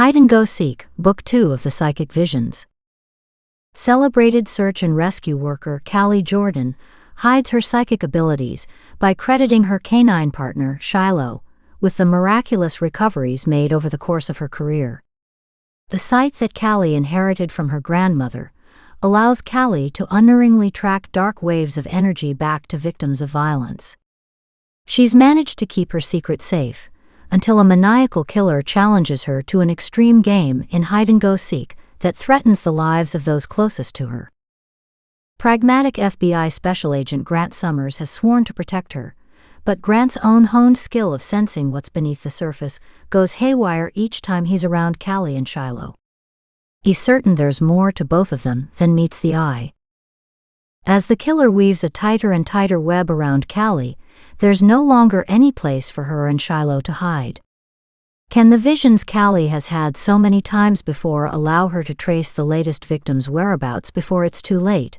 Hide and Go Seek, Book 2 of the Psychic Visions. Celebrated search and rescue worker Callie Jordan hides her psychic abilities by crediting her canine partner, Shiloh, with the miraculous recoveries made over the course of her career. The sight that Callie inherited from her grandmother allows Callie to unerringly track dark waves of energy back to victims of violence. She's managed to keep her secret safe until a maniacal killer challenges her to an extreme game in hide and go seek that threatens the lives of those closest to her. Pragmatic FBI Special Agent Grant Summers has sworn to protect her, but Grant's own honed skill of sensing what's beneath the surface goes haywire each time he's around Callie and Shiloh. He's certain there's more to both of them than meets the eye. As the killer weaves a tighter and tighter web around Callie, there's no longer any place for her and Shiloh to hide. Can the visions Callie has had so many times before allow her to trace the latest victim's whereabouts before it's too late?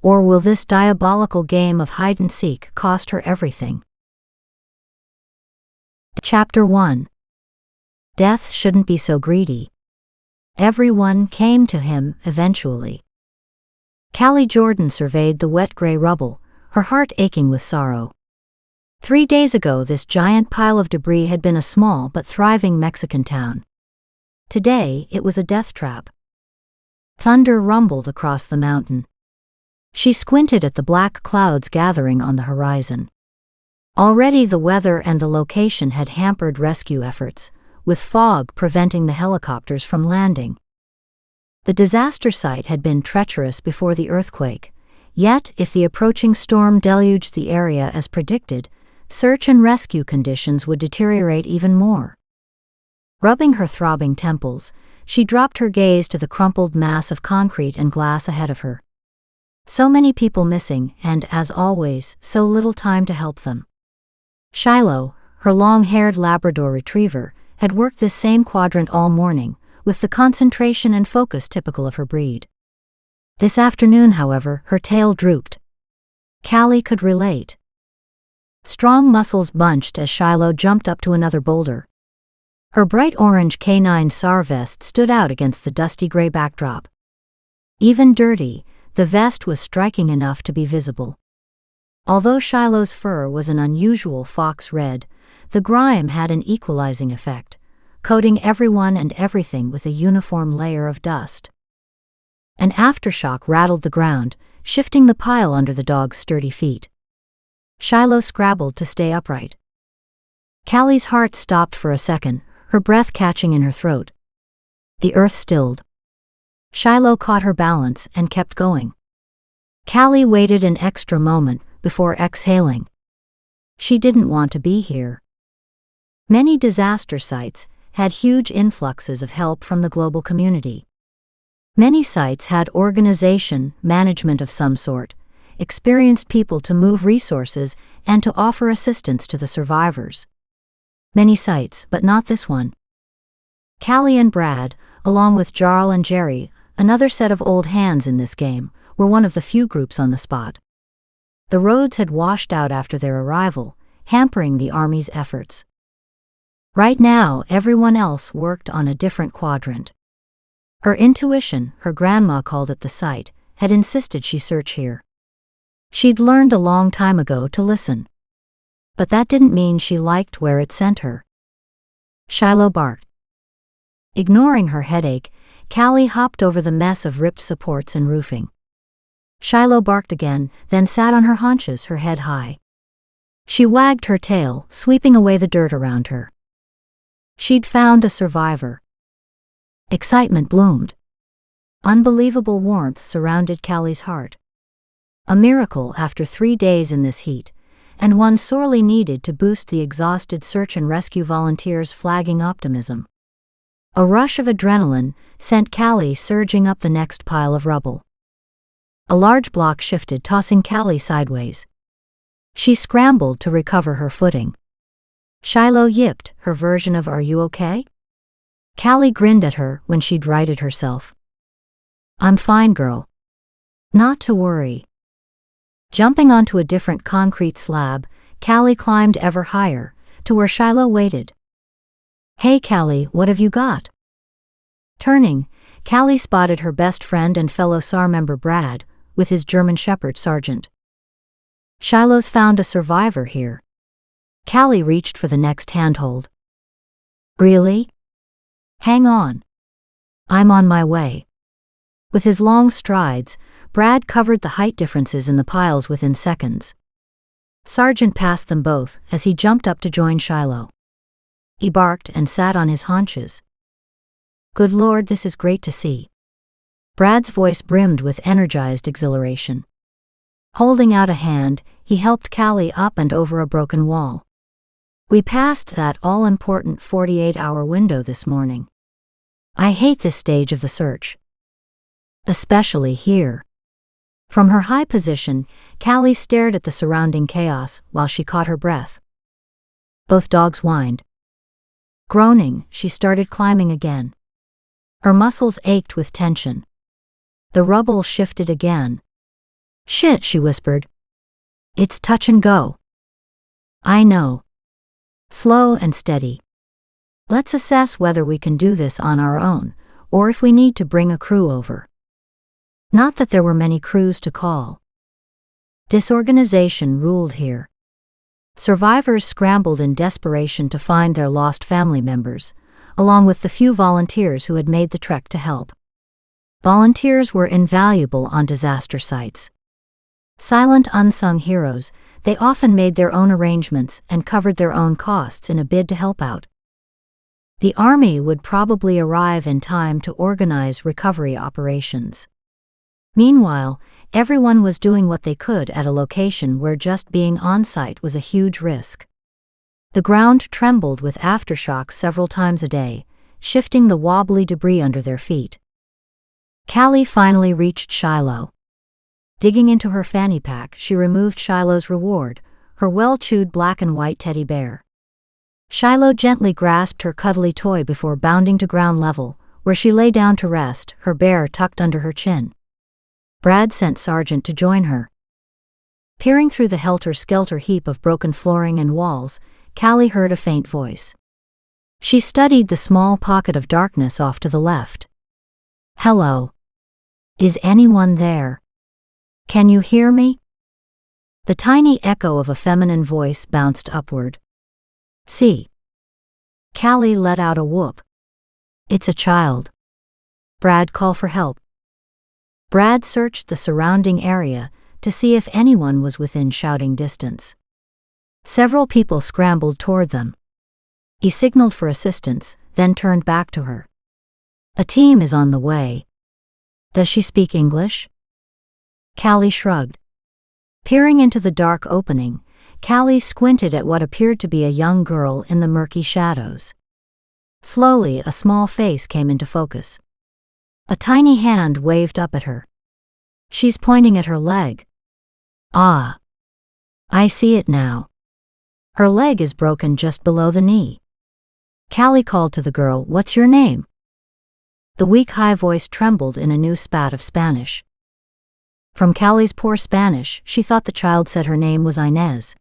Or will this diabolical game of hide and seek cost her everything? Chapter 1. Death shouldn't be so greedy. Everyone came to him eventually. Callie Jordan surveyed the wet gray rubble, her heart aching with sorrow. 3 days ago this giant pile of debris had been a small but thriving Mexican town. Today it was a death trap. Thunder rumbled across the mountain. She squinted at the black clouds gathering on the horizon. Already the weather and the location had hampered rescue efforts, with fog preventing the helicopters from landing. The disaster site had been treacherous before the earthquake, yet if the approaching storm deluged the area as predicted, search and rescue conditions would deteriorate even more. Rubbing her throbbing temples, she dropped her gaze to the crumpled mass of concrete and glass ahead of her. So many people missing and, as always, so little time to help them. Shiloh, her long-haired Labrador retriever, had worked this same quadrant all morning, with the concentration and focus typical of her breed. This afternoon, however, her tail drooped. Callie could relate. Strong muscles bunched as Shiloh jumped up to another boulder. Her bright orange canine SAR vest stood out against the dusty gray backdrop. Even dirty, the vest was striking enough to be visible. Although Shiloh's fur was an unusual fox red, the grime had an equalizing effect, coating everyone and everything with a uniform layer of dust. An aftershock rattled the ground, shifting the pile under the dog's sturdy feet. Shiloh scrabbled to stay upright. Callie's heart stopped for a second, her breath catching in her throat. The earth stilled. Shiloh caught her balance and kept going. Callie waited an extra moment before exhaling. She didn't want to be here. Many disaster sites had huge influxes of help from the global community. Many sites had organization, management of some sort, experienced people to move resources and to offer assistance to the survivors. Many sites, but not this one. Callie and Brad, along with Jarl and Jerry, another set of old hands in this game, were one of the few groups on the spot. The roads had washed out after their arrival, hampering the Army's efforts. Right now, everyone else worked on a different quadrant. Her intuition, her grandma called it the site, had insisted she search here. She'd learned a long time ago to listen. But that didn't mean she liked where it sent her. Shiloh barked. Ignoring her headache, Callie hopped over the mess of ripped supports and roofing. Shiloh barked again, then sat on her haunches, her head high. She wagged her tail, sweeping away the dirt around her. She'd found a survivor. Excitement bloomed. Unbelievable warmth surrounded Callie's heart. A miracle after 3 days in this heat, and one sorely needed to boost the exhausted search and rescue volunteers' flagging optimism. A rush of adrenaline sent Callie surging up the next pile of rubble. A large block shifted, tossing Callie sideways. She scrambled to recover her footing. Shiloh yipped, her version of "Are you okay?" Callie grinned at her when she'd righted herself. "I'm fine, girl. Not to worry." Jumping onto a different concrete slab, Callie climbed ever higher, to where Shiloh waited. "Hey Callie, what have you got?" Turning, Callie spotted her best friend and fellow SAR member Brad, with his German Shepherd Sergeant. "Shiloh's found a survivor here." Callie reached for the next handhold. "Really? Hang on. I'm on my way." With his long strides, Brad covered the height differences in the piles within seconds. Sergeant passed them both as he jumped up to join Shiloh. He barked and sat on his haunches. "Good Lord, this is great to see." Brad's voice brimmed with energized exhilaration. Holding out a hand, he helped Callie up and over a broken wall. "We passed that all-important 48-hour window this morning. I hate this stage of the search. Especially here." From her high position, Callie stared at the surrounding chaos while she caught her breath. Both dogs whined. Groaning, she started climbing again. Her muscles ached with tension. The rubble shifted again. "Shit," she whispered. "It's touch and go." "I know. Slow and steady. Let's assess whether we can do this on our own, or if we need to bring a crew over." Not that there were many crews to call. Disorganization ruled here. Survivors scrambled in desperation to find their lost family members, along with the few volunteers who had made the trek to help. Volunteers were invaluable on disaster sites. Silent unsung heroes, they often made their own arrangements and covered their own costs in a bid to help out. The army would probably arrive in time to organize recovery operations. Meanwhile, everyone was doing what they could at a location where just being on site was a huge risk. The ground trembled with aftershocks several times a day, shifting the wobbly debris under their feet. Callie finally reached Shiloh. Digging into her fanny pack, she removed Shiloh's reward, her well-chewed black and white teddy bear. Shiloh gently grasped her cuddly toy before bounding to ground level, where she lay down to rest, her bear tucked under her chin. Brad sent Sergeant to join her. Peering through the helter-skelter heap of broken flooring and walls, Callie heard a faint voice. She studied the small pocket of darkness off to the left. "Hello. Is anyone there? Can you hear me?" The tiny echo of a feminine voice bounced upward. "See." Callie let out a whoop. "It's a child." "Brad, call for help." Brad searched the surrounding area to see if anyone was within shouting distance. Several people scrambled toward them. He signaled for assistance, then turned back to her. "A team is on the way. Does she speak English?" Callie shrugged. Peering into the dark opening, Callie squinted at what appeared to be a young girl in the murky shadows. Slowly, a small face came into focus. A tiny hand waved up at her. "She's pointing at her leg." "Ah. I see it now. Her leg is broken just below the knee." Callie called to the girl, "What's your name?" The weak high voice trembled in a new spat of Spanish. From Callie's poor Spanish, she thought the child said her name was Inez.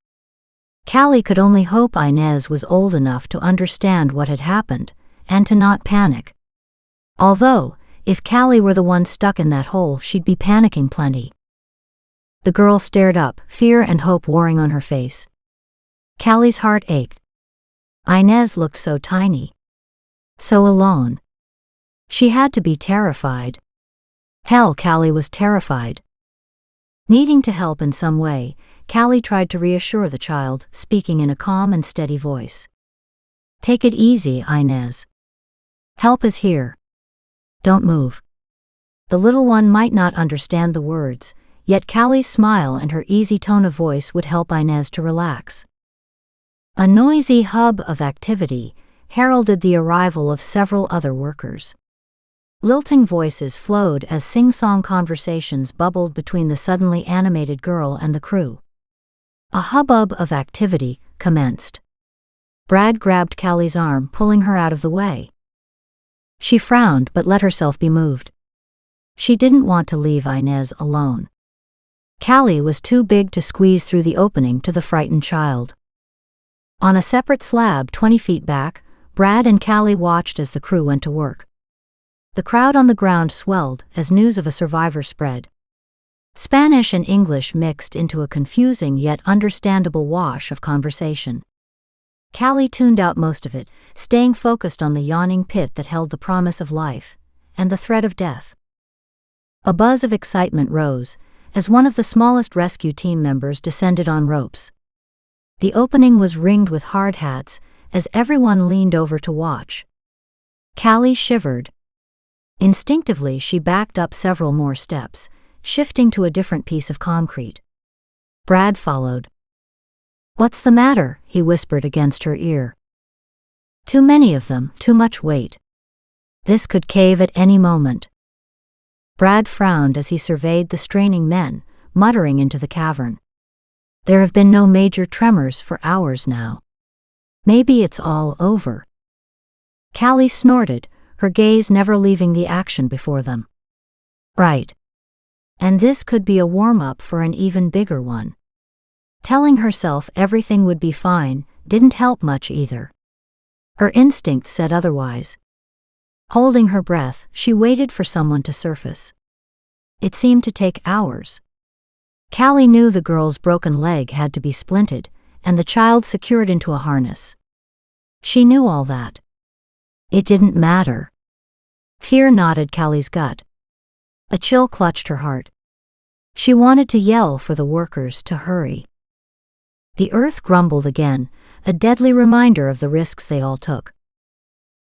Callie could only hope Inez was old enough to understand what had happened, and to not panic. Although, if Callie were the one stuck in that hole, she'd be panicking plenty. The girl stared up, fear and hope warring on her face. Callie's heart ached. Inez looked so tiny. So alone. She had to be terrified. Hell, Callie was terrified. Needing to help in some way, Callie tried to reassure the child, speaking in a calm and steady voice. "Take it easy, Inez. Help is here. Don't move." The little one might not understand the words, yet Callie's smile and her easy tone of voice would help Inez to relax. A noisy hub of activity heralded the arrival of several other workers. Lilting voices flowed as sing-song conversations bubbled between the suddenly animated girl and the crew. A hubbub of activity commenced. Brad grabbed Callie's arm, pulling her out of the way. She frowned but let herself be moved. She didn't want to leave Inez alone. Callie was too big to squeeze through the opening to the frightened child. On a separate slab 20 feet back, Brad and Callie watched as the crew went to work. The crowd on the ground swelled as news of a survivor spread. Spanish and English mixed into a confusing yet understandable wash of conversation. Callie tuned out most of it, staying focused on the yawning pit that held the promise of life and the threat of death. A buzz of excitement rose as one of the smallest rescue team members descended on ropes. The opening was ringed with hard hats as everyone leaned over to watch. Callie shivered. Instinctively, she backed up several more steps, shifting to a different piece of concrete. Brad followed. "What's the matter?" he whispered against her ear. "Too many of them, too much weight. This could cave at any moment." Brad frowned as he surveyed the straining men, muttering into the cavern. "There have been no major tremors for hours now. Maybe it's all over." Callie snorted, her gaze never leaving the action before them. Right. And this could be a warm-up for an even bigger one. Telling herself everything would be fine didn't help much either. Her instinct said otherwise. Holding her breath, she waited for someone to surface. It seemed to take hours. Callie knew the girl's broken leg had to be splinted, and the child secured into a harness. She knew all that. It didn't matter. Fear knotted Callie's gut. A chill clutched her heart. She wanted to yell for the workers to hurry. The earth grumbled again, a deadly reminder of the risks they all took.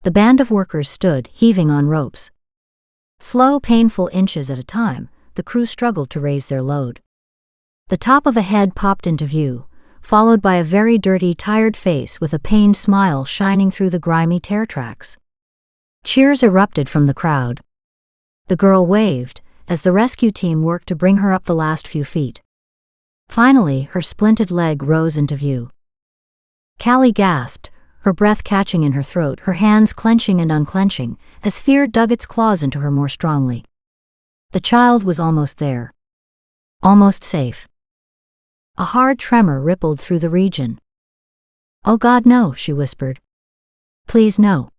The band of workers stood, heaving on ropes. Slow, painful inches at a time, the crew struggled to raise their load. The top of a head popped into view, followed by a very dirty, tired face with a pained smile shining through the grimy tear tracks. Cheers erupted from the crowd. The girl waved as the rescue team worked to bring her up the last few feet. Finally, her splinted leg rose into view. Callie gasped, her breath catching in her throat, her hands clenching and unclenching, as fear dug its claws into her more strongly. The child was almost there. Almost safe. A hard tremor rippled through the region. "Oh God, no," she whispered. "Please, no."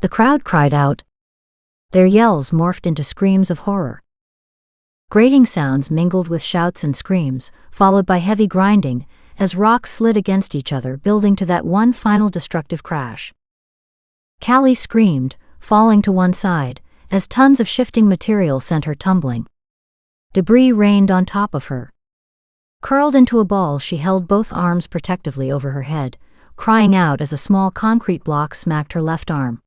The crowd cried out. Their yells morphed into screams of horror. Grating sounds mingled with shouts and screams, followed by heavy grinding, as rocks slid against each other, building to that one final destructive crash. Callie screamed, falling to one side, as tons of shifting material sent her tumbling. Debris rained on top of her. Curled into a ball, she held both arms protectively over her head, crying out as a small concrete block smacked her left arm.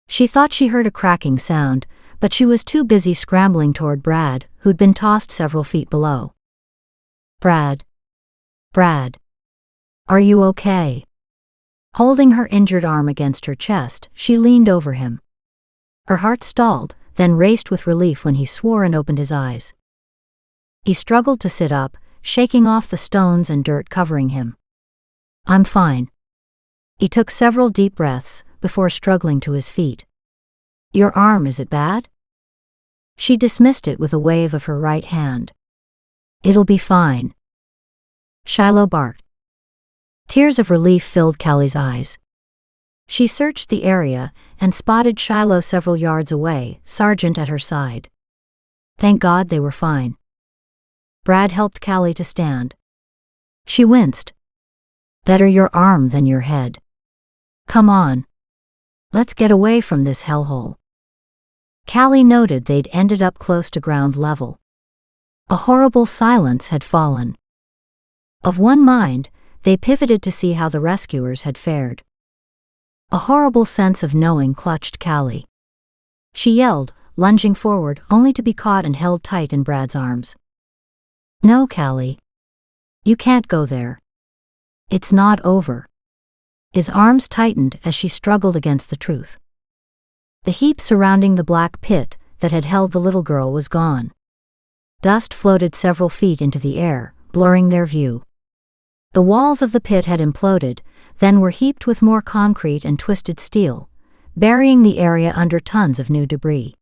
She thought she heard a cracking sound, but she was too busy scrambling toward Brad, who'd been tossed several feet below. "Brad. Brad. Are you okay?" Holding her injured arm against her chest, she leaned over him. Her heart stalled, then raced with relief when he swore and opened his eyes. He struggled to sit up, shaking off the stones and dirt covering him. "I'm fine." He took several deep breaths before struggling to his feet. "Your arm, is it bad?" She dismissed it with a wave of her right hand. "It'll be fine." Shiloh barked. Tears of relief filled Callie's eyes. She searched the area and spotted Shiloh several yards away, Sergeant at her side. Thank God they were fine. Brad helped Callie to stand. She winced. "Better your arm than your head. Come on. Let's get away from this hellhole." Callie noted they'd ended up close to ground level. A horrible silence had fallen. Of one mind, they pivoted to see how the rescuers had fared. A horrible sense of knowing clutched Callie. She yelled, lunging forward, only to be caught and held tight in Brad's arms. "No, Callie. You can't go there. It's not over." His arms tightened as she struggled against the truth. The heap surrounding the black pit that had held the little girl was gone. Dust floated several feet into the air, blurring their view. The walls of the pit had imploded, then were heaped with more concrete and twisted steel, burying the area under tons of new debris.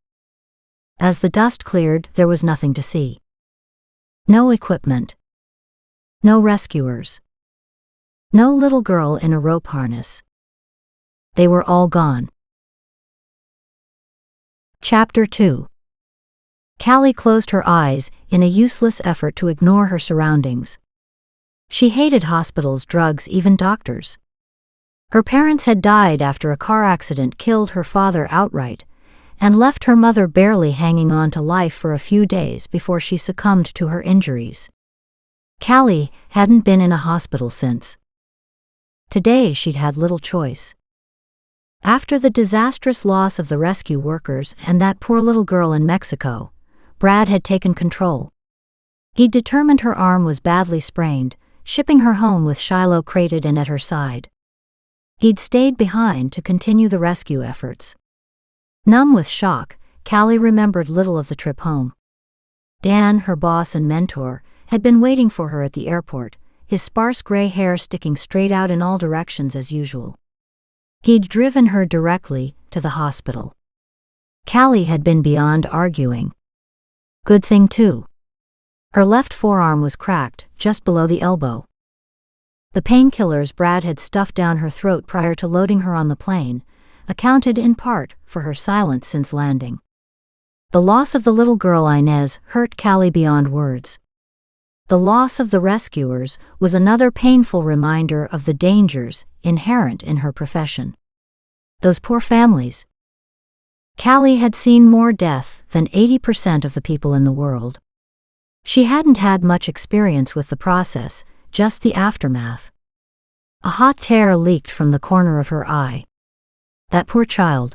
As the dust cleared, there was nothing to see. No equipment. No rescuers. No little girl in a rope harness. They were all gone. Chapter 2. Callie closed her eyes in a useless effort to ignore her surroundings. She hated hospitals, drugs, even doctors. Her parents had died after a car accident killed her father outright, and left her mother barely hanging on to life for a few days before she succumbed to her injuries. Callie hadn't been in a hospital since. Today she'd had little choice. After the disastrous loss of the rescue workers and that poor little girl in Mexico, Brad had taken control. He'd determined her arm was badly sprained, shipping her home with Shiloh crated and at her side. He'd stayed behind to continue the rescue efforts. Numb with shock, Callie remembered little of the trip home. Dan, her boss and mentor, had been waiting for her at the airport, his sparse gray hair sticking straight out in all directions as usual. He'd driven her directly to the hospital. Callie had been beyond arguing. Good thing too. Her left forearm was cracked, just below the elbow. The painkillers Brad had stuffed down her throat prior to loading her on the plane accounted in part for her silence since landing. The loss of the little girl Inez hurt Callie beyond words. The loss of the rescuers was another painful reminder of the dangers inherent in her profession. Those poor families. Callie had seen more death than 80% of the people in the world. She hadn't had much experience with the process, just the aftermath. A hot tear leaked from the corner of her eye. That poor child.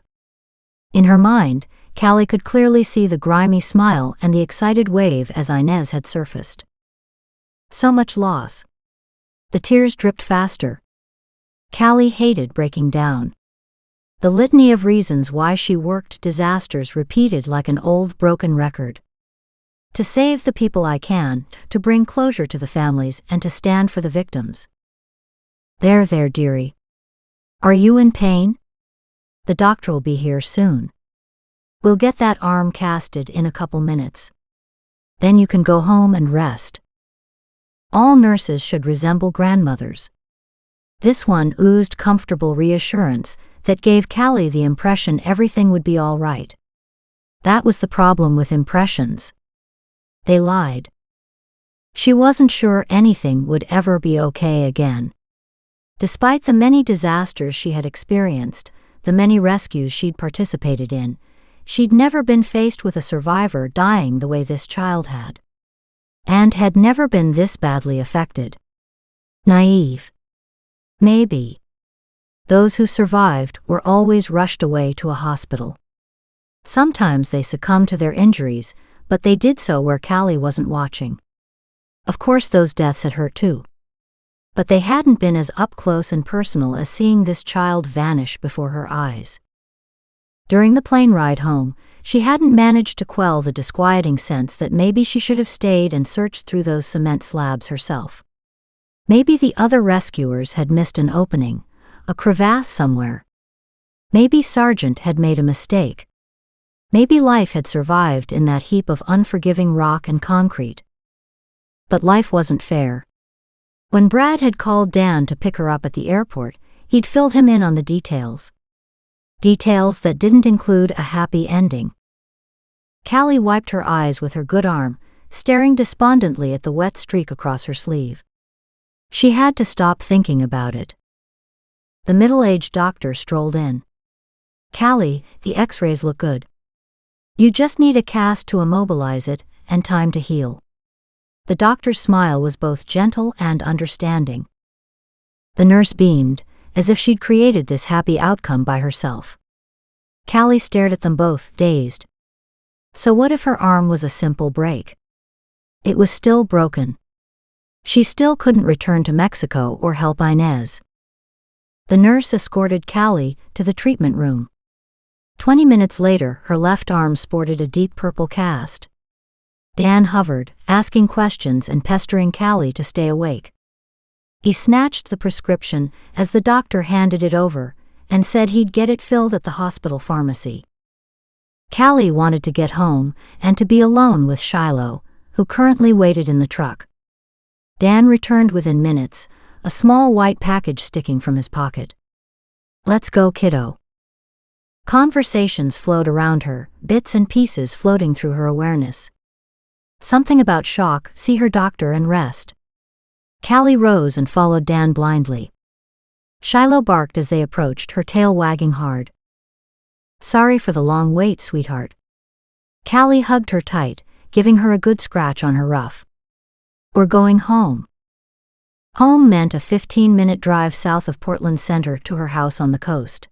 In her mind, Callie could clearly see the grimy smile and the excited wave as Inez had surfaced. So much loss. The tears dripped faster. Callie hated breaking down. The litany of reasons why she worked disasters repeated like an old broken record. To save the people I can, to bring closure to the families, and to stand for the victims. There, dearie. Are you in pain? The doctor'll be here soon. We'll get that arm casted in a couple minutes. Then you can go home and rest. All nurses should resemble grandmothers. This one oozed comfortable reassurance that gave Callie the impression everything would be all right. That was the problem with impressions. They lied. She wasn't sure anything would ever be okay again. Despite the many disasters she had experienced, the many rescues she'd participated in, she'd never been faced with a survivor dying the way this child had. And had never been this badly affected. Naive. Maybe. Those who survived were always rushed away to a hospital. Sometimes they succumbed to their injuries, but they did so where Callie wasn't watching. Of course those deaths had hurt too. But they hadn't been as up close and personal as seeing this child vanish before her eyes. During the plane ride home, she hadn't managed to quell the disquieting sense that maybe she should have stayed and searched through those cement slabs herself. Maybe the other rescuers had missed an opening, a crevasse somewhere. Maybe Sargent had made a mistake. Maybe life had survived in that heap of unforgiving rock and concrete. But life wasn't fair. When Brad had called Dan to pick her up at the airport, he'd filled him in on the details. Details that didn't include a happy ending. Callie wiped her eyes with her good arm, staring despondently at the wet streak across her sleeve. She had to stop thinking about it. The middle-aged doctor strolled in. Callie, the x-rays look good. You just need a cast to immobilize it, and time to heal. The doctor's smile was both gentle and understanding. The nurse beamed, as if she'd created this happy outcome by herself. Callie stared at them both, dazed. So what if her arm was a simple break? It was still broken. She still couldn't return to Mexico or help Inez. The nurse escorted Callie to the treatment room. 20 minutes later, her left arm sported a deep purple cast. Dan hovered, asking questions and pestering Callie to stay awake. He snatched the prescription as the doctor handed it over, and said he'd get it filled at the hospital pharmacy. Callie wanted to get home and to be alone with Shiloh, who currently waited in the truck. Dan returned within minutes, a small white package sticking from his pocket. "Let's go, kiddo." Conversations flowed around her, bits and pieces floating through her awareness. Something about shock, see her doctor and rest. Callie rose and followed Dan blindly. Shiloh barked as they approached, her tail wagging hard. Sorry for the long wait, sweetheart. Callie hugged her tight, giving her a good scratch on her ruff. We're going home. Home meant a 15-minute drive south of Portland Center to her house on the coast.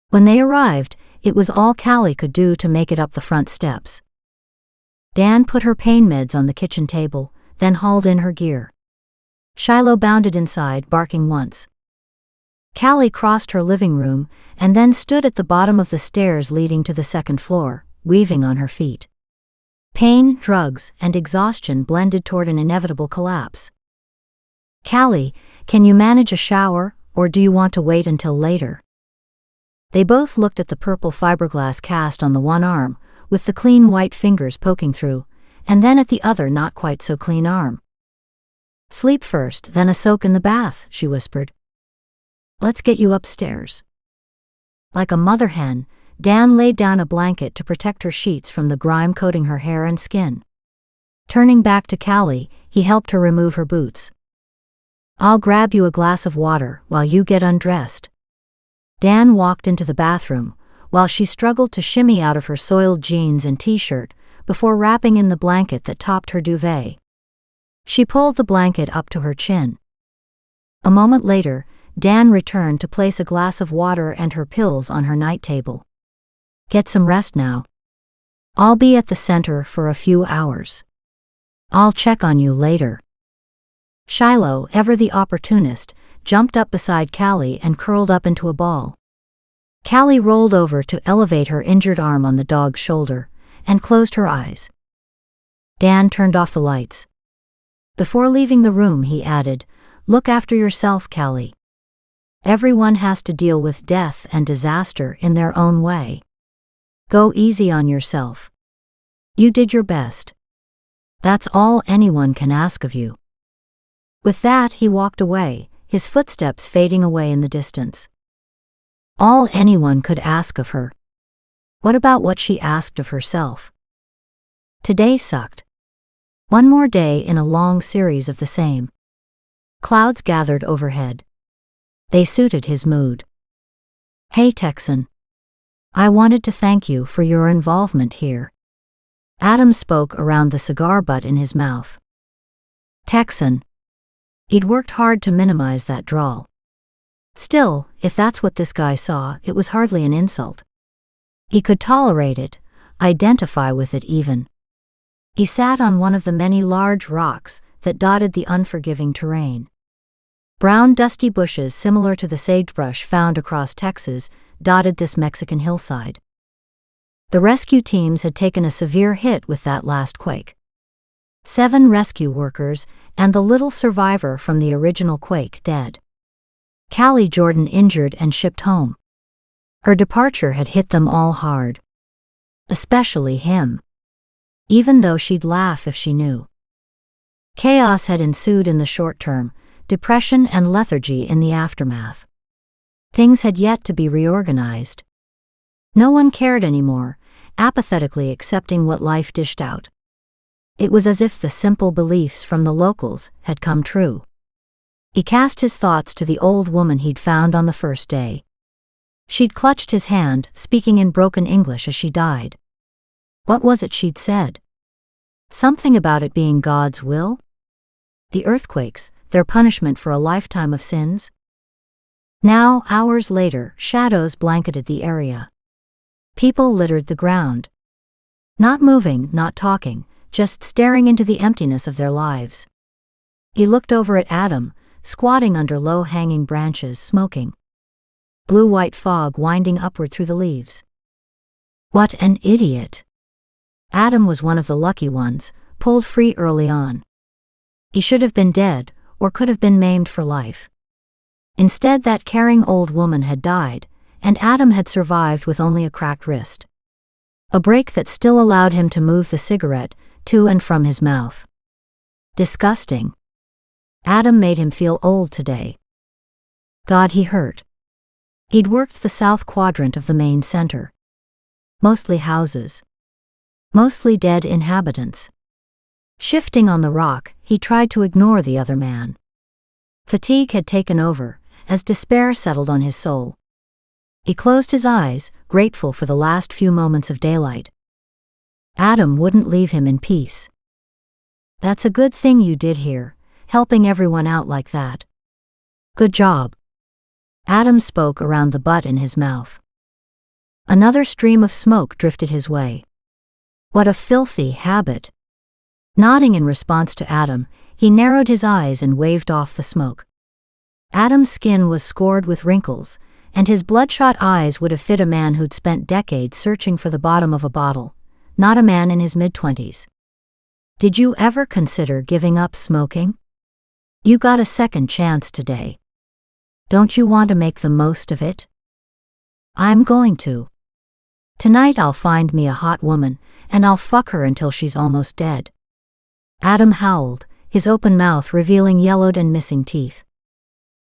When they arrived, it was all Callie could do to make it up the front steps. Dan put her pain meds on the kitchen table, then hauled in her gear. Shiloh bounded inside, barking once. Callie crossed her living room and then stood at the bottom of the stairs leading to the second floor, weaving on her feet. Pain, drugs, and exhaustion blended toward an inevitable collapse. Callie, can you manage a shower, or do you want to wait until later? They both looked at the purple fiberglass cast on the one arm, with the clean white fingers poking through, and then at the other not quite so clean arm. Sleep first, then a soak in the bath, she whispered. Let's get you upstairs. Like a mother hen, Dan laid down a blanket to protect her sheets from the grime coating her hair and skin. Turning back to Callie, he helped her remove her boots. I'll grab you a glass of water while you get undressed. Dan walked into the bathroom, while she struggled to shimmy out of her soiled jeans and t-shirt, before wrapping in the blanket that topped her duvet. She pulled the blanket up to her chin. A moment later, Dan returned to place a glass of water and her pills on her night table. Get some rest now. I'll be at the center for a few hours. I'll check on you later. Shiloh, ever the opportunist, jumped up beside Callie and curled up into a ball. Callie rolled over to elevate her injured arm on the dog's shoulder, and closed her eyes. Dan turned off the lights. Before leaving the room, he added, Look after yourself, Callie. Everyone has to deal with death and disaster in their own way. Go easy on yourself. You did your best. That's all anyone can ask of you. With that, he walked away, his footsteps fading away in the distance. All anyone could ask of her. What about what she asked of herself? Today sucked. One more day in a long series of the same. Clouds gathered overhead. They suited his mood. Hey Texan. I wanted to thank you for your involvement here. Adam spoke around the cigar butt in his mouth. Texan. He'd worked hard to minimize that drawl. Still, if that's what this guy saw, it was hardly an insult. He could tolerate it, identify with it even. He sat on one of the many large rocks that dotted the unforgiving terrain. Brown dusty bushes similar to the sagebrush found across Texas dotted this Mexican hillside. The rescue teams had taken a severe hit with that last quake. 7 rescue workers and the little survivor from the original quake dead. Callie Jordan injured and shipped home. Her departure had hit them all hard. Especially him. Even though she'd laugh if she knew. Chaos had ensued in the short term, depression and lethargy in the aftermath. Things had yet to be reorganized. No one cared anymore, apathetically accepting what life dished out. It was as if the simple beliefs from the locals had come true. He cast his thoughts to the old woman he'd found on the first day. She'd clutched his hand, speaking in broken English as she died. What was it she'd said? Something about it being God's will? The earthquakes, their punishment for a lifetime of sins? Now, hours later, shadows blanketed the area. People littered the ground. Not moving, not talking, just staring into the emptiness of their lives. He looked over at Adam, squatting under low-hanging branches, smoking. Blue-white fog winding upward through the leaves. What an idiot. Adam was one of the lucky ones, pulled free early on. He should have been dead, or could have been maimed for life. Instead, that caring old woman had died, and Adam had survived with only a cracked wrist. A break that still allowed him to move the cigarette to and from his mouth. Disgusting. Adam made him feel old today. God, he hurt. He'd worked the south quadrant of the main center. Mostly houses. Mostly dead inhabitants. Shifting on the rock, he tried to ignore the other man. Fatigue had taken over, as despair settled on his soul. He closed his eyes, grateful for the last few moments of daylight. Adam wouldn't leave him in peace. "That's a good thing you did here, helping everyone out like that. Good job." Adam spoke around the butt in his mouth. Another stream of smoke drifted his way. "What a filthy habit." Nodding in response to Adam, he narrowed his eyes and waved off the smoke. Adam's skin was scored with wrinkles, and his bloodshot eyes would have fit a man who'd spent decades searching for the bottom of a bottle, not a man in his mid-20s. "Did you ever consider giving up smoking? You got a second chance today. Don't you want to make the most of it?" "I'm going to. Tonight I'll find me a hot woman, and I'll fuck her until she's almost dead." Adam howled, his open mouth revealing yellowed and missing teeth.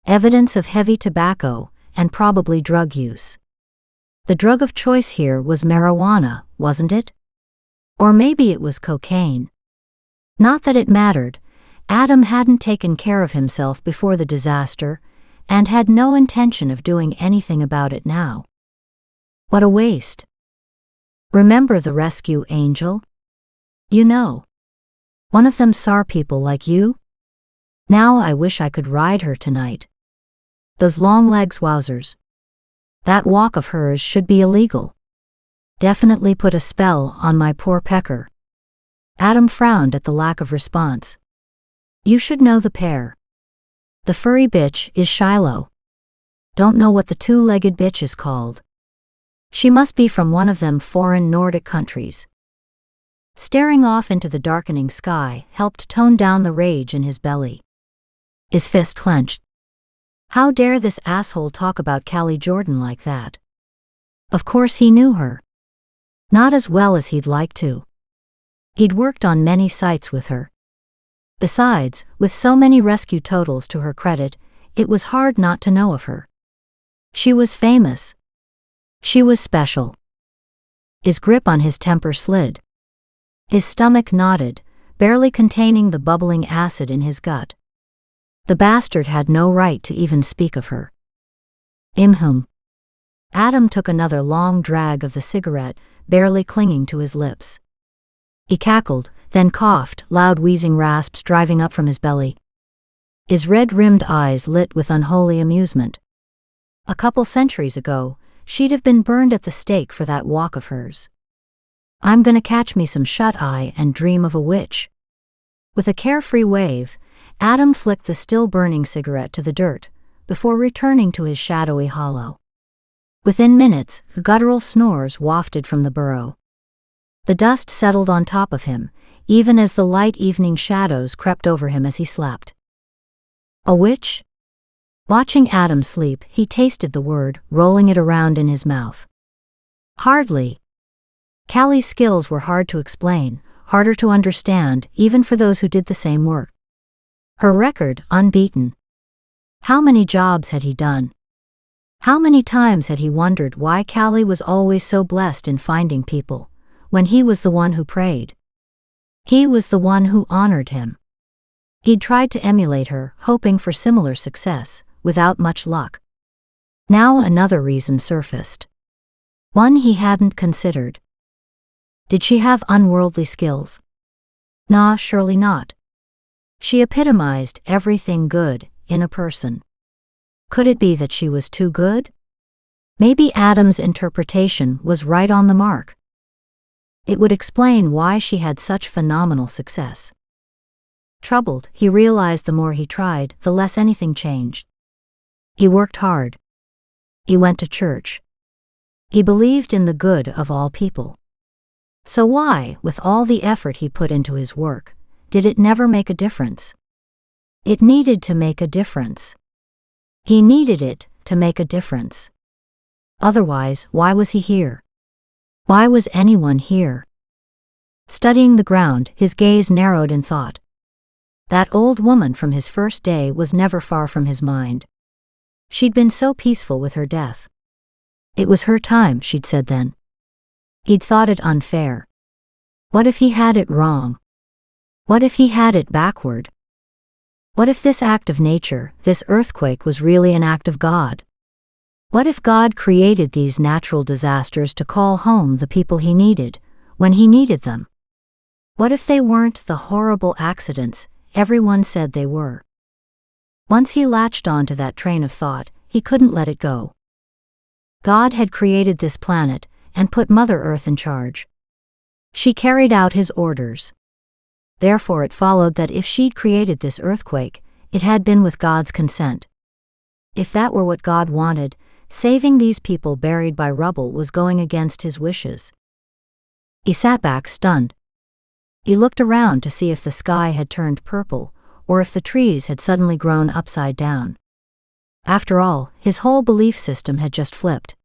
Evidence of heavy tobacco, and probably drug use. The drug of choice here was marijuana, wasn't it? Or maybe it was cocaine. Not that it mattered. Adam hadn't taken care of himself before the disaster, and had no intention of doing anything about it now. What a waste. Remember the rescue angel? You know. One of them SAR people like you? Now I wish I could ride her tonight. Those long legs, wowzers. That walk of hers should be illegal. Definitely put a spell on my poor pecker. Adam frowned at the lack of response. You should know the pair. The furry bitch is Shiloh. Don't know what the two-legged bitch is called. She must be from one of them foreign Nordic countries. Staring off into the darkening sky helped tone down the rage in his belly. His fist clenched. How dare this asshole talk about Callie Jordan like that? Of course he knew her. Not as well as he'd like to. He'd worked on many sites with her. Besides, with so many rescue totals to her credit, it was hard not to know of her. She was famous. She was special. His grip on his temper slid. His stomach knotted, barely containing the bubbling acid in his gut. The bastard had no right to even speak of her. Imhum. Adam took another long drag of the cigarette, barely clinging to his lips. He cackled, then coughed, loud wheezing rasps driving up from his belly. His red-rimmed eyes lit with unholy amusement. A couple centuries ago, she'd have been burned at the stake for that walk of hers. I'm gonna catch me some shut-eye and dream of a witch. With a carefree wave, Adam flicked the still-burning cigarette to the dirt, before returning to his shadowy hollow. Within minutes, guttural snores wafted from the burrow. The dust settled on top of him, even as the light evening shadows crept over him as he slept. A witch? Watching Adam sleep, he tasted the word, rolling it around in his mouth. Hardly. Callie's skills were hard to explain, harder to understand, even for those who did the same work. Her record, unbeaten. How many jobs had he done? How many times had he wondered why Callie was always so blessed in finding people, when he was the one who prayed? He was the one who honored him. He'd tried to emulate her, hoping for similar success, without much luck. Now another reason surfaced. One he hadn't considered. Did she have unworldly skills? Nah, surely not. She epitomized everything good in a person. Could it be that she was too good? Maybe Adam's interpretation was right on the mark. It would explain why she had such phenomenal success. Troubled, he realized the more he tried, the less anything changed. He worked hard. He went to church. He believed in the good of all people. So why, with all the effort he put into his work, did it never make a difference? It needed to make a difference. He needed it to make a difference. Otherwise, why was he here? Why was anyone here? Studying the ground, his gaze narrowed in thought. That old woman from his first day was never far from his mind. She'd been so peaceful with her death. It was her time, she'd said then. He'd thought it unfair. What if he had it wrong? What if he had it backward? What if this act of nature, this earthquake, was really an act of God? What if God created these natural disasters to call home the people he needed, when he needed them? What if they weren't the horrible accidents everyone said they were? Once he latched onto that train of thought, he couldn't let it go. God had created this planet and put Mother Earth in charge. She carried out his orders. Therefore it followed that if she'd created this earthquake, it had been with God's consent. If that were what God wanted, saving these people buried by rubble was going against his wishes. He sat back stunned. He looked around to see if the sky had turned purple, or if the trees had suddenly grown upside down. After all, his whole belief system had just flipped.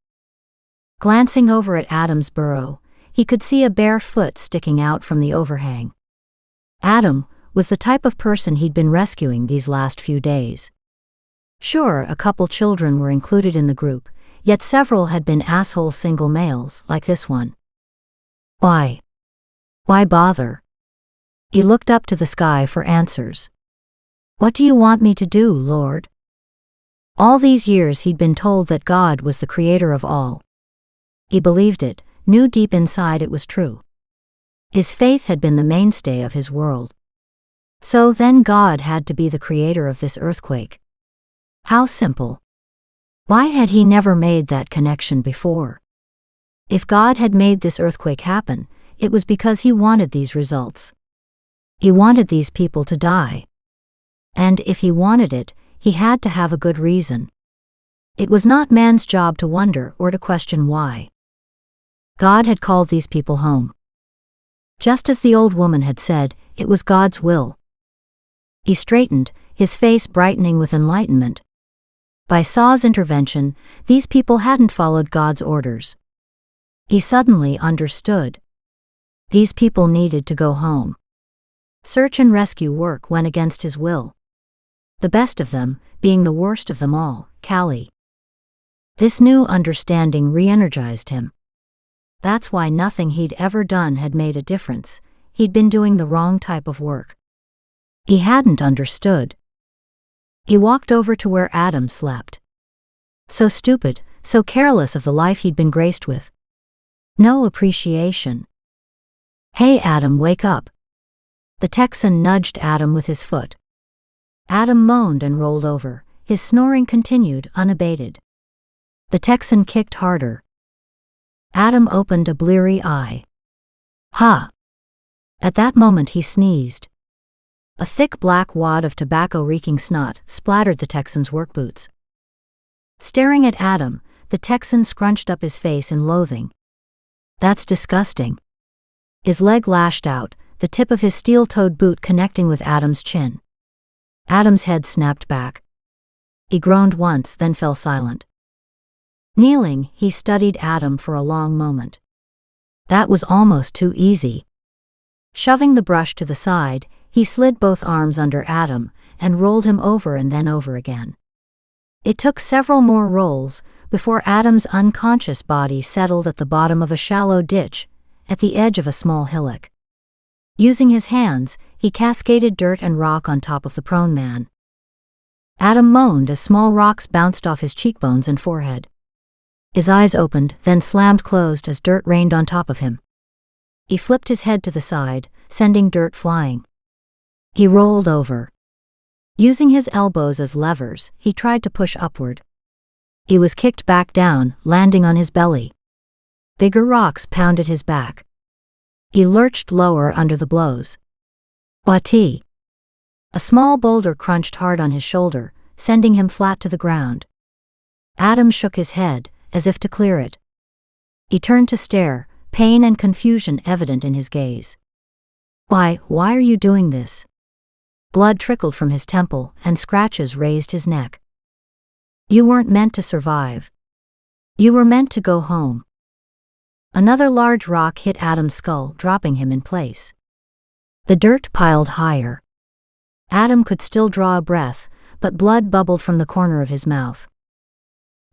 Glancing over at Adam's burrow, he could see a bare foot sticking out from the overhang. Adam was the type of person he'd been rescuing these last few days. Sure, a couple children were included in the group, yet several had been asshole single males like this one. Why? Why bother? He looked up to the sky for answers. What do you want me to do, Lord? All these years he'd been told that God was the creator of all. He believed it, knew deep inside it was true. His faith had been the mainstay of his world. So then God had to be the creator of this earthquake. How simple. Why had he never made that connection before? If God had made this earthquake happen, it was because he wanted these results. He wanted these people to die. And if he wanted it, he had to have a good reason. It was not man's job to wonder or to question why. God had called these people home. Just as the old woman had said, it was God's will. He straightened, his face brightening with enlightenment. By Saw's intervention, these people hadn't followed God's orders. He suddenly understood. These people needed to go home. Search and rescue work went against his will. The best of them, being the worst of them all, Callie. This new understanding re-energized him. That's why nothing he'd ever done had made a difference. He'd been doing the wrong type of work. He hadn't understood. He walked over to where Adam slept. So stupid, so careless of the life he'd been graced with. No appreciation. Hey Adam, wake up. The Texan nudged Adam with his foot. Adam moaned and rolled over, his snoring continued unabated. The Texan kicked harder. Adam opened a bleary eye. Ha! At that moment he sneezed. A thick black wad of tobacco-reeking snot splattered the Texan's work boots. Staring at Adam, the Texan scrunched up his face in loathing. That's disgusting. His leg lashed out, the tip of his steel-toed boot connecting with Adam's chin. Adam's head snapped back. He groaned once, then fell silent. Kneeling, he studied Adam for a long moment. That was almost too easy. Shoving the brush to the side, he slid both arms under Adam and rolled him over and then over again. It took several more rolls before Adam's unconscious body settled at the bottom of a shallow ditch, at the edge of a small hillock. Using his hands, he cascaded dirt and rock on top of the prone man. Adam moaned as small rocks bounced off his cheekbones and forehead. His eyes opened, then slammed closed as dirt rained on top of him. He flipped his head to the side, sending dirt flying. He rolled over. Using his elbows as levers, he tried to push upward. He was kicked back down, landing on his belly. Bigger rocks pounded his back. He lurched lower under the blows. Wati! A small boulder crunched hard on his shoulder, sending him flat to the ground. Adam shook his head, as if to clear it. He turned to stare, pain and confusion evident in his gaze. Why are you doing this? Blood trickled from his temple, and scratches raised his neck. You weren't meant to survive. You were meant to go home. Another large rock hit Adam's skull, dropping him in place. The dirt piled higher. Adam could still draw a breath, but blood bubbled from the corner of his mouth.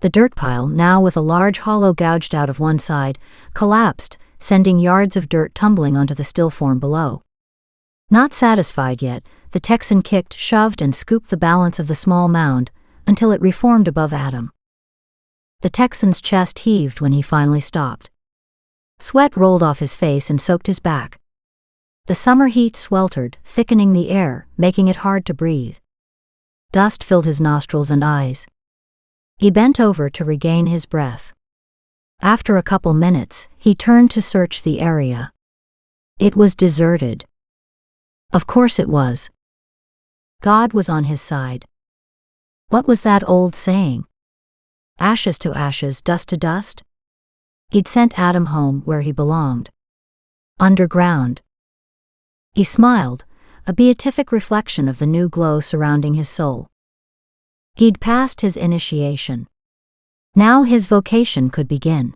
The dirt pile, now with a large hollow gouged out of one side, collapsed, sending yards of dirt tumbling onto the still form below. Not satisfied yet, the Texan kicked, shoved, and scooped the balance of the small mound until it reformed above Adam. The Texan's chest heaved when he finally stopped. Sweat rolled off his face and soaked his back. The summer heat sweltered, thickening the air, making it hard to breathe. Dust filled his nostrils and eyes. He bent over to regain his breath. After a couple minutes, he turned to search the area. It was deserted. Of course it was. God was on his side. What was that old saying? Ashes to ashes, dust to dust? He'd sent Adam home where he belonged. Underground. He smiled, a beatific reflection of the new glow surrounding his soul. He'd passed his initiation. Now his vocation could begin.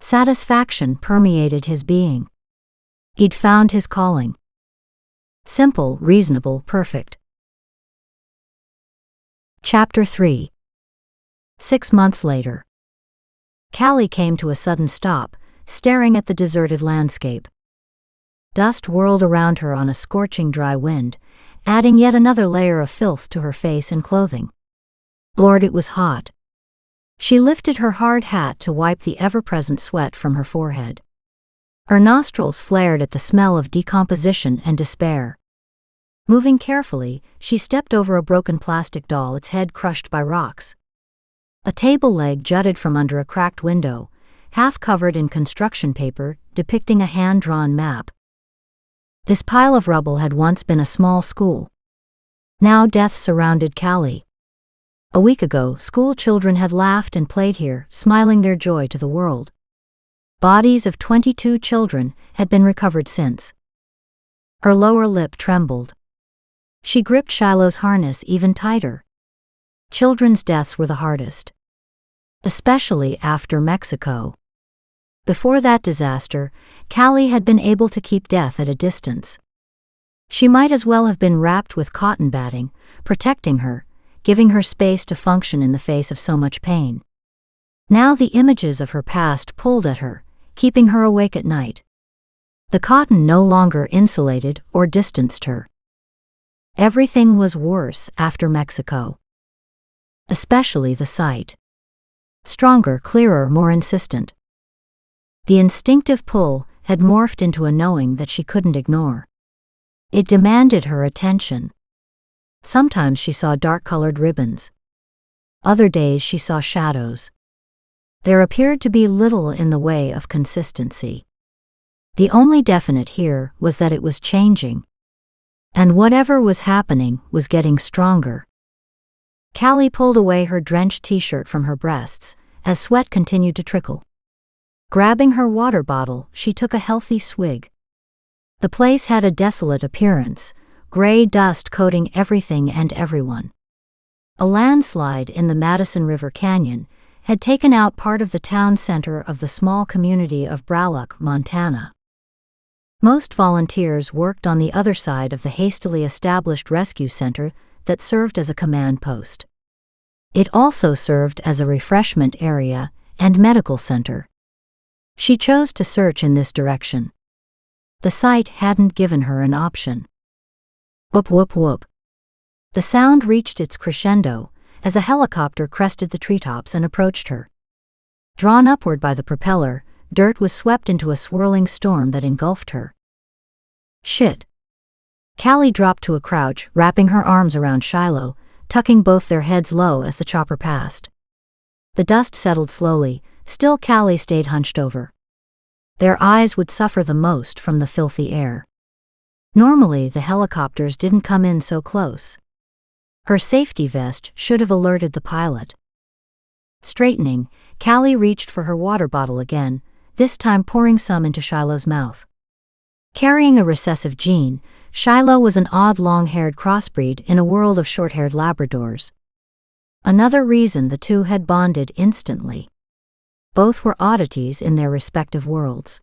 Satisfaction permeated his being. He'd found his calling. Simple, reasonable, perfect. Chapter 3. 6 months later. Callie came to a sudden stop, staring at the deserted landscape. Dust whirled around her on a scorching dry wind, adding yet another layer of filth to her face and clothing. Lord, it was hot. She lifted her hard hat to wipe the ever-present sweat from her forehead. Her nostrils flared at the smell of decomposition and despair. Moving carefully, she stepped over a broken plastic doll, its head crushed by rocks. A table leg jutted from under a cracked window, half covered in construction paper, depicting a hand-drawn map. This pile of rubble had once been a small school. Now death surrounded Callie. A week ago, school children had laughed and played here, smiling their joy to the world. Bodies of 22 children had been recovered since. Her lower lip trembled. She gripped Shiloh's harness even tighter. Children's deaths were the hardest. Especially after Mexico. Before that disaster, Callie had been able to keep death at a distance. She might as well have been wrapped with cotton batting, protecting her, giving her space to function in the face of so much pain. Now the images of her past pulled at her, keeping her awake at night. The cotton no longer insulated or distanced her. Everything was worse after Mexico. Especially the sight. Stronger, clearer, more insistent. The instinctive pull had morphed into a knowing that she couldn't ignore. It demanded her attention. Sometimes she saw dark-colored ribbons. Other days she saw shadows. There appeared to be little in the way of consistency. The only definite here was that it was changing. And whatever was happening was getting stronger. Callie pulled away her drenched t-shirt from her breasts, as sweat continued to trickle. Grabbing her water bottle, she took a healthy swig. The place had a desolate appearance, gray dust coating everything and everyone. A landslide in the Madison River Canyon had taken out part of the town center of the small community of Browlock, Montana. Most volunteers worked on the other side of the hastily established rescue center that served as a command post. It also served as a refreshment area and medical center. She chose to search in this direction. The site hadn't given her an option. Whoop whoop whoop. The sound reached its crescendo as a helicopter crested the treetops and approached her. Drawn upward by the propeller, dirt was swept into a swirling storm that engulfed her. Shit. Callie dropped to a crouch, wrapping her arms around Shiloh, tucking both their heads low as the chopper passed. The dust settled slowly, still Callie stayed hunched over. Their eyes would suffer the most from the filthy air. Normally the helicopters didn't come in so close. Her safety vest should have alerted the pilot. Straightening, Callie reached for her water bottle again, this time pouring some into Shiloh's mouth. Carrying a recessive gene, Shiloh was an odd long-haired crossbreed in a world of short-haired Labradors. Another reason the two had bonded instantly. Both were oddities in their respective worlds.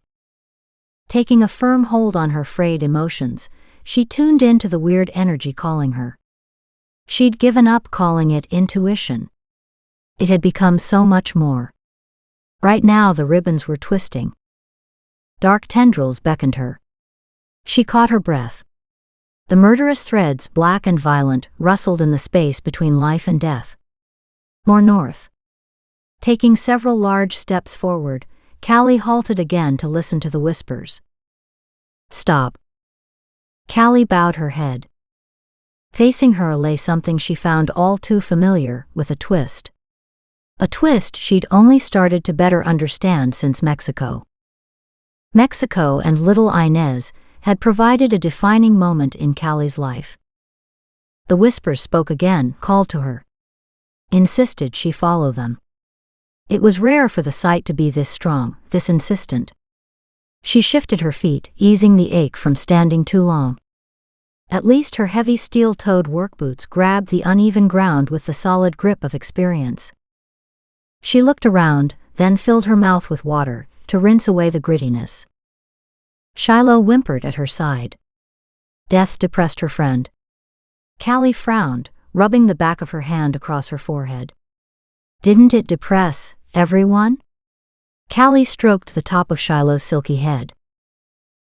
Taking a firm hold on her frayed emotions, she tuned into the weird energy calling her. She'd given up calling it intuition. It had become so much more. Right now the ribbons were twisting. Dark tendrils beckoned her. She caught her breath. The murderous threads, black and violent, rustled in the space between life and death. More north. Taking several large steps forward, Callie halted again to listen to the whispers. Stop. Callie bowed her head. Facing her lay something she found all too familiar, with a twist. A twist she'd only started to better understand since Mexico. Mexico and little Inez had provided a defining moment in Callie's life. The whispers spoke again, called to her. Insisted she follow them. It was rare for the sight to be this strong, this insistent. She shifted her feet, easing the ache from standing too long. At least her heavy steel-toed work boots grabbed the uneven ground with the solid grip of experience. She looked around, then filled her mouth with water, to rinse away the grittiness. Shiloh whimpered at her side. Death depressed her friend. Callie frowned, rubbing the back of her hand across her forehead. Didn't it depress everyone? Callie stroked the top of Shiloh's silky head.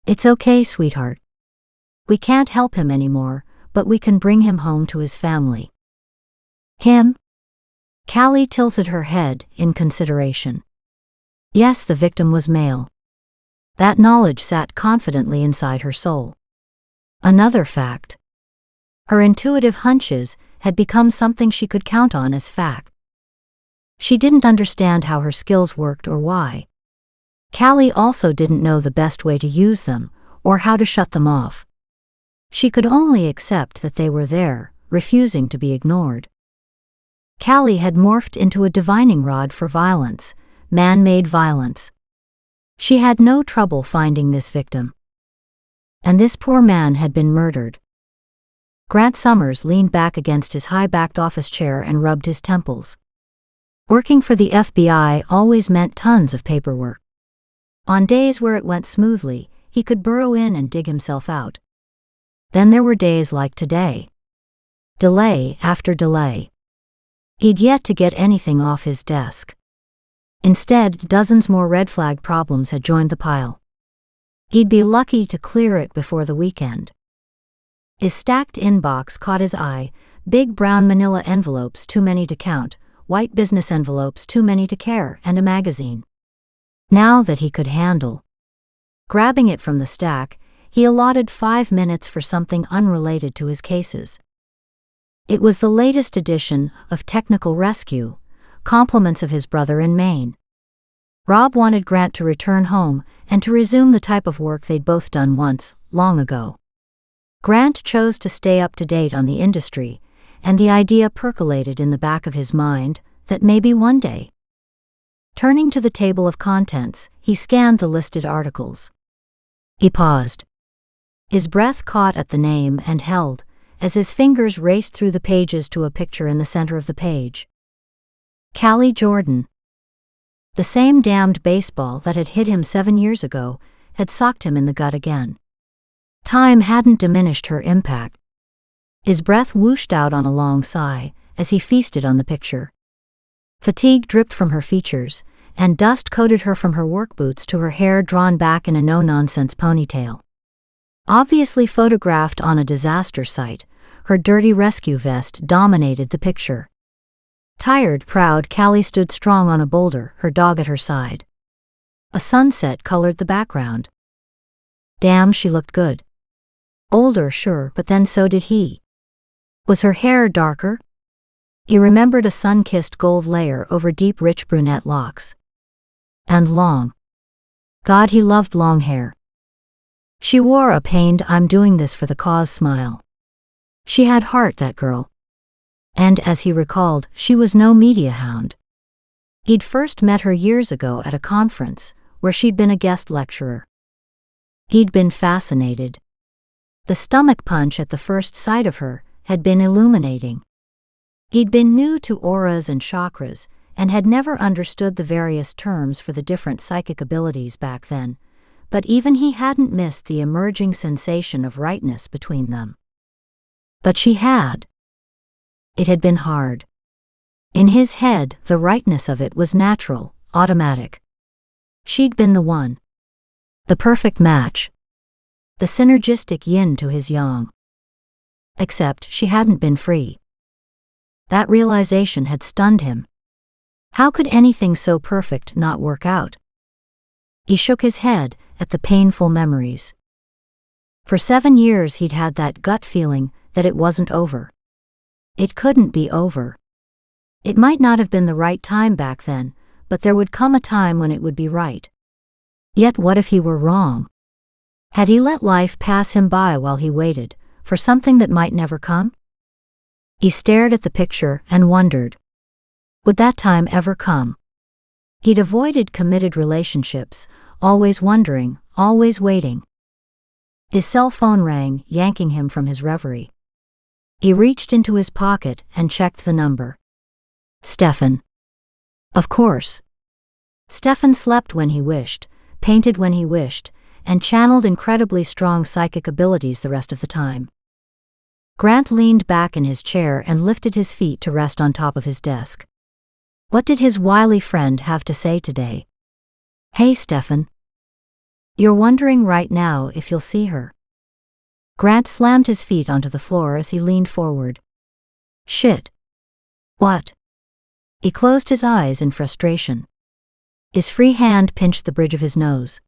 It's okay, sweetheart. We can't help him anymore, but we can bring him home to his family. Him? Callie tilted her head in consideration. Yes, the victim was male. That knowledge sat confidently inside her soul. Another fact. Her intuitive hunches had become something she could count on as fact. She didn't understand how her skills worked or why. Callie also didn't know the best way to use them, or how to shut them off. She could only accept that they were there, refusing to be ignored. Callie had morphed into a divining rod for violence, man-made violence. She had no trouble finding this victim. And this poor man had been murdered. Grant Summers leaned back against his high-backed office chair and rubbed his temples. Working for the FBI always meant tons of paperwork. On days where it went smoothly, he could burrow in and dig himself out. Then there were days like today. Delay after delay. He'd yet to get anything off his desk. Instead, dozens more red flag problems had joined the pile. He'd be lucky to clear it before the weekend. His stacked inbox caught his eye, big brown manila envelopes too many to count, white business envelopes too many to care, and a magazine. Now that he could handle. Grabbing it from the stack, he allotted 5 minutes for something unrelated to his cases. It was the latest edition of Technical Rescue, compliments of his brother in Maine. Rob wanted Grant to return home and to resume the type of work they'd both done once, long ago. Grant chose to stay up to date on the industry, and the idea percolated in the back of his mind that maybe one day. Turning to the table of contents, he scanned the listed articles. He paused. His breath caught at the name and held, as his fingers raced through the pages to a picture in the center of the page. Callie Jordan. The same damned baseball that had hit him 7 years ago had socked him in the gut again. Time hadn't diminished her impact. His breath whooshed out on a long sigh as he feasted on the picture. Fatigue dripped from her features, and dust coated her from her work boots to her hair drawn back in a no-nonsense ponytail. Obviously photographed on a disaster site, her dirty rescue vest dominated the picture. Tired, proud, Callie stood strong on a boulder, her dog at her side. A sunset colored the background. Damn, she looked good. Older, sure, but then so did he. Was her hair darker? He remembered a sun-kissed gold layer over deep, rich brunette locks. And long. God, he loved long hair. She wore a pained, I'm doing this for the cause smile. She had heart, that girl. And as he recalled, she was no media hound. He'd first met her years ago at a conference, where she'd been a guest lecturer. He'd been fascinated. The stomach punch at the first sight of her had been illuminating. He'd been new to auras and chakras, and had never understood the various terms for the different psychic abilities back then, but even he hadn't missed the emerging sensation of rightness between them. But she had. It had been hard. In his head, the rightness of it was natural, automatic. She'd been the one. The perfect match. The synergistic yin to his yang. Except she hadn't been free. That realization had stunned him. How could anything so perfect not work out? He shook his head at the painful memories. For 7 years he'd had that gut feeling that it wasn't over. It couldn't be over. It might not have been the right time back then, but there would come a time when it would be right. Yet what if he were wrong? Had he let life pass him by while he waited for something that might never come? He stared at the picture and wondered. Would that time ever come? He'd avoided committed relationships, always wondering, always waiting. His cell phone rang, yanking him from his reverie. He reached into his pocket and checked the number. Stefan. Of course. Stefan slept when he wished, painted when he wished, and channeled incredibly strong psychic abilities the rest of the time. Grant leaned back in his chair and lifted his feet to rest on top of his desk. What did his wily friend have to say today? Hey, Stefan. You're wondering right now if you'll see her. Grant slammed his feet onto the floor as he leaned forward. Shit. What? He closed his eyes in frustration. His free hand pinched the bridge of his nose.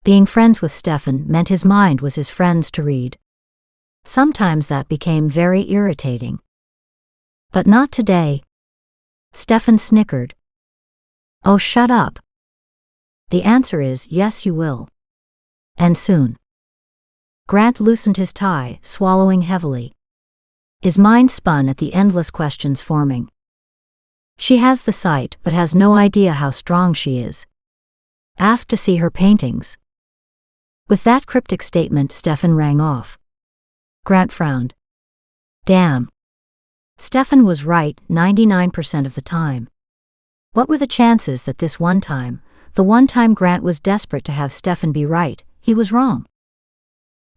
Being friends with Stefan meant his mind was his friend's to read. Sometimes that became very irritating. But not today. Stefan snickered. Oh, shut up. The answer is yes, you will. And soon. Grant loosened his tie, swallowing heavily. His mind spun at the endless questions forming. She has the sight but has no idea how strong she is. Ask to see her paintings. With that cryptic statement, Stefan rang off. Grant frowned. Damn. Stefan was right 99% of the time. What were the chances that this one time, the one time Grant was desperate to have Stefan be right, he was wrong?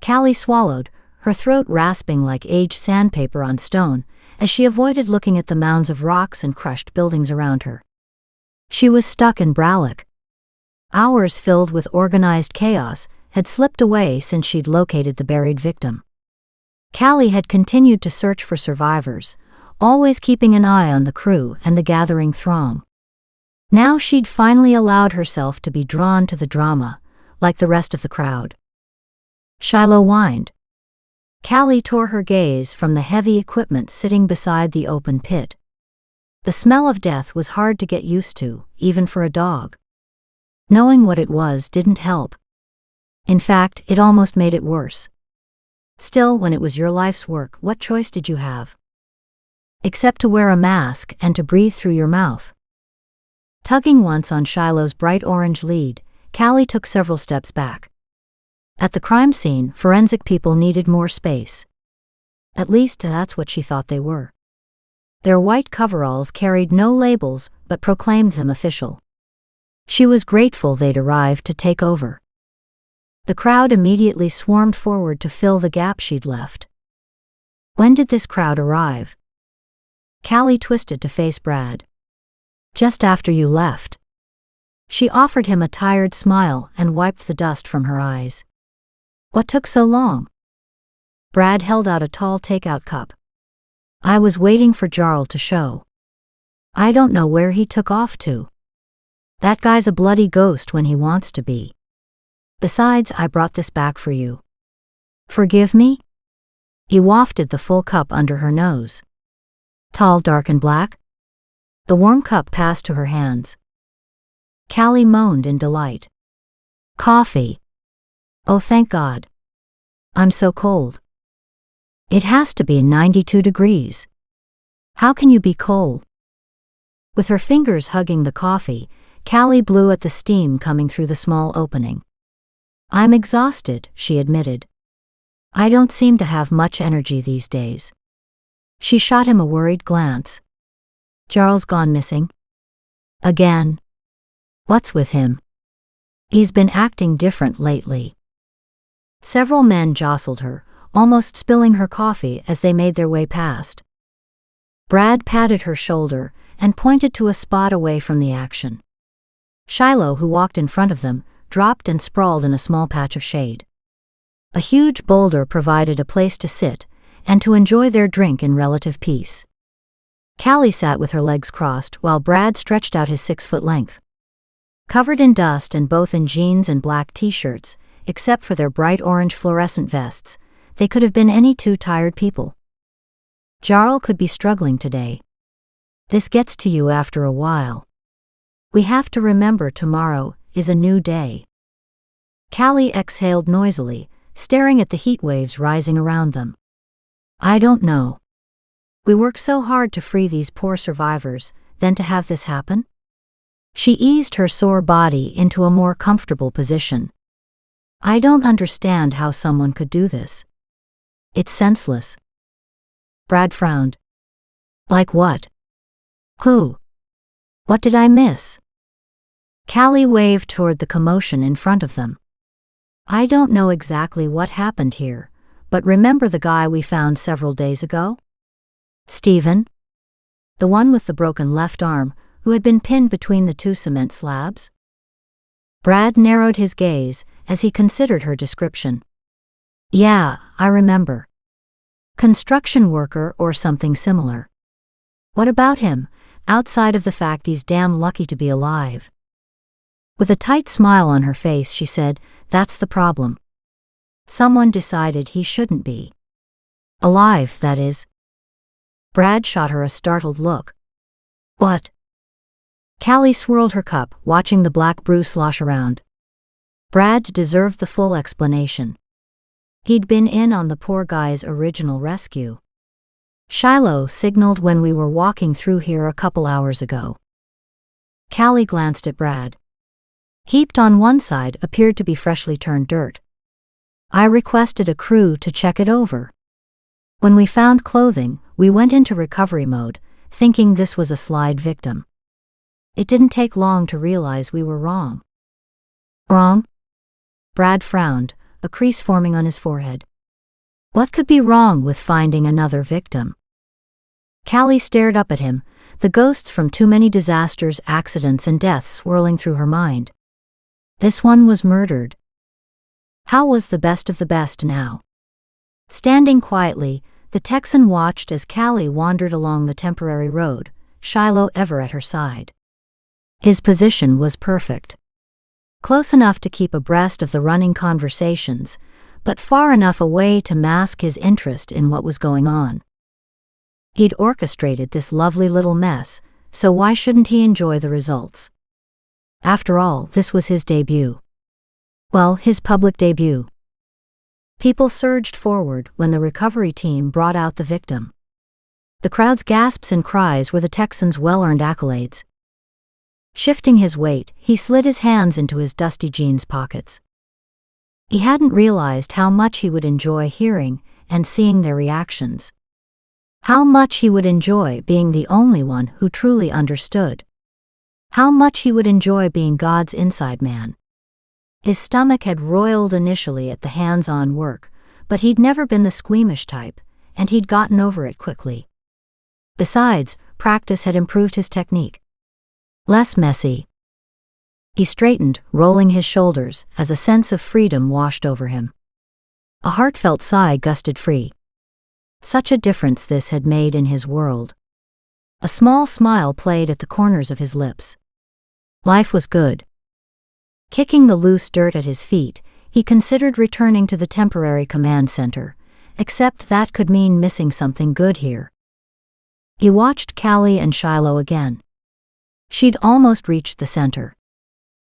Callie swallowed, her throat rasping like aged sandpaper on stone, as she avoided looking at the mounds of rocks and crushed buildings around her. She was stuck in Bralick. Hours filled with organized chaos had slipped away since she'd located the buried victim. Callie had continued to search for survivors, always keeping an eye on the crew and the gathering throng. Now she'd finally allowed herself to be drawn to the drama, like the rest of the crowd. Shiloh whined. Callie tore her gaze from the heavy equipment sitting beside the open pit. The smell of death was hard to get used to, even for a dog. Knowing what it was didn't help. In fact, it almost made it worse. Still, when it was your life's work, what choice did you have? Except to wear a mask and to breathe through your mouth. Tugging once on Shiloh's bright orange lead, Callie took several steps back. At the crime scene, forensic people needed more space. At least that's what she thought they were. Their white coveralls carried no labels but proclaimed them official. She was grateful they'd arrived to take over. The crowd immediately swarmed forward to fill the gap she'd left. When did this crowd arrive? Callie twisted to face Brad. Just after you left. She offered him a tired smile and wiped the dust from her eyes. What took so long? Brad held out a tall takeout cup. I was waiting for Jarl to show. I don't know where he took off to. That guy's a bloody ghost when he wants to be. Besides, I brought this back for you. Forgive me? He wafted the full cup under her nose. Tall, dark, and black? The warm cup passed to her hands. Callie moaned in delight. Coffee. Oh, thank God. I'm so cold. It has to be 92 degrees. How can you be cold? With her fingers hugging the coffee, Callie blew at the steam coming through the small opening. I'm exhausted, she admitted. I don't seem to have much energy these days. She shot him a worried glance. Jarl's gone missing? Again. What's with him? He's been acting different lately. Several men jostled her, almost spilling her coffee as they made their way past. Brad patted her shoulder and pointed to a spot away from the action. Shiloh, who walked in front of them, dropped and sprawled in a small patch of shade. A huge boulder provided a place to sit and to enjoy their drink in relative peace. Callie sat with her legs crossed while Brad stretched out his 6-foot length. Covered in dust and both in jeans and black t-shirts, except for their bright orange fluorescent vests, they could have been any two tired people. Jarl could be struggling today. This gets to you after a while. We have to remember tomorrow is a new day. Callie exhaled noisily, staring at the heat waves rising around them. I don't know. We work so hard to free these poor survivors, then to have this happen? She eased her sore body into a more comfortable position. I don't understand how someone could do this. It's senseless. Brad frowned. Like what? Who? What did I miss? Callie waved toward the commotion in front of them. I don't know exactly what happened here, but remember the guy we found several days ago? Stephen? The one with the broken left arm, who had been pinned between the two cement slabs? Brad narrowed his gaze as he considered her description. Yeah, I remember. Construction worker or something similar. What about him, outside of the fact he's damn lucky to be alive? With a tight smile on her face, she said, that's the problem. Someone decided he shouldn't be. Alive, that is. Brad shot her a startled look. What? Callie swirled her cup, watching the black brew slosh around. Brad deserved the full explanation. He'd been in on the poor guy's original rescue. Shiloh signaled when we were walking through here a couple hours ago. Callie glanced at Brad. Heaped on one side appeared to be freshly turned dirt. I requested a crew to check it over. When we found clothing, we went into recovery mode, thinking this was a slide victim. It didn't take long to realize we were wrong. Wrong? Brad frowned, a crease forming on his forehead. What could be wrong with finding another victim? Callie stared up at him, the ghosts from too many disasters, accidents, and deaths swirling through her mind. This one was murdered. How was the best of the best now? Standing quietly, the Texan watched as Callie wandered along the temporary road, Shiloh ever at her side. His position was perfect. Close enough to keep abreast of the running conversations, but far enough away to mask his interest in what was going on. He'd orchestrated this lovely little mess, so why shouldn't he enjoy the results? After all, this was his debut. Well, his public debut. People surged forward when the recovery team brought out the victim. The crowd's gasps and cries were the Texan's well-earned accolades. Shifting his weight, he slid his hands into his dusty jeans pockets. He hadn't realized how much he would enjoy hearing and seeing their reactions. How much he would enjoy being the only one who truly understood. How much he would enjoy being God's inside man. His stomach had roiled initially at the hands-on work, but he'd never been the squeamish type, and he'd gotten over it quickly. Besides, practice had improved his technique. Less messy. He straightened, rolling his shoulders, as a sense of freedom washed over him. A heartfelt sigh gusted free. Such a difference this had made in his world. A small smile played at the corners of his lips. Life was good. Kicking the loose dirt at his feet, he considered returning to the temporary command center, except that could mean missing something good here. He watched Callie and Shiloh again. She'd almost reached the center.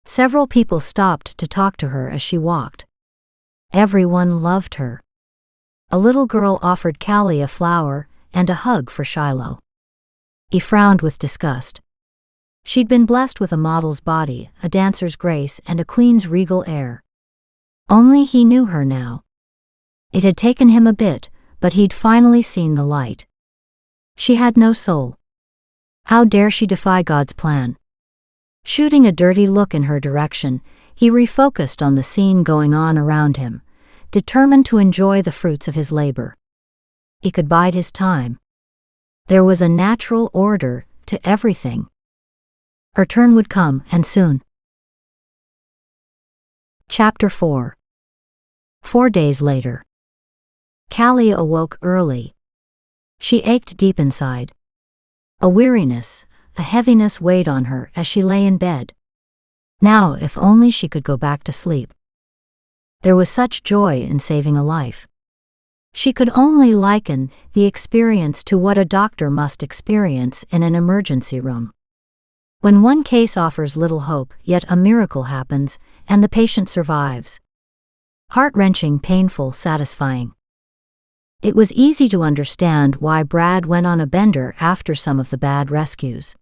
Several people stopped to talk to her as she walked. Everyone loved her. A little girl offered Callie a flower and a hug for Shiloh. He frowned with disgust. She'd been blessed with a model's body, a dancer's grace, and a queen's regal air. Only he knew her now. It had taken him a bit, but he'd finally seen the light. She had no soul. How dare she defy God's plan? Shooting a dirty look in her direction, he refocused on the scene going on around him, determined to enjoy the fruits of his labor. He could bide his time. There was a natural order to everything. Her turn would come, and soon. Chapter 4. 4 days later. Callie awoke early. She ached deep inside. A weariness, a heaviness weighed on her as she lay in bed. Now, if only she could go back to sleep. There was such joy in saving a life. She could only liken the experience to what a doctor must experience in an emergency room. When one case offers little hope, yet a miracle happens, and the patient survives. Heart-wrenching, painful, satisfying. It was easy to understand why Brad went on a bender after some of the bad rescues.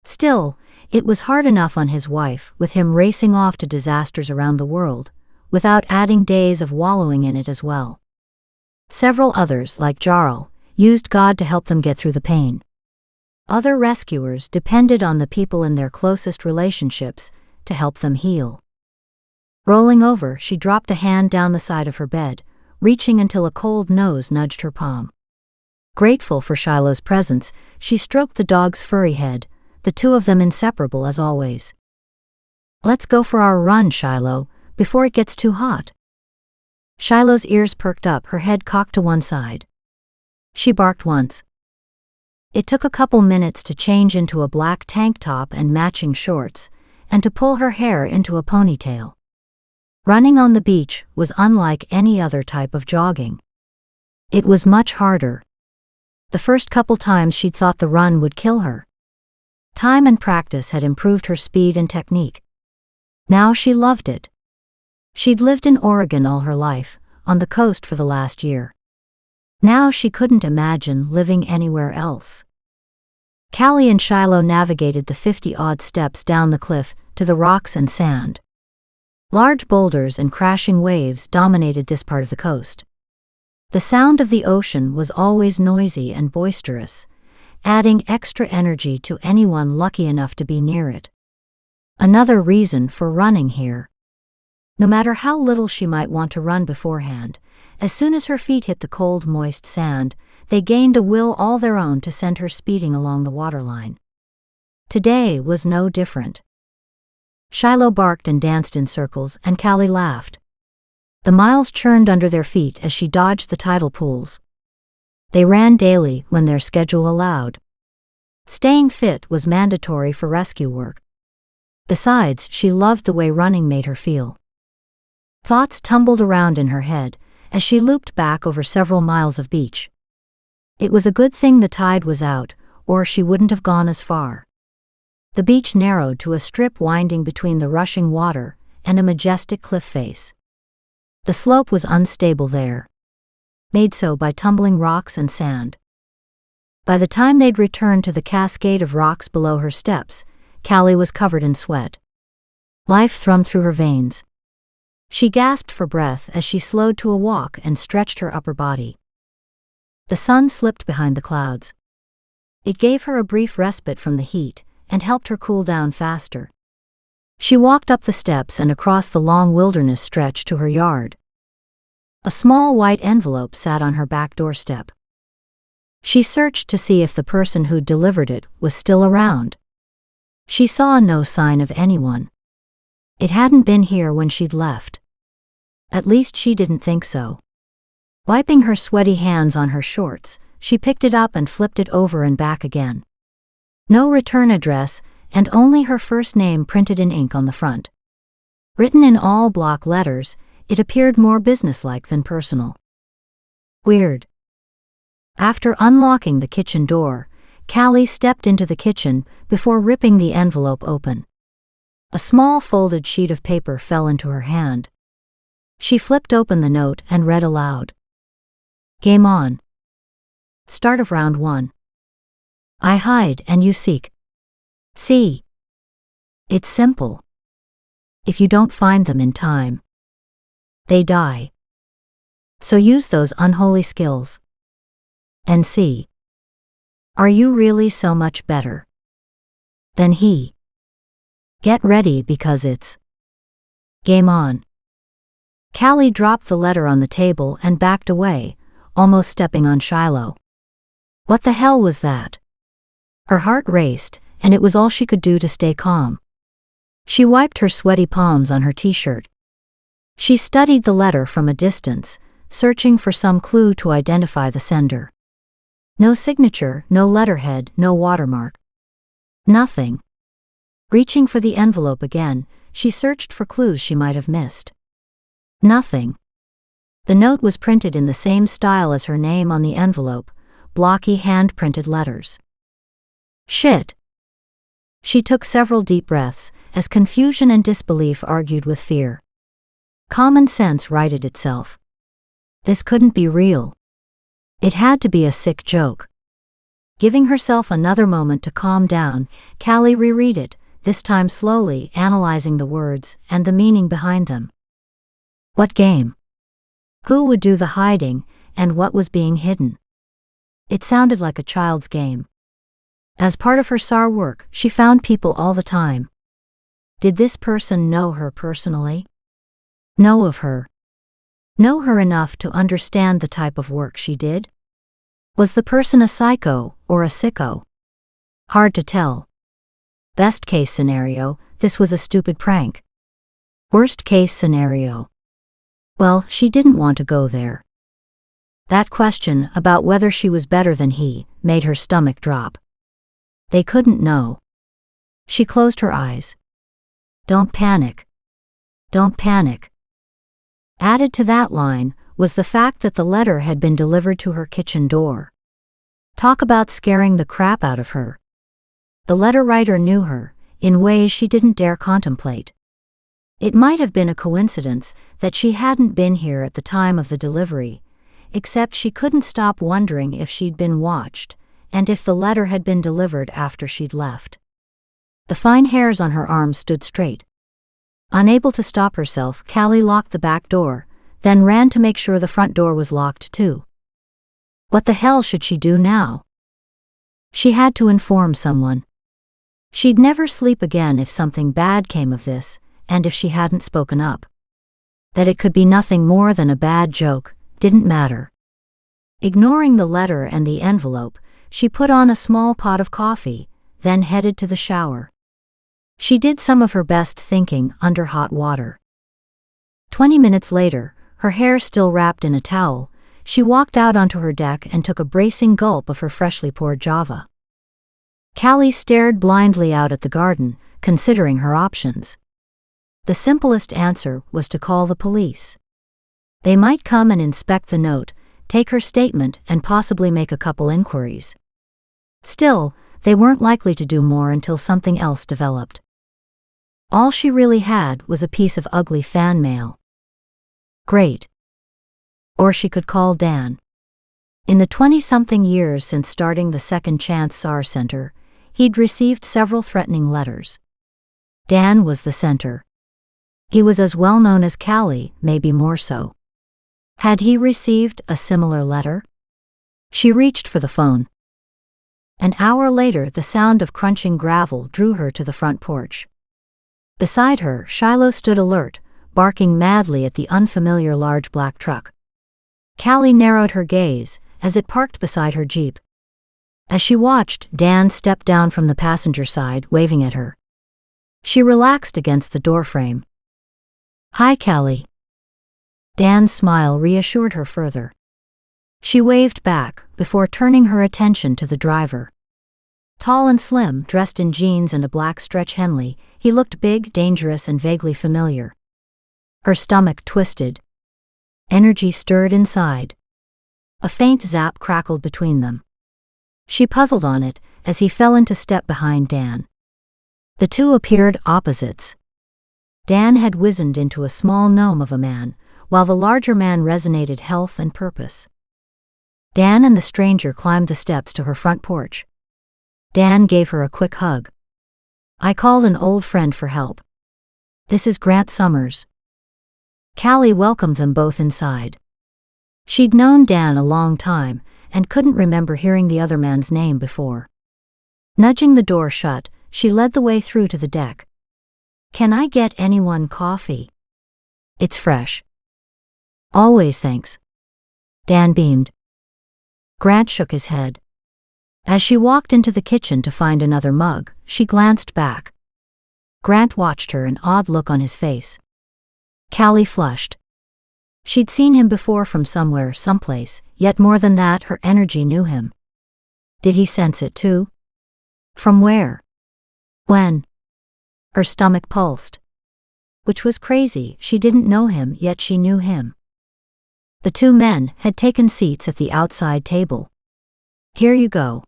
Still, it was hard enough on his wife, with him racing off to disasters around the world, without adding days of wallowing in it as well. Several others, like Jarl, used God to help them get through the pain. Other rescuers depended on the people in their closest relationships to help them heal. Rolling over, she dropped a hand down the side of her bed, reaching until a cold nose nudged her palm. Grateful for Shiloh's presence, she stroked the dog's furry head, the two of them inseparable as always. "Let's go for our run, Shiloh, before it gets too hot." Shiloh's ears perked up, her head cocked to one side. She barked once. It took a couple minutes to change into a black tank top and matching shorts, and to pull her hair into a ponytail. Running on the beach was unlike any other type of jogging. It was much harder. The first couple times she'd thought the run would kill her. Time and practice had improved her speed and technique. Now she loved it. She'd lived in Oregon all her life, on the coast for the last year. Now she couldn't imagine living anywhere else. Callie and Shiloh navigated the 50-odd steps down the cliff to the rocks and sand. Large boulders and crashing waves dominated this part of the coast. The sound of the ocean was always noisy and boisterous, adding extra energy to anyone lucky enough to be near it. Another reason for running here. No matter how little she might want to run beforehand, as soon as her feet hit the cold, moist sand, they gained a will all their own to send her speeding along the waterline. Today was no different. Shiloh barked and danced in circles, and Callie laughed. The miles churned under their feet as she dodged the tidal pools. They ran daily when their schedule allowed. Staying fit was mandatory for rescue work. Besides, she loved the way running made her feel. Thoughts tumbled around in her head as she looped back over several miles of beach. It was a good thing the tide was out, or she wouldn't have gone as far. The beach narrowed to a strip winding between the rushing water and a majestic cliff face. The slope was unstable there, made so by tumbling rocks and sand. By the time they'd returned to the cascade of rocks below her steps, Callie was covered in sweat. Life thrummed through her veins. She gasped for breath as she slowed to a walk and stretched her upper body. The sun slipped behind the clouds. It gave her a brief respite from the heat and helped her cool down faster. She walked up the steps and across the long wilderness stretch to her yard. A small white envelope sat on her back doorstep. She searched to see if the person who'd delivered it was still around. She saw no sign of anyone. It hadn't been here when she'd left. At least she didn't think so. Wiping her sweaty hands on her shorts, she picked it up and flipped it over and back again. No return address, and only her first name printed in ink on the front. Written in all block letters, it appeared more businesslike than personal. Weird. After unlocking the kitchen door, Callie stepped into the kitchen before ripping the envelope open. A small folded sheet of paper fell into her hand. She flipped open the note and read aloud. Game on. Start of round 1. I hide and you seek. See. It's simple. If you don't find them in time, they die. So use those unholy skills. And see. Are you really so much better than he? Get ready because it's game on. Callie dropped the letter on the table and backed away, almost stepping on Shiloh. What the hell was that? Her heart raced, and it was all she could do to stay calm. She wiped her sweaty palms on her t-shirt. She studied the letter from a distance, searching for some clue to identify the sender. No signature, no letterhead, no watermark. Nothing. Reaching for the envelope again, she searched for clues she might have missed. Nothing. The note was printed in the same style as her name on the envelope, blocky hand-printed letters. Shit. She took several deep breaths, as confusion and disbelief argued with fear. Common sense righted itself. This couldn't be real. It had to be a sick joke. Giving herself another moment to calm down, Callie reread it, this time slowly, analyzing the words and the meaning behind them. What game? Who would do the hiding, and what was being hidden? It sounded like a child's game. As part of her SAR work, she found people all the time. Did this person know her personally? Know of her? Know her enough to understand the type of work she did? Was the person a psycho or a sicko? Hard to tell. Best case scenario, this was a stupid prank. Worst case scenario. Well, she didn't want to go there. That question about whether she was better than he made her stomach drop. They couldn't know. She closed her eyes. Don't panic. Don't panic. Added to that line was the fact that the letter had been delivered to her kitchen door. Talk about scaring the crap out of her. The letter writer knew her, in ways she didn't dare contemplate. It might have been a coincidence that she hadn't been here at the time of the delivery, except she couldn't stop wondering if she'd been watched, and if the letter had been delivered after she'd left. The fine hairs on her arms stood straight. Unable to stop herself, Callie locked the back door, then ran to make sure the front door was locked too. What the hell should she do now? She had to inform someone. She'd never sleep again if something bad came of this, and if she hadn't spoken up. That it could be nothing more than a bad joke didn't matter. Ignoring the letter and the envelope, she put on a small pot of coffee, then headed to the shower. She did some of her best thinking under hot water. 20 minutes later, her hair still wrapped in a towel, she walked out onto her deck and took a bracing gulp of her freshly poured java. Callie stared blindly out at the garden, considering her options. The simplest answer was to call the police. They might come and inspect the note, take her statement, and possibly make a couple inquiries. Still, they weren't likely to do more until something else developed. All she really had was a piece of ugly fan mail. Great. Or she could call Dan. In the 20-something years since starting the Second Chance SAR Center, he'd received several threatening letters. Dan was the center. He was as well known as Callie, maybe more so. Had he received a similar letter? She reached for the phone. An hour later, the sound of crunching gravel drew her to the front porch. Beside her, Shiloh stood alert, barking madly at the unfamiliar large black truck. Callie narrowed her gaze as it parked beside her Jeep. As she watched, Dan stepped down from the passenger side, waving at her. She relaxed against the doorframe. Hi, Callie. Dan's smile reassured her further. She waved back, before turning her attention to the driver. Tall and slim, dressed in jeans and a black stretch Henley, he looked big, dangerous, and vaguely familiar. Her stomach twisted. Energy stirred inside. A faint zap crackled between them. She puzzled on it, as he fell into step behind Dan. The two appeared opposites. Dan had wizened into a small gnome of a man, while the larger man resonated health and purpose. Dan and the stranger climbed the steps to her front porch. Dan gave her a quick hug. I called an old friend for help. This is Grant Summers. Callie welcomed them both inside. She'd known Dan a long time, and couldn't remember hearing the other man's name before. Nudging the door shut, she led the way through to the deck. Can I get anyone coffee? It's fresh. Always, thanks. Dan beamed. Grant shook his head. As she walked into the kitchen to find another mug, she glanced back. Grant watched her, an odd look on his face. Callie flushed. She'd seen him before from somewhere, someplace, yet more than that, her energy knew him. Did he sense it too? From where? When? Her stomach pulsed. Which was crazy, she didn't know him, yet she knew him. The two men had taken seats at the outside table. Here you go.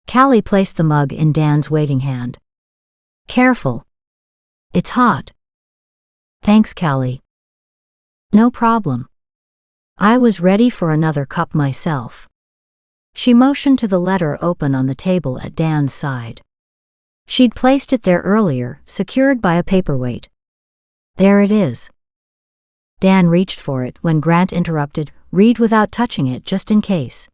Callie placed the mug in Dan's waiting hand. Careful. It's hot. Thanks, Callie. No problem. I was ready for another cup myself. She motioned to the letter open on the table at Dan's side. She'd placed it there earlier, secured by a paperweight. There it is. Dan reached for it when Grant interrupted, read without touching it just in case.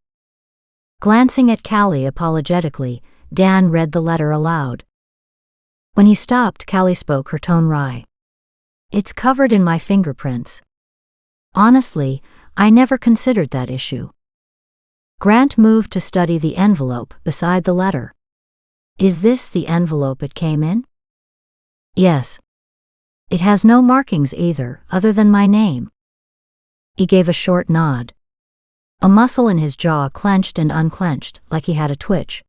Glancing at Callie apologetically, Dan read the letter aloud. When he stopped, Callie spoke, her tone wry. It's covered in my fingerprints. Honestly, I never considered that issue. Grant moved to study the envelope beside the letter. Is this the envelope it came in? Yes. It has no markings either, other than my name. He gave a short nod. A muscle in his jaw clenched and unclenched, like he had a twitch.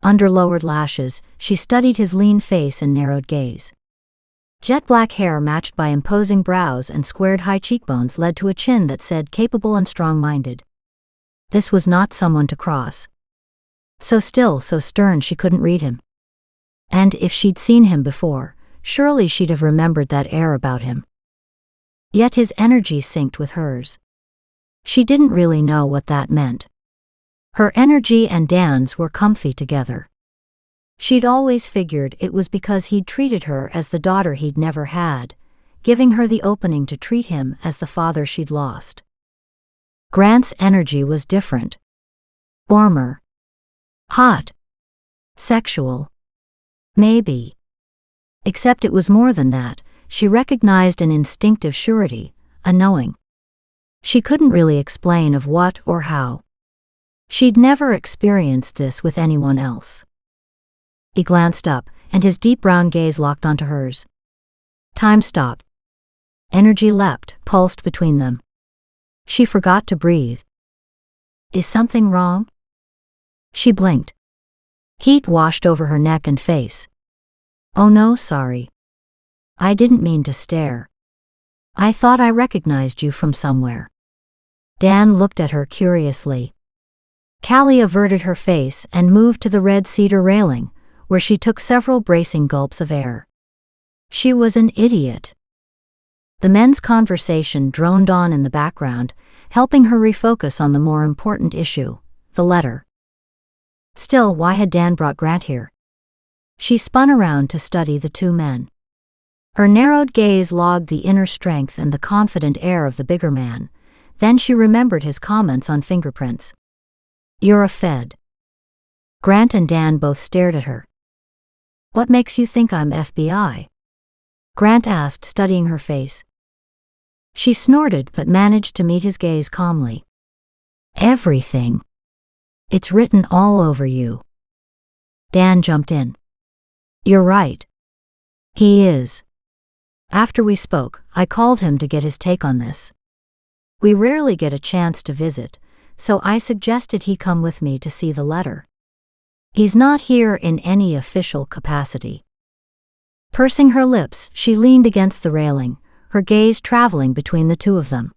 Under lowered lashes, she studied his lean face and narrowed gaze. Jet black hair matched by imposing brows and squared high cheekbones led to a chin that said capable and strong-minded. This was not someone to cross. So still, so stern, she couldn't read him. And if she'd seen him before, surely she'd have remembered that air about him. Yet his energy synced with hers. She didn't really know what that meant. Her energy and Dan's were comfy together. She'd always figured it was because he'd treated her as the daughter he'd never had, giving her the opening to treat him as the father she'd lost. Grant's energy was different. Warmer. Hot. Sexual. Maybe. Except it was more than that. She recognized an instinctive surety, a knowing. She couldn't really explain of what or how. She'd never experienced this with anyone else. He glanced up, and his deep brown gaze locked onto hers. Time stopped. Energy leapt, pulsed between them. She forgot to breathe. Is something wrong? She blinked. Heat washed over her neck and face. Oh no, sorry. I didn't mean to stare. I thought I recognized you from somewhere. Dan looked at her curiously. Callie averted her face and moved to the red cedar railing, where she took several bracing gulps of air. She was an idiot. The men's conversation droned on in the background, helping her refocus on the more important issue, the letter. Still, why had Dan brought Grant here? She spun around to study the two men. Her narrowed gaze logged the inner strength and the confident air of the bigger man. Then she remembered his comments on fingerprints. You're a Fed. Grant and Dan both stared at her. What makes you think I'm FBI? Grant asked, studying her face. She snorted but managed to meet his gaze calmly. Everything. It's written all over you. Dan jumped in. You're right. He is. After we spoke, I called him to get his take on this. We rarely get a chance to visit, so I suggested he come with me to see the letter. He's not here in any official capacity. Pursing her lips, she leaned against the railing, her gaze traveling between the two of them.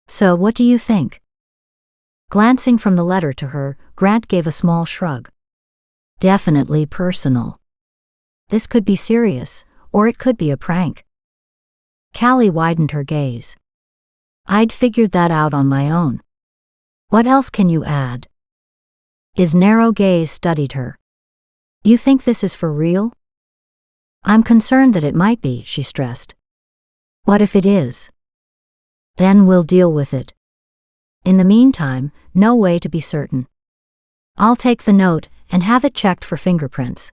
So what do you think? Glancing from the letter to her, Grant gave a small shrug. Definitely personal. This could be serious, or it could be a prank. Callie widened her gaze. I'd figured that out on my own. What else can you add? His narrow gaze studied her. You think this is for real? I'm concerned that it might be, she stressed. What if it is? Then we'll deal with it. In the meantime, no way to be certain. I'll take the note and have it checked for fingerprints.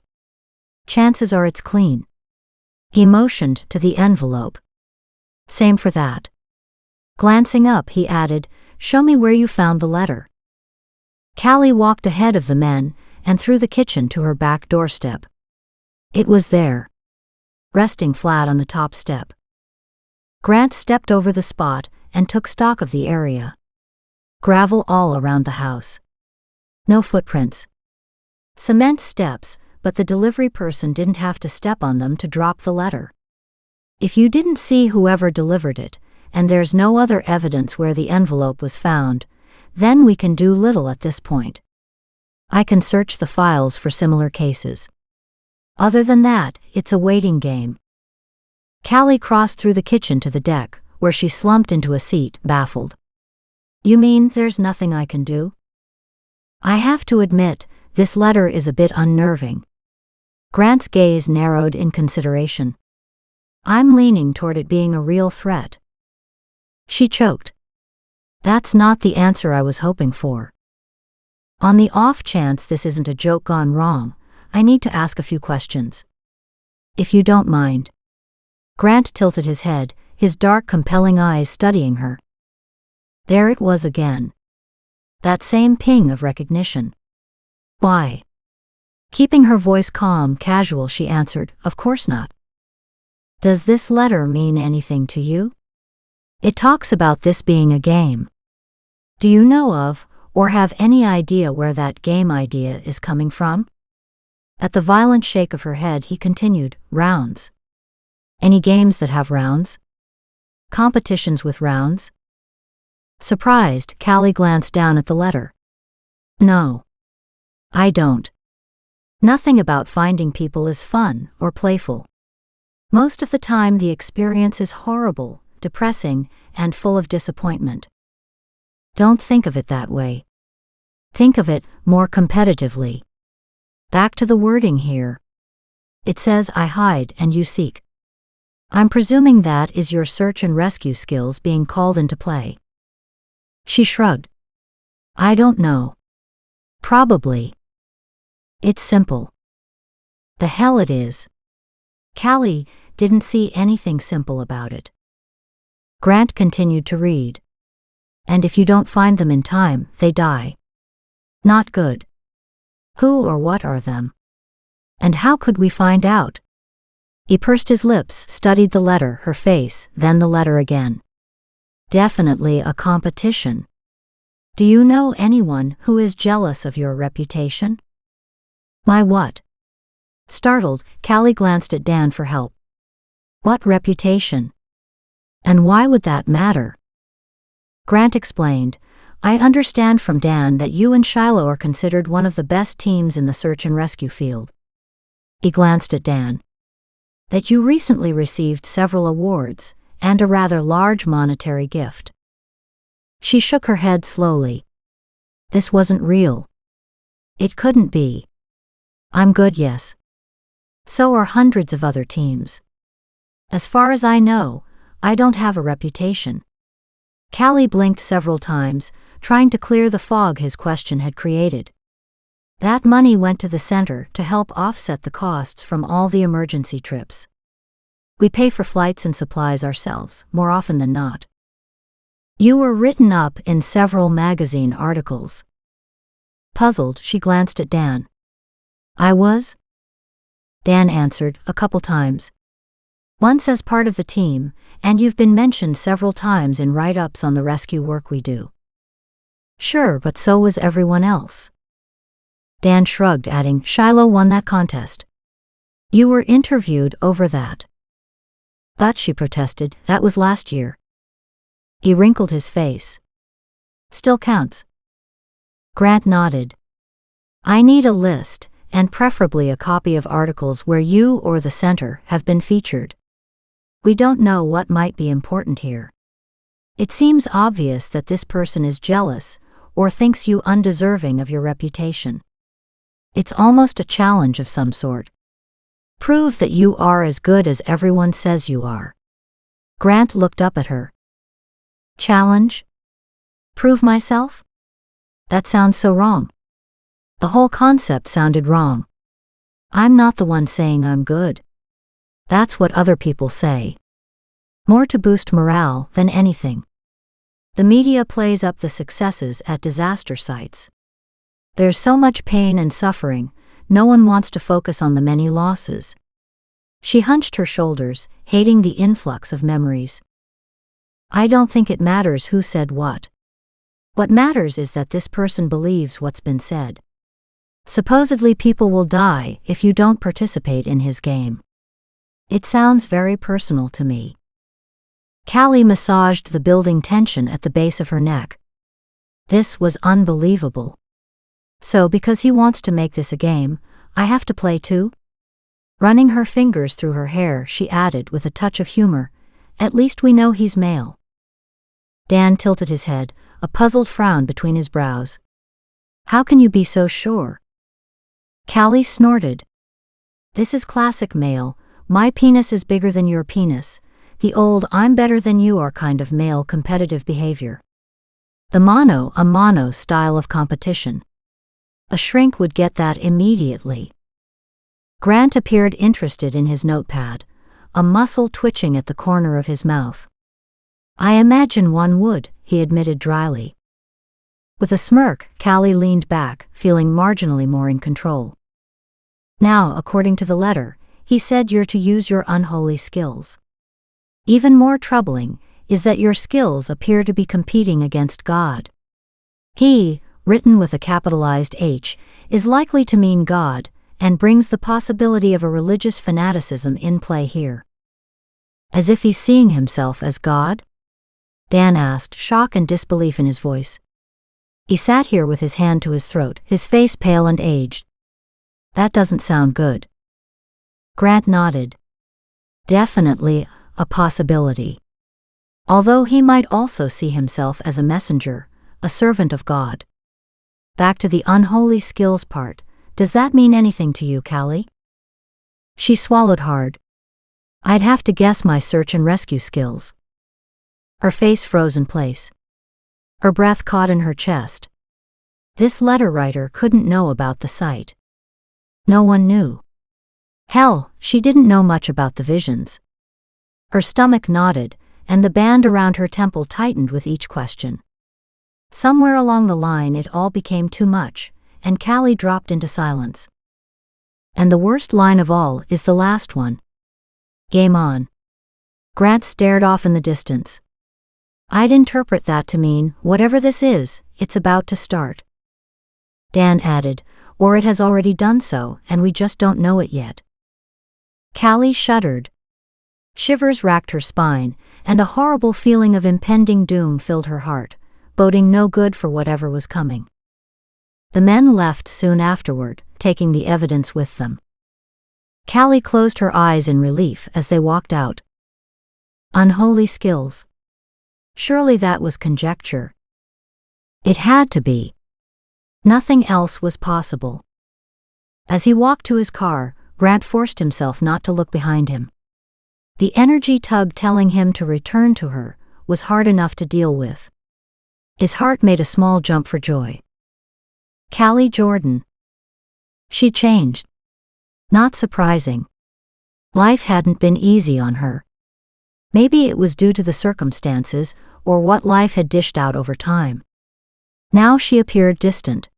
Chances are it's clean. He motioned to the envelope. Same for that. Glancing up, he added, show me where you found the letter. Callie walked ahead of the men and through the kitchen to her back doorstep. It was there, resting flat on the top step. Grant stepped over the spot and took stock of the area. Gravel all around the house. No footprints. Cement steps, but the delivery person didn't have to step on them to drop the letter. If you didn't see whoever delivered it, and there's no other evidence where the envelope was found, then we can do little at this point. I can search the files for similar cases. Other than that, it's a waiting game. Callie crossed through the kitchen to the deck, where she slumped into a seat, baffled. You mean there's nothing I can do? I have to admit, this letter is a bit unnerving. Grant's gaze narrowed in consideration. I'm leaning toward it being a real threat. She choked. That's not the answer I was hoping for. On the off chance this isn't a joke gone wrong, I need to ask a few questions. If you don't mind. Grant tilted his head, his dark, compelling eyes studying her. There it was again. That same ping of recognition. Why? Keeping her voice calm, casual, she answered, Of course not. Does this letter mean anything to you? It talks about this being a game. Do you know of, or have any idea where that game idea is coming from? At the violent shake of her head, he continued, Rounds. Any games that have rounds? Competitions with rounds? Surprised, Callie glanced down at the letter. No. I don't. Nothing about finding people is fun or playful. Most of the time the experience is horrible, depressing, and full of disappointment. Don't think of it that way. Think of it more competitively. Back to the wording here. It says I hide and you seek. I'm presuming that is your search and rescue skills being called into play. She shrugged. I don't know. Probably. It's simple. The hell it is. Callie didn't see anything simple about it. Grant continued to read. And if you don't find them in time, they die. Not good. Who or what are them? And how could we find out? He pursed his lips, studied the letter, her face, then the letter again. Definitely a competition. Do you know anyone who is jealous of your reputation? My what? Startled, Callie glanced at Dan for help. What reputation? And why would that matter? Grant explained, I understand from Dan that you and Shiloh are considered one of the best teams in the search and rescue field. He glanced at Dan. That you recently received several awards, and a rather large monetary gift. She shook her head slowly. This wasn't real. It couldn't be. I'm good, yes. So are hundreds of other teams. As far as I know, I don't have a reputation. Callie blinked several times, trying to clear the fog his question had created. That money went to the center to help offset the costs from all the emergency trips. We pay for flights and supplies ourselves, more often than not. You were written up in several magazine articles. Puzzled, she glanced at Dan. I was? Dan answered, a couple times. Once as part of the team, and you've been mentioned several times in write-ups on the rescue work we do. Sure, but so was everyone else. Dan shrugged, adding, Shiloh won that contest. You were interviewed over that. But, she protested, that was last year. He wrinkled his face. Still counts. Grant nodded. I need a list, and preferably a copy of articles where you or the center have been featured. We don't know what might be important here. It seems obvious that this person is jealous, or thinks you undeserving of your reputation. It's almost a challenge of some sort. Prove that you are as good as everyone says you are. Grant looked up at her. Challenge? Prove myself? That sounds so wrong. The whole concept sounded wrong. I'm not the one saying I'm good. That's what other people say. More to boost morale than anything. The media plays up the successes at disaster sites. There's so much pain and suffering, no one wants to focus on the many losses. She hunched her shoulders, hating the influx of memories. I don't think it matters who said what. What matters is that this person believes what's been said. Supposedly people will die if you don't participate in his game. It sounds very personal to me. Callie massaged the building tension at the base of her neck. This was unbelievable. So because he wants to make this a game, I have to play too? Running her fingers through her hair, she added with a touch of humor, at least we know he's male. Dan tilted his head, a puzzled frown between his brows. How can you be so sure? Callie snorted. This is classic male, my penis is bigger than your penis, the old I'm better than you are kind of male competitive behavior. The mano a mano style of competition. A shrink would get that immediately. Grant appeared interested in his notepad, a muscle twitching at the corner of his mouth. I imagine one would, he admitted dryly. With a smirk, Callie leaned back, feeling marginally more in control. Now, according to the letter, he said you're to use your unholy skills. Even more troubling is that your skills appear to be competing against God. He, written with a capitalized H, is likely to mean God, and brings the possibility of a religious fanaticism in play here. As if he's seeing himself as God? Dan asked, shock and disbelief in his voice. He sat here with his hand to his throat, his face pale and aged. That doesn't sound good. Grant nodded. Definitely a possibility. Although he might also see himself as a messenger, a servant of God. Back to the unholy skills part, does that mean anything to you, Callie? She swallowed hard. I'd have to guess my search and rescue skills. Her face froze in place. Her breath caught in her chest. This letter writer couldn't know about the site. No one knew. Hell, she didn't know much about the visions. Her stomach knotted, and the band around her temple tightened with each question. Somewhere along the line it all became too much, and Callie dropped into silence. And the worst line of all is the last one. Game on. Grant stared off in the distance. I'd interpret that to mean, whatever this is, it's about to start. Dan added, or it has already done so, and we just don't know it yet. Callie shuddered. Shivers racked her spine, and a horrible feeling of impending doom filled her heart, boding no good for whatever was coming. The men left soon afterward, taking the evidence with them. Callie closed her eyes in relief as they walked out. Unholy skills. Surely that was conjecture. It had to be. Nothing else was possible. As he walked to his car, Grant forced himself not to look behind him. The energy tug telling him to return to her was hard enough to deal with. His heart made a small jump for joy. Callie Jordan. She changed. Not surprising. Life hadn't been easy on her. Maybe it was due to the circumstances, or what life had dished out over time. Now she appeared distant.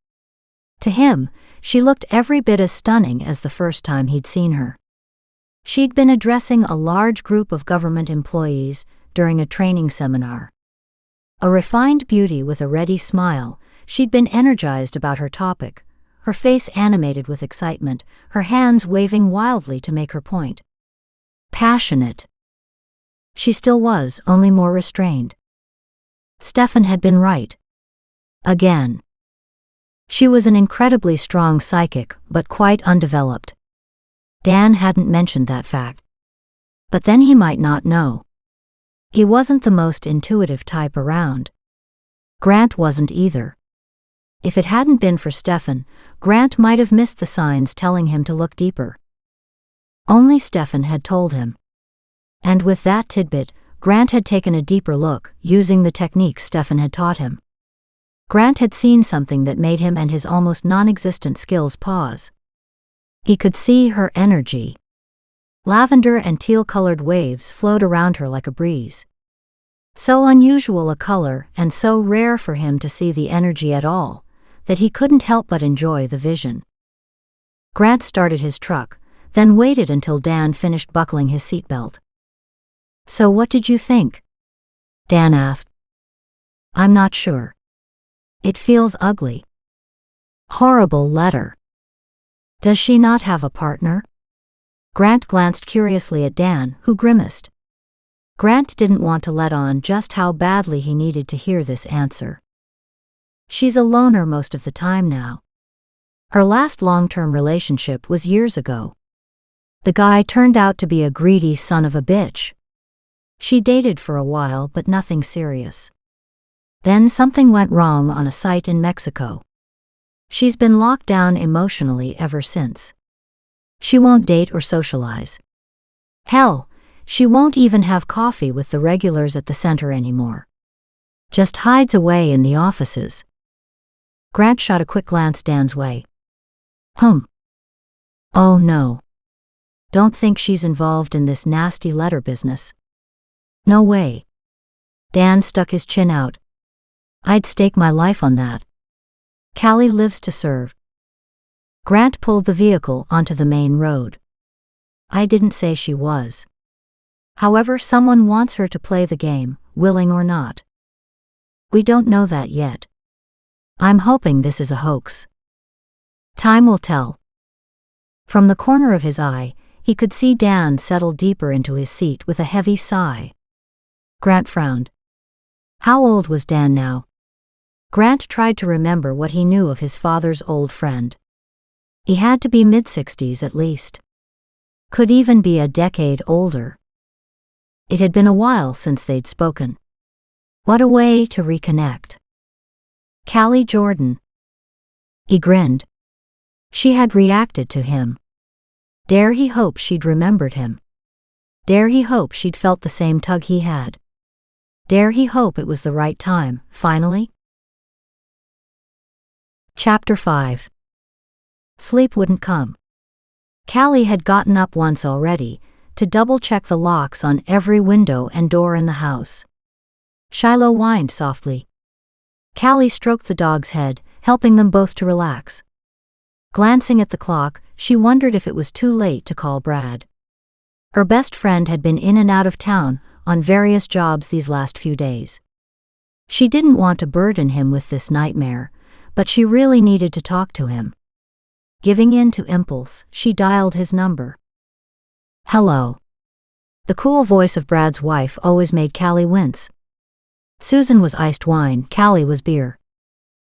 To him, she looked every bit as stunning as the first time he'd seen her. She'd been addressing a large group of government employees during a training seminar. A refined beauty with a ready smile, she'd been energized about her topic, her face animated with excitement, her hands waving wildly to make her point. Passionate. She still was, only more restrained. Stefan had been right. Again. She was an incredibly strong psychic, but quite undeveloped. Dan hadn't mentioned that fact. But then he might not know. He wasn't the most intuitive type around. Grant wasn't either. If it hadn't been for Stefan, Grant might have missed the signs telling him to look deeper. Only Stefan had told him. And with that tidbit, Grant had taken a deeper look, using the techniques Stefan had taught him. Grant had seen something that made him and his almost non-existent skills pause. He could see her energy. Lavender and teal-colored waves flowed around her like a breeze. So unusual a color and so rare for him to see the energy at all, that he couldn't help but enjoy the vision. Grant started his truck, then waited until Dan finished buckling his seatbelt. "So what did you think?" Dan asked. "I'm not sure. It feels ugly. Horrible letter. Does she not have a partner?" Grant glanced curiously at Dan, who grimaced. Grant didn't want to let on just how badly he needed to hear this answer. "She's a loner most of the time now. Her last long-term relationship was years ago. The guy turned out to be a greedy son of a bitch. She dated for a while, but nothing serious. Then something went wrong on a site in Mexico. She's been locked down emotionally ever since. She won't date or socialize. Hell, she won't even have coffee with the regulars at the center anymore. Just hides away in the offices." Grant shot a quick glance Dan's way. Oh no. Don't think she's involved in this nasty letter business. No way. Dan stuck his chin out. "I'd stake my life on that. Callie lives to serve." Grant pulled the vehicle onto the main road. "I didn't say she was. However, someone wants her to play the game, willing or not. We don't know that yet. I'm hoping this is a hoax. Time will tell." From the corner of his eye, he could see Dan settle deeper into his seat with a heavy sigh. Grant frowned. How old was Dan now? Grant tried to remember what he knew of his father's old friend. He had to be mid-60s at least. Could even be a decade older. It had been a while since they'd spoken. What a way to reconnect. Callie Jordan. He grinned. She had reacted to him. Dare he hope she'd remembered him. Dare he hope she'd felt the same tug he had. Dare he hope it was the right time, finally? Chapter 5. Sleep wouldn't come. Callie had gotten up once already, to double-check the locks on every window and door in the house. Shiloh whined softly. Callie stroked the dog's head, helping them both to relax. Glancing at the clock, she wondered if it was too late to call Brad. Her best friend had been in and out of town, on various jobs these last few days. She didn't want to burden him with this nightmare, but she really needed to talk to him. Giving in to impulse, she dialed his number. Hello. The cool voice of Brad's wife always made Callie wince. Susan was iced wine, Callie was beer.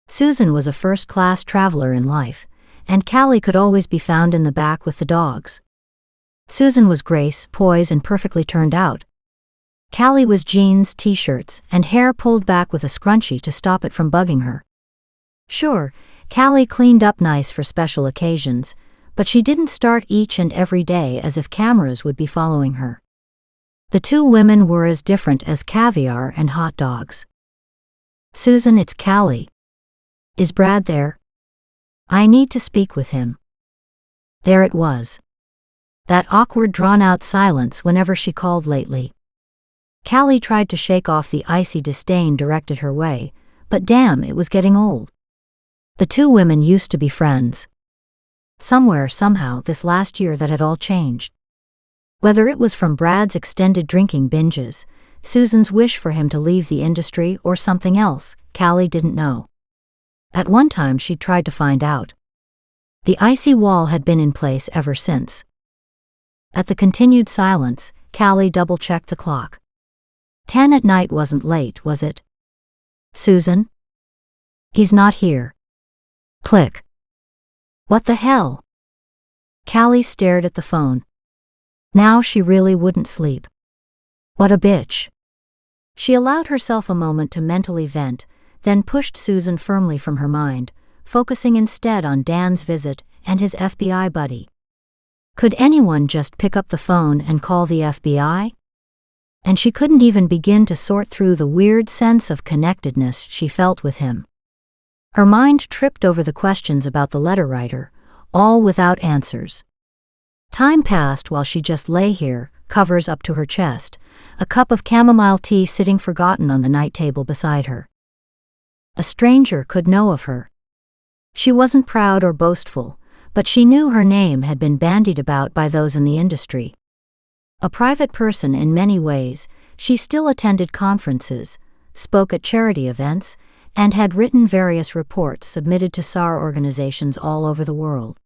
Susan was a first-class traveler in life, and Callie could always be found in the back with the dogs. Susan was grace, poise, and perfectly turned out. Callie was jeans, t-shirts, and hair pulled back with a scrunchie to stop it from bugging her. Sure, Callie cleaned up nice for special occasions, but she didn't start each and every day as if cameras would be following her. The two women were as different as caviar and hot dogs. Susan, it's Callie. Is Brad there? I need to speak with him. There it was. That awkward drawn-out silence whenever she called lately. Callie tried to shake off the icy disdain directed her way, but damn, it was getting old. The two women used to be friends. Somewhere, somehow, this last year that had all changed. Whether it was from Brad's extended drinking binges, Susan's wish for him to leave the industry, or something else, Callie didn't know. At one time she'd tried to find out. The icy wall had been in place ever since. At the continued silence, Callie double-checked the clock. 10 at night wasn't late, was it? Susan? He's not here. Click. What the hell? Callie stared at the phone. Now she really wouldn't sleep. What a bitch. She allowed herself a moment to mentally vent, then pushed Susan firmly from her mind, focusing instead on Dan's visit and his FBI buddy. Could anyone just pick up the phone and call the FBI? And she couldn't even begin to sort through the weird sense of connectedness she felt with him. Her mind tripped over the questions about the letter writer, all without answers. Time passed while she just lay here, covers up to her chest, a cup of chamomile tea sitting forgotten on the night table beside her. A stranger could know of her. She wasn't proud or boastful, but she knew her name had been bandied about by those in the industry. A private person in many ways, she still attended conferences, spoke at charity events, and had written various reports submitted to SAR organizations all over the world.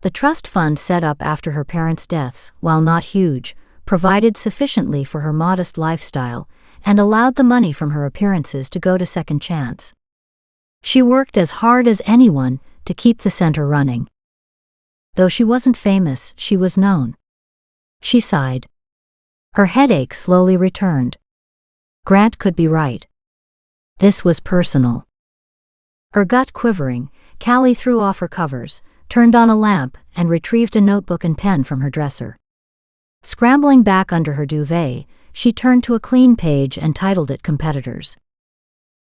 The trust fund set up after her parents' deaths, while not huge, provided sufficiently for her modest lifestyle and allowed the money from her appearances to go to Second Chance. She worked as hard as anyone to keep the center running. Though she wasn't famous, she was known. She sighed. Her headache slowly returned. Grant could be right. This was personal. Her gut quivering, Callie threw off her covers, turned on a lamp, and retrieved a notebook and pen from her dresser. Scrambling back under her duvet, she turned to a clean page and titled it Competitors.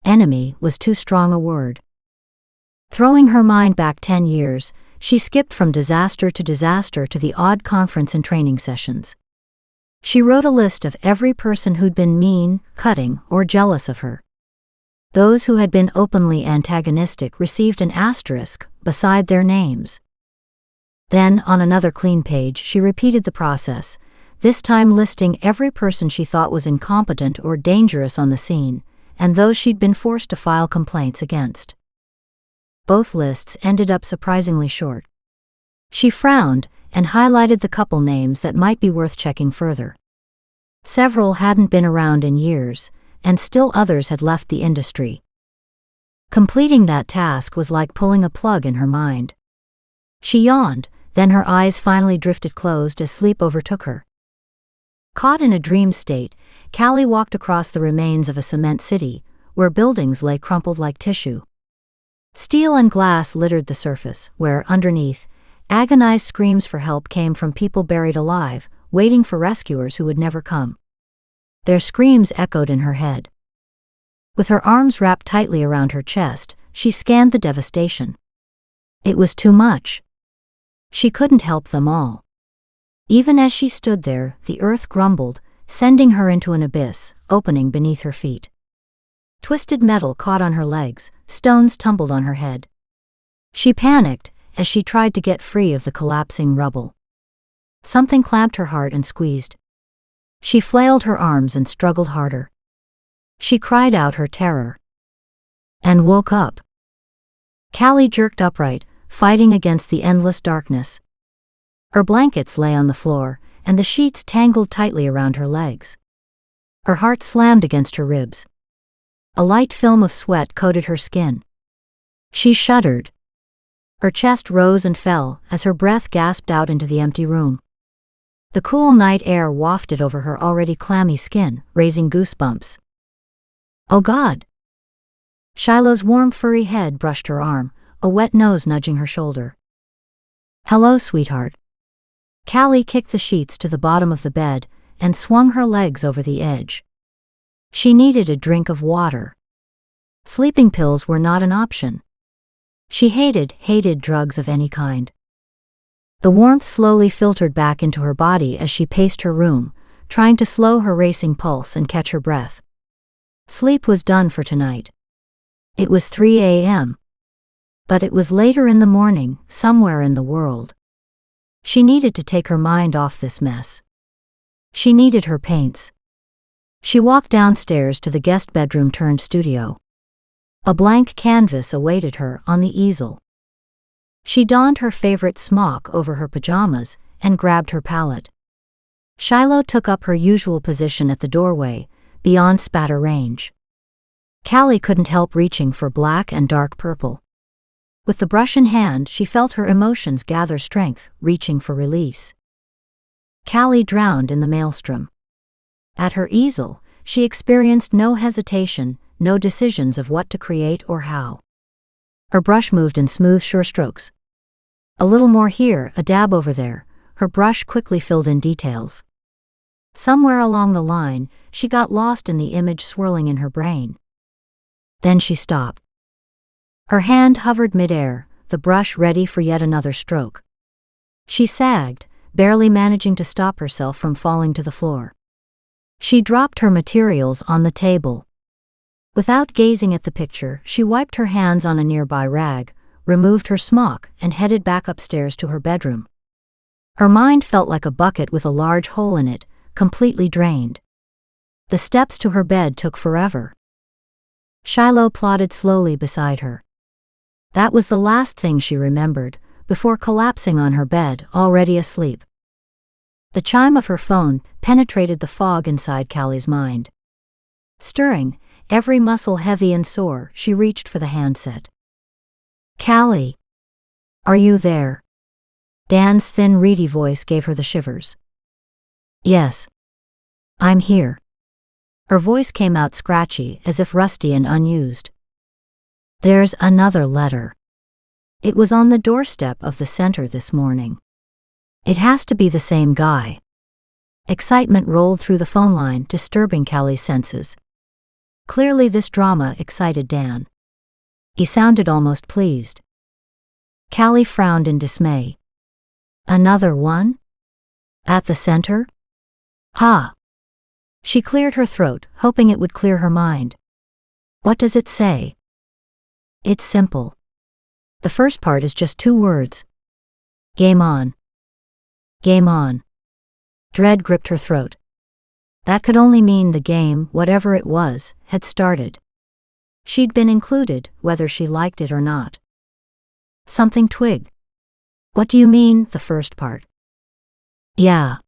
Enemy was too strong a word. Throwing her mind back 10 years, she skipped from disaster to the odd conference and training sessions. She wrote a list of every person who'd been mean, cutting, or jealous of her. Those who had been openly antagonistic received an asterisk beside their names. Then, on another clean page, she repeated the process, this time listing every person she thought was incompetent or dangerous on the scene, and those she'd been forced to file complaints against. Both lists ended up surprisingly short. She frowned and highlighted the couple names that might be worth checking further. Several hadn't been around in years, and still others had left the industry. Completing that task was like pulling a plug in her mind. She yawned, then her eyes finally drifted closed as sleep overtook her. Caught in a dream state, Callie walked across the remains of a cement city, where buildings lay crumpled like tissue. Steel and glass littered the surface, where, underneath, agonized screams for help came from people buried alive, waiting for rescuers who would never come. Their screams echoed in her head. With her arms wrapped tightly around her chest, she scanned the devastation. It was too much. She couldn't help them all. Even as she stood there, the earth grumbled, sending her into an abyss, opening beneath her feet. Twisted metal caught on her legs, stones tumbled on her head. She panicked as she tried to get free of the collapsing rubble. Something clamped her heart and squeezed. She flailed her arms and struggled harder. She cried out her terror. And woke up. Callie jerked upright, fighting against the endless darkness. Her blankets lay on the floor, and the sheets tangled tightly around her legs. Her heart slammed against her ribs. A light film of sweat coated her skin. She shuddered. Her chest rose and fell as her breath gasped out into the empty room. The cool night air wafted over her already clammy skin, raising goosebumps. Oh God! Shiloh's warm furry head brushed her arm, a wet nose nudging her shoulder. Hello, sweetheart. Callie kicked the sheets to the bottom of the bed and swung her legs over the edge. She needed a drink of water. Sleeping pills were not an option. She hated drugs of any kind. The warmth slowly filtered back into her body as she paced her room, trying to slow her racing pulse and catch her breath. Sleep was done for tonight. It was 3 a.m. But it was later in the morning, somewhere in the world. She needed to take her mind off this mess. She needed her paints. She walked downstairs to the guest bedroom turned studio. A blank canvas awaited her on the easel. She donned her favorite smock over her pajamas and grabbed her palette. Shiloh took up her usual position at the doorway, beyond spatter range. Callie couldn't help reaching for black and dark purple. With the brush in hand, she felt her emotions gather strength, reaching for release. Callie drowned in the maelstrom. At her easel, she experienced no hesitation, no decisions of what to create or how. Her brush moved in smooth, sure strokes. A little more here, a dab over there, her brush quickly filled in details. Somewhere along the line, she got lost in the image swirling in her brain. Then she stopped. Her hand hovered midair, the brush ready for yet another stroke. She sagged, barely managing to stop herself from falling to the floor. She dropped her materials on the table. Without gazing at the picture, she wiped her hands on a nearby rag, removed her smock, and headed back upstairs to her bedroom. Her mind felt like a bucket with a large hole in it, completely drained. The steps to her bed took forever. Shiloh plodded slowly beside her. That was the last thing she remembered, before collapsing on her bed, already asleep. The chime of her phone penetrated the fog inside Callie's mind. Stirring, every muscle heavy and sore, she reached for the handset. "Callie, are you there?" Dan's thin, reedy voice gave her the shivers. "Yes, I'm here." Her voice came out scratchy, as if rusty and unused. "There's another letter. It was on the doorstep of the center this morning. It has to be the same guy." Excitement rolled through the phone line, disturbing Callie's senses. Clearly this drama excited Dan. He sounded almost pleased. Callie frowned in dismay. "Another one? At the center? Ha!" She cleared her throat, hoping it would clear her mind. "What does it say?" "It's simple. The first part is just 2 words. Game on. Game on." Dread gripped her throat. That could only mean the game, whatever it was, had started. She'd been included, whether she liked it or not. Something twigged. "What do you mean, the first part?" "Yeah.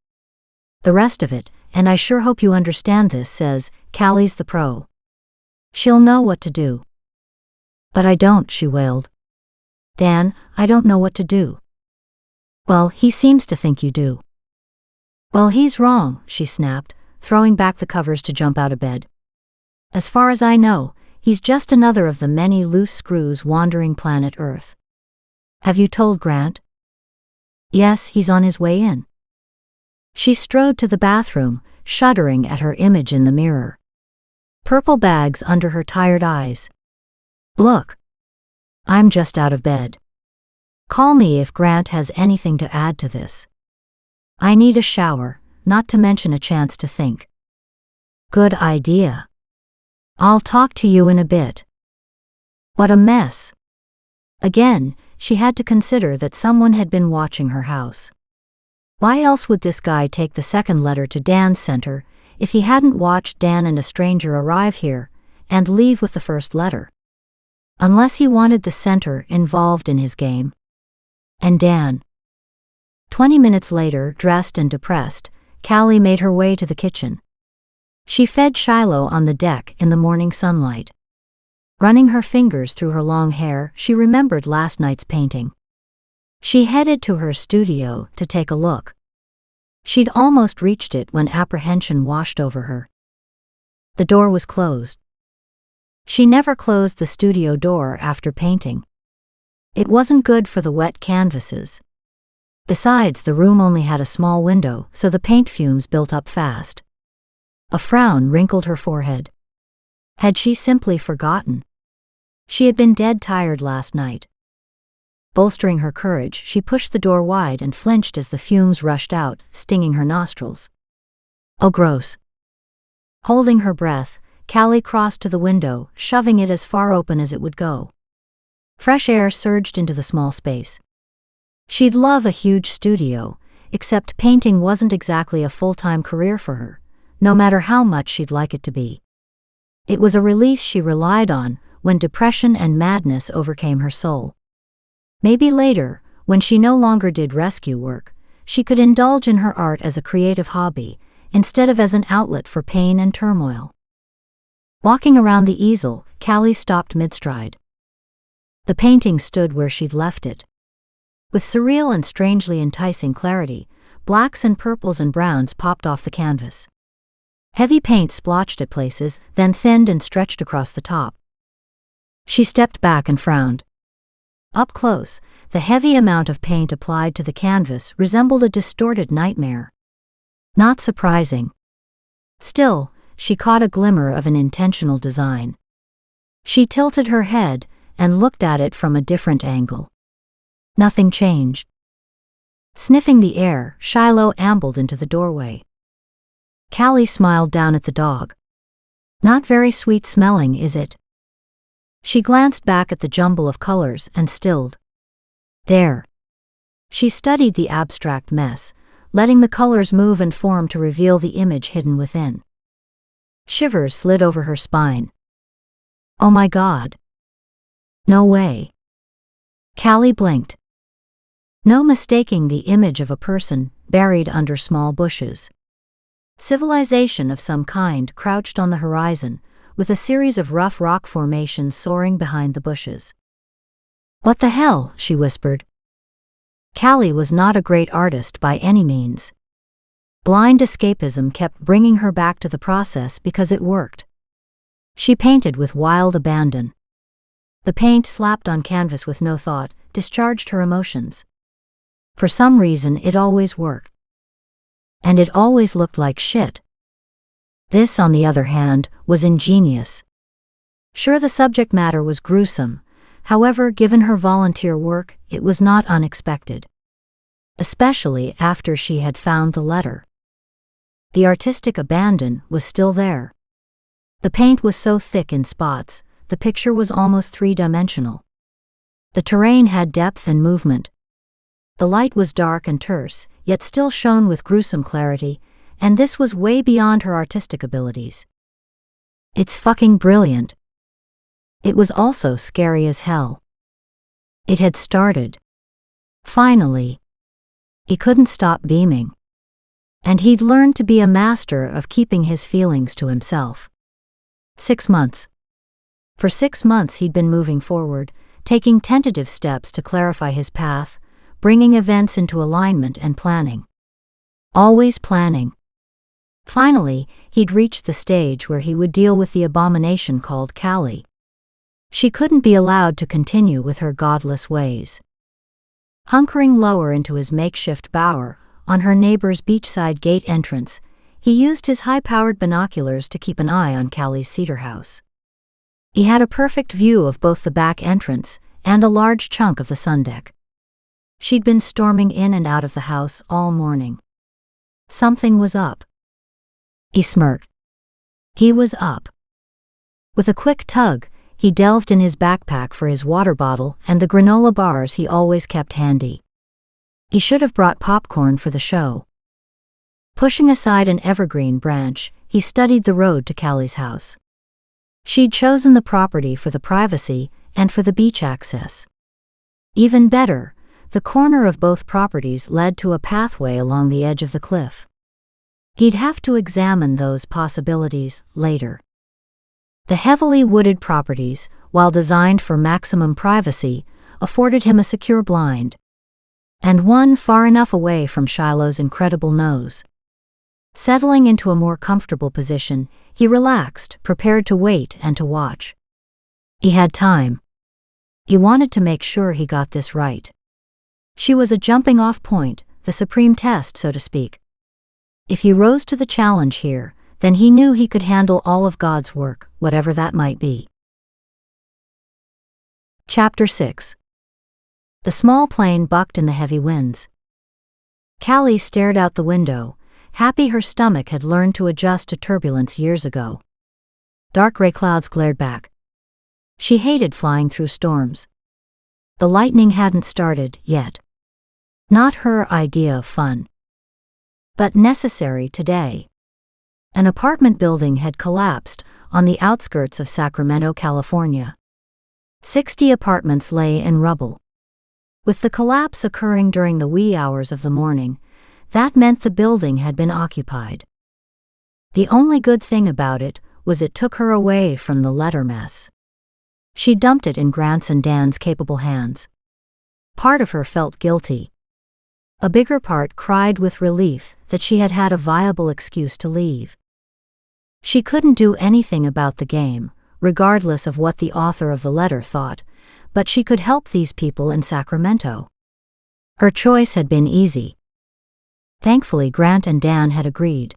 The rest of it, and I sure hope you understand this, says, Callie's the pro. She'll know what to do." "But I don't," she wailed. "Dan, I don't know what to do." "Well, he seems to think you do." "Well, he's wrong," she snapped, throwing back the covers to jump out of bed. "As far as I know, he's just another of the many loose screws wandering planet Earth." "Have you told Grant?" "Yes, he's on his way in." She strode to the bathroom, shuddering at her image in the mirror. Purple bags under her tired eyes. "Look. I'm just out of bed. Call me if Grant has anything to add to this. I need a shower, not to mention a chance to think." "Good idea. I'll talk to you in a bit." What a mess. Again, she had to consider that someone had been watching her house. Why else would this guy take the second letter to Dan's center if he hadn't watched Dan and a stranger arrive here and leave with the first letter? Unless he wanted the center involved in his game. And Dan. 20 minutes later, dressed and depressed, Callie made her way to the kitchen. She fed Shiloh on the deck in the morning sunlight. Running her fingers through her long hair, she remembered last night's painting. She headed to her studio to take a look. She'd almost reached it when apprehension washed over her. The door was closed. She never closed the studio door after painting. It wasn't good for the wet canvases. Besides, the room only had a small window, so the paint fumes built up fast. A frown wrinkled her forehead. Had she simply forgotten? She had been dead tired last night. Bolstering her courage, she pushed the door wide and flinched as the fumes rushed out, stinging her nostrils. Oh, gross. Holding her breath, Callie crossed to the window, shoving it as far open as it would go. Fresh air surged into the small space. She'd love a huge studio, except painting wasn't exactly a full-time career for her, no matter how much she'd like it to be. It was a release she relied on when depression and madness overcame her soul. Maybe later, when she no longer did rescue work, she could indulge in her art as a creative hobby, instead of as an outlet for pain and turmoil. Walking around the easel, Callie stopped mid-stride. The painting stood where she'd left it. With surreal and strangely enticing clarity, blacks and purples and browns popped off the canvas. Heavy paint splotched at places, then thinned and stretched across the top. She stepped back and frowned. Up close, the heavy amount of paint applied to the canvas resembled a distorted nightmare. Not surprising. Still, she caught a glimmer of an intentional design. She tilted her head and looked at it from a different angle. Nothing changed. Sniffing the air, Shiloh ambled into the doorway. Callie smiled down at the dog. Not very sweet smelling, is it? She glanced back at the jumble of colors and stilled. There. She studied the abstract mess, letting the colors move and form to reveal the image hidden within. Shivers slid over her spine. Oh my God. No way. Callie blinked. No mistaking the image of a person buried under small bushes. Civilization of some kind crouched on the horizon, with a series of rough rock formations soaring behind the bushes. What the hell, she whispered. Callie was not a great artist by any means. Blind escapism kept bringing her back to the process because it worked. She painted with wild abandon. The paint slapped on canvas with no thought, discharged her emotions. For some reason it always worked. And it always looked like shit. This, on the other hand, was ingenious. Sure, the subject matter was gruesome. However, given her volunteer work, it was not unexpected. Especially after she had found the letter. The artistic abandon was still there. The paint was so thick in spots, the picture was almost three-dimensional. The terrain had depth and movement. The light was dark and terse, yet still shone with gruesome clarity, and this was way beyond her artistic abilities. It's fucking brilliant. It was also scary as hell. It had started. Finally. He couldn't stop beaming. And he'd learned to be a master of keeping his feelings to himself. 6 months. For 6 months he'd been moving forward, taking tentative steps to clarify his path, bringing events into alignment and planning. Always planning. Finally, he'd reached the stage where he would deal with the abomination called Callie. She couldn't be allowed to continue with her godless ways. Hunkering lower into his makeshift bower, on her neighbor's beachside gate entrance, he used his high-powered binoculars to keep an eye on Callie's cedar house. He had a perfect view of both the back entrance and a large chunk of the sun deck. She'd been storming in and out of the house all morning. Something was up. He smirked. He was up. With a quick tug, he delved in his backpack for his water bottle and the granola bars he always kept handy. He should have brought popcorn for the show. Pushing aside an evergreen branch, he studied the road to Callie's house. She'd chosen the property for the privacy and for the beach access. Even better, the corner of both properties led to a pathway along the edge of the cliff. He'd have to examine those possibilities later. The heavily wooded properties, while designed for maximum privacy, afforded him a secure blind. And one far enough away from Shiloh's incredible nose. Settling into a more comfortable position, he relaxed, prepared to wait and to watch. He had time. He wanted to make sure he got this right. She was a jumping-off point, the supreme test, so to speak. If he rose to the challenge here, then he knew he could handle all of God's work, whatever that might be. Chapter 6. The small plane bucked in the heavy winds. Callie stared out the window, happy her stomach had learned to adjust to turbulence years ago. Dark gray clouds glared back. She hated flying through storms. The lightning hadn't started yet. Not her idea of fun. But necessary today. An apartment building had collapsed on the outskirts of Sacramento, California. 60 apartments lay in rubble. With the collapse occurring during the wee hours of the morning, that meant the building had been occupied. The only good thing about it was it took her away from the letter mess. She dumped it in Grant's and Dan's capable hands. Part of her felt guilty. A bigger part cried with relief that she had had a viable excuse to leave. She couldn't do anything about the game, regardless of what the author of the letter thought, but she could help these people in Sacramento. Her choice had been easy. Thankfully, Grant and Dan had agreed.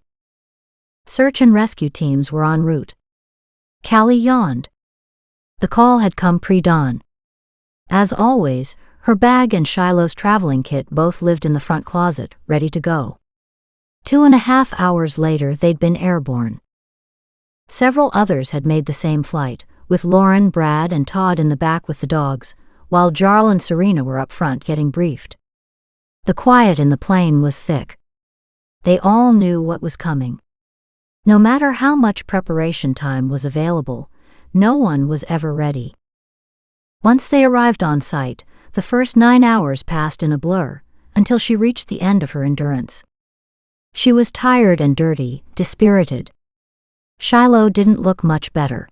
Search and rescue teams were en route. Callie yawned. The call had come pre-dawn. As always, her bag and Shiloh's traveling kit both lived in the front closet, ready to go. 2.5 hours later, they'd been airborne. Several others had made the same flight, with Lauren, Brad, and Todd in the back with the dogs, while Jarl and Serena were up front getting briefed. The quiet in the plane was thick. They all knew what was coming. No matter how much preparation time was available, no one was ever ready. Once they arrived on site, the first 9 hours passed in a blur, until she reached the end of her endurance. She was tired and dirty, dispirited. Shiloh didn't look much better.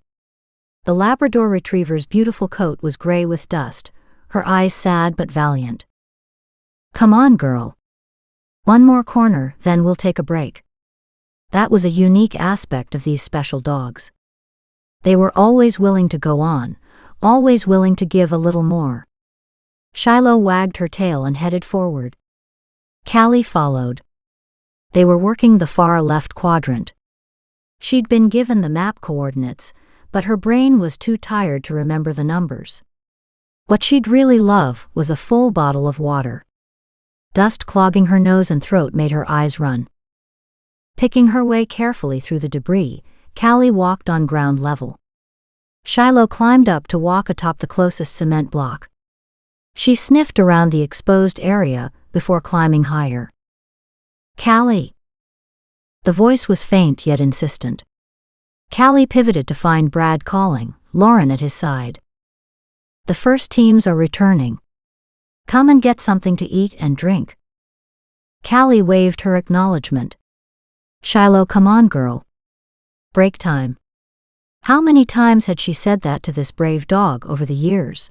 The Labrador Retriever's beautiful coat was gray with dust, her eyes sad but valiant. "Come on, girl. One more corner, then we'll take a break." That was a unique aspect of these special dogs. They were always willing to go on, always willing to give a little more. Shiloh wagged her tail and headed forward. Callie followed. They were working the far left quadrant. She'd been given the map coordinates, but her brain was too tired to remember the numbers. What she'd really love was a full bottle of water. Dust clogging her nose and throat made her eyes run. Picking her way carefully through the debris, Callie walked on ground level. Shiloh climbed up to walk atop the closest cement block. She sniffed around the exposed area before climbing higher. "Callie." The voice was faint yet insistent. Callie pivoted to find Brad calling, Lauren at his side. "The first teams are returning. Come and get something to eat and drink." Callie waved her acknowledgement. "Shiloh, come on, girl. Break time." How many times had she said that to this brave dog over the years?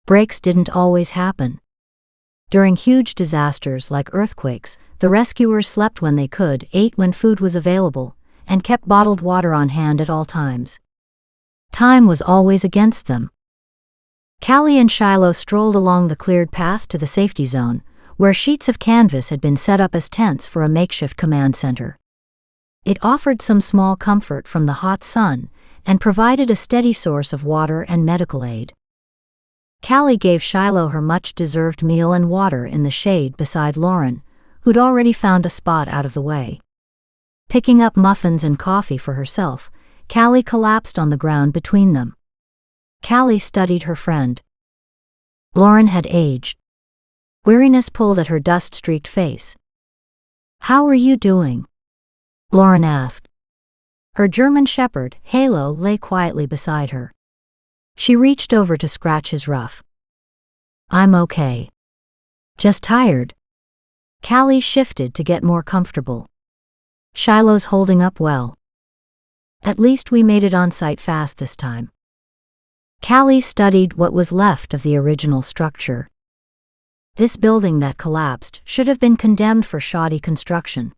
Breaks didn't always happen. During huge disasters like earthquakes, the rescuers slept when they could, ate when food was available, and kept bottled water on hand at all times. Time was always against them. Callie and Shiloh strolled along the cleared path to the safety zone, where sheets of canvas had been set up as tents for a makeshift command center. It offered some small comfort from the hot sun and provided a steady source of water and medical aid. Callie gave Shiloh her much-deserved meal and water in the shade beside Lauren, who'd already found a spot out of the way. Picking up muffins and coffee for herself, Callie collapsed on the ground between them. Callie studied her friend. Lauren had aged. Weariness pulled at her dust-streaked face. "How are you doing?" Lauren asked. Her German shepherd, Halo, lay quietly beside her. She reached over to scratch his ruff. "I'm okay. Just tired." Callie shifted to get more comfortable. "Shiloh's holding up well. At least we made it on site fast this time." Callie studied what was left of the original structure. This building that collapsed should have been condemned for shoddy construction.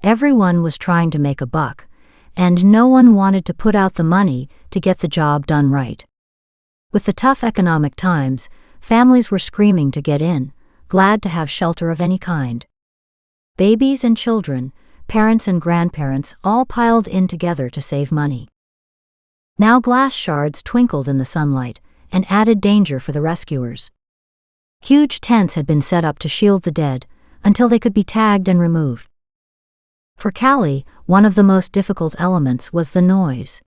Everyone was trying to make a buck, and no one wanted to put out the money to get the job done right. With the tough economic times, families were screaming to get in, glad to have shelter of any kind. Babies and children, parents and grandparents all piled in together to save money. Now glass shards twinkled in the sunlight, and added danger for the rescuers. Huge tents had been set up to shield the dead, until they could be tagged and removed. For Callie, one of the most difficult elements was the noise.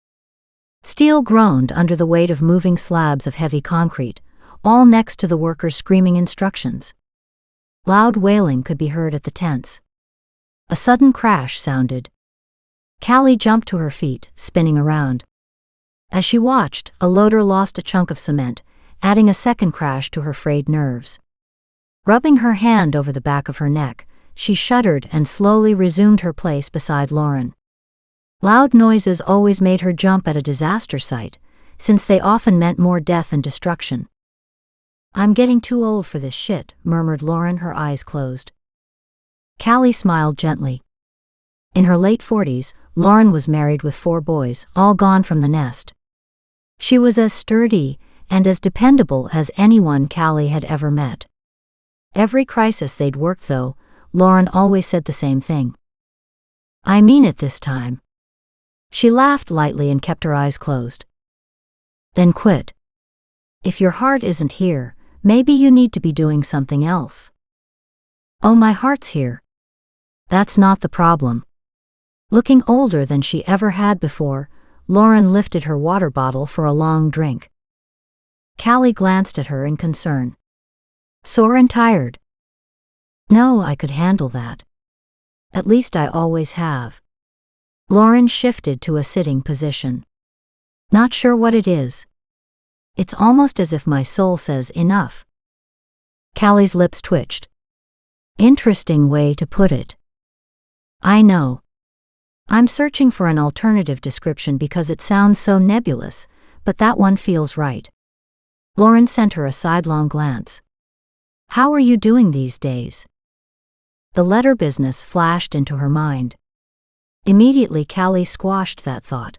Steel groaned under the weight of moving slabs of heavy concrete, all next to the workers screaming instructions. Loud wailing could be heard at the tents. A sudden crash sounded. Callie jumped to her feet, spinning around. As she watched, a loader lost a chunk of cement, adding a second crash to her frayed nerves. Rubbing her hand over the back of her neck, she shuddered and slowly resumed her place beside Lauren. Loud noises always made her jump at a disaster site, since they often meant more death and destruction. "I'm getting too old for this shit," murmured Lauren, her eyes closed. Callie smiled gently. In her late 40s, Lauren was married with 4 boys, all gone from the nest. She was as sturdy and as dependable as anyone Callie had ever met. Every crisis they'd worked, though, Lauren always said the same thing. "I mean it this time." She laughed lightly and kept her eyes closed. "Then quit. If your heart isn't here, maybe you need to be doing something else." "Oh, my heart's here. That's not the problem." Looking older than she ever had before, Lauren lifted her water bottle for a long drink. Callie glanced at her in concern. "Sore and tired?" "No, I could handle that. At least I always have." Lauren shifted to a sitting position. "Not sure what it is. It's almost as if my soul says enough." Callie's lips twitched. "Interesting way to put it." "I know. I'm searching for an alternative description because it sounds so nebulous, but that one feels right." Lauren sent her a sidelong glance. "How are you doing these days?" The letter business flashed into her mind. Immediately Callie squashed that thought.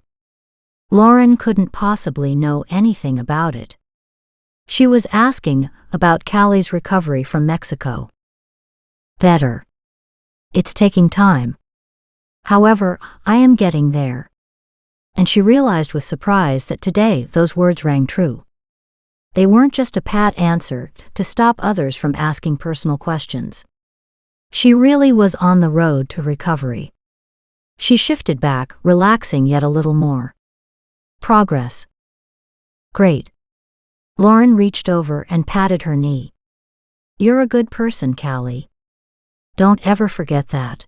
Lauren couldn't possibly know anything about it. She was asking about Callie's recovery from Mexico. "Better. It's taking time. However, I am getting there." And she realized with surprise that today those words rang true. They weren't just a pat answer to stop others from asking personal questions. She really was on the road to recovery. She shifted back, relaxing yet a little more. "Progress. Great." Lauren reached over and patted her knee. "You're a good person, Callie. Don't ever forget that."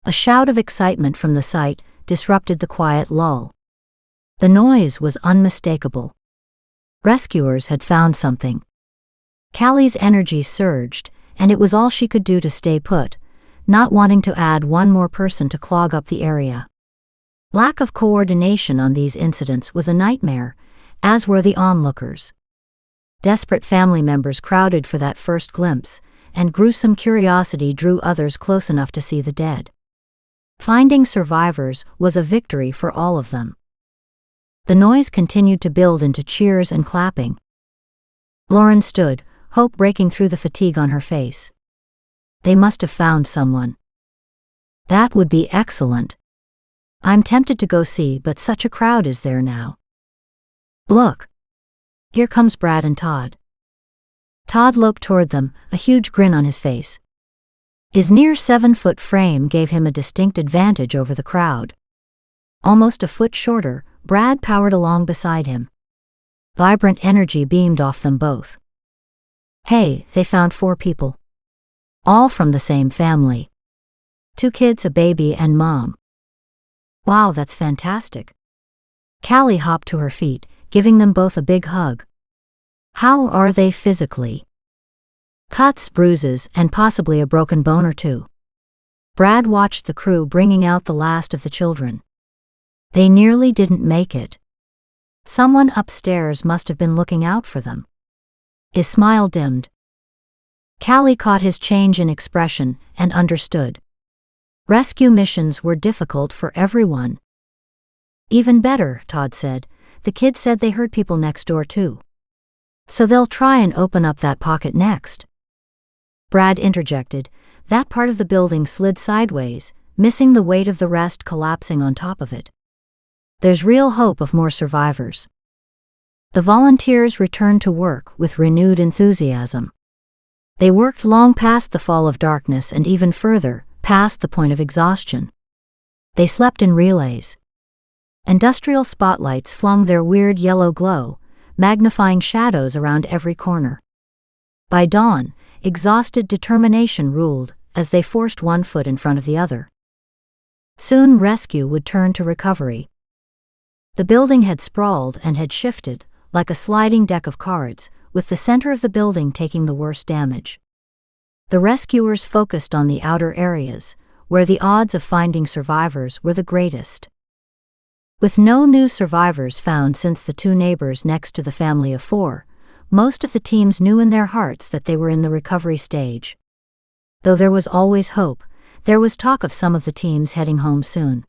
A shout of excitement from the site disrupted the quiet lull. The noise was unmistakable. Rescuers had found something. Callie's energy surged, and it was all she could do to stay put, not wanting to add one more person to clog up the area. Lack of coordination on these incidents was a nightmare, as were the onlookers. Desperate family members crowded for that first glimpse, and gruesome curiosity drew others close enough to see the dead. Finding survivors was a victory for all of them. The noise continued to build into cheers and clapping. Lauren stood, hope breaking through the fatigue on her face. They must have found someone. That would be excellent. I'm tempted to go see, but such a crowd is there now. Look. Here comes Brad and Todd. Todd loped toward them, a huge grin on his face. His near 7-foot frame gave him a distinct advantage over the crowd. Almost a foot shorter, Brad powered along beside him. Vibrant energy beamed off them both. Hey, they found 4 people. All from the same family. 2 kids, a baby, and mom. Wow, that's fantastic. Callie hopped to her feet, giving them both a big hug. How are they physically? Cuts, bruises, and possibly a broken bone or two. Brad watched the crew bringing out the last of the children. They nearly didn't make it. Someone upstairs must have been looking out for them. His smile dimmed. Callie caught his change in expression and understood. Rescue missions were difficult for everyone. Even better, Todd said. The kids said they heard people next door too. So they'll try and open up that pocket next. Brad interjected. That part of the building slid sideways, missing the weight of the rest collapsing on top of it. There's real hope of more survivors. The volunteers returned to work with renewed enthusiasm. They worked long past the fall of darkness and even further, past the point of exhaustion. They slept in relays. Industrial spotlights flung their weird yellow glow, magnifying shadows around every corner. By dawn, exhausted determination ruled as they forced one foot in front of the other. Soon rescue would turn to recovery. The building had sprawled and had shifted, like a sliding deck of cards, with the center of the building taking the worst damage. The rescuers focused on the outer areas, where the odds of finding survivors were the greatest. With no new survivors found since the 2 neighbors next to the family of 4, most of the teams knew in their hearts that they were in the recovery stage. Though there was always hope, there was talk of some of the teams heading home soon.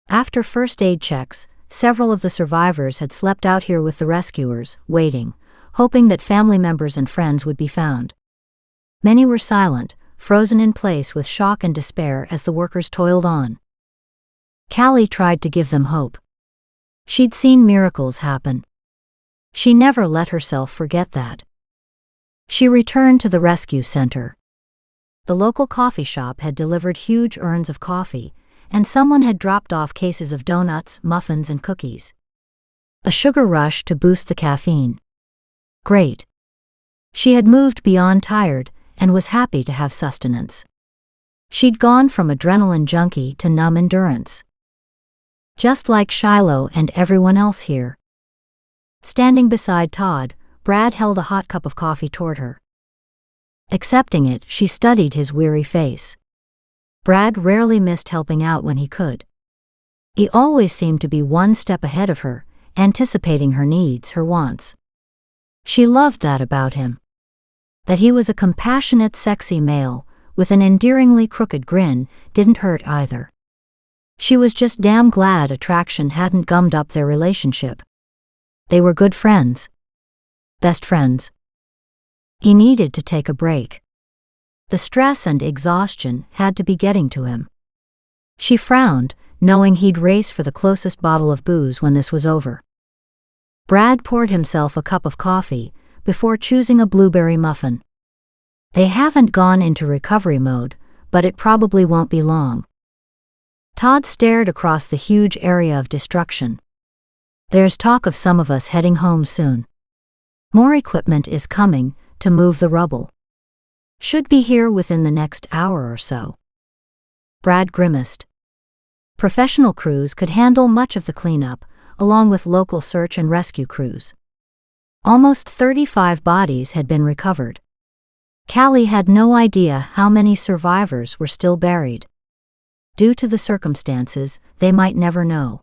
After first aid checks, several of the survivors had slept out here with the rescuers, waiting, hoping that family members and friends would be found. Many were silent, frozen in place with shock and despair as the workers toiled on. Callie tried to give them hope. She'd seen miracles happen. She never let herself forget that. She returned to the rescue center. The local coffee shop had delivered huge urns of coffee, and someone had dropped off cases of donuts, muffins, and cookies. A sugar rush to boost the caffeine. Great. She had moved beyond tired and was happy to have sustenance. She'd gone from adrenaline junkie to numb endurance. Just like Shiloh and everyone else here. Standing beside Todd, Brad held a hot cup of coffee toward her. Accepting it, she studied his weary face. Brad rarely missed helping out when he could. He always seemed to be one step ahead of her, anticipating her needs, her wants. She loved that about him. That he was a compassionate, sexy male, with an endearingly crooked grin, didn't hurt either. She was just damn glad attraction hadn't gummed up their relationship. They were good friends. Best friends. He needed to take a break. The stress and exhaustion had to be getting to him. She frowned, knowing he'd race for the closest bottle of booze when this was over. Brad poured himself a cup of coffee, before choosing a blueberry muffin. They haven't gone into recovery mode, but it probably won't be long. Todd stared across the huge area of destruction. There's talk of some of us heading home soon. More equipment is coming to move the rubble. Should be here within the next hour or so. Brad grimaced. Professional crews could handle much of the cleanup, along with local search and rescue crews. Almost 35 bodies had been recovered. Callie had no idea how many survivors were still buried. Due to the circumstances, they might never know.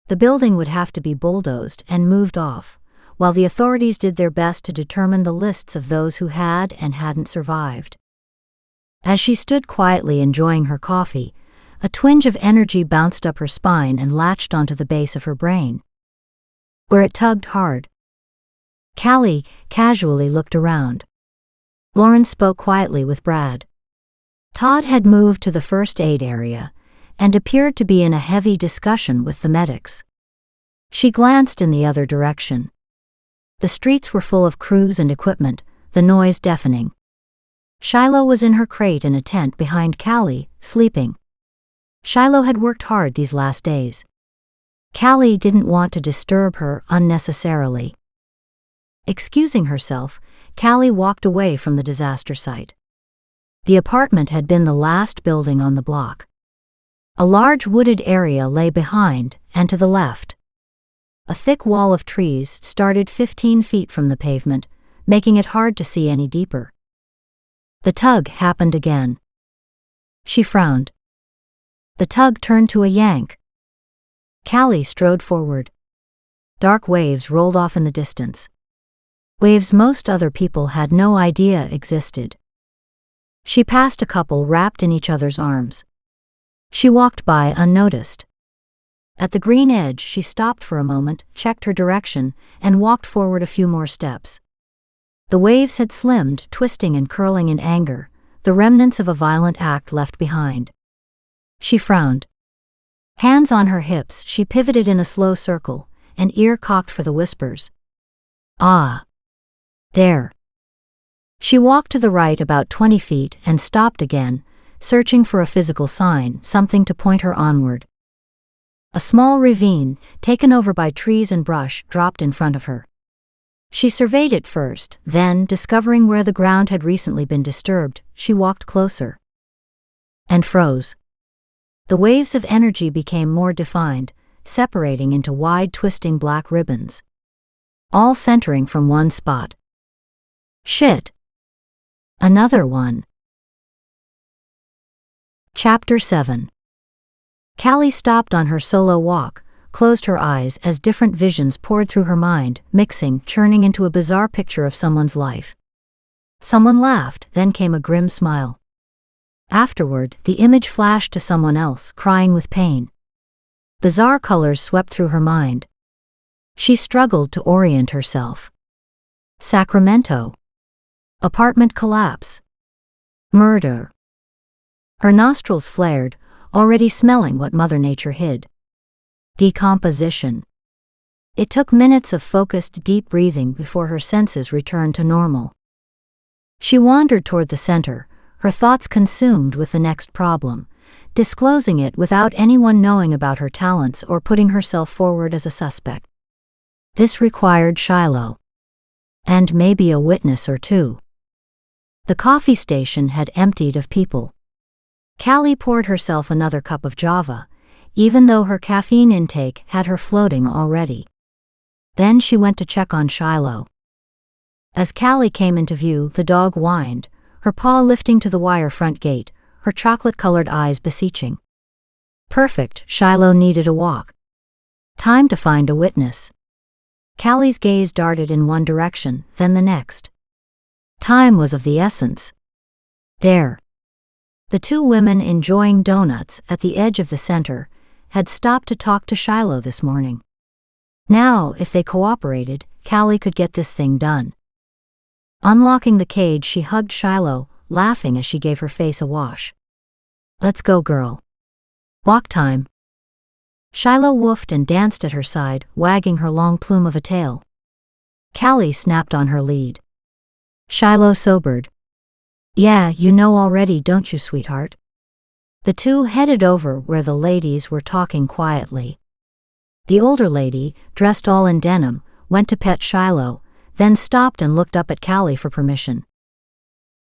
The building would have to be bulldozed and moved off, while the authorities did their best to determine the lists of those who had and hadn't survived. As she stood quietly enjoying her coffee, a twinge of energy bounced up her spine and latched onto the base of her brain, where it tugged hard. Callie casually looked around. Lauren spoke quietly with Brad. Todd had moved to the first aid area and appeared to be in a heavy discussion with the medics. She glanced in the other direction. The streets were full of crews and equipment, the noise deafening. Shiloh was in her crate in a tent behind Callie, sleeping. Shiloh had worked hard these last days. Callie didn't want to disturb her unnecessarily. Excusing herself, Callie walked away from the disaster site. The apartment had been the last building on the block. A large wooded area lay behind and to the left. A thick wall of trees started 15 feet from the pavement, making it hard to see any deeper. The tug happened again. She frowned. The tug turned to a yank. Callie strode forward. Dark waves rolled off in the distance. Waves most other people had no idea existed. She passed a couple wrapped in each other's arms. She walked by unnoticed. At the green edge, she stopped for a moment, checked her direction, and walked forward a few more steps. The waves had slimmed, twisting and curling in anger, the remnants of a violent act left behind. She frowned. Hands on her hips, she pivoted in a slow circle, an ear cocked for the whispers. Ah. There. She walked to the right about 20 feet and stopped again, searching for a physical sign, something to point her onward. A small ravine, taken over by trees and brush, dropped in front of her. She surveyed it first, then, discovering where the ground had recently been disturbed, she walked closer. And froze. The waves of energy became more defined, separating into wide, twisting black ribbons. All centering from one spot. Shit. Another one. Chapter 7. Callie stopped on her solo walk, closed her eyes as different visions poured through her mind, mixing, churning into a bizarre picture of someone's life. Someone laughed, then came a grim smile. Afterward, the image flashed to someone else, crying with pain. Bizarre colors swept through her mind. She struggled to orient herself. Sacramento. Apartment collapse. Murder. Her nostrils flared, already smelling what Mother Nature hid. Decomposition. It took minutes of focused, deep breathing before her senses returned to normal. She wandered toward the center, her thoughts consumed with the next problem, disclosing it without anyone knowing about her talents or putting herself forward as a suspect. This required Shiloh. And maybe a witness or two. The coffee station had emptied of people. Callie poured herself another cup of Java, even though her caffeine intake had her floating already. Then she went to check on Shiloh. As Callie came into view, the dog whined, her paw lifting to the wire front gate, her chocolate-colored eyes beseeching. Perfect, Shiloh needed a walk. Time to find a witness. Callie's gaze darted in one direction, then the next. Time was of the essence. There. The two women enjoying donuts at the edge of the center had stopped to talk to Shiloh this morning. Now, if they cooperated, Callie could get this thing done. Unlocking the cage, she hugged Shiloh, laughing as she gave her face a wash. Let's go, girl. Walk time. Shiloh woofed and danced at her side, wagging her long plume of a tail. Callie snapped on her lead. Shiloh sobered. Yeah, you know already, don't you, sweetheart? The two headed over where the ladies were talking quietly. The older lady, dressed all in denim, went to pet Shiloh, then stopped and looked up at Callie for permission.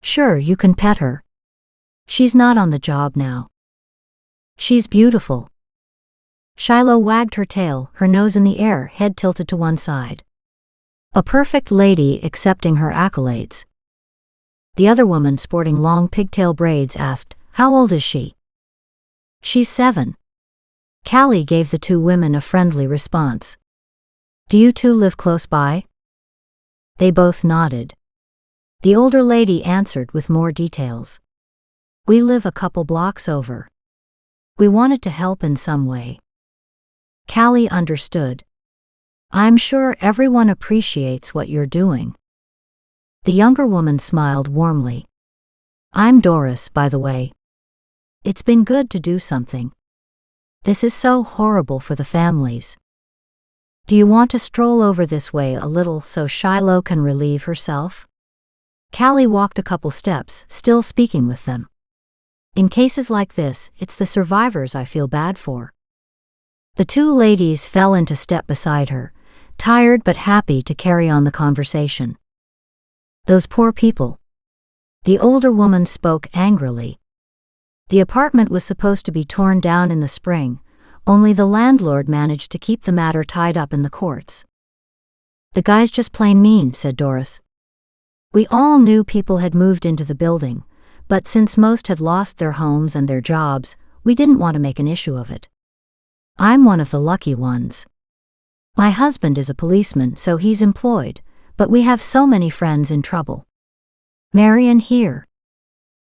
Sure, you can pet her. She's not on the job now. She's beautiful. Shiloh wagged her tail, her nose in the air, head tilted to one side. A perfect lady accepting her accolades. The other woman, sporting long pigtail braids, asked, How old is she? She's 7. Callie gave the two women a friendly response. Do you two live close by? They both nodded. The older lady answered with more details. We live a couple blocks over. We wanted to help in some way. Callie understood. I'm sure everyone appreciates what you're doing. The younger woman smiled warmly. I'm Doris, by the way. It's been good to do something. This is so horrible for the families. Do you want to stroll over this way a little so Shiloh can relieve herself? Callie walked a couple steps, still speaking with them. In cases like this, it's the survivors I feel bad for. The two ladies fell into step beside her, tired but happy to carry on the conversation. Those poor people. The older woman spoke angrily. The apartment was supposed to be torn down in the spring, only the landlord managed to keep the matter tied up in the courts. The guy's just plain mean, said Doris. We all knew people had moved into the building, but since most had lost their homes and their jobs, we didn't want to make an issue of it. I'm one of the lucky ones. My husband is a policeman, so he's employed, but we have so many friends in trouble. Marion here.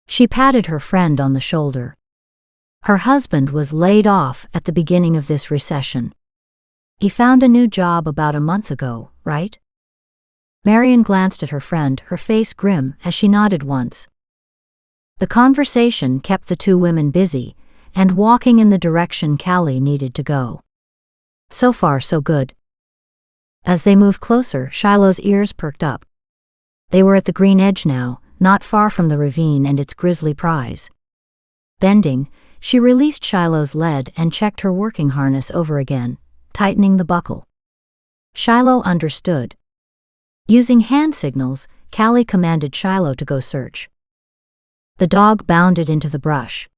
She patted her friend on the shoulder. Her husband was laid off at the beginning of this recession. He found a new job about a month ago, right? Marion glanced at her friend, her face grim, as she nodded once. The conversation kept the two women busy, and walking in the direction Callie needed to go. So far, so good. As they moved closer, Shiloh's ears perked up. They were at the green edge now, not far from the ravine and its grisly prize. Bending, she released Shiloh's lead and checked her working harness over again, tightening the buckle. Shiloh understood. Using hand signals, Callie commanded Shiloh to go search. The dog bounded into the brush.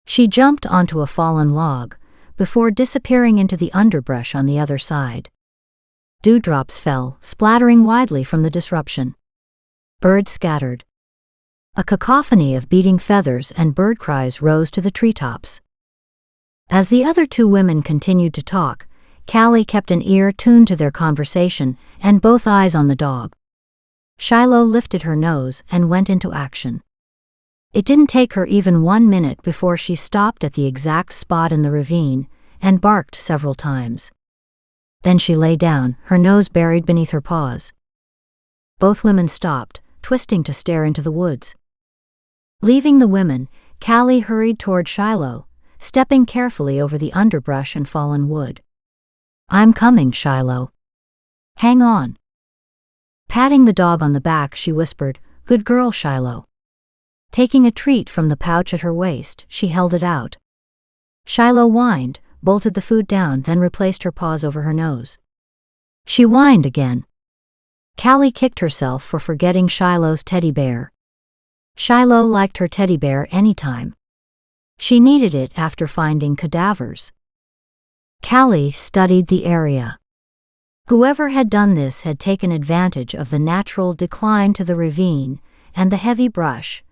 She jumped onto a fallen log, before disappearing into the underbrush on the other side. Dewdrops fell, splattering widely from the disruption. Birds scattered. A cacophony of beating feathers and bird cries rose to the treetops. As the other two women continued to talk, Callie kept an ear tuned to their conversation and both eyes on the dog. Shiloh lifted her nose and went into action. It didn't take her even 1 minute before she stopped at the exact spot in the ravine and barked several times. Then she lay down, her nose buried beneath her paws. Both women stopped, twisting to stare into the woods. Leaving the women, Callie hurried toward Shiloh, stepping carefully over the underbrush and fallen wood. I'm coming, Shiloh. Hang on. Patting the dog on the back, she whispered, Good girl, Shiloh. Taking a treat from the pouch at her waist, she held it out. Shiloh whined, bolted the food down, then replaced her paws over her nose. She whined again. Callie kicked herself for forgetting Shiloh's teddy bear. Shiloh liked her teddy bear anytime. She needed it after finding cadavers. Callie studied the area. Whoever had done this had taken advantage of the natural decline to the ravine and the heavy brush,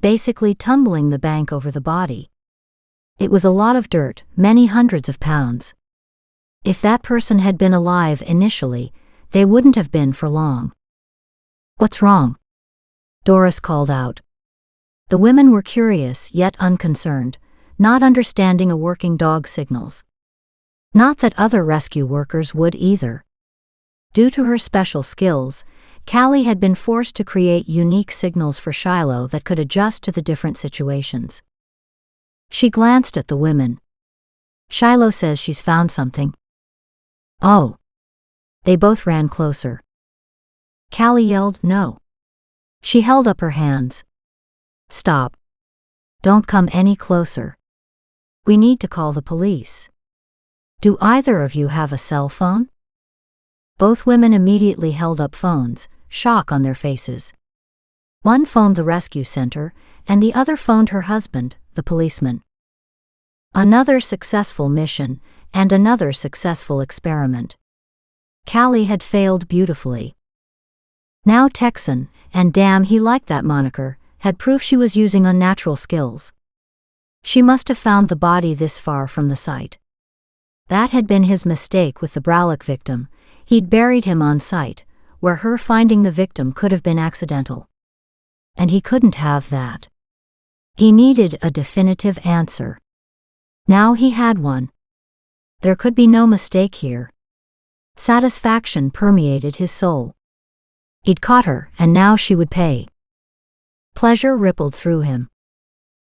basically tumbling the bank over the body. It was a lot of dirt, many hundreds of pounds. If that person had been alive initially, they wouldn't have been for long. "What's wrong?" Doris called out. The women were curious yet unconcerned, not understanding a working dog's signals. Not that other rescue workers would either. Due to her special skills, Callie had been forced to create unique signals for Shiloh that could adjust to the different situations. She glanced at the women. "Shiloh says she's found something." "Oh." They both ran closer. Callie yelled, "No." She held up her hands. "Stop. Don't come any closer. We need to call the police. Do either of you have a cell phone?" Both women immediately held up phones, shock on their faces. One phoned the rescue center, and the other phoned her husband, the policeman. Another successful mission, and another successful experiment. Callie had failed beautifully. Now Texan, and damn he liked that moniker, had proof she was using unnatural skills. She must have found the body this far from the site. That had been his mistake with the Bralick victim. He'd buried him on site, where her finding the victim could have been accidental. And he couldn't have that. He needed a definitive answer. Now he had one. There could be no mistake here. Satisfaction permeated his soul. He'd caught her, and now she would pay. Pleasure rippled through him.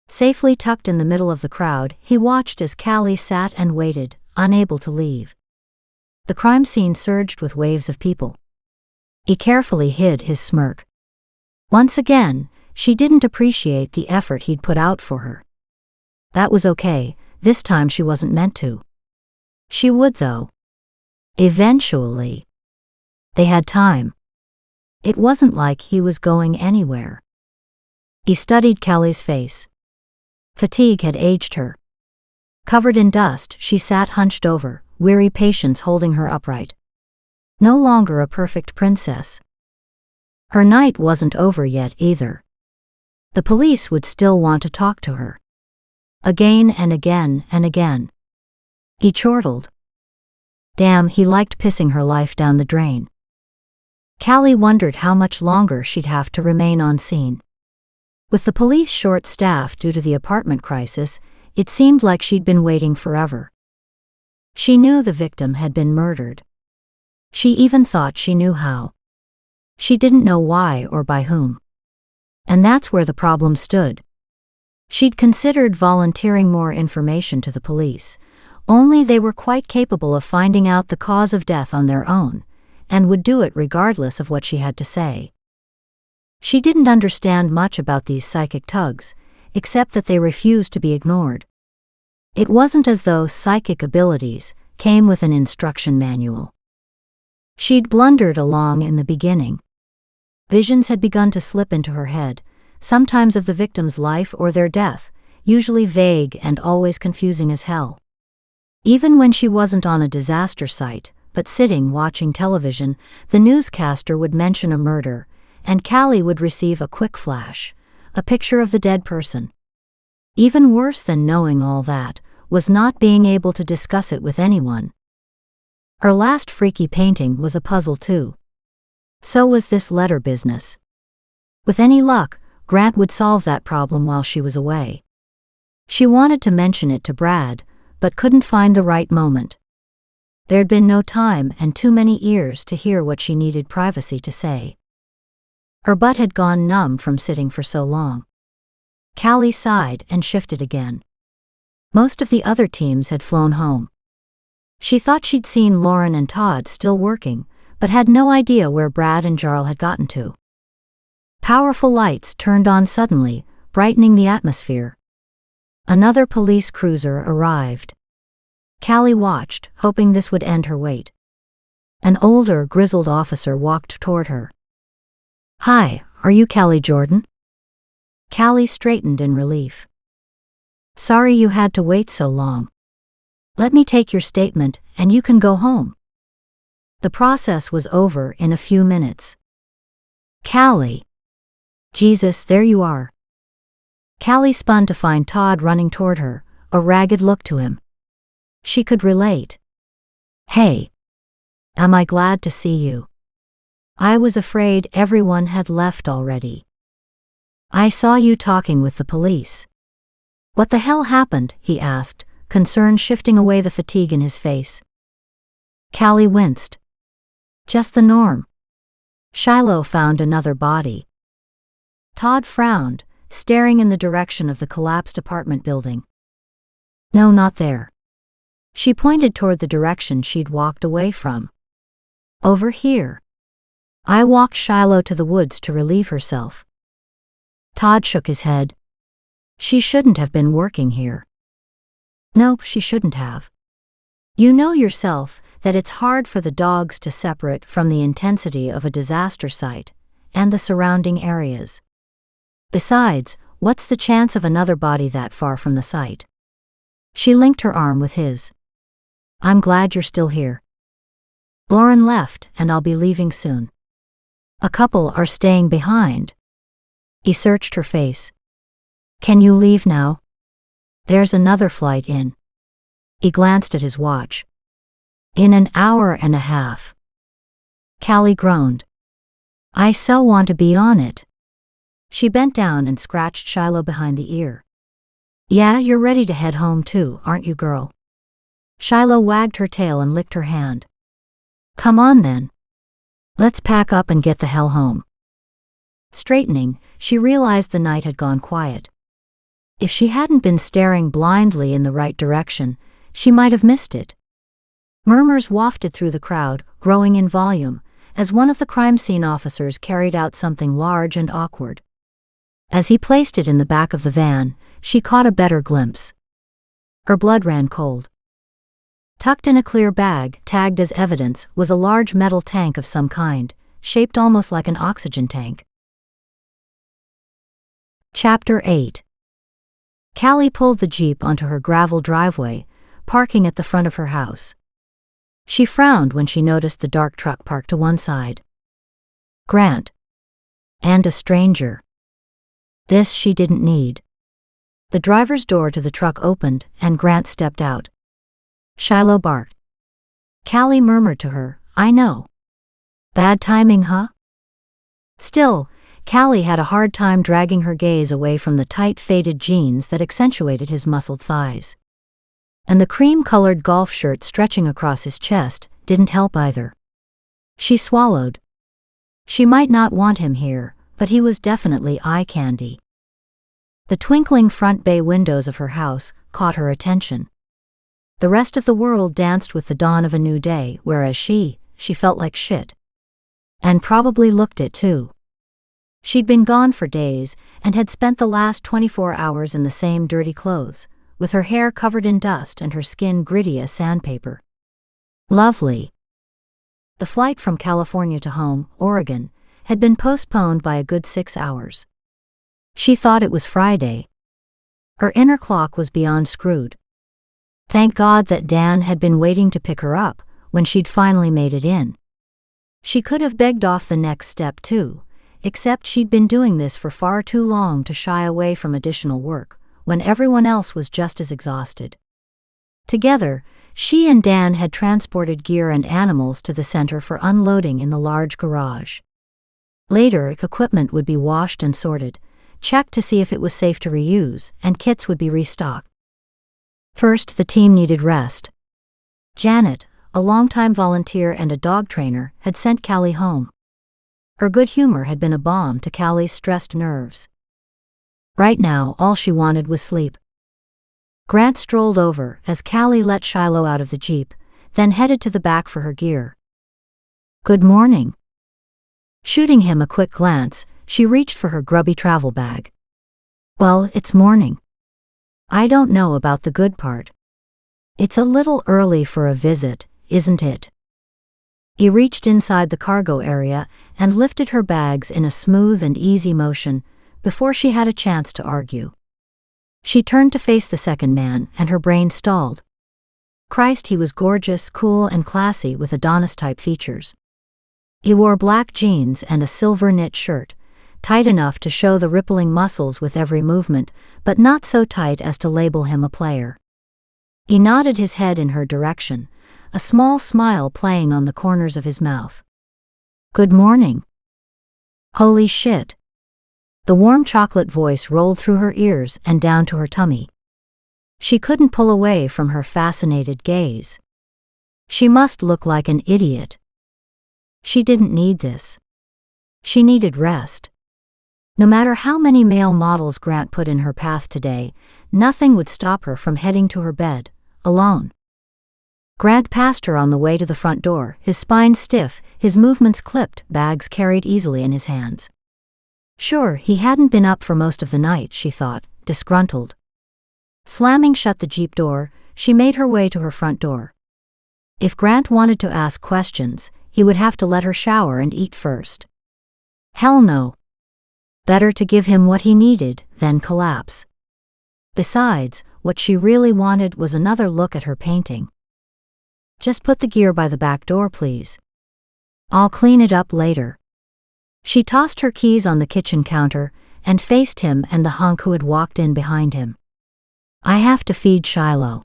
Safely tucked in the middle of the crowd, he watched as Callie sat and waited, unable to leave. The crime scene surged with waves of people. He carefully hid his smirk. Once again, she didn't appreciate the effort he'd put out for her. That was okay, this time she wasn't meant to. She would, though. Eventually. They had time. It wasn't like he was going anywhere. He studied Callie's face. Fatigue had aged her. Covered in dust, she sat hunched over, weary patience holding her upright. No longer a perfect princess. Her night wasn't over yet either. The police would still want to talk to her. Again and again and again. He chortled. Damn, he liked pissing her life down the drain. Callie wondered how much longer she'd have to remain on scene. With the police short-staffed due to the apartment crisis, it seemed like she'd been waiting forever. She knew the victim had been murdered. She even thought she knew how. She didn't know why or by whom. And that's where the problem stood. She'd considered volunteering more information to the police, only they were quite capable of finding out the cause of death on their own, and would do it regardless of what she had to say. She didn't understand much about these psychic tugs, except that they refused to be ignored. It wasn't as though psychic abilities came with an instruction manual. She'd blundered along in the beginning. Visions had begun to slip into her head, sometimes of the victim's life or their death, usually vague and always confusing as hell. Even when she wasn't on a disaster site, but sitting watching television, the newscaster would mention a murder, and Callie would receive a quick flash, a picture of the dead person. Even worse than knowing all that was not being able to discuss it with anyone. Her last freaky painting was a puzzle too. So was this letter business. With any luck, Grant would solve that problem while she was away. She wanted to mention it to Brad, but couldn't find the right moment. There'd been no time and too many ears to hear what she needed privacy to say. Her butt had gone numb from sitting for so long. Callie sighed and shifted again. Most of the other teams had flown home. She thought she'd seen Lauren and Todd still working, but had no idea where Brad and Jarl had gotten to. Powerful lights turned on suddenly, brightening the atmosphere. Another police cruiser arrived. Callie watched, hoping this would end her wait. An older, grizzled officer walked toward her. "Hi, are you Callie Jordan?" Callie straightened in relief. "Sorry you had to wait so long. Let me take your statement, and you can go home." The process was over in a few minutes. "Callie. Jesus, there you are." Callie spun to find Todd running toward her, a ragged look to him. She could relate. "Hey. Am I glad to see you? I was afraid everyone had left already. I saw you talking with the police." "What the hell happened?" he asked, concern shifting away the fatigue in his face. Callie winced. "Just the norm. Shiloh found another body." Todd frowned, staring in the direction of the collapsed apartment building. "No, not there." She pointed toward the direction she'd walked away from. "Over here. I walked Shiloh to the woods to relieve herself." Todd shook his head. "She shouldn't have been working here." "Nope, she shouldn't have. You know yourself that it's hard for the dogs to separate from the intensity of a disaster site and the surrounding areas. Besides, what's the chance of another body that far from the site?" She linked her arm with his. "I'm glad you're still here. Lauren left, and I'll be leaving soon. A couple are staying behind." He searched her face. "Can you leave now? There's another flight in." He glanced at his watch. "In an hour and a half." Callie groaned. "I so want to be on it." She bent down and scratched Shiloh behind the ear. "Yeah, you're ready to head home too, aren't you, girl?" Shiloh wagged her tail and licked her hand. "Come on then. Let's pack up and get the hell home." Straightening, she realized the night had gone quiet. If she hadn't been staring blindly in the right direction, she might have missed it. Murmurs wafted through the crowd, growing in volume, as one of the crime scene officers carried out something large and awkward. As he placed it in the back of the van, she caught a better glimpse. Her blood ran cold. Tucked in a clear bag, tagged as evidence, was a large metal tank of some kind, shaped almost like an oxygen tank. Chapter 8. Callie pulled the Jeep onto her gravel driveway, parking at the front of her house. She frowned when she noticed the dark truck parked to one side. Grant. And a stranger. This she didn't need. The driver's door to the truck opened, and Grant stepped out. Shiloh barked. Callie murmured to her, "I know. Bad timing, huh?" Still, Callie had a hard time dragging her gaze away from the tight faded jeans that accentuated his muscled thighs. And the cream-colored golf shirt stretching across his chest didn't help either. She swallowed. She might not want him here, but he was definitely eye candy. The twinkling front bay windows of her house caught her attention. The rest of the world danced with the dawn of a new day, whereas she felt like shit. And probably looked it too. She'd been gone for days, and had spent the last 24 hours in the same dirty clothes, with her hair covered in dust and her skin gritty as sandpaper. Lovely. The flight from California to home, Oregon, had been postponed by a good 6 hours. She thought it was Friday. Her inner clock was beyond screwed. Thank God that Dan had been waiting to pick her up when she'd finally made it in. She could have begged off the next step too, except she'd been doing this for far too long to shy away from additional work, when everyone else was just as exhausted. Together, she and Dan had transported gear and animals to the center for unloading in the large garage. Later, equipment would be washed and sorted, checked to see if it was safe to reuse, and kits would be restocked. First, the team needed rest. Janet, a longtime volunteer and a dog trainer, had sent Callie home. Her good humor had been a balm to Callie's stressed nerves. Right now, all she wanted was sleep. Grant strolled over as Callie let Shiloh out of the Jeep, then headed to the back for her gear. "Good morning." Shooting him a quick glance, she reached for her grubby travel bag. Well, it's morning. I don't know about the good part. It's a little early for a visit, isn't it? He reached inside the cargo area and lifted her bags in a smooth and easy motion before she had a chance to argue. She turned to face the second man and her brain stalled. Christ, he was gorgeous, cool, and classy with Adonis-type features. He wore black jeans and a silver knit shirt, tight enough to show the rippling muscles with every movement, but not so tight as to label him a player. He nodded his head in her direction, a small smile playing on the corners of his mouth. Good morning. Holy shit. The warm chocolate voice rolled through her ears and down to her tummy. She couldn't pull away from her fascinated gaze. She must look like an idiot. She didn't need this. She needed rest. No matter how many male models Grant put in her path today, nothing would stop her from heading to her bed, alone. Grant passed her on the way to the front door, his spine stiff, his movements clipped, bags carried easily in his hands. Sure, he hadn't been up for most of the night, she thought, disgruntled. Slamming shut the Jeep door, she made her way to her front door. If Grant wanted to ask questions, he would have to let her shower and eat first. Hell no. Better to give him what he needed than collapse. Besides, what she really wanted was another look at her painting. Just put the gear by the back door, please. I'll clean it up later. She tossed her keys on the kitchen counter and faced him and the hunk who had walked in behind him. I have to feed Shiloh.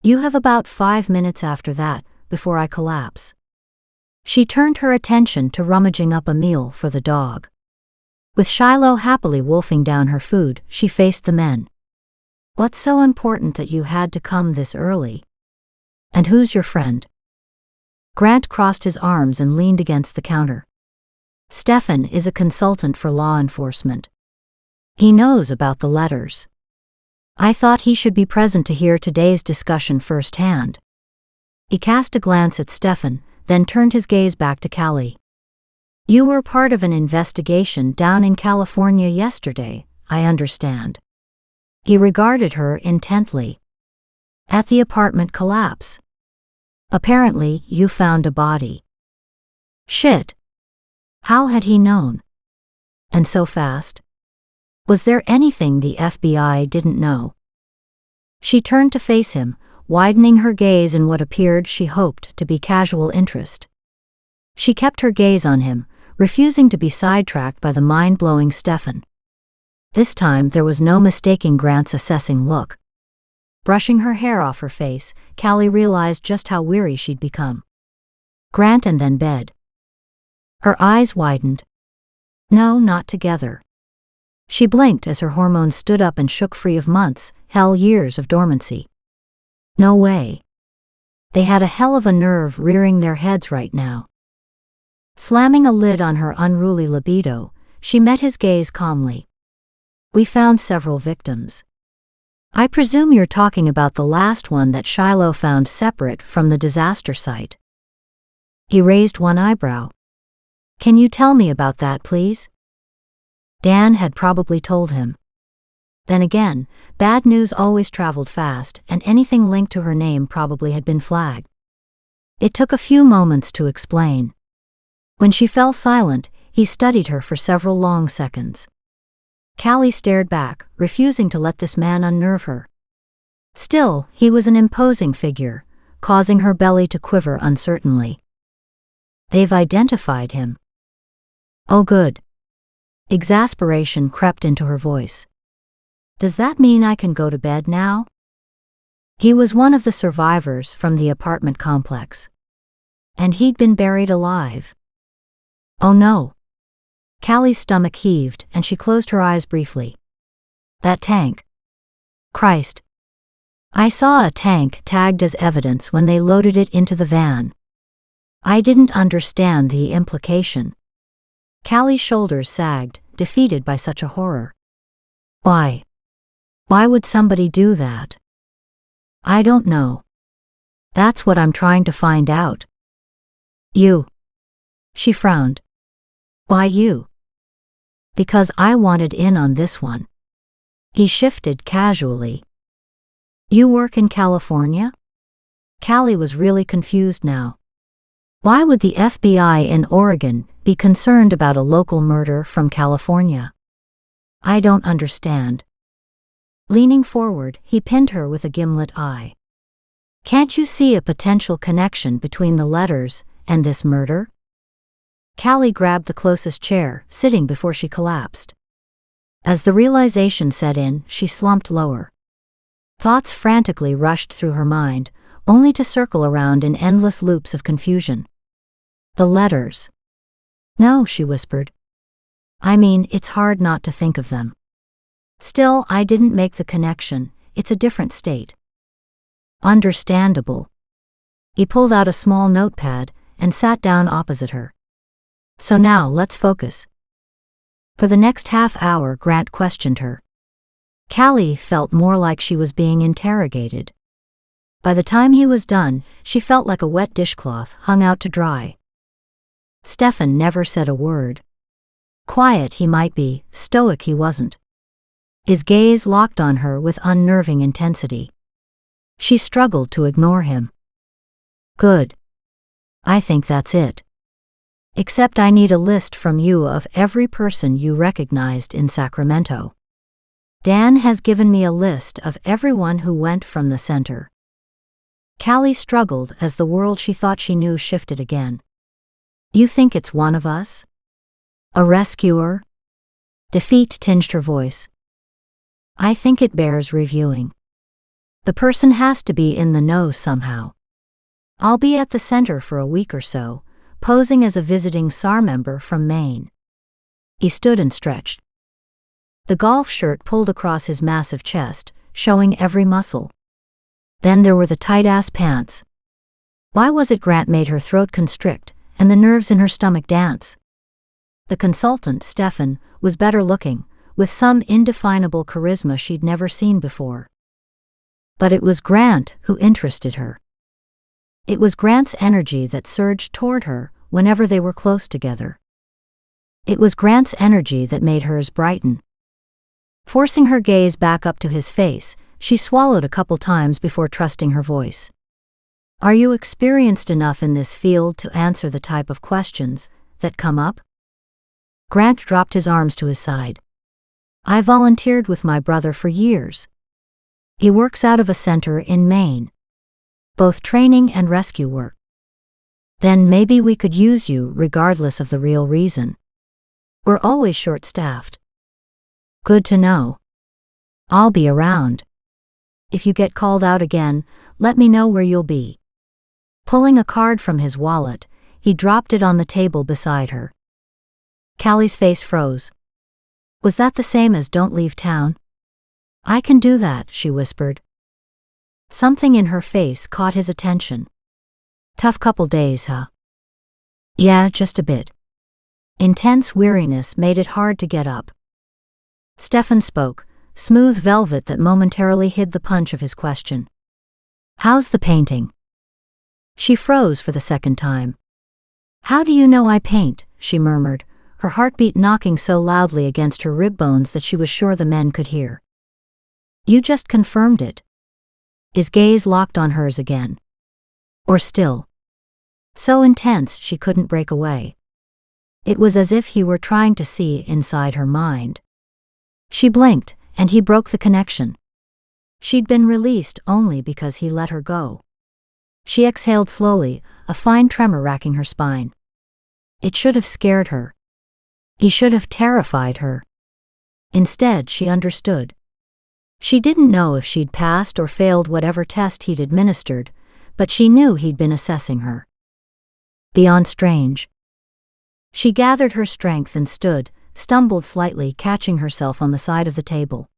You have about 5 minutes after that, before I collapse. She turned her attention to rummaging up a meal for the dog. With Shiloh happily wolfing down her food, she faced the men. What's so important that you had to come this early? And who's your friend? Grant crossed his arms and leaned against the counter. Stefan is a consultant for law enforcement. He knows about the letters. I thought he should be present to hear today's discussion firsthand. He cast a glance at Stefan, then turned his gaze back to Callie. You were part of an investigation down in California yesterday, I understand. He regarded her intently. At the apartment collapse. Apparently, you found a body. Shit. How had he known? And so fast? Was there anything the FBI didn't know? She turned to face him, widening her gaze in what appeared she hoped to be casual interest. She kept her gaze on him, refusing to be sidetracked by the mind-blowing Stefan. This time there was no mistaking Grant's assessing look. Brushing her hair off her face, Callie realized just how weary she'd become. Grant and then bed. Her eyes widened. No, not together. She blinked as her hormones stood up and shook free of months, hell years of dormancy. No way. They had a hell of a nerve rearing their heads right now. Slamming a lid on her unruly libido, she met his gaze calmly. We found several victims. I presume you're talking about the last one that Shiloh found separate from the disaster site. He raised one eyebrow. Can you tell me about that, please? Dan had probably told him. Then again, bad news always traveled fast, and anything linked to her name probably had been flagged. It took a few moments to explain. When she fell silent, he studied her for several long seconds. Callie stared back, refusing to let this man unnerve her. Still, he was an imposing figure, causing her belly to quiver uncertainly. They've identified him. Oh good. Exasperation crept into her voice. Does that mean I can go to bed now? He was one of the survivors from the apartment complex. And he'd been buried alive. Oh no. Callie's stomach heaved and she closed her eyes briefly. That tank. Christ. I saw a tank tagged as evidence when they loaded it into the van. I didn't understand the implication. Callie's shoulders sagged, defeated by such a horror. Why? Why would somebody do that? I don't know. That's what I'm trying to find out. You. She frowned. Why you? Because I wanted in on this one. He shifted casually. You work in California? Callie was really confused now. Why would the FBI in Oregon be concerned about a local murder from California? I don't understand. Leaning forward, he pinned her with a gimlet eye. Can't you see a potential connection between the letters and this murder? Callie grabbed the closest chair, sitting before she collapsed. As the realization set in, she slumped lower. Thoughts frantically rushed through her mind, only to circle around in endless loops of confusion. The letters. No, she whispered. I mean, it's hard not to think of them. Still, I didn't make the connection. It's a different state. Understandable. He pulled out a small notepad and sat down opposite her. So now, let's focus. For the next half hour, Grant questioned her. Callie felt more like she was being interrogated. By the time he was done, she felt like a wet dishcloth hung out to dry. Stefan never said a word. Quiet he might be, stoic he wasn't. His gaze locked on her with unnerving intensity. She struggled to ignore him. Good. I think that's it. Except I need a list from you of every person you recognized in Sacramento. Dan has given me a list of everyone who went from the center. Callie struggled as the world she thought she knew shifted again. You think it's one of us? A rescuer? Defeat tinged her voice. I think it bears reviewing. The person has to be in the know somehow. I'll be at the center for a week or so, posing as a visiting SAR member from Maine. He stood and stretched. The golf shirt pulled across his massive chest, showing every muscle. Then there were the tight-ass pants. Why was it Grant made her throat constrict and the nerves in her stomach dance? The consultant, Stefan, was better looking, with some indefinable charisma she'd never seen before. But it was Grant who interested her. It was Grant's energy that surged toward her whenever they were close together. It was Grant's energy that made hers brighten. Forcing her gaze back up to his face, she swallowed a couple times before trusting her voice. Are you experienced enough in this field to answer the type of questions that come up? Grant dropped his arms to his side. I volunteered with my brother for years. He works out of a center in Maine. Both training and rescue work. Then maybe we could use you regardless of the real reason. We're always short-staffed. Good to know. I'll be around. If you get called out again, let me know where you'll be. Pulling a card from his wallet, he dropped it on the table beside her. Callie's face froze. Was that the same as don't leave town? I can do that, she whispered. Something in her face caught his attention. Tough couple days, huh? Yeah, just a bit. Intense weariness made it hard to get up. Stefan spoke, smooth velvet that momentarily hid the punch of his question. How's the painting? She froze for the second time. How do you know I paint? She murmured, her heartbeat knocking so loudly against her rib bones that she was sure the men could hear. You just confirmed it. His gaze locked on hers again. Or still. So intense she couldn't break away. It was as if he were trying to see inside her mind. She blinked, and he broke the connection. She'd been released only because he let her go. She exhaled slowly, a fine tremor racking her spine. It should have scared her. He should have terrified her. Instead, she understood. She didn't know if she'd passed or failed whatever test he'd administered, but she knew he'd been assessing her. Beyond strange. She gathered her strength and stood, stumbled slightly, catching herself on the side of the table.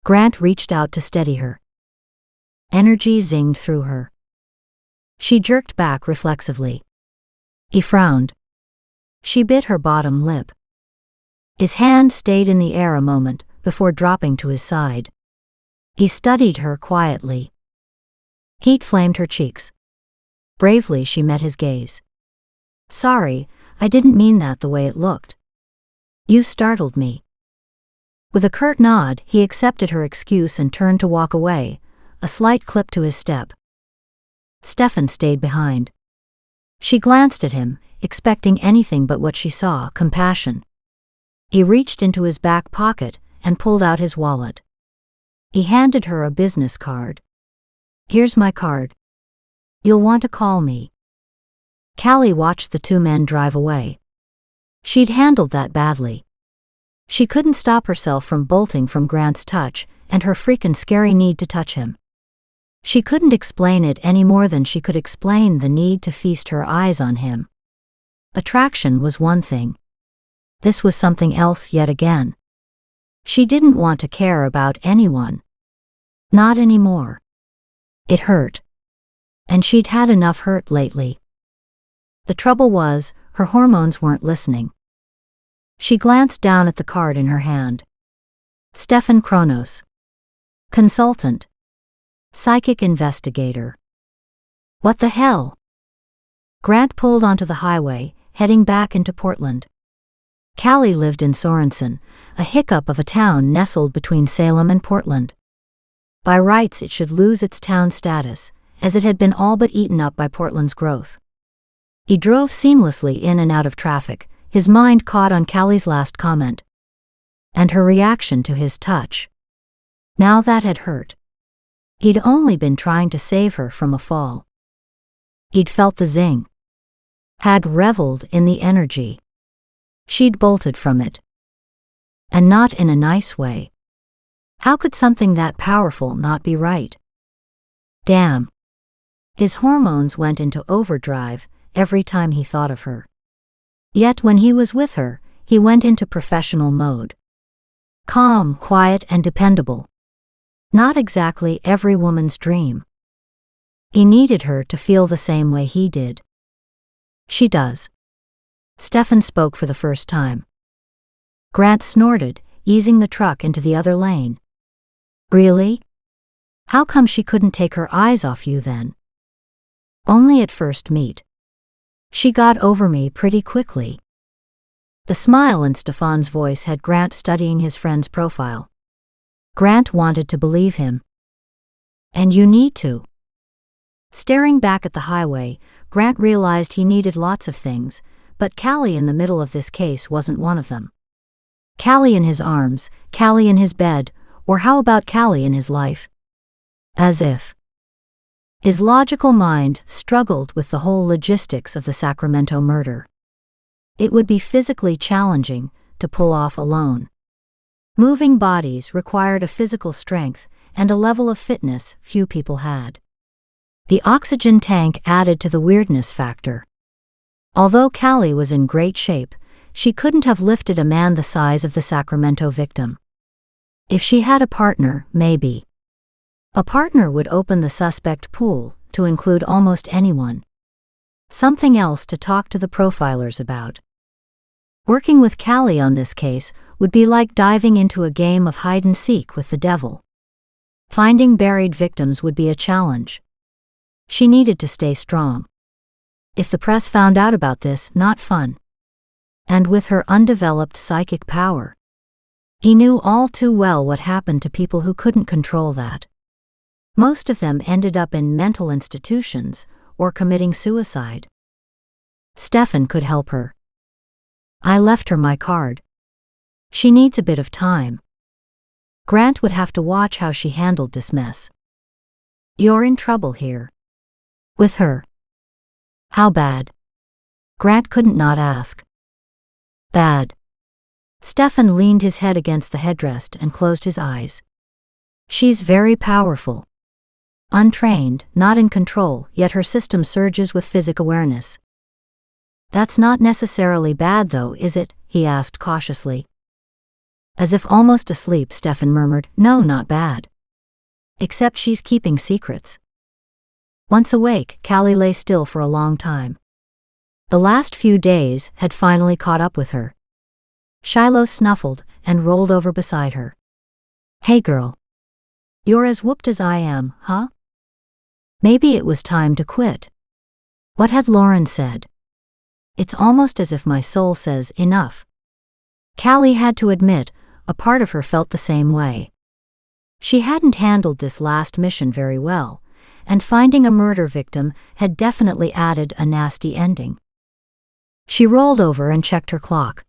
Grant reached out to steady her. Energy zinged through her. She jerked back reflexively. He frowned. She bit her bottom lip. His hand stayed in the air a moment before dropping to his side. He studied her quietly. Heat flamed her cheeks. Bravely she met his gaze. Sorry, I didn't mean that the way it looked. You startled me. With a curt nod, he accepted her excuse and turned to walk away, a slight clip to his step. Stefan stayed behind. She glanced at him, expecting anything but what she saw, compassion. He reached into his back pocket and pulled out his wallet. He handed her a business card. "Here's my card. You'll want to call me." Callie watched the two men drive away. She'd handled that badly. She couldn't stop herself from bolting from Grant's touch and her freaking scary need to touch him. She couldn't explain it any more than she could explain the need to feast her eyes on him. Attraction was one thing. This was something else yet again. She didn't want to care about anyone. Not anymore. It hurt. And she'd had enough hurt lately. The trouble was, her hormones weren't listening. She glanced down at the card in her hand. Stefan Kronos. Consultant. Psychic investigator. What the hell? Grant pulled onto the highway, heading back into Portland. Callie lived in Sorensen, a hiccup of a town nestled between Salem and Portland. By rights it should lose its town status, as it had been all but eaten up by Portland's growth. He drove seamlessly in and out of traffic, his mind caught on Callie's last comment. And her reaction to his touch. Now that had hurt. He'd only been trying to save her from a fall. He'd felt the zing. Had reveled in the energy. She'd bolted from it. And not in a nice way. How could something that powerful not be right? Damn. His hormones went into overdrive every time he thought of her. Yet when he was with her, he went into professional mode. Calm, quiet, and dependable. Not exactly every woman's dream. He needed her to feel the same way he did. She does. Stefan spoke for the first time. Grant snorted, easing the truck into the other lane. Really? How come she couldn't take her eyes off you then? Only at first meet. She got over me pretty quickly. The smile in Stefan's voice had Grant studying his friend's profile. Grant wanted to believe him. And you need to. Staring back at the highway, Grant realized he needed lots of things, but Callie in the middle of this case wasn't one of them. Callie in his arms, Callie in his bed, or how about Callie in his life? As if. His logical mind struggled with the whole logistics of the Sacramento murder. It would be physically challenging to pull off alone. Moving bodies required a physical strength and a level of fitness few people had. The oxygen tank added to the weirdness factor. Although Callie was in great shape, she couldn't have lifted a man the size of the Sacramento victim. If she had a partner, maybe. A partner would open the suspect pool to include almost anyone. Something else to talk to the profilers about. Working with Callie on this case would be like diving into a game of hide-and-seek with the devil. Finding buried victims would be a challenge. She needed to stay strong. If the press found out about this, not fun. And with her undeveloped psychic power. He knew all too well what happened to people who couldn't control that. Most of them ended up in mental institutions or committing suicide. Stefan could help her. I left her my card. She needs a bit of time. Grant would have to watch how she handled this mess. You're in trouble here. With her. How bad? Grant couldn't not ask. Bad. Stefan leaned his head against the headrest and closed his eyes. She's very powerful. Untrained, not in control, yet her system surges with physic awareness. That's not necessarily bad though, is it? He asked cautiously. As if almost asleep, Stefan murmured, No, not bad. Except she's keeping secrets. Once awake, Callie lay still for a long time. The last few days had finally caught up with her. Shiloh snuffled and rolled over beside her. Hey girl. You're as whooped as I am, huh? Maybe it was time to quit. What had Lauren said? It's almost as if my soul says enough. Callie had to admit, a part of her felt the same way. She hadn't handled this last mission very well, and finding a murder victim had definitely added a nasty ending. She rolled over and checked her clock.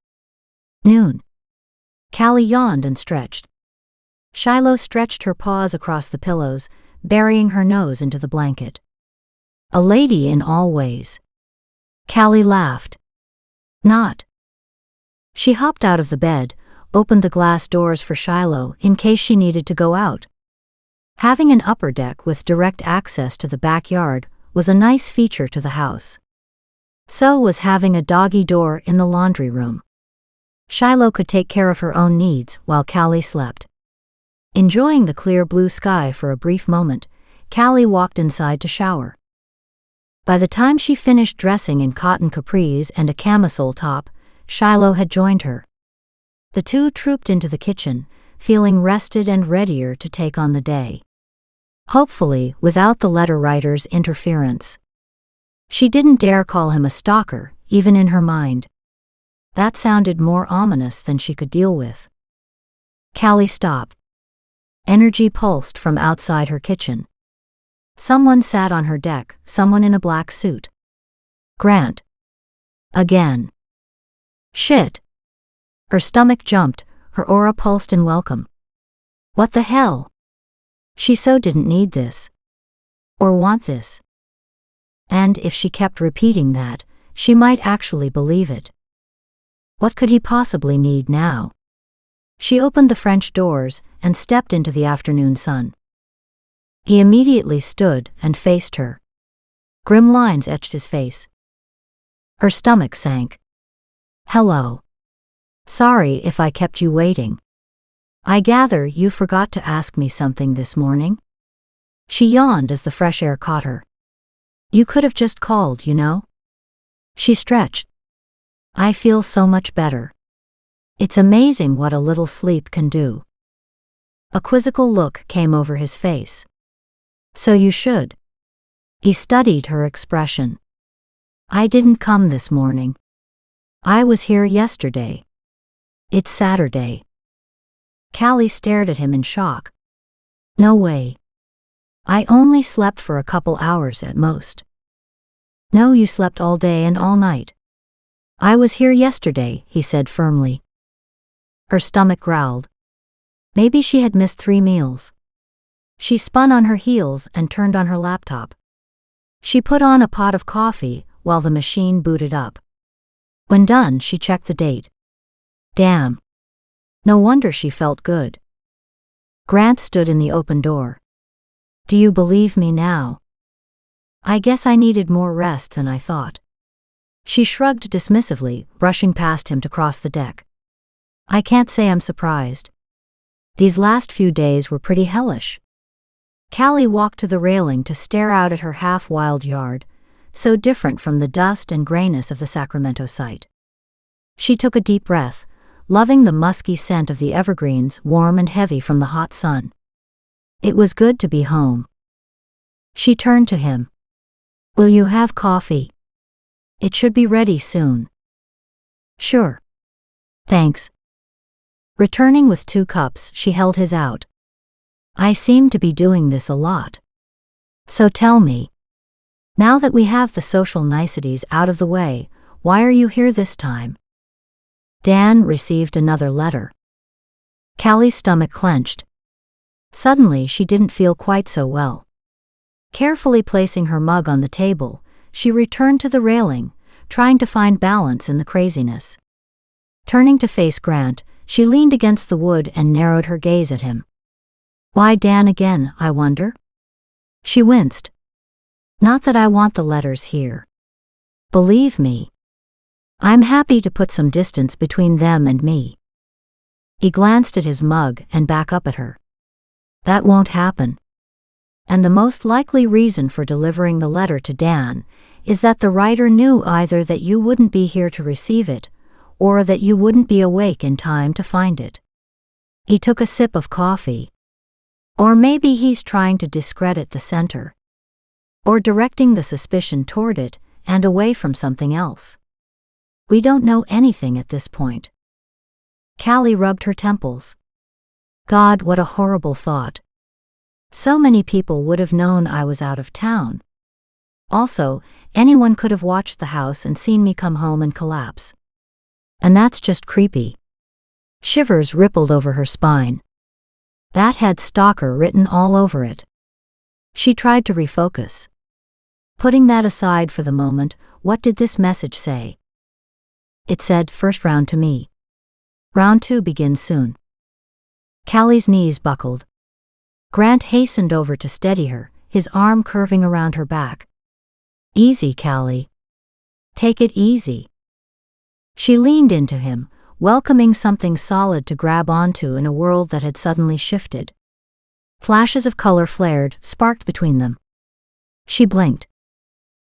Noon. Callie yawned and stretched. Shiloh stretched her paws across the pillows, burying her nose into the blanket. A lady in all ways. Callie laughed. Not. She hopped out of the bed, opened the glass doors for Shiloh in case she needed to go out. Having an upper deck with direct access to the backyard was a nice feature to the house. So was having a doggy door in the laundry room. Shiloh could take care of her own needs while Callie slept. Enjoying the clear blue sky for a brief moment, Callie walked inside to shower. By the time she finished dressing in cotton capris and a camisole top, Shiloh had joined her. The two trooped into the kitchen, feeling rested and readier to take on the day. Hopefully without the letter writer's interference. She didn't dare call him a stalker, even in her mind. That sounded more ominous than she could deal with. Callie stopped. Energy pulsed from outside her kitchen. Someone sat on her deck, someone in a black suit. Grant. Again. Shit. Her stomach jumped, her aura pulsed in welcome. What the hell? She so didn't need this. Or want this. And if she kept repeating that, she might actually believe it. What could he possibly need now? She opened the French doors and stepped into the afternoon sun. He immediately stood and faced her. Grim lines etched his face. Her stomach sank. Hello. Sorry if I kept you waiting. I gather you forgot to ask me something this morning? She yawned as the fresh air caught her. You could have just called, you know? She stretched. I feel so much better. It's amazing what a little sleep can do. A quizzical look came over his face. So you should. He studied her expression. I didn't come this morning. I was here yesterday. It's Saturday. Callie stared at him in shock. No way. I only slept for a couple hours at most. No, you slept all day and all night. I was here yesterday, he said firmly. Her stomach growled. Maybe she had missed 3 meals. She spun on her heels and turned on her laptop. She put on a pot of coffee while the machine booted up. When done, she checked the date. Damn. No wonder she felt good. Grant stood in the open door. Do you believe me now? I guess I needed more rest than I thought. She shrugged dismissively, brushing past him to cross the deck. I can't say I'm surprised. These last few days were pretty hellish. Callie walked to the railing to stare out at her half-wild yard, so different from the dust and grayness of the Sacramento site. She took a deep breath, loving the musky scent of the evergreens, warm and heavy from the hot sun. It was good to be home. She turned to him. Will you have coffee? It should be ready soon. Sure. Thanks. Returning with 2 cups, she held his out. I seem to be doing this a lot. So tell me. Now that we have the social niceties out of the way, why are you here this time? Dan received another letter. Callie's stomach clenched. Suddenly she didn't feel quite so well. Carefully placing her mug on the table, she returned to the railing, trying to find balance in the craziness. Turning to face Grant, she leaned against the wood and narrowed her gaze at him. Why Dan again, I wonder? She winced. Not that I want the letters here. Believe me. I'm happy to put some distance between them and me. He glanced at his mug and back up at her. That won't happen. And the most likely reason for delivering the letter to Dan is that the writer knew either that you wouldn't be here to receive it, or that you wouldn't be awake in time to find it. He took a sip of coffee. Or maybe he's trying to discredit the center. Or directing the suspicion toward it and away from something else. We don't know anything at this point. Callie rubbed her temples. God, what a horrible thought. So many people would have known I was out of town. Also, anyone could have watched the house and seen me come home and collapse. And that's just creepy. Shivers rippled over her spine. That had stalker written all over it. She tried to refocus. Putting that aside for the moment, what did this message say? It said, first round to me. Round 2 begins soon. Callie's knees buckled. Grant hastened over to steady her, his arm curving around her back. Easy, Callie. Take it easy. She leaned into him, welcoming something solid to grab onto in a world that had suddenly shifted. Flashes of color flared, sparked between them. She blinked.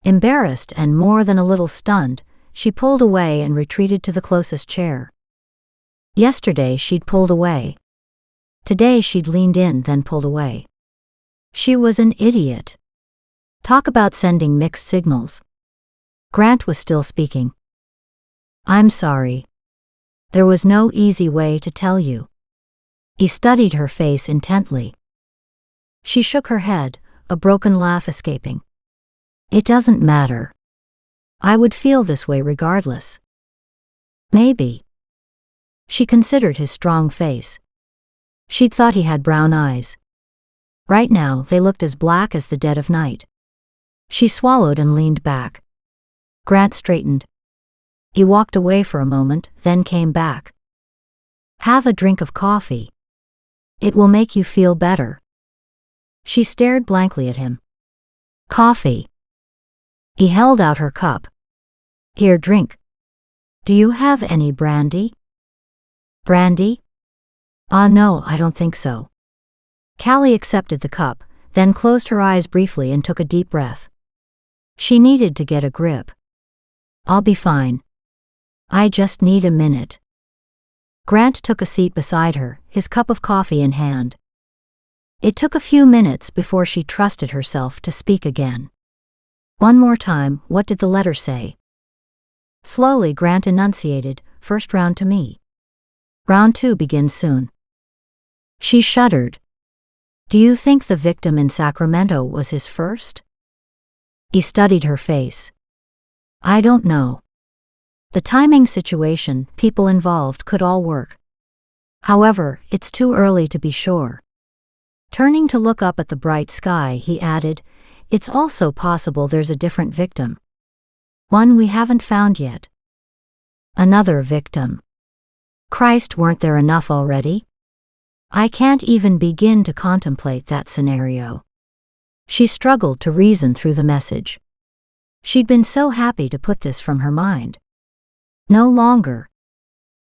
Embarrassed and more than a little stunned, she pulled away and retreated to the closest chair. Yesterday she'd pulled away. Today she'd leaned in, then pulled away. She was an idiot. Talk about sending mixed signals. Grant was still speaking. I'm sorry. There was no easy way to tell you. He studied her face intently. She shook her head, a broken laugh escaping. It doesn't matter. I would feel this way regardless. Maybe. She considered his strong face. She'd thought he had brown eyes. Right now they looked as black as the dead of night. She swallowed and leaned back. Grant straightened. He walked away for a moment, then came back. Have a drink of coffee. It will make you feel better. She stared blankly at him. Coffee. He held out her cup. Here, drink. Do you have any brandy? Brandy? No, I don't think so. Callie accepted the cup, then closed her eyes briefly and took a deep breath. She needed to get a grip. I'll be fine. I just need a minute. Grant took a seat beside her, his cup of coffee in hand. It took a few minutes before she trusted herself to speak again. One more time, what did the letter say? Slowly Grant enunciated, first round to me. Round 2 begins soon. She shuddered. Do you think the victim in Sacramento was his first? He studied her face. I don't know. The timing situation, people involved could all work. However, it's too early to be sure. Turning to look up at the bright sky, he added, it's also possible there's a different victim. One we haven't found yet. Another victim. Christ, weren't there enough already? I can't even begin to contemplate that scenario. She struggled to reason through the message. She'd been so happy to put this from her mind. No longer.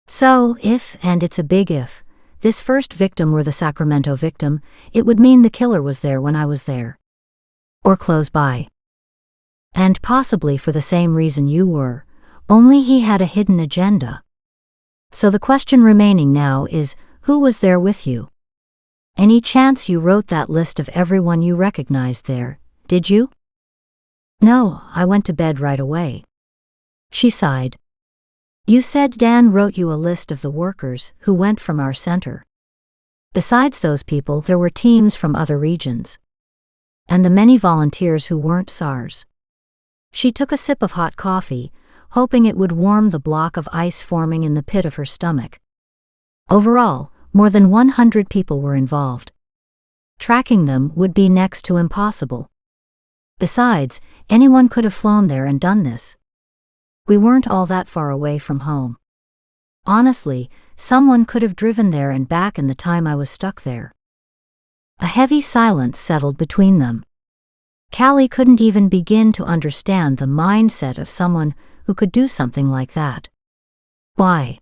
So, if, and it's a big if, this first victim were the Sacramento victim, it would mean the killer was there when I was there. Or close by. And possibly for the same reason you were, only he had a hidden agenda. So the question remaining now is, who was there with you? Any chance you wrote that list of everyone you recognized there, did you? No, I went to bed right away. She sighed. You said Dan wrote you a list of the workers who went from our center. Besides those people, there were teams from other regions. And the many volunteers who weren't SARS. She took a sip of hot coffee, hoping it would warm the block of ice forming in the pit of her stomach. Overall, more than 100 people were involved. Tracking them would be next to impossible. Besides, anyone could have flown there and done this. We weren't all that far away from home. Honestly, someone could have driven there and back in the time I was stuck there. A heavy silence settled between them. Callie couldn't even begin to understand the mindset of someone who could do something like that. Why?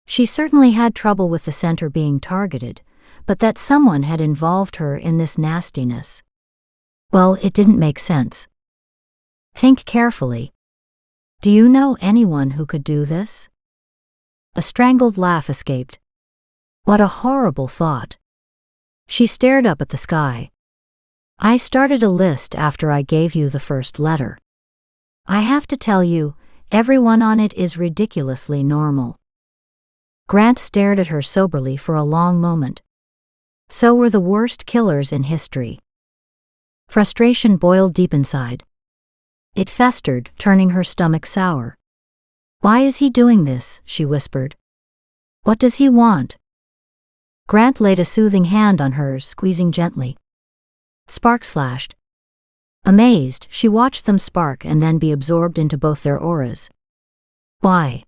She certainly had trouble with the center being targeted, but that someone had involved her in this nastiness. Well, it didn't make sense. Think carefully. Do you know anyone who could do this? A strangled laugh escaped. What a horrible thought. She stared up at the sky. I started a list after I gave you the first letter. I have to tell you, everyone on it is ridiculously normal. Grant stared at her soberly for a long moment. So were the worst killers in history. Frustration boiled deep inside. It festered, turning her stomach sour. "Why is he doing this?" she whispered. "What does he want?" Grant laid a soothing hand on hers, squeezing gently. Sparks flashed. Amazed, she watched them spark and then be absorbed into both their auras. Why?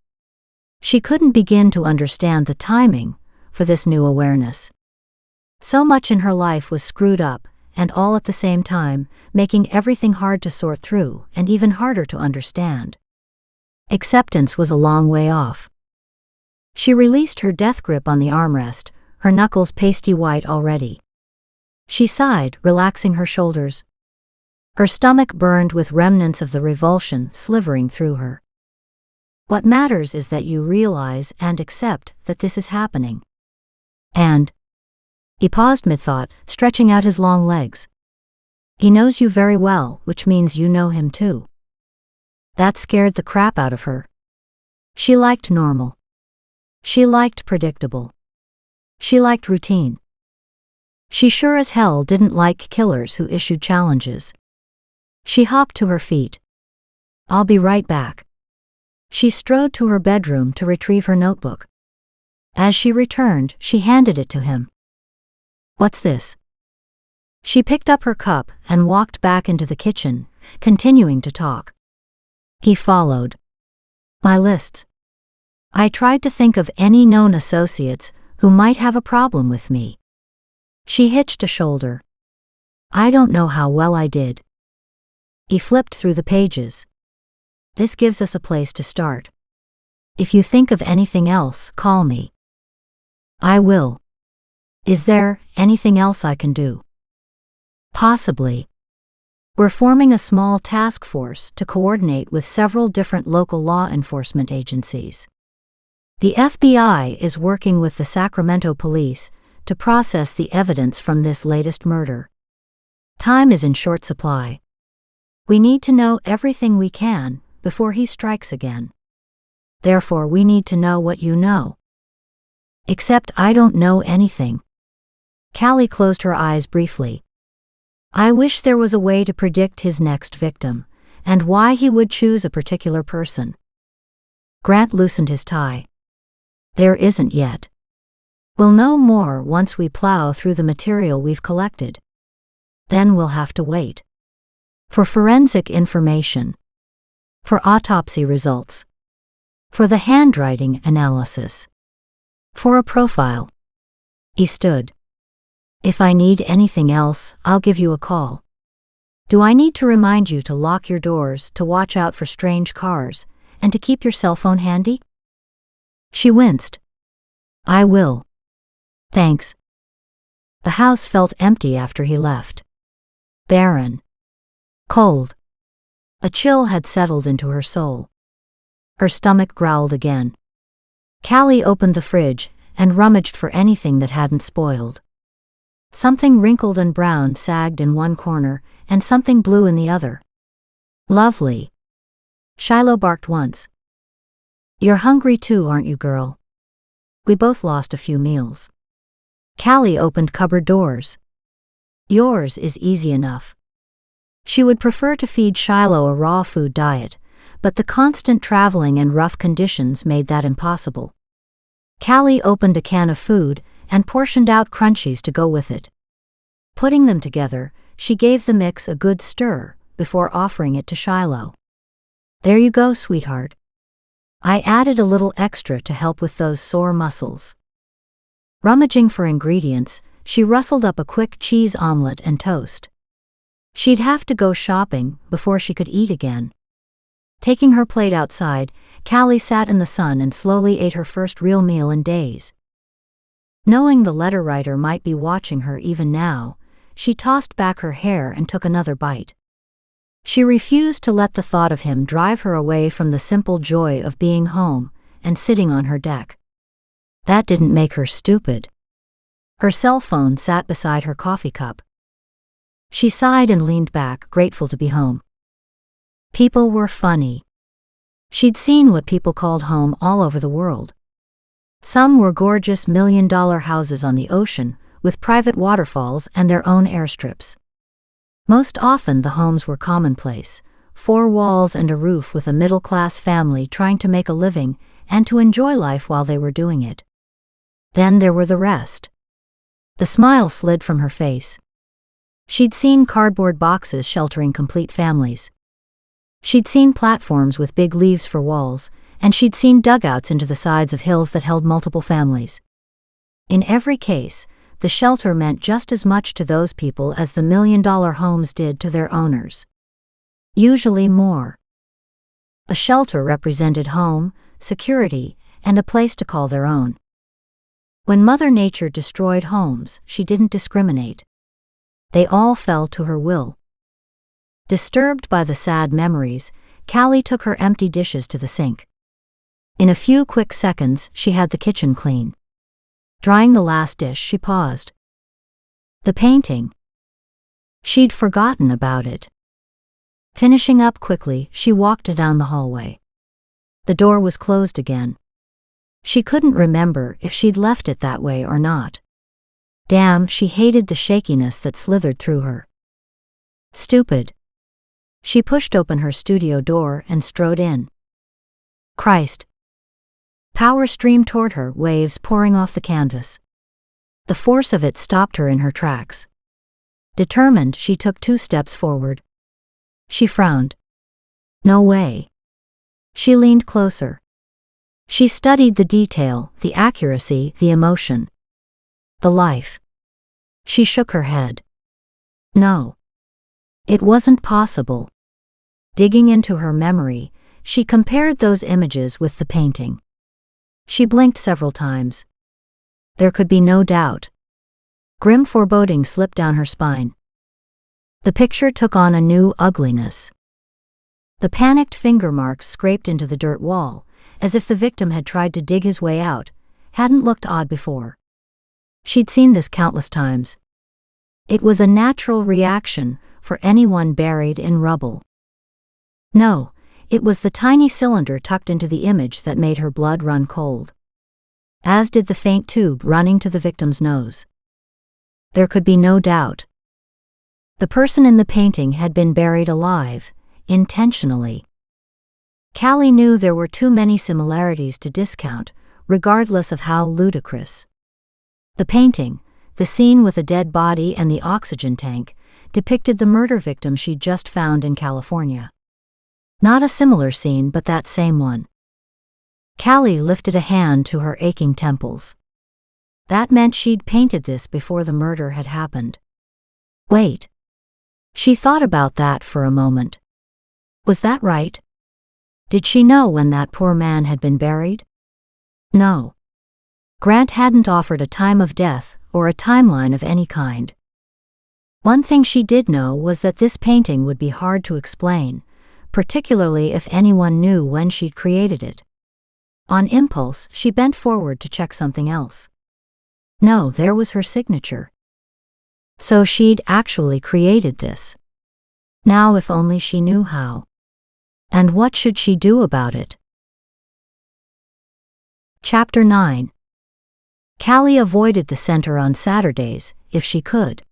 She couldn't begin to understand the timing for this new awareness. So much in her life was screwed up, and all at the same time, making everything hard to sort through and even harder to understand. Acceptance was a long way off. She released her death grip on the armrest, her knuckles pasty white already. She sighed, relaxing her shoulders. Her stomach burned with remnants of the revulsion slithering through her. What matters is that you realize and accept that this is happening. And he paused mid-thought, stretching out his long legs. He knows you very well, which means you know him too. That scared the crap out of her. She liked normal. She liked predictable. She liked routine. She sure as hell didn't like killers who issued challenges. She hopped to her feet. "I'll be right back." She strode to her bedroom to retrieve her notebook. As she returned, she handed it to him. "What's this?" She picked up her cup and walked back into the kitchen, continuing to talk. He followed. "My lists. I tried to think of any known associates who might have a problem with me." She hitched a shoulder. "I don't know how well I did." He flipped through the pages. "This gives us a place to start. If you think of anything else, call me." "I will. Is there anything else I can do?" "Possibly. We're forming a small task force to coordinate with several different local law enforcement agencies. The FBI is working with the Sacramento police to process the evidence from this latest murder. Time is in short supply. We need to know everything we can before he strikes again. Therefore, we need to know what you know." "Except I don't know anything." Callie closed her eyes briefly. "I wish there was a way to predict his next victim, and why he would choose a particular person." Grant loosened his tie. "There isn't yet. We'll know more once we plow through the material we've collected. Then we'll have to wait. For forensic information. For autopsy results. For the handwriting analysis. For a profile." He stood. "If I need anything else, I'll give you a call. Do I need to remind you to lock your doors, to watch out for strange cars, and to keep your cell phone handy?" She winced. "I will. Thanks." The house felt empty after he left. Barren. Cold. A chill had settled into her soul. Her stomach growled again. Callie opened the fridge and rummaged for anything that hadn't spoiled. Something wrinkled and brown sagged in one corner, and something blue in the other. "Lovely." Shiloh barked once. "You're hungry too, aren't you, girl? We both lost a few meals." Callie opened cupboard doors. "Yours is easy enough." She would prefer to feed Shiloh a raw food diet, but the constant traveling and rough conditions made that impossible. Callie opened a can of food and portioned out crunchies to go with it. Putting them together, she gave the mix a good stir before offering it to Shiloh. "There you go, sweetheart. I added a little extra to help with those sore muscles." Rummaging for ingredients, she rustled up a quick cheese omelet and toast. She'd have to go shopping before she could eat again. Taking her plate outside, Callie sat in the sun and slowly ate her first real meal in days. Knowing the letter writer might be watching her even now, she tossed back her hair and took another bite. She refused to let the thought of him drive her away from the simple joy of being home and sitting on her deck. That didn't make her stupid. Her cell phone sat beside her coffee cup. She sighed and leaned back, grateful to be home. People were funny. She'd seen what people called home all over the world. Some were gorgeous million-dollar houses on the ocean, with private waterfalls and their own airstrips. Most often the homes were commonplace, 4 walls and a roof, with a middle-class family trying to make a living and to enjoy life while they were doing it. Then there were the rest. The smile slid from her face. She'd seen cardboard boxes sheltering complete families. She'd seen platforms with big leaves for walls, and she'd seen dugouts into the sides of hills that held multiple families. In every case, the shelter meant just as much to those people as the million-dollar homes did to their owners. Usually more. A shelter represented home, security, and a place to call their own. When Mother Nature destroyed homes, she didn't discriminate. They all fell to her will. Disturbed by the sad memories, Callie took her empty dishes to the sink. In a few quick seconds, she had the kitchen clean. Drying the last dish, she paused. The painting. She'd forgotten about it. Finishing up quickly, she walked down the hallway. The door was closed again. She couldn't remember if she'd left it that way or not. Damn, she hated the shakiness that slithered through her. Stupid. She pushed open her studio door and strode in. Christ. Power streamed toward her, waves pouring off the canvas. The force of it stopped her in her tracks. Determined, she took 2 steps forward. She frowned. No way. She leaned closer. She studied the detail, the accuracy, the emotion. The life. She shook her head. No. It wasn't possible. Digging into her memory, she compared those images with the painting. She blinked several times. There could be no doubt. Grim foreboding slipped down her spine. The picture took on a new ugliness. The panicked finger marks scraped into the dirt wall, as if the victim had tried to dig his way out, hadn't looked odd before. She'd seen this countless times. It was a natural reaction for anyone buried in rubble. No, it was the tiny cylinder tucked into the image that made her blood run cold. As did the faint tube running to the victim's nose. There could be no doubt. The person in the painting had been buried alive, intentionally. Callie knew there were too many similarities to discount, regardless of how ludicrous. The painting, the scene with a dead body and the oxygen tank, depicted the murder victim she'd just found in California. Not a similar scene, but that same one. Callie lifted a hand to her aching temples. That meant she'd painted this before the murder had happened. Wait. She thought about that for a moment. Was that right? Did she know when that poor man had been buried? No. Grant hadn't offered a time of death or a timeline of any kind. One thing she did know was that this painting would be hard to explain, particularly if anyone knew when she'd created it. On impulse, she bent forward to check something else. No, there was her signature. So she'd actually created this. Now if only she knew how. And what should she do about it? Chapter 9. Callie avoided the center on Saturdays, if she could.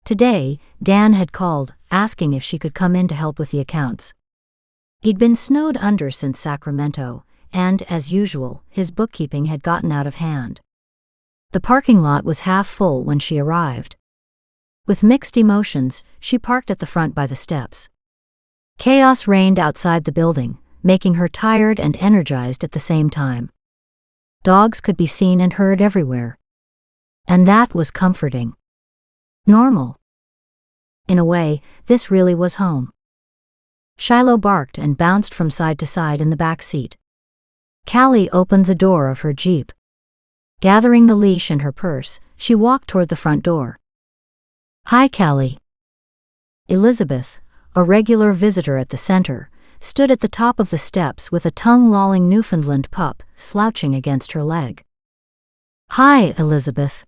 Today, Dan had called, asking if she could come in to help with the accounts. He'd been snowed under since Sacramento, and, as usual, his bookkeeping had gotten out of hand. The parking lot was half full when she arrived. With mixed emotions, she parked at the front by the steps. Chaos reigned outside the building, making her tired and energized at the same time. Dogs could be seen and heard everywhere. And that was comforting. Normal. In a way, this really was home. Shiloh barked and bounced from side to side in the back seat. Callie opened the door of her Jeep. Gathering the leash in her purse, she walked toward the front door. Hi, Callie. Elizabeth, a regular visitor at the center, stood at the top of the steps with a tongue-lolling Newfoundland pup slouching against her leg. Hi, Elizabeth.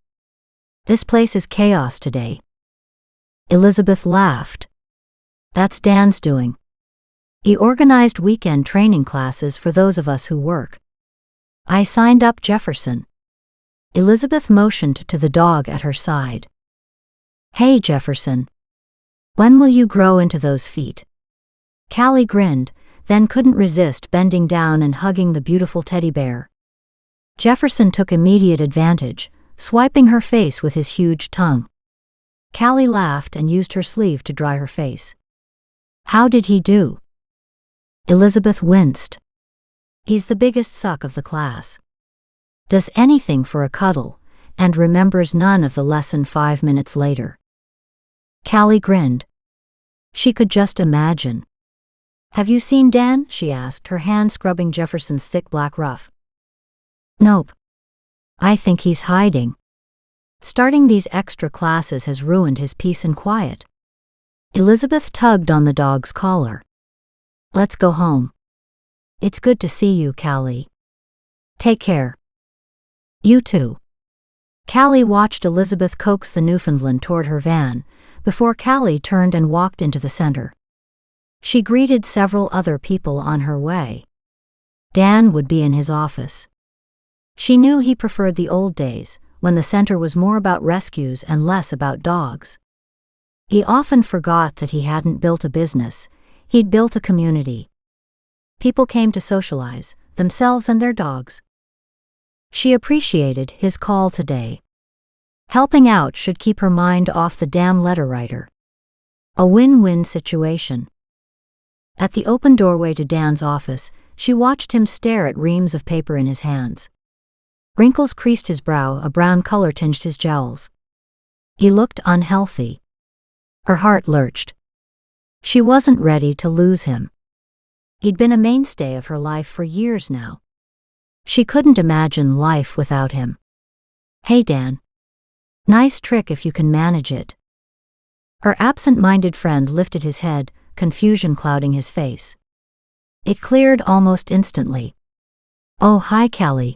This place is chaos today. Elizabeth laughed. That's Dan's doing. He organized weekend training classes for those of us who work. I signed up Jefferson. Elizabeth motioned to the dog at her side. Hey, Jefferson. When will you grow into those feet? Callie grinned, then couldn't resist bending down and hugging the beautiful teddy bear. Jefferson took immediate advantage, swiping her face with his huge tongue. Callie laughed and used her sleeve to dry her face. How did he do? Elizabeth winced. He's the biggest suck of the class. Does anything for a cuddle, and remembers none of the lesson 5 minutes later. Callie grinned. She could just imagine. Have you seen Dan? She asked, her hand scrubbing Jefferson's thick black ruff. Nope. I think he's hiding. Starting these extra classes has ruined his peace and quiet. Elizabeth tugged on the dog's collar. Let's go home. It's good to see you, Callie. Take care. You too. Callie watched Elizabeth coax the Newfoundland toward her van, before Callie turned and walked into the center. She greeted several other people on her way. Dan would be in his office. She knew he preferred the old days, when the center was more about rescues and less about dogs. He often forgot that he hadn't built a business, he'd built a community. People came to socialize, themselves and their dogs. She appreciated his call today. Helping out should keep her mind off the damn letter writer. A win-win situation. At the open doorway to Dan's office, she watched him stare at reams of paper in his hands. Wrinkles creased his brow, a brown color tinged his jowls. He looked unhealthy. Her heart lurched. She wasn't ready to lose him. He'd been a mainstay of her life for years now. She couldn't imagine life without him. Hey, Dan. Nice trick if you can manage it. Her absent-minded friend lifted his head, confusion clouding his face. It cleared almost instantly. Oh, hi, Callie.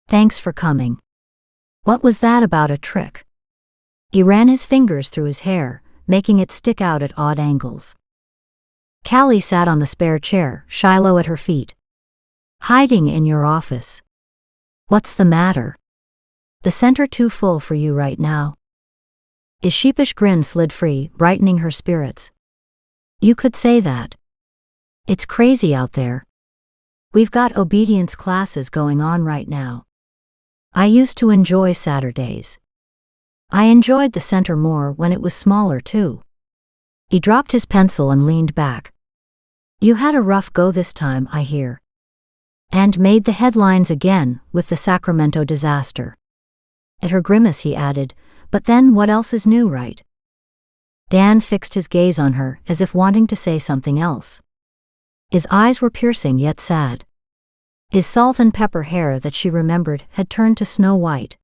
Thanks for coming. What was that about a trick? He ran his fingers through his hair, making it stick out at odd angles. Callie sat on the spare chair, Shiloh at her feet. Hiding in your office. What's the matter? The center too full for you right now? His sheepish grin slid free, brightening her spirits. You could say that. It's crazy out there. We've got obedience classes going on right now. I used to enjoy Saturdays. I enjoyed the center more when it was smaller too. He dropped his pencil and leaned back. You had a rough go this time, I hear. And made the headlines again with the Sacramento disaster. At her grimace he added, but then what else is new, right? Dan fixed his gaze on her as if wanting to say something else. His eyes were piercing yet sad. His salt and pepper hair that she remembered had turned to snow white.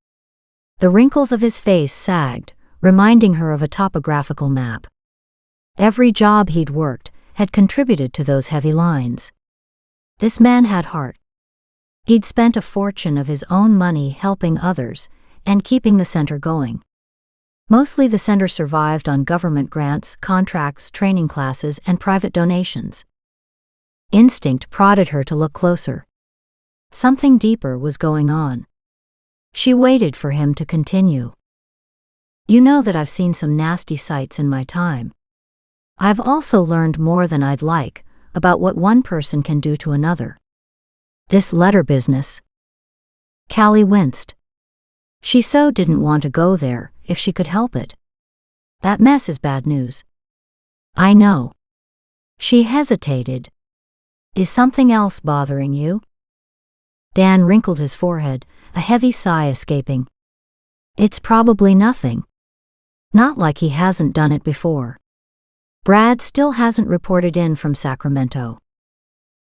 The wrinkles of his face sagged, reminding her of a topographical map. Every job he'd worked had contributed to those heavy lines. This man had heart. He'd spent a fortune of his own money helping others and keeping the center going. Mostly the center survived on government grants, contracts, training classes, and private donations. Instinct prodded her to look closer. Something deeper was going on. She waited for him to continue. You know that I've seen some nasty sights in my time. I've also learned more than I'd like about what one person can do to another. This letter business. Callie winced. She so didn't want to go there if she could help it. That mess is bad news. I know. She hesitated. Is something else bothering you? Dan wrinkled his forehead, a heavy sigh escaping. It's probably nothing. Not like he hasn't done it before. Brad still hasn't reported in from Sacramento.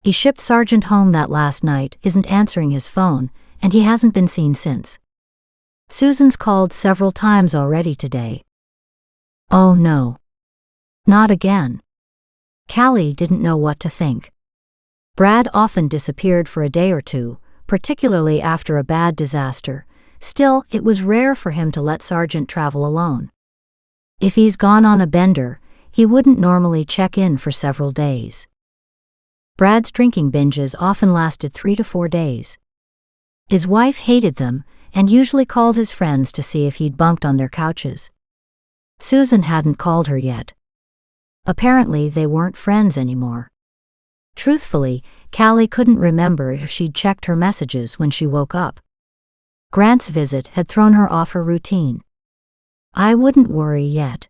He shipped Sergeant home that last night, isn't answering his phone, and he hasn't been seen since. Susan's called several times already today. Oh no. Not again. Callie didn't know what to think. Brad often disappeared for a day or two, particularly after a bad disaster. Still, it was rare for him to let Sergeant travel alone. If he's gone on a bender, he wouldn't normally check in for several days. Brad's drinking binges often lasted 3 to 4 days. His wife hated them and usually called his friends to see if he'd bunked on their couches. Susan hadn't called her yet. Apparently they weren't friends anymore. Truthfully, Callie couldn't remember if she'd checked her messages when she woke up. Grant's visit had thrown her off her routine. I wouldn't worry yet.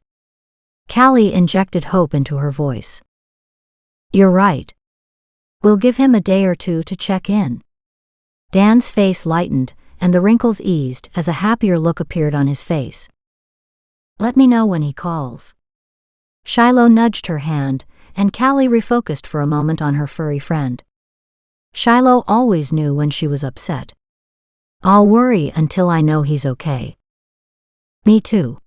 Callie injected hope into her voice. You're right. We'll give him a day or two to check in. Dan's face lightened, and the wrinkles eased as a happier look appeared on his face. Let me know when he calls. Shiloh nudged her hand, and Callie refocused for a moment on her furry friend. Shiloh always knew when she was upset. I'll worry until I know he's okay. Me too.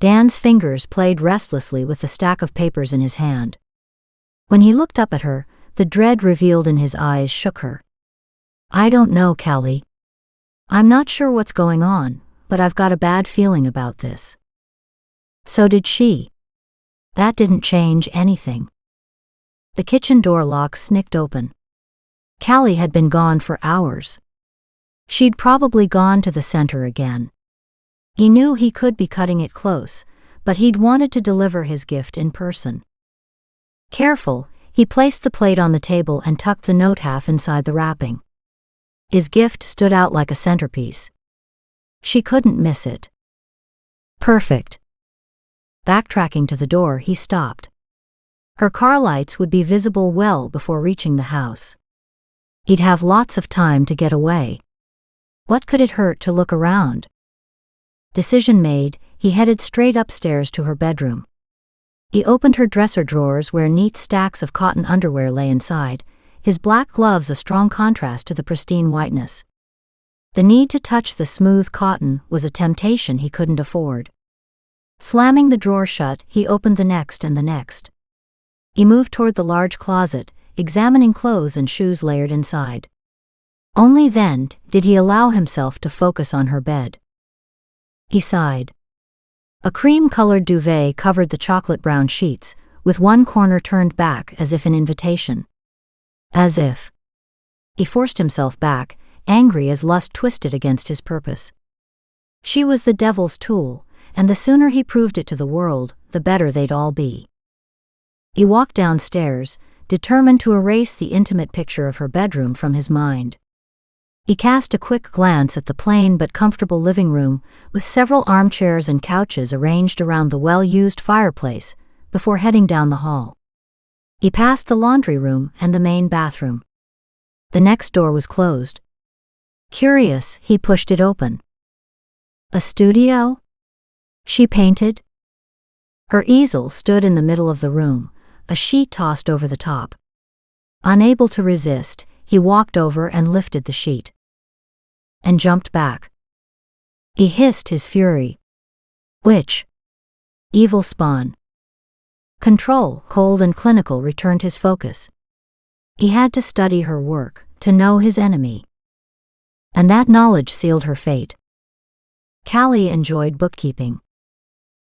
Dan's fingers played restlessly with the stack of papers in his hand. When he looked up at her, the dread revealed in his eyes shook her. I don't know, Callie. I'm not sure what's going on, but I've got a bad feeling about this. So did she. That didn't change anything. The kitchen door lock snicked open. Callie had been gone for hours. She'd probably gone to the center again. He knew he could be cutting it close, but he'd wanted to deliver his gift in person. Careful, he placed the plate on the table and tucked the note half inside the wrapping. His gift stood out like a centerpiece. She couldn't miss it. Perfect. Backtracking to the door, he stopped. Her car lights would be visible well before reaching the house. He'd have lots of time to get away. What could it hurt to look around? Decision made, he headed straight upstairs to her bedroom. He opened her dresser drawers where neat stacks of cotton underwear lay inside, his black gloves a strong contrast to the pristine whiteness. The need to touch the smooth cotton was a temptation he couldn't afford. Slamming the drawer shut, he opened the next and the next. He moved toward the large closet, examining clothes and shoes layered inside. Only then did he allow himself to focus on her bed. He sighed. A cream-colored duvet covered the chocolate-brown sheets, with one corner turned back as if an invitation. As if. He forced himself back, angry as lust twisted against his purpose. She was the devil's tool, and the sooner he proved it to the world, the better they'd all be. He walked downstairs, determined to erase the intimate picture of her bedroom from his mind. He cast a quick glance at the plain but comfortable living room, with several armchairs and couches arranged around the well-used fireplace, before heading down the hall. He passed the laundry room and the main bathroom. The next door was closed. Curious, he pushed it open. A studio? She painted? Her easel stood in the middle of the room, a sheet tossed over the top. Unable to resist, he walked over and lifted the sheet. And jumped back. He hissed his fury. Witch. Evil spawn. Control, cold and clinical, returned his focus. He had to study her work, to know his enemy. And that knowledge sealed her fate. Callie enjoyed bookkeeping.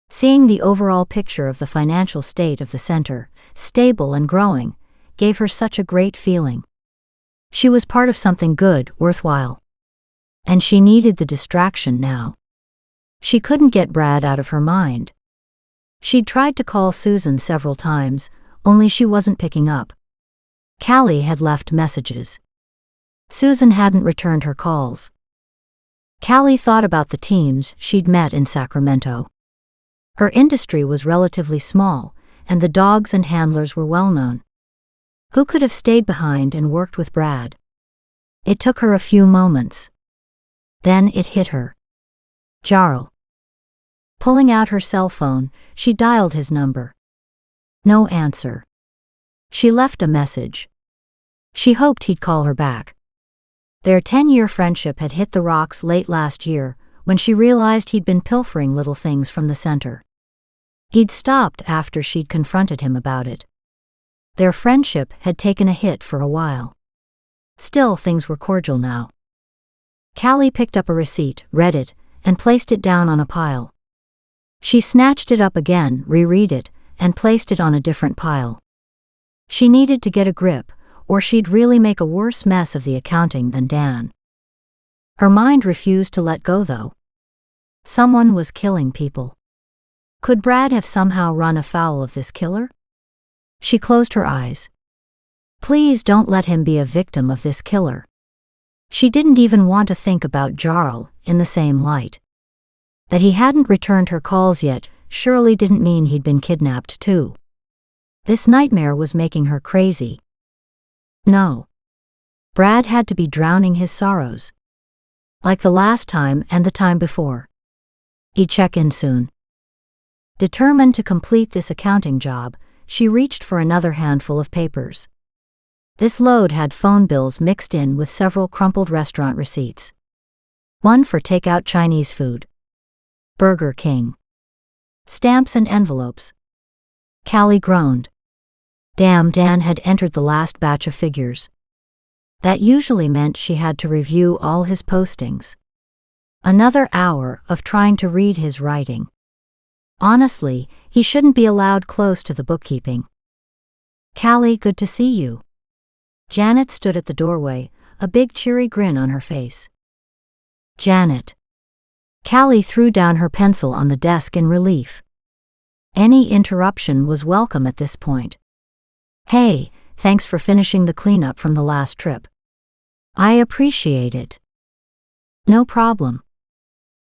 Seeing the overall picture of the financial state of the center, stable and growing, gave her such a great feeling. She was part of something good, worthwhile. And she needed the distraction now. She couldn't get Brad out of her mind. She'd tried to call Susan several times, only she wasn't picking up. Callie had left messages. Susan hadn't returned her calls. Callie thought about the teams she'd met in Sacramento. Her industry was relatively small, and the dogs and handlers were well known. Who could have stayed behind and worked with Brad? It took her a few moments. Then it hit her. Jarl. Pulling out her cell phone, she dialed his number. No answer. She left a message. She hoped he'd call her back. Their 10-year friendship had hit the rocks late last year, when she realized he'd been pilfering little things from the center. He'd stopped after she'd confronted him about it. Their friendship had taken a hit for a while. Still, things were cordial now. Callie picked up a receipt, read it, and placed it down on a pile. She snatched it up again, reread it, and placed it on a different pile. She needed to get a grip, or she'd really make a worse mess of the accounting than Dan. Her mind refused to let go though. Someone was killing people. Could Brad have somehow run afoul of this killer? She closed her eyes. Please don't let him be a victim of this killer. She didn't even want to think about Jarl in the same light. That he hadn't returned her calls yet surely didn't mean he'd been kidnapped too. This nightmare was making her crazy. No. Brad had to be drowning his sorrows. Like the last time and the time before. He'd check in soon. Determined to complete this accounting job, she reached for another handful of papers. This load had phone bills mixed in with several crumpled restaurant receipts. One for takeout Chinese food. Burger King. Stamps and envelopes. Callie groaned. Damn, Dan had entered the last batch of figures. That usually meant she had to review all his postings. Another hour of trying to read his writing. Honestly, he shouldn't be allowed close to the bookkeeping. Callie, good to see you. Janet stood at the doorway, a big cheery grin on her face. Janet. Callie threw down her pencil on the desk in relief. Any interruption was welcome at this point. Hey, thanks for finishing the cleanup from the last trip. I appreciate it. No problem.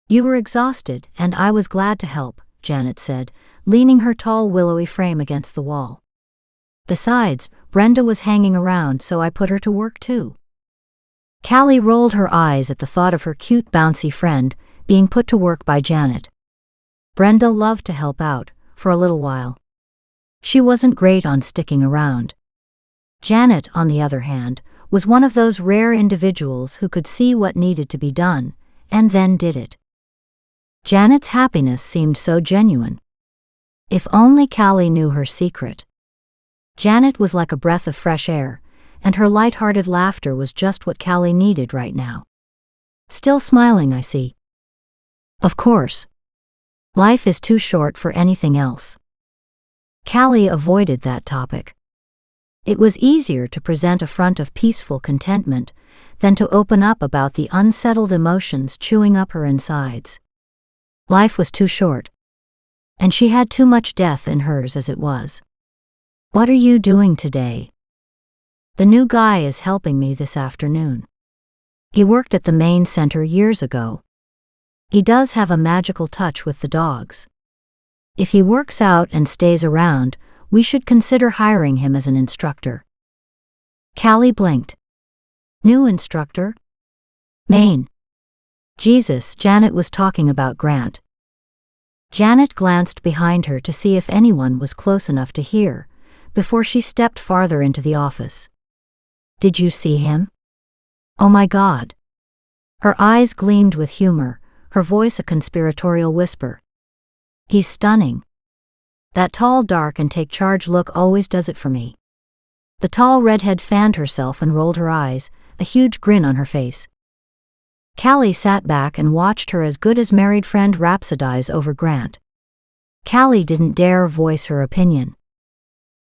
You were exhausted, and I was glad to help, Janet said, leaning her tall willowy frame against the wall. Besides, Brenda was hanging around, so I put her to work too. Callie rolled her eyes at the thought of her cute bouncy friend being put to work by Janet. Brenda loved to help out, for a little while. She wasn't great on sticking around. Janet, on the other hand, was one of those rare individuals who could see what needed to be done, and then did it. Janet's happiness seemed so genuine. If only Callie knew her secret. Janet was like a breath of fresh air, and her light-hearted laughter was just what Callie needed right now. Still smiling, I see. Of course. Life is too short for anything else. Callie avoided that topic. It was easier to present a front of peaceful contentment than to open up about the unsettled emotions chewing up her insides. Life was too short. And she had too much death in hers as it was. What are you doing today? The new guy is helping me this afternoon. He worked at the main center years ago. He does have a magical touch with the dogs. If he works out and stays around, we should consider hiring him as an instructor. Callie blinked. New instructor? Maine. Jesus, Janet was talking about Grant. Janet glanced behind her to see if anyone was close enough to hear, before she stepped farther into the office. Did you see him? Oh my God. Her eyes gleamed with humor, her voice a conspiratorial whisper. He's stunning. That tall, dark, and take-charge look always does it for me. The tall redhead fanned herself and rolled her eyes, a huge grin on her face. Callie sat back and watched her as good as married friend rhapsodize over Grant. Callie didn't dare voice her opinion.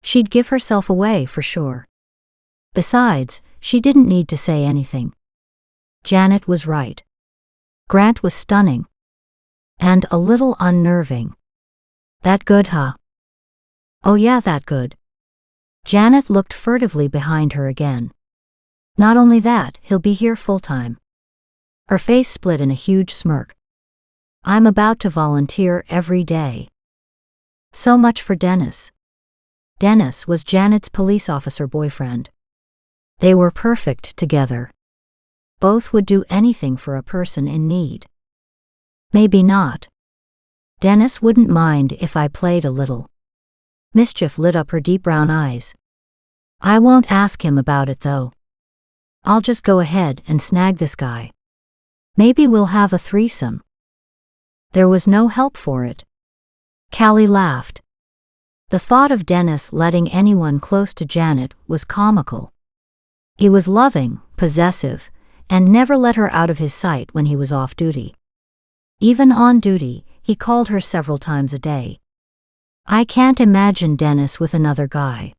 She'd give herself away for sure. Besides, she didn't need to say anything. Janet was right. Grant was stunning. And a little unnerving. That good, huh? Oh yeah, that good. Janet looked furtively behind her again. Not only that, he'll be here full-time. Her face split in a huge smirk. I'm about to volunteer every day. So much for Dennis. Dennis was Janet's police officer boyfriend. They were perfect together. Both would do anything for a person in need. Maybe not. Dennis wouldn't mind if I played a little. Mischief lit up her deep brown eyes. I won't ask him about it though. I'll just go ahead and snag this guy. Maybe we'll have a threesome. There was no help for it. Callie laughed. The thought of Dennis letting anyone close to Janet was comical. He was loving, possessive, and never let her out of his sight when he was off duty. Even on duty, he called her several times a day. I can't imagine Dennis with another guy.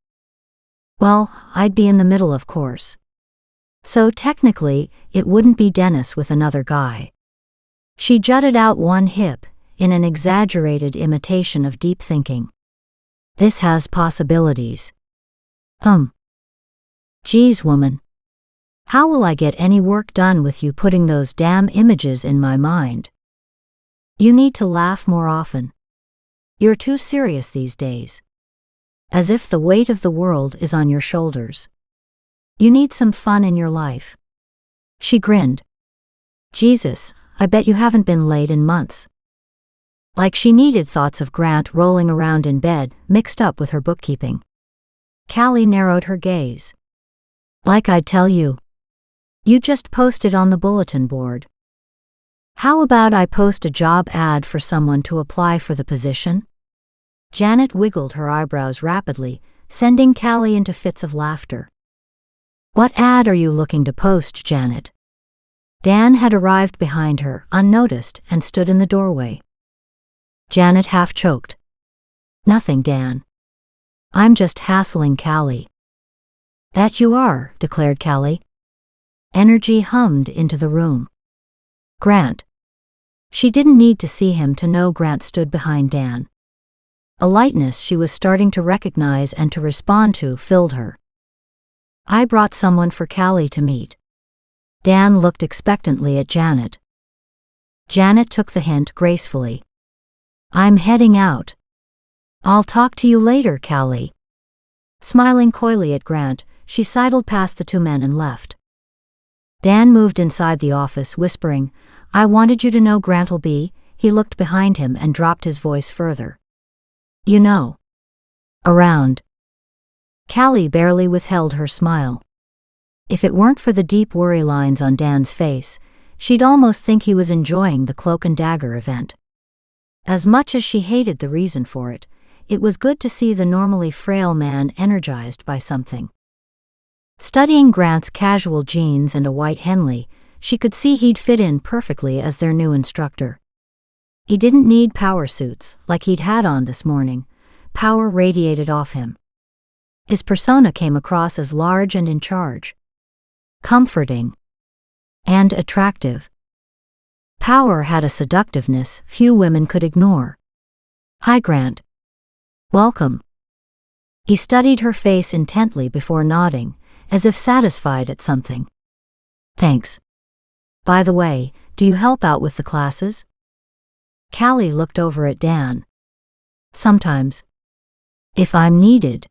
Well, I'd be in the middle, of course. So technically, it wouldn't be Dennis with another guy. She jutted out one hip, in an exaggerated imitation of deep thinking. This has possibilities. Geez, woman. How will I get any work done with you putting those damn images in my mind? You need to laugh more often. You're too serious these days. As if the weight of the world is on your shoulders. You need some fun in your life. She grinned. Jesus, I bet you haven't been laid in months. Like she needed thoughts of Grant rolling around in bed, mixed up with her bookkeeping. Callie narrowed her gaze. Like I'd tell you. You just posted on the bulletin board. How about I post a job ad for someone to apply for the position? Janet wiggled her eyebrows rapidly, sending Callie into fits of laughter. What ad are you looking to post, Janet? Dan had arrived behind her, unnoticed, and stood in the doorway. Janet half choked. Nothing, Dan. I'm just hassling Callie. That you are, declared Callie. Energy hummed into the room. Grant. She didn't need to see him to know Grant stood behind Dan. A lightness she was starting to recognize and to respond to filled her. I brought someone for Callie to meet. Dan looked expectantly at Janet. Janet took the hint gracefully. I'm heading out. I'll talk to you later, Callie. Smiling coyly at Grant, she sidled past the two men and left. Dan moved inside the office, whispering, I wanted you to know Grant'll be. He looked behind him and dropped his voice further. You know. Around. Callie barely withheld her smile. If it weren't for the deep worry lines on Dan's face, she'd almost think he was enjoying the cloak and dagger event. As much as she hated the reason for it, it was good to see the normally frail man energized by something. Studying Grant's casual jeans and a white Henley, she could see he'd fit in perfectly as their new instructor. He didn't need power suits like he'd had on this morning. Power radiated off him. His persona came across as large and in charge. Comforting. And attractive. Power had a seductiveness few women could ignore. Hi, Grant. Welcome. He studied her face intently before nodding, as if satisfied at something. Thanks. By the way, do you help out with the classes? Callie looked over at Dan. Sometimes. If I'm needed.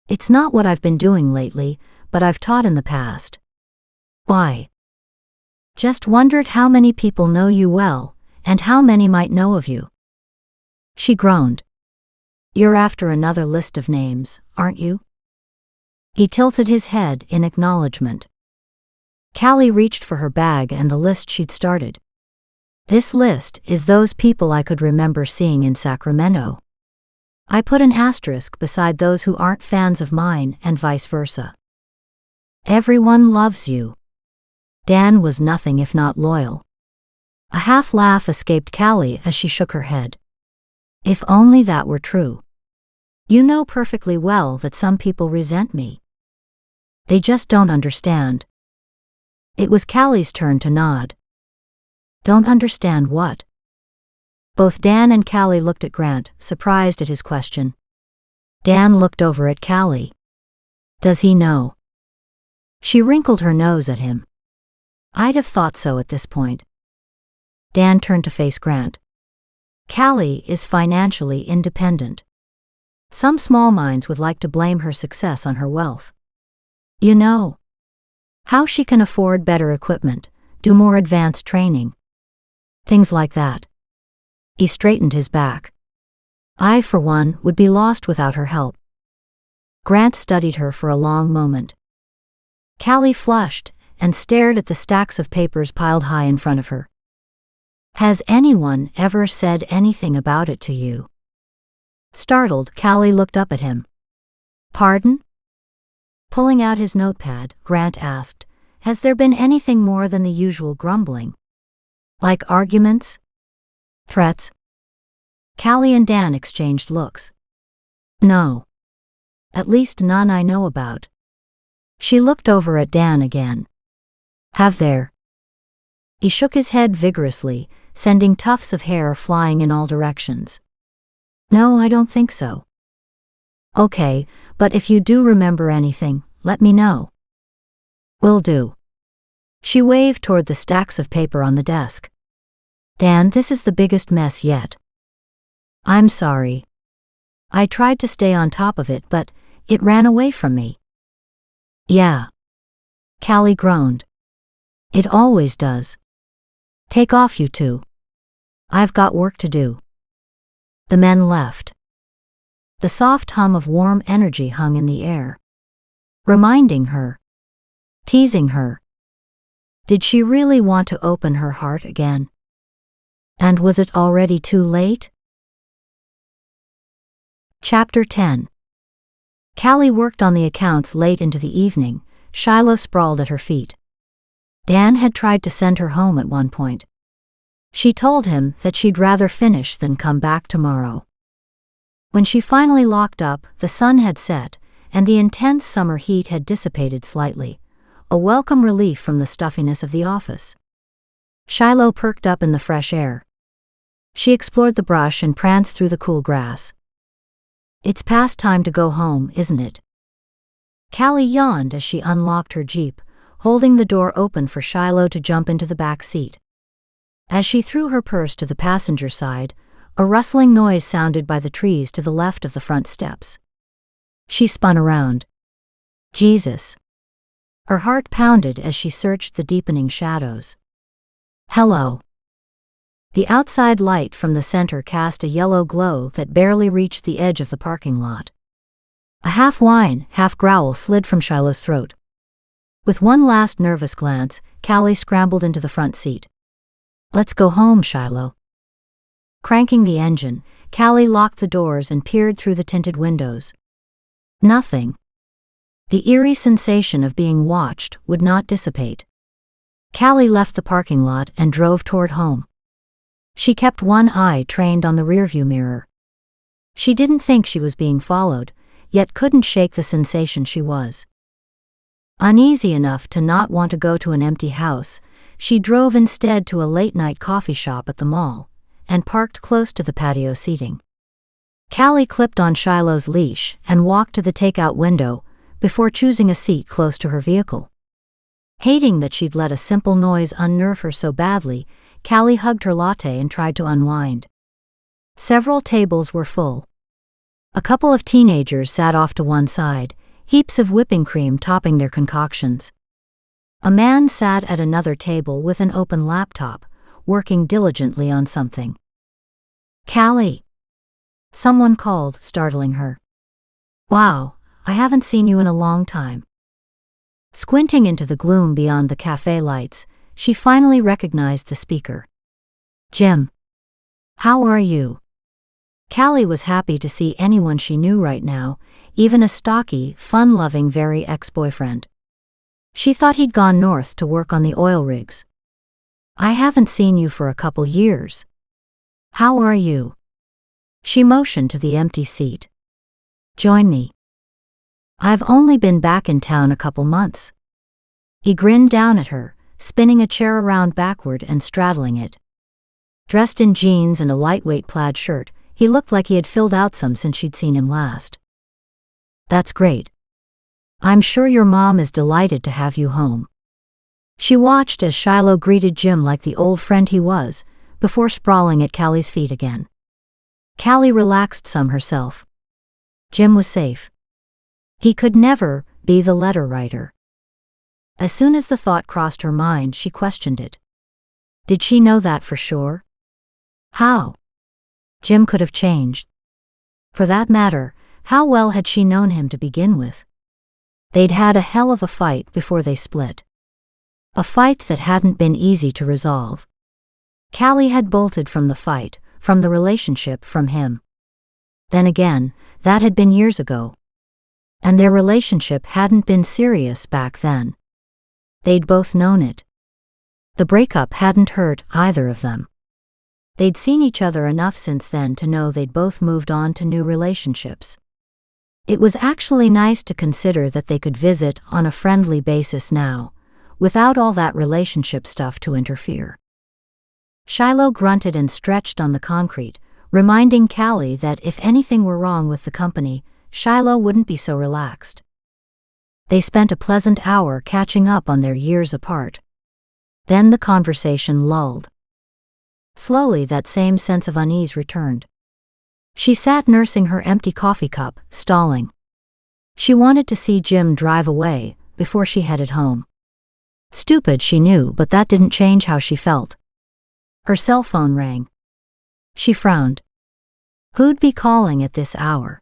It's not what I've been doing lately, but I've taught in the past. Why? Just wondered how many people know you well, and how many might know of you. She groaned. You're after another list of names, aren't you? He tilted his head in acknowledgement. Callie reached for her bag and the list she'd started. This list is those people I could remember seeing in Sacramento. I put an asterisk beside those who aren't fans of mine and vice versa. Everyone loves you. Dan was nothing if not loyal. A half laugh escaped Callie as she shook her head. If only that were true. You know perfectly well that some people resent me. They just don't understand. It was Callie's turn to nod. Don't understand what? Both Dan and Callie looked at Grant, surprised at his question. Dan looked over at Callie. Does he know? She wrinkled her nose at him. I'd have thought so at this point. Dan turned to face Grant. Callie is financially independent. Some small minds would like to blame her success on her wealth. You know. How she can afford better equipment, do more advanced training. Things like that. He straightened his back. I, for one, would be lost without her help. Grant studied her for a long moment. Callie flushed and stared at the stacks of papers piled high in front of her. Has anyone ever said anything about it to you? Startled, Callie looked up at him. Pardon? Pulling out his notepad, Grant asked, has there been anything more than the usual grumbling? Like arguments? Threats? Callie and Dan exchanged looks. No. At least none I know about. She looked over at Dan again. Have there? He shook his head vigorously, sending tufts of hair flying in all directions. No, I don't think so. Okay, but if you do remember anything, let me know. Will do. She waved toward the stacks of paper on the desk. Dan, this is the biggest mess yet. I'm sorry. I tried to stay on top of it, but it ran away from me. Yeah. Callie groaned. It always does. Take off, you two. I've got work to do. The men left. The soft hum of warm energy hung in the air. Reminding her. Teasing her. Did she really want to open her heart again? And was it already too late? Chapter 10. Callie worked on the accounts late into the evening, Shiloh sprawled at her feet. Dan had tried to send her home at one point. She told him that she'd rather finish than come back tomorrow. When she finally locked up, the sun had set, and the intense summer heat had dissipated slightly, a welcome relief from the stuffiness of the office. Shiloh perked up in the fresh air. She explored the brush and pranced through the cool grass. It's past time to go home, isn't it? Callie yawned as she unlocked her Jeep, holding the door open for Shiloh to jump into the back seat. As she threw her purse to the passenger side, a rustling noise sounded by the trees to the left of the front steps. She spun around. Jesus. Her heart pounded as she searched the deepening shadows. Hello. The outside light from the center cast a yellow glow that barely reached the edge of the parking lot. A half-whine, half-growl slid from Shiloh's throat. With one last nervous glance, Callie scrambled into the front seat. Let's go home, Shiloh. Cranking the engine, Callie locked the doors and peered through the tinted windows. Nothing. The eerie sensation of being watched would not dissipate. Callie left the parking lot and drove toward home. She kept one eye trained on the rearview mirror. She didn't think she was being followed, yet couldn't shake the sensation she was. Uneasy enough to not want to go to an empty house, she drove instead to a late-night coffee shop at the mall, and parked close to the patio seating. Callie clipped on Shiloh's leash and walked to the takeout window before choosing a seat close to her vehicle. Hating that she'd let a simple noise unnerve her so badly, Callie hugged her latte and tried to unwind. Several tables were full. A couple of teenagers sat off to one side, heaps of whipping cream topping their concoctions. A man sat at another table with an open laptop, working diligently on something. Callie. Someone called, startling her. Wow, I haven't seen you in a long time. Squinting into the gloom beyond the cafe lights, she finally recognized the speaker. Jim. How are you? Callie was happy to see anyone she knew right now, even a stocky, fun-loving very ex-boyfriend. She thought he'd gone north to work on the oil rigs. I haven't seen you for a couple years. How are you? She motioned to the empty seat. Join me. I've only been back in town a couple months. He grinned down at her, spinning a chair around backward and straddling it. Dressed in jeans and a lightweight plaid shirt, he looked like he had filled out some since she'd seen him last. That's great. I'm sure your mom is delighted to have you home. She watched as Shiloh greeted Jim like the old friend he was, before sprawling at Callie's feet again. Callie relaxed some herself. Jim was safe. He could never be the letter writer. As soon as the thought crossed her mind, she questioned it. Did she know that for sure? How? Jim could have changed. For that matter, how well had she known him to begin with? They'd had a hell of a fight before they split. A fight that hadn't been easy to resolve. Callie had bolted from the fight, from the relationship, from him. Then again, that had been years ago. And their relationship hadn't been serious back then. They'd both known it. The breakup hadn't hurt either of them. They'd seen each other enough since then to know they'd both moved on to new relationships. It was actually nice to consider that they could visit on a friendly basis now, without all that relationship stuff to interfere. Shiloh grunted and stretched on the concrete, reminding Callie that if anything were wrong with the company, Shiloh wouldn't be so relaxed. They spent a pleasant hour catching up on their years apart. Then the conversation lulled. Slowly that same sense of unease returned. She sat nursing her empty coffee cup, stalling. She wanted to see Jim drive away before she headed home. Stupid, she knew, but that didn't change how she felt. Her cell phone rang. She frowned. Who'd be calling at this hour?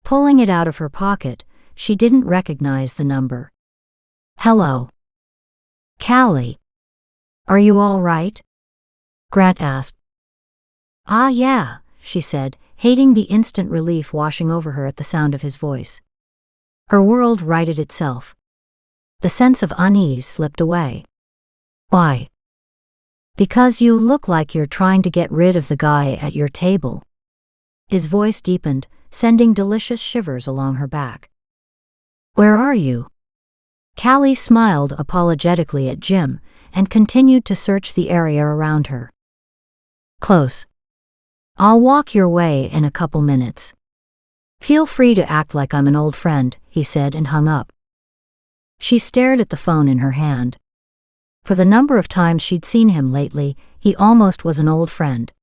Pulling it out of her pocket, she didn't recognize the number. Hello. Callie. Are you all right? Grant asked. Ah, yeah, she said, hating the instant relief washing over her at the sound of his voice. Her world righted itself. The sense of unease slipped away. Why? Because you look like you're trying to get rid of the guy at your table. His voice deepened, sending delicious shivers along her back. Where are you? Callie smiled apologetically at Jim and continued to search the area around her. Close. I'll walk your way in a couple minutes. Feel free to act like I'm an old friend, he said and hung up. She stared at the phone in her hand. For the number of times she'd seen him lately, he almost was an old friend.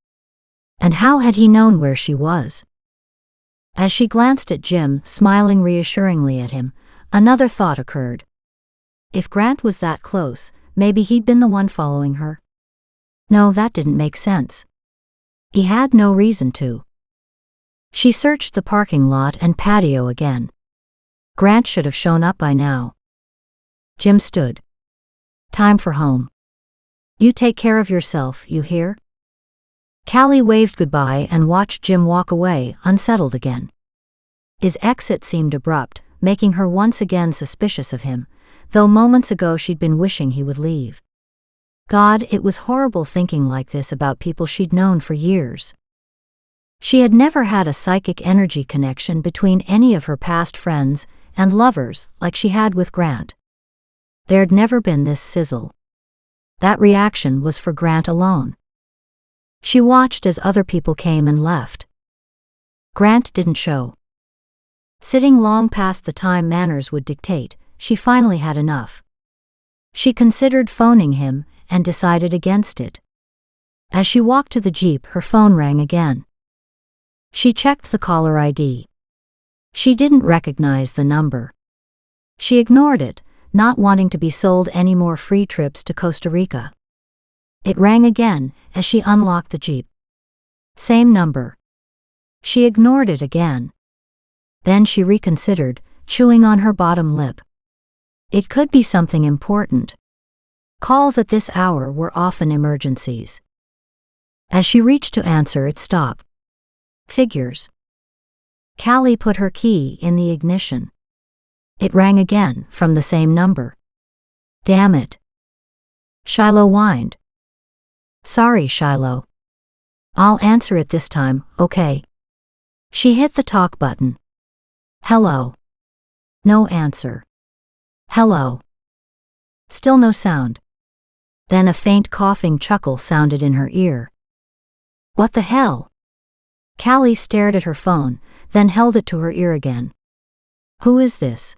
And how had he known where she was? As she glanced at Jim, smiling reassuringly at him, another thought occurred. If Grant was that close, maybe he'd been the one following her. No, that didn't make sense. He had no reason to. She searched the parking lot and patio again. Grant should have shown up by now. Jim stood. Time for home. You take care of yourself, you hear? Callie waved goodbye and watched Jim walk away, unsettled again. His exit seemed abrupt, making her once again suspicious of him, though moments ago she'd been wishing he would leave. God, it was horrible thinking like this about people she'd known for years. She had never had a psychic energy connection between any of her past friends and lovers like she had with Grant. There'd never been this sizzle. That reaction was for Grant alone. She watched as other people came and left. Grant didn't show. Sitting long past the time manners would dictate, she finally had enough. She considered phoning him and decided against it. As she walked to the Jeep, her phone rang again. She checked the caller ID. She didn't recognize the number. She ignored it, not wanting to be sold any more free trips to Costa Rica. It rang again as she unlocked the Jeep. Same number. She ignored it again. Then she reconsidered, chewing on her bottom lip. It could be something important. Calls at this hour were often emergencies. As she reached to answer, it stopped. Figures. Callie put her key in the ignition. It rang again, from the same number. Damn it. Shiloh whined. Sorry, Shiloh. I'll answer it this time, okay? She hit the talk button. Hello. No answer. Hello. Still no sound. Then a faint coughing chuckle sounded in her ear. What the hell? Callie stared at her phone, then held it to her ear again. Who is this?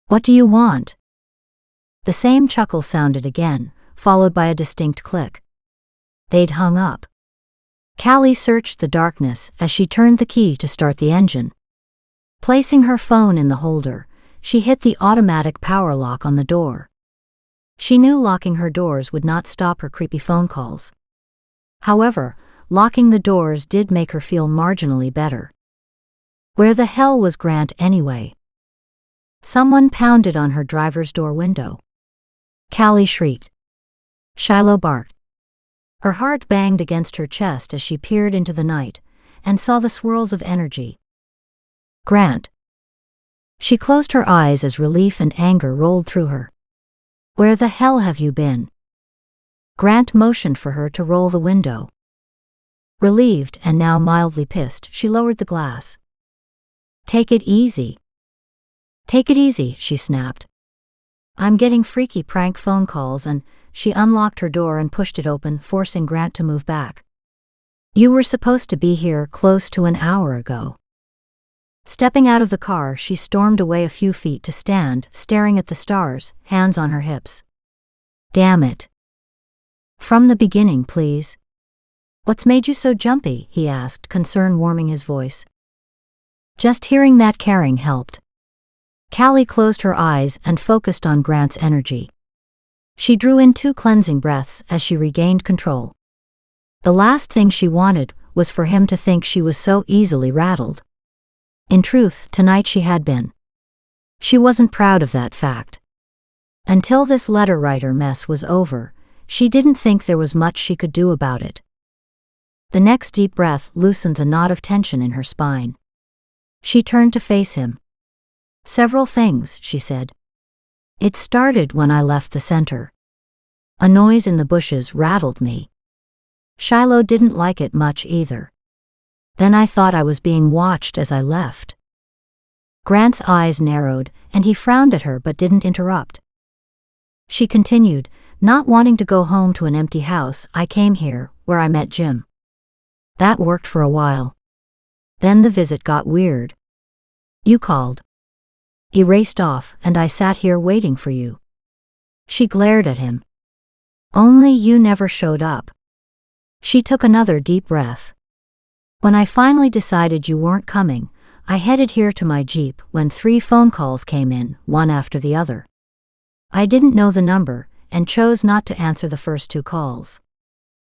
What do you want? The same chuckle sounded again, followed by a distinct click. They'd hung up. Callie searched the darkness as she turned the key to start the engine. Placing her phone in the holder, she hit the automatic power lock on the door. She knew locking her doors would not stop her creepy phone calls. However, locking the doors did make her feel marginally better. Where the hell was Grant anyway? Someone pounded on her driver's door window. Callie shrieked. Shiloh barked. Her heart banged against her chest as she peered into the night and saw the swirls of energy. Grant. She closed her eyes as relief and anger rolled through her. Where the hell have you been? Grant motioned for her to roll the window. Relieved and now mildly pissed, she lowered the glass. Take it easy. Take it easy, she snapped. I'm getting freaky prank phone calls, and she unlocked her door and pushed it open, forcing Grant to move back. You were supposed to be here close to an hour ago. Stepping out of the car, she stormed away a few feet to stand, staring at the stars, hands on her hips. Damn it. From the beginning, please. What's made you so jumpy? He asked, concern warming his voice. Just hearing that caring helped. Callie closed her eyes and focused on Grant's energy. She drew in 2 cleansing breaths as she regained control. The last thing she wanted was for him to think she was so easily rattled. In truth, tonight she had been. She wasn't proud of that fact. Until this letter writer mess was over, she didn't think there was much she could do about it. The next deep breath loosened the knot of tension in her spine. She turned to face him. Several things, she said. It started when I left the center. A noise in the bushes rattled me. Shiloh didn't like it much either. Then I thought I was being watched as I left. Grant's eyes narrowed, and he frowned at her but didn't interrupt. She continued, not wanting to go home to an empty house. I came here, where I met Jim. That worked for a while. Then the visit got weird. You called. He raced off, and I sat here waiting for you. She glared at him. Only you never showed up. She took another deep breath. When I finally decided you weren't coming, I headed here to my Jeep when 3 phone calls came in, one after the other. I didn't know the number, and chose not to answer the first 2 calls.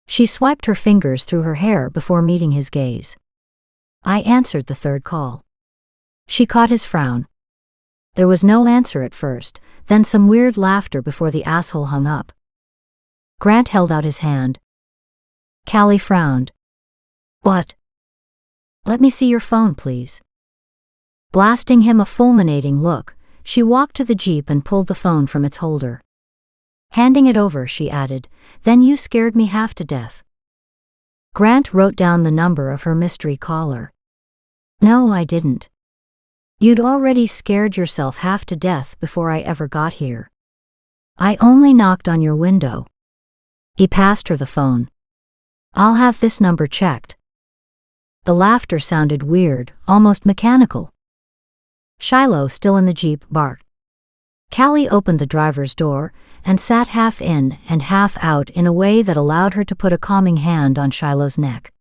She swiped her fingers through her hair before meeting his gaze. I answered the 3rd call. She caught his frown. There was no answer at first, then some weird laughter before the asshole hung up. Grant held out his hand. Callie frowned. What? Let me see your phone, please. Blasting him a fulminating look, she walked to the Jeep and pulled the phone from its holder. Handing it over, she added, Then you scared me half to death. Grant wrote down the number of her mystery caller. No, I didn't. You'd already scared yourself half to death before I ever got here. I only knocked on your window. He passed her the phone. I'll have this number checked. The laughter sounded weird, almost mechanical. Shiloh, still in the Jeep, barked. Callie opened the driver's door and sat half in and half out in a way that allowed her to put a calming hand on Shiloh's neck.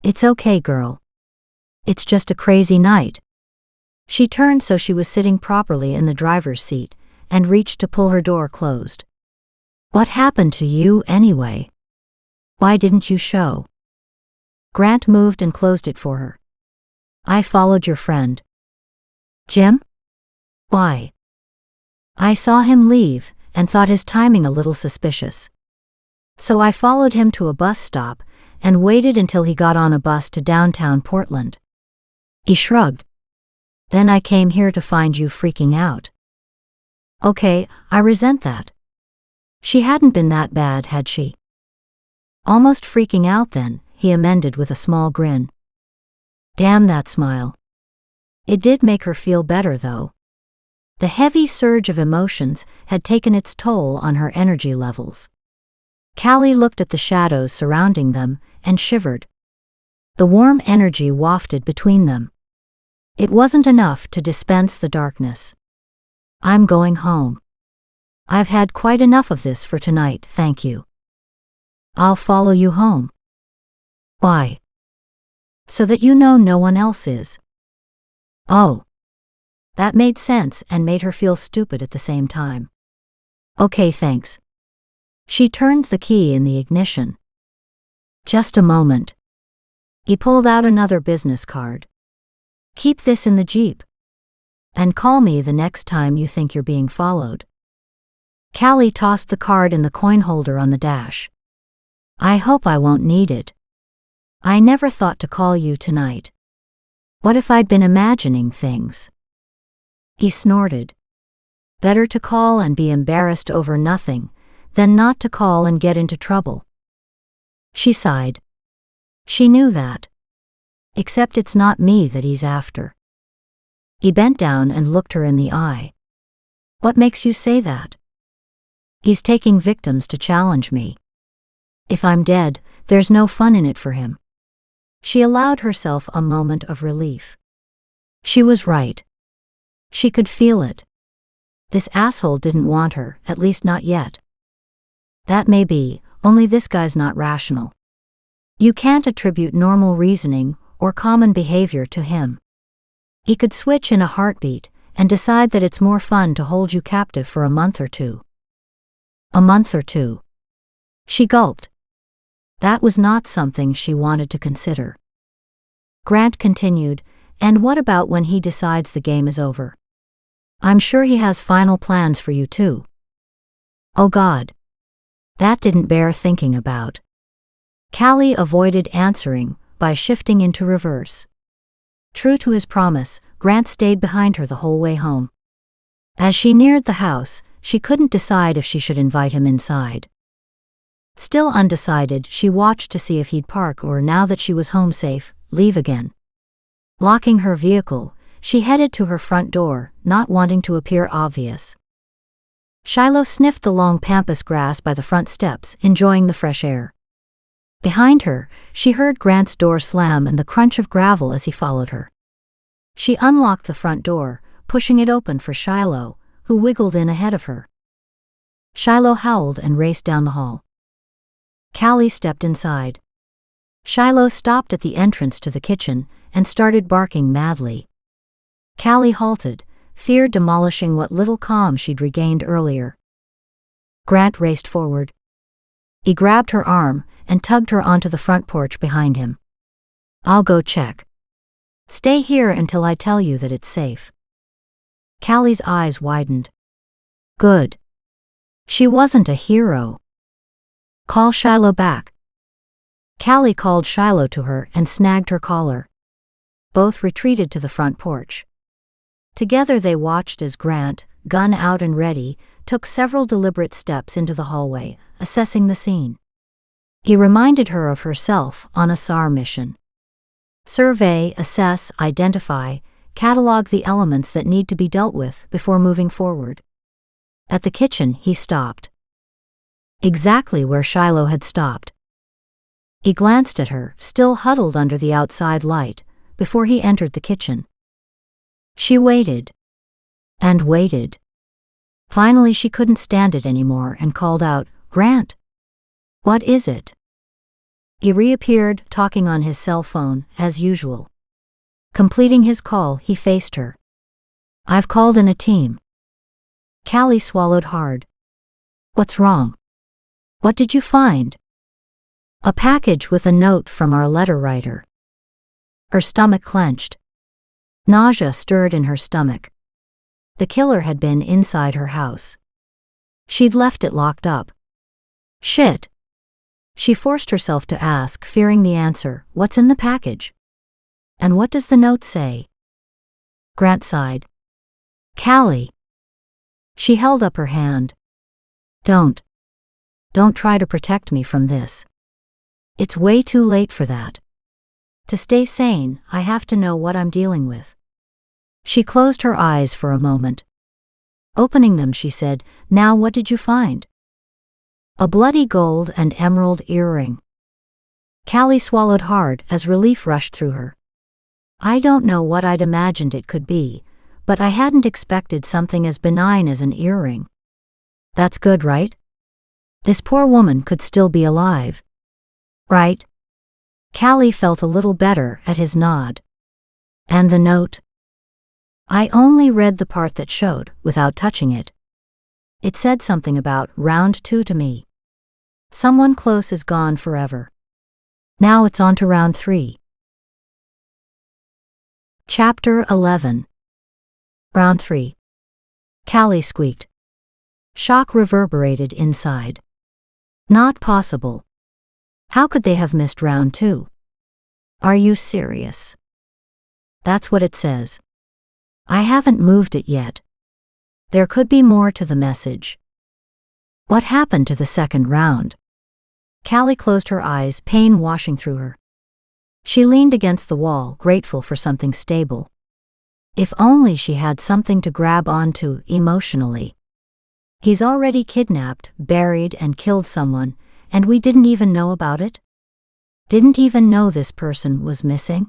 It's okay, girl. It's just a crazy night. She turned so she was sitting properly in the driver's seat and reached to pull her door closed. What happened to you anyway? Why didn't you show? Grant moved and closed it for her. I followed your friend. Jim? Why? I saw him leave and thought his timing a little suspicious. So I followed him to a bus stop and waited until he got on a bus to downtown Portland. He shrugged. Then I came here to find you freaking out. Okay, I resent that. She hadn't been that bad, had she? Almost freaking out then, he amended with a small grin. Damn that smile. It did make her feel better, though. The heavy surge of emotions had taken its toll on her energy levels. Callie looked at the shadows surrounding them and shivered. The warm energy wafted between them. It wasn't enough to dispense the darkness. I'm going home. I've had quite enough of this for tonight, thank you. I'll follow you home. Why? So that you know no one else is. Oh. That made sense and made her feel stupid at the same time. Okay, thanks. She turned the key in the ignition. Just a moment. He pulled out another business card. Keep this in the Jeep. And call me the next time you think you're being followed. Callie tossed the card in the coin holder on the dash. I hope I won't need it. I never thought to call you tonight. What if I'd been imagining things? He snorted. Better to call and be embarrassed over nothing than not to call and get into trouble. She sighed. She knew that. Except it's not me that he's after. He bent down and looked her in the eye. What makes you say that? He's taking victims to challenge me. If I'm dead, there's no fun in it for him. She allowed herself a moment of relief. She was right. She could feel it. This asshole didn't want her, at least not yet. That may be, only this guy's not rational. You can't attribute normal reasoning or common behavior to him. He could switch in a heartbeat and decide that it's more fun to hold you captive for a month or two. A month or two. She gulped. That was not something she wanted to consider. Grant continued, and what about when he decides the game is over? I'm sure he has final plans for you too. Oh God. That didn't bear thinking about. Callie avoided answering by shifting into reverse. True to his promise, Grant stayed behind her the whole way home. As she neared the house, she couldn't decide if she should invite him inside. Still undecided, she watched to see if he'd park or, now that she was home safe, leave again. Locking her vehicle, she headed to her front door, not wanting to appear obvious. Shiloh sniffed the long pampas grass by the front steps, enjoying the fresh air. Behind her, she heard Grant's door slam and the crunch of gravel as he followed her. She unlocked the front door, pushing it open for Shiloh, who wiggled in ahead of her. Shiloh howled and raced down the hall. Callie stepped inside. Shiloh stopped at the entrance to the kitchen and started barking madly. Callie halted, fear demolishing what little calm she'd regained earlier. Grant raced forward. He grabbed her arm and tugged her onto the front porch behind him. I'll go check. Stay here until I tell you that it's safe. Callie's eyes widened. Good. She wasn't a hero. Call Shiloh back. Callie called Shiloh to her and snagged her collar. Both retreated to the front porch. Together they watched as Grant, gun out and ready, took several deliberate steps into the hallway, assessing the scene. He reminded her of herself on a SAR mission. Survey, assess, identify, catalog the elements that need to be dealt with before moving forward. At the kitchen, he stopped. Exactly where Shiloh had stopped. He glanced at her, still huddled under the outside light, before he entered the kitchen. She waited. And waited. Finally she couldn't stand it anymore and called out, Grant! What is it? He reappeared, talking on his cell phone, as usual. Completing his call, he faced her. I've called in a team. Callie swallowed hard. What's wrong? What did you find? A package with a note from our letter writer. Her stomach clenched. Nausea stirred in her stomach. The killer had been inside her house. She'd left it locked up. Shit. She forced herself to ask, fearing the answer, what's in the package? And what does the note say? Grant sighed. Callie. She held up her hand. Don't try to protect me from this. It's way too late for that. To stay sane, I have to know what I'm dealing with. She closed her eyes for a moment. Opening them, she said, Now what did you find? A bloody gold and emerald earring. Callie swallowed hard as relief rushed through her. I don't know what I'd imagined it could be, but I hadn't expected something as benign as an earring. That's good, right? This poor woman could still be alive. Right? Callie felt a little better at his nod. And the note? I only read the part that showed, without touching it. It said something about round 2 to me. Someone close is gone forever. Now it's on to round 3. Chapter 11. Round 3. Callie squeaked. Shock reverberated inside. Not possible. How could they have missed round 2? Are you serious? That's what it says. I haven't moved it yet. There could be more to the message. What happened to the second round? Callie closed her eyes, pain washing through her. She leaned against the wall, grateful for something stable. If only she had something to grab onto emotionally. He's already kidnapped, buried, and killed someone, and we didn't even know about it? Didn't even know this person was missing?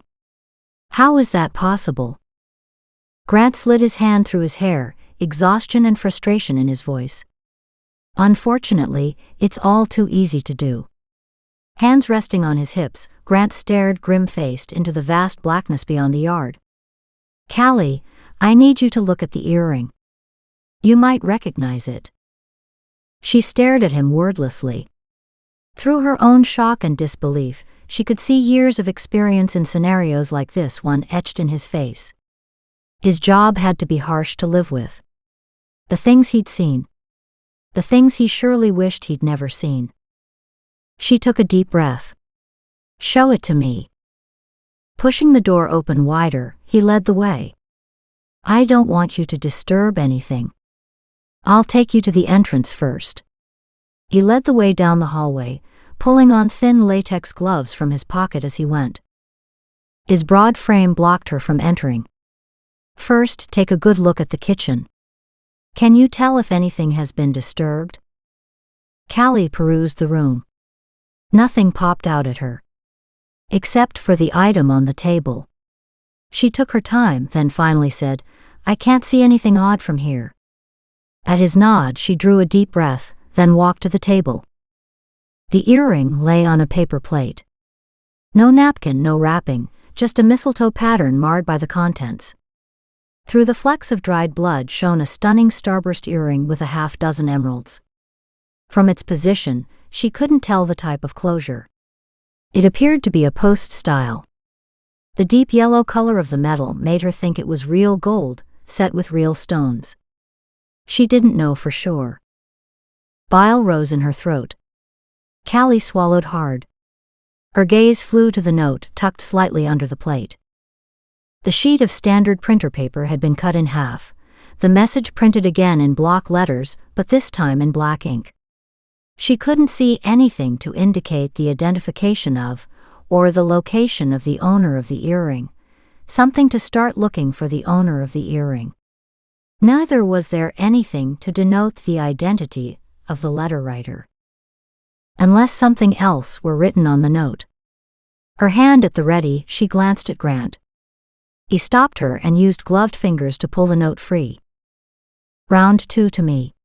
How is that possible? Grant slid his hand through his hair, exhaustion and frustration in his voice. Unfortunately, it's all too easy to do. Hands resting on his hips, Grant stared grim-faced into the vast blackness beyond the yard. Callie, I need you to look at the earring. You might recognize it. She stared at him wordlessly. Through her own shock and disbelief, she could see years of experience in scenarios like this one etched in his face. His job had to be harsh to live with. The things he'd seen. The things he surely wished he'd never seen. She took a deep breath. Show it to me. Pushing the door open wider, he led the way. I don't want you to disturb anything. I'll take you to the entrance first. He led the way down the hallway, pulling on thin latex gloves from his pocket as he went. His broad frame blocked her from entering. First, take a good look at the kitchen. Can you tell if anything has been disturbed? Callie perused the room. Nothing popped out at her. Except for the item on the table. She took her time, then finally said, I can't see anything odd from here. At his nod, she drew a deep breath, then walked to the table. The earring lay on a paper plate. No napkin, no wrapping, just a mistletoe pattern marred by the contents. Through the flecks of dried blood shone a stunning starburst earring with a half-dozen emeralds. From its position, she couldn't tell the type of closure. It appeared to be a post-style. The deep yellow color of the metal made her think it was real gold, set with real stones. She didn't know for sure. Bile rose in her throat. Callie swallowed hard. Her gaze flew to the note tucked slightly under the plate. The sheet of standard printer paper had been cut in half, the message printed again in block letters, but this time in black ink. She couldn't see anything to indicate the identification of, or the location of the owner of the earring, something to start looking for the owner of the earring. Neither was there anything to denote the identity of the letter writer. Unless something else were written on the note. Her hand at the ready, she glanced at Grant. He stopped her and used gloved fingers to pull the note free. Round 2 to me.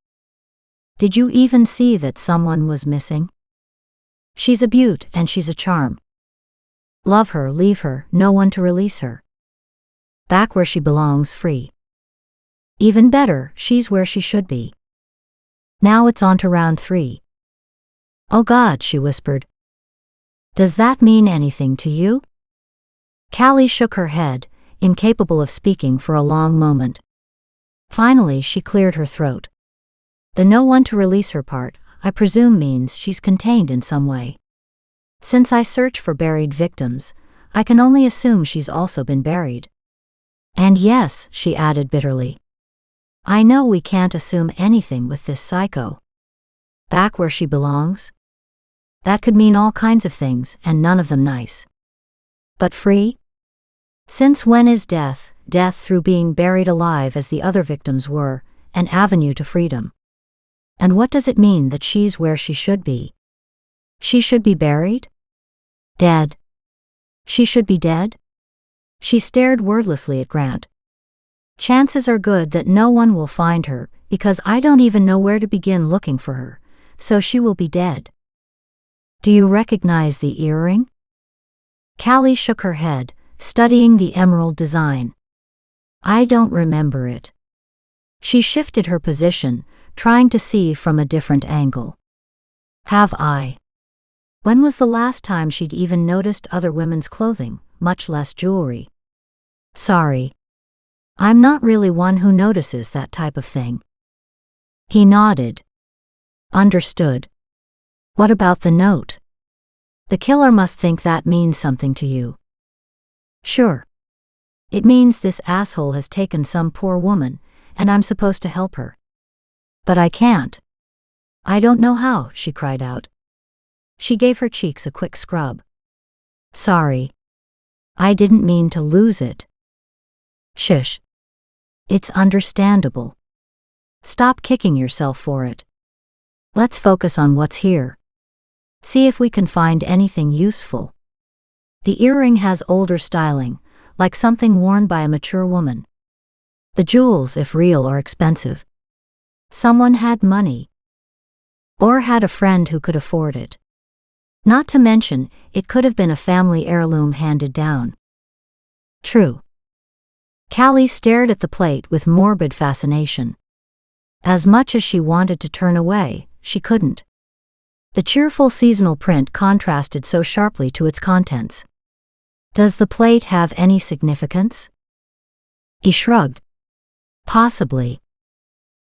Did you even see that someone was missing? She's a beaut and she's a charm. Love her, leave her, no one to release her. Back where she belongs, free. Even better, she's where she should be. Now it's on to round 3. Oh God, she whispered. Does that mean anything to you? Callie shook her head, incapable of speaking for a long moment. Finally, she cleared her throat. The no one to release her part, I presume, means she's contained in some way. Since I search for buried victims, I can only assume she's also been buried. And yes, she added bitterly. I know we can't assume anything with this psycho. Back where she belongs? That could mean all kinds of things, and none of them nice. But free? Since when is death through being buried alive as the other victims were, an avenue to freedom? And what does it mean that she's where she should be? She should be buried? Dead. She should be dead? She stared wordlessly at Grant. Chances are good that no one will find her, because I don't even know where to begin looking for her, so she will be dead. Do you recognize the earring? Callie shook her head, studying the emerald design. I don't remember it. She shifted her position, trying to see from a different angle. Have I? When was the last time she'd even noticed other women's clothing, much less jewelry? Sorry. I'm not really one who notices that type of thing. He nodded. Understood. What about the note? The killer must think that means something to you. Sure. It means this asshole has taken some poor woman, and I'm supposed to help her. But I can't. I don't know how, she cried out. She gave her cheeks a quick scrub. Sorry. I didn't mean to lose it. Shush. It's understandable. Stop kicking yourself for it. Let's focus on what's here. See if we can find anything useful. The earring has older styling, like something worn by a mature woman. The jewels, if real, are expensive. Someone had money. Or had a friend who could afford it. Not to mention, it could have been a family heirloom handed down. True. Callie stared at the plate with morbid fascination. As much as she wanted to turn away, she couldn't. The cheerful seasonal print contrasted so sharply to its contents. Does the plate have any significance? He shrugged. Possibly.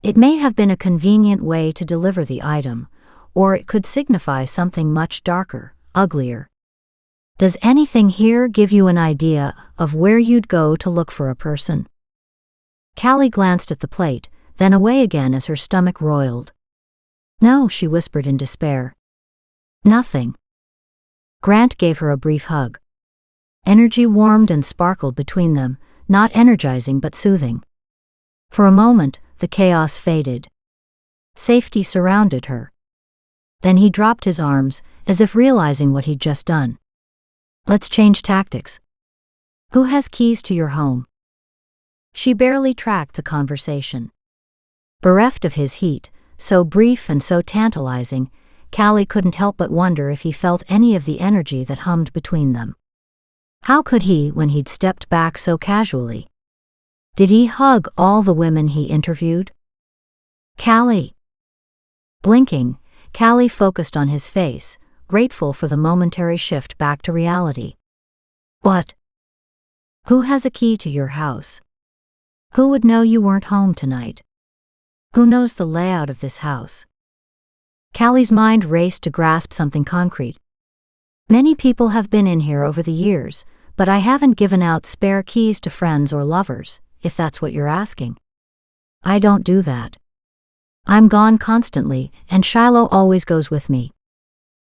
It may have been a convenient way to deliver the item, or it could signify something much darker, uglier. Does anything here give you an idea of where you'd go to look for a person? Callie glanced at the plate, then away again as her stomach roiled. No, she whispered in despair. Nothing. Grant gave her a brief hug. Energy warmed and sparkled between them, not energizing but soothing. For a moment, the chaos faded. Safety surrounded her. Then he dropped his arms, as if realizing what he'd just done. Let's change tactics. Who has keys to your home? She barely tracked the conversation. Bereft of his heat, so brief and so tantalizing, Callie couldn't help but wonder if he felt any of the energy that hummed between them. How could he when he'd stepped back so casually? Did he hug all the women he interviewed? Callie. Blinking, Callie focused on his face, grateful for the momentary shift back to reality. What? Who has a key to your house? Who would know you weren't home tonight? Who knows the layout of this house? Callie's mind raced to grasp something concrete. Many people have been in here over the years, but I haven't given out spare keys to friends or lovers, if that's what you're asking. I don't do that. I'm gone constantly, and Shiloh always goes with me.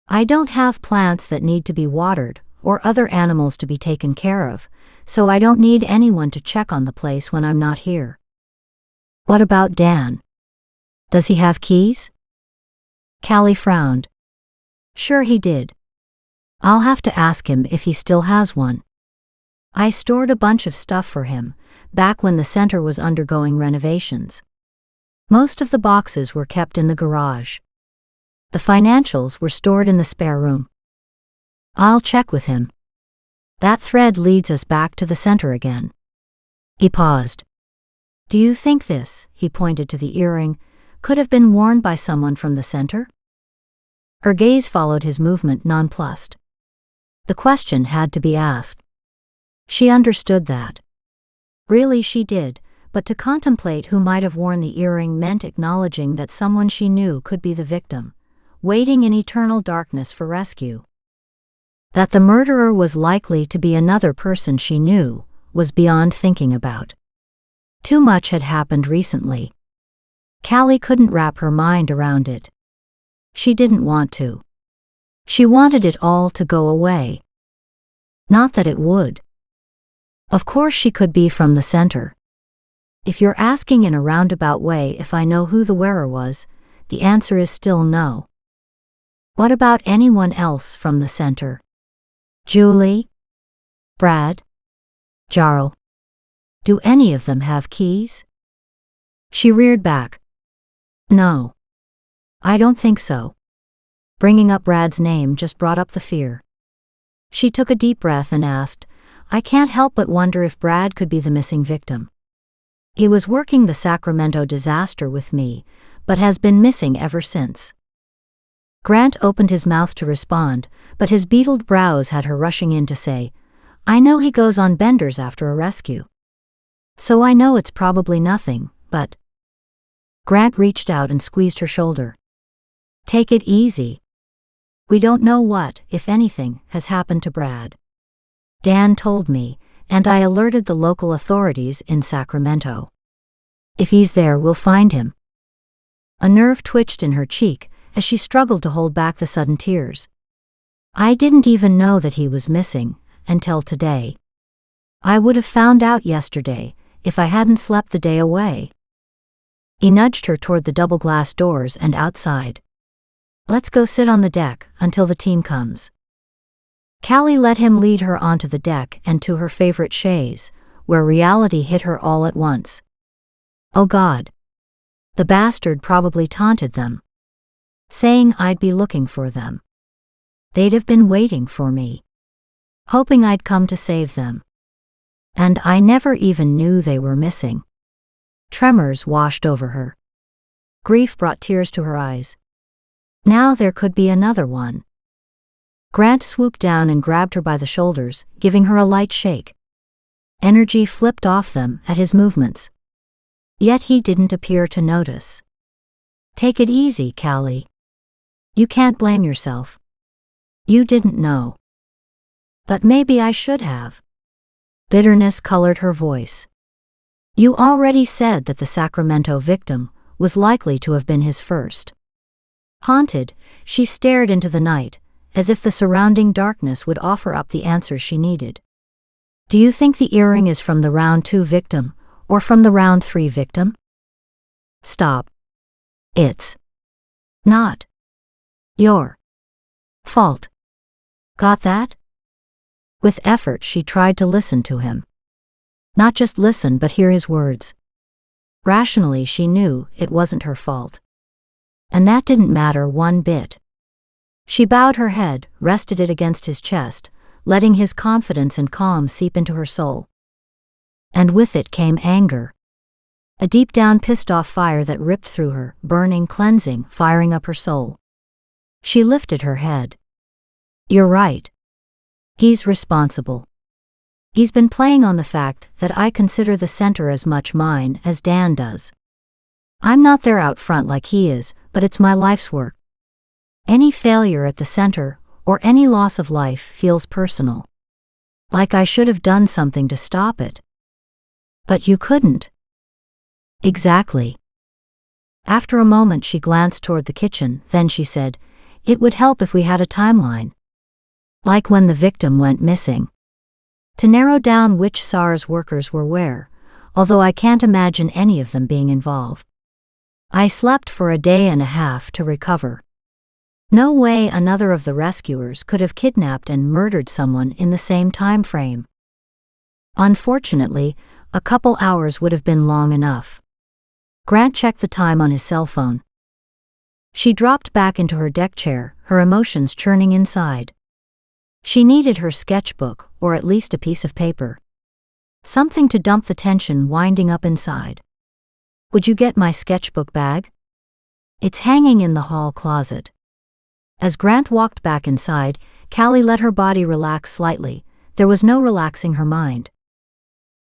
I don't have plants that need to be watered, or other animals to be taken care of, so I don't need anyone to check on the place when I'm not here. What about Dan? Does he have keys? Callie frowned. Sure he did. I'll have to ask him if he still has one. I stored a bunch of stuff for him, back when the center was undergoing renovations. Most of the boxes were kept in the garage. The financials were stored in the spare room. I'll check with him. That thread leads us back to the center again. He paused. Do you think this, he pointed to the earring, could have been worn by someone from the center? Her gaze followed his movement nonplussed. The question had to be asked. She understood that. Really she did, but to contemplate who might have worn the earring meant acknowledging that someone she knew could be the victim, waiting in eternal darkness for rescue. That the murderer was likely to be another person she knew was beyond thinking about. Too much had happened recently. Callie couldn't wrap her mind around it. She didn't want to. She wanted it all to go away. Not that it would. Of course she could be from the center. If you're asking in a roundabout way if I know who the wearer was, the answer is still no. What about anyone else from the center? Julie? Brad? Jarl? Do any of them have keys? She reared back. No. I don't think so. Bringing up Brad's name just brought up the fear. She took a deep breath and asked, I can't help but wonder if Brad could be the missing victim. He was working the Sacramento disaster with me, but has been missing ever since. Grant opened his mouth to respond, but his beetled brows had her rushing in to say, I know he goes on benders after a rescue. So I know it's probably nothing, but... Grant reached out and squeezed her shoulder. Take it easy. We don't know what, if anything, has happened to Brad. Dan told me, and I alerted the local authorities in Sacramento. If he's there, we'll find him. A nerve twitched in her cheek as she struggled to hold back the sudden tears. I didn't even know that he was missing, until today. I would have found out yesterday, if I hadn't slept the day away. He nudged her toward the double glass doors and outside. Let's go sit on the deck until the team comes. Callie let him lead her onto the deck and to her favorite chaise, where reality hit her all at once. Oh God. The bastard probably taunted them, saying I'd be looking for them. They'd have been waiting for me, hoping I'd come to save them. And I never even knew they were missing. Tremors washed over her. Grief brought tears to her eyes. Now there could be another one. Grant swooped down and grabbed her by the shoulders, giving her a light shake. Energy flipped off them at his movements. Yet he didn't appear to notice. Take it easy, Callie. You can't blame yourself. You didn't know. But maybe I should have. Bitterness colored her voice. You already said that the Sacramento victim was likely to have been his first. Haunted, she stared into the night, as if the surrounding darkness would offer up the answers she needed. Do you think the earring is from the round 2 victim, or from the round 3 victim? Stop. It's not your fault. Got that? With effort she tried to listen to him. Not just listen but hear his words. Rationally she knew it wasn't her fault. And that didn't matter one bit. She bowed her head, rested it against his chest, letting his confidence and calm seep into her soul. And with it came anger. A deep-down pissed-off fire that ripped through her, burning, cleansing, firing up her soul. She lifted her head. You're right. He's responsible. He's been playing on the fact that I consider the center as much mine as Dan does. I'm not there out front like he is, but it's my life's work. Any failure at the center, or any loss of life, feels personal. Like I should have done something to stop it. But you couldn't. Exactly. After a moment she glanced toward the kitchen, then she said, it would help if we had a timeline. Like when the victim went missing. To narrow down which SARS workers were where, although I can't imagine any of them being involved. I slept for a day and a half to recover. No way another of the rescuers could have kidnapped and murdered someone in the same time frame. Unfortunately, a couple hours would have been long enough. Grant checked the time on his cell phone. She dropped back into her deck chair, her emotions churning inside. She needed her sketchbook, or at least a piece of paper. Something to dump the tension winding up inside. Would you get my sketchbook bag? It's hanging in the hall closet. As Grant walked back inside, Callie let her body relax slightly. There was no relaxing her mind.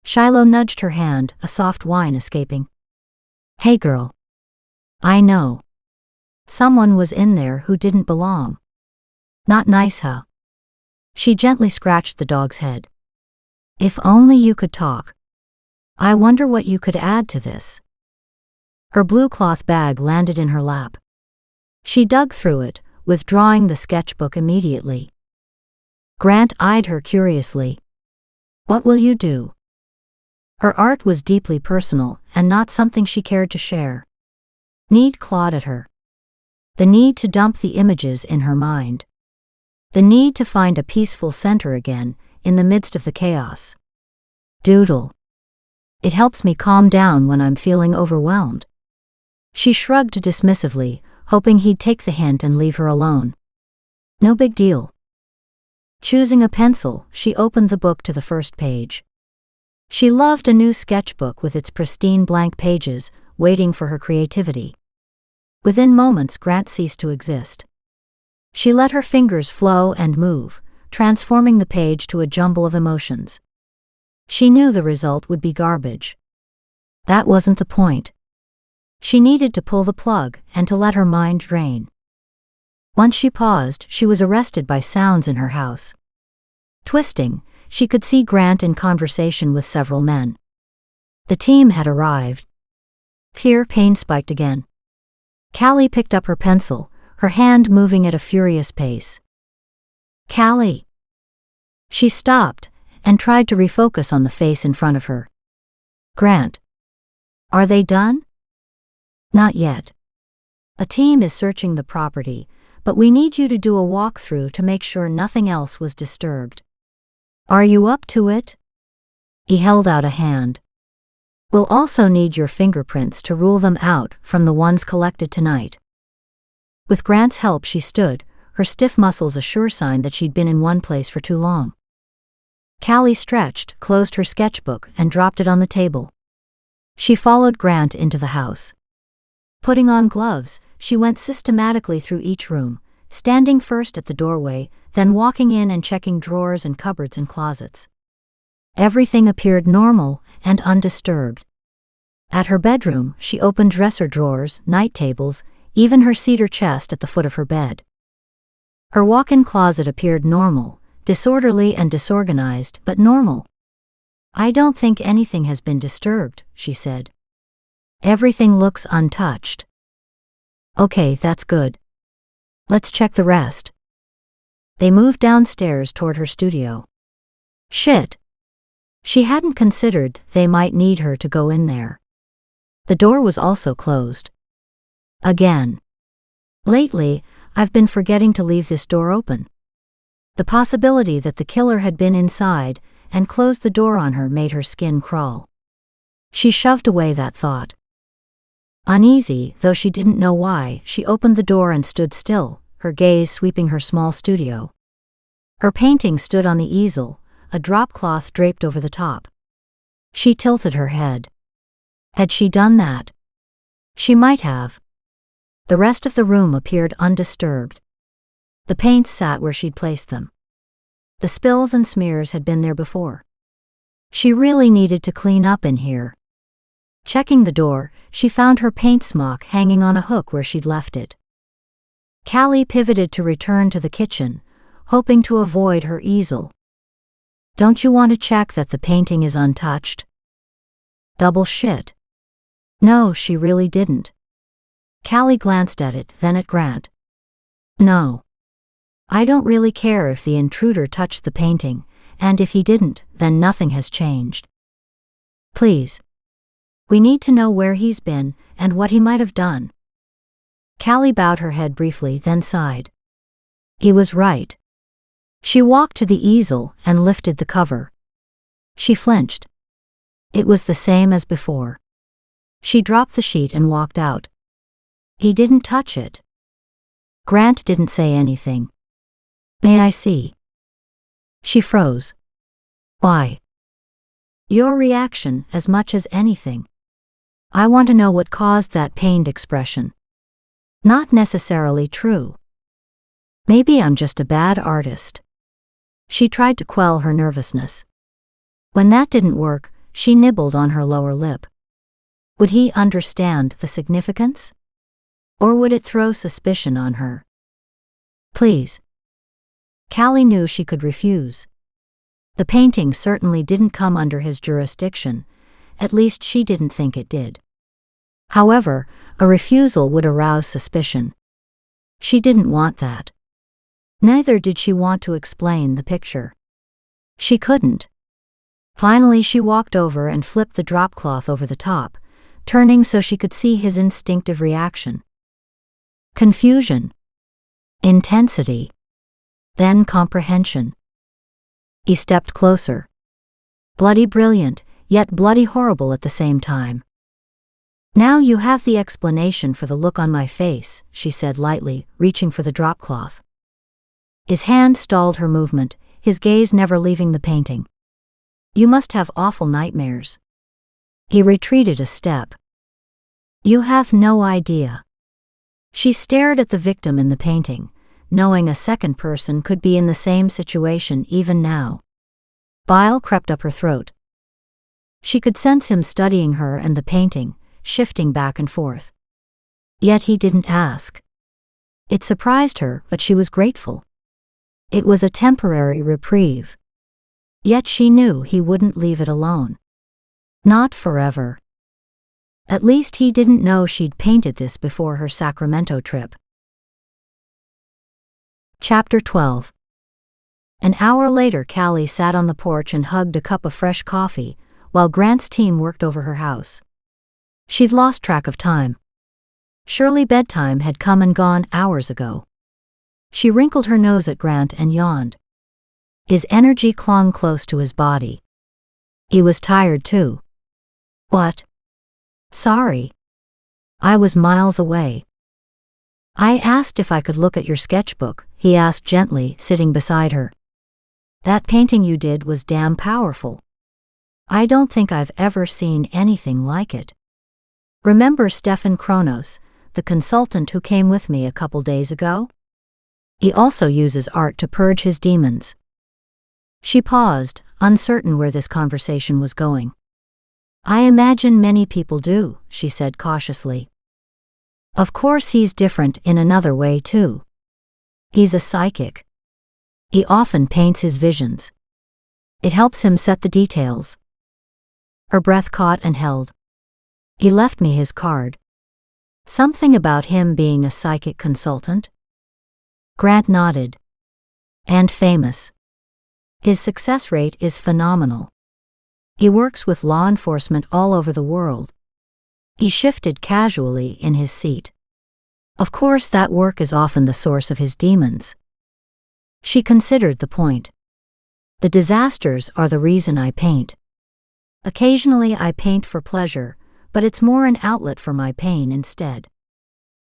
Shiloh nudged her hand, a soft whine escaping. Hey girl. I know. Someone was in there who didn't belong. Not nice, huh? She gently scratched the dog's head. If only you could talk. I wonder what you could add to this. Her blue cloth bag landed in her lap. She dug through it, withdrawing the sketchbook immediately. Grant eyed her curiously. What will you do? Her art was deeply personal and not something she cared to share. Need clawed at her. The need to dump the images in her mind. The need to find a peaceful center again, in the midst of the chaos. Doodle. It helps me calm down when I'm feeling overwhelmed. She shrugged dismissively, hoping he'd take the hint and leave her alone. No big deal. Choosing a pencil, she opened the book to the first page. She loved a new sketchbook with its pristine blank pages, waiting for her creativity. Within moments Grant ceased to exist. She let her fingers flow and move, transforming the page to a jumble of emotions. She knew the result would be garbage. That wasn't the point. She needed to pull the plug and to let her mind drain. Once she paused, she was arrested by sounds in her house. Twisting, she could see Grant in conversation with several men. The team had arrived. Pain spiked again. Callie picked up her pencil, her hand moving at a furious pace. Callie. She stopped and tried to refocus on the face in front of her. Grant. Are they done? Not yet. A team is searching the property, but we need you to do a walkthrough to make sure nothing else was disturbed. Are you up to it? He held out a hand. We'll also need your fingerprints to rule them out from the ones collected tonight. With Grant's help, she stood, her stiff muscles a sure sign that she'd been in one place for too long. Callie stretched, closed her sketchbook, and dropped it on the table. She followed Grant into the house. Putting on gloves, she went systematically through each room, standing first at the doorway, then walking in and checking drawers and cupboards and closets. Everything appeared normal and undisturbed. At her bedroom, she opened dresser drawers, night tables, even her cedar chest at the foot of her bed. Her walk-in closet appeared normal, disorderly and disorganized, but normal. I don't think anything has been disturbed, she said. Everything looks untouched. Okay, that's good. Let's check the rest. They moved downstairs toward her studio. Shit. She hadn't considered they might need her to go in there. The door was also closed. Again. Lately, I've been forgetting to leave this door open. The possibility that the killer had been inside and closed the door on her made her skin crawl. She shoved away that thought. Uneasy, though she didn't know why, she opened the door and stood still, her gaze sweeping her small studio. Her painting stood on the easel, a drop cloth draped over the top. She tilted her head. Had she done that? She might have. The rest of the room appeared undisturbed. The paints sat where she'd placed them. The spills and smears had been there before. She really needed to clean up in here. Checking the door, she found her paint smock hanging on a hook where she'd left it. Callie pivoted to return to the kitchen, hoping to avoid her easel. Don't you want to check that the painting is untouched? Double shit. No, she really didn't. Callie glanced at it, then at Grant. No. I don't really care if the intruder touched the painting, and if he didn't, then nothing has changed. Please. We need to know where he's been and what he might have done. Callie bowed her head briefly, then sighed. He was right. She walked to the easel and lifted the cover. She flinched. It was the same as before. She dropped the sheet and walked out. He didn't touch it. Grant didn't say anything. May I see? She froze. Why? Your reaction as much as anything. I want to know what caused that pained expression. Not necessarily true. Maybe I'm just a bad artist. She tried to quell her nervousness. When that didn't work, she nibbled on her lower lip. Would he understand the significance? Or would it throw suspicion on her? Please. Callie knew she could refuse. The painting certainly didn't come under his jurisdiction, at least she didn't think it did. However, a refusal would arouse suspicion. She didn't want that. Neither did she want to explain the picture. She couldn't. Finally, she walked over and flipped the drop cloth over the top, turning so she could see his instinctive reaction. Confusion. Intensity. Then comprehension. He stepped closer. Bloody brilliant, yet bloody horrible at the same time. Now you have the explanation for the look on my face, she said lightly, reaching for the drop cloth. His hand stalled her movement, his gaze never leaving the painting. You must have awful nightmares. He retreated a step. You have no idea. She stared at the victim in the painting, knowing a second person could be in the same situation even now. Bile crept up her throat. She could sense him studying her and the painting, shifting back and forth. Yet he didn't ask. It surprised her, but she was grateful. It was a temporary reprieve. Yet she knew he wouldn't leave it alone. Not forever. At least he didn't know she'd painted this before her Sacramento trip. Chapter 12. An hour later, Callie sat on the porch and hugged a cup of fresh coffee, while Grant's team worked over her house. She'd lost track of time. Surely bedtime had come and gone hours ago. She wrinkled her nose at Grant and yawned. His energy clung close to his body. He was tired too. What? Sorry. I was miles away. I asked if I could look at your sketchbook, he asked gently, sitting beside her. That painting you did was damn powerful. I don't think I've ever seen anything like it. Remember Stefan Kronos, the consultant who came with me a couple days ago? He also uses art to purge his demons. She paused, uncertain where this conversation was going. I imagine many people do, she said cautiously. Of course he's different in another way too. He's a psychic. He often paints his visions. It helps him set the details. Her breath caught and held. He left me his card. Something about him being a psychic consultant? Grant nodded. And famous. His success rate is phenomenal. He works with law enforcement all over the world. He shifted casually in his seat. Of course, that work is often the source of his demons. She considered the point. The disasters are the reason I paint. Occasionally I paint for pleasure, but it's more an outlet for my pain instead.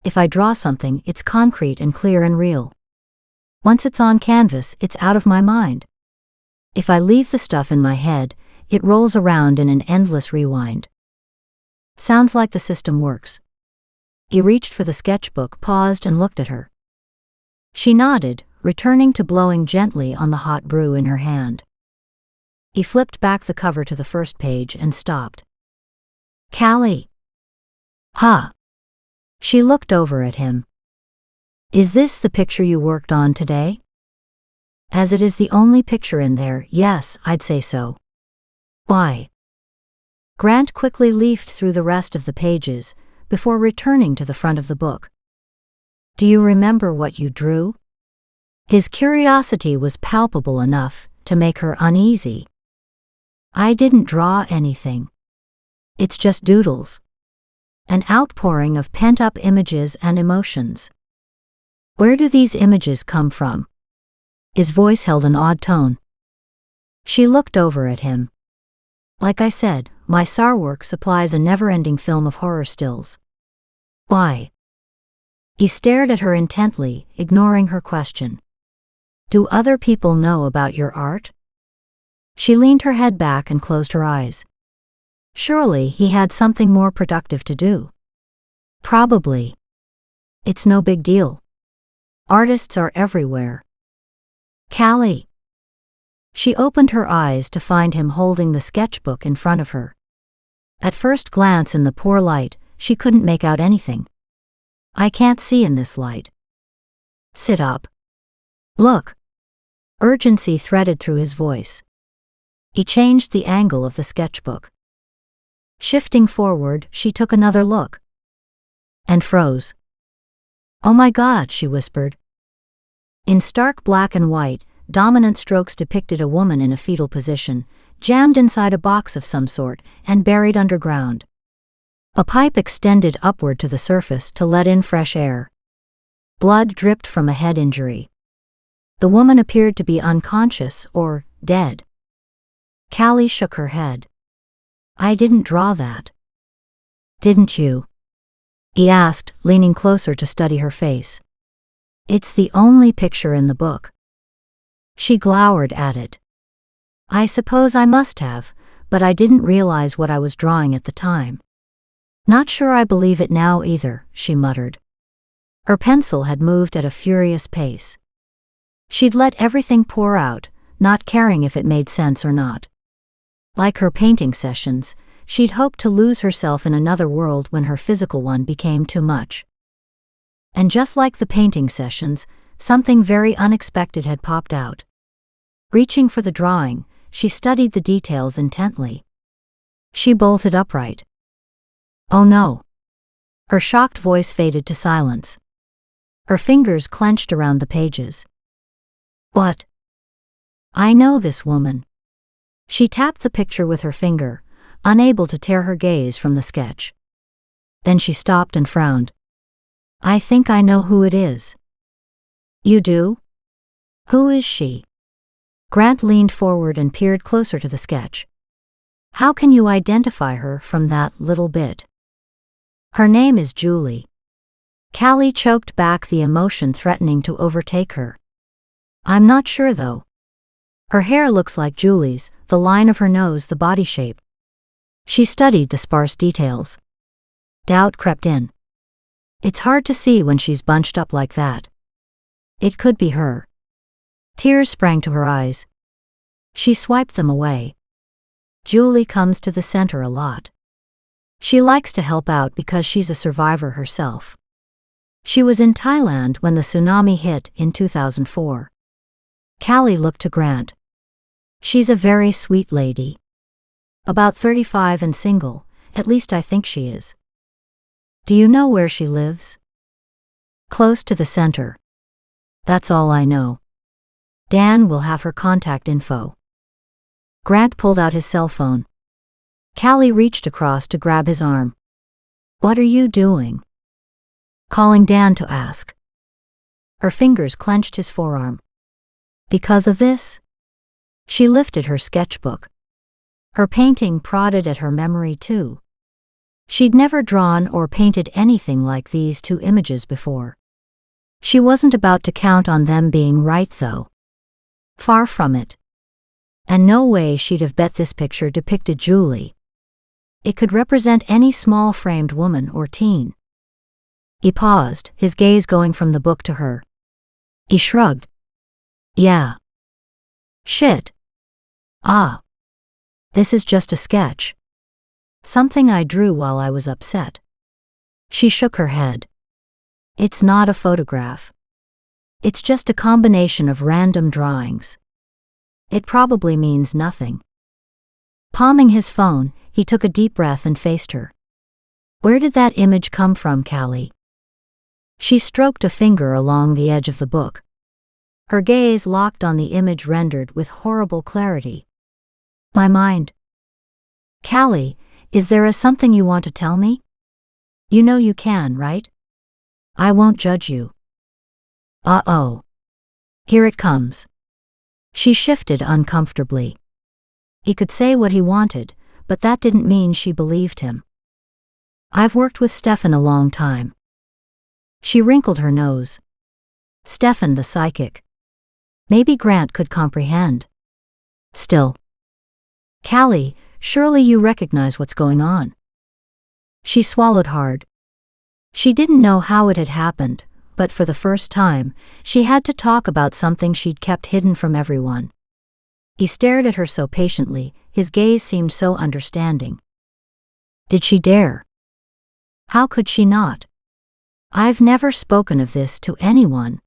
If I draw something, it's concrete and clear and real. Once it's on canvas, it's out of my mind. If I leave the stuff in my head, it rolls around in an endless rewind. Sounds like the system works. He reached for the sketchbook, paused and looked at her. She nodded, returning to blowing gently on the hot brew in her hand. He flipped back the cover to the first page and stopped. Callie. Huh. She looked over at him. Is this the picture you worked on today? As it is the only picture in there, yes, I'd say so. Why? Grant quickly leafed through the rest of the pages, before returning to the front of the book. Do you remember what you drew? His curiosity was palpable enough to make her uneasy. I didn't draw anything. It's just doodles. An outpouring of pent-up images and emotions. Where do these images come from? His voice held an odd tone. She looked over at him. Like I said, my SAR work supplies a never-ending film of horror stills. Why? He stared at her intently, ignoring her question. Do other people know about your art? She leaned her head back and closed her eyes. Surely he had something more productive to do. Probably. It's no big deal. Artists are everywhere. Callie. She opened her eyes to find him holding the sketchbook in front of her. At first glance in the poor light, she couldn't make out anything. I can't see in this light. Sit up. Look. Urgency threaded through his voice. He changed the angle of the sketchbook. Shifting forward, she took another look. And froze. Oh my God, she whispered. In stark black and white, dominant strokes depicted a woman in a fetal position, jammed inside a box of some sort and buried underground. A pipe extended upward to the surface to let in fresh air. Blood dripped from a head injury. The woman appeared to be unconscious or dead. Callie shook her head. I didn't draw that. Didn't you? He asked, leaning closer to study her face. It's the only picture in the book. She glowered at it. I suppose I must have, but I didn't realize what I was drawing at the time. Not sure I believe it now either, she muttered. Her pencil had moved at a furious pace. She'd let everything pour out, not caring if it made sense or not. Like her painting sessions, she'd hoped to lose herself in another world when her physical one became too much. And just like the painting sessions, something very unexpected had popped out. Reaching for the drawing, she studied the details intently. She bolted upright. Oh no. Her shocked voice faded to silence. Her fingers clenched around the pages. What? I know this woman. She tapped the picture with her finger, unable to tear her gaze from the sketch. Then she stopped and frowned. I think I know who it is. You do? Who is she? Grant leaned forward and peered closer to the sketch. How can you identify her from that little bit? Her name is Julie. Callie choked back the emotion threatening to overtake her. I'm not sure though. Her hair looks like Julie's, the line of her nose, the body shape. She studied the sparse details. Doubt crept in. It's hard to see when she's bunched up like that. It could be her. Tears sprang to her eyes. She swiped them away. Julie comes to the center a lot. She likes to help out because she's a survivor herself. She was in Thailand when the tsunami hit in 2004. Callie looked to Grant. She's a very sweet lady. About 35 and single, at least I think she is. Do you know where she lives? Close to the center. That's all I know. Dan will have her contact info. Grant pulled out his cell phone. Callie reached across to grab his arm. What are you doing? Calling Dan to ask. Her fingers clenched his forearm. Because of this? She lifted her sketchbook. Her painting prodded at her memory too. She'd never drawn or painted anything like these two images before. She wasn't about to count on them being right though. Far from it. And no way she'd have bet this picture depicted Julie. It could represent any small framed woman or teen. He paused, his gaze going from the book to her. He shrugged. Yeah. Shit. Ah. This is just a sketch. Something I drew while I was upset. She shook her head. It's not a photograph. It's just a combination of random drawings. It probably means nothing. Palming his phone, he took a deep breath and faced her. Where did that image come from, Callie? She stroked a finger along the edge of the book. Her gaze locked on the image rendered with horrible clarity. My mind. Callie, is there something you want to tell me? You know you can, right? I won't judge you. Uh-oh. Here it comes. She shifted uncomfortably. He could say what he wanted, but that didn't mean she believed him. I've worked with Stefan a long time. She wrinkled her nose. Stefan the psychic. Maybe Grant could comprehend. Still. Callie, surely you recognize what's going on. She swallowed hard. She didn't know how it had happened, but for the first time, she had to talk about something she'd kept hidden from everyone. He stared at her so patiently, his gaze seemed so understanding. Did she dare? How could she not? I've never spoken of this to anyone.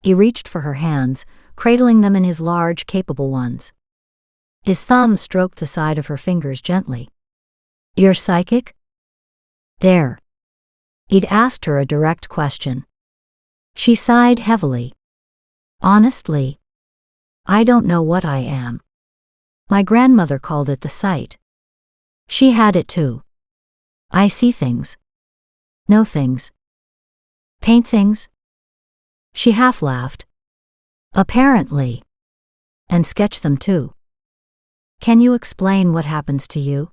He reached for her hands, cradling them in his large, capable ones. His thumb stroked the side of her fingers gently. You're psychic? There. He'd asked her a direct question. She sighed heavily. Honestly, I don't know what I am. My grandmother called it the sight. She had it too. I see things. Know things. Paint things. She half laughed. Apparently. And sketch them too. Can you explain what happens to you?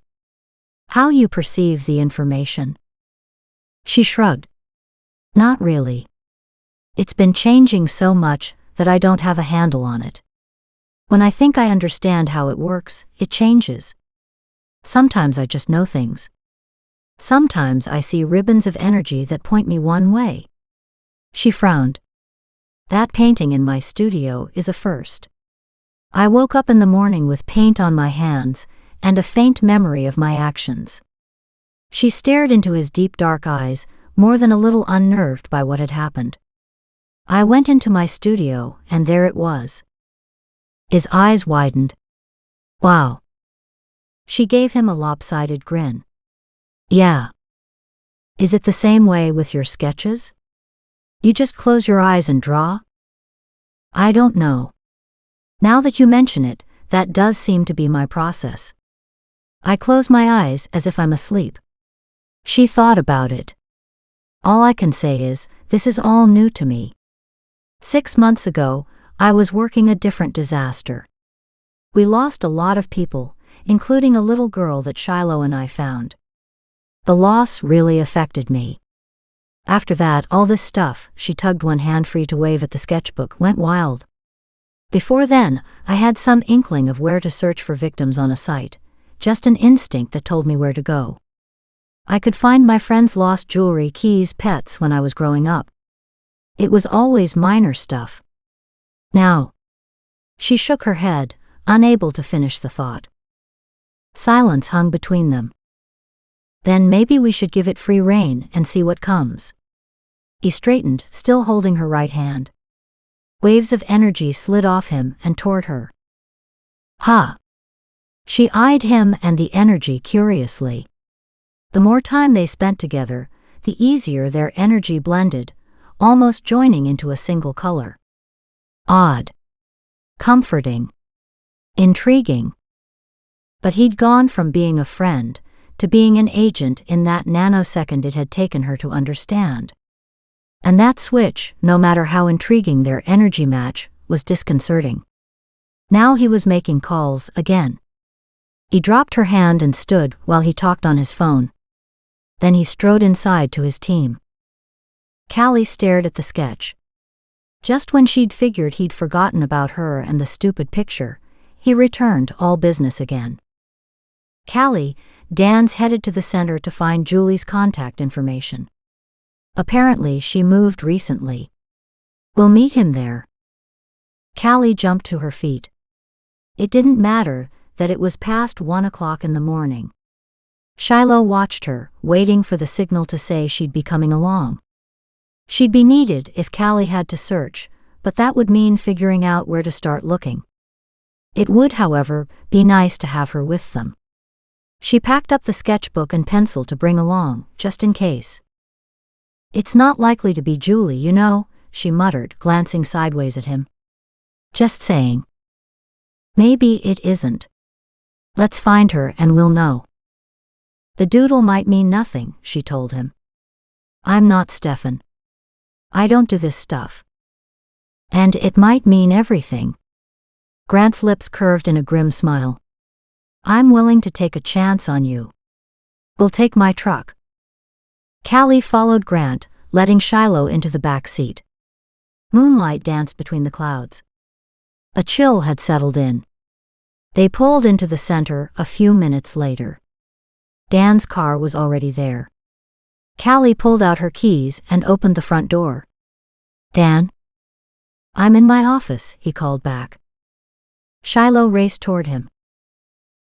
How you perceive the information? She shrugged. Not really. It's been changing so much that I don't have a handle on it. When I think I understand how it works, it changes. Sometimes I just know things. Sometimes I see ribbons of energy that point me one way. She frowned. That painting in my studio is a first. I woke up in the morning with paint on my hands and a faint memory of my actions. She stared into his deep dark eyes, more than a little unnerved by what had happened. I went into my studio, and there it was. His eyes widened. Wow. She gave him a lopsided grin. Yeah. Is it the same way with your sketches? You just close your eyes and draw? I don't know. Now that you mention it, that does seem to be my process. I close my eyes as if I'm asleep. She thought about it. All I can say is, this is all new to me. 6 months ago, I was working a different disaster. We lost a lot of people, including a little girl that Shiloh and I found. The loss really affected me. After that, all this stuff, she tugged one hand free to wave at the sketchbook, went wild. Before then, I had some inkling of where to search for victims on a site, just an instinct that told me where to go. I could find my friends' lost jewelry, keys, pets when I was growing up. It was always minor stuff. Now. She shook her head, unable to finish the thought. Silence hung between them. Then maybe we should give it free rein and see what comes. He straightened, still holding her right hand. Waves of energy slid off him and toward her. Ha! She eyed him and the energy curiously. The more time they spent together, the easier their energy blended, almost joining into a single color. Odd. Comforting. Intriguing. But he'd gone from being a friend to being an agent in that nanosecond it had taken her to understand. And that switch, no matter how intriguing their energy match, was disconcerting. Now he was making calls again. He dropped her hand and stood while he talked on his phone. Then he strode inside to his team. Callie stared at the sketch. Just when she'd figured he'd forgotten about her and the stupid picture, he returned all business again. Callie, Dan's headed to the center to find Julie's contact information. Apparently she moved recently. We'll meet him there. Callie jumped to her feet. It didn't matter that it was past 1 o'clock in the morning. Shiloh watched her, waiting for the signal to say she'd be coming along. She'd be needed if Callie had to search, but that would mean figuring out where to start looking. It would, however, be nice to have her with them. She packed up the sketchbook and pencil to bring along, just in case. It's not likely to be Julie, you know, she muttered, glancing sideways at him. Just saying. Maybe it isn't. Let's find her and we'll know. The doodle might mean nothing, she told him. I'm not Stefan. I don't do this stuff. And it might mean everything. Grant's lips curved in a grim smile. I'm willing to take a chance on you. We'll take my truck. Callie followed Grant, letting Shiloh into the back seat. Moonlight danced between the clouds. A chill had settled in. They pulled into the center a few minutes later. Dan's car was already there. Callie pulled out her keys and opened the front door. Dan? I'm in my office, he called back. Shiloh raced toward him.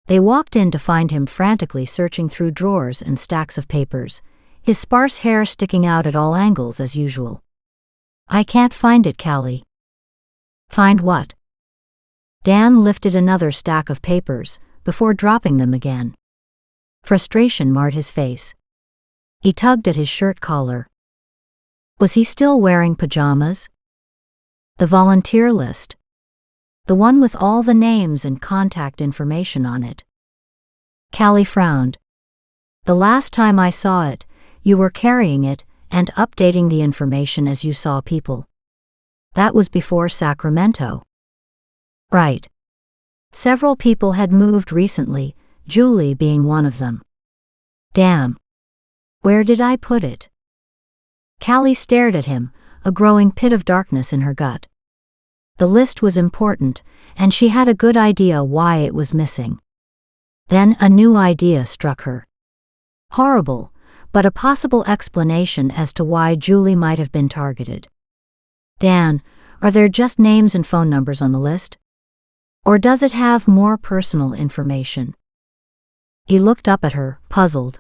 They walked in to find him frantically searching through drawers and stacks of papers, his sparse hair sticking out at all angles as usual. I can't find it, Callie. Find what? Dan lifted another stack of papers before dropping them again. Frustration marred his face. He tugged at his shirt collar. Was he still wearing pajamas? The volunteer list. The one with all the names and contact information on it. Callie frowned. The last time I saw it, you were carrying it and updating the information as you saw people. That was before Sacramento. Right. Several people had moved recently, Julie being one of them. Damn. Where did I put it? Callie stared at him, a growing pit of darkness in her gut. The list was important, and she had a good idea why it was missing. Then a new idea struck her. Horrible, but a possible explanation as to why Julie might have been targeted. Dan, are there just names and phone numbers on the list? Or does it have more personal information? He looked up at her, puzzled.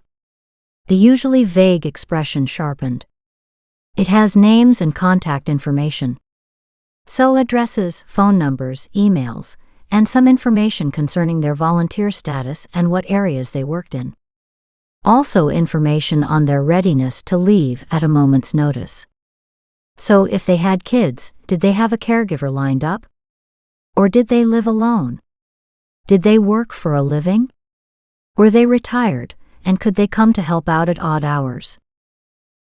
The usually vague expression sharpened. It has names and contact information. So addresses, phone numbers, emails, and some information concerning their volunteer status and what areas they worked in. Also information on their readiness to leave at a moment's notice. So if they had kids, did they have a caregiver lined up? Or did they live alone? Did they work for a living? Were they retired, and could they come to help out at odd hours?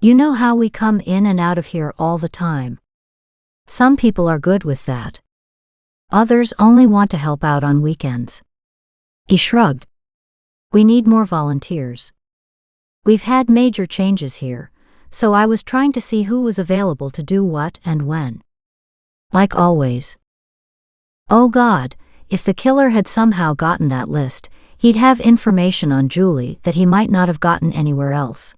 You know how we come in and out of here all the time. Some people are good with that. Others only want to help out on weekends. He shrugged. We need more volunteers. We've had major changes here, so I was trying to see who was available to do what and when. Like always. Oh God, if the killer had somehow gotten that list, he'd have information on Julie that he might not have gotten anywhere else.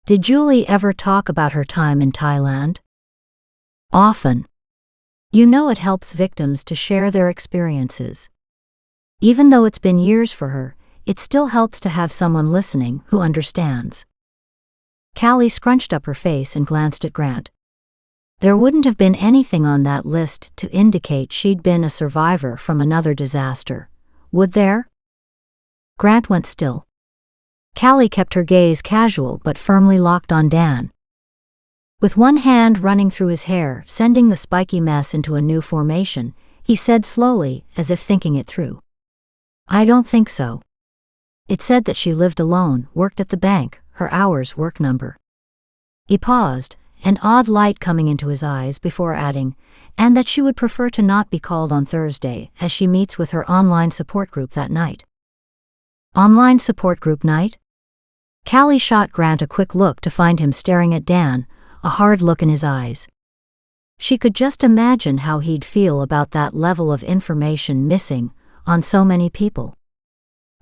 Did Julie ever talk about her time in Thailand? Often. You know it helps victims to share their experiences. Even though it's been years for her, it still helps to have someone listening who understands. Callie scrunched up her face and glanced at Grant. There wouldn't have been anything on that list to indicate she'd been a survivor from another disaster, would there? Grant went still. Callie kept her gaze casual but firmly locked on Dan. With one hand running through his hair, sending the spiky mess into a new formation, he said slowly, as if thinking it through. I don't think so. It said that she lived alone, worked at the bank, her hours work number. He paused, an odd light coming into his eyes before adding, and that she would prefer to not be called on Thursday as she meets with her online support group that night. Online support group night? Callie shot Grant a quick look to find him staring at Dan, a hard look in his eyes. She could just imagine how he'd feel about that level of information missing on so many people.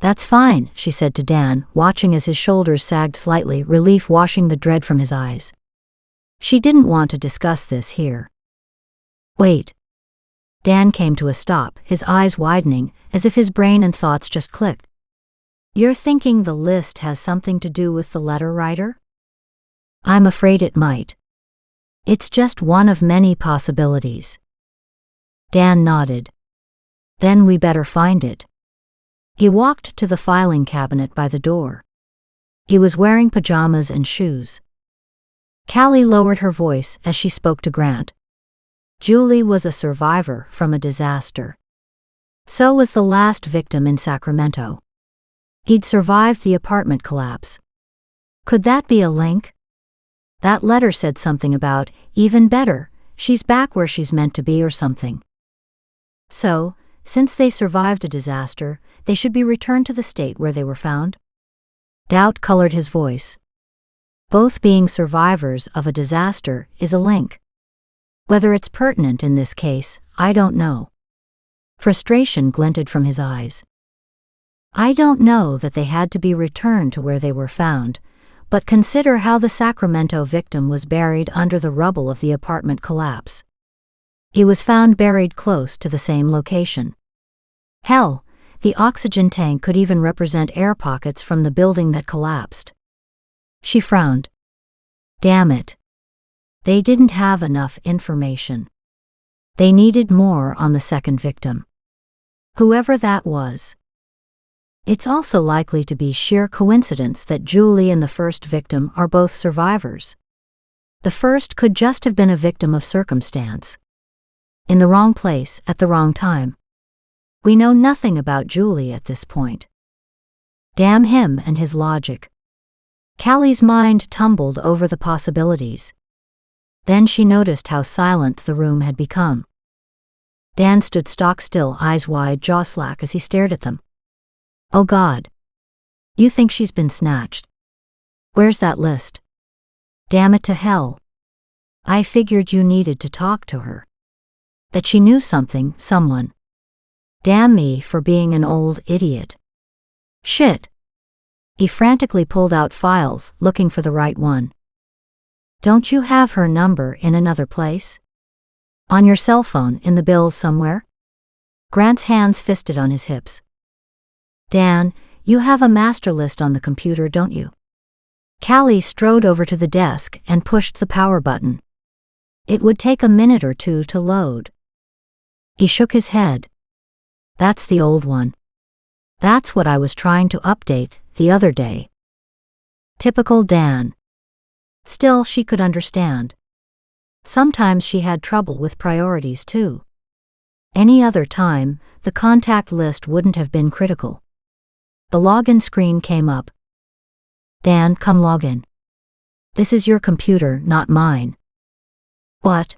That's fine, she said to Dan, watching as his shoulders sagged slightly, relief washing the dread from his eyes. She didn't want to discuss this here. Wait. Dan came to a stop, his eyes widening, as if his brain and thoughts just clicked. You're thinking the list has something to do with the letter writer? I'm afraid it might. It's just one of many possibilities. Dan nodded. Then we better find it. He walked to the filing cabinet by the door. He was wearing pajamas and shoes. Callie lowered her voice as she spoke to Grant. Julie was a survivor from a disaster. So was the last victim in Sacramento. He'd survived the apartment collapse. Could that be a link? That letter said something about, even better, she's back where she's meant to be or something. So, since they survived a disaster, they should be returned to the state where they were found? Doubt colored his voice. Both being survivors of a disaster is a link. Whether it's pertinent in this case, I don't know. Frustration glinted from his eyes. I don't know that they had to be returned to where they were found, but consider how the Sacramento victim was buried under the rubble of the apartment collapse. He was found buried close to the same location. Hell, the oxygen tank could even represent air pockets from the building that collapsed. She frowned. Damn it. They didn't have enough information. They needed more on the second victim. Whoever that was. It's also likely to be sheer coincidence that Julie and the first victim are both survivors. The first could just have been a victim of circumstance. In the wrong place at the wrong time. We know nothing about Julie at this point. Damn him and his logic. Callie's mind tumbled over the possibilities. Then she noticed how silent the room had become. Dan stood stock still, eyes wide, jaw slack as he stared at them. Oh God. You think she's been snatched? Where's that list? Damn it to hell. I figured you needed to talk to her. That she knew something, someone. Damn me for being an old idiot. Shit. He frantically pulled out files, looking for the right one. Don't you have her number in another place? On your cell phone, in the bills somewhere? Grant's hands fisted on his hips. Dan, you have a master list on the computer, don't you? Callie strode over to the desk and pushed the power button. It would take a minute or two to load. He shook his head. That's the old one. That's what I was trying to update the other day. Typical Dan. Still, she could understand. Sometimes she had trouble with priorities too. Any other time, the contact list wouldn't have been critical. The login screen came up. Dan, come log in. This is your computer, not mine. What?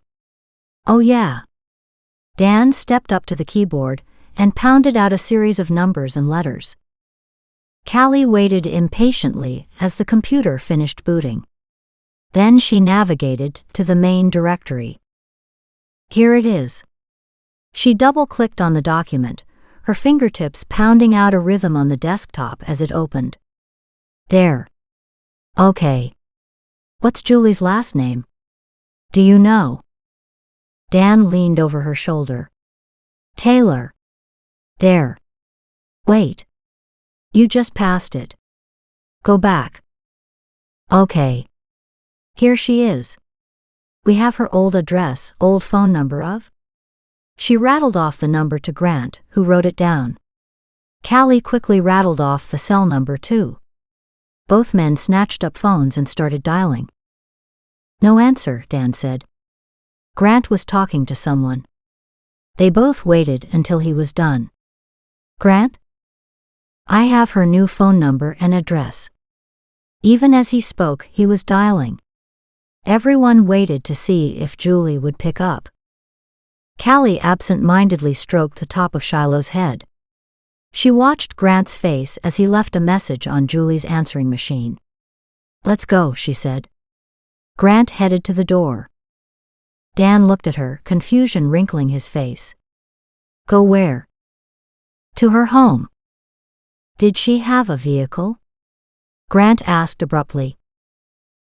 Oh yeah. Dan stepped up to the keyboard and pounded out a series of numbers and letters. Callie waited impatiently as the computer finished booting. Then she navigated to the main directory. Here it is. She double-clicked on the document, her fingertips pounding out a rhythm on the desktop as it opened. There. Okay. What's Julie's last name? Do you know? Dan leaned over her shoulder. Taylor. There. Wait. You just passed it. Go back. Okay. Here she is. We have her old address, old phone number of? She rattled off the number to Grant, who wrote it down. Callie quickly rattled off the cell number too. Both men snatched up phones and started dialing. No answer, Dan said. Grant was talking to someone. They both waited until he was done. Grant? I have her new phone number and address. Even as he spoke, he was dialing. Everyone waited to see if Julie would pick up. Callie absent-mindedly stroked the top of Shiloh's head. She watched Grant's face as he left a message on Julie's answering machine. Let's go, she said. Grant headed to the door. Dan looked at her, confusion wrinkling his face. Go where? To her home. Did she have a vehicle? Grant asked abruptly.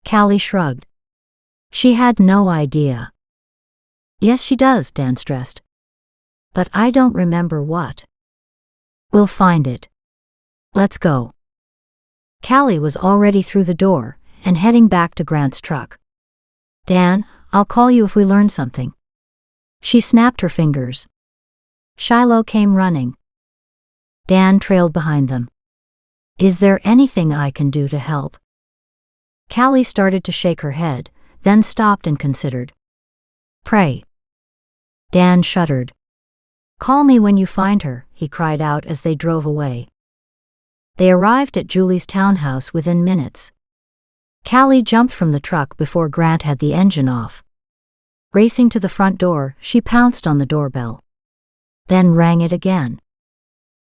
Callie shrugged. She had no idea. Yes, she does, Dan stressed. But I don't remember what. We'll find it. Let's go. Callie was already through the door and heading back to Grant's truck. Dan, I'll call you if we learn something. She snapped her fingers. Shiloh came running. Dan trailed behind them. Is there anything I can do to help? Callie started to shake her head, then stopped and considered. Pray. Dan shuddered. Call me when you find her, he cried out as they drove away. They arrived at Julie's townhouse within minutes. Callie jumped from the truck before Grant had the engine off. Racing to the front door, she pounced on the doorbell. Then rang it again.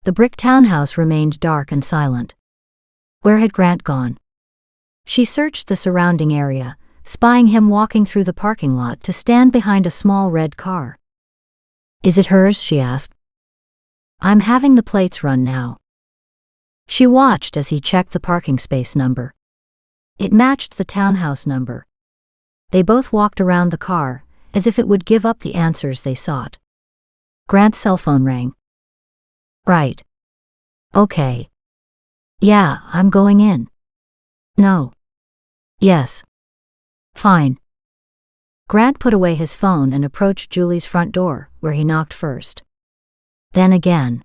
The brick townhouse remained dark and silent. Where had Grant gone? She searched the surrounding area, spying him walking through the parking lot to stand behind a small red car. Is it hers? She asked. I'm having the plates run now. She watched as he checked the parking space number. It matched the townhouse number. They both walked around the car, as if it would give up the answers they sought. Grant's cell phone rang. Right. Okay. Yeah, I'm going in. No. Yes. Fine. Grant put away his phone and approached Julie's front door, where he knocked first. Then again.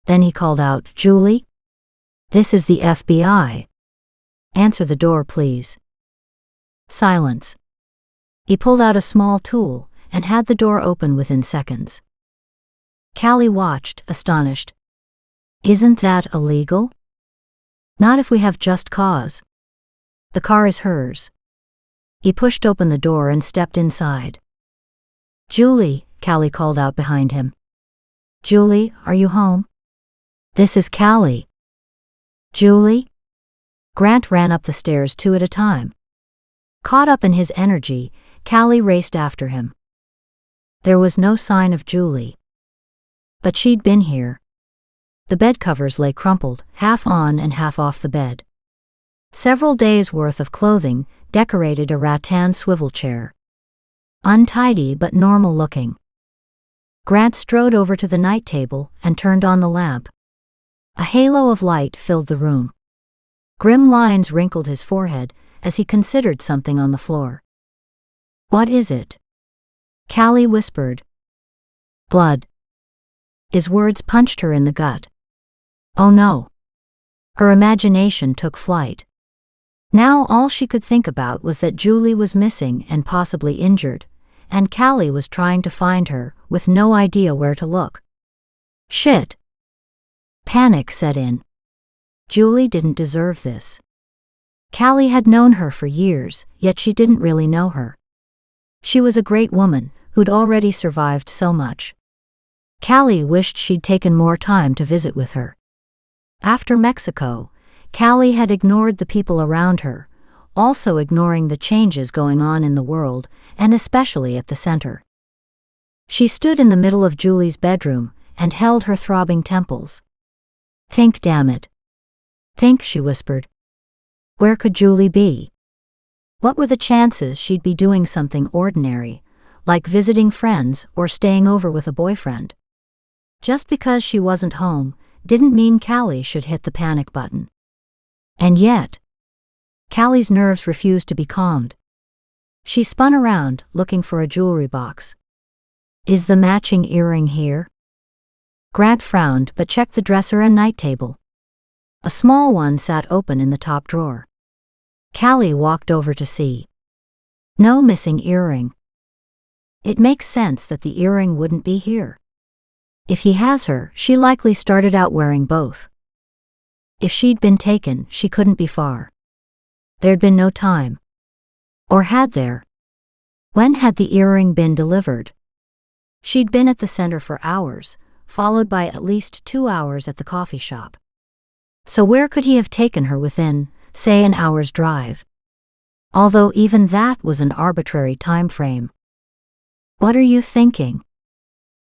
Then he called out, Julie? This is the FBI. Answer the door, please. Silence. He pulled out a small tool and had the door open within seconds. Callie watched, astonished. Isn't that illegal? Not if we have just cause. The car is hers. He pushed open the door and stepped inside. Julie, Callie called out behind him. Julie, are you home? This is Callie. Julie? Grant ran up the stairs 2 at a time. Caught up in his energy, Callie raced after him. There was no sign of Julie. But she'd been here. The bed covers lay crumpled, half on and half off the bed. Several days' worth of clothing decorated a rattan swivel chair. Untidy but normal looking. Grant strode over to the night table and turned on the lamp. A halo of light filled the room. Grim lines wrinkled his forehead as he considered something on the floor. What is it? Callie whispered. Blood. His words punched her in the gut. Oh no. Her imagination took flight. Now all she could think about was that Julie was missing and possibly injured, and Callie was trying to find her with no idea where to look. Shit. Panic set in. Julie didn't deserve this. Callie had known her for years, yet she didn't really know her. She was a great woman, who'd already survived so much. Callie wished she'd taken more time to visit with her. After Mexico, Callie had ignored the people around her, also ignoring the changes going on in the world, and especially at the center. She stood in the middle of Julie's bedroom and held her throbbing temples. "Think, damn it. Think," she whispered. Where could Julie be? What were the chances she'd be doing something ordinary, like visiting friends or staying over with a boyfriend? Just because she wasn't home didn't mean Callie should hit the panic button. And yet, Callie's nerves refused to be calmed. She spun around, looking for a jewelry box. "Is the matching earring here?" Grant frowned but checked the dresser and night table. A small one sat open in the top drawer. Callie walked over to see. No missing earring. It makes sense that the earring wouldn't be here. If he has her, she likely started out wearing both. If she'd been taken, she couldn't be far. There'd been no time. Or had there? When had the earring been delivered? She'd been at the center for hours, followed by at least 2 hours at the coffee shop. So where could he have taken her within, say, an hour's drive? Although even that was an arbitrary time frame. "What are you thinking?"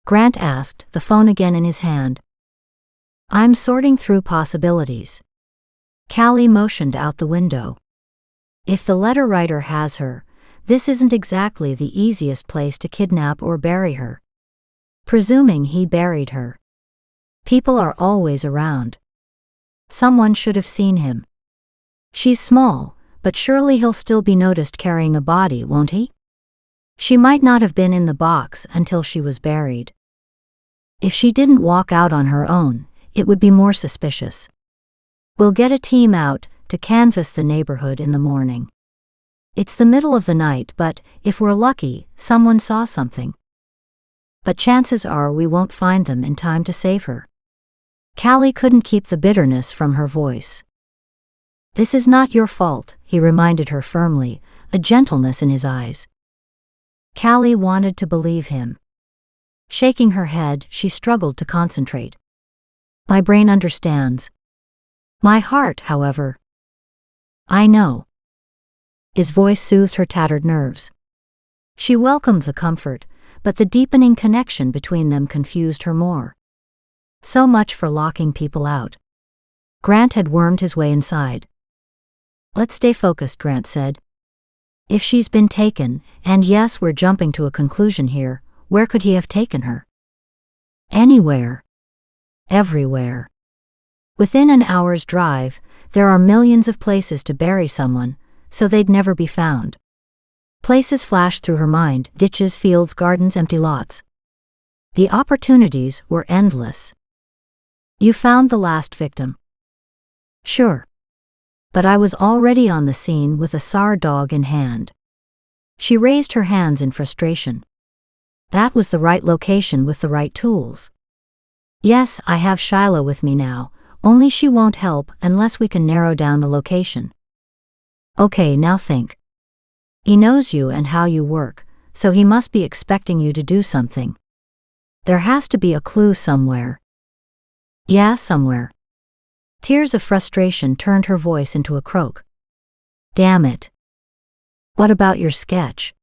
Grant asked, the phone again in his hand. "I'm sorting through possibilities." Callie motioned out the window. If the letter writer has her, this isn't exactly the easiest place to kidnap or bury her. Presuming he buried her. People are always around. Someone should have seen him. She's small, but surely he'll still be noticed carrying a body, won't he? She might not have been in the box until she was buried. If she didn't walk out on her own, it would be more suspicious. "We'll get a team out to canvass the neighborhood in the morning. It's the middle of the night, but if we're lucky, someone saw something. But chances are we won't find them in time to save her." Callie couldn't keep the bitterness from her voice. "This is not your fault," he reminded her firmly, a gentleness in his eyes. Callie wanted to believe him. Shaking her head, she struggled to concentrate. "My brain understands. My heart, however." "I know." His voice soothed her tattered nerves. She welcomed the comfort, but the deepening connection between them confused her more. So much for locking people out. Grant had wormed his way inside. "Let's stay focused," Grant said. "If she's been taken, and yes, we're jumping to a conclusion here, where could he have taken her?" "Anywhere. Everywhere. Within an hour's drive, there are millions of places to bury someone, so they'd never be found." Places flashed through her mind: ditches, fields, gardens, empty lots. The opportunities were endless. "You found the last victim?" "Sure. But I was already on the scene with a SAR dog in hand." She raised her hands in frustration. "That was the right location with the right tools." "Yes, I have Shiloh with me now, only she won't help unless we can narrow down the location." "Okay, now think. He knows you and how you work, so he must be expecting you to do something. There has to be a clue somewhere." "Yeah, somewhere." Tears of frustration turned her voice into a croak. "Damn it. What about your sketch?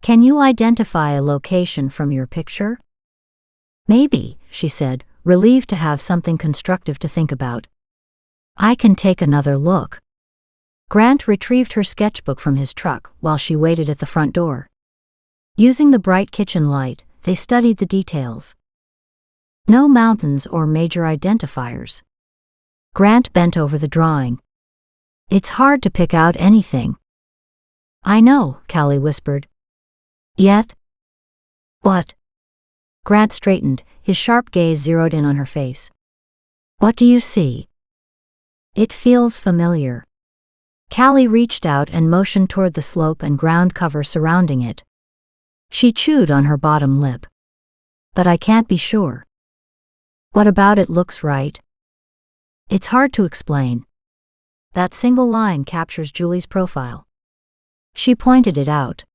Can you identify a location from your picture?" "Maybe," she said, relieved to have something constructive to think about. "I can take another look." Grant retrieved her sketchbook from his truck while she waited at the front door. Using the bright kitchen light, they studied the details. No mountains or major identifiers. Grant bent over the drawing. "It's hard to pick out anything." "I know," Callie whispered. "Yet?" "What?" Grant straightened, his sharp gaze zeroed in on her face. "What do you see?" "It feels familiar." Callie reached out and motioned toward the slope and ground cover surrounding it. She chewed on her bottom lip. "But I can't be sure." "What about it looks right?" It's hard to explain. That single line captures Julie's profile. She pointed it out.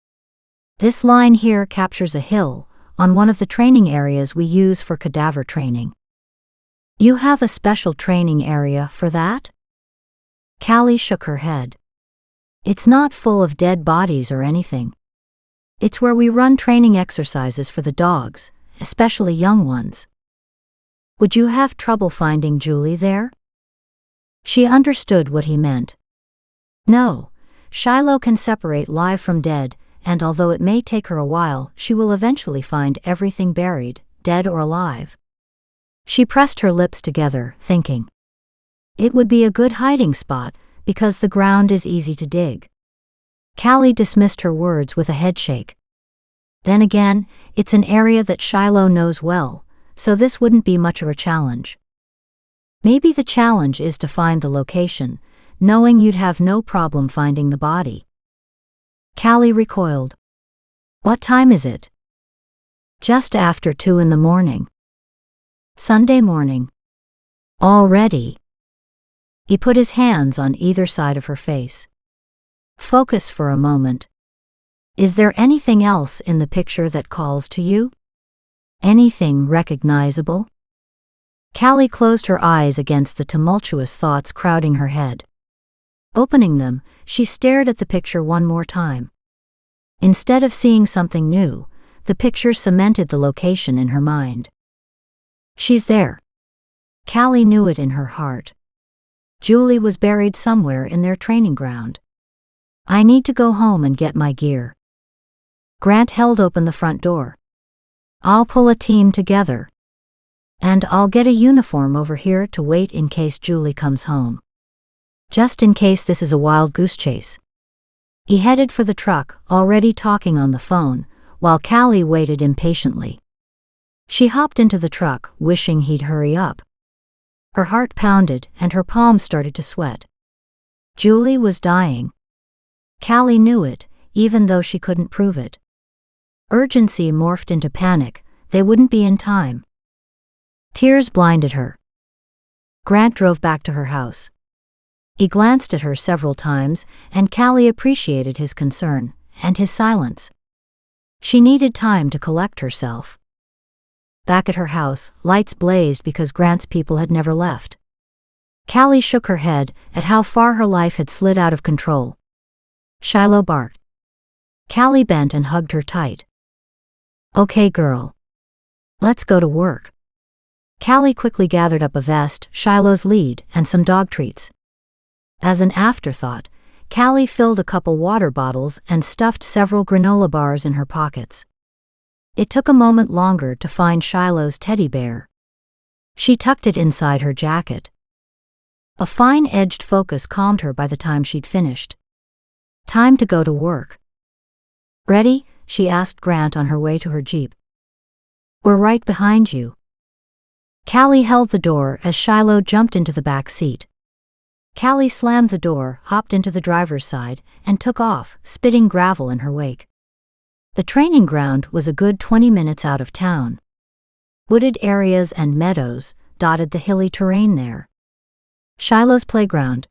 This line here captures a hill, on one of the training areas we use for cadaver training. You have a special training area for that? Callie shook her head. It's not full of dead bodies or anything. It's where we run training exercises for the dogs, especially young ones. Would you have trouble finding Julie there? She understood what he meant. No, Shiloh can separate live from dead, and although it may take her a while, she will eventually find everything buried, dead or alive. She pressed her lips together, thinking. It would be a good hiding spot, because the ground is easy to dig. Callie dismissed her words with a headshake. Then again, it's an area that Shiloh knows well, so this wouldn't be much of a challenge. Maybe the challenge is to find the location, knowing you'd have no problem finding the body. Callie recoiled. What time is it? Just after 2 in the morning. Sunday morning. Already. He put his hands on either side of her face. Focus for a moment. Is there anything else in the picture that calls to you? Anything recognizable? Callie closed her eyes against the tumultuous thoughts crowding her head. Opening them, she stared at the picture one more time. Instead of seeing something new, the picture cemented the location in her mind. She's there. Callie knew it in her heart. Julie was buried somewhere in their training ground. I need to go home and get my gear. Grant held open the front door. I'll pull a team together. And I'll get a uniform over here to wait in case Julie comes home. Just in case this is a wild goose chase. He headed for the truck, already talking on the phone, while Callie waited impatiently. She hopped into the truck, wishing he'd hurry up. Her heart pounded and her palms started to sweat. Julie was dying. Callie knew it, even though she couldn't prove it. Urgency morphed into panic. They wouldn't be in time. Tears blinded her. Grant drove back to her house. He glanced at her several times, and Callie appreciated his concern, and his silence. She needed time to collect herself. Back at her house, lights blazed because Grant's people had never left. Callie shook her head at how far her life had slid out of control. Shiloh barked. Callie bent and hugged her tight. Okay, girl. Let's go to work. Callie quickly gathered up a vest, Shiloh's lead, and some dog treats. As an afterthought, Callie filled a couple water bottles and stuffed several granola bars in her pockets. It took a moment longer to find Shiloh's teddy bear. She tucked it inside her jacket. A fine-edged focus calmed her by the time she'd finished. Time to go to work. Ready? She asked Grant on her way to her Jeep. We're right behind you. Callie held the door as Shiloh jumped into the back seat. Callie slammed the door, hopped into the driver's side, and took off, spitting gravel in her wake. The training ground was a good 20 minutes out of town. Wooded areas and meadows dotted the hilly terrain there. Shiloh's playground.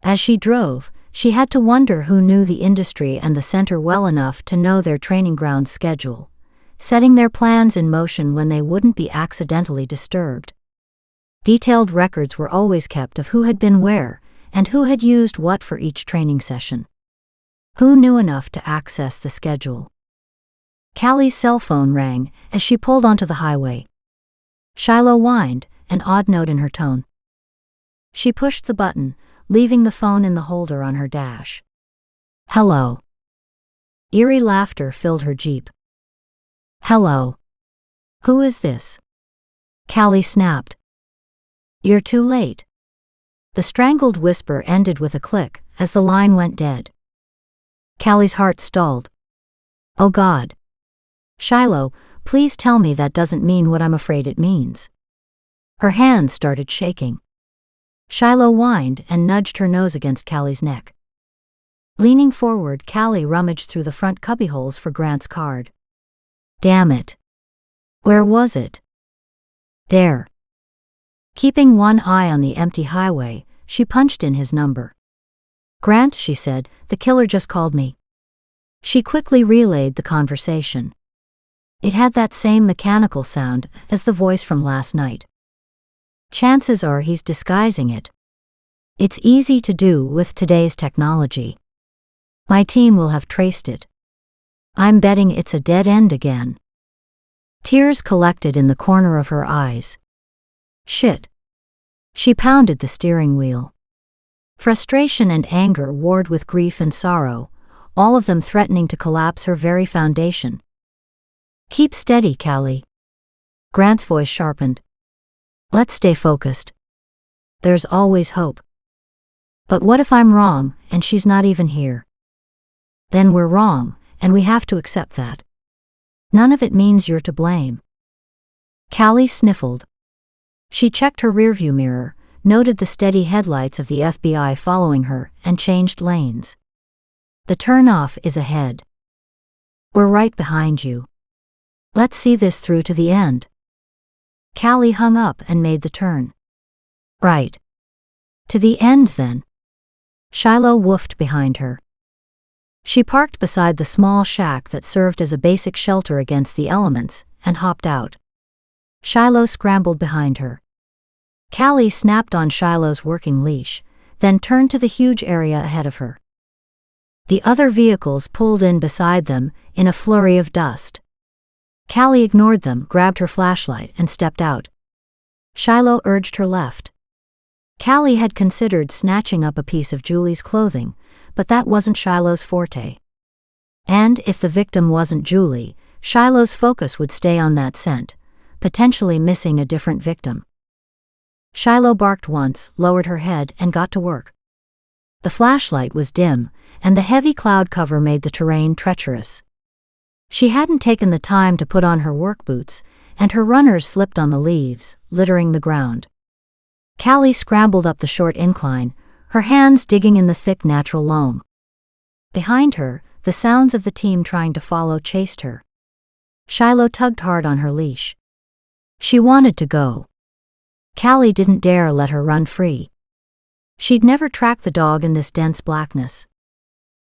As she drove, she had to wonder who knew the industry and the center well enough to know their training ground schedule, setting their plans in motion when they wouldn't be accidentally disturbed. Detailed records were always kept of who had been where, and who had used what for each training session. Who knew enough to access the schedule? Callie's cell phone rang as she pulled onto the highway. Shiloh whined, an odd note in her tone. She pushed the button, leaving the phone in the holder on her dash. Hello. Eerie laughter filled her Jeep. Hello. Who is this? Callie snapped. You're too late. The strangled whisper ended with a click as the line went dead. Callie's heart stalled. Oh God. Shiloh, please tell me that doesn't mean what I'm afraid it means. Her hands started shaking. Shiloh whined and nudged her nose against Callie's neck. Leaning forward, Callie rummaged through the front cubbyholes for Grant's card. Damn it. Where was it? There. Keeping one eye on the empty highway, she punched in his number. "Grant," she said, "the killer just called me." She quickly relayed the conversation. It had that same mechanical sound as the voice from last night. Chances are he's disguising it. It's easy to do with today's technology. My team will have traced it. I'm betting it's a dead end again. Tears collected in the corner of her eyes. Shit. She pounded the steering wheel. Frustration and anger warred with grief and sorrow, all of them threatening to collapse her very foundation. "Keep steady, Callie." Grant's voice sharpened. "Let's stay focused. There's always hope." "But what if I'm wrong, and she's not even here?" "Then we're wrong, and we have to accept that. None of it means you're to blame." Callie sniffled. She checked her rearview mirror, noted the steady headlights of the FBI following her, and changed lanes. "The turnoff is ahead. We're right behind you. Let's see this through to the end." Callie hung up and made the turn. "Right. To the end, then." Shiloh woofed behind her. She parked beside the small shack that served as a basic shelter against the elements, and hopped out. Shiloh scrambled behind her. Callie snapped on Shiloh's working leash, then turned to the huge area ahead of her. The other vehicles pulled in beside them in a flurry of dust. Callie ignored them, grabbed her flashlight, and stepped out. Shiloh urged her left. Callie had considered snatching up a piece of Julie's clothing, but that wasn't Shiloh's forte. And if the victim wasn't Julie, Shiloh's focus would stay on that scent, potentially missing a different victim. Shiloh barked once, lowered her head, and got to work. The flashlight was dim, and the heavy cloud cover made the terrain treacherous. She hadn't taken the time to put on her work boots, and her runners slipped on the leaves, littering the ground. Callie scrambled up the short incline, her hands digging in the thick natural loam. Behind her, the sounds of the team trying to follow chased her. Shiloh tugged hard on her leash. She wanted to go. Callie didn't dare let her run free. She'd never tracked the dog in this dense blackness.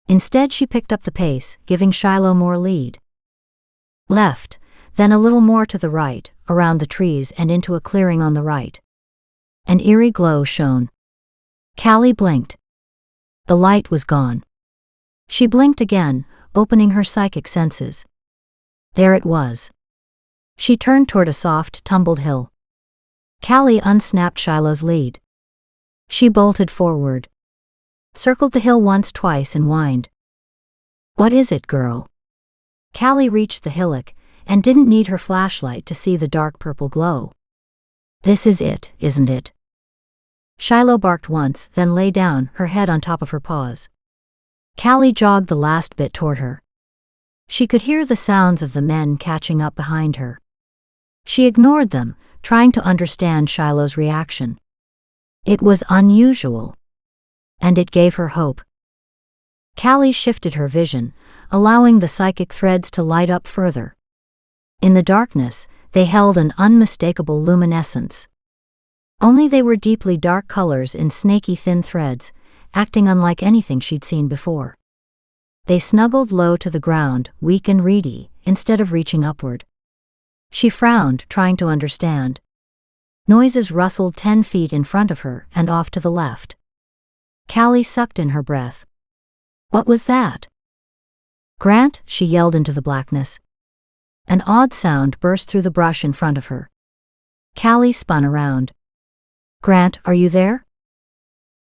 Instead, she picked up the pace, giving Shiloh more lead. Left, then a little more to the right, around the trees and into a clearing on the right. An eerie glow shone. Callie blinked. The light was gone. She blinked again, opening her psychic senses. There it was. She turned toward a soft, tumbled hill. Callie unsnapped Shiloh's lead. She bolted forward. Circled the hill once, twice, and whined. "What is it, girl?" Callie reached the hillock, and didn't need her flashlight to see the dark purple glow. "This is it, isn't it?" Shiloh barked once, then lay down, her head on top of her paws. Callie jogged the last bit toward her. She could hear the sounds of the men catching up behind her. She ignored them, trying to understand Shiloh's reaction. It was unusual. And it gave her hope. Callie shifted her vision, allowing the psychic threads to light up further. In the darkness, they held an unmistakable luminescence. Only they were deeply dark colors in snaky thin threads, acting unlike anything she'd seen before. They snuggled low to the ground, weak and reedy, instead of reaching upward. She frowned, trying to understand. Noises rustled 10 feet in front of her and off to the left. Callie sucked in her breath. What was that? "Grant," she yelled into the blackness. An odd sound burst through the brush in front of her. Callie spun around. "Grant, are you there?"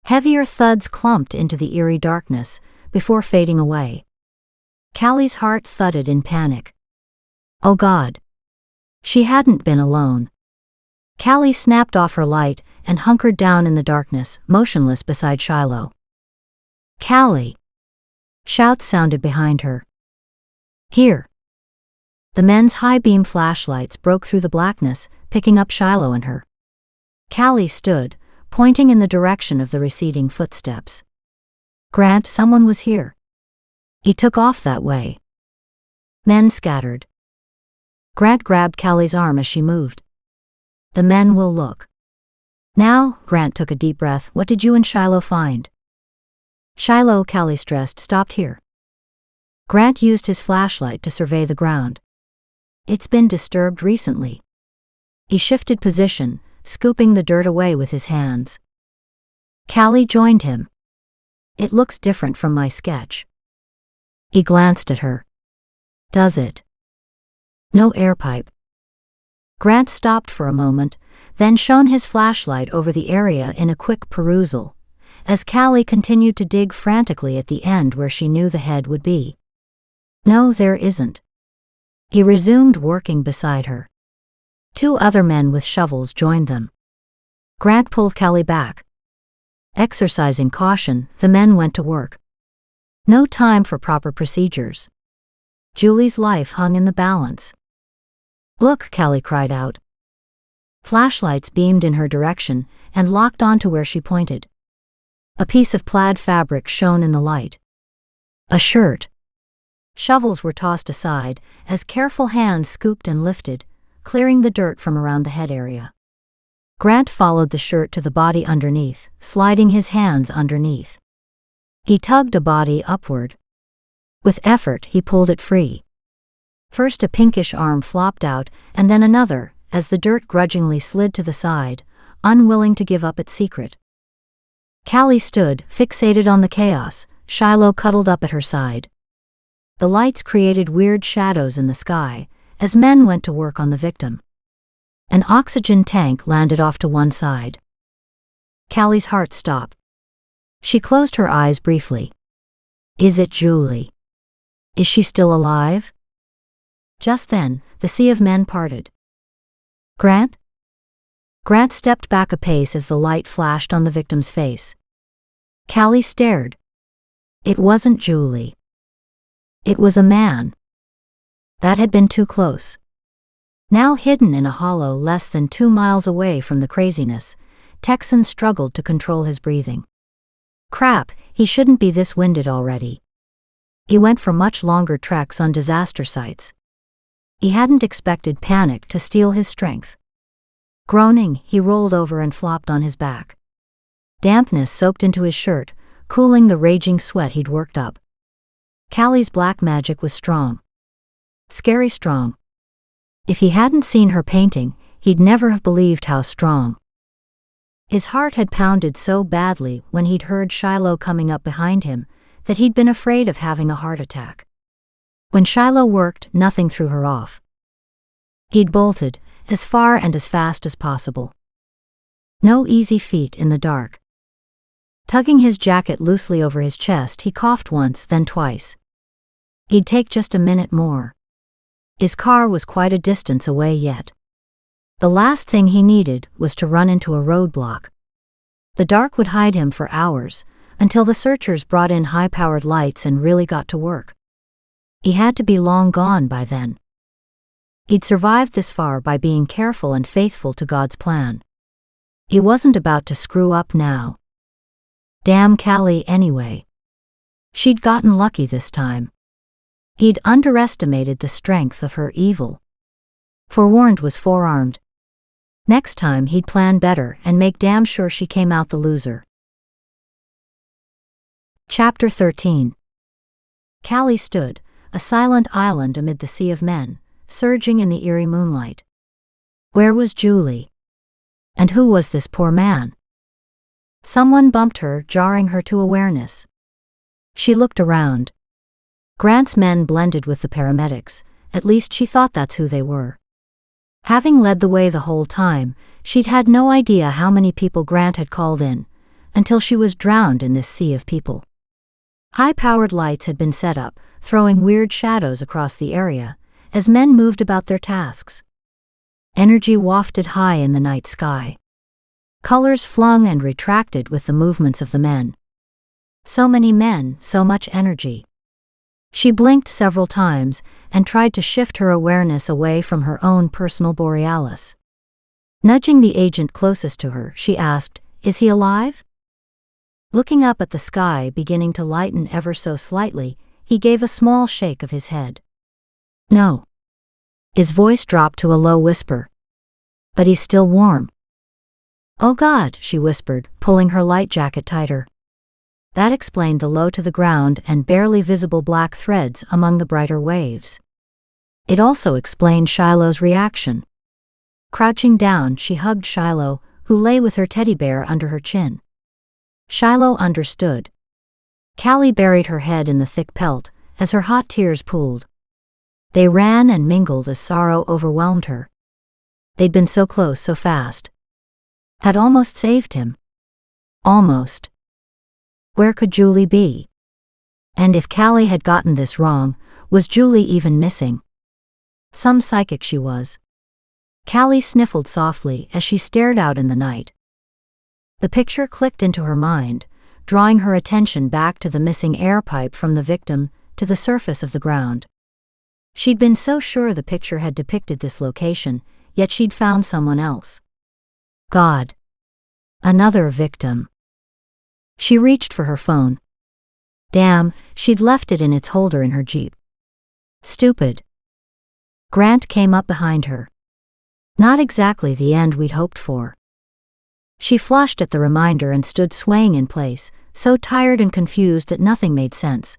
Heavier thuds clumped into the eerie darkness, before fading away. Callie's heart thudded in panic. Oh God. She hadn't been alone. Callie snapped off her light and hunkered down in the darkness, motionless beside Shiloh. "Callie!" Shouts sounded behind her. "Here!" The men's high-beam flashlights broke through the blackness, picking up Shiloh and her. Callie stood, pointing in the direction of the receding footsteps. "Grant, someone was here. He took off that way." Men scattered. Grant grabbed Callie's arm as she moved. "The men will look. Now, Grant took a deep breath. What did you and Shiloh find? Shiloh, Callie stressed, stopped here. Grant used his flashlight to survey the ground. It's been disturbed recently. He shifted position, scooping the dirt away with his hands. Callie joined him. It looks different from my sketch. He glanced at her. Does it? No air pipe. Grant stopped for a moment, then shone his flashlight over the area in a quick perusal, as Callie continued to dig frantically at the end where she knew the head would be. No, there isn't. He resumed working beside her. 2 other men with shovels joined them. Grant pulled Callie back. Exercising caution, the men went to work. No time for proper procedures. Julie's life hung in the balance. Look, Callie cried out. Flashlights beamed in her direction and locked onto where she pointed. A piece of plaid fabric shone in the light. A shirt. Shovels were tossed aside as careful hands scooped and lifted, clearing the dirt from around the head area. Grant followed the shirt to the body underneath, sliding his hands underneath. He tugged a body upward. With effort, he pulled it free. First a pinkish arm flopped out, and then another, as the dirt grudgingly slid to the side, unwilling to give up its secret. Callie stood, fixated on the chaos, Shiloh cuddled up at her side. The lights created weird shadows in the sky, as men went to work on the victim. An oxygen tank landed off to one side. Callie's heart stopped. She closed her eyes briefly. Is it Julie? Is she still alive? Just then, the sea of men parted. Grant? Grant stepped back a pace as the light flashed on the victim's face. Callie stared. It wasn't Julie. It was a man. That had been too close. Now hidden in a hollow less than 2 miles away from the craziness, Texan struggled to control his breathing. Crap, he shouldn't be this winded already. He went for much longer treks on disaster sites. He hadn't expected panic to steal his strength. Groaning, he rolled over and flopped on his back. Dampness soaked into his shirt, cooling the raging sweat he'd worked up. Callie's black magic was strong. Scary strong. If he hadn't seen her painting, he'd never have believed how strong. His heart had pounded so badly when he'd heard Shiloh coming up behind him that he'd been afraid of having a heart attack. When Shiloh worked, nothing threw her off. He'd bolted, as far and as fast as possible. No easy feat in the dark. Tugging his jacket loosely over his chest, he coughed once, then twice. He'd take just a minute more. His car was quite a distance away yet. The last thing he needed was to run into a roadblock. The dark would hide him for hours, until the searchers brought in high-powered lights and really got to work. He had to be long gone by then. He'd survived this far by being careful and faithful to God's plan. He wasn't about to screw up now. Damn Callie anyway. She'd gotten lucky this time. He'd underestimated the strength of her evil. Forewarned was forearmed. Next time he'd plan better and make damn sure she came out the loser. Chapter 13. Callie stood, a silent island amid the sea of men, surging in the eerie moonlight. Where was Julie? And who was this poor man? Someone bumped her, jarring her to awareness. She looked around. Grant's men blended with the paramedics, at least she thought that's who they were. Having led the way the whole time, she'd had no idea how many people Grant had called in, until she was drowned in this sea of people. High-powered lights had been set up, throwing weird shadows across the area, as men moved about their tasks. Energy wafted high in the night sky. Colors flung and retracted with the movements of the men. So many men, so much energy. She blinked several times and tried to shift her awareness away from her own personal borealis. Nudging the agent closest to her, she asked, "Is he alive?" Looking up at the sky beginning to lighten ever so slightly, he gave a small shake of his head. "No." His voice dropped to a low whisper. "But he's still warm." "Oh God," she whispered, pulling her light jacket tighter. That explained the low to the ground and barely visible black threads among the brighter waves. It also explained Shiloh's reaction. Crouching down, she hugged Shiloh, who lay with her teddy bear under her chin. Shiloh understood. Callie buried her head in the thick pelt as her hot tears pooled. They ran and mingled as sorrow overwhelmed her. They'd been so close so fast. Had almost saved him. Almost. Where could Julie be? And if Callie had gotten this wrong, was Julie even missing? Some psychic she was. Callie sniffled softly as she stared out in the night. The picture clicked into her mind, drawing her attention back to the missing air pipe from the victim to the surface of the ground. She'd been so sure the picture had depicted this location, yet she'd found someone else. God. Another victim. She reached for her phone. Damn, she'd left it in its holder in her Jeep. Stupid. Grant came up behind her. Not exactly the end we'd hoped for. She flushed at the reminder and stood swaying in place, so tired and confused that nothing made sense.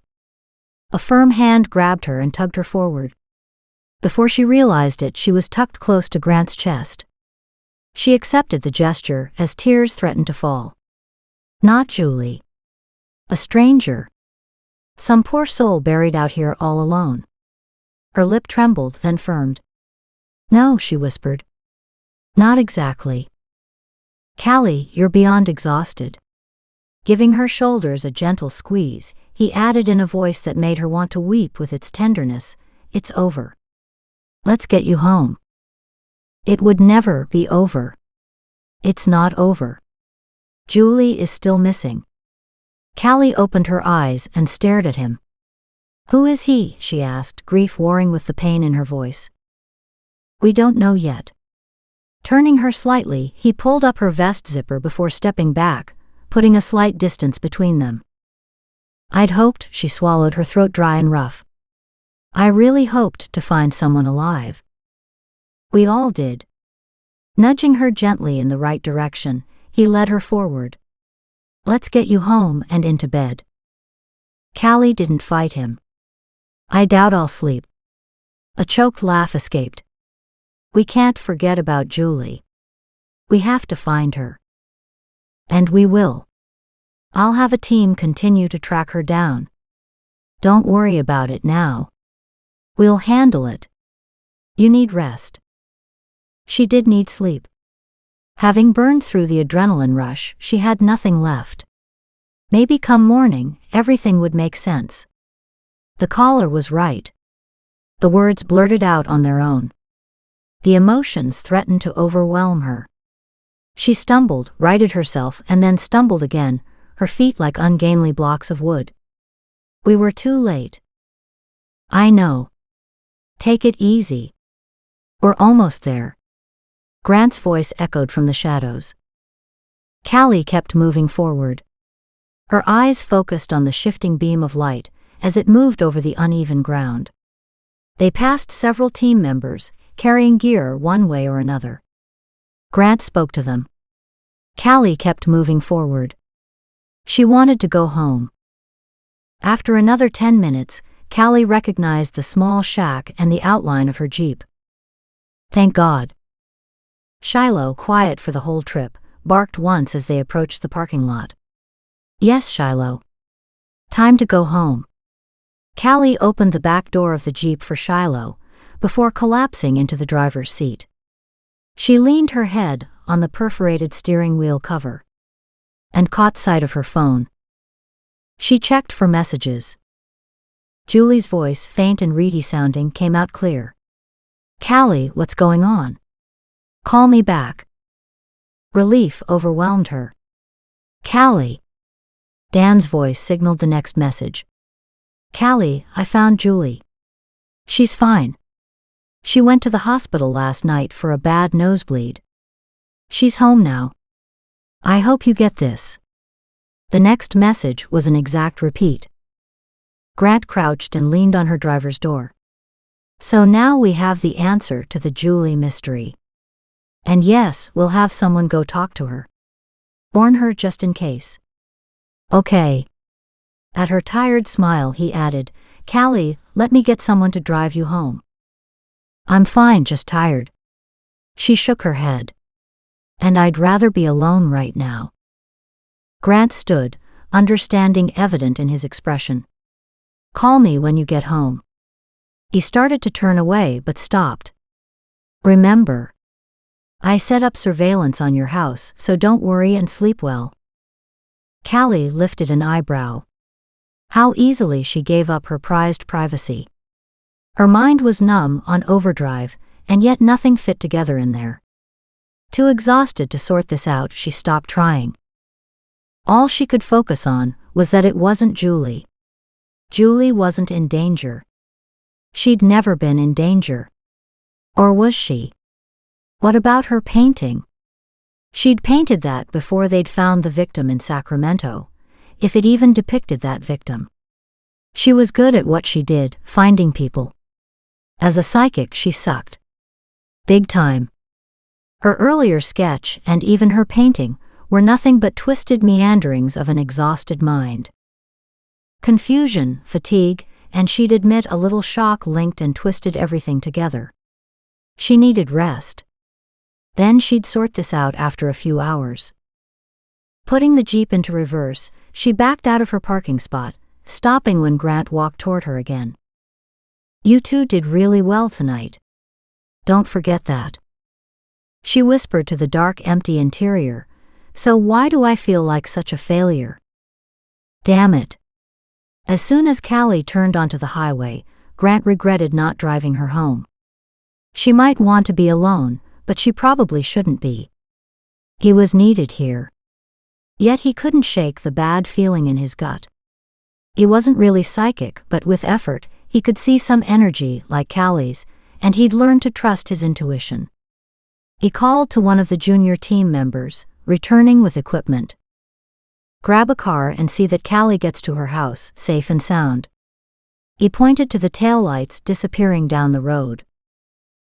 A firm hand grabbed her and tugged her forward. Before she realized it, she was tucked close to Grant's chest. She accepted the gesture as tears threatened to fall. Not Julie. A stranger. Some poor soul buried out here all alone. Her lip trembled, then firmed. No, she whispered. Not exactly. Callie, you're beyond exhausted. Giving her shoulders a gentle squeeze, he added in a voice that made her want to weep with its tenderness, it's over. Let's get you home. It would never be over. It's not over. Julie is still missing. Callie opened her eyes and stared at him. Who is he? She asked, grief warring with the pain in her voice. We don't know yet. Turning her slightly, he pulled up her vest zipper before stepping back, putting a slight distance between them. I'd hoped, she swallowed, her throat dry and rough. I really hoped to find someone alive. We all did. Nudging her gently in the right direction, he led her forward. Let's get you home and into bed. Callie didn't fight him. I doubt I'll sleep. A choked laugh escaped. We can't forget about Julie. We have to find her. And we will. I'll have a team continue to track her down. Don't worry about it now. We'll handle it. You need rest. She did need sleep. Having burned through the adrenaline rush, she had nothing left. Maybe come morning, everything would make sense. The caller was right. The words blurted out on their own. The emotions threatened to overwhelm her. She stumbled, righted herself, and then stumbled again, her feet like ungainly blocks of wood. We were too late. I know. Take it easy. We're almost there. Grant's voice echoed from the shadows. Callie kept moving forward. Her eyes focused on the shifting beam of light as it moved over the uneven ground. They passed several team members, carrying gear one way or another. Grant spoke to them. Callie kept moving forward. She wanted to go home. After another 10 minutes, Callie recognized the small shack and the outline of her Jeep. Thank God. Shiloh, quiet for the whole trip, barked once as they approached the parking lot. Yes, Shiloh. Time to go home. Callie opened the back door of the Jeep for Shiloh, before collapsing into the driver's seat. She leaned her head on the perforated steering wheel cover and caught sight of her phone. She checked for messages. Julie's voice, faint and reedy sounding, came out clear. Callie, what's going on? Call me back. Relief overwhelmed her. Callie. Dan's voice signaled the next message. Callie, I found Julie. She's fine. She went to the hospital last night for a bad nosebleed. She's home now. I hope you get this. The next message was an exact repeat. Grant crouched and leaned on her driver's door. So now we have the answer to the Julie mystery. And yes, we'll have someone go talk to her. Warn her just in case. Okay. At her tired smile, he added, Callie, let me get someone to drive you home. I'm fine, just tired. She shook her head. And I'd rather be alone right now. Grant stood, understanding evident in his expression. Call me when you get home. He started to turn away but stopped. Remember, I set up surveillance on your house, so don't worry and sleep well. Callie lifted an eyebrow. How easily she gave up her prized privacy. Her mind was numb, on overdrive, and yet nothing fit together in there. Too exhausted to sort this out, she stopped trying. All she could focus on was that it wasn't Julie. Julie wasn't in danger. She'd never been in danger. Or was she? What about her painting? She'd painted that before they'd found the victim in Sacramento, if it even depicted that victim. She was good at what she did, finding people. As a psychic, she sucked. Big time. Her earlier sketch, and even her painting, were nothing but twisted meanderings of an exhausted mind. Confusion, fatigue, and she'd admit a little shock linked and twisted everything together. She needed rest. Then she'd sort this out after a few hours. Putting the Jeep into reverse, she backed out of her parking spot, stopping when Grant walked toward her again. You two did really well tonight. Don't forget that. She whispered to the dark, empty interior. So why do I feel like such a failure? Damn it. As soon as Callie turned onto the highway, Grant regretted not driving her home. She might want to be alone, but she probably shouldn't be. He was needed here. Yet he couldn't shake the bad feeling in his gut. He wasn't really psychic, but with effort, he could see some energy like Callie's, and he'd learned to trust his intuition. He called to one of the junior team members, returning with equipment. Grab a car and see that Callie gets to her house, safe and sound. He pointed to the taillights disappearing down the road.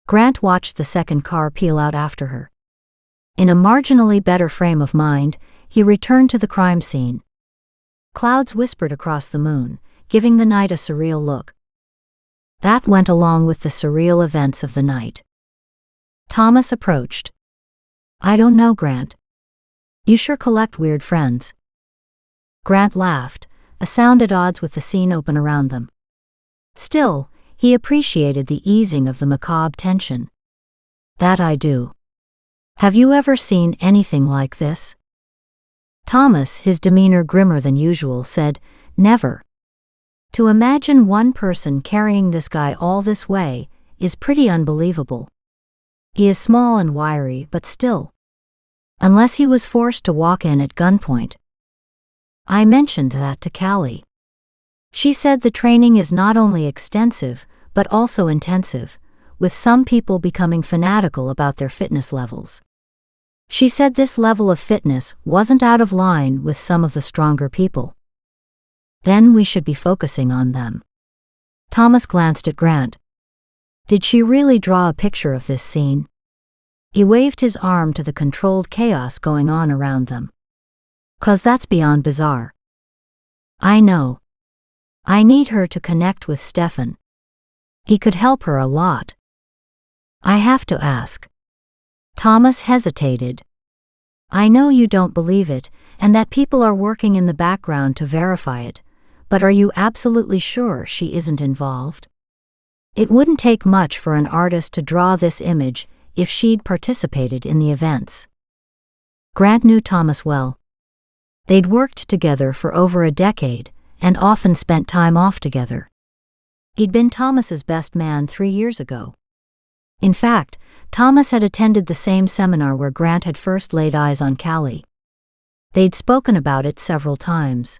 Grant watched the second car peel out after her. In a marginally better frame of mind, he returned to the crime scene. Clouds whispered across the moon, giving the night a surreal look. That went along with the surreal events of the night. Thomas approached. I don't know, Grant. You sure collect weird friends. Grant laughed, a sound at odds with the scene open around them. Still, he appreciated the easing of the macabre tension. That I do. Have you ever seen anything like this? Thomas, his demeanor grimmer than usual, said, Never. To imagine one person carrying this guy all this way is pretty unbelievable. He is small and wiry, but still. Unless he was forced to walk in at gunpoint. I mentioned that to Callie. She said the training is not only extensive, but also intensive, with some people becoming fanatical about their fitness levels. She said this level of fitness wasn't out of line with some of the stronger people. Then we should be focusing on them. Thomas glanced at Grant. Did she really draw a picture of this scene? He waved his arm to the controlled chaos going on around them. 'Cause that's beyond bizarre. I know. I need her to connect with Stefan. He could help her a lot. I have to ask. Thomas hesitated. I know you don't believe it, and that people are working in the background to verify it, but are you absolutely sure she isn't involved? It wouldn't take much for an artist to draw this image if she'd participated in the events. Grant knew Thomas well. They'd worked together for over a decade, and often spent time off together. He'd been Thomas's best man 3 years ago. In fact, Thomas had attended the same seminar where Grant had first laid eyes on Callie. They'd spoken about it several times.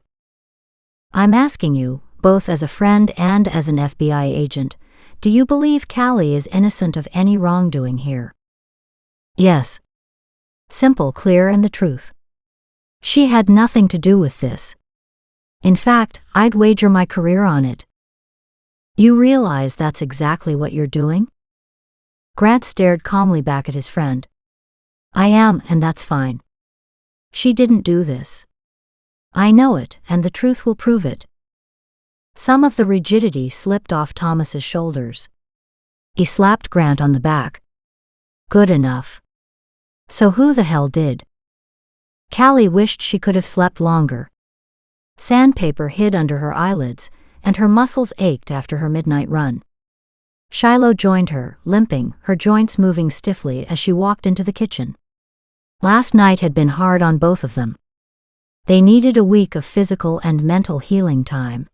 I'm asking you, both as a friend and as an FBI agent, do you believe Callie is innocent of any wrongdoing here? Yes. Simple, clear, and the truth. She had nothing to do with this. In fact, I'd wager my career on it. You realize that's exactly what you're doing? Grant stared calmly back at his friend. I am, and that's fine. She didn't do this. I know it, and the truth will prove it. Some of the rigidity slipped off Thomas's shoulders. He slapped Grant on the back. Good enough. So who the hell did? Callie wished she could have slept longer. Sandpaper hid under her eyelids, and her muscles ached after her midnight run. Shiloh joined her, limping, her joints moving stiffly as she walked into the kitchen. Last night had been hard on both of them. They needed a week of physical and mental healing time.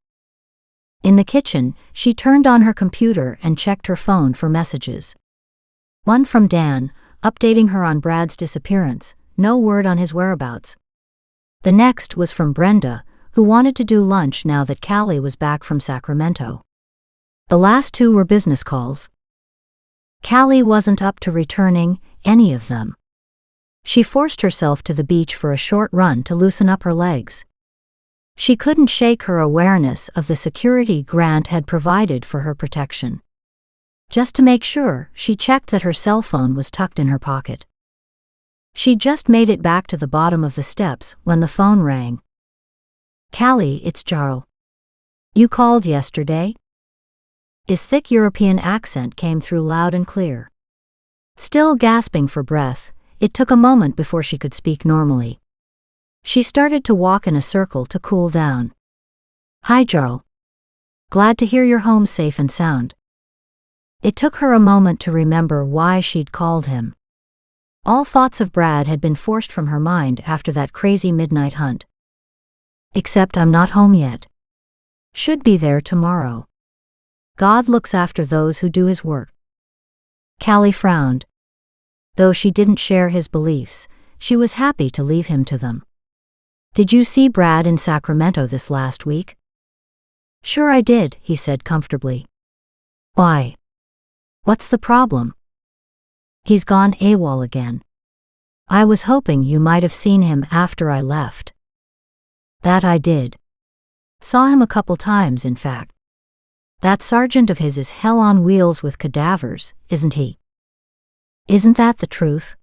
In the kitchen, she turned on her computer and checked her phone for messages. One from Dan, updating her on Brad's disappearance, no word on his whereabouts. The next was from Brenda, who wanted to do lunch now that Callie was back from Sacramento. The last two were business calls. Callie wasn't up to returning any of them. She forced herself to the beach for a short run to loosen up her legs. She couldn't shake her awareness of the security Grant had provided for her protection. Just to make sure, she checked that her cell phone was tucked in her pocket. She just made it back to the bottom of the steps when the phone rang. Callie, it's Jarl. You called yesterday? His thick European accent came through loud and clear. Still gasping for breath, it took a moment before she could speak normally. She started to walk in a circle to cool down. Hi, Jarl. Glad to hear you're home safe and sound. It took her a moment to remember why she'd called him. All thoughts of Brad had been forced from her mind after that crazy midnight hunt. Except I'm not home yet. Should be there tomorrow. God looks after those who do his work. Callie frowned. Though she didn't share his beliefs, she was happy to leave him to them. Did you see Brad in Sacramento this last week? Sure I did, he said comfortably. Why? What's the problem? He's gone AWOL again. I was hoping you might have seen him after I left. That I did. Saw him a couple times, in fact. That sergeant of his is hell on wheels with cadavers, isn't he? Isn't that the truth?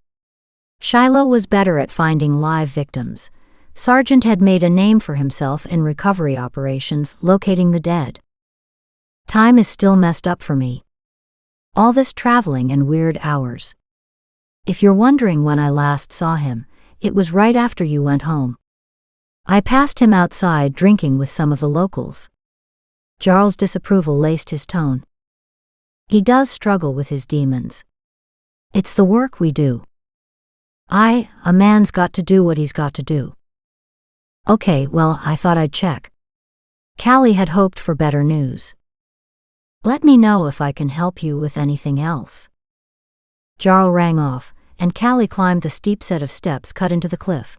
Shiloh was better at finding live victims. Sargent had made a name for himself in recovery operations, locating the dead. Time is still messed up for me. All this traveling and weird hours. If you're wondering when I last saw him, it was right after you went home. I passed him outside drinking with some of the locals. Jarl's disapproval laced his tone. He does struggle with his demons. It's the work we do. A man's got to do what he's got to do. Okay, well, I thought I'd check. Callie had hoped for better news. Let me know if I can help you with anything else. Jarl rang off, and Callie climbed the steep set of steps cut into the cliff.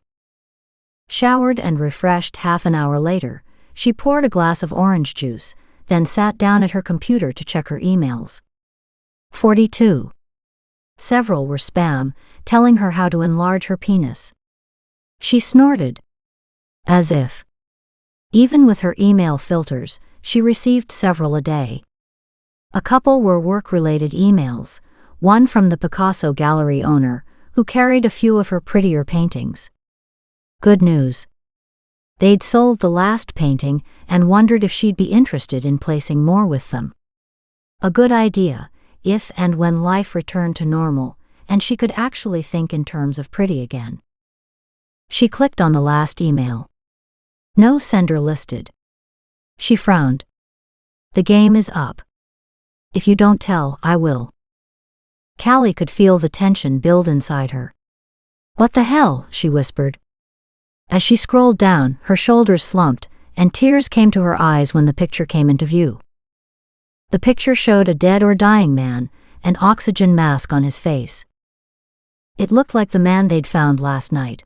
Showered and refreshed half an hour later, she poured a glass of orange juice, then sat down at her computer to check her emails. 42. Several were spam, telling her how to enlarge her penis. She snorted. As if. Even with her email filters, she received several a day. A couple were work-related emails, one from the Picasso gallery owner, who carried a few of her prettier paintings. Good news. They'd sold the last painting and wondered if she'd be interested in placing more with them. A good idea, if and when life returned to normal, and she could actually think in terms of pretty again. She clicked on the last email. No sender listed. She frowned. The game is up. If you don't tell, I will. Callie could feel the tension build inside her. What the hell, she whispered. As she scrolled down, her shoulders slumped, and tears came to her eyes when the picture came into view. The picture showed a dead or dying man, an oxygen mask on his face. It looked like the man they'd found last night.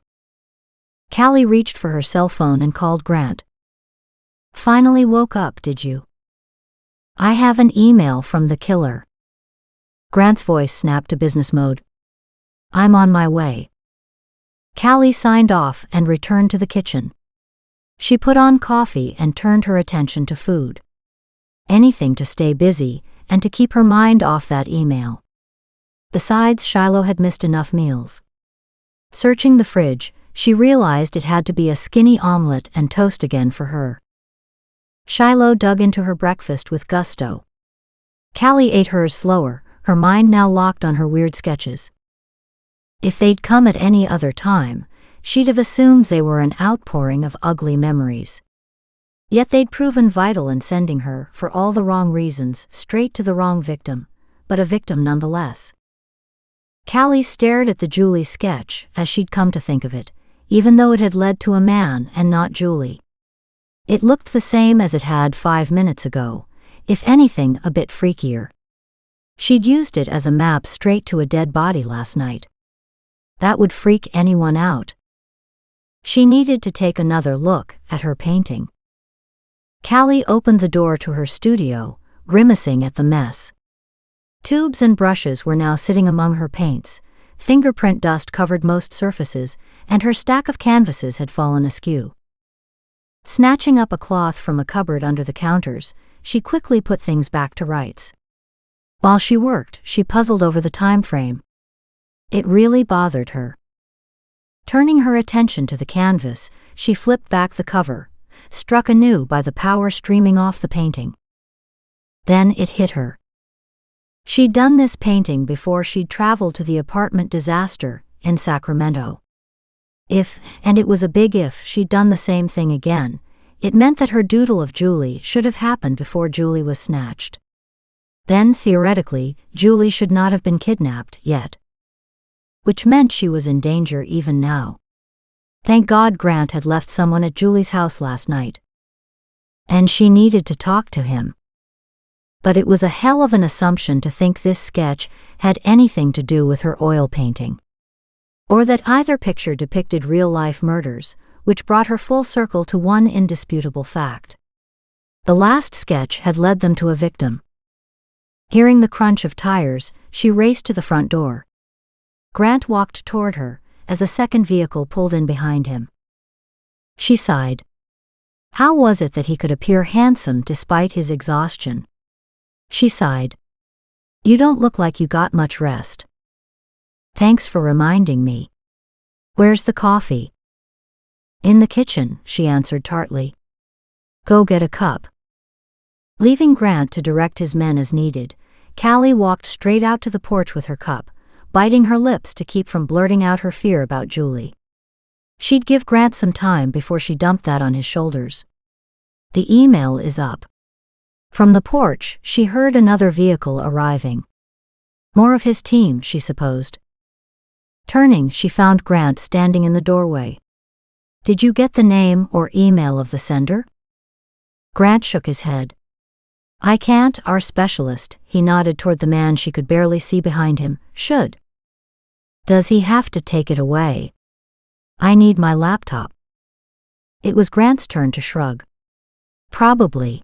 Callie reached for her cell phone and called Grant. Finally woke up, did you? I have an email from the killer. Grant's voice snapped to business mode. I'm on my way. Callie signed off and returned to the kitchen. She put on coffee and turned her attention to food. Anything to stay busy and to keep her mind off that email. Besides, Shiloh had missed enough meals. Searching the fridge, she realized it had to be a skinny omelet and toast again for her. Shiloh dug into her breakfast with gusto. Callie ate hers slower, her mind now locked on her weird sketches. If they'd come at any other time, she'd have assumed they were an outpouring of ugly memories. Yet they'd proven vital in sending her, for all the wrong reasons, straight to the wrong victim, but a victim nonetheless. Callie stared at the Julie sketch, as she'd come to think of it, even though it had led to a man and not Julie. It looked the same as it had 5 minutes ago, if anything a bit freakier. She'd used it as a map straight to a dead body last night. That would freak anyone out. She needed to take another look at her painting. Callie opened the door to her studio, grimacing at the mess. Tubes and brushes were now sitting among her paints, fingerprint dust covered most surfaces, and her stack of canvases had fallen askew. Snatching up a cloth from a cupboard under the counters, she quickly put things back to rights. While she worked, she puzzled over the time frame. It really bothered her. Turning her attention to the canvas, she flipped back the cover, struck anew by the power streaming off the painting. Then it hit her. She'd done this painting before she'd traveled to the apartment disaster in Sacramento. If, and it was a big if, she'd done the same thing again, it meant that her doodle of Julie should have happened before Julie was snatched. Then, theoretically, Julie should not have been kidnapped yet. Which meant she was in danger even now. Thank God Grant had left someone at Julie's house last night. And she needed to talk to him. But it was a hell of an assumption to think this sketch had anything to do with her oil painting. Or that either picture depicted real-life murders, which brought her full circle to one indisputable fact. The last sketch had led them to a victim. Hearing the crunch of tires, she raced to the front door. Grant walked toward her, as a second vehicle pulled in behind him. She sighed. How was it that he could appear handsome despite his exhaustion? She sighed. You don't look like you got much rest. Thanks for reminding me. Where's the coffee? In the kitchen, she answered tartly. Go get a cup. Leaving Grant to direct his men as needed, Callie walked straight out to the porch with her cup, biting her lips to keep from blurting out her fear about Julie. She'd give Grant some time before she dumped that on his shoulders. The email is up. From the porch, she heard another vehicle arriving. More of his team, she supposed. Turning, she found Grant standing in the doorway. Did you get the name or email of the sender? Grant shook his head. I can't, our specialist, he nodded toward the man she could barely see behind him, should. Does he have to take it away? I need my laptop. It was Grant's turn to shrug. Probably.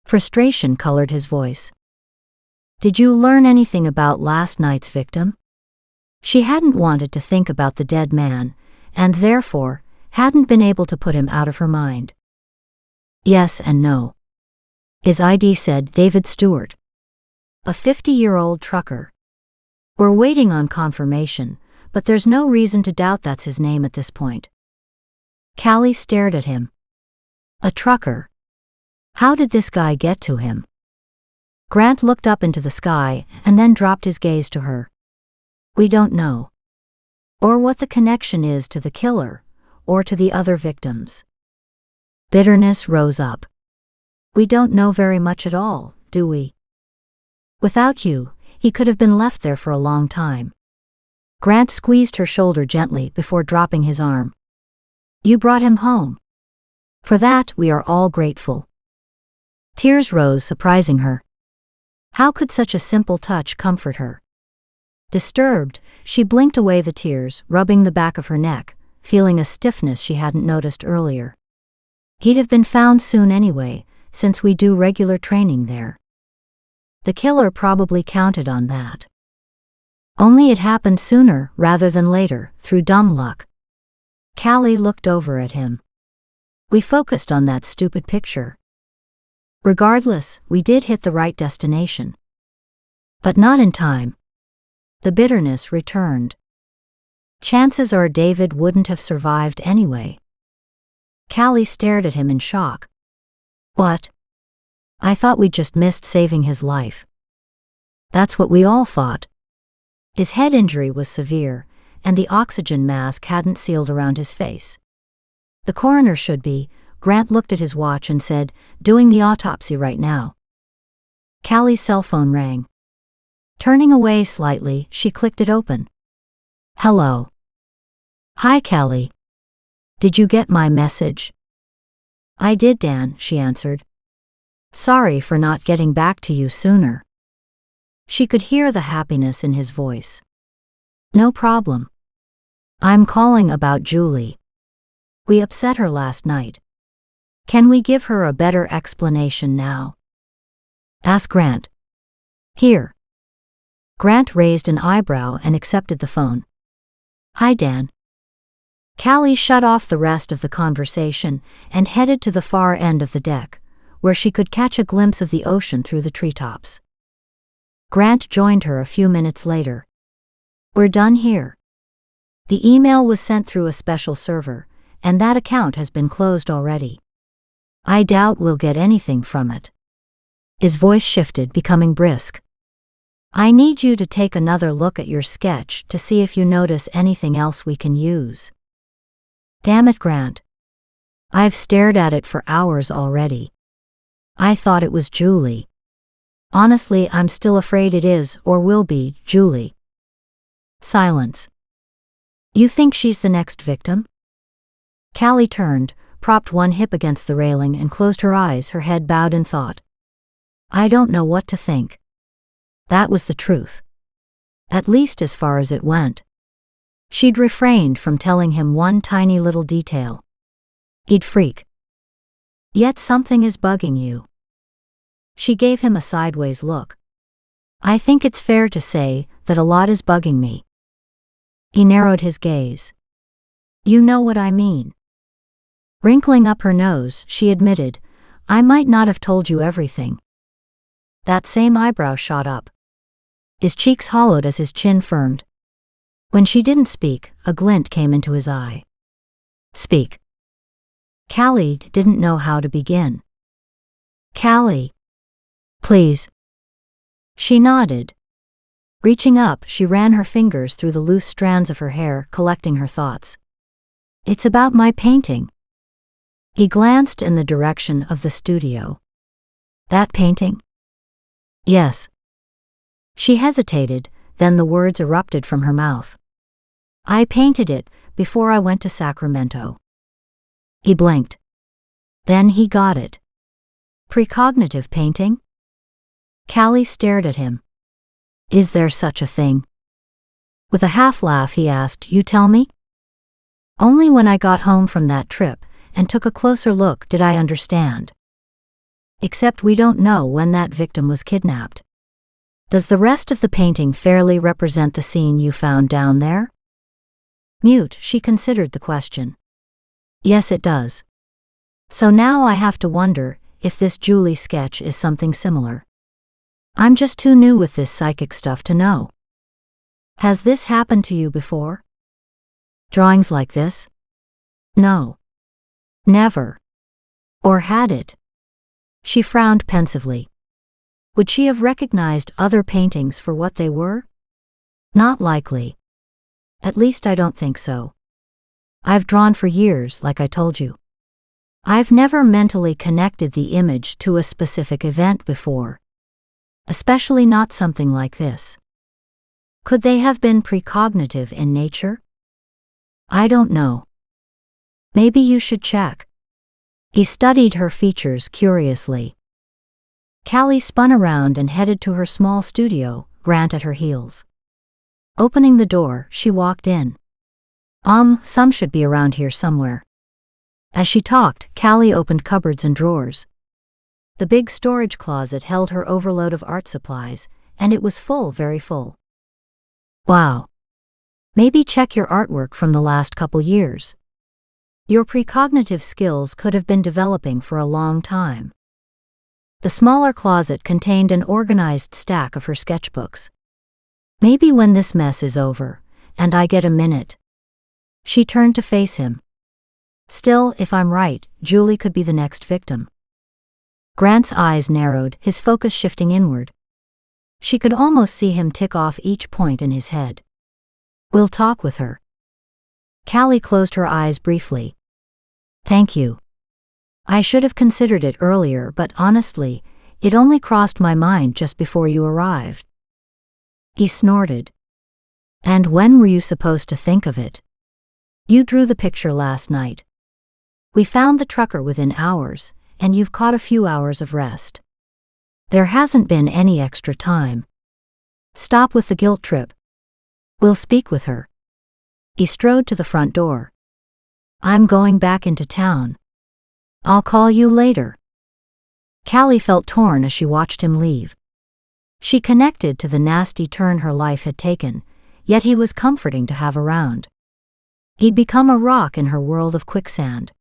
Frustration colored his voice. Did you learn anything about last night's victim? She hadn't wanted to think about the dead man, and therefore, hadn't been able to put him out of her mind. Yes and no. His ID said David Stewart. A 50-year-old trucker. We're waiting on confirmation, but there's no reason to doubt that's his name at this point. Callie stared at him. A trucker. How did this guy get to him? Grant looked up into the sky and then dropped his gaze to her. We don't know. Or what the connection is to the killer, or to the other victims. Bitterness rose up. We don't know very much at all, do we? Without you, he could have been left there for a long time. Grant squeezed her shoulder gently before dropping his arm. You brought him home. For that, we are all grateful. Tears rose, surprising her. How could such a simple touch comfort her? Disturbed, she blinked away the tears, rubbing the back of her neck, feeling a stiffness she hadn't noticed earlier. He'd have been found soon anyway, since we do regular training there. The killer probably counted on that. Only it happened sooner rather than later, through dumb luck. Callie looked over at him. We focused on that stupid picture. Regardless, we did hit the right destination. But not in time. The bitterness returned. Chances are David wouldn't have survived anyway. Callie stared at him in shock. What? I thought we just missed saving his life. That's what we all thought. His head injury was severe, and the oxygen mask hadn't sealed around his face. The coroner should be. Grant looked at his watch and said, doing the autopsy right now. Callie's cell phone rang. Turning away slightly, she clicked it open. Hello. Hi, Callie. Did you get my message? I did, Dan, she answered. Sorry for not getting back to you sooner. She could hear the happiness in his voice. No problem. I'm calling about Julie. We upset her last night. Can we give her a better explanation now? Ask Grant. Here. Grant raised an eyebrow and accepted the phone. Hi, Dan. Callie shut off the rest of the conversation and headed to the far end of the deck, where she could catch a glimpse of the ocean through the treetops. Grant joined her a few minutes later. We're done here. The email was sent through a special server, and that account has been closed already. I doubt we'll get anything from it. His voice shifted, becoming brisk. I need you to take another look at your sketch to see if you notice anything else we can use. Damn it, Grant. I've stared at it for hours already. I thought it was Julie. Honestly, I'm still afraid it is or will be Julie. Silence. You think she's the next victim? Callie turned, propped one hip against the railing and closed her eyes, her head bowed in thought. I don't know what to think. That was the truth. At least as far as it went. She'd refrained from telling him one tiny little detail. He'd freak. Yet something is bugging you. She gave him a sideways look. I think it's fair to say that a lot is bugging me. He narrowed his gaze. You know what I mean. Wrinkling up her nose, she admitted, I might not have told you everything. That same eyebrow shot up. His cheeks hollowed as his chin firmed. When she didn't speak, a glint came into his eye. Speak. Callie didn't know how to begin. Callie. Please. She nodded. Reaching up, she ran her fingers through the loose strands of her hair, collecting her thoughts. It's about my painting. He glanced in the direction of the studio. That painting? Yes. She hesitated, then the words erupted from her mouth. I painted it before I went to Sacramento. He blinked. Then he got it. Precognitive painting? Callie stared at him. Is there such a thing? With a half laugh he asked, You tell me? Only when I got home from that trip and took a closer look did I understand. Except we don't know when that victim was kidnapped. Does the rest of the painting fairly represent the scene you found down there? Mute, she considered the question. Yes, it does. So now I have to wonder if this Julie sketch is something similar. I'm just too new with this psychic stuff to know. Has this happened to you before? Drawings like this? No. Never. Or had it? She frowned pensively. Would she have recognized other paintings for what they were? Not likely. At least I don't think so. I've drawn for years, like I told you. I've never mentally connected the image to a specific event before. Especially not something like this. Could they have been precognitive in nature? I don't know. Maybe you should check. He studied her features curiously. Callie spun around and headed to her small studio, Grant at her heels. Opening the door, she walked in. Some should be around here somewhere. As she talked, Callie opened cupboards and drawers. The big storage closet held her overload of art supplies, and it was full, very full. Wow. Maybe check your artwork from the last couple years. Your precognitive skills could have been developing for a long time. The smaller closet contained an organized stack of her sketchbooks. Maybe when this mess is over, and I get a minute, She turned to face him. Still, if I'm right, Julie could be the next victim. Grant's eyes narrowed, his focus shifting inward. She could almost see him tick off each point in his head. We'll talk with her. Callie closed her eyes briefly. Thank you. I should have considered it earlier, but honestly, it only crossed my mind just before you arrived. He snorted. And when were you supposed to think of it? You drew the picture last night. We found the trucker within hours, and you've caught a few hours of rest. There hasn't been any extra time. Stop with the guilt trip. We'll speak with her. He strode to the front door. I'm going back into town. I'll call you later. Callie felt torn as she watched him leave. She connected to the nasty turn her life had taken, yet he was comforting to have around. He'd become a rock in her world of quicksand.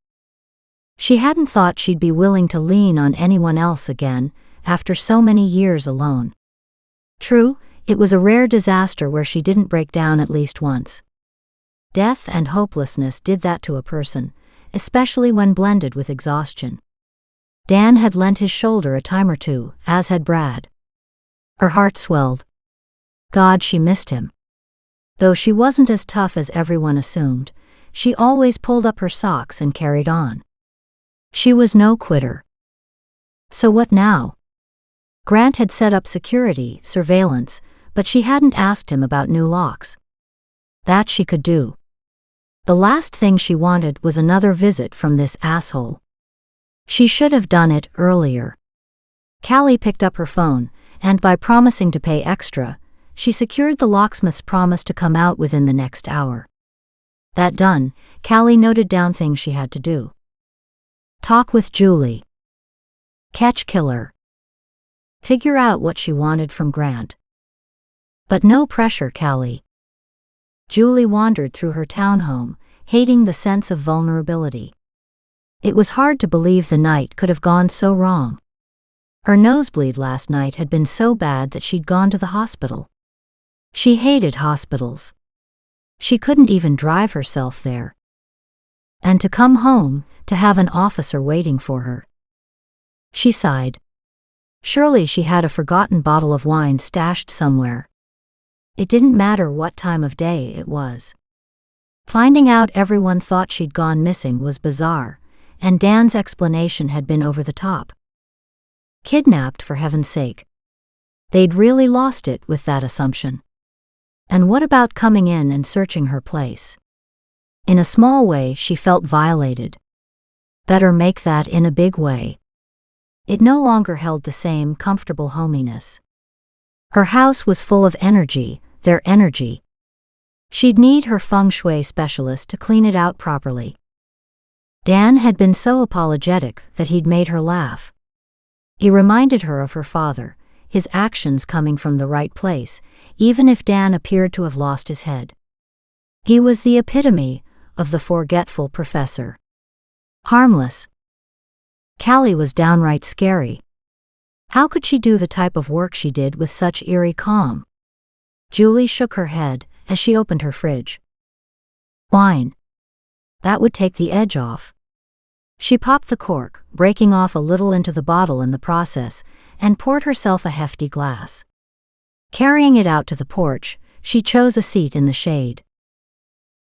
She hadn't thought she'd be willing to lean on anyone else again, after so many years alone. True, it was a rare disaster where she didn't break down at least once. Death and hopelessness did that to a person, especially when blended with exhaustion. Dan had lent his shoulder a time or two, as had Brad. Her heart swelled. God, she missed him. Though she wasn't as tough as everyone assumed, she always pulled up her socks and carried on. She was no quitter. So what now? Grant had set up security, surveillance, but she hadn't asked him about new locks. That she could do. The last thing she wanted was another visit from this asshole. She should have done it earlier. Callie picked up her phone, and by promising to pay extra, she secured the locksmith's promise to come out within the next hour. That done, Callie noted down things she had to do. Talk with Julie. Catch killer. Figure out what she wanted from Grant. But no pressure, Callie. Julie wandered through her townhome, hating the sense of vulnerability. It was hard to believe the night could have gone so wrong. Her nosebleed last night had been so bad that she'd gone to the hospital. She hated hospitals. She couldn't even drive herself there. And to come home, to have an officer waiting for her. She sighed. Surely she had a forgotten bottle of wine stashed somewhere. It didn't matter what time of day it was. Finding out everyone thought she'd gone missing was bizarre, and Dan's explanation had been over the top. Kidnapped, for heaven's sake. They'd really lost it with that assumption. And what about coming in and searching her place? In a small way, she felt violated. Better make that in a big way. It no longer held the same comfortable hominess. Her house was full of energy, their energy. She'd need her feng shui specialist to clean it out properly. Dan had been so apologetic that he'd made her laugh. He reminded her of her father, his actions coming from the right place, even if Dan appeared to have lost his head. He was the epitome of the forgetful professor. Harmless. Callie was downright scary. How could she do the type of work she did with such eerie calm? Julie shook her head as she opened her fridge. Wine. That would take the edge off. She popped the cork, breaking off a little into the bottle in the process, and poured herself a hefty glass. Carrying it out to the porch, she chose a seat in the shade.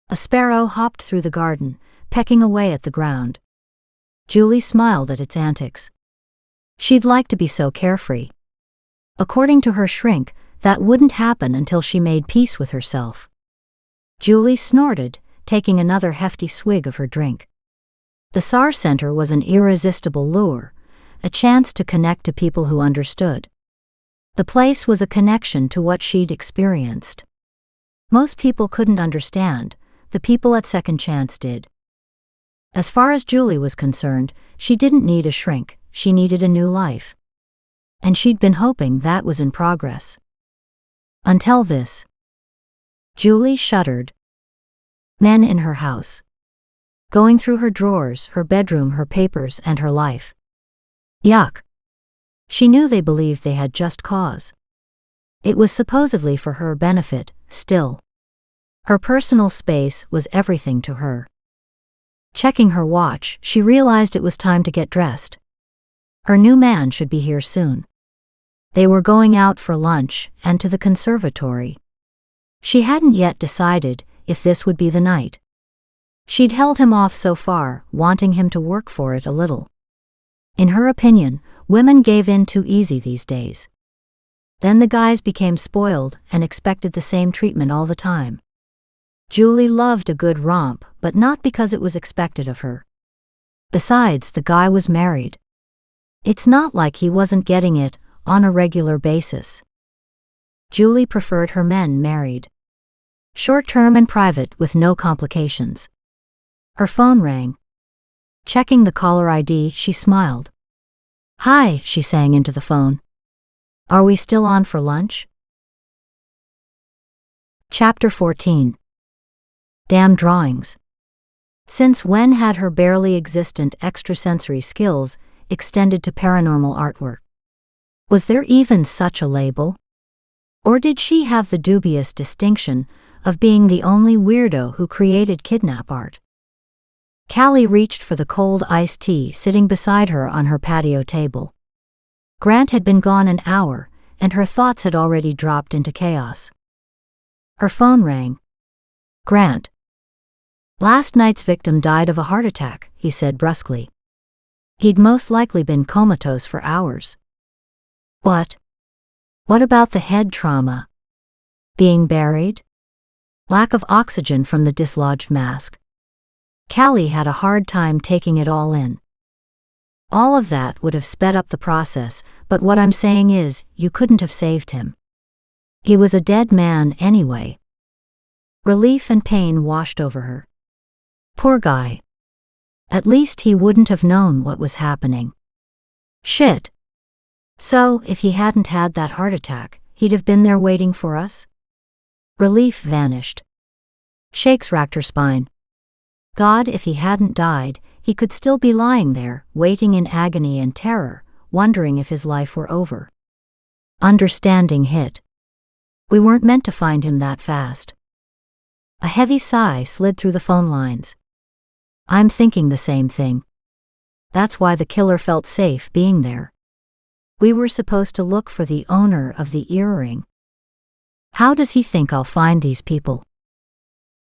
A sparrow hopped through the garden, pecking away at the ground. Julie smiled at its antics. She'd like to be so carefree. According to her shrink, that wouldn't happen until she made peace with herself. Julie snorted, taking another hefty swig of her drink. The SAR Center was an irresistible lure, a chance to connect to people who understood. The place was a connection to what she'd experienced. Most people couldn't understand, the people at Second Chance did. As far as Julie was concerned, she didn't need a shrink, she needed a new life. And she'd been hoping that was in progress. Until this. Julie shuddered. Men in her house. Going through her drawers, her bedroom, her papers, and her life. Yuck. She knew they believed they had just cause. It was supposedly for her benefit, still. Her personal space was everything to her. Checking her watch, she realized it was time to get dressed. Her new man should be here soon. They were going out for lunch and to the conservatory. She hadn't yet decided if this would be the night. She'd held him off so far, wanting him to work for it a little. In her opinion, women gave in too easy these days. Then the guys became spoiled and expected the same treatment all the time. Julie loved a good romp, but not because it was expected of her. Besides, the guy was married. It's not like he wasn't getting it on a regular basis. Julie preferred her men married. Short-term and private with no complications. Her phone rang. Checking the caller ID, she smiled. "Hi," she sang into the phone. "Are we still on for lunch?" Chapter 14. Damn drawings. Since when had her barely existent extrasensory skills extended to paranormal artwork? Was there even such a label? Or did she have the dubious distinction of being the only weirdo who created kidnap art? Callie reached for the cold iced tea sitting beside her on her patio table. Grant had been gone an hour, and her thoughts had already dropped into chaos. Her phone rang. "Grant. Last night's victim died of a heart attack," he said brusquely. He'd most likely been comatose for hours. What? What about the head trauma? Being buried? Lack of oxygen from the dislodged mask? Callie had a hard time taking it all in. All of that would have sped up the process, but what I'm saying is, you couldn't have saved him. He was a dead man anyway. Relief and pain washed over her. Poor guy. At least he wouldn't have known what was happening. Shit. So, if he hadn't had that heart attack, he'd have been there waiting for us? Relief vanished. Shakes racked her spine. God, if he hadn't died, he could still be lying there, waiting in agony and terror, wondering if his life were over. Understanding hit. We weren't meant to find him that fast. A heavy sigh slid through the phone lines. I'm thinking the same thing. That's why the killer felt safe being there. We were supposed to look for the owner of the earring. How does he think I'll find these people?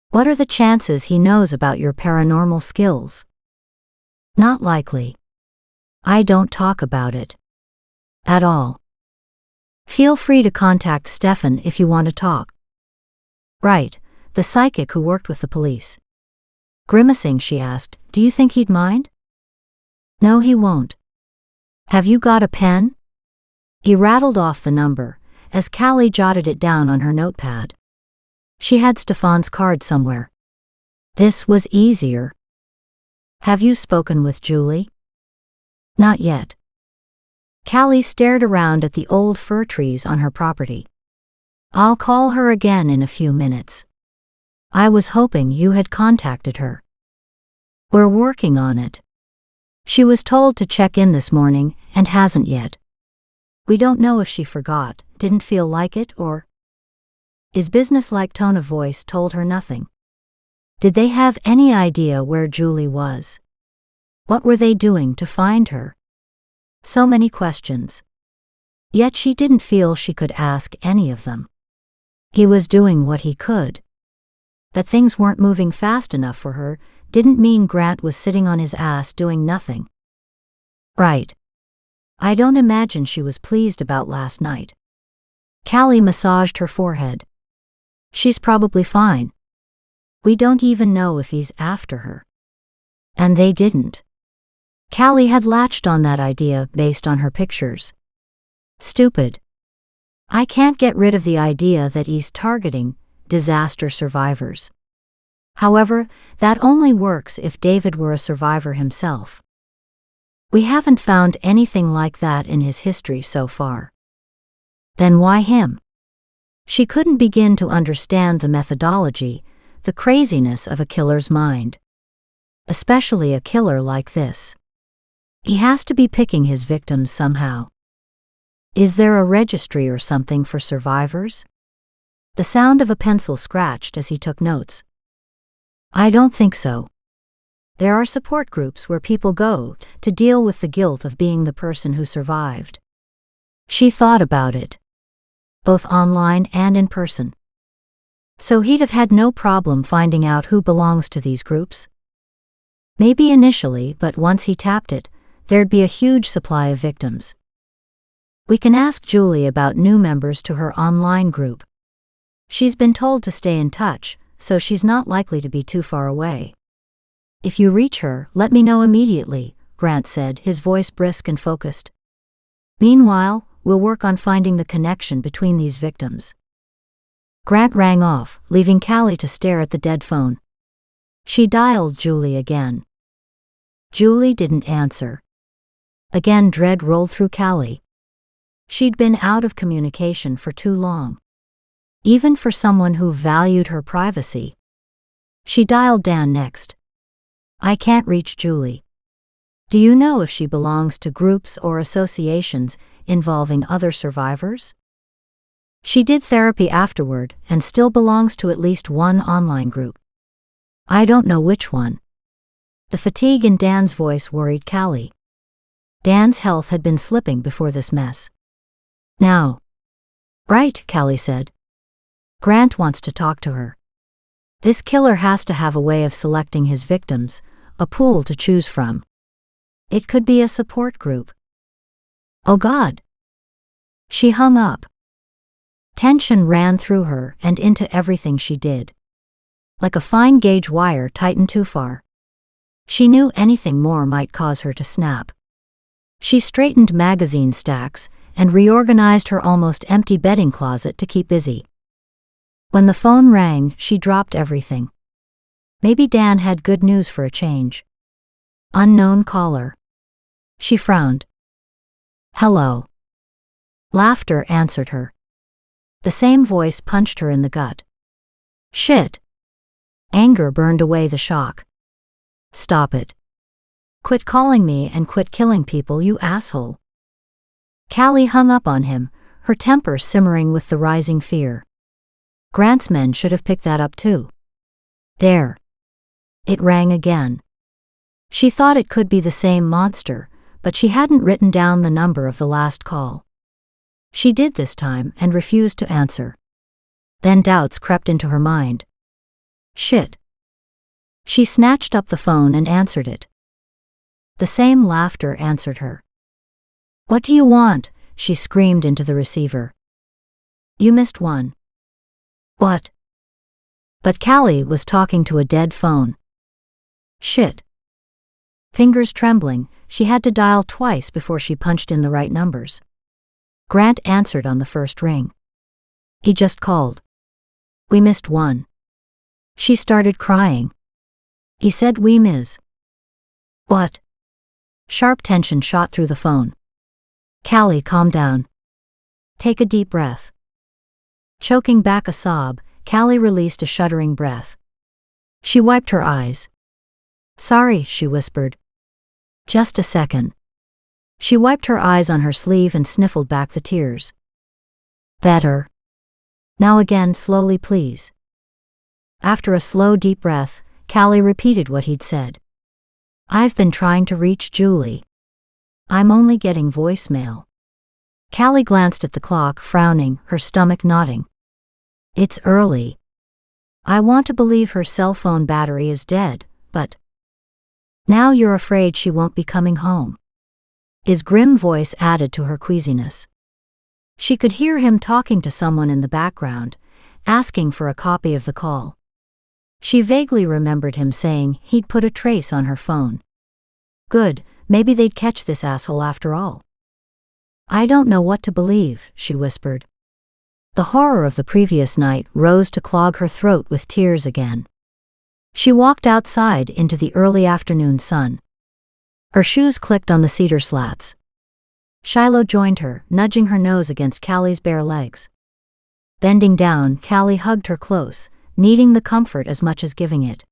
What are the chances he knows about your paranormal skills? Not likely. I don't talk about it. At all. Feel free to contact Stefan if you want to talk. Right, the psychic who worked with the police. Grimacing, she asked, "Do you think he'd mind?" No, he won't. Have you got a pen? He rattled off the number, as Callie jotted it down on her notepad. She had Stefan's card somewhere. This was easier. Have you spoken with Julie? Not yet. Callie stared around at the old fir trees on her property. I'll call her again in a few minutes. I was hoping you had contacted her. We're working on it. She was told to check in this morning and hasn't yet. We don't know if she forgot, didn't feel like it, or... His businesslike tone of voice told her nothing. Did they have any idea where Julie was? What were they doing to find her? So many questions. Yet she didn't feel she could ask any of them. He was doing what he could. That things weren't moving fast enough for her didn't mean Grant was sitting on his ass doing nothing. Right. I don't imagine she was pleased about last night. Callie massaged her forehead. She's probably fine. We don't even know if he's after her. And they didn't. Callie had latched on that idea based on her pictures. Stupid. I can't get rid of the idea that he's targeting disaster survivors. However, that only works if David were a survivor himself. We haven't found anything like that in his history so far. Then why him? She couldn't begin to understand the methodology, the craziness of a killer's mind. Especially a killer like this. He has to be picking his victims somehow. Is there a registry or something for survivors? The sound of a pencil scratched as he took notes. I don't think so. There are support groups where people go to deal with the guilt of being the person who survived. She thought about it, both online and in person. So he'd have had no problem finding out who belongs to these groups? Maybe initially, but once he tapped it, there'd be a huge supply of victims. We can ask Julie about new members to her online group. She's been told to stay in touch, so she's not likely to be too far away. If you reach her, let me know immediately, Grant said, his voice brisk and focused. Meanwhile, we'll work on finding the connection between these victims. Grant rang off, leaving Callie to stare at the dead phone. She dialed Julie again. Julie didn't answer. Again, dread rolled through Callie. She'd been out of communication for too long. Even for someone who valued her privacy. She dialed Dan next. I can't reach Julie. Do you know if she belongs to groups or associations involving other survivors? She did therapy afterward and still belongs to at least one online group. I don't know which one. The fatigue in Dan's voice worried Callie. Dan's health had been slipping before this mess. Now. Right, Callie said. Grant wants to talk to her. This killer has to have a way of selecting his victims, a pool to choose from. It could be a support group. Oh God. She hung up. Tension ran through her and into everything she did. Like a fine gauge wire tightened too far. She knew anything more might cause her to snap. She straightened magazine stacks and reorganized her almost empty bedding closet to keep busy. When the phone rang, she dropped everything. Maybe Dan had good news for a change. Unknown caller. She frowned. Hello. Laughter answered her. The same voice punched her in the gut. Shit. Anger burned away the shock. Stop it. Quit calling me and quit killing people, you asshole. Callie hung up on him, her temper simmering with the rising fear. Grant's men should have picked that up too. There. It rang again. She thought it could be the same monster, but she hadn't written down the number of the last call. She did this time and refused to answer. Then doubts crept into her mind. Shit. She snatched up the phone and answered it. The same laughter answered her. What do you want? She screamed into the receiver. You missed one. What? But Callie was talking to a dead phone. Shit. Fingers trembling, she had to dial twice before she punched in the right numbers. Grant answered on the first ring. He just called. We missed one. She started crying. He said we miss. What? Sharp tension shot through the phone. Callie, calm down. Take a deep breath. Choking back a sob, Callie released a shuddering breath. She wiped her eyes. Sorry, she whispered. Just a second. She wiped her eyes on her sleeve and sniffled back the tears. Better. Now again, slowly, please. After a slow, deep breath, Callie repeated what he'd said. I've been trying to reach Julie. I'm only getting voicemail. Callie glanced at the clock, frowning, her stomach knotting. It's early. I want to believe her cell phone battery is dead, but now you're afraid she won't be coming home. His grim voice added to her queasiness. She could hear him talking to someone in the background, asking for a copy of the call. She vaguely remembered him saying he'd put a trace on her phone. Good, maybe they'd catch this asshole after all. I don't know what to believe, she whispered. The horror of the previous night rose to clog her throat with tears again. She walked outside into the early afternoon sun. Her shoes clicked on the cedar slats. Shiloh joined her, nudging her nose against Callie's bare legs. Bending down, Callie hugged her close, needing the comfort as much as giving it.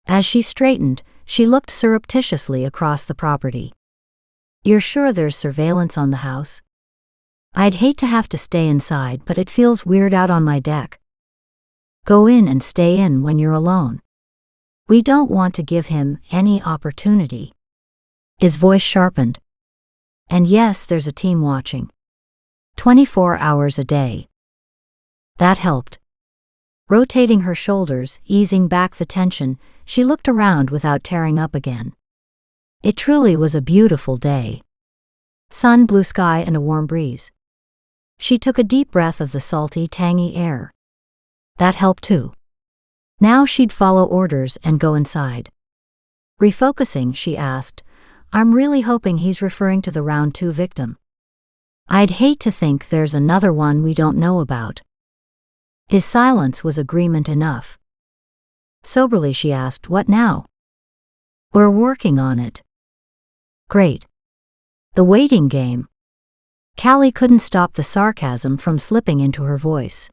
As she straightened, she looked surreptitiously across the property. You're sure there's surveillance on the house? I'd hate to have to stay inside, but it feels weird out on my deck. Go in and stay in when you're alone. We don't want to give him any opportunity. His voice sharpened. And yes, there's a team watching. 24 hours a day. That helped. Rotating her shoulders, easing back the tension, she looked around without tearing up again. It truly was a beautiful day. Sun, blue sky, and a warm breeze. She took a deep breath of the salty, tangy air. That helped too. Now she'd follow orders and go inside. Refocusing, she asked, I'm really hoping he's referring to the round 2 victim. I'd hate to think there's another one we don't know about. His silence was agreement enough. Soberly she asked, what now? We're working on it. Great. The waiting game. Callie couldn't stop the sarcasm from slipping into her voice.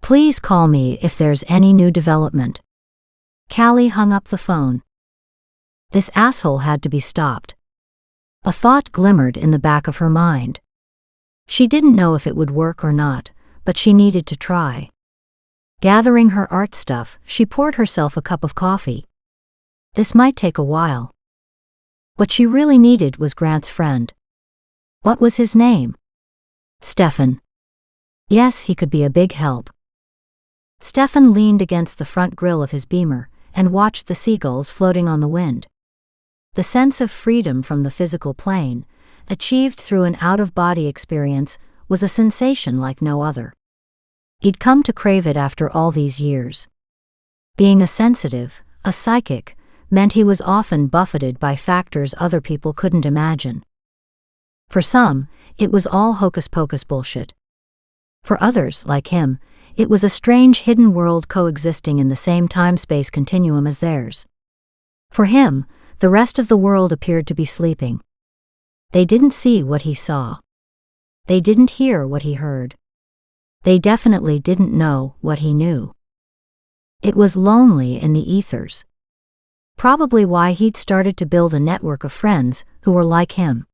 Please call me if there's any new development. Callie hung up the phone. This asshole had to be stopped. A thought glimmered in the back of her mind. She didn't know if it would work or not, but she needed to try. Gathering her art stuff, she poured herself a cup of coffee. This might take a while. What she really needed was Grant's friend. What was his name? Stefan. Yes, he could be a big help. Stefan leaned against the front grille of his Beamer and watched the seagulls floating on the wind. The sense of freedom from the physical plane, achieved through an out-of-body experience, was a sensation like no other. He'd come to crave it after all these years. Being a sensitive, a psychic, meant he was often buffeted by factors other people couldn't imagine. For some, it was all hocus-pocus bullshit. For others, like him, it was a strange hidden world coexisting in the same time-space continuum as theirs. For him, the rest of the world appeared to be sleeping. They didn't see what he saw. They didn't hear what he heard. They definitely didn't know what he knew. It was lonely in the ethers. Probably why he'd started to build a network of friends who were like him.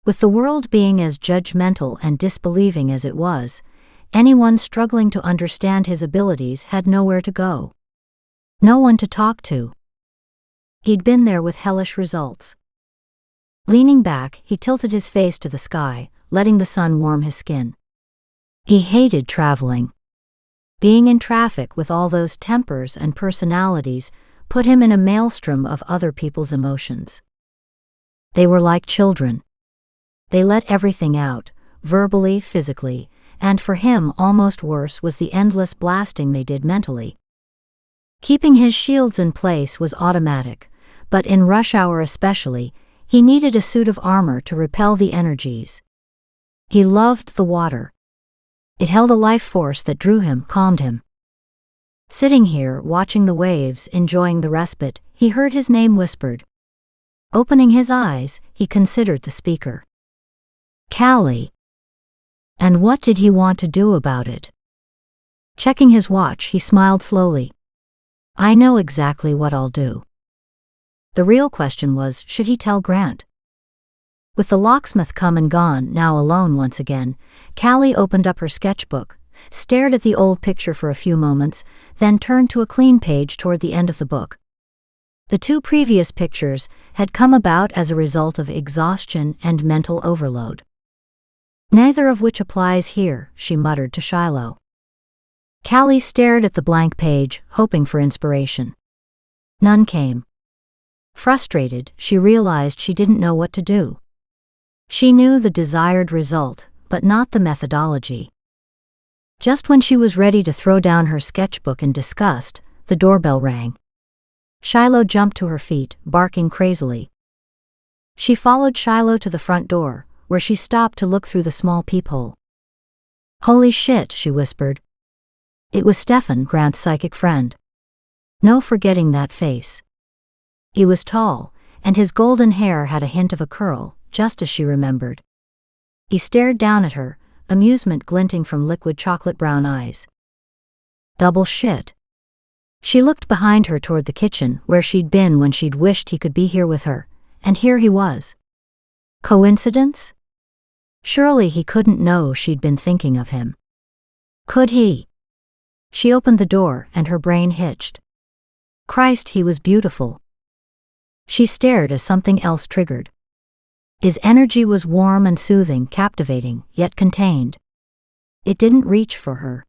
With the world being as judgmental and disbelieving as it was, anyone struggling to understand his abilities had nowhere to go. No one to talk to. He'd been there with hellish results. Leaning back, he tilted his face to the sky, letting the sun warm his skin. He hated traveling. Being in traffic with all those tempers and personalities put him in a maelstrom of other people's emotions. They were like children. They let everything out, verbally, physically, and for him almost worse was the endless blasting they did mentally. Keeping his shields in place was automatic, but in rush hour especially, he needed a suit of armor to repel the energies. He loved the water. It held a life force that drew him, calmed him. Sitting here, watching the waves, enjoying the respite, he heard his name whispered. Opening his eyes, he considered the speaker. Callie. And what did he want to do about it? Checking his watch, he smiled slowly. I know exactly what I'll do. The real question was, should he tell Grant? With the locksmith come and gone, now alone once again, Callie opened up her sketchbook, stared at the old picture for a few moments, then turned to a clean page toward the end of the book. The 2 previous pictures had come about as a result of exhaustion and mental overload. Neither of which applies here, she muttered to Shiloh. Callie stared at the blank page, hoping for inspiration. None came. Frustrated, she realized she didn't know what to do. She knew the desired result, but not the methodology. Just when she was ready to throw down her sketchbook in disgust, the doorbell rang. Shiloh jumped to her feet, barking crazily. She followed Shiloh to the front door, where she stopped to look through the small peephole. Holy shit, she whispered. It was Stefan, Grant's psychic friend. No forgetting that face. He was tall, and his golden hair had a hint of a curl, just as she remembered. He stared down at her, amusement glinting from liquid chocolate brown eyes. Double shit. She looked behind her toward the kitchen where she'd been when she'd wished he could be here with her, and here he was. Coincidence? Surely he couldn't know she'd been thinking of him. Could he? She opened the door and her brain hitched. Christ, he was beautiful. She stared as something else triggered. His energy was warm and soothing, captivating, yet contained. It didn't reach for her.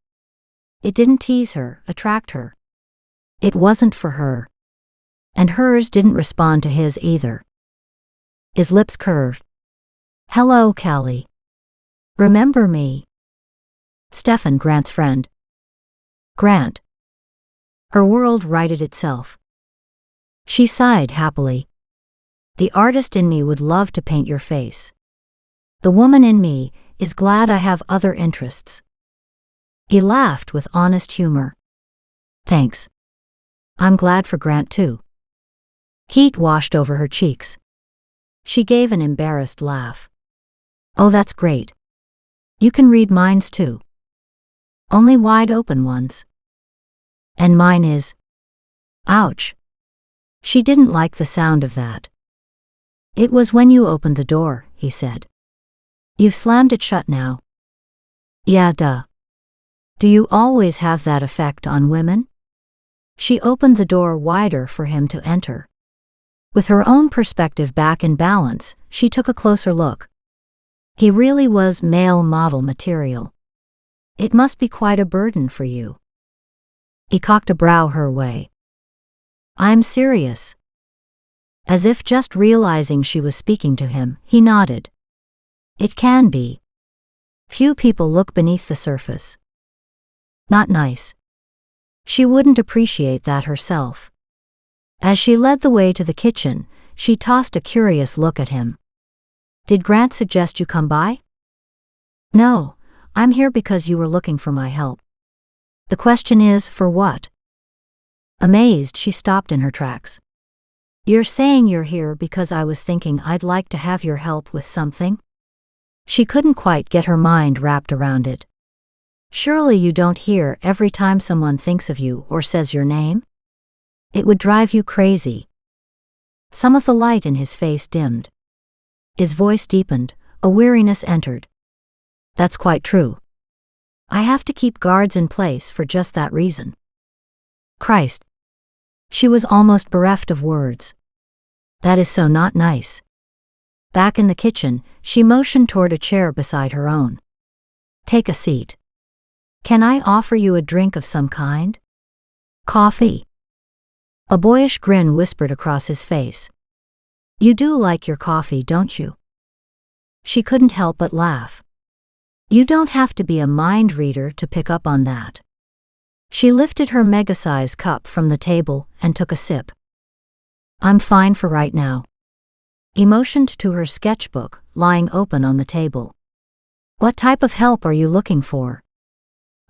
It didn't tease her, attract her. It wasn't for her. And hers didn't respond to his either. His lips curved. Hello, Callie. Remember me? Stephen, Grant's friend. Grant. Her world righted itself. She sighed happily. The artist in me would love to paint your face. The woman in me is glad I have other interests. He laughed with honest humor. Thanks. I'm glad for Grant too. Heat washed over her cheeks. She gave an embarrassed laugh. Oh, that's great. You can read minds too. Only wide open ones. And mine is. Ouch. She didn't like the sound of that. It was when you opened the door, he said. You've slammed it shut now. Yeah, duh. Do you always have that effect on women? She opened the door wider for him to enter. With her own perspective back in balance, she took a closer look. He really was male model material. It must be quite a burden for you. He cocked a brow her way. I'm serious. As if just realizing she was speaking to him, he nodded. It can be. Few people look beneath the surface. Not nice. She wouldn't appreciate that herself. As she led the way to the kitchen, she tossed a curious look at him. Did Grant suggest you come by? No, I'm here because you were looking for my help. The question is, for what? Amazed, she stopped in her tracks. You're saying you're here because I was thinking I'd like to have your help with something? She couldn't quite get her mind wrapped around it. Surely you don't hear every time someone thinks of you or says your name? It would drive you crazy. Some of the light in his face dimmed. His voice deepened, a weariness entered. That's quite true. I have to keep guards in place for just that reason. Christ. She was almost bereft of words. That is so not nice. Back in the kitchen, she motioned toward a chair beside her own. Take a seat. Can I offer you a drink of some kind? Coffee? A boyish grin whispered across his face. You do like your coffee, don't you? She couldn't help but laugh. You don't have to be a mind reader to pick up on that. She lifted her mega-size cup from the table and took a sip. I'm fine for right now. He motioned to her sketchbook, lying open on the table. What type of help are you looking for?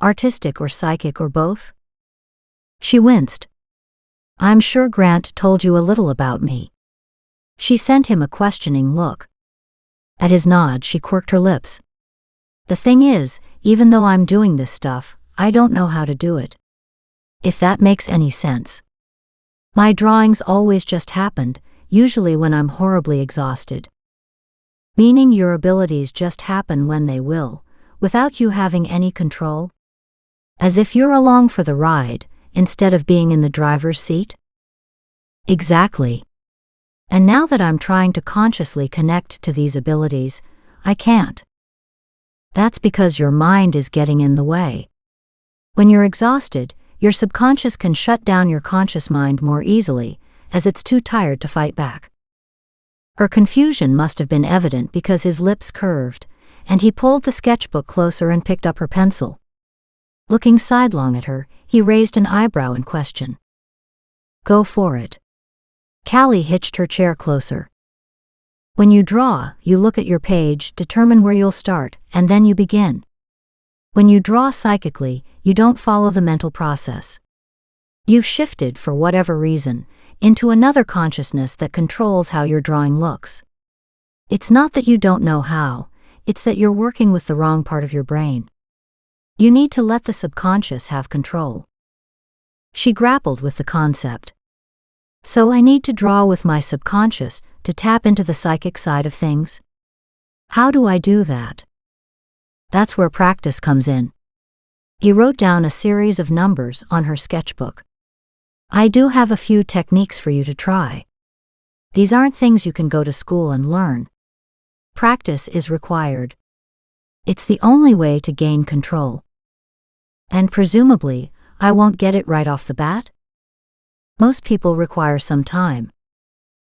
Artistic or psychic or both? She winced. I'm sure Grant told you a little about me. She sent him a questioning look. At his nod, she quirked her lips. The thing is, even though I'm doing this stuff, I don't know how to do it. If that makes any sense. My drawings always just happened, usually when I'm horribly exhausted. Meaning your abilities just happen when they will, without you having any control? As if you're along for the ride, instead of being in the driver's seat? Exactly. And now that I'm trying to consciously connect to these abilities, I can't. That's because your mind is getting in the way. When you're exhausted, your subconscious can shut down your conscious mind more easily, as it's too tired to fight back. Her confusion must have been evident because his lips curved, and he pulled the sketchbook closer and picked up her pencil. Looking sidelong at her, he raised an eyebrow in question. Go for it. Callie hitched her chair closer. When you draw, you look at your page, determine where you'll start, and then you begin. When you draw psychically, you don't follow the mental process. You've shifted, for whatever reason, into another consciousness that controls how your drawing looks. It's not that you don't know how, it's that you're working with the wrong part of your brain. You need to let the subconscious have control. She grappled with the concept. So I need to draw with my subconscious to tap into the psychic side of things? How do I do that? That's where practice comes in. He wrote down a series of numbers on her sketchbook. I do have a few techniques for you to try. These aren't things you can go to school and learn. Practice is required. It's the only way to gain control. And presumably, I won't get it right off the bat? Most people require some time.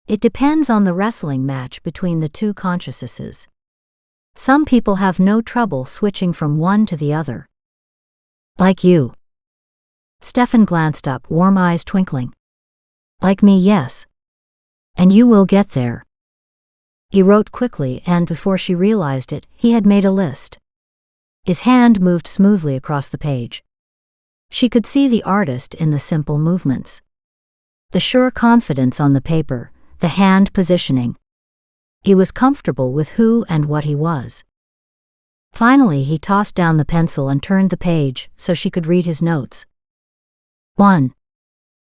It depends on the wrestling match between the two consciousnesses. Some people have no trouble switching from one to the other. Like you. Stefan glanced up, warm eyes twinkling. Like me, yes. And you will get there. He wrote quickly, and before she realized it, he had made a list. His hand moved smoothly across the page. She could see the artist in the simple movements. The sure confidence on the paper, the hand positioning. He was comfortable with who and what he was. Finally, he tossed down the pencil and turned the page so she could read his notes. 1.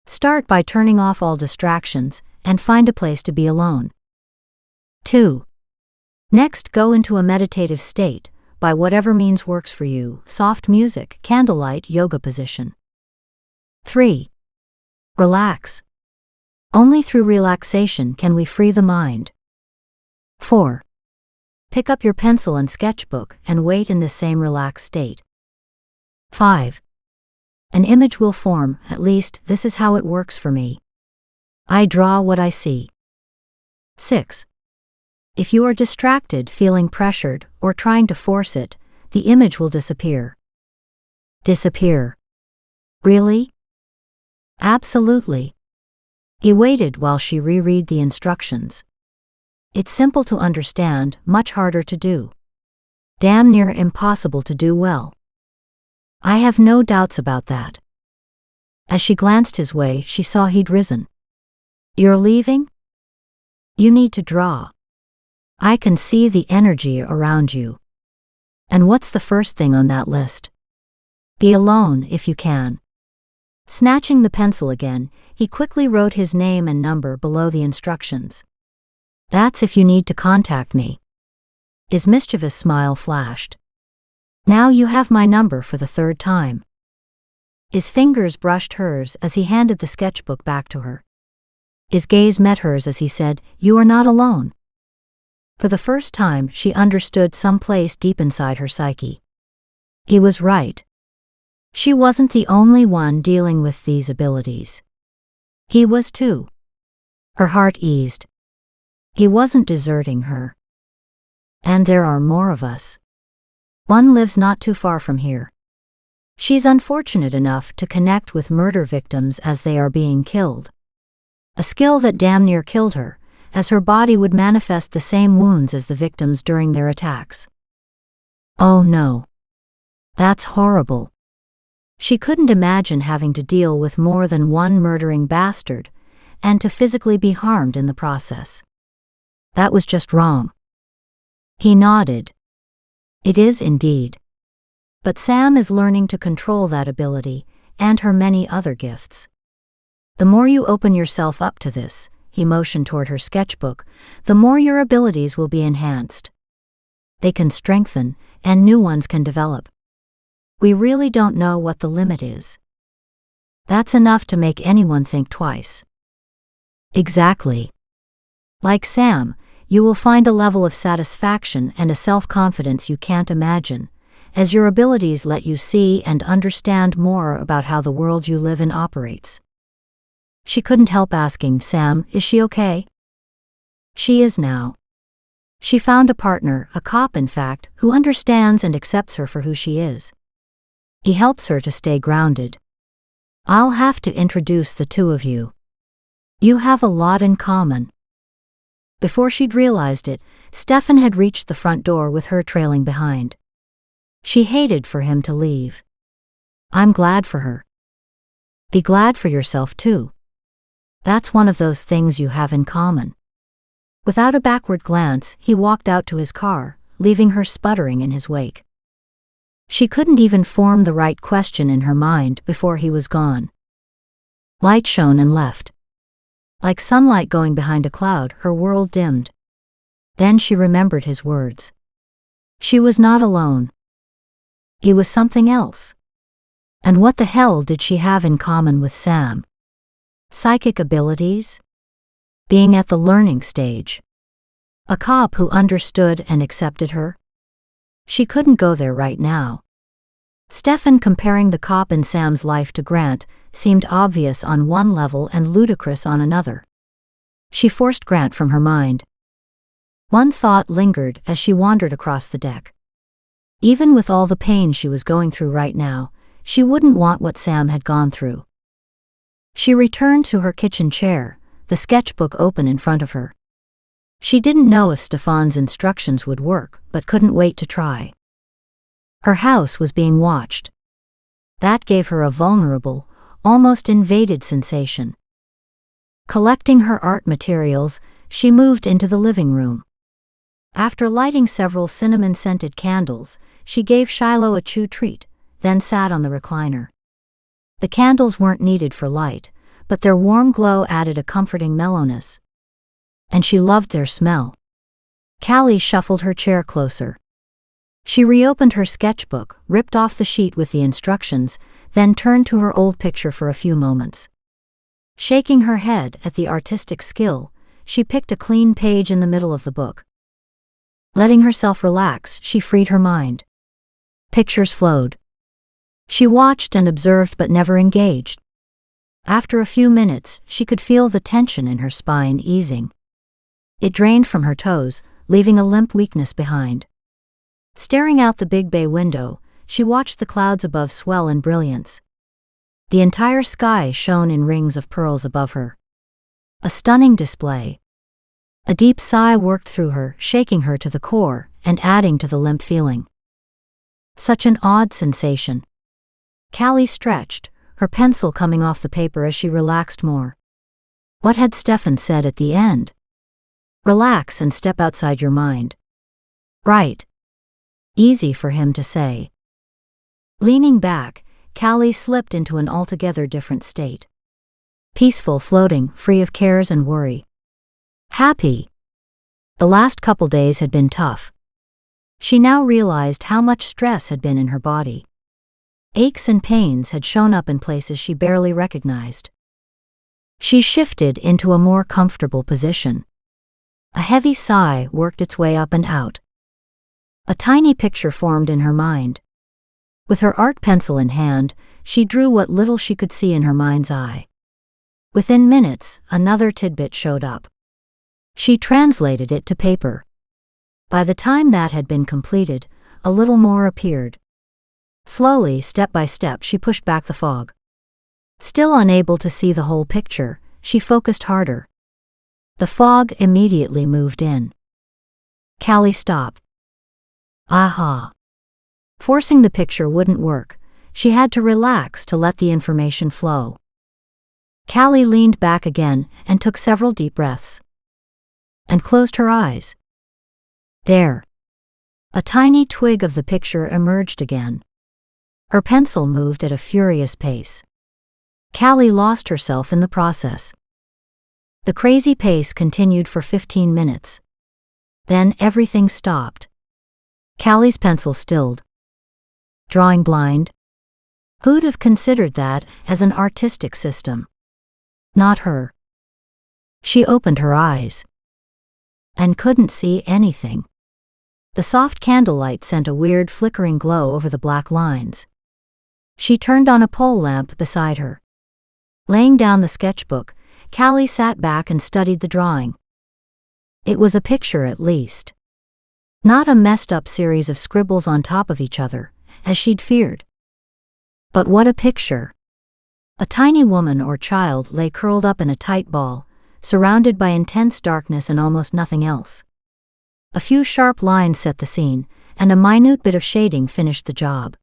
Start by turning off all distractions and find a place to be alone. 2. Next, go into a meditative state, by whatever means works for you, soft music, candlelight, yoga position. 3. Relax. Only through relaxation can we free the mind. 4. Pick up your pencil and sketchbook and wait in this same relaxed state. 5. An image will form, at least this is how it works for me. I draw what I see. 6. If you are distracted, feeling pressured, or trying to force it, the image will disappear. Disappear. Really? Absolutely. He waited while she reread the instructions. It's simple to understand, much harder to do. Damn near impossible to do well. I have no doubts about that. As she glanced his way, she saw he'd risen. You're leaving? You need to draw. I can see the energy around you. And what's the first thing on that list? Be alone if you can. Snatching the pencil again, he quickly wrote his name and number below the instructions. That's if you need to contact me. His mischievous smile flashed. Now you have my number for the third time. His fingers brushed hers as he handed the sketchbook back to her. His gaze met hers as he said, You are not alone. For the first time, she understood some place deep inside her psyche. He was right. She wasn't the only one dealing with these abilities. He was too. Her heart eased. He wasn't deserting her. And there are more of us. One lives not too far from here. She's unfortunate enough to connect with murder victims as they are being killed. A skill that damn near killed her, as her body would manifest the same wounds as the victims during their attacks. Oh no. That's horrible. She couldn't imagine having to deal with more than one murdering bastard, and to physically be harmed in the process. That was just wrong. He nodded. It is indeed. But Sam is learning to control that ability, and her many other gifts. The more you open yourself up to this, he motioned toward her sketchbook, the more your abilities will be enhanced. They can strengthen, and new ones can develop. We really don't know what the limit is. That's enough to make anyone think twice. Exactly. Like Sam, you will find a level of satisfaction and a self-confidence you can't imagine, as your abilities let you see and understand more about how the world you live in operates. She couldn't help asking, Sam, is she okay? She is now. She found a partner, a cop in fact, who understands and accepts her for who she is. He helps her to stay grounded. I'll have to introduce the two of you. You have a lot in common. Before she'd realized it, Stefan had reached the front door with her trailing behind. She hated for him to leave. I'm glad for her. Be glad for yourself too. That's one of those things you have in common. Without a backward glance, he walked out to his car, leaving her sputtering in his wake. She couldn't even form the right question in her mind before he was gone. Light shone and left. Like sunlight going behind a cloud, her world dimmed. Then she remembered his words. She was not alone. He was something else. And what the hell did she have in common with Sam? Psychic abilities? Being at the learning stage? A cop who understood and accepted her? She couldn't go there right now. Stefan comparing the cop in Sam's life to Grant seemed obvious on one level and ludicrous on another. She forced Grant from her mind. One thought lingered as she wandered across the deck. Even with all the pain she was going through right now, she wouldn't want what Sam had gone through. She returned to her kitchen chair, the sketchbook open in front of her. She didn't know if Stefan's instructions would work, but couldn't wait to try. Her house was being watched. That gave her a vulnerable, almost invaded sensation. Collecting her art materials, she moved into the living room. After lighting several cinnamon-scented candles, she gave Shiloh a chew treat, then sat on the recliner. The candles weren't needed for light, but their warm glow added a comforting mellowness. And she loved their smell. Callie shuffled her chair closer. She reopened her sketchbook, ripped off the sheet with the instructions, then turned to her old picture for a few moments. Shaking her head at the artistic skill, she picked a clean page in the middle of the book. Letting herself relax, she freed her mind. Pictures flowed. She watched and observed but never engaged. After a few minutes, she could feel the tension in her spine easing. It drained from her toes, leaving a limp weakness behind. Staring out the big bay window, she watched the clouds above swell in brilliance. The entire sky shone in rings of pearls above her. A stunning display. A deep sigh worked through her, shaking her to the core and adding to the limp feeling. Such an odd sensation. Callie stretched, her pencil coming off the paper as she relaxed more. What had Stefan said at the end? Relax and step outside your mind. Right. Easy for him to say. Leaning back, Callie slipped into an altogether different state. Peaceful, floating, free of cares and worry. Happy. The last couple days had been tough. She now realized how much stress had been in her body. Aches and pains had shown up in places she barely recognized. She shifted into a more comfortable position. A heavy sigh worked its way up and out. A tiny picture formed in her mind. With her art pencil in hand, she drew what little she could see in her mind's eye. Within minutes, another tidbit showed up. She translated it to paper. By the time that had been completed, a little more appeared. Slowly, step by step, she pushed back the fog. Still unable to see the whole picture, she focused harder. The fog immediately moved in. Callie stopped. Aha! Forcing the picture wouldn't work. She had to relax to let the information flow. Callie leaned back again and took several deep breaths. And closed her eyes. There. A tiny twig of the picture emerged again. Her pencil moved at a furious pace. Callie lost herself in the process. The crazy pace continued for 15 minutes. Then everything stopped. Callie's pencil stilled. Drawing blind? Who'd have considered that as an artistic system? Not her. She opened her eyes. And couldn't see anything. The soft candlelight sent a weird flickering glow over the black lines. She turned on a pole lamp beside her. Laying down the sketchbook, Callie sat back and studied the drawing. It was a picture at least. Not a messed-up series of scribbles on top of each other, as she'd feared. But what a picture! A tiny woman or child lay curled up in a tight ball, surrounded by intense darkness and almost nothing else. A few sharp lines set the scene, and a minute bit of shading finished the job.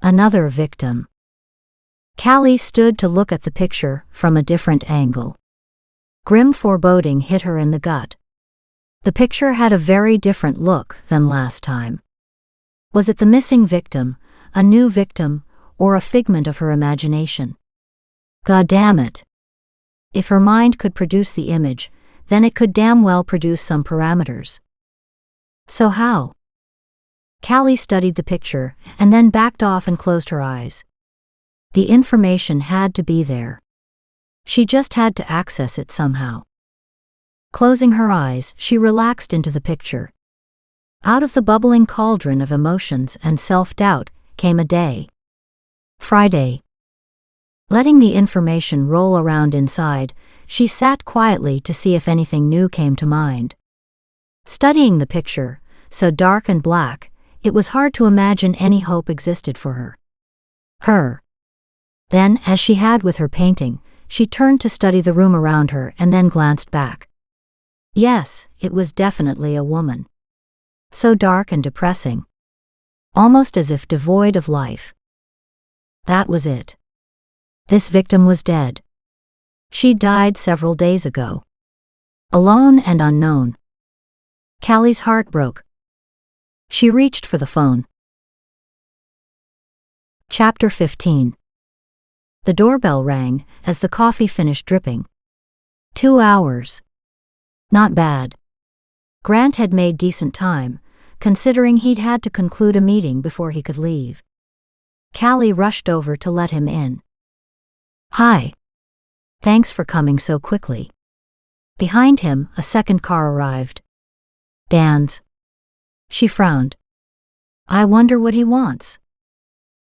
Another victim. Callie stood to look at the picture from a different angle. Grim foreboding hit her in the gut. The picture had a very different look than last time. Was it the missing victim, a new victim, or a figment of her imagination? God damn it! If her mind could produce the image, then it could damn well produce some parameters. So how? Callie studied the picture and then backed off and closed her eyes. The information had to be there. She just had to access it somehow. Closing her eyes, she relaxed into the picture. Out of the bubbling cauldron of emotions and self-doubt came a day. Friday. Letting the information roll around inside, she sat quietly to see if anything new came to mind. Studying the picture, so dark and black, it was hard to imagine any hope existed for her. Then, as she had with her painting, she turned to study the room around her and then glanced back. Yes, it was definitely a woman. So dark and depressing. Almost as if devoid of life. That was it. This victim was dead. She died several days ago. Alone and unknown. Callie's heart broke. She reached for the phone. Chapter 15. The doorbell rang as the coffee finished dripping. 2 hours. Not bad. Grant had made decent time, considering he'd had to conclude a meeting before he could leave. Callie rushed over to let him in. Hi. Thanks for coming so quickly. Behind him, a second car arrived. Dan's. She frowned. I wonder what he wants.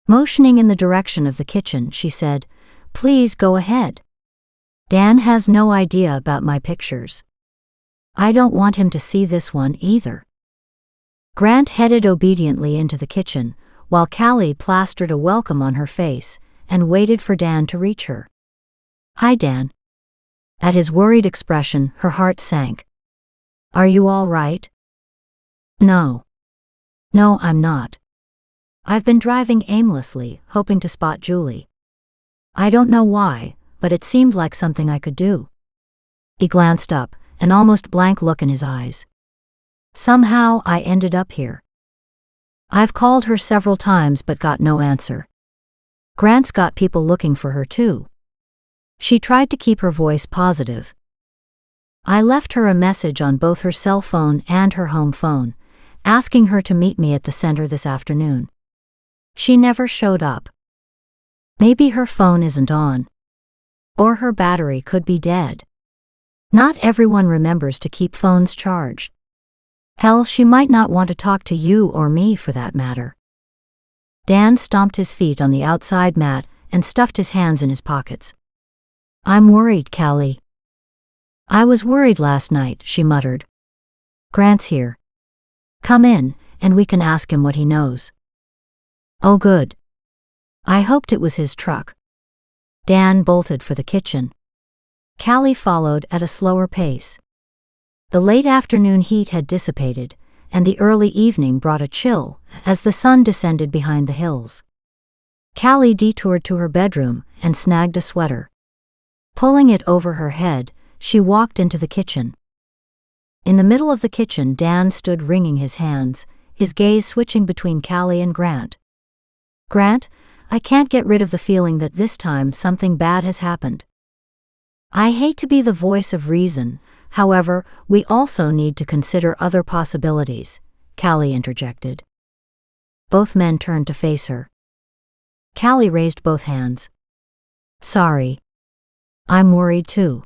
Motioning in the direction of the kitchen, she said, Please go ahead. Dan has no idea about my pictures. I don't want him to see this one either. Grant headed obediently into the kitchen, while Callie plastered a welcome on her face and waited for Dan to reach her. Hi, Dan. At his worried expression, her heart sank. Are you all right? No. No, I'm not. I've been driving aimlessly, hoping to spot Julie. I don't know why, but it seemed like something I could do. He glanced up, an almost blank look in his eyes. Somehow I ended up here. I've called her several times but got no answer. Grant's got people looking for her too. She tried to keep her voice positive. I left her a message on both her cell phone and her home phone, asking her to meet me at the center this afternoon. She never showed up. Maybe her phone isn't on. Or her battery could be dead. Not everyone remembers to keep phones charged. Hell, she might not want to talk to you or me for that matter. Dan stomped his feet on the outside mat and stuffed his hands in his pockets. I'm worried, Callie. I was worried last night, she muttered. Grant's here. Come in, and we can ask him what he knows. Oh, good. I hoped it was his truck. Dan bolted for the kitchen. Callie followed at a slower pace. The late afternoon heat had dissipated, and the early evening brought a chill as the sun descended behind the hills. Callie detoured to her bedroom and snagged a sweater. Pulling it over her head, she walked into the kitchen. In the middle of the kitchen, Dan stood wringing his hands, his gaze switching between Callie and Grant. Grant, I can't get rid of the feeling that this time something bad has happened. I hate to be the voice of reason, however, we also need to consider other possibilities, Callie interjected. Both men turned to face her. Callie raised both hands. Sorry. I'm worried too.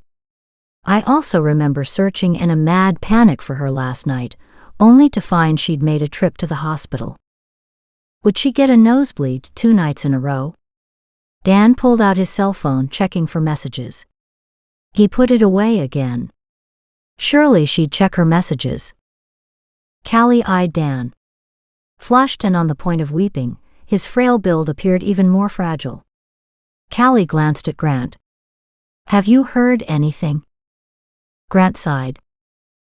I also remember searching in a mad panic for her last night, only to find she'd made a trip to the hospital. Would she get a nosebleed 2 nights in a row? Dan pulled out his cell phone, checking for messages. He put it away again. Surely she'd check her messages. Callie eyed Dan. Flushed and on the point of weeping, his frail build appeared even more fragile. Callie glanced at Grant. Have you heard anything? Grant sighed.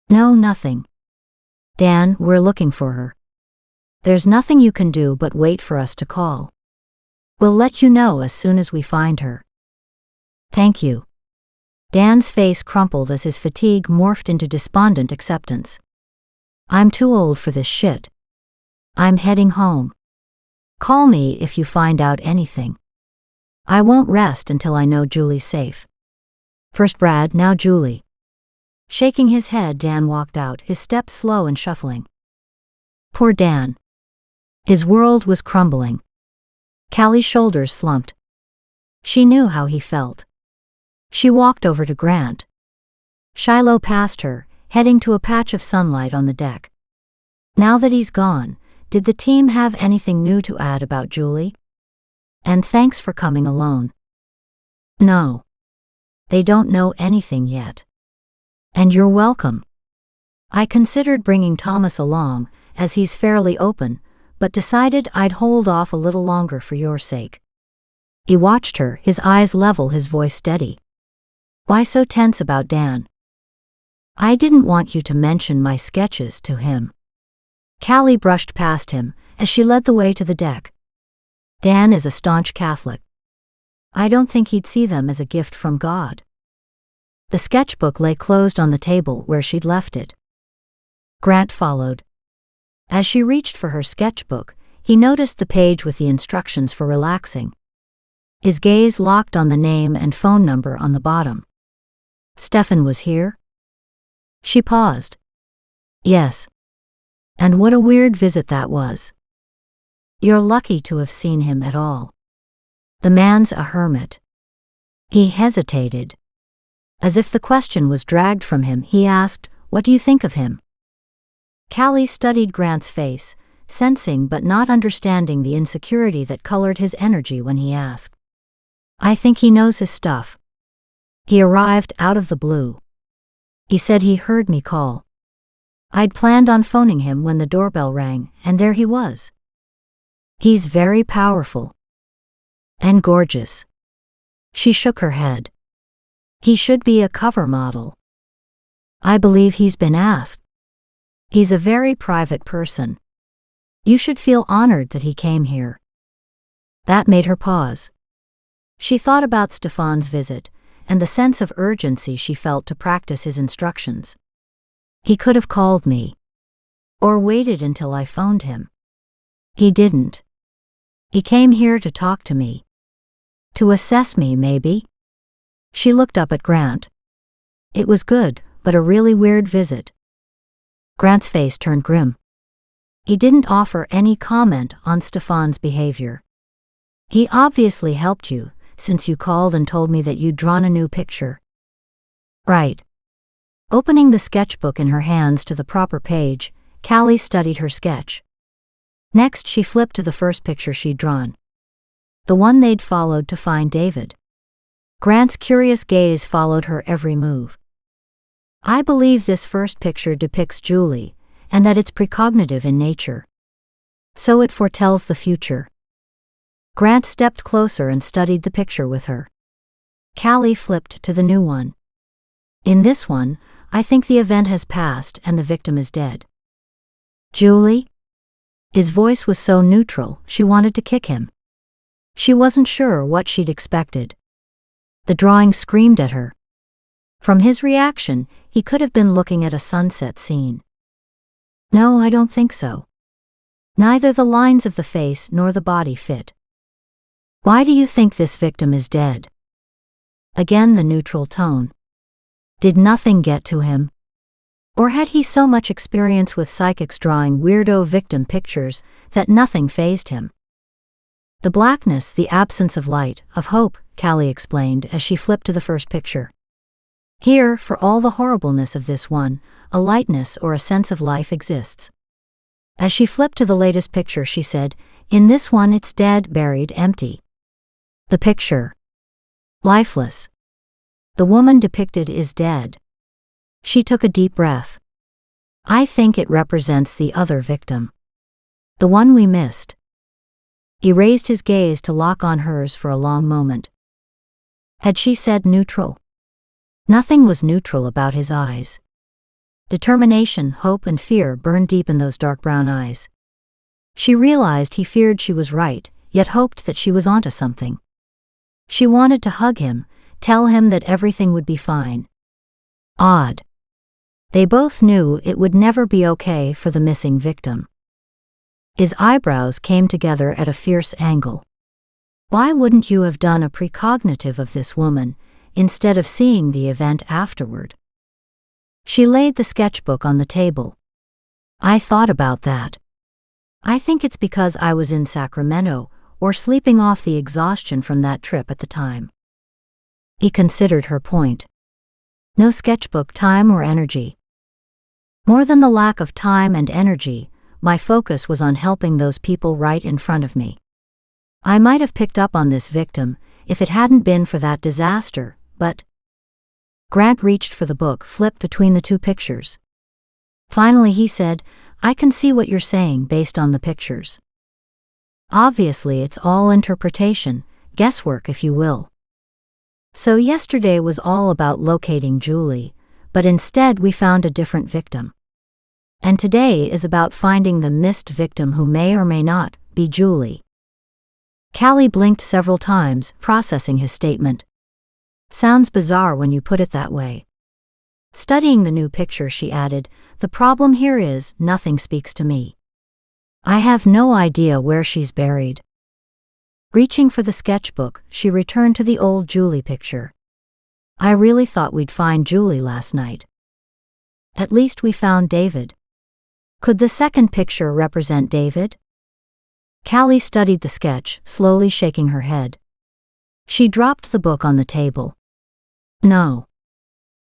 No, nothing. Dan, we're looking for her. There's nothing you can do but wait for us to call. We'll let you know as soon as we find her. Thank you. Dan's face crumpled as his fatigue morphed into despondent acceptance. I'm too old for this shit. I'm heading home. Call me if you find out anything. I won't rest until I know Julie's safe. First Brad, now Julie. Shaking his head, Dan walked out, his steps slow and shuffling. Poor Dan. His world was crumbling. Callie's shoulders slumped. She knew how he felt. She walked over to Grant. Shiloh passed her, heading to a patch of sunlight on the deck. Now that he's gone, did the team have anything new to add about Julie? And thanks for coming alone. No. They don't know anything yet. And you're welcome. I considered bringing Thomas along, as he's fairly open, but decided I'd hold off a little longer for your sake. He watched her, his eyes level, his voice steady. Why so tense about Dan? I didn't want you to mention my sketches to him. Callie brushed past him as she led the way to the deck. Dan is a staunch Catholic. I don't think he'd see them as a gift from God. The sketchbook lay closed on the table where she'd left it. Grant followed. As she reached for her sketchbook, he noticed the page with the instructions for relaxing. His gaze locked on the name and phone number on the bottom. Stefan was here? She paused. Yes. And what a weird visit that was. You're lucky to have seen him at all. The man's a hermit. He hesitated. As if the question was dragged from him, he asked, What do you think of him? Callie studied Grant's face, sensing but not understanding the insecurity that colored his energy when he asked. I think he knows his stuff. He arrived out of the blue. He said he heard me call. I'd planned on phoning him when the doorbell rang, and there he was. He's very powerful. And gorgeous. She shook her head. He should be a cover model. I believe he's been asked. He's a very private person. You should feel honored that he came here. That made her pause. She thought about Stefan's visit, and the sense of urgency she felt to practice his instructions. He could have called me. Or waited until I phoned him. He didn't. He came here to talk to me. To assess me, maybe? She looked up at Grant. It was good, but a really weird visit. Grant's face turned grim. He didn't offer any comment on Stefan's behavior. He obviously helped you, since you called and told me that you'd drawn a new picture. Right. Opening the sketchbook in her hands to the proper page, Callie studied her sketch. Next she flipped to the first picture she'd drawn. The one they'd followed to find David. Grant's curious gaze followed her every move. I believe this first picture depicts Julie, and that it's precognitive in nature. So it foretells the future. Grant stepped closer and studied the picture with her. Callie flipped to the new one. In this one, I think the event has passed and the victim is dead. Julie? His voice was so neutral, she wanted to kick him. She wasn't sure what she'd expected. The drawing screamed at her. From his reaction, he could have been looking at a sunset scene. No, I don't think so. Neither the lines of the face nor the body fit. Why do you think this victim is dead? Again the neutral tone. Did nothing get to him? Or had he so much experience with psychics drawing weirdo victim pictures that nothing fazed him? The blackness, the absence of light, of hope, Callie explained as she flipped to the first picture. Here, for all the horribleness of this one, a lightness or a sense of life exists. As she flipped to the latest picture, she said, In this one it's dead, buried, empty. The picture. Lifeless. The woman depicted is dead. She took a deep breath. I think it represents the other victim. The one we missed. He raised his gaze to lock on hers for a long moment. Had she said neutral? Nothing was neutral about his eyes. Determination, hope, and fear burned deep in those dark brown eyes. She realized he feared she was right, yet hoped that she was onto something. She wanted to hug him, tell him that everything would be fine. Odd. They both knew it would never be okay for the missing victim. His eyebrows came together at a fierce angle. Why wouldn't you have done a precognitive of this woman, instead of seeing the event afterward? She laid the sketchbook on the table. I thought about that. I think it's because I was in Sacramento, or sleeping off the exhaustion from that trip at the time. He considered her point. No sketchbook time or energy. More than the lack of time and energy, my focus was on helping those people right in front of me. I might have picked up on this victim if it hadn't been for that disaster, but... Grant reached for the book, flipped between the two pictures. Finally he said, I can see what you're saying based on the pictures. Obviously it's all interpretation, guesswork if you will. So yesterday was all about locating Julie, but instead we found a different victim. And today is about finding the missed victim who may or may not be Julie. Callie blinked several times, processing his statement. Sounds bizarre when you put it that way. Studying the new picture, she added, the problem here is, nothing speaks to me. I have no idea where she's buried. Reaching for the sketchbook, she returned to the old Julie picture. I really thought we'd find Julie last night. At least we found David. Could the second picture represent David? Callie studied the sketch, slowly shaking her head. She dropped the book on the table. No.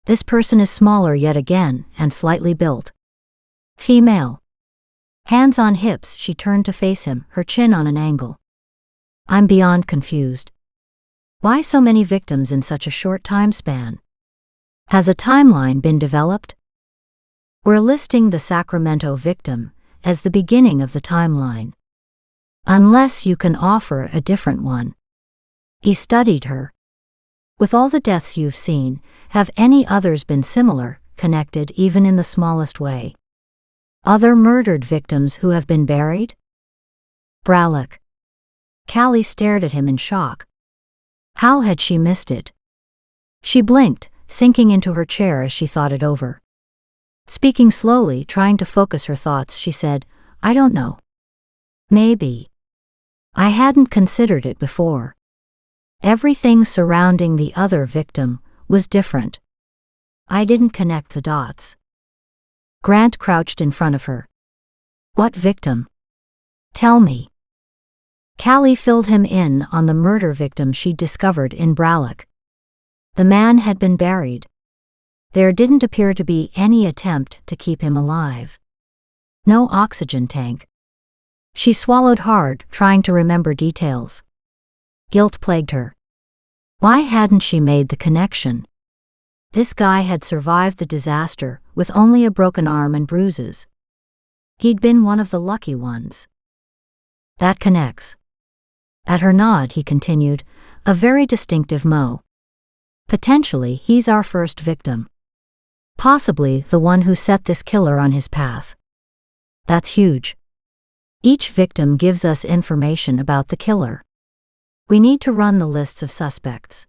This person is smaller yet again, and slightly built. Female. Hands on hips, she turned to face him, her chin on an angle. I'm beyond confused. Why so many victims in such a short time span? Has a timeline been developed? We're listing the Sacramento victim as the beginning of the timeline. Unless you can offer a different one. He studied her. With all the deaths you've seen, have any others been similar, connected even in the smallest way? Other murdered victims who have been buried? Bralek. Callie stared at him in shock. How had she missed it? She blinked, sinking into her chair as she thought it over. Speaking slowly, trying to focus her thoughts, she said, I don't know. Maybe. I hadn't considered it before. Everything surrounding the other victim was different. I didn't connect the dots. Grant crouched in front of her. What victim? Tell me. Callie filled him in on the murder victim she'd discovered in Bralek. The man had been buried. There didn't appear to be any attempt to keep him alive. No oxygen tank. She swallowed hard, trying to remember details. Guilt plagued her. Why hadn't she made the connection? This guy had survived the disaster with only a broken arm and bruises. He'd been one of the lucky ones. That connects. At her nod, he continued, a very distinctive mo. Potentially, he's our first victim. Possibly the one who set this killer on his path. That's huge. Each victim gives us information about the killer. We need to run the lists of suspects.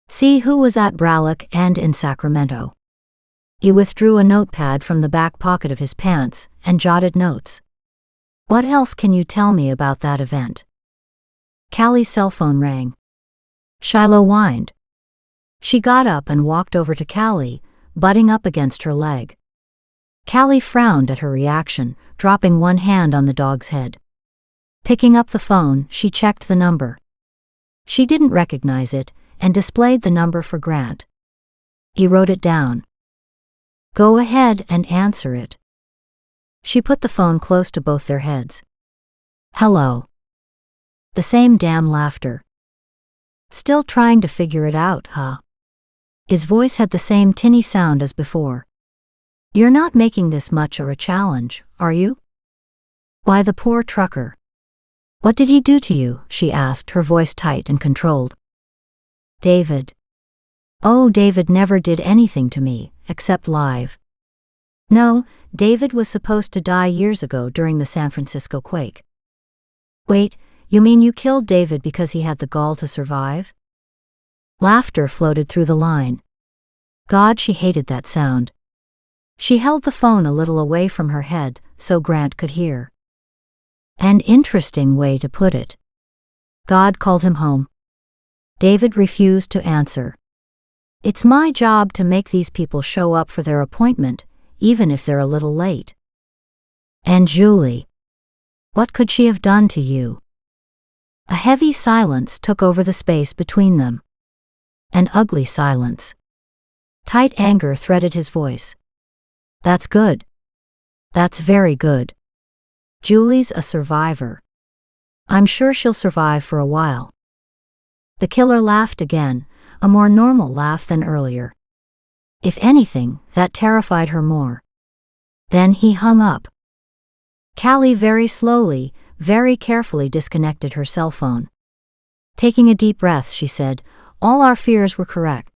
See who was at Bralek and in Sacramento. He withdrew a notepad from the back pocket of his pants and jotted notes. What else can you tell me about that event? Callie's cell phone rang. Shiloh whined. She got up and walked over to Callie, butting up against her leg. Callie frowned at her reaction, dropping one hand on the dog's head. Picking up the phone, she checked the number. She didn't recognize it and displayed the number for Grant. He wrote it down. Go ahead and answer it. She put the phone close to both their heads. Hello. The same damn laughter. Still trying to figure it out, huh? His voice had the same tinny sound as before. You're not making this much of a challenge, are you? Why, the poor trucker. What did he do to you? She asked, her voice tight and controlled. David. Oh, David never did anything to me, except live. No, David was supposed to die years ago during the San Francisco quake. Wait, you mean you killed David because he had the gall to survive? Laughter floated through the line. God, she hated that sound. She held the phone a little away from her head so Grant could hear. An interesting way to put it. God called him home. David refused to answer. It's my job to make these people show up for their appointment, even if they're a little late. And Julie, what could she have done to you? A heavy silence took over the space between them. An ugly silence. Tight anger threaded his voice. That's good. That's very good. Julie's a survivor. I'm sure she'll survive for a while. The killer laughed again, a more normal laugh than earlier. If anything, that terrified her more. Then he hung up. Callie very slowly, very carefully disconnected her cell phone. Taking a deep breath, she said, "All our fears were correct.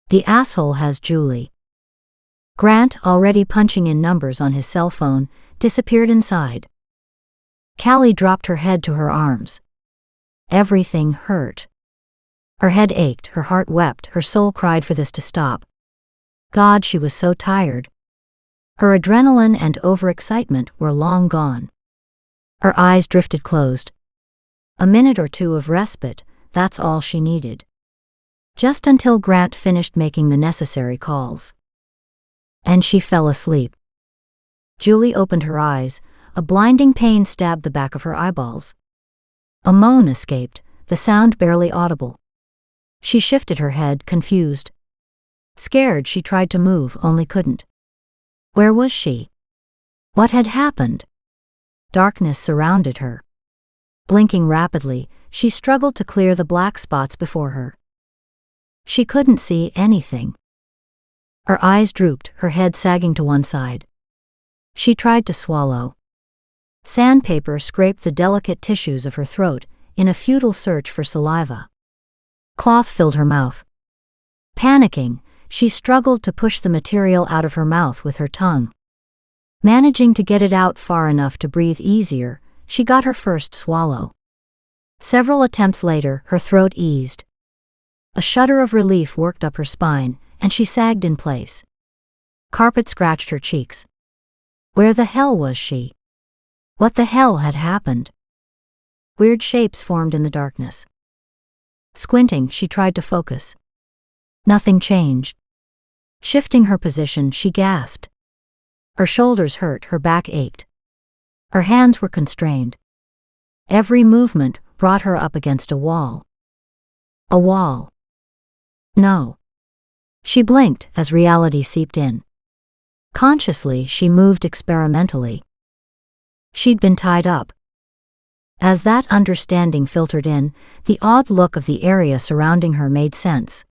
The asshole has Julie." Grant, already punching in numbers on his cell phone, disappeared inside. Callie dropped her head to her arms. Everything hurt. Her head ached, her heart wept, her soul cried for this to stop. God, she was so tired. Her adrenaline and overexcitement were long gone. Her eyes drifted closed. A minute or two of respite, that's all she needed. Just until Grant finished making the necessary calls. And she fell asleep. Julie opened her eyes, a blinding pain stabbed the back of her eyeballs. A moan escaped, the sound barely audible. She shifted her head, confused. Scared, she tried to move, only couldn't. Where was she? What had happened? Darkness surrounded her. Blinking rapidly, she struggled to clear the black spots before her. She couldn't see anything. Her eyes drooped, her head sagging to one side. She tried to swallow. Sandpaper scraped the delicate tissues of her throat in a futile search for saliva. Cloth filled her mouth. Panicking, she struggled to push the material out of her mouth with her tongue. Managing to get it out far enough to breathe easier, she got her first swallow. Several attempts later, her throat eased. A shudder of relief worked up her spine, and she sagged in place. Carpet scratched her cheeks. Where the hell was she? What the hell had happened? Weird shapes formed in the darkness. Squinting, she tried to focus. Nothing changed. Shifting her position, she gasped. Her shoulders hurt, her back ached. Her hands were constrained. Every movement brought her up against a wall. A wall. No. She blinked as reality seeped in. Consciously, she moved experimentally. She'd been tied up. As that understanding filtered in, the odd look of the area surrounding her made sense.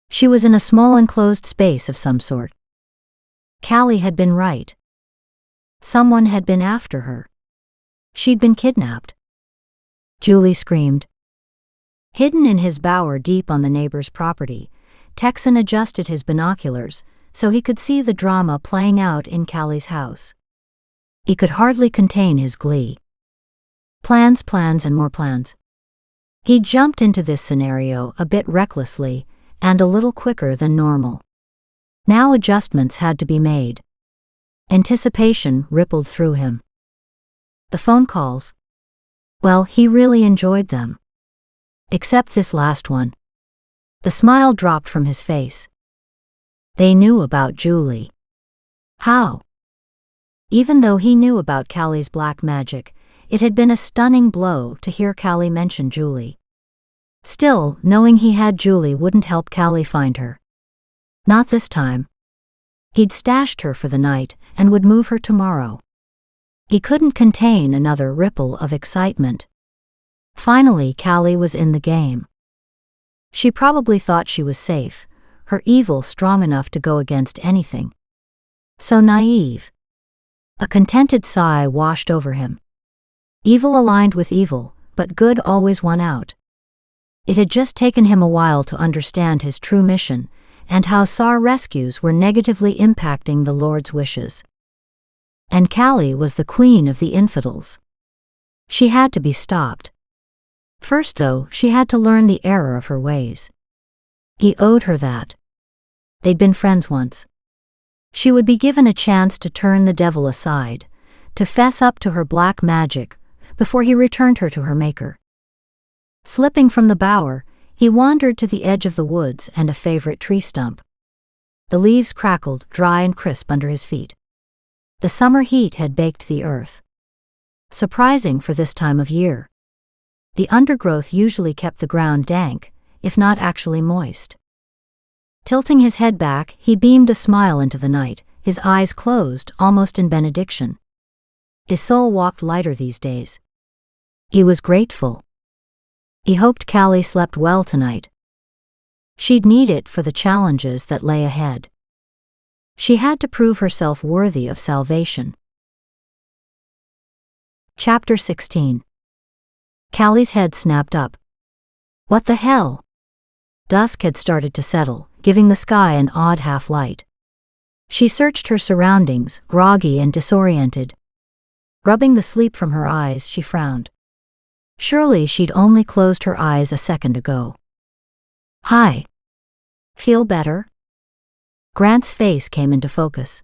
She was in a small enclosed space of some sort. Callie had been right. Someone had been after her. She'd been kidnapped. Julie screamed. Hidden in his bower deep on the neighbor's property, Texan adjusted his binoculars so he could see the drama playing out in Callie's house. He could hardly contain his glee. Plans, and more plans. He jumped into this scenario a bit recklessly and a little quicker than normal. Now adjustments had to be made. Anticipation rippled through him. The phone calls. Well, he really enjoyed them. Except this last one. The smile dropped from his face. They knew about Julie. How? Even though he knew about Callie's black magic, it had been a stunning blow to hear Callie mention Julie. Still, knowing he had Julie wouldn't help Callie find her. Not this time. He'd stashed her for the night and would move her tomorrow. He couldn't contain another ripple of excitement. Finally, Callie was in the game. She probably thought she was safe, her evil strong enough to go against anything. So naive. A contented sigh washed over him. Evil aligned with evil, but good always won out. It had just taken him a while to understand his true mission, and how SAR rescues were negatively impacting the Lord's wishes. And Callie was the queen of the infidels. She had to be stopped. First, though, she had to learn the error of her ways. He owed her that. They'd been friends once. She would be given a chance to turn the devil aside, to fess up to her black magic, before he returned her to her maker. Slipping from the bower, He wandered to the edge of the woods and a favorite tree stump. The leaves crackled, dry and crisp under his feet. The summer heat had baked the earth. Surprising for this time of year. The undergrowth usually kept the ground dank, if not actually moist. Tilting his head back, he beamed a smile into the night, his eyes closed, almost in benediction. His soul walked lighter these days. He was grateful. He hoped Callie slept well tonight. She'd need it for the challenges that lay ahead. She had to prove herself worthy of salvation. Chapter 16. Callie's head snapped up. What the hell? Dusk had started to settle, giving the sky an odd half-light. She searched her surroundings, groggy and disoriented. Rubbing the sleep from her eyes, she frowned. Surely she'd only closed her eyes a second ago. Hi. Feel better? Grant's face came into focus.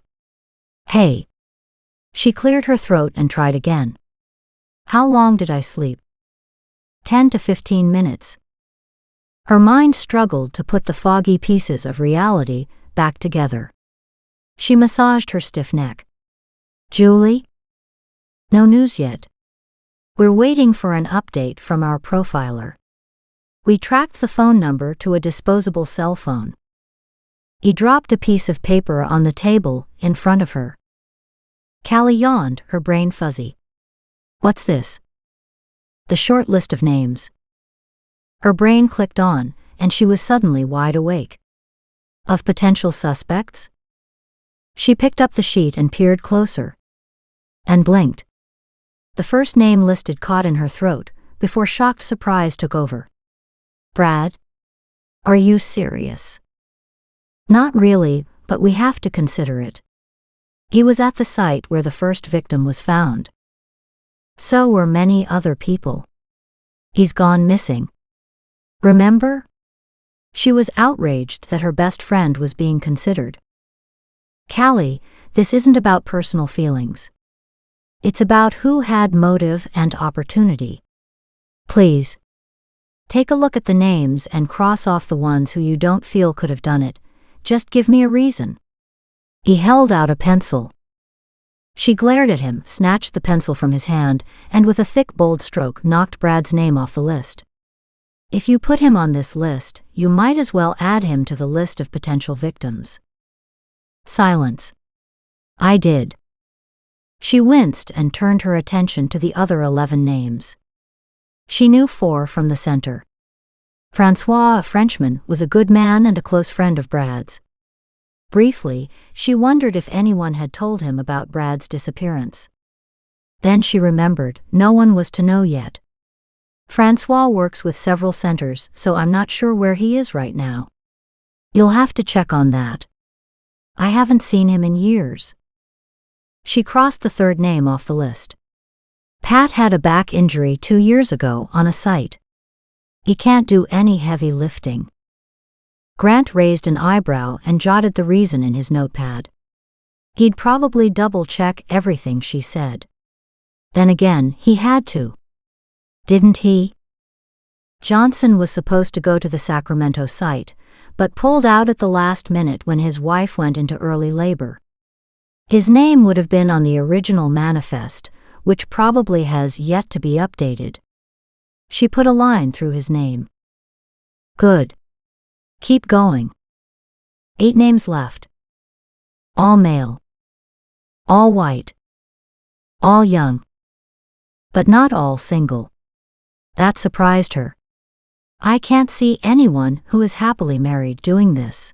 Hey. She cleared her throat and tried again. How long did I sleep? 10 to 15 minutes. Her mind struggled to put the foggy pieces of reality back together. She massaged her stiff neck. Julie? No news yet. We're waiting for an update from our profiler. We tracked the phone number to a disposable cell phone. He dropped a piece of paper on the table in front of her. Callie yawned, her brain fuzzy. What's this? The short list of names. Her brain clicked on, and she was suddenly wide awake. Of potential suspects? She picked up the sheet and peered closer. And blinked. The first name listed caught in her throat, before shocked surprise took over. Brad? Are you serious? Not really, but we have to consider it. He was at the site where the first victim was found. So were many other people. He's gone missing. Remember? She was outraged that her best friend was being considered. Callie, this isn't about personal feelings. It's about who had motive and opportunity. Please. Take a look at the names and cross off the ones who you don't feel could have done it. Just give me a reason. He held out a pencil. She glared at him, snatched the pencil from his hand, and with a thick, bold stroke knocked Brad's name off the list. If you put him on this list, you might as well add him to the list of potential victims. Silence. I did. She winced and turned her attention to the other 11 names. She knew 4 from the center. Francois, a Frenchman, was a good man and a close friend of Brad's. Briefly, she wondered if anyone had told him about Brad's disappearance. Then she remembered, no one was to know yet. Francois works with several centers, so I'm not sure where he is right now. You'll have to check on that. I haven't seen him in years. She crossed the third name off the list. Pat had a back injury 2 years ago on a site. He can't do any heavy lifting. Grant raised an eyebrow and jotted the reason in his notepad. He'd probably double-check everything she said. Then again, he had to. Didn't he? Johnson was supposed to go to the Sacramento site, but pulled out at the last minute when his wife went into early labor. His name would have been on the original manifest, which probably has yet to be updated. She put a line through his name. Good. Keep going. 8 names left. All male. All white. All young. But not all single. That surprised her. I can't see anyone who is happily married doing this.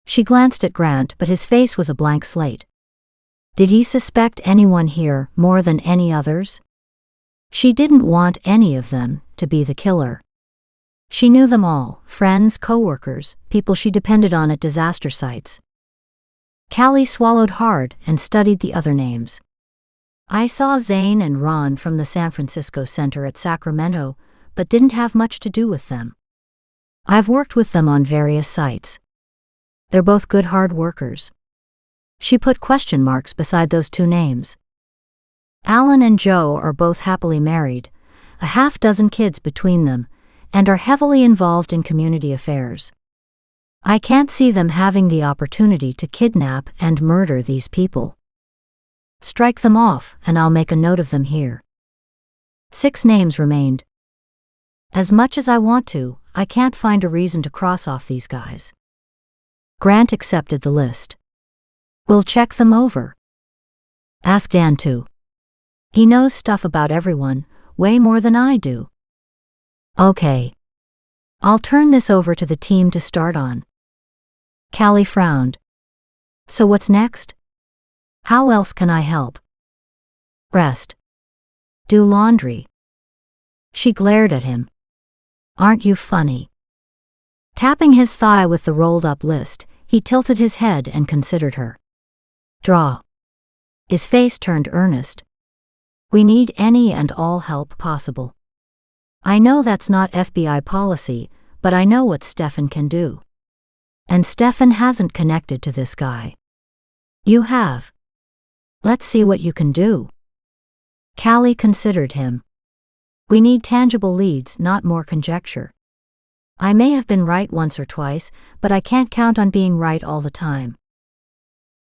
She glanced at Grant, but his face was a blank slate. Did he suspect anyone here more than any others? She didn't want any of them to be the killer. She knew them all, friends, co-workers, people she depended on at disaster sites. Callie swallowed hard and studied the other names. I saw Zane and Ron from the San Francisco Center at Sacramento, but didn't have much to do with them. I've worked with them on various sites. They're both good hard workers. She put question marks beside those 2 names. Alan and Joe are both happily married, a half dozen kids between them, and are heavily involved in community affairs. I can't see them having the opportunity to kidnap and murder these people. Strike them off, and I'll make a note of them here. 6 names remained. As much as I want to, I can't find a reason to cross off these guys. Grant accepted the list. We'll check them over. Ask Dan too. He knows stuff about everyone, way more than I do. Okay. I'll turn this over to the team to start on. Callie frowned. So what's next? How else can I help? Rest. Do laundry. She glared at him. Aren't you funny? Tapping his thigh with the rolled-up list, he tilted his head and considered her. Draw. His face turned earnest. We need any and all help possible. I know that's not FBI policy, but I know what Stefan can do. And Stefan hasn't connected to this guy. You have. Let's see what you can do. Callie considered him. We need tangible leads, not more conjecture. I may have been right once or twice, but I can't count on being right all the time.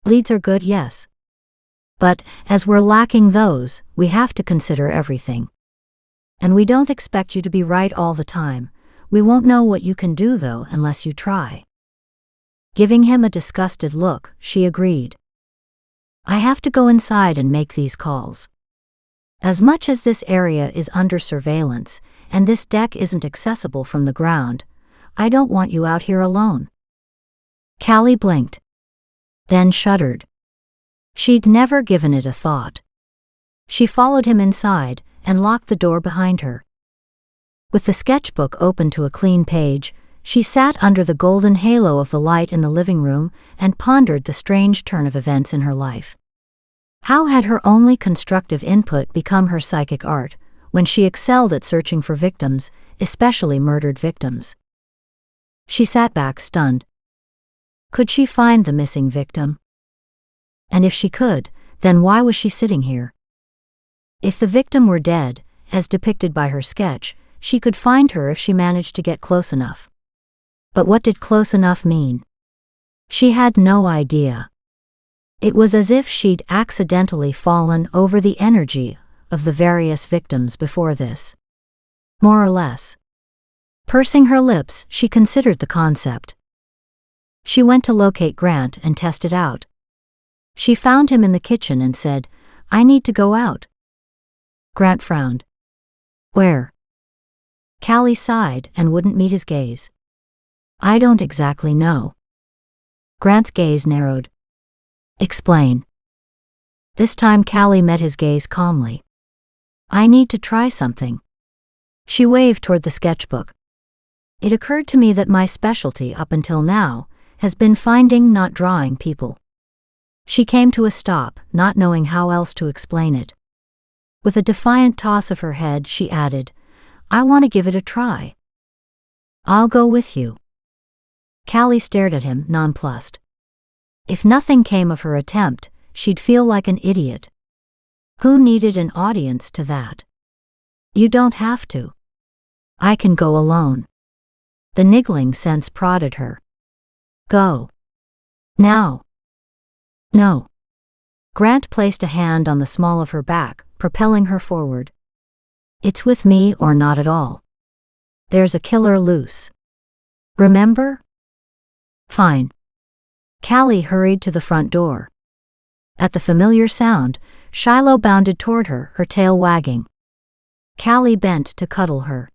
Leads are good, yes. But, as we're lacking those, we have to consider everything. And we don't expect you to be right all the time. We won't know what you can do, though, unless you try. Giving him a disgusted look, she agreed. I have to go inside and make these calls. As much as this area is under surveillance, and this deck isn't accessible from the ground, I don't want you out here alone. Callie blinked. Then shuddered. She'd never given it a thought. She followed him inside and locked the door behind her. With the sketchbook open to a clean page, she sat under the golden halo of the light in the living room and pondered the strange turn of events in her life. How had her only constructive input become her psychic art, when she excelled at searching for victims, especially murdered victims? She sat back stunned. Could she find the missing victim? And if she could, then why was she sitting here? If the victim were dead, as depicted by her sketch, she could find her if she managed to get close enough. But what did close enough mean? She had no idea. It was as if she'd accidentally fallen over the energy of the various victims before this. More or less. Pursing her lips, she considered the concept. She went to locate Grant and test it out. She found him in the kitchen and said, I need to go out. Grant frowned. Where? Callie sighed and wouldn't meet his gaze. I don't exactly know. Grant's gaze narrowed. Explain. This time Callie met his gaze calmly. I need to try something. She waved toward the sketchbook. It occurred to me that my specialty up until now has been finding, not drawing, people. She came to a stop, not knowing how else to explain it. With a defiant toss of her head, she added, I want to give it a try. I'll go with you. Callie stared at him, nonplussed. If nothing came of her attempt, she'd feel like an idiot. Who needed an audience to that? You don't have to. I can go alone. The niggling sense prodded her. Go. Now. No. Grant placed a hand on the small of her back, propelling her forward. It's with me or not at all. There's a killer loose. Remember? Fine. Callie hurried to the front door. At the familiar sound, Shiloh bounded toward her, her tail wagging. Callie bent to cuddle her.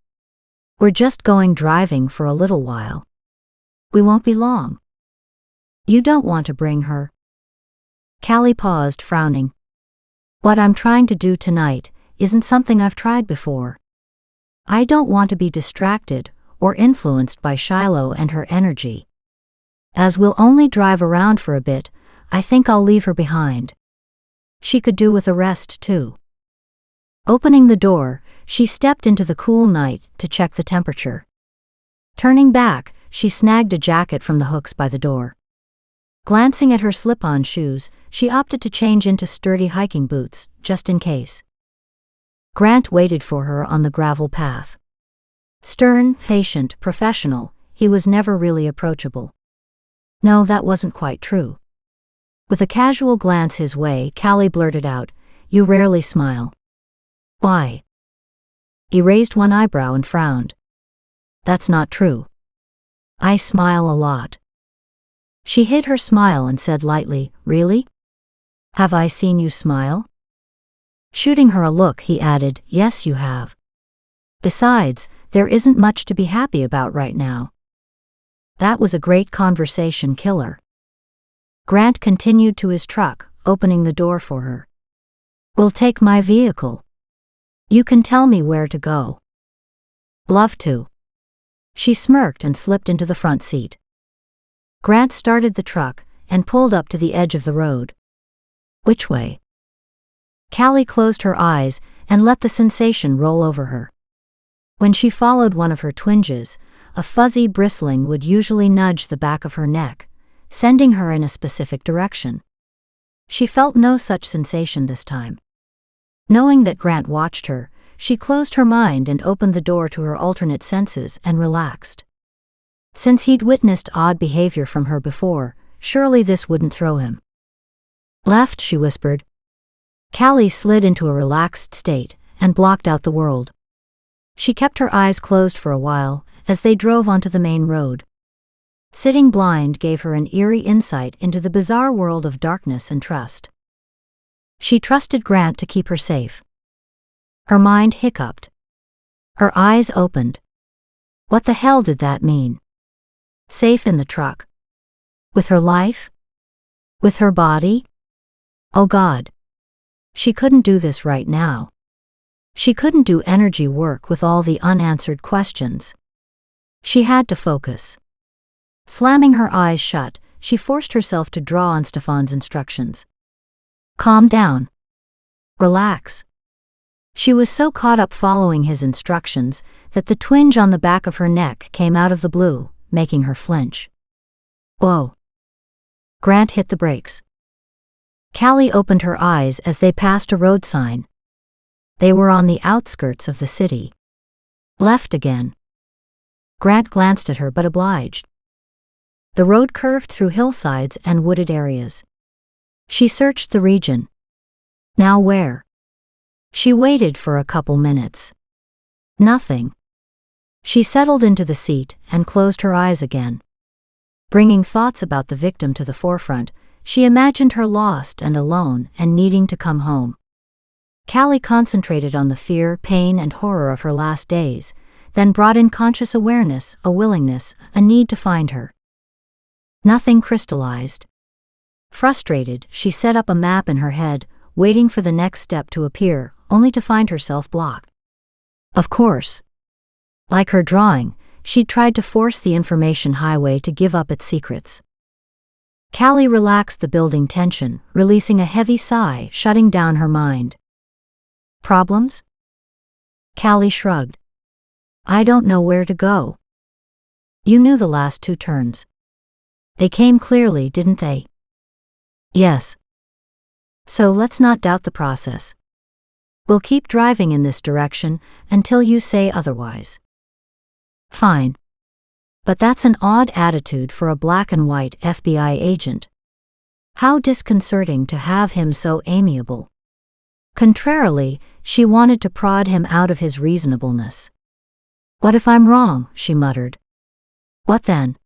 We're just going driving for a little while. We won't be long. You don't want to bring her. Callie paused, frowning. What I'm trying to do tonight isn't something I've tried before. I don't want to be distracted or influenced by Shiloh and her energy. As we'll only drive around for a bit, I think I'll leave her behind. She could do with a rest too. Opening the door, she stepped into the cool night to check the temperature. Turning back, she snagged a jacket from the hooks by the door. Glancing at her slip-on shoes, she opted to change into sturdy hiking boots, just in case. Grant waited for her on the gravel path. Stern, patient, professional, he was never really approachable. No, that wasn't quite true. With a casual glance his way, Callie blurted out, "You rarely smile." "Why?" He raised one eyebrow and frowned. "That's not true. I smile a lot." She hid her smile and said lightly, "Really? Have I seen you smile?" Shooting her a look, he added, "Yes, you have. Besides, there isn't much to be happy about right now." That was a great conversation killer. Grant continued to his truck, opening the door for her. "We'll take my vehicle. You can tell me where to go." "Love to." She smirked and slipped into the front seat. Grant started the truck and pulled up to the edge of the road. "Which way?" Callie closed her eyes and let the sensation roll over her. When she followed one of her twinges, a fuzzy bristling would usually nudge the back of her neck, sending her in a specific direction. She felt no such sensation this time. Knowing that Grant watched her, she closed her mind and opened the door to her alternate senses and relaxed. Since he'd witnessed odd behavior from her before, surely this wouldn't throw him. "Left," she whispered. Callie slid into a relaxed state and blocked out the world. She kept her eyes closed for a while as they drove onto the main road. Sitting blind gave her an eerie insight into the bizarre world of darkness and trust. She trusted Grant to keep her safe. Her mind hiccuped. Her eyes opened. What the hell did that mean? Safe in the truck? With her life? With her body? Oh God. She couldn't do this right now. She couldn't do energy work with all the unanswered questions. She had to focus. Slamming her eyes shut, she forced herself to draw on Stefan's instructions. Calm down. Relax. She was so caught up following his instructions that the twinge on the back of her neck came out of the blue, making her flinch. Whoa. Grant hit the brakes. Callie opened her eyes as they passed a road sign. They were on the outskirts of the city. Left again. Grant glanced at her but obliged. The road curved through hillsides and wooded areas. She searched the region. Now where? She waited for a couple minutes. Nothing. She settled into the seat and closed her eyes again. Bringing thoughts about the victim to the forefront, she imagined her lost and alone and needing to come home. Callie concentrated on the fear, pain, and horror of her last days, then brought in conscious awareness, a willingness, a need to find her. Nothing crystallized. Frustrated, she set up a map in her head, waiting for the next step to appear, only to find herself blocked. Of course. Like her drawing, she'd tried to force the information highway to give up its secrets. Callie relaxed the building tension, releasing a heavy sigh, shutting down her mind. Problems? Callie shrugged. I don't know where to go. You knew the last two turns. They came clearly, didn't they? Yes. So let's not doubt the process. We'll keep driving in this direction until you say otherwise. Fine. But that's an odd attitude for a black and white FBI agent. How disconcerting to have him so amiable. Contrarily, she wanted to prod him out of his reasonableness. What if I'm wrong? She muttered. What then?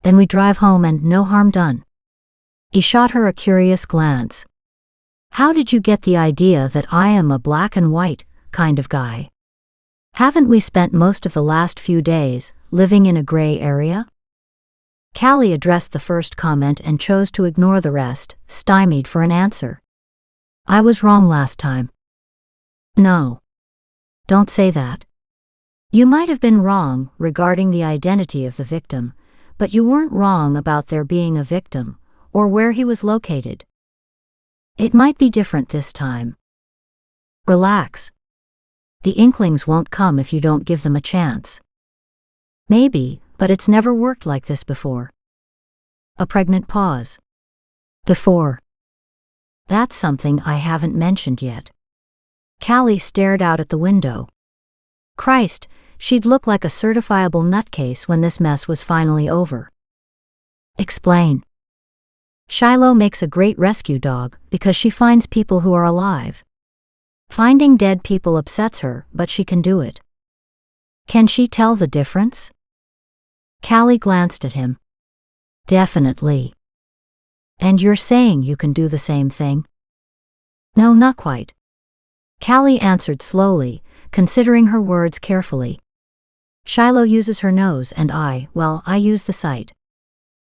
Then we drive home and no harm done. He shot her a curious glance. How did you get the idea that I am a black and white kind of guy? Haven't we spent most of the last few days living in a gray area? Callie addressed the first comment and chose to ignore the rest, stymied for an answer. I was wrong last time. No. Don't say that. You might have been wrong regarding the identity of the victim, but you weren't wrong about there being a victim, or where he was located. It might be different this time. Relax. The inklings won't come if you don't give them a chance. Maybe, but it's never worked like this before. A pregnant pause. Before. That's something I haven't mentioned yet. Callie stared out at the window. Christ, she'd look like a certifiable nutcase when this mess was finally over. Explain. Shiloh makes a great rescue dog because she finds people who are alive. Finding dead people upsets her, but she can do it. Can she tell the difference? Callie glanced at him. Definitely. And you're saying you can do the same thing? No, not quite. Callie answered slowly, considering her words carefully. Shiloh uses her nose and I use the sight.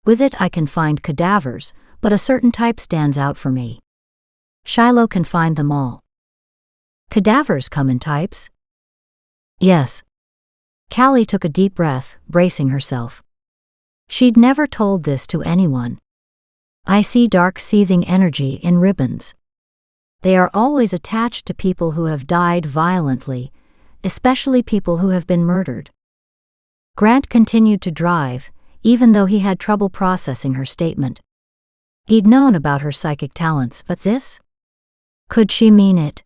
With it I can find cadavers, but a certain type stands out for me. Shiloh can find them all. Cadavers come in types? Yes. Callie took a deep breath, bracing herself. She'd never told this to anyone. I see dark seething energy in ribbons. They are always attached to people who have died violently, especially people who have been murdered. Grant continued to drive, even though he had trouble processing her statement. He'd known about her psychic talents, but this? Could she mean it?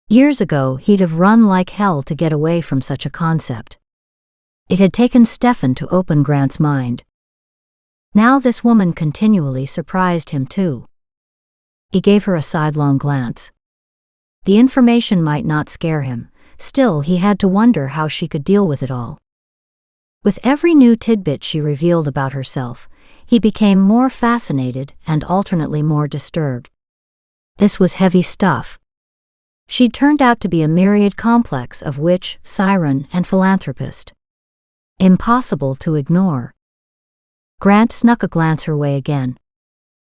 Years ago, he'd have run like hell to get away from such a concept. It had taken Stefan to open Grant's mind. Now this woman continually surprised him too. He gave her a sidelong glance. The information might not scare him, still he had to wonder how she could deal with it all. With every new tidbit she revealed about herself, he became more fascinated and alternately more disturbed. This was heavy stuff. She'd turned out to be a myriad complex of witch, siren, and philanthropist. Impossible to ignore. Grant snuck a glance her way again.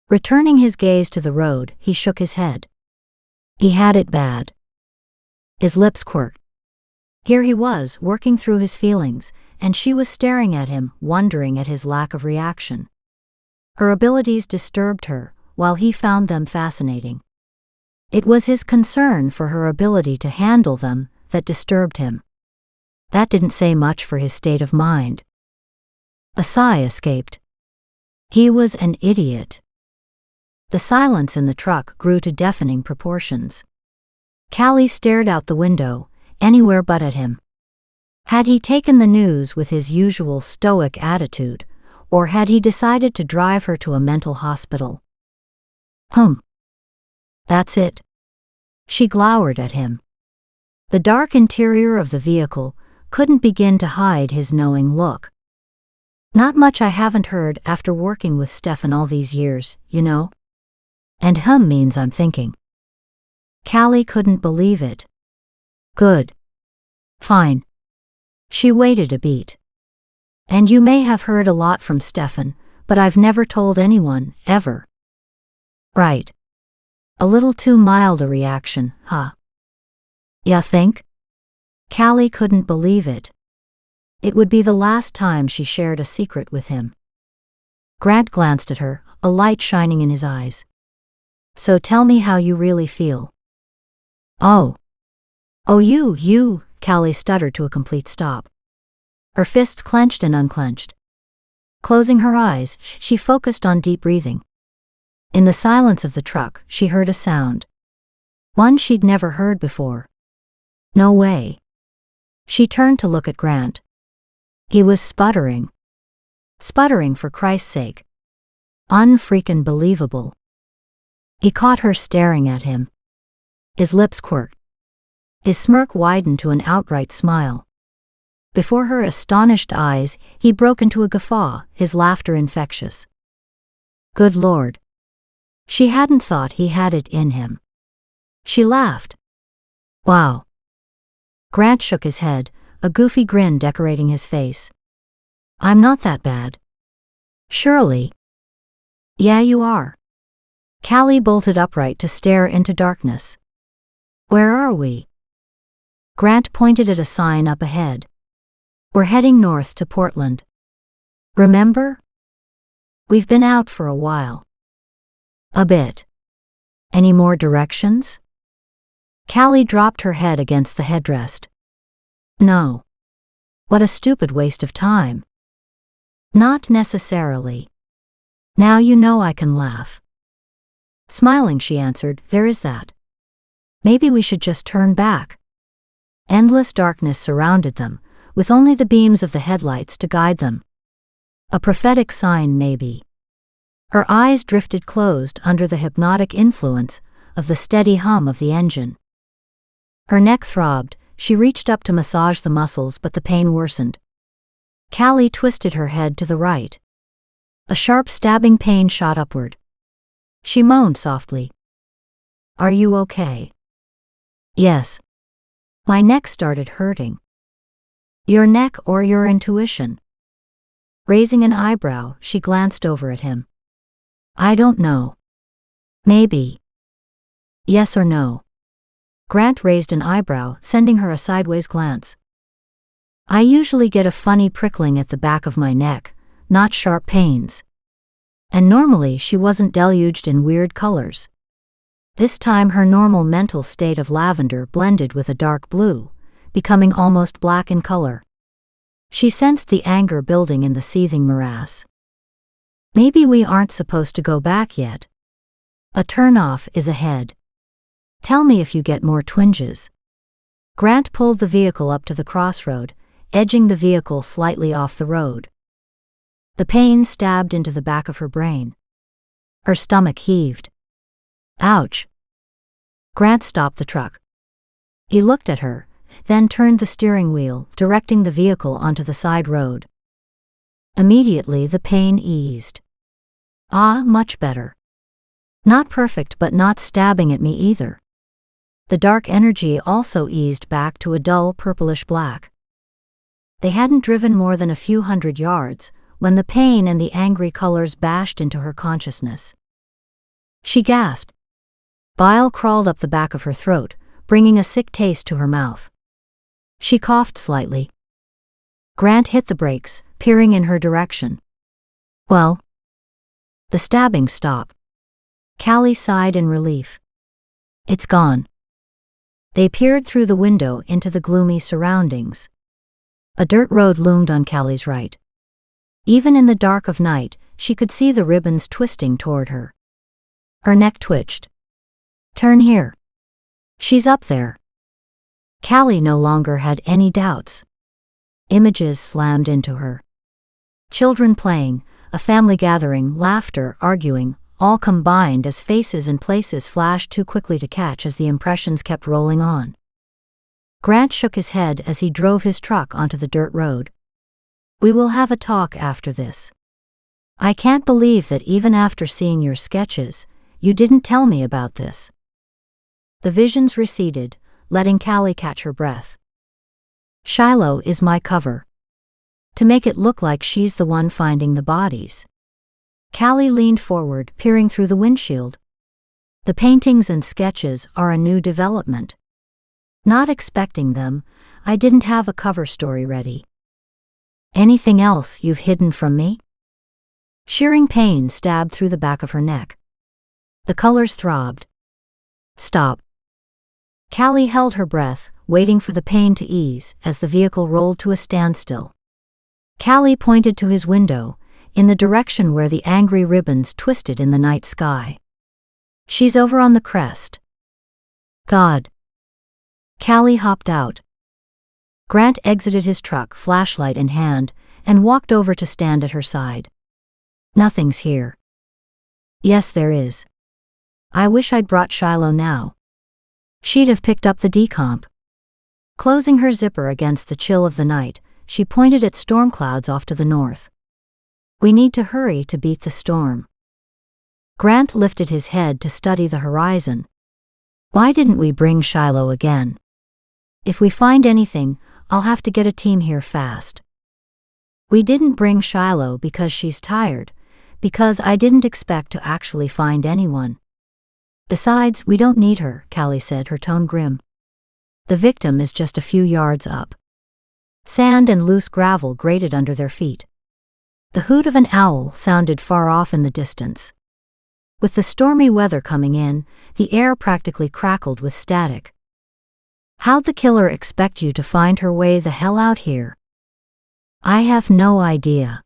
Returning his gaze to the road, he shook his head. He had it bad. His lips quirked. Here he was, working through his feelings, and she was staring at him, wondering at his lack of reaction. Her abilities disturbed her, while he found them fascinating. It was his concern for her ability to handle them that disturbed him. That didn't say much for his state of mind. A sigh escaped. He was an idiot. The silence in the truck grew to deafening proportions. Callie stared out the window, anywhere but at him. Had he taken the news with his usual stoic attitude, or had he decided to drive her to a mental hospital? That's it. She glowered at him. The dark interior of the vehicle couldn't begin to hide his knowing look. Not much I haven't heard after working with Stefan all these years, you know? And means I'm thinking. Callie couldn't believe it. Good. Fine. She waited a beat. And you may have heard a lot from Stefan, but I've never told anyone, ever. Right. A little too mild a reaction, huh? Ya think? Callie couldn't believe it. It would be the last time she shared a secret with him. Grant glanced at her, a light shining in his eyes. So tell me how you really feel. Oh, you, Callie stuttered to a complete stop. Her fists clenched and unclenched. Closing her eyes, she focused on deep breathing. In the silence of the truck, she heard a sound. One she'd never heard before. No way. She turned to look at Grant. He was sputtering. Sputtering for Christ's sake. Unfreaking believable. He caught her staring at him. His lips quirked. His smirk widened to an outright smile. Before her astonished eyes, he broke into a guffaw, his laughter infectious. Good Lord. She hadn't thought he had it in him. She laughed. Wow. Grant shook his head, a goofy grin decorating his face. I'm not that bad. Surely. Yeah, you are. Callie bolted upright to stare into darkness. Where are we? Grant pointed at a sign up ahead. We're heading north to Portland. Remember? We've been out for a while. A bit. Any more directions? Callie dropped her head against the headrest. No. What a stupid waste of time. Not necessarily. Now you know I can laugh. Smiling, she answered, there is that. Maybe we should just turn back. Endless darkness surrounded them, with only the beams of the headlights to guide them. A prophetic sign, maybe. Her eyes drifted closed under the hypnotic influence of the steady hum of the engine. Her neck throbbed. She reached up to massage the muscles, but the pain worsened. Callie twisted her head to the right. A sharp stabbing pain shot upward. She moaned softly. "Are you okay?" "Yes. My neck started hurting." "Your neck or your intuition?" Raising an eyebrow, she glanced over at him. "I don't know. Maybe. Yes or no?" Grant raised an eyebrow, sending her a sideways glance. "I usually get a funny prickling at the back of my neck, not sharp pains." And normally she wasn't deluged in weird colors. This time her normal mental state of lavender blended with a dark blue, becoming almost black in color. She sensed the anger building in the seething morass. "Maybe we aren't supposed to go back yet. A turn-off is ahead. Tell me if you get more twinges." Grant pulled the vehicle up to the crossroad, edging the vehicle slightly off the road. The pain stabbed into the back of her brain. Her stomach heaved. "Ouch." Grant stopped the truck. He looked at her, then turned the steering wheel, directing the vehicle onto the side road. Immediately the pain eased. "Ah, much better. Not perfect, but not stabbing at me either." The dark energy also eased back to a dull purplish black. They hadn't driven more than a few hundred yards when the pain and the angry colors bashed into her consciousness. She gasped. Bile crawled up the back of her throat, bringing a sick taste to her mouth. She coughed slightly. Grant hit the brakes, peering in her direction. "Well?" The stabbing stopped. Callie sighed in relief. "It's gone." They peered through the window into the gloomy surroundings. A dirt road loomed on Callie's right. Even in the dark of night, she could see the ribbons twisting toward her. Her neck twitched. "Turn here. She's up there." Callie no longer had any doubts. Images slammed into her. Children playing, a family gathering, laughter, arguing, all combined as faces and places flashed too quickly to catch as the impressions kept rolling on. Grant shook his head as he drove his truck onto the dirt road. "We will have a talk after this. I can't believe that even after seeing your sketches, you didn't tell me about this." The visions receded, letting Callie catch her breath. "Shiloh is my cover. To make it look like she's the one finding the bodies." Callie leaned forward, peering through the windshield. "The paintings and sketches are a new development. Not expecting them, I didn't have a cover story ready." "Anything else you've hidden from me?" Shearing pain stabbed through the back of her neck. The colors throbbed. "Stop." Callie held her breath, waiting for the pain to ease as the vehicle rolled to a standstill. Callie pointed to his window, in the direction where the angry ribbons twisted in the night sky. "She's over on the crest." "God." Callie hopped out. Grant exited his truck, flashlight in hand, and walked over to stand at her side. "Nothing's here." "Yes, there is. I wish I'd brought Shiloh now. She'd have picked up the decomp." Closing her zipper against the chill of the night, she pointed at storm clouds off to the north. "We need to hurry to beat the storm." Grant lifted his head to study the horizon. "Why didn't we bring Shiloh again? If we find anything, I'll have to get a team here fast." "We didn't bring Shiloh because she's tired, because I didn't expect to actually find anyone. Besides, we don't need her," Callie said, her tone grim. "The victim is just a few yards up." Sand and loose gravel grated under their feet. The hoot of an owl sounded far off in the distance. With the stormy weather coming in, the air practically crackled with static. "How'd the killer expect you to find her way the hell out here?" "I have no idea.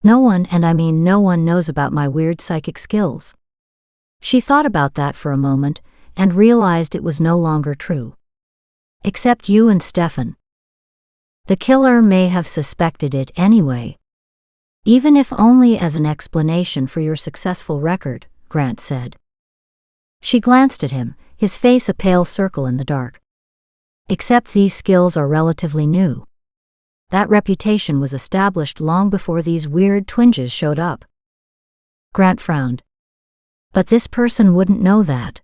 No one, and I mean no one, knows about my weird psychic skills." She thought about that for a moment, and realized it was no longer true. "Except you and Stefan." The killer may have suspected it anyway. Even if only as an explanation for your successful record, Grant said. She glanced at him, his face a pale circle in the dark. Except these skills are relatively new. That reputation was established long before these weird twinges showed up. Grant frowned. But this person wouldn't know that.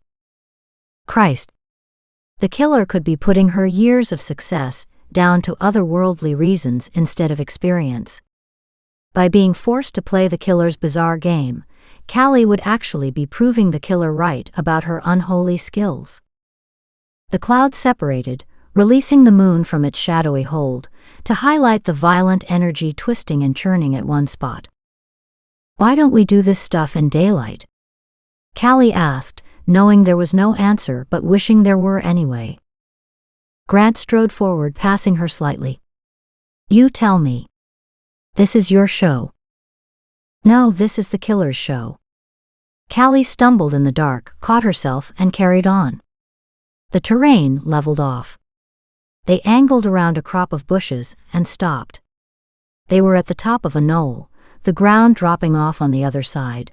Christ. The killer could be putting her years of success down to otherworldly reasons instead of experience. By being forced to play the killer's bizarre game, Callie would actually be proving the killer right about her unholy skills. The clouds separated, releasing the moon from its shadowy hold, to highlight the violent energy twisting and churning at one spot. Why don't we do this stuff in daylight? Callie asked, knowing there was no answer but wishing there were anyway. Grant strode forward, passing her slightly. You tell me. This is your show. No, this is the killer's show. Callie stumbled in the dark, caught herself, and carried on. The terrain leveled off. They angled around a crop of bushes and stopped. They were at the top of a knoll, the ground dropping off on the other side.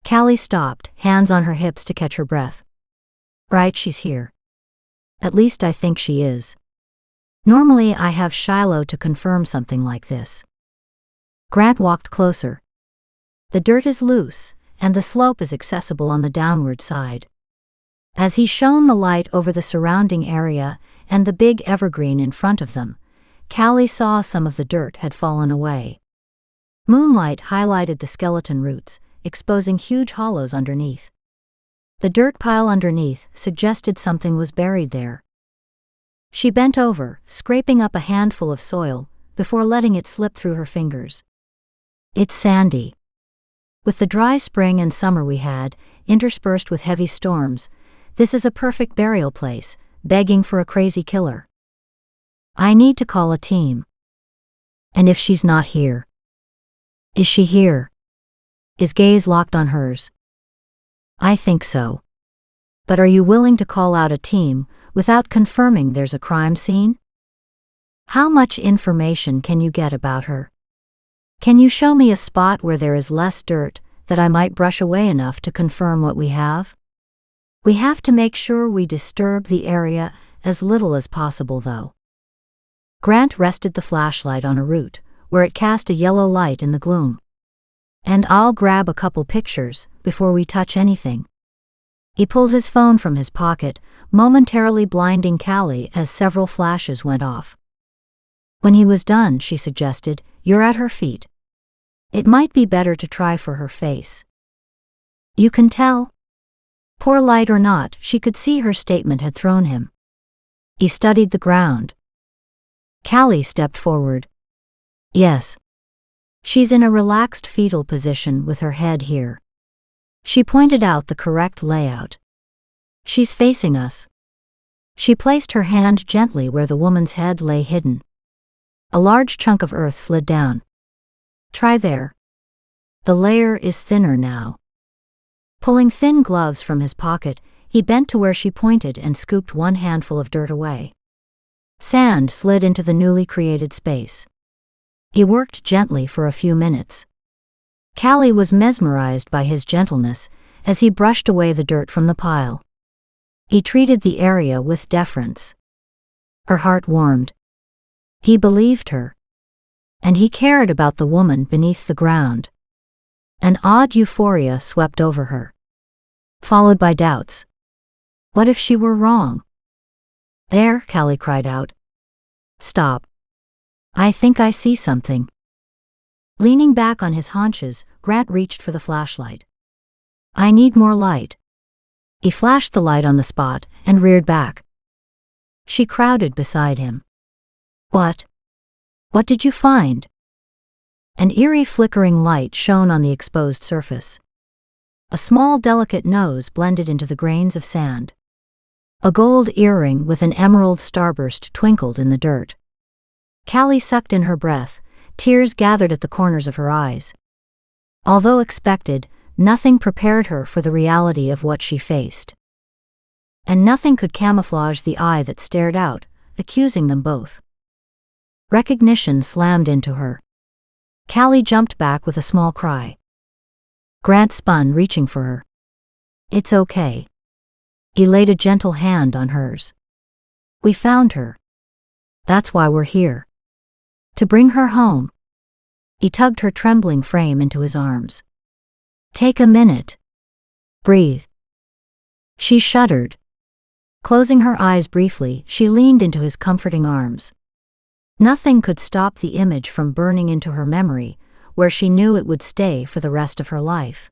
Callie stopped, hands on her hips to catch her breath. Right, she's here. At least I think she is. Normally I have Shiloh to confirm something like this. Grant walked closer. The dirt is loose, and the slope is accessible on the downward side. As he shone the light over the surrounding area and the big evergreen in front of them, Callie saw some of the dirt had fallen away. Moonlight highlighted the skeleton roots, exposing huge hollows underneath. The dirt pile underneath suggested something was buried there. She bent over, scraping up a handful of soil, before letting it slip through her fingers. It's sandy. With the dry spring and summer we had, interspersed with heavy storms, this is a perfect burial place, begging for a crazy killer. I need to call a team. And if she's not here? Is she here? His gaze locked on hers. I think so. But are you willing to call out a team without confirming there's a crime scene? How much information can you get about her? Can you show me a spot where there is less dirt that I might brush away enough to confirm what we have? We have to make sure we disturb the area as little as possible, though. Grant rested the flashlight on a root, where it cast a yellow light in the gloom. And I'll grab a couple pictures before we touch anything. He pulled his phone from his pocket, momentarily blinding Callie as several flashes went off. When he was done, she suggested, you're at her feet. It might be better to try for her face. You can tell? Poor light or not, she could see her statement had thrown him. He studied the ground. Callie stepped forward. Yes. She's in a relaxed fetal position with her head here. She pointed out the correct layout. She's facing us. She placed her hand gently where the woman's head lay hidden. A large chunk of earth slid down. Try there. The layer is thinner now. Pulling thin gloves from his pocket, he bent to where she pointed and scooped one handful of dirt away. Sand slid into the newly created space. He worked gently for a few minutes. Callie was mesmerized by his gentleness as he brushed away the dirt from the pile. He treated the area with deference. Her heart warmed. He believed her. And he cared about the woman beneath the ground. An odd euphoria swept over her, followed by doubts. What if she were wrong? There, Callie cried out. Stop. I think I see something. Leaning back on his haunches, Grant reached for the flashlight. I need more light. He flashed the light on the spot and reared back. She crowded beside him. What? What did you find? An eerie flickering light shone on the exposed surface. A small delicate nose blended into the grains of sand. A gold earring with an emerald starburst twinkled in the dirt. Callie sucked in her breath, tears gathered at the corners of her eyes. Although expected, nothing prepared her for the reality of what she faced. And nothing could camouflage the eye that stared out, accusing them both. Recognition slammed into her. Callie jumped back with a small cry. Grant spun, reaching for her. It's okay. He laid a gentle hand on hers. We found her. That's why we're here. To bring her home. He tugged her trembling frame into his arms. Take a minute. Breathe. She shuddered. Closing her eyes briefly, she leaned into his comforting arms. Nothing could stop the image from burning into her memory, where she knew it would stay for the rest of her life.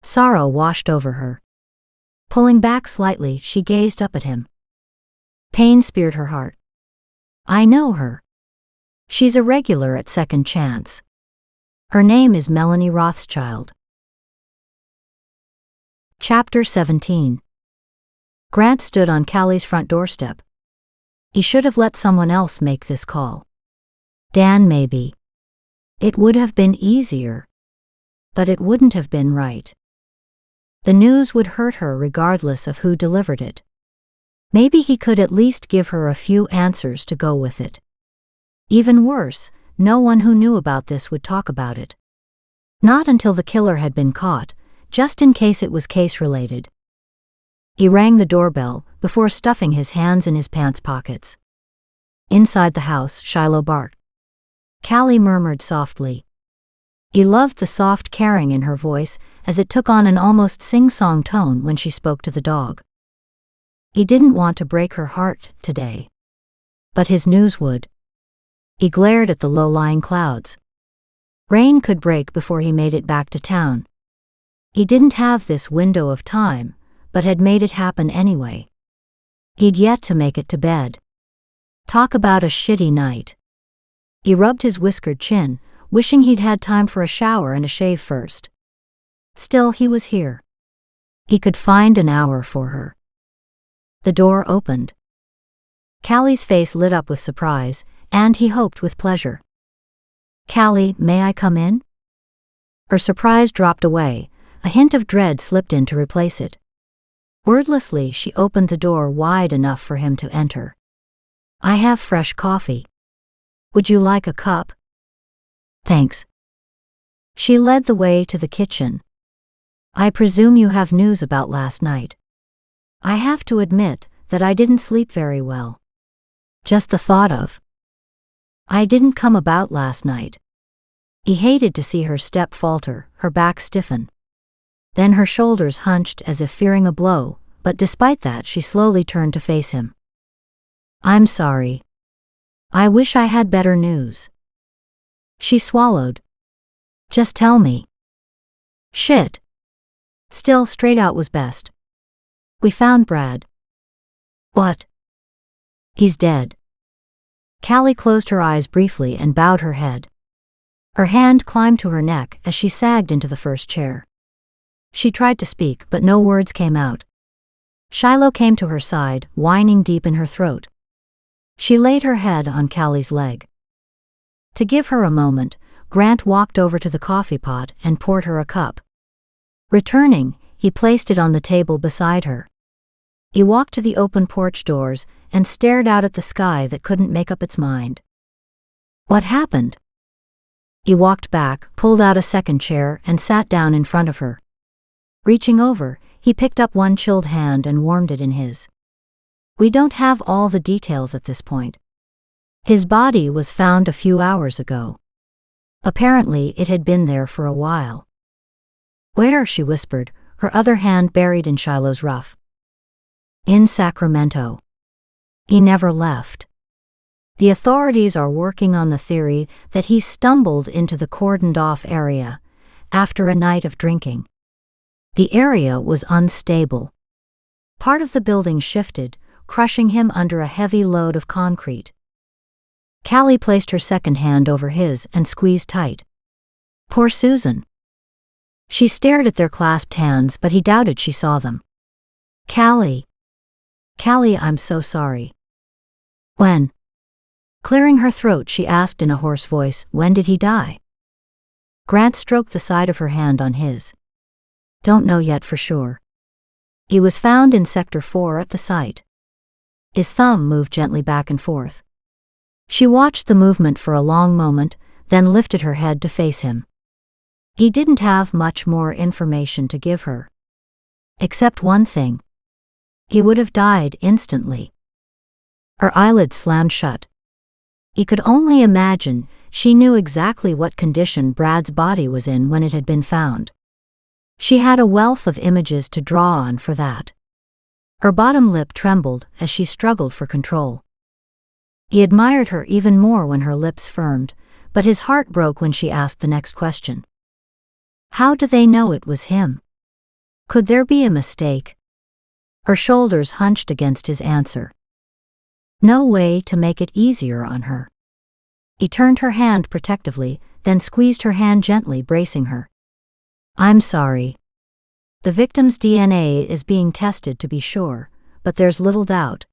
Sorrow washed over her. Pulling back slightly, she gazed up at him. Pain speared her heart. I know her. She's a regular at Second Chance. Her name is Melanie Rothschild. Chapter 17. Grant stood on Callie's front doorstep. He should have let someone else make this call. Dan, maybe. It would have been easier. But it wouldn't have been right. The news would hurt her regardless of who delivered it. Maybe he could at least give her a few answers to go with it. Even worse, no one who knew about this would talk about it. Not until the killer had been caught, just in case it was case-related. He rang the doorbell before stuffing his hands in his pants pockets. Inside the house, Shiloh barked. Callie murmured softly. He loved the soft caring in her voice as it took on an almost sing-song tone when she spoke to the dog. He didn't want to break her heart today. But his news would. He glared at the low-lying clouds. Rain could break before he made it back to town. He didn't have this window of time, but had made it happen anyway. He'd yet to make it to bed. Talk about a shitty night. He rubbed his whiskered chin, wishing he'd had time for a shower and a shave first. Still, he was here. He could find an hour for her. The door opened. Callie's face lit up with surprise, and he hoped with pleasure. Callie, may I come in? Her surprise dropped away, a hint of dread slipped in to replace it. Wordlessly, she opened the door wide enough for him to enter. I have fresh coffee. Would you like a cup? Thanks. She led the way to the kitchen. I presume you have news about last night. I have to admit that I didn't sleep very well. Just the thought of. I didn't come about last night. He hated to see her step falter, her back stiffen. Then her shoulders hunched as if fearing a blow, but despite that she slowly turned to face him. I'm sorry. I wish I had better news. She swallowed. Just tell me. Shit. Still, straight out was best. We found Brad. What? He's dead. Callie closed her eyes briefly and bowed her head. Her hand climbed to her neck as she sagged into the first chair. She tried to speak, but no words came out. Shiloh came to her side, whining deep in her throat. She laid her head on Callie's leg. To give her a moment, Grant walked over to the coffee pot and poured her a cup. Returning, he placed it on the table beside her. He walked to the open porch doors and stared out at the sky that couldn't make up its mind. What happened? He walked back, pulled out a second chair, and sat down in front of her. Reaching over, he picked up one chilled hand and warmed it in his. We don't have all the details at this point. His body was found a few hours ago. Apparently, it had been there for a while. Where? She whispered, her other hand buried in Shiloh's ruff. In Sacramento. He never left. The authorities are working on the theory that he stumbled into the cordoned-off area after a night of drinking. The area was unstable. Part of the building shifted, crushing him under a heavy load of concrete. Callie placed her second hand over his and squeezed tight. Poor Susan. She stared at their clasped hands, but he doubted she saw them. Callie. Callie, I'm so sorry. When? Clearing her throat, she asked in a hoarse voice, when did he die? Grant stroked the side of her hand on his. Don't know yet for sure. He was found in Sector 4 at the site. His thumb moved gently back and forth. She watched the movement for a long moment, then lifted her head to face him. He didn't have much more information to give her. Except one thing. He would have died instantly. Her eyelids slammed shut. He could only imagine she knew exactly what condition Brad's body was in when it had been found. She had a wealth of images to draw on for that. Her bottom lip trembled as she struggled for control. He admired her even more when her lips firmed, but his heart broke when she asked the next question. How do they know it was him? Could there be a mistake? Her shoulders hunched against his answer. No way to make it easier on her. He turned her hand protectively, then squeezed her hand gently, bracing her. I'm sorry. The victim's DNA is being tested to be sure, but there's little doubt.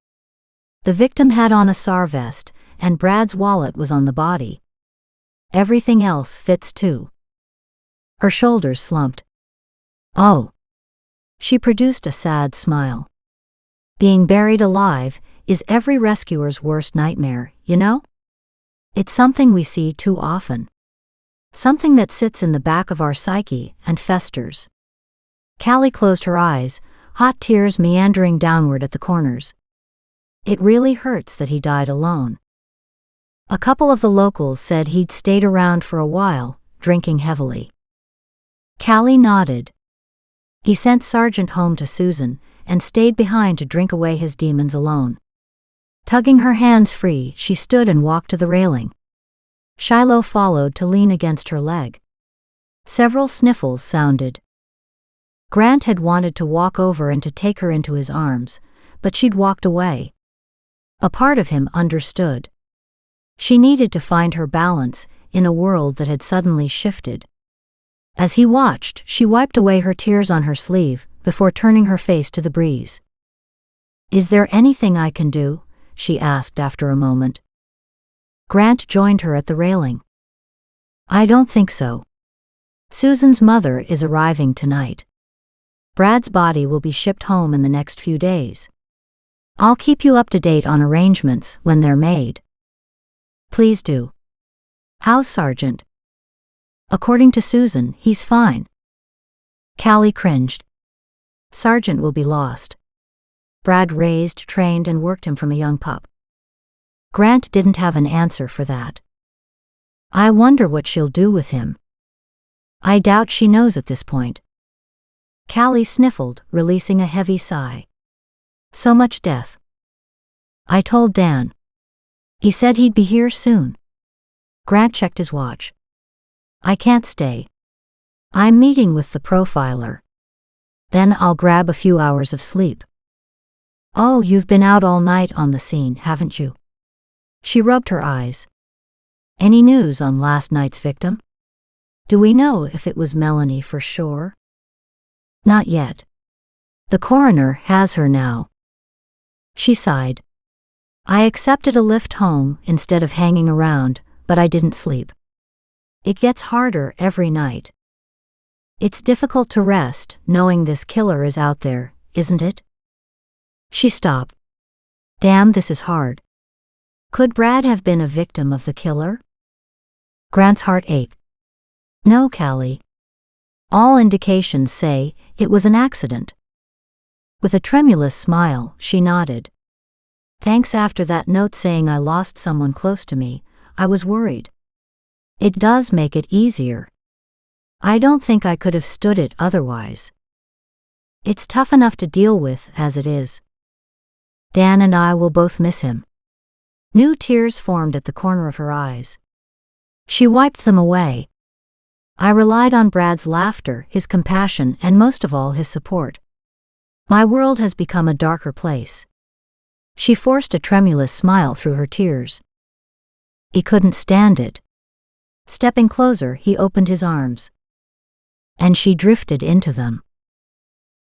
The victim had on a SAR vest, and Brad's wallet was on the body. Everything else fits too. Her shoulders slumped. Oh. She produced a sad smile. Being buried alive is every rescuer's worst nightmare, you know? It's something we see too often. Something that sits in the back of our psyche and festers. Callie closed her eyes, hot tears meandering downward at the corners. It really hurts that he died alone. A couple of the locals said he'd stayed around for a while, drinking heavily. Callie nodded. He sent Sargent home to Susan and stayed behind to drink away his demons alone. Tugging her hands free, she stood and walked to the railing. Shiloh followed to lean against her leg. Several sniffles sounded. Grant had wanted to walk over and to take her into his arms, but she'd walked away. A part of him understood. She needed to find her balance in a world that had suddenly shifted. As he watched, she wiped away her tears on her sleeve before turning her face to the breeze. Is there anything I can do? She asked after a moment. Grant joined her at the railing. I don't think so. Susan's mother is arriving tonight. Brad's body will be shipped home in the next few days. I'll keep you up to date on arrangements when they're made. Please do. How's Sargent? According to Susan, he's fine. Callie cringed. Sargent will be lost. Brad raised, trained, and worked him from a young pup. Grant didn't have an answer for that. I wonder what she'll do with him. I doubt she knows at this point. Callie sniffled, releasing a heavy sigh. So much death. I told Dan. He said he'd be here soon. Grant checked his watch. I can't stay. I'm meeting with the profiler. Then I'll grab a few hours of sleep. Oh, you've been out all night on the scene, haven't you? She rubbed her eyes. Any news on last night's victim? Do we know if it was Melanie for sure? Not yet. The coroner has her now. She sighed. I accepted a lift home instead of hanging around, but I didn't sleep. It gets harder every night. It's difficult to rest knowing this killer is out there, isn't it? She stopped. Damn, this is hard. Could Brad have been a victim of the killer? Grant's heart ached. No, Callie. All indications say it was an accident. With a tremulous smile, she nodded. Thanks. After that note saying I lost someone close to me, I was worried. It does make it easier. I don't think I could have stood it otherwise. It's tough enough to deal with as it is. Dan and I will both miss him. New tears formed at the corner of her eyes. She wiped them away. I relied on Brad's laughter, his compassion, and most of all his support. My world has become a darker place. She forced a tremulous smile through her tears. He couldn't stand it. Stepping closer, he opened his arms. And she drifted into them.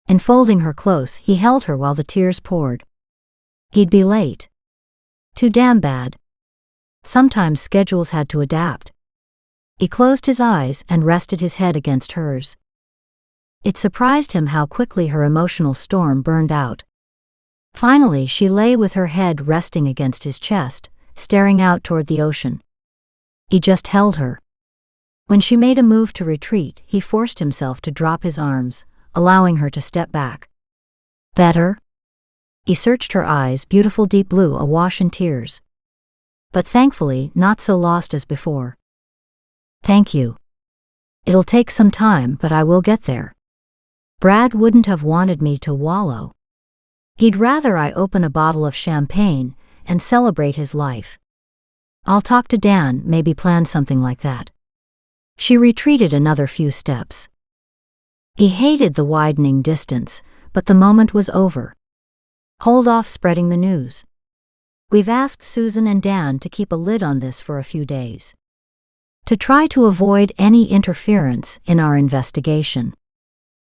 Enfolding her close, he held her while the tears poured. He'd be late. Too damn bad. Sometimes schedules had to adapt. He closed his eyes and rested his head against hers. It surprised him how quickly her emotional storm burned out. Finally, she lay with her head resting against his chest, staring out toward the ocean. He just held her. When she made a move to retreat, he forced himself to drop his arms, allowing her to step back. Better? He searched her eyes, beautiful deep blue awash in tears. But thankfully not so lost as before. Thank you. It'll take some time, but I will get there. Brad wouldn't have wanted me to wallow. He'd rather I open a bottle of champagne and celebrate his life. I'll talk to Dan, maybe plan something like that. She retreated another few steps. He hated the widening distance, but the moment was over. Hold off spreading the news. We've asked Susan and Dan to keep a lid on this for a few days. To try to avoid any interference in our investigation.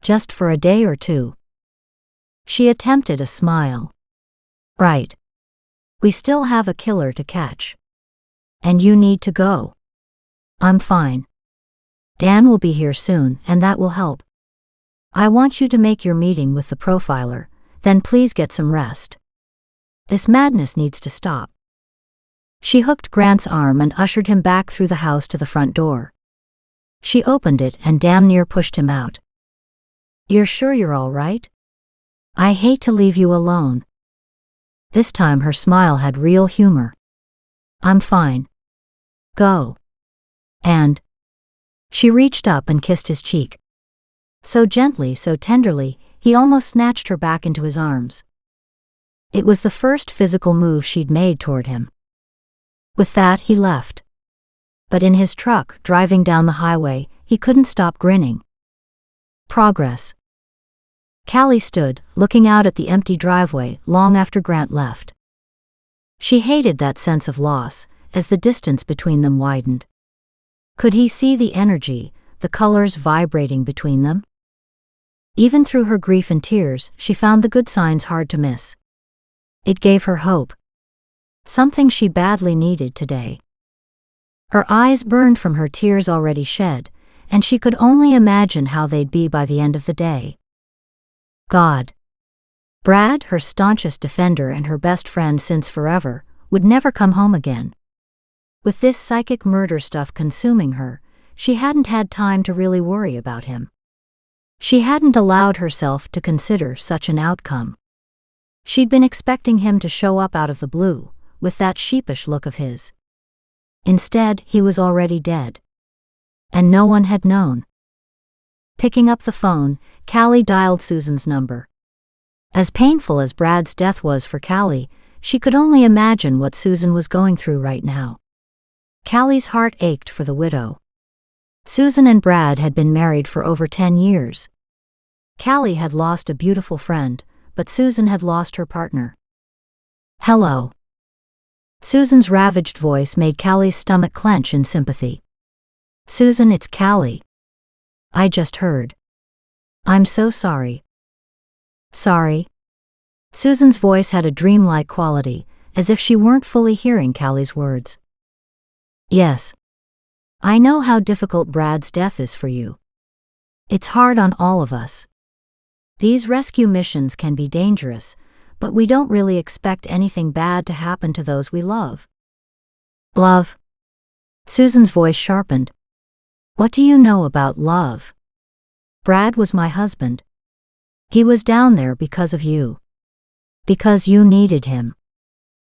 Just for a day or two. She attempted a smile. Right. We still have a killer to catch. And you need to go. I'm fine. Dan will be here soon, and that will help. I want you to make your meeting with the profiler, then please get some rest. This madness needs to stop. She hooked Grant's arm and ushered him back through the house to the front door. She opened it and damn near pushed him out. You're sure you're all right? I hate to leave you alone. This time her smile had real humor. I'm fine. Go. And she reached up and kissed his cheek. So gently, so tenderly, he almost snatched her back into his arms. It was the first physical move she'd made toward him. With that, he left. But in his truck, driving down the highway, he couldn't stop grinning. Progress. Callie stood, looking out at the empty driveway, long after Grant left. She hated that sense of loss, as the distance between them widened. Could he see the energy, the colors vibrating between them? Even through her grief and tears, she found the good signs hard to miss. It gave her hope. Something she badly needed today. Her eyes burned from her tears already shed, and she could only imagine how they'd be by the end of the day. God. Brad, her staunchest defender and her best friend since forever, would never come home again. With this psychic murder stuff consuming her, she hadn't had time to really worry about him. She hadn't allowed herself to consider such an outcome. She'd been expecting him to show up out of the blue, with that sheepish look of his. Instead, he was already dead. And no one had known. Picking up the phone, Callie dialed Susan's number. As painful as Brad's death was for Callie, she could only imagine what Susan was going through right now. Callie's heart ached for the widow. Susan and Brad had been married for over 10 years. Callie had lost a beautiful friend, but Susan had lost her partner. Hello. Susan's ravaged voice made Callie's stomach clench in sympathy. Susan, it's Callie. I just heard. I'm so sorry. Sorry? Susan's voice had a dreamlike quality, as if she weren't fully hearing Callie's words. Yes. I know how difficult Brad's death is for you. It's hard on all of us. These rescue missions can be dangerous, but we don't really expect anything bad to happen to those we love. Love? Susan's voice sharpened. What do you know about love? Brad was my husband. He was down there because of you. Because you needed him.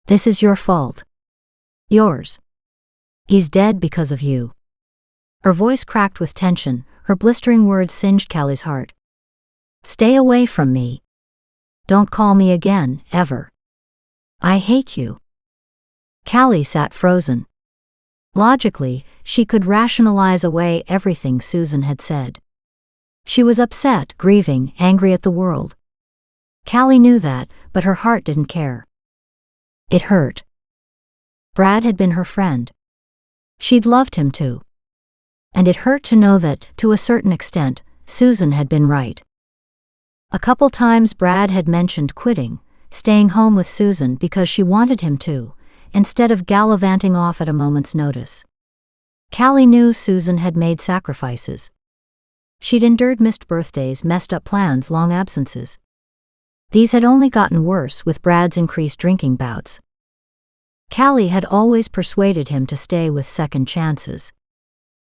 This is your fault. Yours. He's dead because of you. Her voice cracked with tension, her blistering words singed Callie's heart. Stay away from me. Don't call me again, ever. I hate you. Callie sat frozen. Logically, she could rationalize away everything Susan had said. She was upset, grieving, angry at the world. Callie knew that, but her heart didn't care. It hurt. Brad had been her friend. She'd loved him too. And it hurt to know that, to a certain extent, Susan had been right. A couple times Brad had mentioned quitting, staying home with Susan because she wanted him to, instead of gallivanting off at a moment's notice. Callie knew Susan had made sacrifices. She'd endured missed birthdays, messed up plans, long absences. These had only gotten worse with Brad's increased drinking bouts. Callie had always persuaded him to stay with second chances.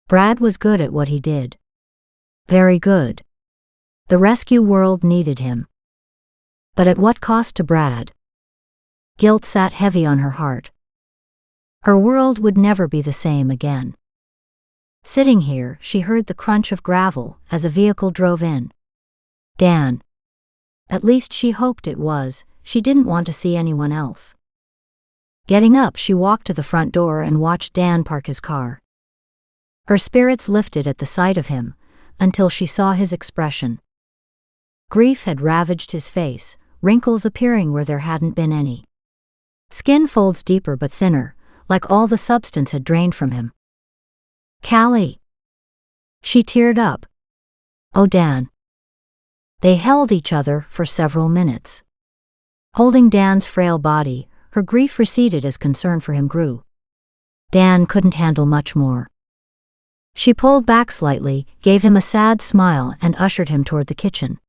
Brad was good at what he did. Very good. The rescue world needed him. But at what cost to Brad? Guilt sat heavy on her heart. Her world would never be the same again. Sitting here, she heard the crunch of gravel as a vehicle drove in. Dan. At least she hoped it was. She didn't want to see anyone else. Getting up, she walked to the front door and watched Dan park his car. Her spirits lifted at the sight of him, until she saw his expression. Grief had ravaged his face, wrinkles appearing where there hadn't been any. Skin folds deeper but thinner, like all the substance had drained from him. Callie. She teared up. Oh, Dan. They held each other for several minutes. Holding Dan's frail body, her grief receded as concern for him grew. Dan couldn't handle much more. She pulled back slightly, gave him a sad smile, and ushered him toward the kitchen.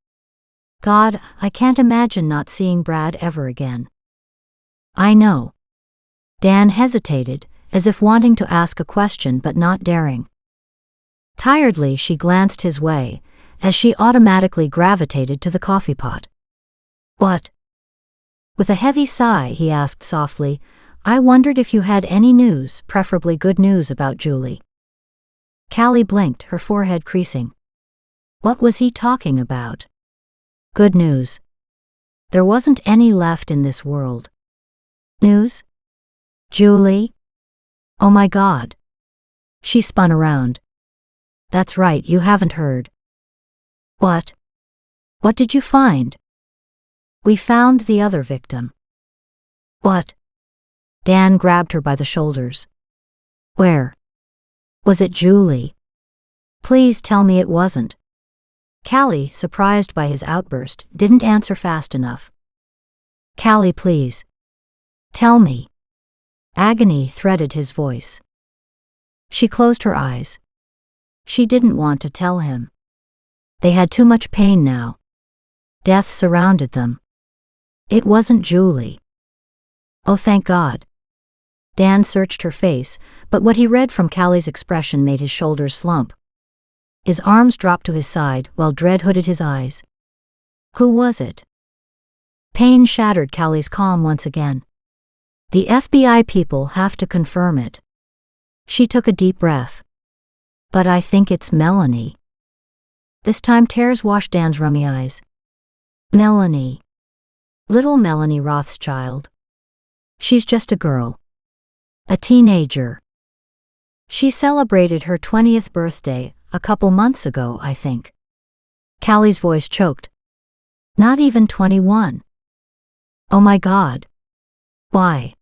God, I can't imagine not seeing Brad ever again. I know. Dan hesitated, as if wanting to ask a question but not daring. Tiredly, she glanced his way, as she automatically gravitated to the coffee pot. What? With a heavy sigh, he asked softly, I wondered if you had any news, preferably good news about Julie. Callie blinked, her forehead creasing. What was he talking about? Good news. There wasn't any left in this world. News? Julie? Oh my God. She spun around. That's right, you haven't heard. What? What did you find? We found the other victim. What? Dan grabbed her by the shoulders. Where? Was it Julie? Please tell me it wasn't. Callie, surprised by his outburst, didn't answer fast enough. Callie, please. Tell me. Agony threaded his voice. She closed her eyes. She didn't want to tell him. They had too much pain now. Death surrounded them. It wasn't Julie. Oh, thank God. Dan searched her face, but what he read from Callie's expression made his shoulders slump. His arms dropped to his side while dread hooded his eyes. Who was it? Pain shattered Callie's calm once again. The FBI people have to confirm it. She took a deep breath. But I think it's Melanie. This time tears washed Dan's rummy eyes. Melanie. Little Melanie Rothschild. She's just a girl. A teenager. She celebrated her 20th birthday a couple months ago, I think. Callie's voice choked. Not even 21. Oh my God. Why?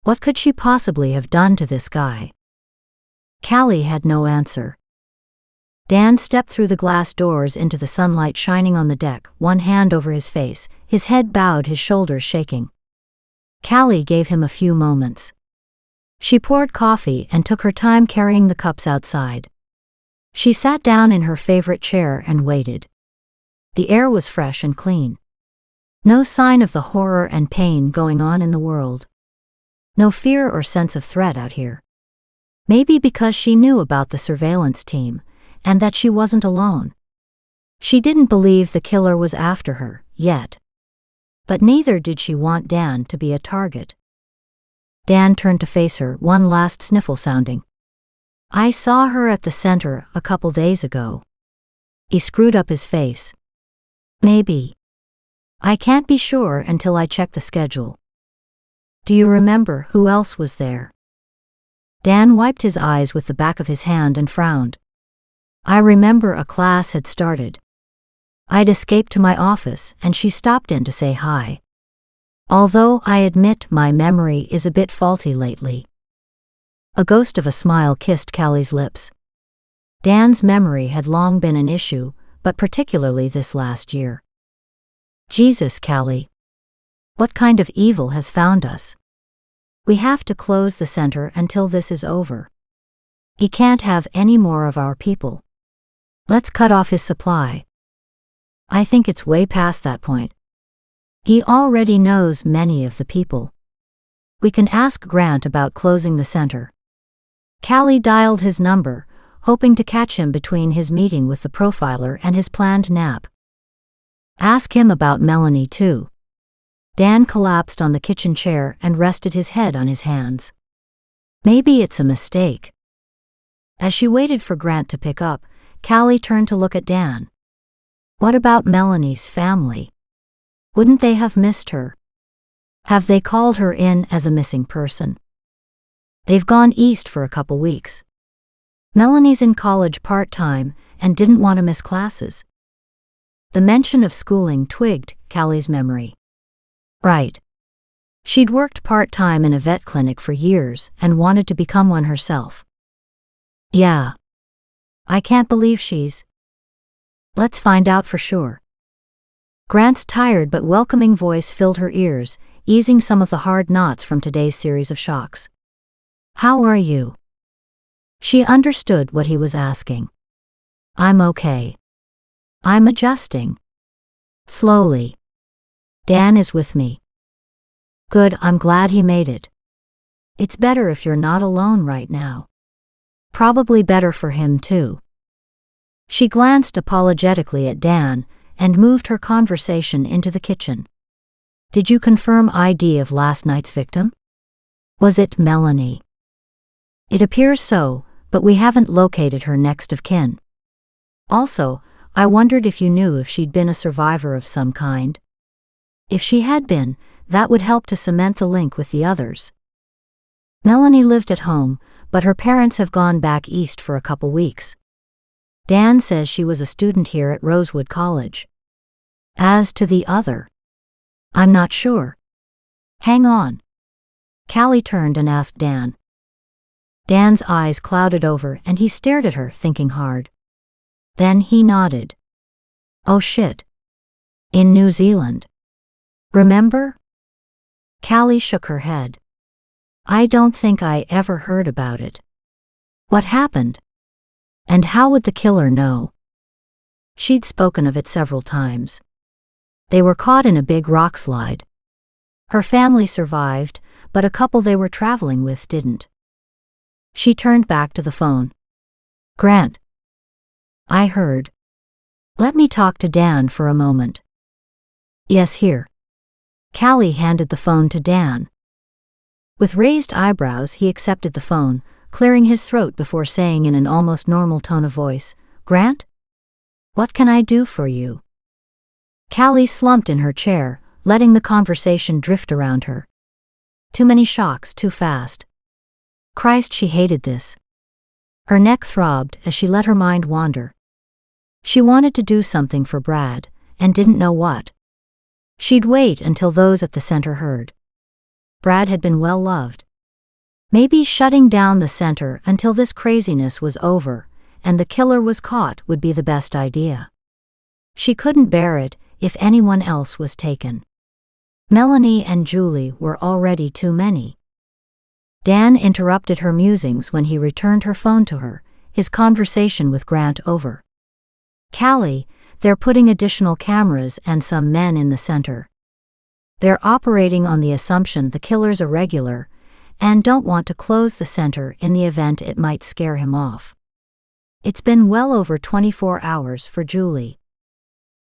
What could she possibly have done to this guy? Callie had no answer. Dan stepped through the glass doors into the sunlight shining on the deck, one hand over his face, his head bowed, his shoulders shaking. Callie gave him a few moments. She poured coffee and took her time carrying the cups outside. She sat down in her favorite chair and waited. The air was fresh and clean. No sign of the horror and pain going on in the world. No fear or sense of threat out here. Maybe because she knew about the surveillance team, and that she wasn't alone. She didn't believe the killer was after her, yet. But neither did she want Dan to be a target. Dan turned to face her, one last sniffle sounding. I saw her at the center a couple days ago. He screwed up his face. Maybe. I can't be sure until I check the schedule. Do you remember who else was there? Dan wiped his eyes with the back of his hand and frowned. I remember a class had started. I'd escaped to my office and she stopped in to say hi. Although I admit my memory is a bit faulty lately. A ghost of a smile kissed Callie's lips. Dan's memory had long been an issue, but particularly this last year. Jesus, Callie. What kind of evil has found us? We have to close the center until this is over. He can't have any more of our people. Let's cut off his supply. I think it's way past that point. He already knows many of the people. We can ask Grant about closing the center. Callie dialed his number, hoping to catch him between his meeting with the profiler and his planned nap. Ask him about Melanie too. Dan collapsed on the kitchen chair and rested his head on his hands. Maybe it's a mistake. As she waited for Grant to pick up, Callie turned to look at Dan. What about Melanie's family? Wouldn't they have missed her? Have they called her in as a missing person? They've gone east for a couple weeks. Melanie's in college part-time and didn't want to miss classes. The mention of schooling twigged Callie's memory. Right. She'd worked part-time in a vet clinic for years and wanted to become one herself. Yeah. I can't believe she's... Let's find out for sure. Grant's tired but welcoming voice filled her ears, easing some of the hard knots from today's series of shocks. How are you? She understood what he was asking. I'm okay. I'm adjusting. Slowly. Dan is with me. Good, I'm glad he made it. It's better if you're not alone right now. Probably better for him too. She glanced apologetically at Dan and moved her conversation into the kitchen. Did you confirm ID of last night's victim? Was it Melanie? It appears so, but we haven't located her next of kin. Also, I wondered if you knew if she'd been a survivor of some kind. If she had been, that would help to cement the link with the others. Melanie lived at home, but her parents have gone back east for a couple weeks. Dan says she was a student here at Rosewood College. As to the other, I'm not sure. Hang on. Callie turned and asked Dan. Dan's eyes clouded over and he stared at her, thinking hard. Then he nodded. Oh shit. In New Zealand. Remember? Callie shook her head. I don't think I ever heard about it. What happened? And how would the killer know? She'd spoken of it several times. They were caught in a big rock slide. Her family survived, but a couple they were traveling with didn't. She turned back to the phone. Grant. I heard. Let me talk to Dan for a moment. Yes, here. Callie handed the phone to Dan. With raised eyebrows, he accepted the phone, clearing his throat before saying in an almost normal tone of voice, Grant? What can I do for you? Callie slumped in her chair, letting the conversation drift around her. Too many shocks too fast. Christ, she hated this. Her neck throbbed as she let her mind wander. She wanted to do something for Brad, and didn't know what. She'd wait until those at the center heard. Brad had been well loved. Maybe shutting down the center until this craziness was over, and the killer was caught would be the best idea. She couldn't bear it if anyone else was taken. Melanie and Julie were already too many. Dan interrupted her musings when he returned her phone to her, his conversation with Grant over. Callie, they're putting additional cameras and some men in the center. They're operating on the assumption the killer's a regular, and don't want to close the center in the event it might scare him off. It's been well over 24 hours for Julie.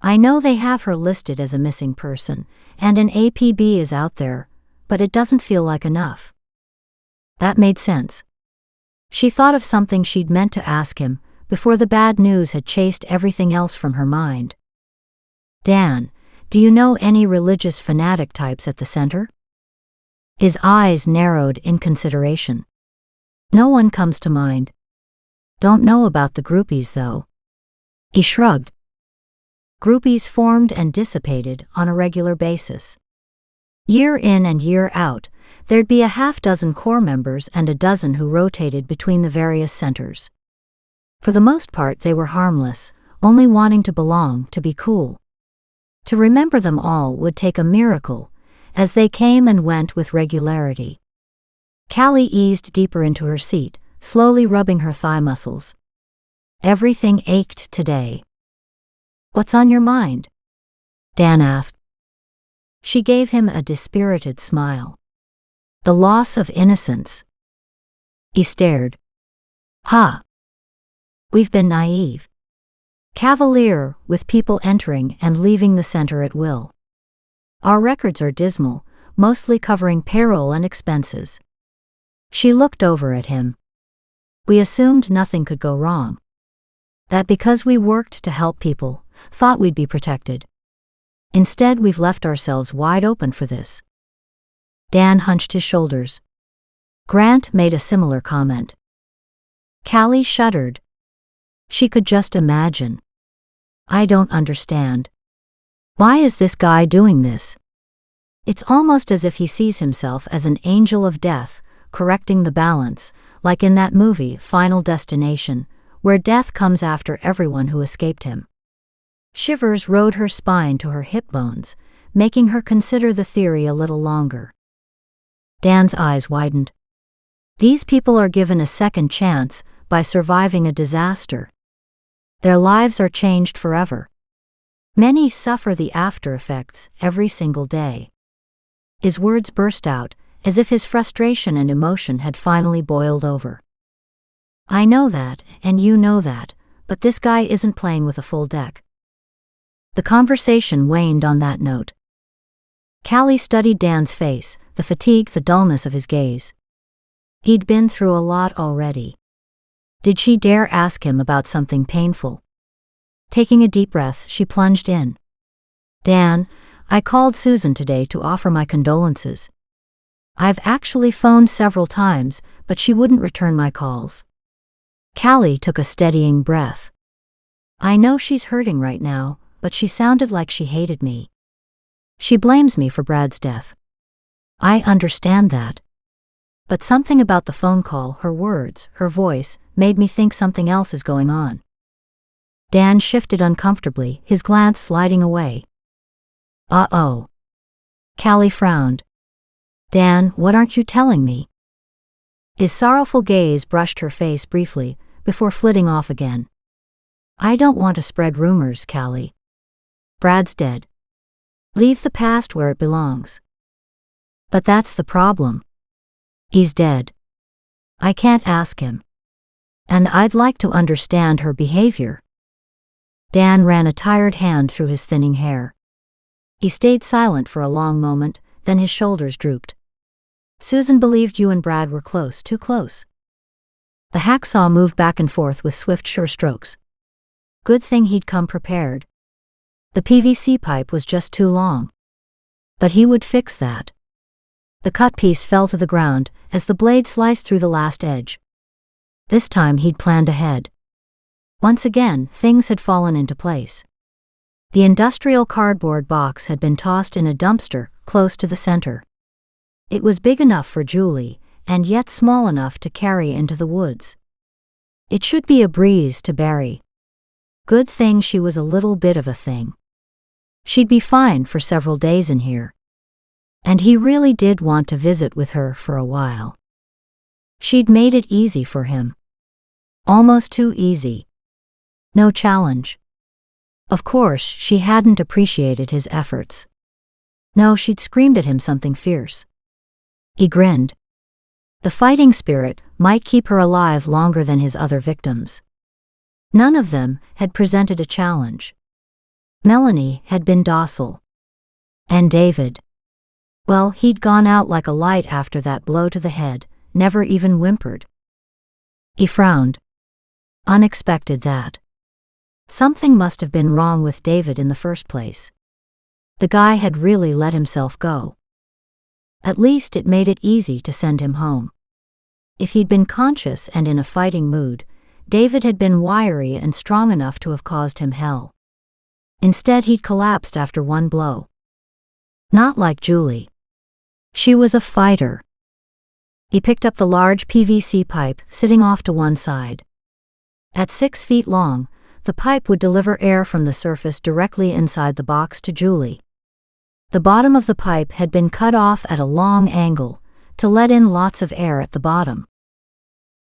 I know they have her listed as a missing person, and an APB is out there, but it doesn't feel like enough. That made sense. She thought of something she'd meant to ask him before the bad news had chased everything else from her mind. Dan, do you know any religious fanatic types at the center? His eyes narrowed in consideration. No one comes to mind. Don't know about the groupies though. He shrugged. Groupies formed and dissipated on a regular basis. Year in and year out, there'd be a half-dozen core members and a dozen who rotated between the various centers. For the most part they were harmless, only wanting to belong, to be cool. To remember them all would take a miracle, as they came and went with regularity. Callie eased deeper into her seat, slowly rubbing her thigh muscles. Everything ached today. What's on your mind? Dan asked. She gave him a dispirited smile. The loss of innocence. He stared. Ha! We've been naive. Cavalier, with people entering and leaving the center at will. Our records are dismal, mostly covering payroll and expenses. She looked over at him. We assumed nothing could go wrong. That because we worked to help people, thought we'd be protected. Instead, we've left ourselves wide open for this. Dan hunched his shoulders. Grant made a similar comment. Callie shuddered. She could just imagine. I don't understand. Why is this guy doing this? It's almost as if he sees himself as an angel of death, correcting the balance, like in that movie, Final Destination, where death comes after everyone who escaped him. Shivers rode her spine to her hip bones, making her consider the theory a little longer. Dan's eyes widened. These people are given a second chance by surviving a disaster. Their lives are changed forever. Many suffer the after effects every single day. His words burst out, as if his frustration and emotion had finally boiled over. I know that, and you know that, but this guy isn't playing with a full deck. The conversation waned on that note. Callie studied Dan's face, the fatigue, the dullness of his gaze. He'd been through a lot already. Did she dare ask him about something painful? Taking a deep breath, she plunged in. Dan, I called Susan today to offer my condolences. I've actually phoned several times, but she wouldn't return my calls. Callie took a steadying breath. I know she's hurting right now, but she sounded like she hated me. She blames me for Brad's death. I understand that. But something about the phone call, her words, her voice, made me think something else is going on. Dan shifted uncomfortably, his glance sliding away. Uh-oh. Callie frowned. Dan, what aren't you telling me? His sorrowful gaze brushed her face briefly, before flitting off again. I don't want to spread rumors, Callie. Brad's dead. Leave the past where it belongs. But that's the problem. He's dead. I can't ask him. And I'd like to understand her behavior. Dan ran a tired hand through his thinning hair. He stayed silent for a long moment, then his shoulders drooped. Susan believed you and Brad were close, too close. The hacksaw moved back and forth with swift, sure strokes. Good thing he'd come prepared. The PVC pipe was just too long. But he would fix that. The cut piece fell to the ground as the blade sliced through the last edge. This time he'd planned ahead. Once again, things had fallen into place. The industrial cardboard box had been tossed in a dumpster close to the center. It was big enough for Julie, and yet small enough to carry into the woods. It should be a breeze to bury. Good thing she was a little bit of a thing. She'd be fine for several days in here. And he really did want to visit with her for a while. She'd made it easy for him. Almost too easy. No challenge. Of course, she hadn't appreciated his efforts. No, she'd screamed at him something fierce. He grinned. The fighting spirit might keep her alive longer than his other victims. None of them had presented a challenge. Melanie had been docile. And David. Well, he'd gone out like a light after that blow to the head, never even whimpered. He frowned. Unexpected that. Something must have been wrong with David in the first place. The guy had really let himself go. At least it made it easy to send him home. If he'd been conscious and in a fighting mood, David had been wiry and strong enough to have caused him hell. Instead, he'd collapsed after one blow. Not like Julie. She was a fighter. He picked up the large PVC pipe sitting off to one side. At 6 feet long, the pipe would deliver air from the surface directly inside the box to Julie. The bottom of the pipe had been cut off at a long angle to let in lots of air at the bottom.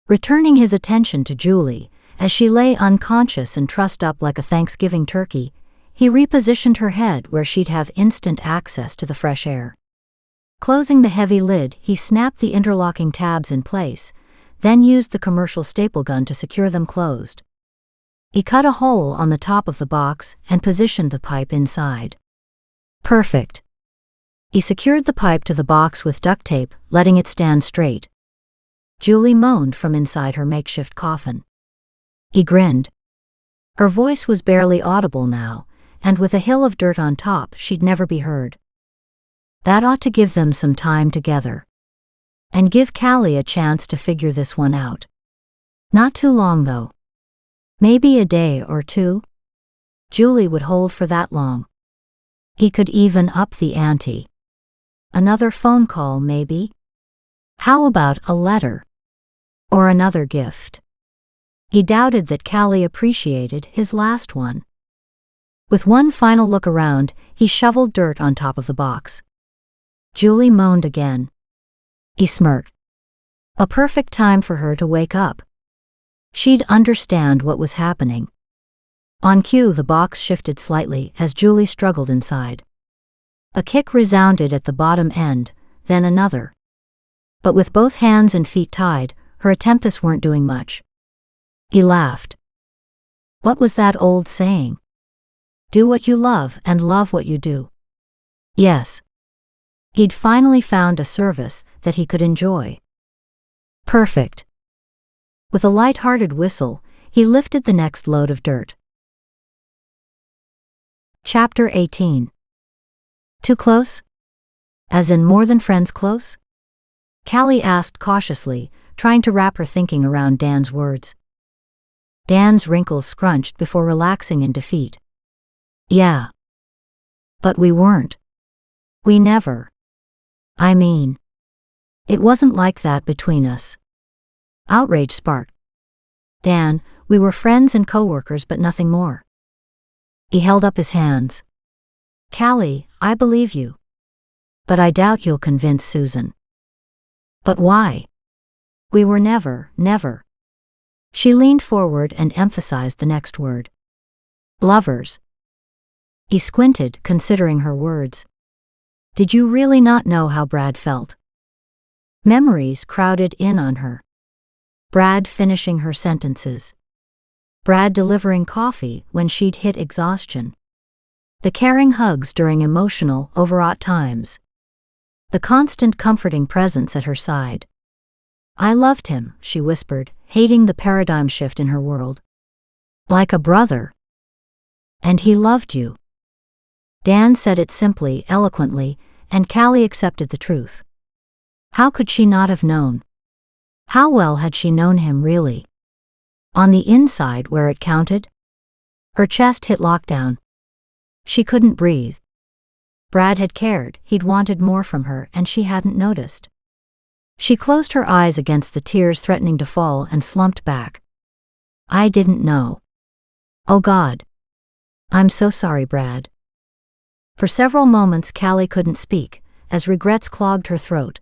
Returning his attention to Julie, as she lay unconscious and trussed up like a Thanksgiving turkey, he repositioned her head where she'd have instant access to the fresh air. Closing the heavy lid, he snapped the interlocking tabs in place, then used the commercial staple gun to secure them closed. He cut a hole on the top of the box and positioned the pipe inside. Perfect. He secured the pipe to the box with duct tape, letting it stand straight. Julie moaned from inside her makeshift coffin. He grinned. Her voice was barely audible now, and with a hill of dirt on top, she'd never be heard. That ought to give them some time together. And give Callie a chance to figure this one out. Not too long, though. Maybe a day or two? Julie would hold for that long. He could even up the ante. Another phone call, maybe? How about a letter? Or another gift? He doubted that Callie appreciated his last one. With one final look around, he shoveled dirt on top of the box. Julie moaned again. He smirked. A perfect time for her to wake up. She'd understand what was happening. On cue, the box shifted slightly as Julie struggled inside. A kick resounded at the bottom end, then another. But with both hands and feet tied, her attempts weren't doing much. He laughed. What was that old saying? Do what you love and love what you do. Yes. He'd finally found a service that he could enjoy. Perfect. With a light-hearted whistle, he lifted the next load of dirt. Chapter 18. Too close? As in more than friends close? Callie asked cautiously, trying to wrap her thinking around Dan's words. Dan's wrinkles scrunched before relaxing in defeat. Yeah. But we weren't. We never. I mean, it wasn't like that between us. Outrage sparked. Dan, we were friends and co-workers but nothing more. He held up his hands. Callie, I believe you. But I doubt you'll convince Susan. But why? We were never. She leaned forward and emphasized the next word. Lovers. He squinted, considering her words. Did you really not know how Brad felt? Memories crowded in on her. Brad finishing her sentences. Brad delivering coffee when she'd hit exhaustion. The caring hugs during emotional, overwrought times. The constant comforting presence at her side. I loved him, she whispered, hating the paradigm shift in her world. Like a brother. And he loved you. Dan said it simply, eloquently, and Callie accepted the truth. How could she not have known? How well had she known him really? On the inside where it counted? Her chest hit lockdown. She couldn't breathe. Brad had cared, he'd wanted more from her, and she hadn't noticed. She closed her eyes against the tears threatening to fall and slumped back. I didn't know. Oh God. I'm so sorry, Brad. For several moments Callie couldn't speak, as regrets clogged her throat.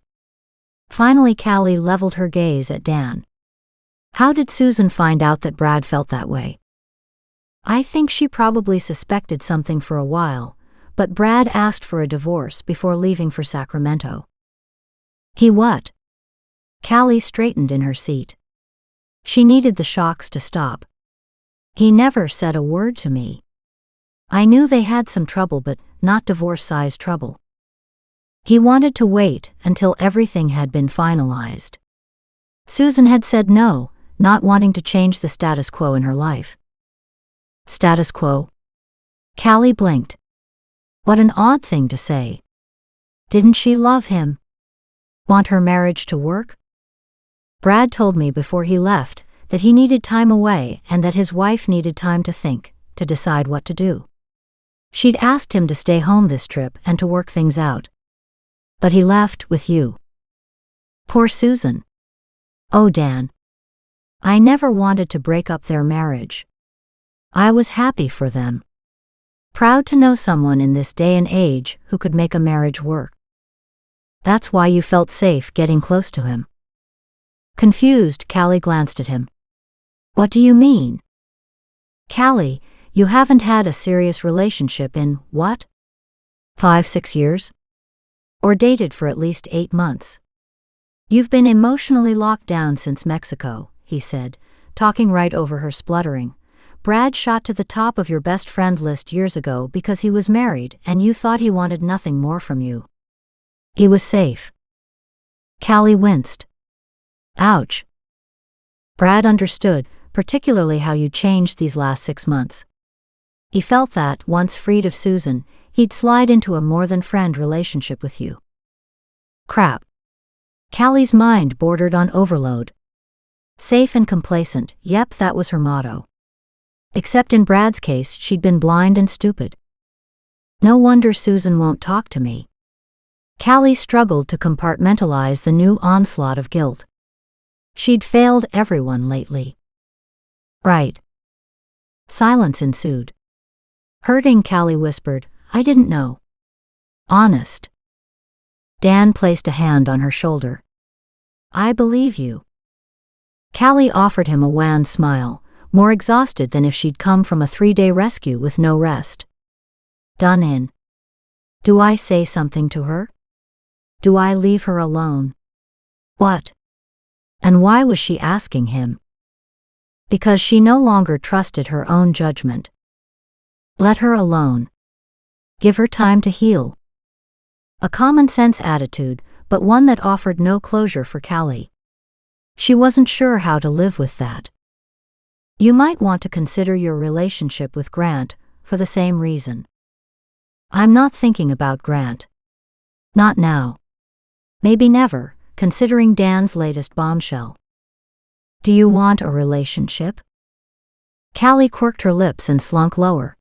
Finally Callie leveled her gaze at Dan. How did Susan find out that Brad felt that way? I think she probably suspected something for a while, but Brad asked for a divorce before leaving for Sacramento. He what? Callie straightened in her seat. She needed the shocks to stop. He never said a word to me. I knew they had some trouble, but not divorce-size trouble. He wanted to wait until everything had been finalized. Susan had said no, not wanting to change the status quo in her life. Status quo? Callie blinked. What an odd thing to say. Didn't she love him? Want her marriage to work? Brad told me before he left that he needed time away and that his wife needed time to think, to decide what to do. She'd asked him to stay home this trip and to work things out. But he left with you. Poor Susan. Oh, Dan. I never wanted to break up their marriage. I was happy for them. Proud to know someone in this day and age who could make a marriage work. That's why you felt safe getting close to him. Confused, Callie glanced at him. What do you mean? Callie, you haven't had a serious relationship in, what? 5-6 years? Or dated for at least 8 months. You've been emotionally locked down since Mexico, he said, talking right over her spluttering. Brad shot to the top of your best friend list years ago because he was married and you thought he wanted nothing more from you. He was safe. Callie winced. Ouch. Brad understood, particularly how you changed these last 6 months. He felt that, once freed of Susan, he'd slide into a more-than-friend relationship with you. Crap. Callie's mind bordered on overload. Safe and complacent, yep, that was her motto. Except in Brad's case, she'd been blind and stupid. No wonder Susan won't talk to me. Callie struggled to compartmentalize the new onslaught of guilt. She'd failed everyone lately. Right. Silence ensued. Hurting, Callie whispered, I didn't know. Honest. Dan placed a hand on her shoulder. I believe you. Callie offered him a wan smile, more exhausted than if she'd come from a 3-day rescue with no rest. Done in. Do I say something to her? Do I leave her alone? What? And why was she asking him? Because she no longer trusted her own judgment. Let her alone. Give her time to heal. A common-sense attitude, but one that offered no closure for Callie. She wasn't sure how to live with that. You might want to consider your relationship with Grant, for the same reason. I'm not thinking about Grant. Not now. Maybe never, considering Dan's latest bombshell. Do you want a relationship? Callie quirked her lips and slunk lower.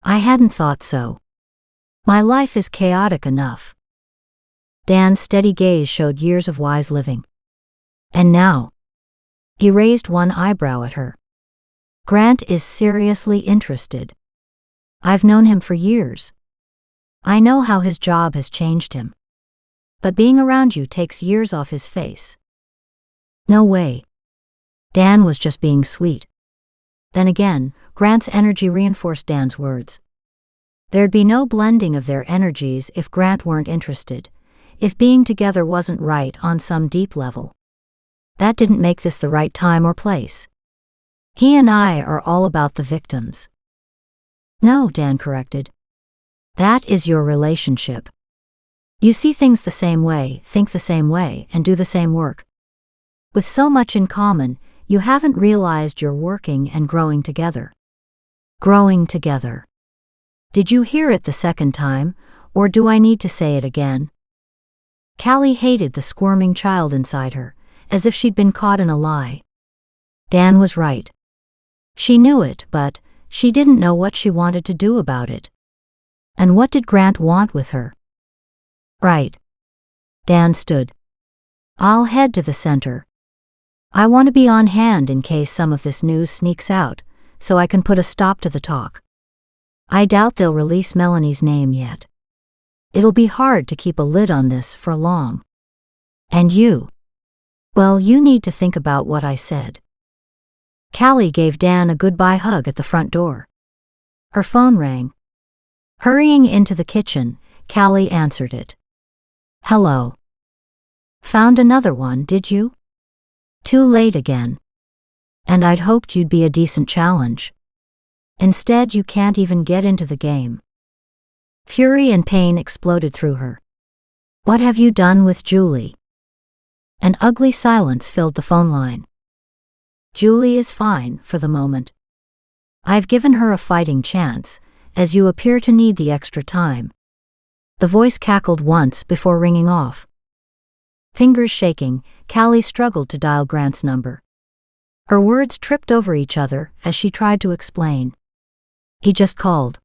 I hadn't thought so. My life is chaotic enough. Dan's steady gaze showed years of wise living. And now? He raised one eyebrow at her. Grant is seriously interested. I've known him for years. I know how his job has changed him. But being around you takes years off his face. No way. Dan was just being sweet. Then again, Grant's energy reinforced Dan's words. There'd be no blending of their energies if Grant weren't interested, if being together wasn't right on some deep level. That didn't make this the right time or place. He and I are all about the victims. No, Dan corrected. That is your relationship. You see things the same way, think the same way, and do the same work. With so much in common, you haven't realized you're working and growing together. Growing together. Did you hear it the second time, or do I need to say it again? Callie hated the squirming child inside her, as if she'd been caught in a lie. Dan was right. She knew it, but she didn't know what she wanted to do about it. And what did Grant want with her? Right. Dan stood. I'll head to the center. I want to be on hand in case some of this news sneaks out, so I can put a stop to the talk. I doubt they'll release Melanie's name yet. It'll be hard to keep a lid on this for long. And you? Well, you need to think about what I said. Callie gave Dan a goodbye hug at the front door. Her phone rang. Hurrying into the kitchen, Callie answered it. Hello. Found another one, did you? Too late again. And I'd hoped you'd be a decent challenge. Instead, you can't even get into the game. Fury and pain exploded through her. What have you done with Julie? An ugly silence filled the phone line. Julie is fine for the moment. I've given her a fighting chance, as you appear to need the extra time. The voice cackled once before ringing off. Fingers shaking, Callie struggled to dial Grant's number. Her words tripped over each other as she tried to explain. He just called.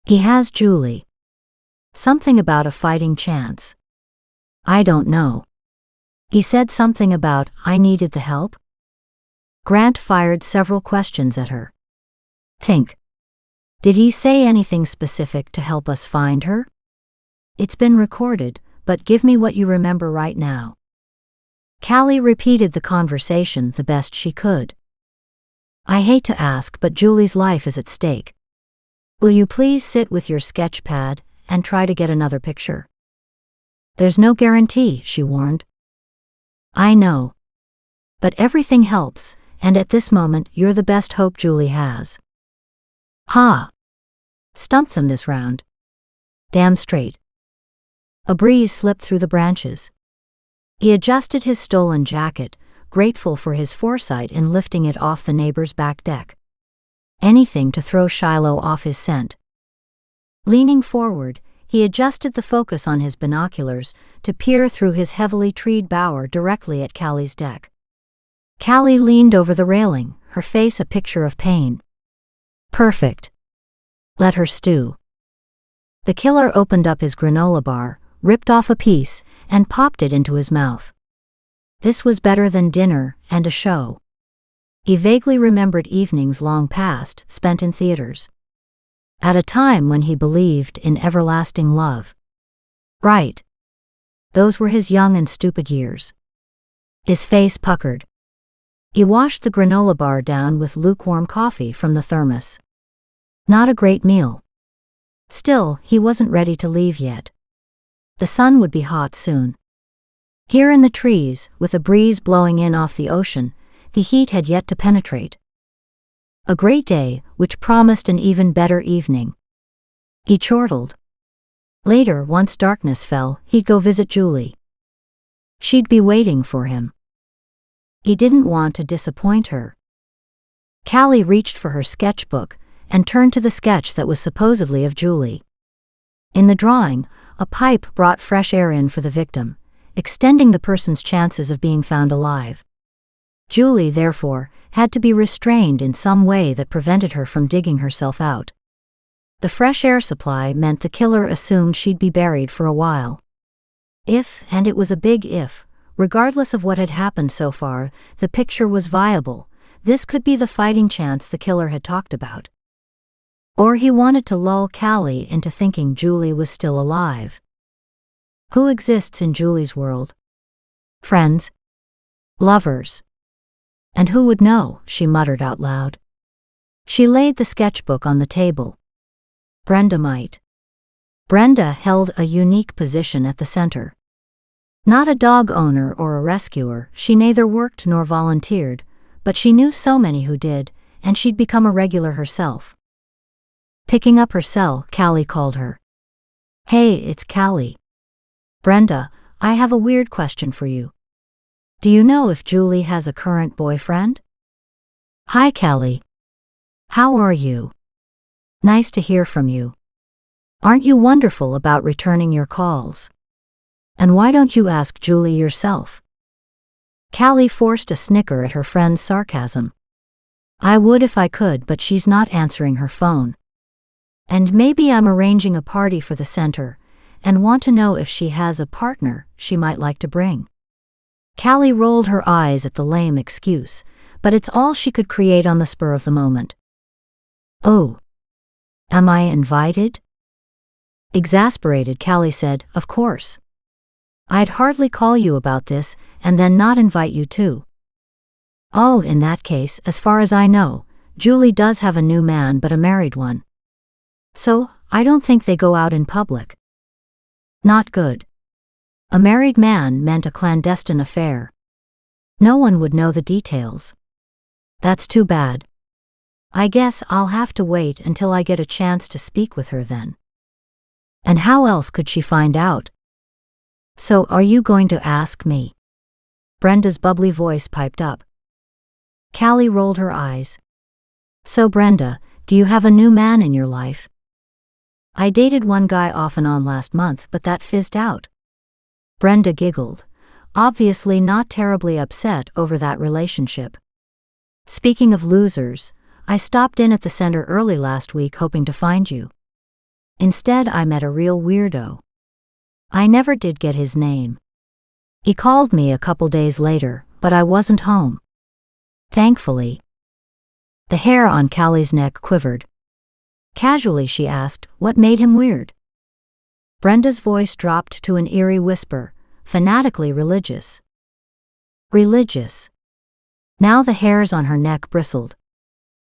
He has Julie. Something about a fighting chance. I don't know. He said something about I needed the help. Grant fired several questions at her. Think. Did he say anything specific to help us find her? It's been recorded, but give me what you remember right now. Callie repeated the conversation the best she could. I hate to ask, but Julie's life is at stake. Will you please sit with your sketch pad and try to get another picture? There's no guarantee, she warned. I know. But everything helps, and at this moment you're the best hope Julie has. Ha! Stumped them this round. Damn straight. A breeze slipped through the branches. He adjusted his stolen jacket, grateful for his foresight in lifting it off the neighbor's back deck. Anything to throw Shiloh off his scent. Leaning forward, he adjusted the focus on his binoculars to peer through his heavily treed bower directly at Callie's deck. Callie leaned over the railing, her face a picture of pain. Perfect. Let her stew. The killer opened up his granola bar, ripped off a piece, and popped it into his mouth. This was better than dinner and a show. He vaguely remembered evenings long past spent in theaters. At a time when he believed in everlasting love. Right. Those were his young and stupid years. His face puckered. He washed the granola bar down with lukewarm coffee from the thermos. Not a great meal. Still, he wasn't ready to leave yet. The sun would be hot soon. Here in the trees, with a breeze blowing in off the ocean, the heat had yet to penetrate. A great day, which promised an even better evening. He chortled. Later, once darkness fell, he'd go visit Julie. She'd be waiting for him. He didn't want to disappoint her. Callie reached for her sketchbook and turned to the sketch that was supposedly of Julie. In the drawing, a pipe brought fresh air in for the victim, extending the person's chances of being found alive. Julie, therefore, had to be restrained in some way that prevented her from digging herself out. The fresh air supply meant the killer assumed she'd be buried for a while. If, and it was a big if, regardless of what had happened so far, the picture was viable, this could be the fighting chance the killer had talked about. Or he wanted to lull Callie into thinking Julie was still alive. Who exists in Julie's world? Friends? Lovers? And who would know, she muttered out loud. She laid the sketchbook on the table. Brenda might. Brenda held a unique position at the center. Not a dog owner or a rescuer, she neither worked nor volunteered, but she knew so many who did, and she'd become a regular herself. Picking up her cell, Callie called her. Hey, it's Callie. Brenda, I have a weird question for you. Do you know if Julie has a current boyfriend? Hi, Callie. How are you? Nice to hear from you. Aren't you wonderful about returning your calls? And why don't you ask Julie yourself? Callie forced a snicker at her friend's sarcasm. I would if I could, but she's not answering her phone. And maybe I'm arranging a party for the center, and want to know if she has a partner she might like to bring. Callie rolled her eyes at the lame excuse, but it's all she could create on the spur of the moment. Oh. Am I invited? Exasperated, Callie said, Of course. I'd hardly call you about this, and then not invite you too. Oh, in that case, as far as I know, Julie does have a new man but a married one. So, I don't think they go out in public. Not good. A married man meant a clandestine affair. No one would know the details. That's too bad. I guess I'll have to wait until I get a chance to speak with her then. And how else could she find out? So are you going to ask me? Brenda's bubbly voice piped up. Callie rolled her eyes. So Brenda, do you have a new man in your life? I dated one guy off and on last month, but that fizzed out. Brenda giggled, obviously not terribly upset over that relationship. Speaking of losers, I stopped in at the center early last week hoping to find you. Instead, I met a real weirdo. I never did get his name. He called me a couple days later, but I wasn't home. Thankfully. The hair on Callie's neck quivered. Casually she asked, what made him weird? Brenda's voice dropped to an eerie whisper, fanatically religious. Religious. Now the hairs on her neck bristled.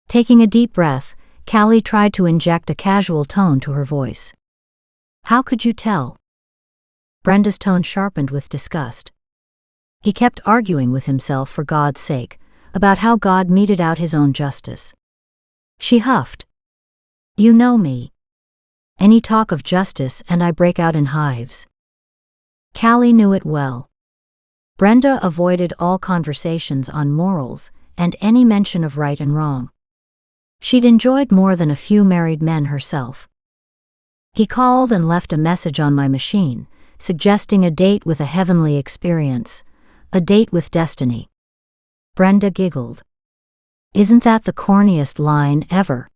Taking a deep breath, Callie tried to inject a casual tone to her voice. How could you tell? Brenda's tone sharpened with disgust. He kept arguing with himself, for God's sake, about how God meted out his own justice. She huffed. You know me. Any talk of justice and I break out in hives. Callie knew it well. Brenda avoided all conversations on morals and any mention of right and wrong. She'd enjoyed more than a few married men herself. He called and left a message on my machine, suggesting a date with a heavenly experience, a date with destiny. Brenda giggled. Isn't that the corniest line ever?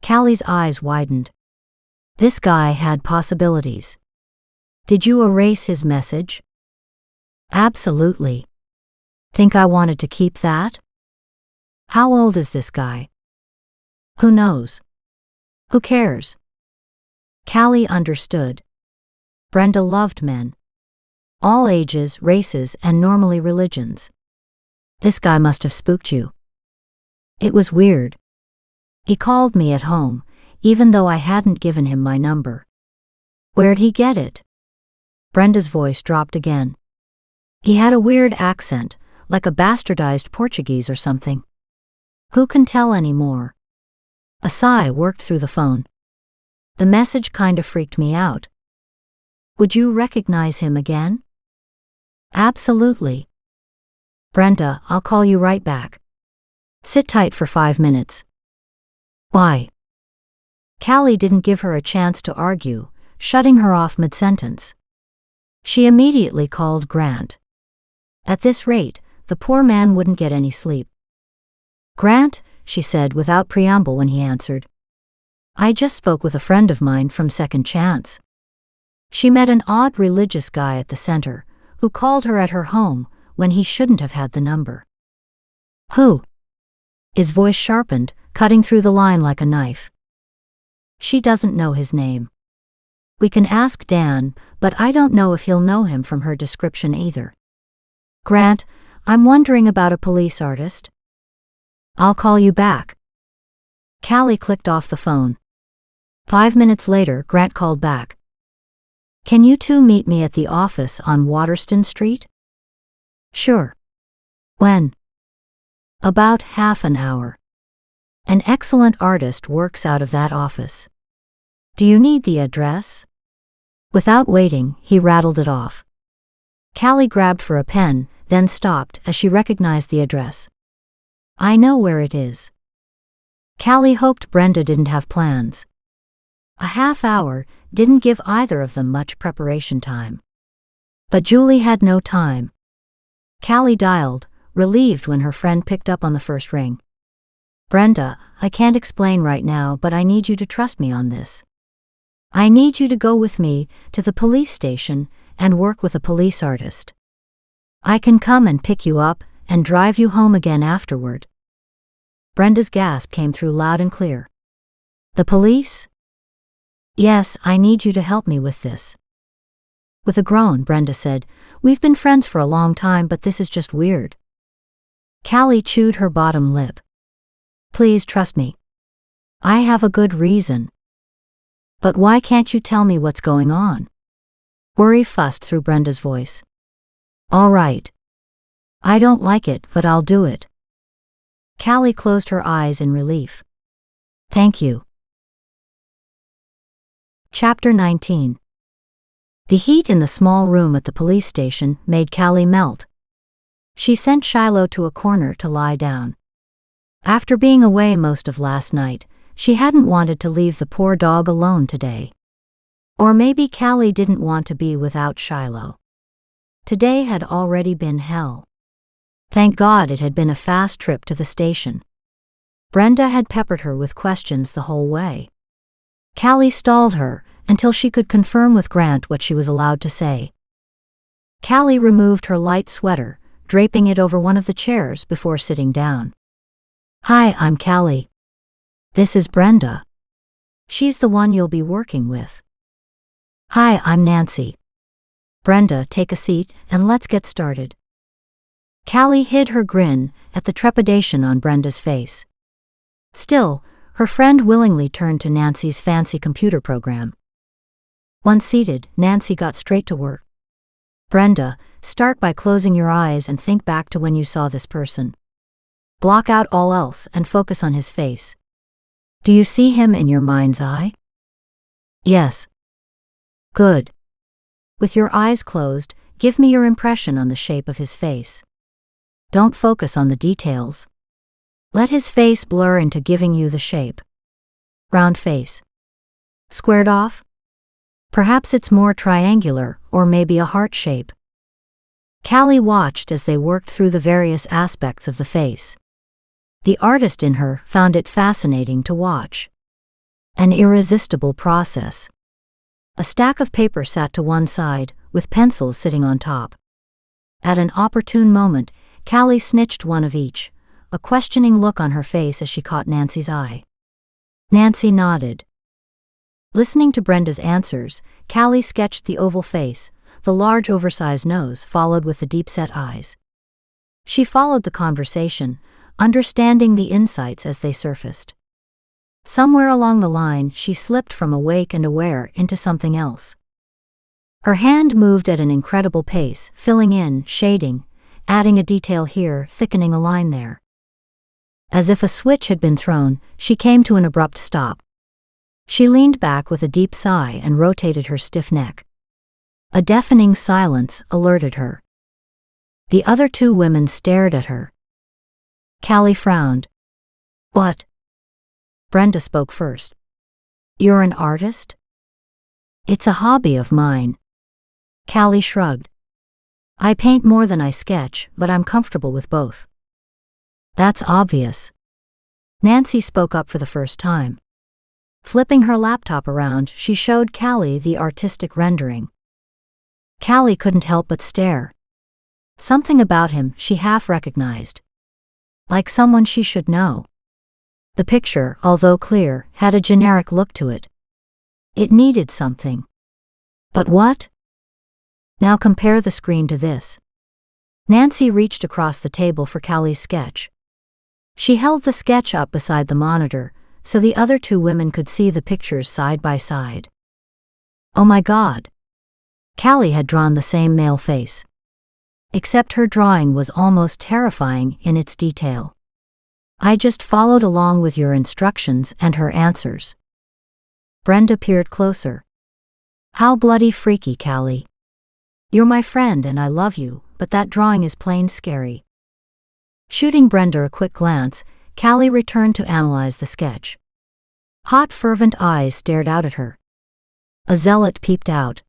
Callie's eyes widened. This guy had possibilities. Did you erase his message? Absolutely. Think I wanted to keep that? How old is this guy? Who knows? Who cares? Callie understood. Brenda loved men. All ages, races, and normally religions. This guy must have spooked you. It was weird. He called me at home, even though I hadn't given him my number. Where'd he get it? Brenda's voice dropped again. He had a weird accent, like a bastardized Portuguese or something. Who can tell anymore? A sigh worked through the phone. The message kinda freaked me out. Would you recognize him again? Absolutely. Brenda, I'll call you right back. Sit tight for 5 minutes. Why? Callie didn't give her a chance to argue, shutting her off mid-sentence. She immediately called Grant. At this rate, the poor man wouldn't get any sleep. Grant, she said without preamble when he answered. I just spoke with a friend of mine from Second Chance. She met an odd religious guy at the center, who called her at her home when he shouldn't have had the number. Who? His voice sharpened, cutting through the line like a knife. She doesn't know his name. We can ask Dan, but I don't know if he'll know him from her description either. Grant, I'm wondering about a police artist. I'll call you back. Callie clicked off the phone. 5 minutes later, Grant called back. Can you two meet me at the office on Waterston Street? Sure. When? About half an hour. An excellent artist works out of that office. Do you need the address? Without waiting, he rattled it off. Callie grabbed for a pen, then stopped as she recognized the address. I know where it is. Callie hoped Brenda didn't have plans. A half hour didn't give either of them much preparation time. But Julie had no time. Callie dialed, relieved when her friend picked up on the first ring. Brenda, I can't explain right now, but I need you to trust me on this. I need you to go with me to the police station and work with a police artist. I can come and pick you up and drive you home again afterward. Brenda's gasp came through loud and clear. The police? Yes, I need you to help me with this. With a groan, Brenda said, We've been friends for a long time, but this is just weird. Callie chewed her bottom lip. Please trust me. I have a good reason. But why can't you tell me what's going on? Worry fussed through Brenda's voice. All right. I don't like it, but I'll do it. Callie closed her eyes in relief. Thank you. Chapter 19. The heat in the small room at the police station made Callie melt. She sent Shiloh to a corner to lie down. After being away most of last night, she hadn't wanted to leave the poor dog alone today. Or maybe Callie didn't want to be without Shiloh. Today had already been hell. Thank God it had been a fast trip to the station. Brenda had peppered her with questions the whole way. Callie stalled her until she could confirm with Grant what she was allowed to say. Callie removed her light sweater, draping it over one of the chairs before sitting down. Hi, I'm Callie. This is Brenda. She's the one you'll be working with. Hi, I'm Nancy. Brenda, take a seat and let's get started. Callie hid her grin at the trepidation on Brenda's face. Still, her friend willingly turned to Nancy's fancy computer program. Once seated, Nancy got straight to work. Brenda, start by closing your eyes and think back to when you saw this person. Block out all else and focus on his face. Do you see him in your mind's eye? Yes. Good. With your eyes closed, give me your impression on the shape of his face. Don't focus on the details. Let his face blur into giving you the shape. Round face. Squared off? Perhaps it's more triangular, or maybe a heart shape. Callie watched as they worked through the various aspects of the face. The artist in her found it fascinating to watch. An irresistible process. A stack of paper sat to one side, with pencils sitting on top. At an opportune moment, Callie snitched one of each, a questioning look on her face as she caught Nancy's eye. Nancy nodded. Listening to Brenda's answers, Callie sketched the oval face, the large oversized nose followed with the deep-set eyes. She followed the conversation, understanding the insights as they surfaced. Somewhere along the line, she slipped from awake and aware into something else. Her hand moved at an incredible pace, filling in, shading, adding a detail here, thickening a line there. As if a switch had been thrown, she came to an abrupt stop. She leaned back with a deep sigh and rotated her stiff neck. A deafening silence alerted her. The other two women stared at her. Callie frowned. What? Brenda spoke first. You're an artist? It's a hobby of mine. Callie shrugged. I paint more than I sketch, but I'm comfortable with both. That's obvious. Nancy spoke up for the first time. Flipping her laptop around, she showed Callie the artistic rendering. Callie couldn't help but stare. Something about him she half recognized. Like someone she should know. The picture, although clear, had a generic look to it. It needed something. But what? Now compare the screen to this. Nancy reached across the table for Callie's sketch. She held the sketch up beside the monitor, so the other two women could see the pictures side by side. Oh my God! Callie had drawn the same male face. Except her drawing was almost terrifying in its detail. I just followed along with your instructions and her answers. Brenda peered closer. How bloody freaky, Callie. You're my friend and I love you, but that drawing is plain scary. Shooting Brenda a quick glance, Callie returned to analyze the sketch. Hot, fervent eyes stared out at her. A zealot peeped out.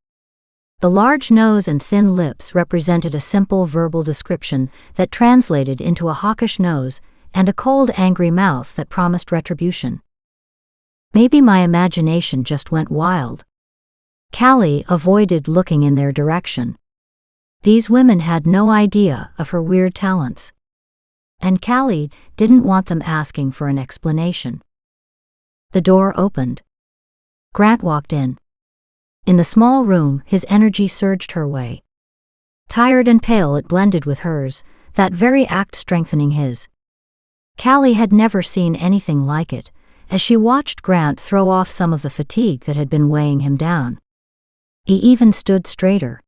The large nose and thin lips represented a simple verbal description that translated into a hawkish nose and a cold, angry mouth that promised retribution. Maybe my imagination just went wild. Callie avoided looking in their direction. These women had no idea of her weird talents. And Callie didn't want them asking for an explanation. The door opened. Grant walked in. In the small room, his energy surged her way. Tired and pale, it blended with hers, that very act strengthening his. Callie had never seen anything like it, as she watched Grant throw off some of the fatigue that had been weighing him down. He even stood straighter.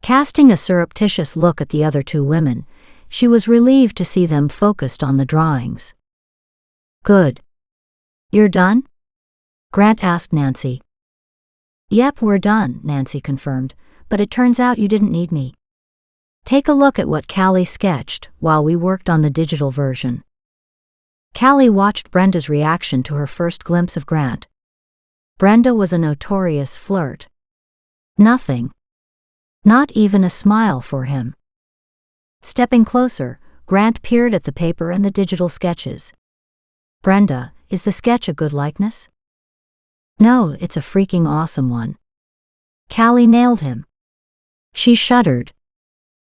Casting a surreptitious look at the other two women, she was relieved to see them focused on the drawings. Good. You're done? Grant asked Nancy. Yep, we're done, Nancy confirmed, but it turns out you didn't need me. Take a look at what Callie sketched while we worked on the digital version. Callie watched Brenda's reaction to her first glimpse of Grant. Brenda was a notorious flirt. Nothing. Not even a smile for him. Stepping closer, Grant peered at the paper and the digital sketches. Brenda, is the sketch a good likeness? No, it's a freaking awesome one. Callie nailed him. She shuddered.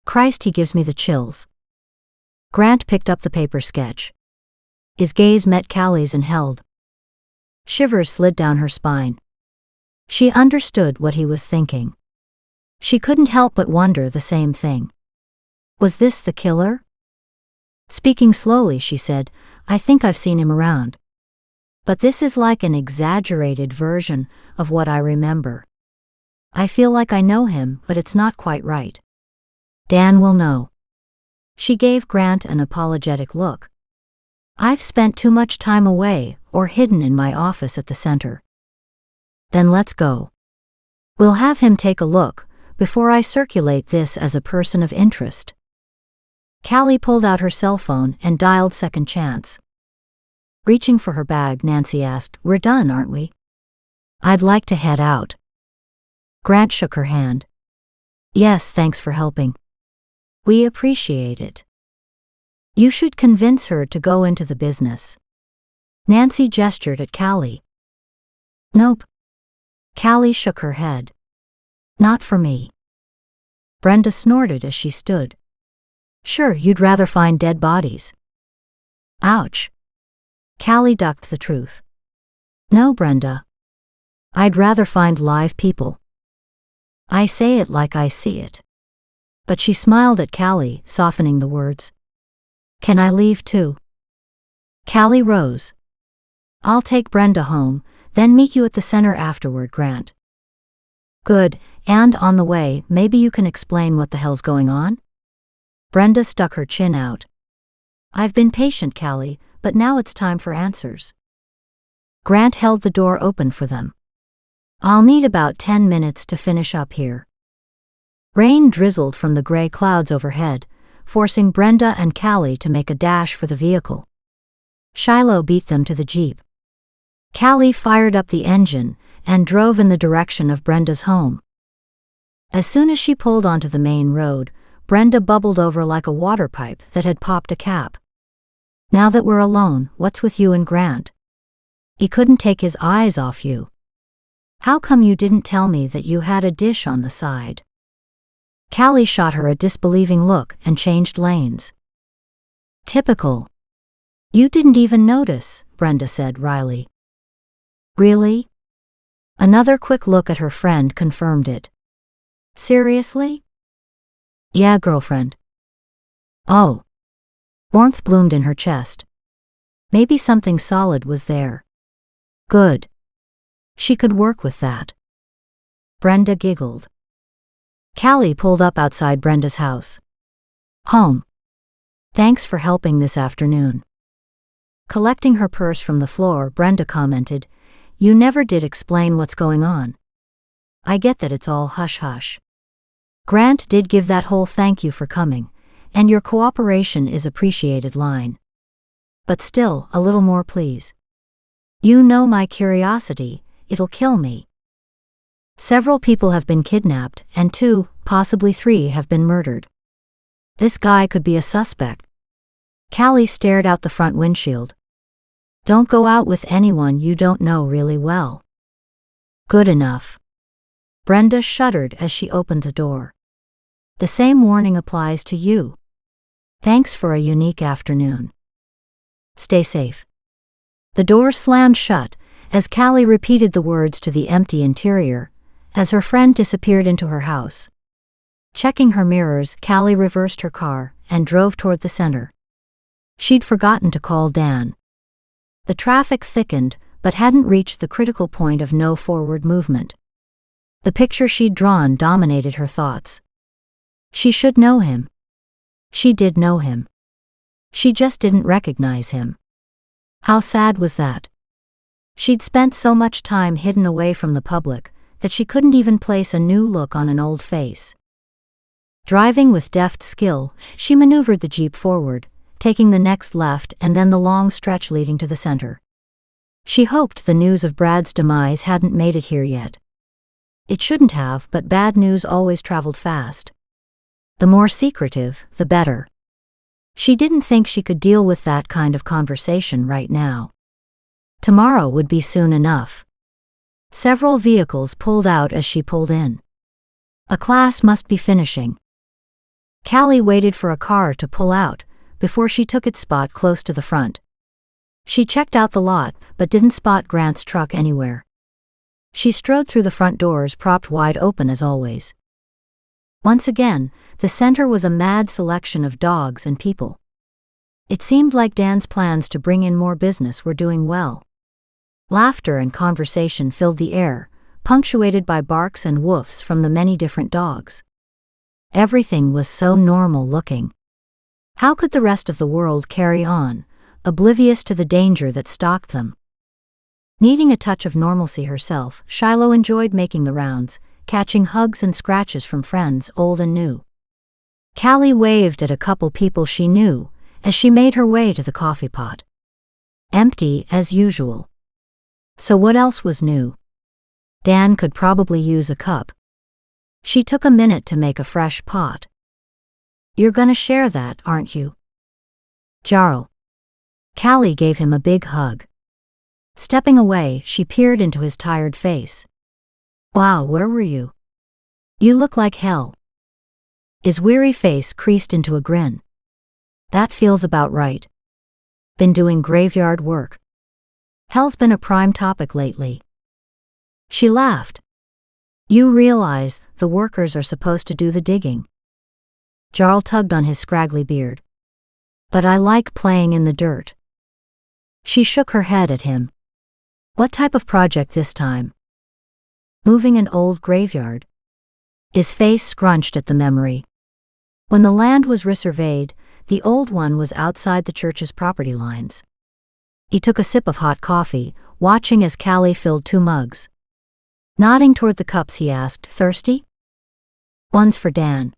Christ, he gives me the chills. Grant picked up the paper sketch. His gaze met Callie's and held. Shivers slid down her spine. She understood what he was thinking. She couldn't help but wonder the same thing. Was this the killer? Speaking slowly, she said, I think I've seen him around. But this is like an exaggerated version of what I remember. I feel like I know him, but it's not quite right. Dan will know. She gave Grant an apologetic look. I've spent too much time away or hidden in my office at the center. Then let's go. We'll have him take a look before I circulate this as a person of interest. Callie pulled out her cell phone and dialed Second Chance. Reaching for her bag, Nancy asked, "We're done, aren't we?" "I'd like to head out." Grant shook her hand. "Yes, thanks for helping. We appreciate it. You should convince her to go into the business." Nancy gestured at Callie. "Nope." Callie shook her head. "Not for me." Brenda snorted as she stood. "Sure, you'd rather find dead bodies." Ouch. Callie ducked the truth. "No, Brenda. I'd rather find live people. I say it like I see it." But she smiled at Callie, softening the words. "Can I leave too?" Callie rose. "I'll take Brenda home, then meet you at the center afterward, Grant." "Good, and on the way, maybe you can explain what the hell's going on?" Brenda stuck her chin out. "I've been patient, Callie, but now it's time for answers." Grant held the door open for them. "I'll need about 10 minutes to finish up here." Rain drizzled from the gray clouds overhead, forcing Brenda and Callie to make a dash for the vehicle. Shiloh beat them to the Jeep. Callie fired up the engine and drove in the direction of Brenda's home. As soon as she pulled onto the main road, Brenda bubbled over like a water pipe that had popped a cap. "Now that we're alone, what's with you and Grant? He couldn't take his eyes off you. How come you didn't tell me that you had a dish on the side?" Callie shot her a disbelieving look and changed lanes. "Typical. You didn't even notice," Brenda said wryly. "Really?" Another quick look at her friend confirmed it. "Seriously?" "Yeah, girlfriend." "Oh." Warmth bloomed in her chest. Maybe something solid was there. Good. She could work with that. Brenda giggled. Callie pulled up outside Brenda's house. "Home. Thanks for helping this afternoon." Collecting her purse from the floor, Brenda commented, "You never did explain what's going on." "I get that it's all hush-hush. Grant did give that whole thank you for coming, and your cooperation is appreciated line. But still, a little more please. You know my curiosity, it'll kill me. Several people have been kidnapped, and 2, possibly 3 have been murdered. This guy could be a suspect." Callie stared out the front windshield. "Don't go out with anyone you don't know really well." "Good enough." Brenda shuddered as she opened the door. "The same warning applies to you. Thanks for a unique afternoon. Stay safe." The door slammed shut as Callie repeated the words to the empty interior, as her friend disappeared into her house. Checking her mirrors, Callie reversed her car and drove toward the center. She'd forgotten to call Dan. The traffic thickened, but hadn't reached the critical point of no forward movement. The picture she'd drawn dominated her thoughts. She should know him. She did know him. She just didn't recognize him. How sad was that? She'd spent so much time hidden away from the public that she couldn't even place a new look on an old face. Driving with deft skill, she maneuvered the Jeep forward, taking the next left and then the long stretch leading to the center. She hoped the news of Brad's demise hadn't made it here yet. It shouldn't have, but bad news always traveled fast. The more secretive, the better. She didn't think she could deal with that kind of conversation right now. Tomorrow would be soon enough. Several vehicles pulled out as she pulled in. A class must be finishing. Callie waited for a car to pull out before she took its spot close to the front. She checked out the lot but didn't spot Grant's truck anywhere. She strode through the front doors propped wide open as always. Once again, the center was a mad selection of dogs and people. It seemed like Dan's plans to bring in more business were doing well. Laughter and conversation filled the air, punctuated by barks and woofs from the many different dogs. Everything was so normal looking. How could the rest of the world carry on, oblivious to the danger that stalked them? Needing a touch of normalcy herself, Shiloh enjoyed making the rounds, catching hugs and scratches from friends old and new. Callie waved at a couple people she knew as she made her way to the coffee pot. Empty as usual. So what else was new? Dan could probably use a cup. She took a minute to make a fresh pot. "You're gonna share that, aren't you?" "Jarl." Callie gave him a big hug. Stepping away, she peered into his tired face. "Wow, where were you? You look like hell." His weary face creased into a grin. "That feels about right. Been doing graveyard work. Hell's been a prime topic lately." She laughed. "You realize the workers are supposed to do the digging." Jarl tugged on his scraggly beard. "But I like playing in the dirt." She shook her head at him. "What type of project this time?" "Moving an old graveyard." His face scrunched at the memory. When the land was resurveyed, the old one was outside the church's property lines. He took a sip of hot coffee, watching as Callie filled 2 mugs. Nodding toward the cups, he asked, "Thirsty?" "One's for Dan."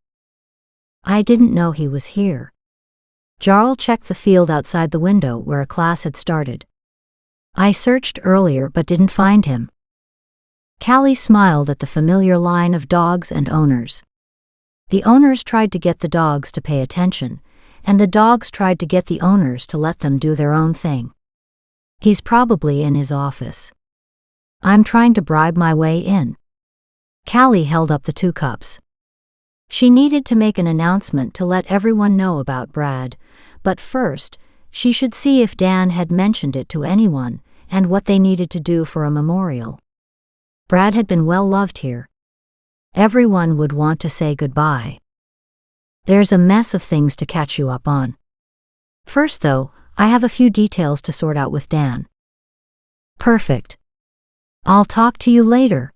"I didn't know he was here." Jarl checked the field outside the window where a class had started. "I searched earlier but didn't find him." Callie smiled at the familiar line of dogs and owners. The owners tried to get the dogs to pay attention, and the dogs tried to get the owners to let them do their own thing. "He's probably in his office. I'm trying to bribe my way in." Callie held up the 2 cups. She needed to make an announcement to let everyone know about Brad, but first, she should see if Dan had mentioned it to anyone and what they needed to do for a memorial. Brad had been well loved here. Everyone would want to say goodbye. "There's a mess of things to catch you up on. First though, I have a few details to sort out with Dan." "Perfect. I'll talk to you later."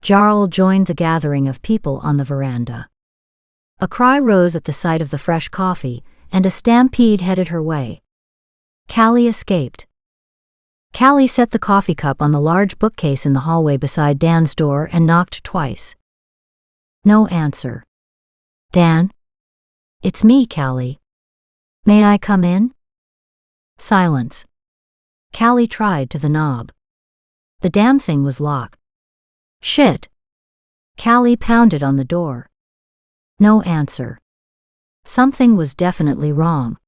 Jarl joined the gathering of people on the veranda. A cry rose at the sight of the fresh coffee, and a stampede headed her way. Callie escaped. Callie set the coffee cup on the large bookcase in the hallway beside Dan's door and knocked twice. No answer. "Dan?" "It's me, Callie. May I come in?" Silence. Callie tried to the knob. The damn thing was locked. "Shit." Callie pounded on the door. No answer. Something was definitely wrong.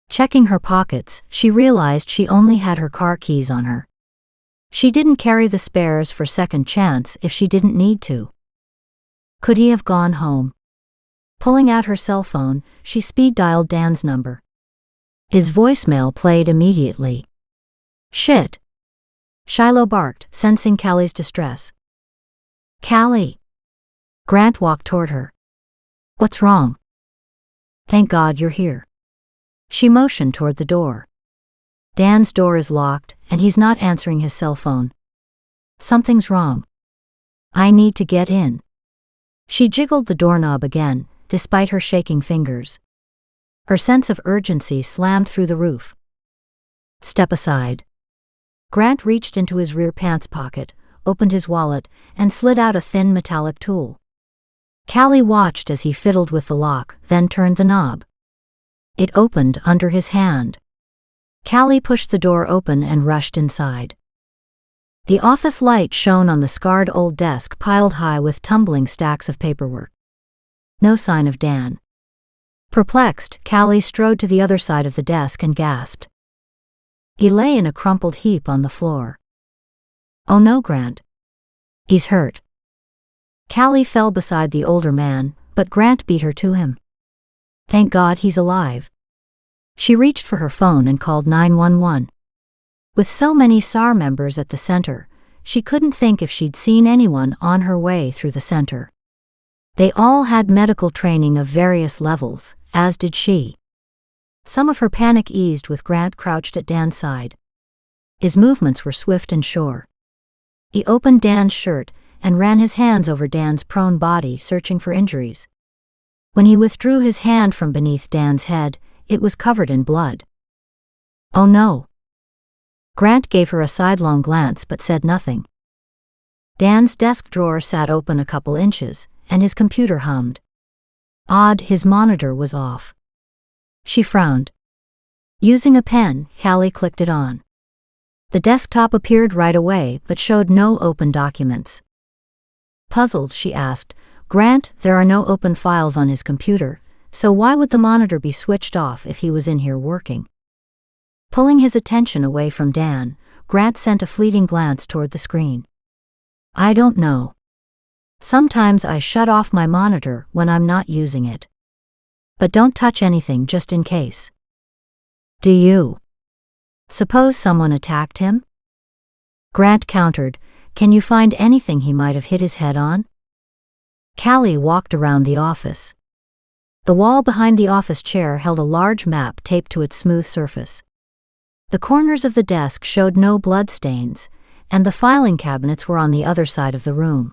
Checking her pockets, she realized she only had her car keys on her. She didn't carry the spares for second chance if she didn't need to. Could he have gone home? Pulling out her cell phone, she speed-dialed Dan's number. His voicemail played immediately. "Shit." Shiloh barked, sensing Callie's distress. "Callie." Grant walked toward her. "What's wrong?" "Thank God you're here." She motioned toward the door. "Dan's door is locked, and he's not answering his cell phone. Something's wrong. I need to get in." She jiggled the doorknob again, despite her shaking fingers. Her sense of urgency slammed through the roof. "Step aside." Grant reached into his rear pants pocket, opened his wallet, and slid out a thin metallic tool. Callie watched as he fiddled with the lock, then turned the knob. It opened under his hand. Callie pushed the door open and rushed inside. The office light shone on the scarred old desk piled high with tumbling stacks of paperwork. No sign of Dan. Perplexed, Callie strode to the other side of the desk and gasped. He lay in a crumpled heap on the floor. "Oh no, Grant. He's hurt." Callie fell beside the older man, but Grant beat her to him. "Thank God he's alive." She reached for her phone and called 911. With so many SAR members at the center, she couldn't think if she'd seen anyone on her way through the center. They all had medical training of various levels, as did she. Some of her panic eased with Grant crouched at Dan's side. His movements were swift and sure. He opened Dan's shirt and ran his hands over Dan's prone body, searching for injuries. When he withdrew his hand from beneath Dan's head, it was covered in blood. "Oh no." Grant gave her a sidelong glance but said nothing. Dan's desk drawer sat open a couple inches, and his computer hummed. Odd, his monitor was off. She frowned. Using a pen, Callie clicked it on. The desktop appeared right away but showed no open documents. Puzzled, she asked, "Grant, there are no open files on his computer, so why would the monitor be switched off if he was in here working?" Pulling his attention away from Dan, Grant sent a fleeting glance toward the screen. "I don't know. Sometimes I shut off my monitor when I'm not using it. But don't touch anything just in case." "Do you suppose someone attacked him?" Grant countered, "Can you find anything he might have hit his head on?" Callie walked around the office. The wall behind the office chair held a large map taped to its smooth surface. The corners of the desk showed no blood stains, and the filing cabinets were on the other side of the room.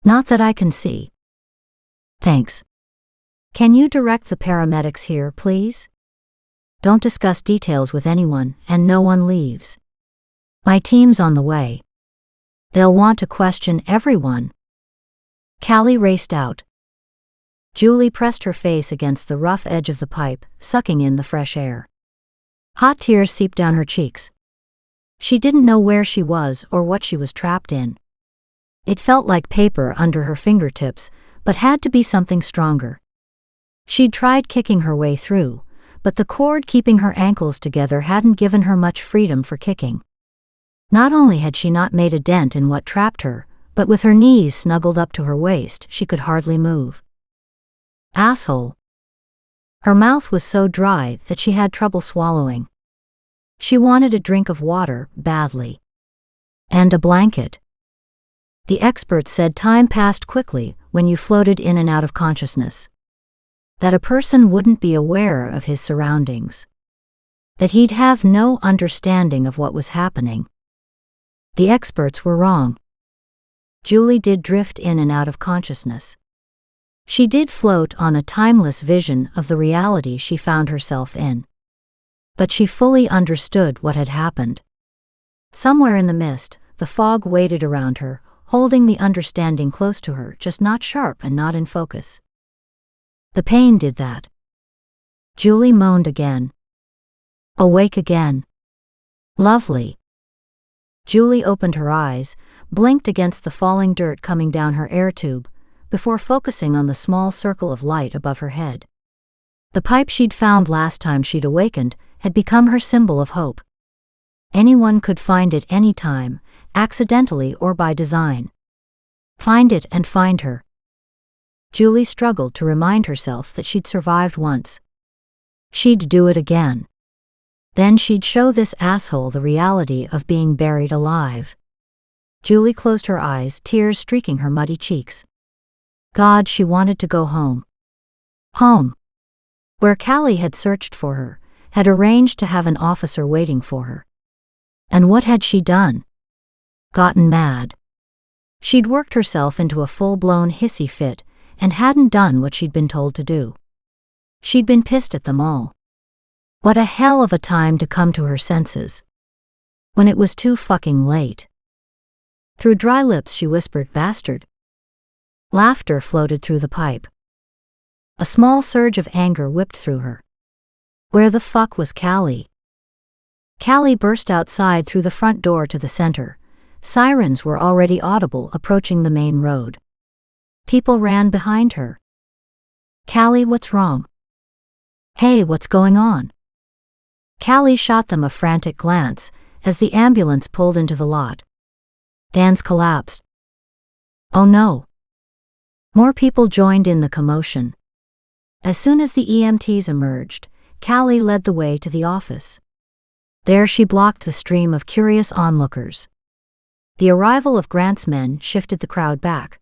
"Not that I can see." "Thanks. Can you direct the paramedics here, please? Don't discuss details with anyone, and no one leaves. My team's on the way. They'll want to question everyone." Callie raced out. Julie pressed her face against the rough edge of the pipe, sucking in the fresh air. Hot tears seeped down her cheeks. She didn't know where she was or what she was trapped in. It felt like paper under her fingertips, but had to be something stronger. She'd tried kicking her way through, but the cord keeping her ankles together hadn't given her much freedom for kicking. Not only had she not made a dent in what trapped her, but with her knees snuggled up to her waist, she could hardly move. Asshole. Her mouth was so dry that she had trouble swallowing. She wanted a drink of water, badly. And a blanket. The experts said time passed quickly when you floated in and out of consciousness. That a person wouldn't be aware of his surroundings. That he'd have no understanding of what was happening. The experts were wrong. Julie did drift in and out of consciousness. She did float on a timeless vision of the reality she found herself in. But she fully understood what had happened. Somewhere in the mist, the fog waited around her, holding the understanding close to her, just not sharp and not in focus. The pain did that. Julie moaned again. Awake again. Lovely. Julie opened her eyes, blinked against the falling dirt coming down her air tube, before focusing on the small circle of light above her head. The pipe she'd found last time she'd awakened had become her symbol of hope. Anyone could find it any time, accidentally or by design. Find it and find her. Julie struggled to remind herself that she'd survived once. She'd do it again. Then she'd show this asshole the reality of being buried alive. Julie closed her eyes, tears streaking her muddy cheeks. God, she wanted to go home. Home. Where Callie had searched for her, had arranged to have an officer waiting for her. And what had she done? Gotten mad. She'd worked herself into a full-blown hissy fit, and hadn't done what she'd been told to do. She'd been pissed at them all. What a hell of a time to come to her senses. When it was too fucking late. Through dry lips she whispered, "Bastard." Laughter floated through the pipe. A small surge of anger whipped through her. Where the fuck was Callie? Callie burst outside through the front door to the center. Sirens were already audible approaching the main road. People ran behind her. Callie, what's wrong? Hey, what's going on? Callie shot them a frantic glance as the ambulance pulled into the lot. Dan's collapsed. Oh no. More people joined in the commotion. As soon as the EMTs emerged, Callie led the way to the office. There she blocked the stream of curious onlookers. The arrival of Grant's men shifted the crowd back.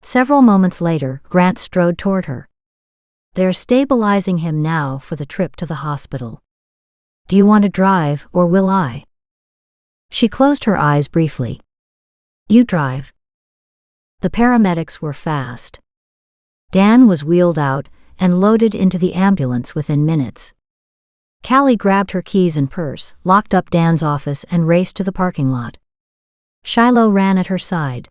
Several moments later, Grant strode toward her. They're stabilizing him now for the trip to the hospital. Do you want to drive, or will I? She closed her eyes briefly. You drive. The paramedics were fast. Dan was wheeled out and loaded into the ambulance within minutes. Callie grabbed her keys and purse, locked up Dan's office, and raced to the parking lot. Shiloh ran at her side.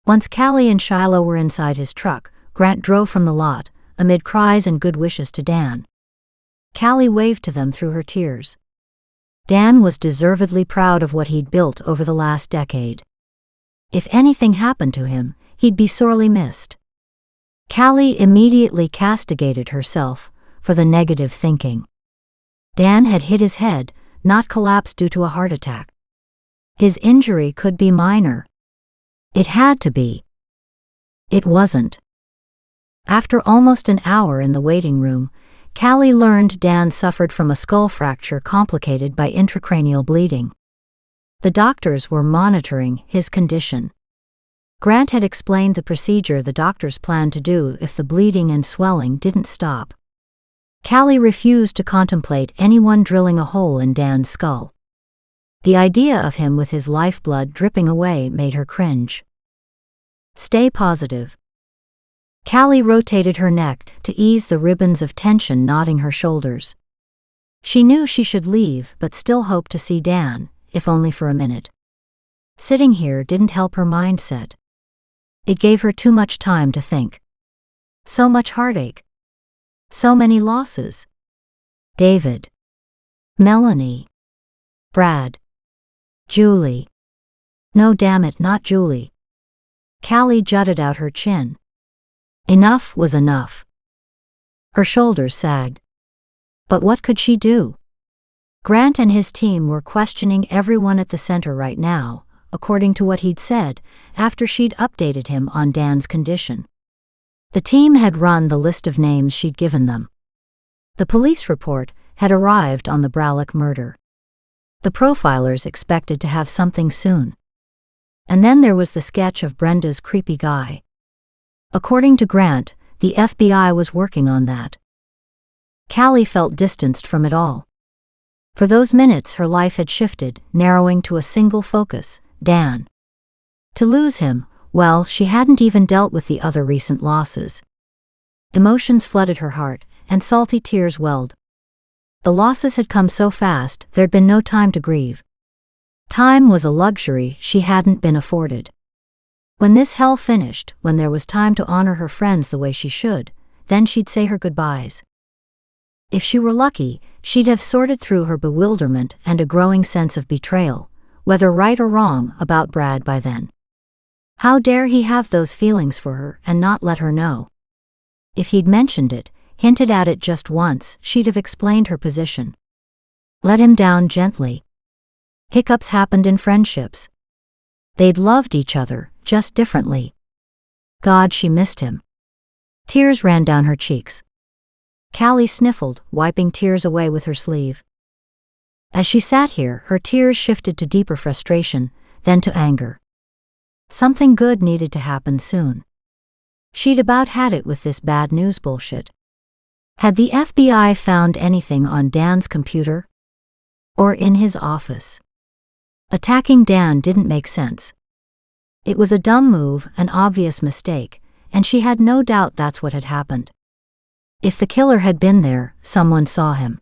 Once Callie and Shiloh were inside his truck, Grant drove from the lot, amid cries and good wishes to Dan. Callie waved to them through her tears. Dan was deservedly proud of what he'd built over the last decade. If anything happened to him, he'd be sorely missed. Callie immediately castigated herself for the negative thinking. Dan had hit his head, not collapsed due to a heart attack. His injury could be minor. It had to be. It wasn't. After almost an hour in the waiting room, Callie learned Dan suffered from a skull fracture complicated by intracranial bleeding. The doctors were monitoring his condition. Grant had explained the procedure the doctors planned to do if the bleeding and swelling didn't stop. Callie refused to contemplate anyone drilling a hole in Dan's skull. The idea of him with his lifeblood dripping away made her cringe. Stay positive. Callie rotated her neck to ease the ribbons of tension knotting her shoulders. She knew she should leave but still hoped to see Dan, if only for a minute. Sitting here didn't help her mindset. It gave her too much time to think. So much heartache. So many losses. David. Melanie. Brad. Julie. No, damn it, not Julie. Callie jutted out her chin. Enough was enough. Her shoulders sagged. But what could she do? Grant and his team were questioning everyone at the center right now, according to what he'd said, after she'd updated him on Dan's condition. The team had run the list of names she'd given them. The police report had arrived on the Bralick murder. The profilers expected to have something soon. And then there was the sketch of Brenda's creepy guy. According to Grant, the FBI was working on that. Callie felt distanced from it all. For those minutes her life had shifted, narrowing to a single focus, Dan. To lose him, well, she hadn't even dealt with the other recent losses. Emotions flooded her heart, and salty tears welled. The losses had come so fast, there'd been no time to grieve. Time was a luxury she hadn't been afforded. When this hell finished, when there was time to honor her friends the way she should, then she'd say her goodbyes. If she were lucky, she'd have sorted through her bewilderment and a growing sense of betrayal, whether right or wrong, about Brad by then. How dare he have those feelings for her and not let her know? If he'd mentioned it, hinted at it just once, she'd have explained her position. Let him down gently. Hiccups happened in friendships. They'd loved each other, just differently. God, she missed him. Tears ran down her cheeks. Callie sniffled, wiping tears away with her sleeve. As she sat here, her tears shifted to deeper frustration, then to anger. Something good needed to happen soon. She'd about had it with this bad news bullshit. Had the FBI found anything on Dan's computer? Or in his office? Attacking Dan didn't make sense. It was a dumb move, an obvious mistake, and she had no doubt that's what had happened. If the killer had been there, someone saw him.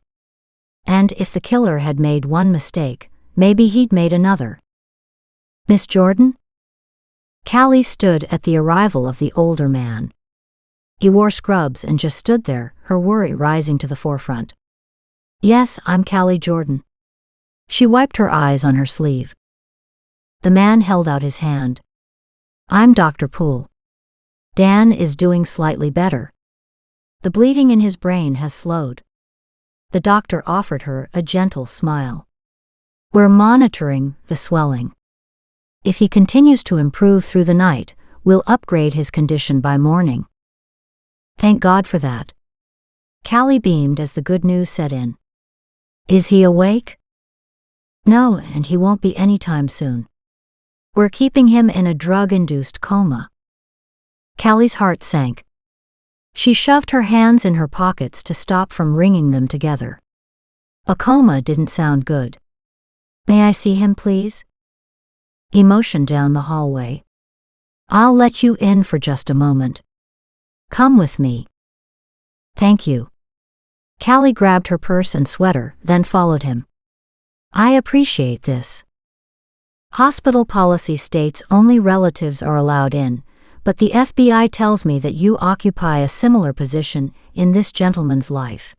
And if the killer had made one mistake, maybe he'd made another. Miss Jordan? Callie stood at the arrival of the older man. He wore scrubs and just stood there, her worry rising to the forefront. Yes, I'm Callie Jordan. She wiped her eyes on her sleeve. The man held out his hand. I'm Dr. Poole. Dan is doing slightly better. The bleeding in his brain has slowed. The doctor offered her a gentle smile. We're monitoring the swelling. If he continues to improve through the night, we'll upgrade his condition by morning. Thank God for that. Callie beamed as the good news set in. Is he awake? No, and he won't be anytime soon. We're keeping him in a drug-induced coma. Callie's heart sank. She shoved her hands in her pockets to stop from wringing them together. A coma didn't sound good. May I see him, please? He motioned down the hallway. I'll let you in for just a moment. Come with me. Thank you. Callie grabbed her purse and sweater, then followed him. I appreciate this. Hospital policy states only relatives are allowed in, but the FBI tells me that you occupy a similar position in this gentleman's life.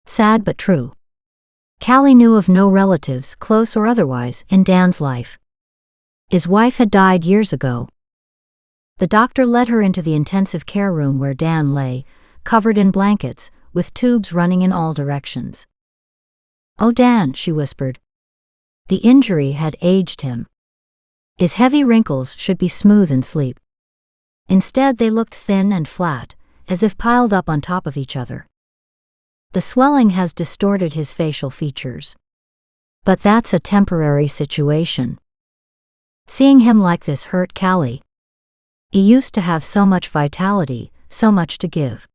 Sad but true. Callie knew of no relatives, close or otherwise, in Dan's life. His wife had died years ago. The doctor led her into the intensive care room where Dan lay, covered in blankets, with tubes running in all directions. Oh, Dan, she whispered. The injury had aged him. His heavy wrinkles should be smooth in sleep. Instead, they looked thin and flat, as if piled up on top of each other. The swelling has distorted his facial features. But that's a temporary situation. Seeing him like this hurt Callie. He used to have so much vitality, so much to give.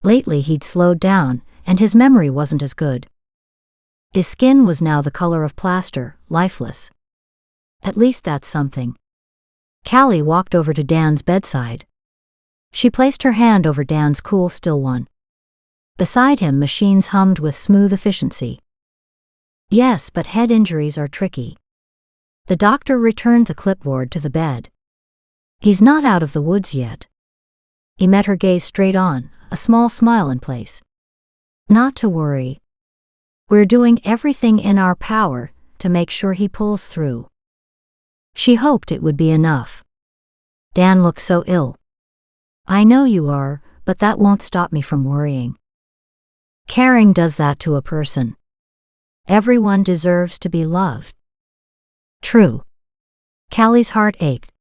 Lately he'd slowed down, and his memory wasn't as good. His skin was now the color of plaster, lifeless. At least that's something. Callie walked over to Dan's bedside. She placed her hand over Dan's cool, still one. Beside him, machines hummed with smooth efficiency. Yes, but head injuries are tricky. The doctor returned the clipboard to the bed. He's not out of the woods yet. He met her gaze straight on, a small smile in place. Not to worry. We're doing everything in our power to make sure he pulls through. She hoped it would be enough. Dan looked so ill. I know you are, but that won't stop me from worrying. Caring does that to a person. Everyone deserves to be loved. True. Callie's heart ached.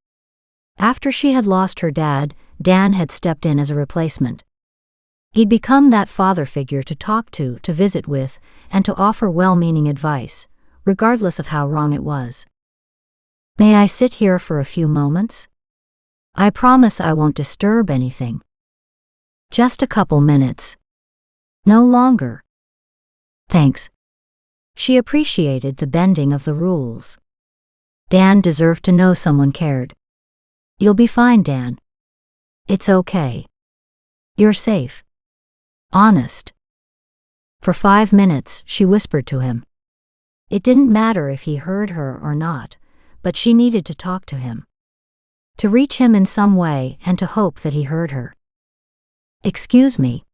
After she had lost her dad, Dan had stepped in as a replacement. He'd become that father figure to talk to visit with, and to offer well-meaning advice, regardless of how wrong it was. May I sit here for a few moments? I promise I won't disturb anything. Just a couple minutes. No longer. Thanks. She appreciated the bending of the rules. Dan deserved to know someone cared. You'll be fine, Dan. It's okay. You're safe. Honest. For 5 minutes, she whispered to him. It didn't matter if he heard her or not, but she needed to talk to him. To reach him in some way and to hope that he heard her. Excuse me.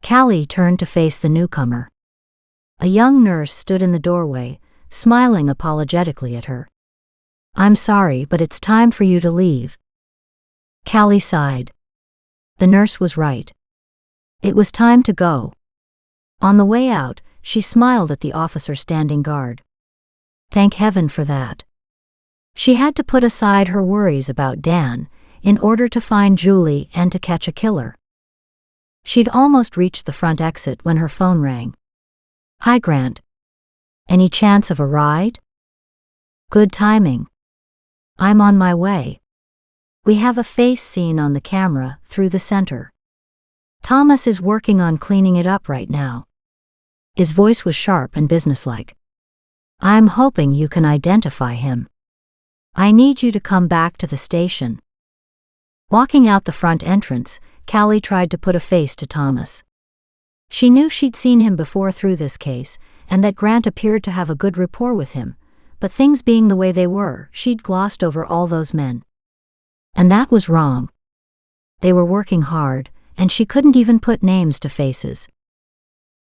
Callie turned to face the newcomer. A young nurse stood in the doorway, smiling apologetically at her. I'm sorry, but it's time for you to leave. Callie sighed. The nurse was right. It was time to go. On the way out, she smiled at the officer standing guard. Thank heaven for that. She had to put aside her worries about Dan in order to find Julie and to catch a killer. She'd almost reached the front exit when her phone rang. Hi, Grant. Any chance of a ride? Good timing. I'm on my way. We have a face seen on the camera through the center. Thomas is working on cleaning it up right now. His voice was sharp and businesslike. I'm hoping you can identify him. I need you to come back to the station. Walking out the front entrance, Callie tried to put a face to Thomas. She knew she'd seen him before through this case, and that Grant appeared to have a good rapport with him, but things being the way they were, she'd glossed over all those men. And that was wrong. They were working hard, and she couldn't even put names to faces.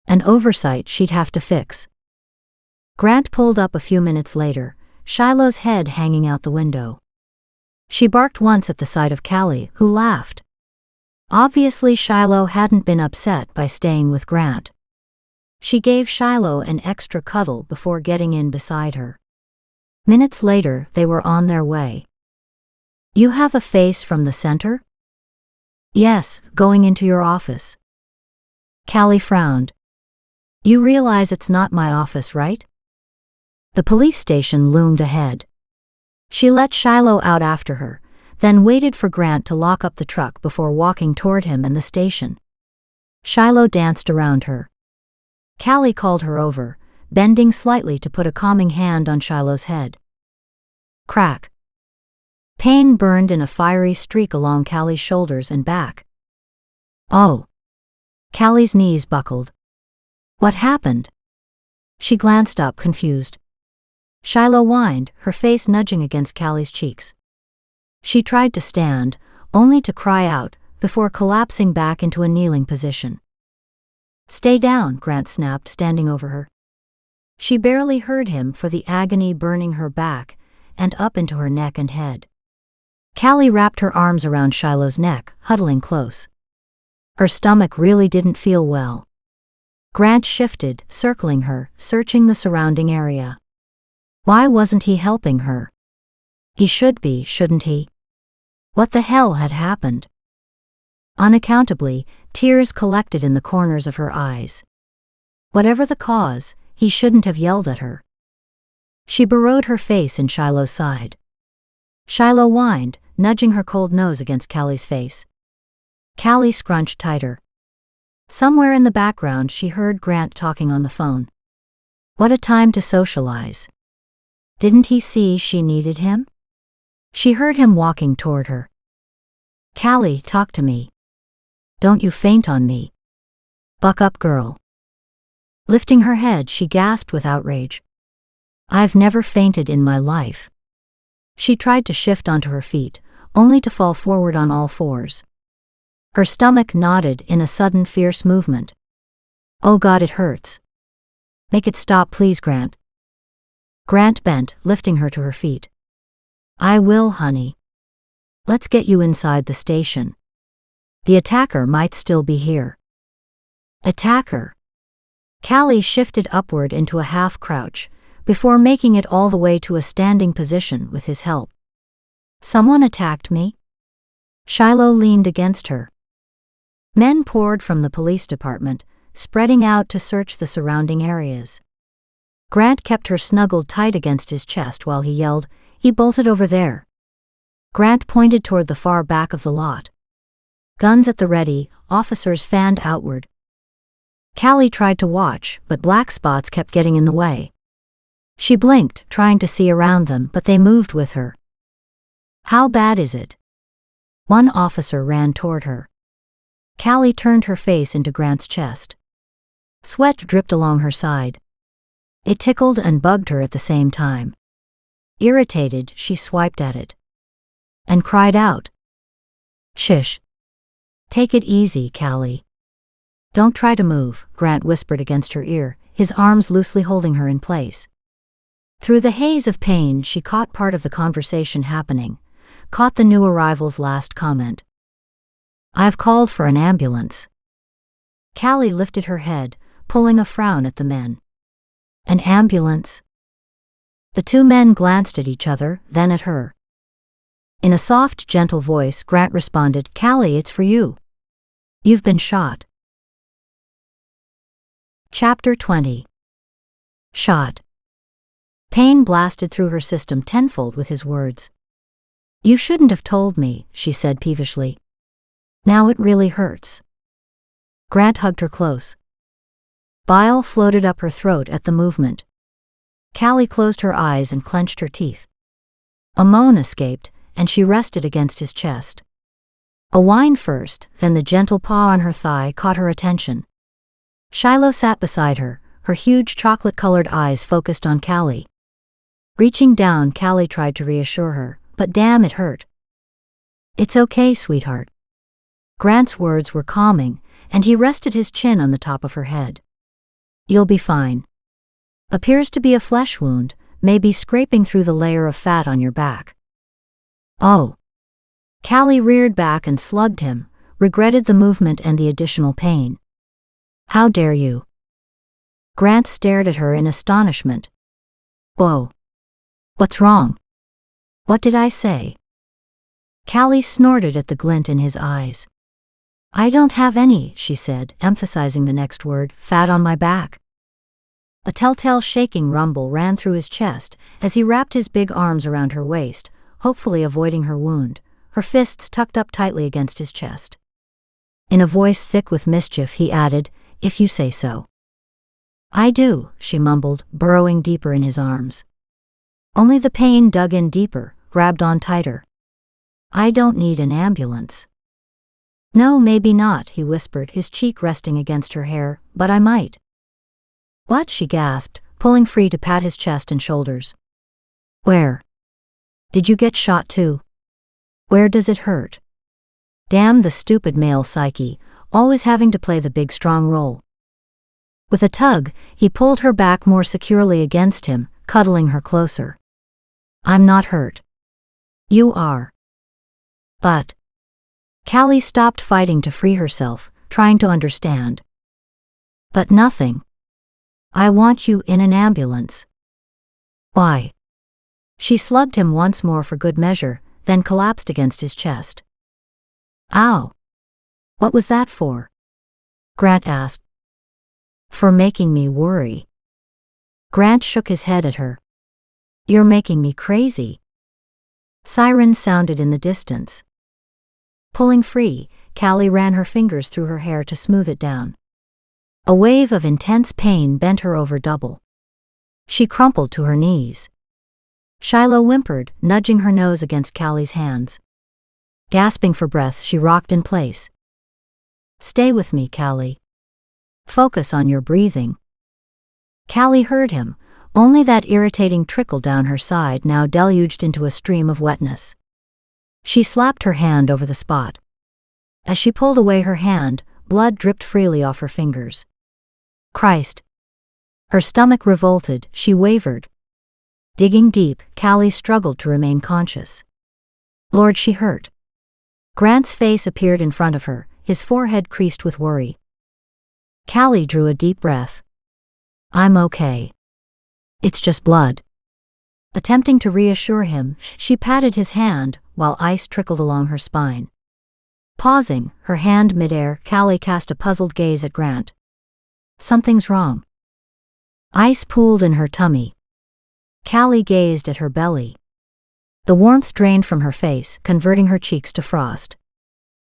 An oversight she'd have to fix. Grant pulled up a few minutes later, Shiloh's head hanging out the window. She barked once at the sight of Callie, who laughed. Obviously Shiloh hadn't been upset by staying with Grant. She gave Shiloh an extra cuddle before getting in beside her. Minutes later, they were on their way. You have a face from the center? Yes, going into your office. Callie frowned. You realize it's not my office, right? The police station loomed ahead. She let Shiloh out after her, then waited for Grant to lock up the truck before walking toward him and the station. Shiloh danced around her. Callie called her over, bending slightly to put a calming hand on Shiloh's head. Crack. Pain burned in a fiery streak along Callie's shoulders and back. Oh. Callie's knees buckled. What happened? She glanced up, confused. Shiloh whined, her face nudging against Callie's cheeks. She tried to stand, only to cry out, before collapsing back into a kneeling position. Stay down, Grant snapped, standing over her. She barely heard him for the agony burning her back and up into her neck and head. Callie wrapped her arms around Shiloh's neck, huddling close. Her stomach really didn't feel well. Grant shifted, circling her, searching the surrounding area. Why wasn't he helping her? He should be, shouldn't he? What the hell had happened? Unaccountably, tears collected in the corners of her eyes. Whatever the cause, he shouldn't have yelled at her. She burrowed her face in Shiloh's side. Shiloh whined, nudging her cold nose against Callie's face. Callie scrunched tighter. Somewhere in the background she heard Grant talking on the phone. What a time to socialize. Didn't he see she needed him? She heard him walking toward her. Callie, talk to me. Don't you faint on me. Buck up, girl. Lifting her head, she gasped with outrage. I've never fainted in my life. She tried to shift onto her feet, only to fall forward on all fours. Her stomach knotted in a sudden fierce movement. Oh God, it hurts. Make it stop, please, Grant. Grant bent, lifting her to her feet. I will, honey. Let's get you inside the station. The attacker might still be here. Attacker? Callie shifted upward into a half-crouch, before making it all the way to a standing position with his help. Someone attacked me? Shiloh leaned against her. Men poured from the police department, spreading out to search the surrounding areas. Grant kept her snuggled tight against his chest while he yelled, "He bolted over there." Grant pointed toward the far back of the lot. Guns at the ready, officers fanned outward. Callie tried to watch, but black spots kept getting in the way. She blinked, trying to see around them, but they moved with her. How bad is it? One officer ran toward her. Callie turned her face into Grant's chest. Sweat dripped along her side. It tickled and bugged her at the same time. Irritated, she swiped at it. And cried out. Shish. Take it easy, Callie. Don't try to move, Grant whispered against her ear, his arms loosely holding her in place. Through the haze of pain, she caught part of the conversation happening, caught the new arrival's last comment. I've called for an ambulance. Callie lifted her head, pulling a frown at the men. An ambulance? The two men glanced at each other, then at her. In a soft, gentle voice, Grant responded, Callie, it's for you. You've been shot. Chapter 20. Shot. Pain blasted through her system tenfold with his words. You shouldn't have told me, she said peevishly. Now it really hurts. Grant hugged her close. Bile floated up her throat at the movement. Callie closed her eyes and clenched her teeth. A moan escaped, and she rested against his chest. A whine first, then the gentle paw on her thigh caught her attention. Shiloh sat beside her, her huge chocolate-colored eyes focused on Callie. Reaching down, Callie tried to reassure her, but damn, it hurt. It's okay, sweetheart. Grant's words were calming, and he rested his chin on the top of her head. You'll be fine. Appears to be a flesh wound, maybe scraping through the layer of fat on your back. Oh. Callie reared back and slugged him, regretted the movement and the additional pain. How dare you? Grant stared at her in astonishment. Whoa. What's wrong? What did I say? Callie snorted at the glint in his eyes. I don't have any, she said, emphasizing the next word, fat on my back. A telltale shaking rumble ran through his chest as he wrapped his big arms around her waist, hopefully avoiding her wound, her fists tucked up tightly against his chest. In a voice thick with mischief, he added, if you say so. I do, she mumbled, burrowing deeper in his arms. Only the pain dug in deeper, grabbed on tighter. I don't need an ambulance. No, maybe not, he whispered, his cheek resting against her hair, but I might. What? She gasped, pulling free to pat his chest and shoulders. Where? Did you get shot too? Where does it hurt? Damn the stupid male psyche, always having to play the big strong role. With a tug, he pulled her back more securely against him, cuddling her closer. I'm not hurt. You are. But. Callie stopped fighting to free herself, trying to understand. But nothing. I want you in an ambulance. Why? She slugged him once more for good measure, then collapsed against his chest. Ow! What was that for? Grant asked. For making me worry. Grant shook his head at her. You're making me crazy. Sirens sounded in the distance. Pulling free, Callie ran her fingers through her hair to smooth it down. A wave of intense pain bent her over double. She crumpled to her knees. Shiloh whimpered, nudging her nose against Callie's hands. Gasping for breath, she rocked in place. Stay with me, Callie. Focus on your breathing. Callie heard him, only that irritating trickle down her side now deluged into a stream of wetness. She slapped her hand over the spot. As she pulled away her hand, blood dripped freely off her fingers. Christ! Her stomach revolted, she wavered. Digging deep, Callie struggled to remain conscious. Lord, she hurt. Grant's face appeared in front of her, his forehead creased with worry. Callie drew a deep breath. I'm okay. It's just blood. Attempting to reassure him, she patted his hand, while ice trickled along her spine. Pausing, her hand midair, Callie cast a puzzled gaze at Grant. Something's wrong. Ice pooled in her tummy. Callie gazed at her belly. The warmth drained from her face, converting her cheeks to frost.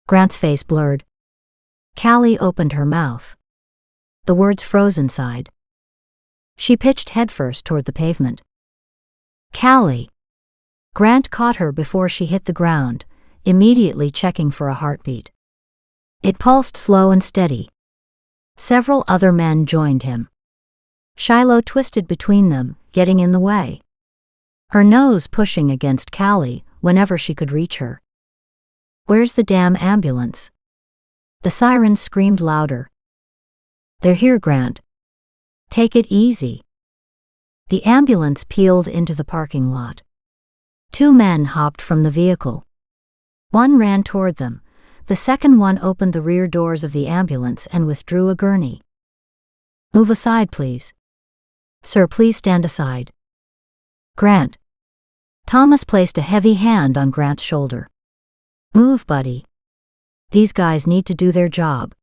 Grant's face blurred. Callie opened her mouth. The words froze inside. She pitched headfirst toward the pavement. Callie! Grant caught her before she hit the ground, immediately checking for a heartbeat. It pulsed slow and steady. Several other men joined him. Shiloh twisted between them, getting in the way. Her nose pushing against Callie whenever she could reach her. Where's the damn ambulance? The sirens screamed louder. They're here, Grant. Take it easy. The ambulance peeled into the parking lot. Two men hopped from the vehicle. One ran toward them. The second one opened the rear doors of the ambulance and withdrew a gurney. Move aside, please. Sir, please stand aside. Grant. Thomas placed a heavy hand on Grant's shoulder. Move, buddy. These guys need to do their job.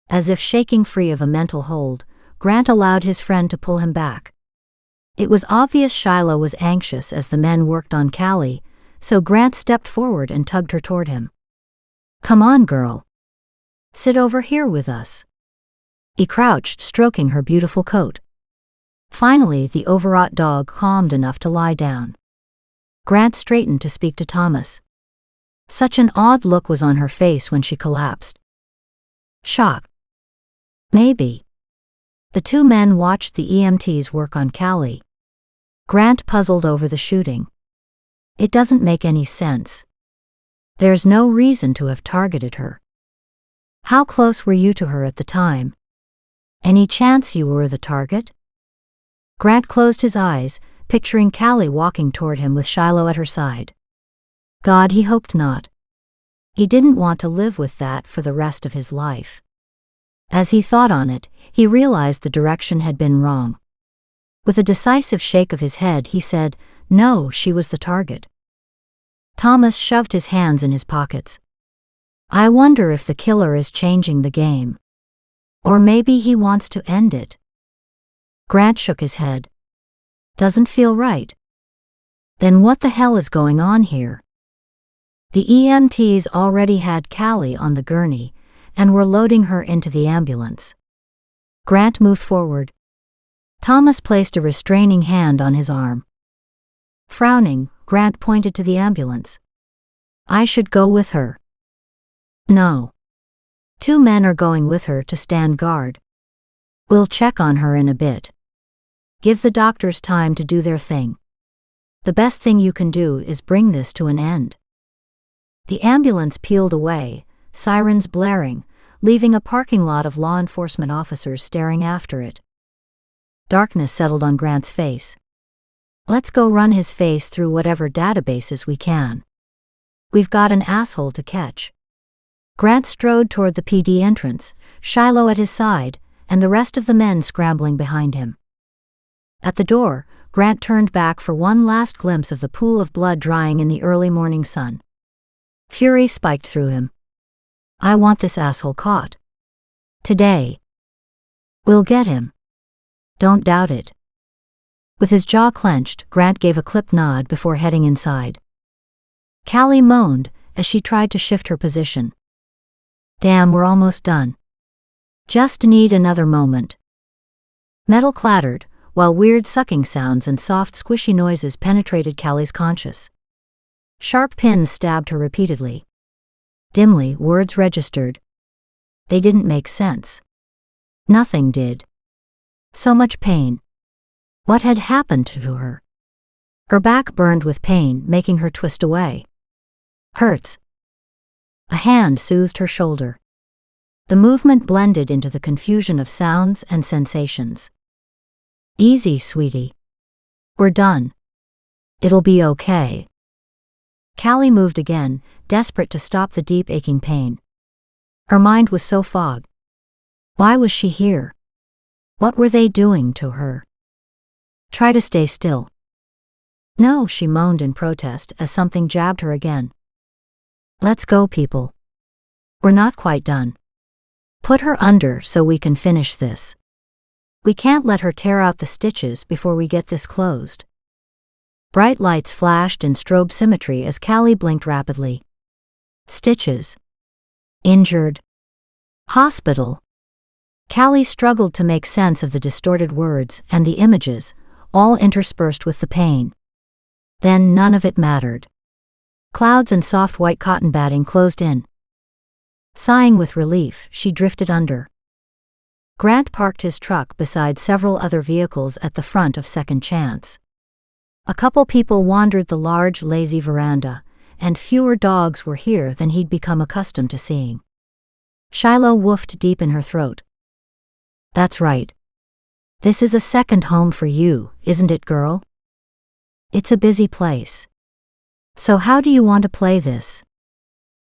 As if shaking free of a mental hold, Grant allowed his friend to pull him back. It was obvious Shiloh was anxious as the men worked on Callie, so Grant stepped forward and tugged her toward him. Come on, girl. Sit over here with us. He crouched, stroking her beautiful coat. Finally, the overwrought dog calmed enough to lie down. Grant straightened to speak to Thomas. Such an odd look was on her face when she collapsed. Shock. Maybe. The two men watched the EMTs work on Callie. Grant puzzled over the shooting. It doesn't make any sense. There's no reason to have targeted her. How close were you to her at the time? Any chance you were the target? Grant closed his eyes, picturing Callie walking toward him with Shiloh at her side. God, he hoped not. He didn't want to live with that for the rest of his life. As he thought on it, he realized the direction had been wrong. With a decisive shake of his head, he said, No, she was the target. Thomas shoved his hands in his pockets. I wonder if the killer is changing the game. Or maybe he wants to end it. Grant shook his head. Doesn't feel right. Then what the hell is going on here? The EMTs already had Callie on the gurney and were loading her into the ambulance. Grant moved forward. Thomas placed a restraining hand on his arm. Frowning, Grant pointed to the ambulance. I should go with her. No. 2 men are going with her to stand guard. We'll check on her in a bit. Give the doctors time to do their thing. The best thing you can do is bring this to an end. The ambulance peeled away, sirens blaring, leaving a parking lot of law enforcement officers staring after it. Darkness settled on Grant's face. Let's go run his face through whatever databases we can. We've got an asshole to catch. Grant strode toward the PD entrance, Shiloh at his side, and the rest of the men scrambling behind him. At the door, Grant turned back for one last glimpse of the pool of blood drying in the early morning sun. Fury spiked through him. I want this asshole caught. Today. We'll get him. Don't doubt it. With his jaw clenched, Grant gave a clipped nod before heading inside. Callie moaned as she tried to shift her position. Damn, we're almost done. Just need another moment. Metal clattered, while weird sucking sounds and soft squishy noises penetrated Callie's conscious. Sharp pins stabbed her repeatedly. Dimly, words registered. They didn't make sense. Nothing did. So much pain. What had happened to her? Her back burned with pain, making her twist away. Hurts. A hand soothed her shoulder. The movement blended into the confusion of sounds and sensations. Easy, sweetie. We're done. It'll be okay. Callie moved again, desperate to stop the deep aching pain. Her mind was so fogged. Why was she here? What were they doing to her? Try to stay still. No, she moaned in protest as something jabbed her again. Let's go, people. We're not quite done. Put her under so we can finish this. We can't let her tear out the stitches before we get this closed. Bright lights flashed in strobe symmetry as Callie blinked rapidly. Stitches. Injured. Hospital. Callie struggled to make sense of the distorted words and the images, all interspersed with the pain. Then none of it mattered. Clouds and soft white cotton batting closed in. Sighing with relief, she drifted under. Grant parked his truck beside several other vehicles at the front of Second Chance. A couple people wandered the large, lazy veranda, and fewer dogs were here than he'd become accustomed to seeing. Shiloh woofed deep in her throat. That's right. This is a second home for you, isn't it, girl? It's a busy place. So how do you want to play this?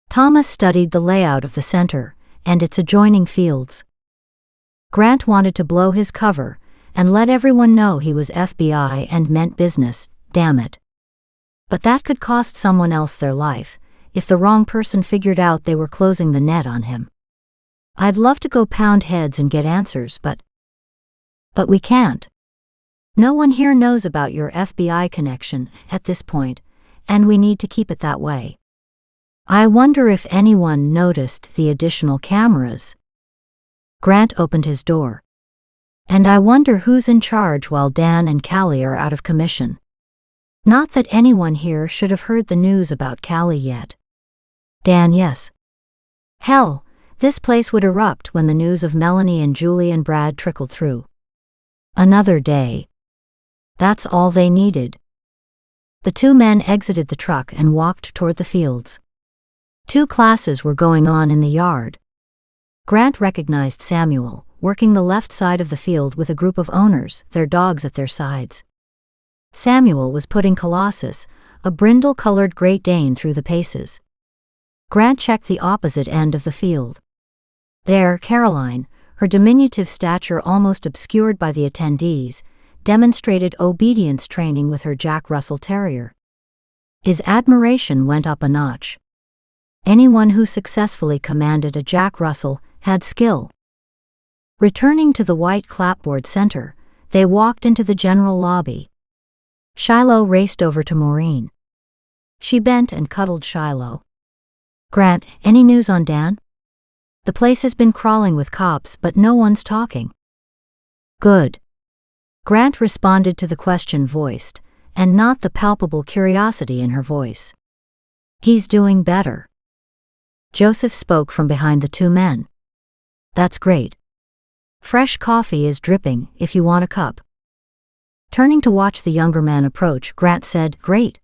Thomas studied the layout of the center and its adjoining fields. Grant wanted to blow his cover and let everyone know he was FBI and meant business, damn it. But that could cost someone else their life, if the wrong person figured out they were closing the net on him. I'd love to go pound heads and get answers, but we can't. No one here knows about your FBI connection at this point, and we need to keep it that way. I wonder if anyone noticed the additional cameras. Grant opened his door. And I wonder who's in charge while Dan and Callie are out of commission. Not that anyone here should have heard the news about Callie yet. Dan, yes. Hell, this place would erupt when the news of Melanie and Julie and Brad trickled through. Another day. That's all they needed. The 2 men exited the truck and walked toward the fields. 2 classes were going on in the yard. Grant recognized Samuel, working the left side of the field with a group of owners, their dogs at their sides. Samuel was putting Colossus, a brindle-colored Great Dane, through the paces. Grant checked the opposite end of the field. There, Caroline, her diminutive stature almost obscured by the attendees, demonstrated obedience training with her Jack Russell Terrier. His admiration went up a notch. Anyone who successfully commanded a Jack Russell had skill. Returning to the white clapboard center, they walked into the general lobby. Shiloh raced over to Maureen. She bent and cuddled Shiloh. Grant, any news on Dan? The place has been crawling with cops, but no one's talking. Good. Grant responded to the question voiced, and not the palpable curiosity in her voice. "He's doing better." Joseph spoke from behind the two men. "That's great. Fresh coffee is dripping if you want a cup." Turning to watch the younger man approach, Grant said, "Great.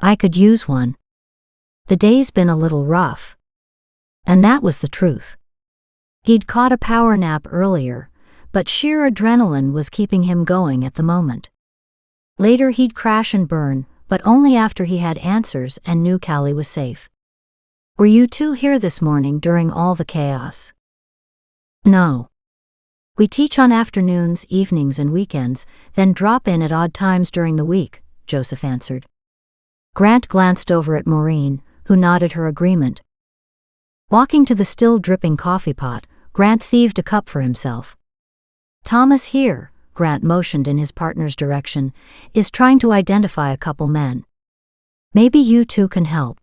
I could use one. The day's been a little rough." And that was the truth. He'd caught a power nap earlier, but sheer adrenaline was keeping him going at the moment. Later he'd crash and burn, but only after he had answers and knew Callie was safe. "Were you two here this morning during all the chaos?" "No. We teach on afternoons, evenings, and weekends, then drop in at odd times during the week," Joseph answered. Grant glanced over at Maureen, who nodded her agreement. Walking to the still dripping coffee pot, Grant thieved a cup for himself. "Thomas here," Grant motioned in his partner's direction, "is trying to identify a couple men. Maybe you two can help."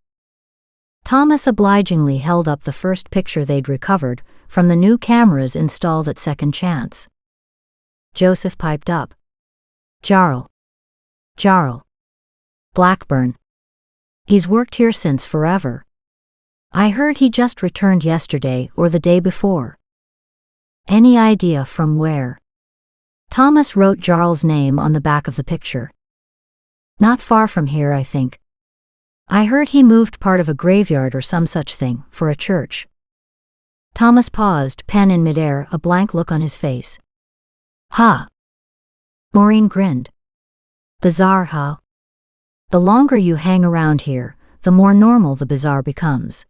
Thomas obligingly held up the first picture they'd recovered from the new cameras installed at Second Chance. Joseph piped up. Jarl. Blackburn. He's worked here since forever. I heard he just returned yesterday or the day before." "Any idea from where?" Thomas wrote Jarl's name on the back of the picture. "Not far from here, I think. I heard he moved part of a graveyard or some such thing, for a church." Thomas paused, pen in midair, a blank look on his face. "Huh." Maureen grinned. "Bizarre, huh? The longer you hang around here, the more normal the bizarre becomes.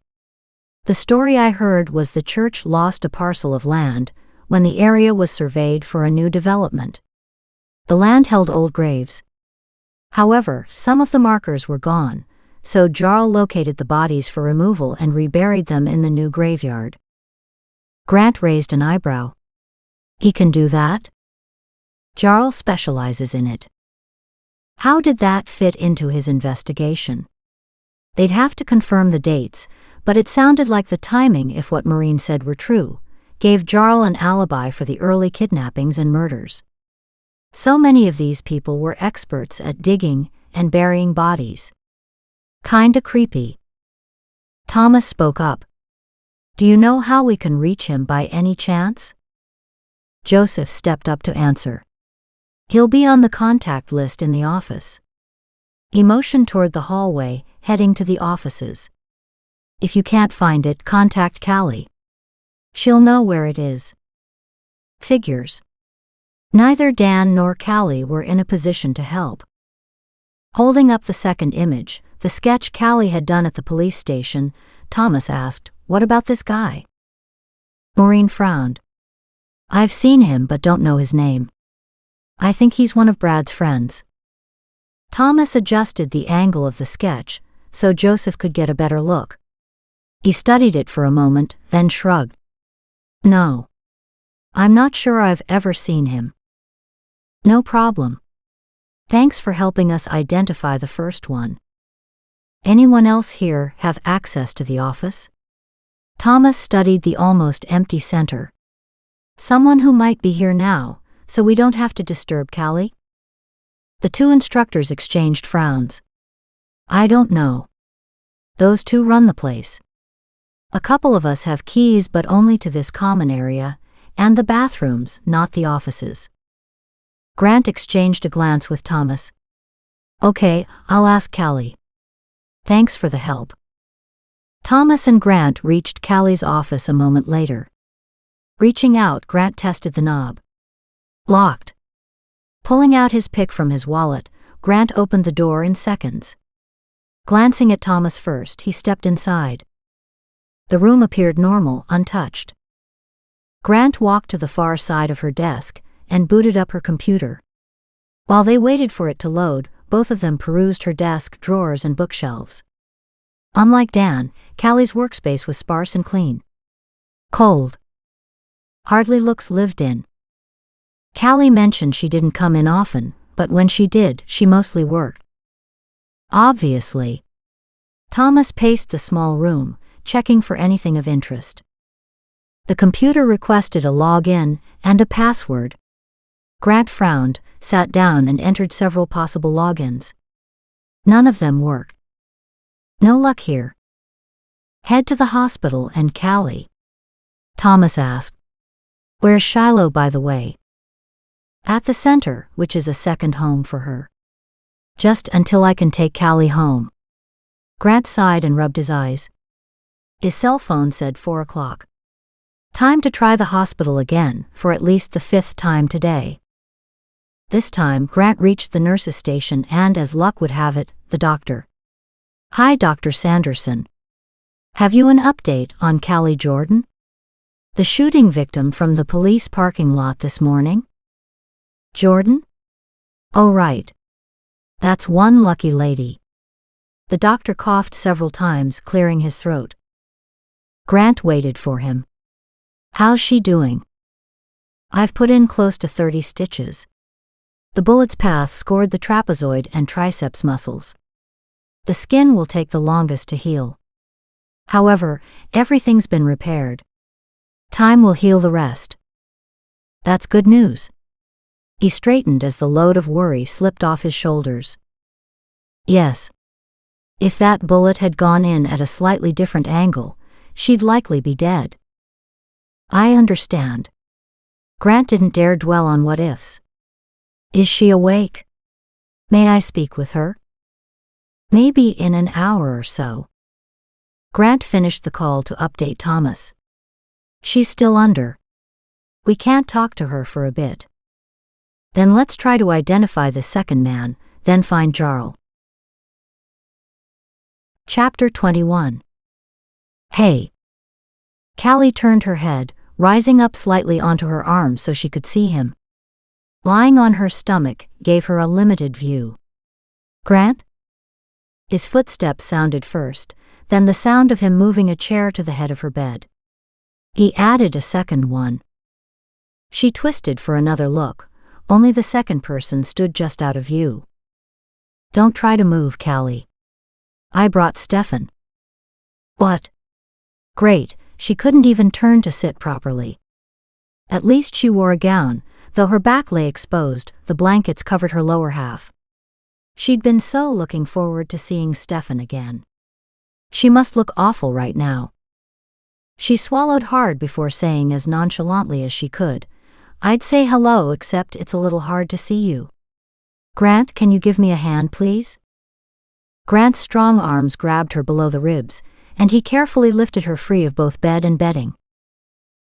The story I heard was the church lost a parcel of land when the area was surveyed for a new development. The land held old graves. However, some of the markers were gone, so Jarl located the bodies for removal and reburied them in the new graveyard." Grant raised an eyebrow. "He can do that?" "Jarl specializes in it." How did that fit into his investigation? They'd have to confirm the dates, but it sounded like the timing, if what Maureen said were true, gave Jarl an alibi for the early kidnappings and murders. So many of these people were experts at digging and burying bodies. Kinda creepy. Thomas spoke up. "Do you know how we can reach him by any chance?" Joseph stepped up to answer. "He'll be on the contact list in the office." He motioned toward the hallway, heading to the offices. "If you can't find it, contact Callie. She'll know where it is." Figures. Neither Dan nor Callie were in a position to help. Holding up the second image, the sketch Callie had done at the police station, Thomas asked, "What about this guy?" Maureen frowned. "I've seen him but don't know his name. I think he's one of Brad's friends." Thomas adjusted the angle of the sketch so Joseph could get a better look. He studied it for a moment, then shrugged. "No. I'm not sure I've ever seen him." "No problem. Thanks for helping us identify the first one. Anyone else here have access to the office?" Thomas studied the almost empty center. "Someone who might be here now, so we don't have to disturb Callie?" The two instructors exchanged frowns. "I don't know. Those two run the place. A couple of us have keys but only to this common area, and the bathrooms, not the offices." Grant exchanged a glance with Thomas. "Okay, I'll ask Callie. Thanks for the help." Thomas and Grant reached Callie's office a moment later. Reaching out, Grant tested the knob. Locked. Pulling out his pick from his wallet, Grant opened the door in seconds. Glancing at Thomas first, he stepped inside. The room appeared normal, untouched. Grant walked to the far side of her desk and booted up her computer. While they waited for it to load, both of them perused her desk, drawers, and bookshelves. Unlike Dan, Callie's workspace was sparse and clean. Cold. Hardly looks lived in. Callie mentioned she didn't come in often, but when she did, she mostly worked. Obviously. Thomas paced the small room, checking for anything of interest. The computer requested a login and a password. Grant frowned, sat down and entered several possible logins. None of them worked. No luck here. Head to the hospital and Callie. Thomas asked. Where's Shiloh, by the way? At the center, which is a second home for her. Just until I can take Callie home. Grant sighed and rubbed his eyes. His cell phone said 4 o'clock. Time to try the hospital again, for at least the 5th time today. This time, Grant reached the nurse's station and, as luck would have it, the doctor. Hi, Dr. Sanderson. Have you an update on Callie Jordan? The shooting victim from the police parking lot this morning? Jordan? Oh, right. That's one lucky lady. The doctor coughed several times, clearing his throat. Grant waited for him. How's she doing? I've put in close to 30 stitches. The bullet's path scored the trapezoid and triceps muscles. The skin will take the longest to heal. However, everything's been repaired. Time will heal the rest. That's good news. He straightened as the load of worry slipped off his shoulders. Yes. If that bullet had gone in at a slightly different angle, she'd likely be dead. I understand. Grant didn't dare dwell on what-ifs. Is she awake? May I speak with her? Maybe in an hour or so. Grant finished the call to update Thomas. She's still under. We can't talk to her for a bit. Then let's try to identify the second man, then find Jarl. Chapter 21. Hey. Callie turned her head, rising up slightly onto her arms so she could see him. Lying on her stomach gave her a limited view. Grant? His footsteps sounded first, then the sound of him moving a chair to the head of her bed. He added a second one. She twisted for another look, only the second person stood just out of view. Don't try to move, Callie. I brought Stefan. What? Great, she couldn't even turn to sit properly. At least she wore a gown, though her back lay exposed, the blankets covered her lower half. She'd been so looking forward to seeing Stefan again. She must look awful right now. She swallowed hard before saying as nonchalantly as she could, I'd say hello except it's a little hard to see you. Grant, can you give me a hand, please? Grant's strong arms grabbed her below the ribs, and he carefully lifted her free of both bed and bedding.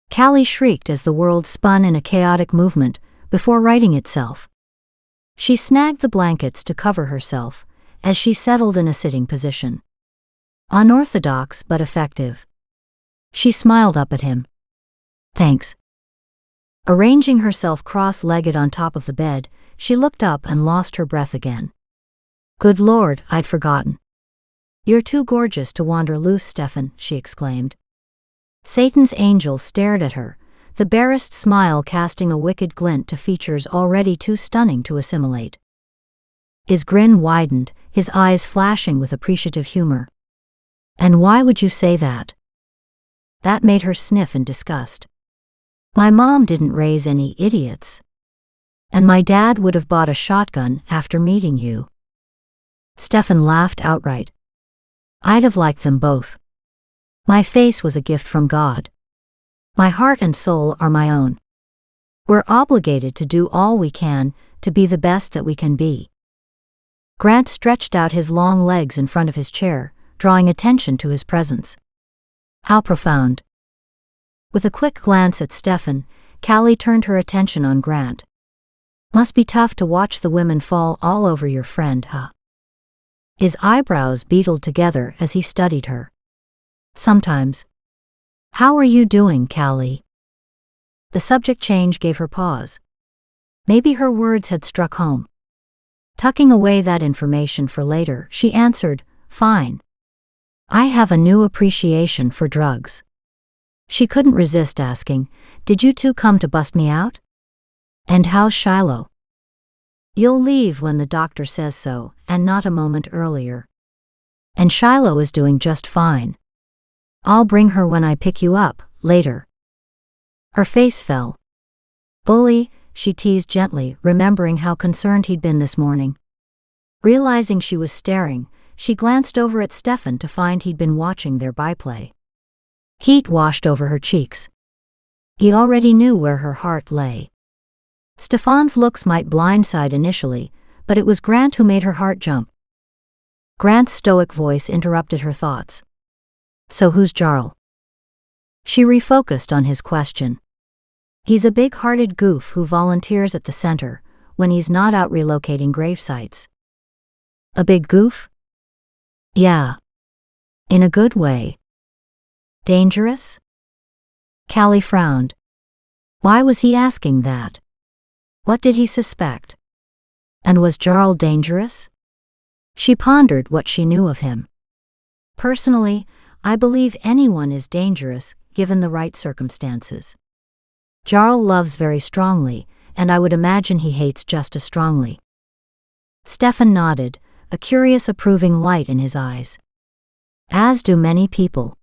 Callie shrieked as the world spun in a chaotic movement, before righting itself. She snagged the blankets to cover herself, as she settled in a sitting position. Unorthodox but effective. She smiled up at him. Thanks. Arranging herself cross-legged on top of the bed, she looked up and lost her breath again. Good Lord, I'd forgotten. You're too gorgeous to wander loose, Stefan, she exclaimed. Satan's angel stared at her, the barest smile casting a wicked glint to features already too stunning to assimilate. His grin widened, his eyes flashing with appreciative humor. And why would you say that? That made her sniff in disgust. My mom didn't raise any idiots. And my dad would have bought a shotgun after meeting you. Stefan laughed outright. I'd have liked them both. My face was a gift from God. My heart and soul are my own. We're obligated to do all we can to be the best that we can be. Grant stretched out his long legs in front of his chair, drawing attention to his presence. How profound. With a quick glance at Stefan, Callie turned her attention on Grant. Must be tough to watch the women fall all over your friend, huh? His eyebrows beetled together as he studied her. Sometimes. How are you doing, Callie? The subject change gave her pause. Maybe her words had struck home. Tucking away that information for later, she answered, Fine. I have a new appreciation for drugs. She couldn't resist asking, Did you two come to bust me out? And how's Shiloh? You'll leave when the doctor says so, and not a moment earlier. And Shiloh is doing just fine. I'll bring her when I pick you up, later. Her face fell. Bully, she teased gently, remembering how concerned he'd been this morning. Realizing she was staring, she glanced over at Stefan to find he'd been watching their byplay. Heat washed over her cheeks. He already knew where her heart lay. Stefan's looks might blindside initially, but it was Grant who made her heart jump. Grant's stoic voice interrupted her thoughts. So who's Jarl? She refocused on his question. He's a big-hearted goof who volunteers at the center when he's not out relocating gravesites. A big goof? Yeah. In a good way. Dangerous? Callie frowned. Why was he asking that? What did he suspect? And was Jarl dangerous? She pondered what she knew of him. Personally, I believe anyone is dangerous, given the right circumstances. Jarl loves very strongly, and I would imagine he hates just as strongly. Stefan nodded, a curious approving light in his eyes. As do many people.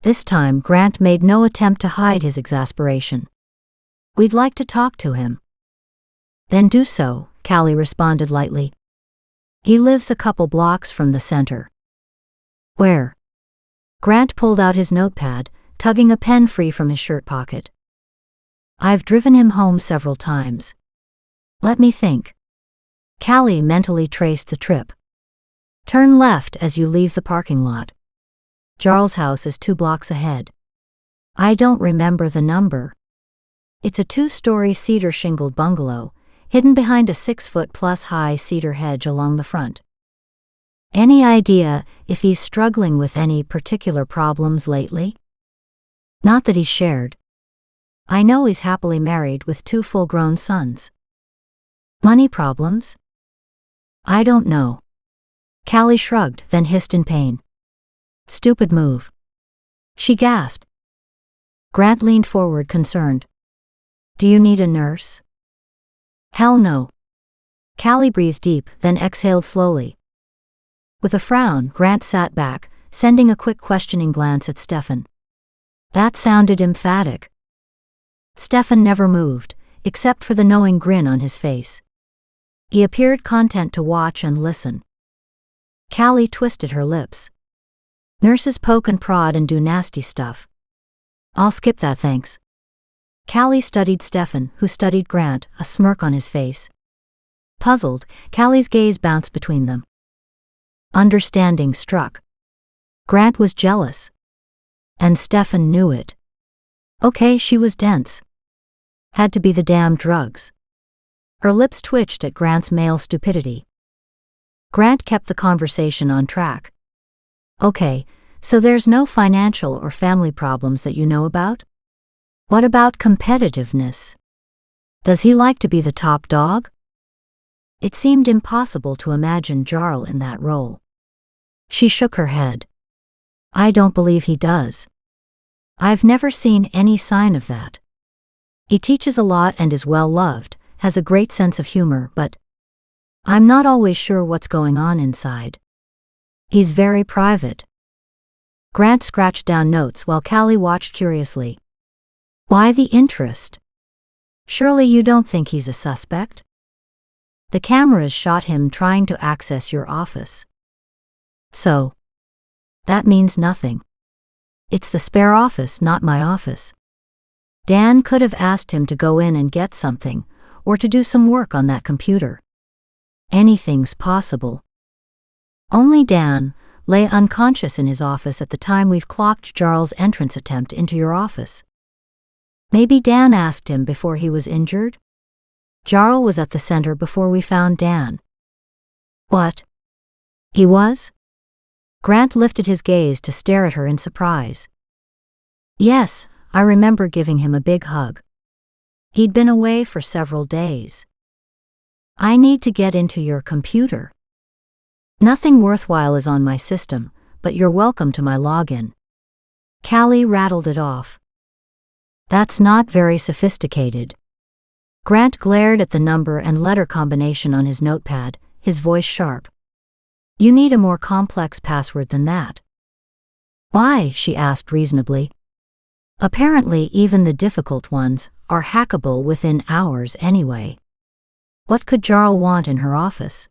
This time Grant made no attempt to hide his exasperation. We'd like to talk to him. Then do so, Callie responded lightly. He lives a couple blocks from the center. Where? Grant pulled out his notepad, tugging a pen free from his shirt pocket. I've driven him home several times. Let me think. Callie mentally traced the trip. Turn left as you leave the parking lot. Jarl's house is 2 blocks ahead. I don't remember the number. It's a 2-story cedar shingled bungalow, hidden behind a 6-foot-plus high cedar hedge along the front. Any idea if he's struggling with any particular problems lately? Not that he's shared. I know he's happily married with 2 full-grown sons. Money problems? I don't know. Callie shrugged, then hissed in pain. Stupid move. She gasped. Grant leaned forward, concerned. Do you need a nurse? Hell no. Callie breathed deep, then exhaled slowly. With a frown, Grant sat back, sending a quick questioning glance at Stefan. That sounded emphatic. Stefan never moved, except for the knowing grin on his face. He appeared content to watch and listen. Callie twisted her lips. Nurses poke and prod and do nasty stuff. I'll skip that, thanks. Callie studied Stefan, who studied Grant, a smirk on his face. Puzzled, Callie's gaze bounced between them. Understanding struck. Grant was jealous. And Stefan knew it. Okay, she was dense. Had to be the damn drugs. Her lips twitched at Grant's male stupidity. Grant kept the conversation on track. Okay, so there's no financial or family problems that you know about? What about competitiveness? Does he like to be the top dog? It seemed impossible to imagine Jarl in that role. She shook her head. I don't believe he does. I've never seen any sign of that. He teaches a lot and is well loved, has a great sense of humor, but I'm not always sure what's going on inside. He's very private. Grant scratched down notes while Callie watched curiously. Why the interest? Surely you don't think he's a suspect? The cameras shot him trying to access your office. So? That means nothing. It's the spare office, not my office. Dan could have asked him to go in and get something, or to do some work on that computer. Anything's possible. Only Dan lay unconscious in his office at the time we've clocked Jarl's entrance attempt into your office. Maybe Dan asked him before he was injured? Jarl was at the center before we found Dan. What? He was? Grant lifted his gaze to stare at her in surprise. Yes, I remember giving him a big hug. He'd been away for several days. I need to get into your computer. Nothing worthwhile is on my system, but you're welcome to my login. Callie rattled it off. That's not very sophisticated. Grant glared at the number and letter combination on his notepad, his voice sharp. You need a more complex password than that. Why? She asked reasonably. Apparently even the difficult ones are hackable within hours anyway. What could Jarl want in her office?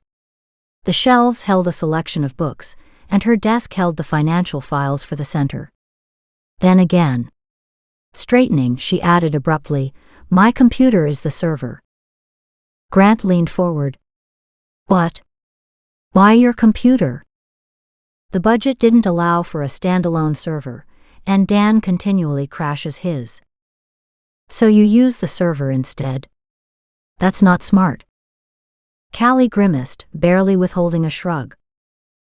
The shelves held a selection of books, and her desk held the financial files for the center. Then again. Straightening, she added abruptly, "My computer is the server." Grant leaned forward. "What? Why your computer?" The budget didn't allow for a standalone server, and Dan continually crashes his. "So you use the server instead?" "That's not smart." Callie grimaced, barely withholding a shrug.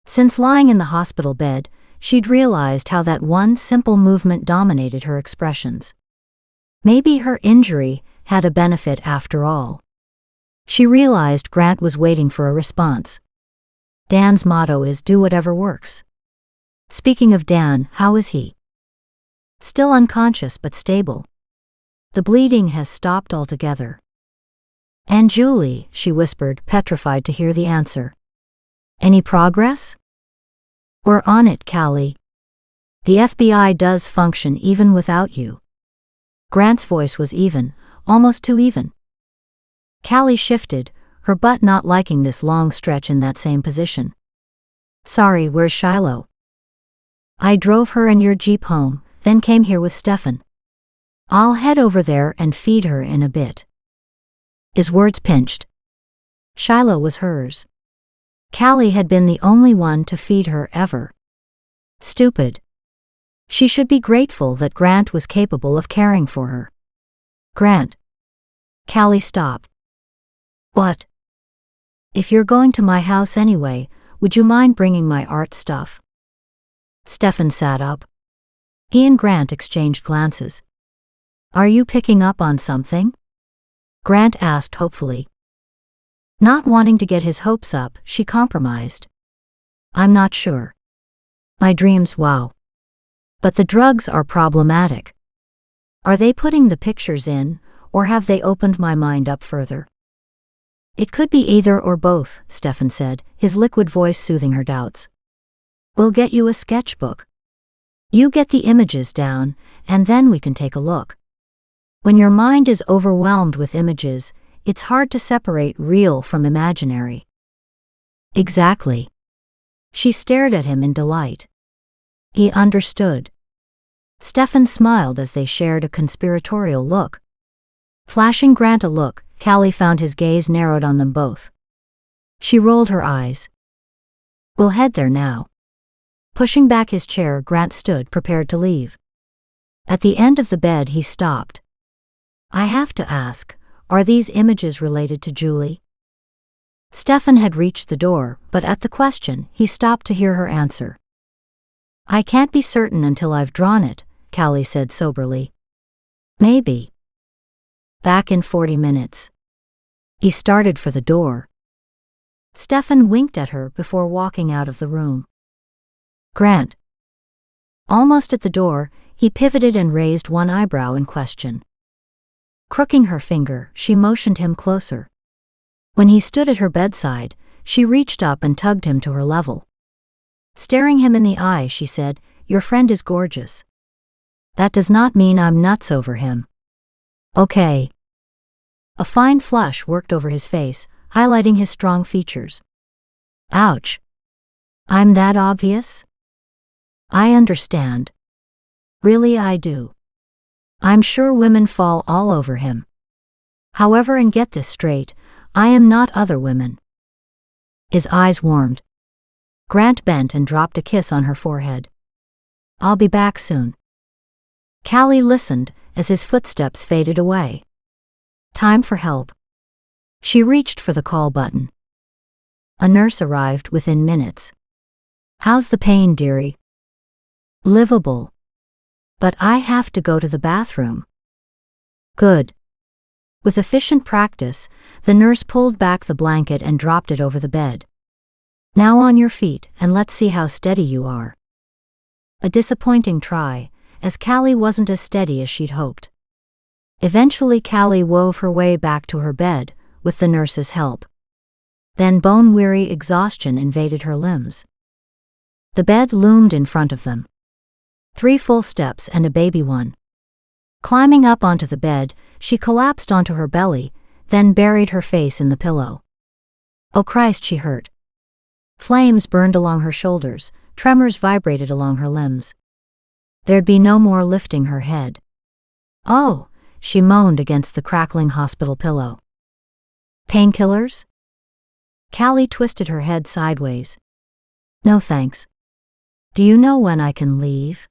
Since lying in the hospital bed, she'd realized how that one simple movement dominated her expressions. Maybe her injury had a benefit after all. She realized Grant was waiting for a response. Dan's motto is do whatever works. Speaking of Dan, how is he? Still unconscious but stable. The bleeding has stopped altogether. "And Julie," she whispered, petrified to hear the answer. "Any progress?" "We're on it, Callie. The FBI does function even without you." Grant's voice was even, almost too even. Callie shifted, her butt not liking this long stretch in that same position. "Sorry, where's Shiloh?" "I drove her and your Jeep home, then came here with Stefan. I'll head over there and feed her in a bit." His words pinched. Shiloh was hers. Callie had been the only one to feed her ever. Stupid. She should be grateful that Grant was capable of caring for her. "Grant." Callie stopped. "What?" "If you're going to my house anyway, would you mind bringing my art stuff?" Stefan sat up. He and Grant exchanged glances. "Are you picking up on something?" Grant asked hopefully. Not wanting to get his hopes up, she compromised. "I'm not sure. My dreams, wow. But the drugs are problematic. Are they putting the pictures in, or have they opened my mind up further?" "It could be either or both," Stefan said, his liquid voice soothing her doubts. "We'll get you a sketchbook. You get the images down, and then we can take a look. When your mind is overwhelmed with images, it's hard to separate real from imaginary." "Exactly." She stared at him in delight. He understood. Stefan smiled as they shared a conspiratorial look. Flashing Grant a look, Callie found his gaze narrowed on them both. She rolled her eyes. "We'll head there now." Pushing back his chair, Grant stood prepared to leave. At the end of the bed he stopped. "I have to ask, are these images related to Julie?" Stefan had reached the door, but at the question, he stopped to hear her answer. "I can't be certain until I've drawn it," Callie said soberly. "Maybe. Back in 40 minutes. He started for the door. Stefan winked at her before walking out of the room. "Grant." Almost at the door, he pivoted and raised one eyebrow in question. Crooking her finger, she motioned him closer. When he stood at her bedside, she reached up and tugged him to her level. Staring him in the eye, she said, "Your friend is gorgeous. That does not mean I'm nuts over him." "Okay." A fine flush worked over his face, highlighting his strong features. "Ouch. I'm that obvious?" "I understand. Really, I do. I'm sure women fall all over him. However, and get this straight, I am not other women." His eyes warmed. Grant bent and dropped a kiss on her forehead. "I'll be back soon." Callie listened as his footsteps faded away. Time for help. She reached for the call button. A nurse arrived within minutes. "How's the pain, dearie?" "Livable. But I have to go to the bathroom." "Good." With efficient practice, the nurse pulled back the blanket and dropped it over the bed. "Now on your feet, and let's see how steady you are." A disappointing try, as Callie wasn't as steady as she'd hoped. Eventually Callie wove her way back to her bed, with the nurse's help. Then bone-weary exhaustion invaded her limbs. The bed loomed in front of them. 3 full steps and a baby one. Climbing up onto the bed, she collapsed onto her belly, then buried her face in the pillow. Oh Christ, she hurt. Flames burned along her shoulders, tremors vibrated along her limbs. There'd be no more lifting her head. Oh, she moaned against the crackling hospital pillow. Painkillers? Callie twisted her head sideways. No thanks. Do you know when I can leave?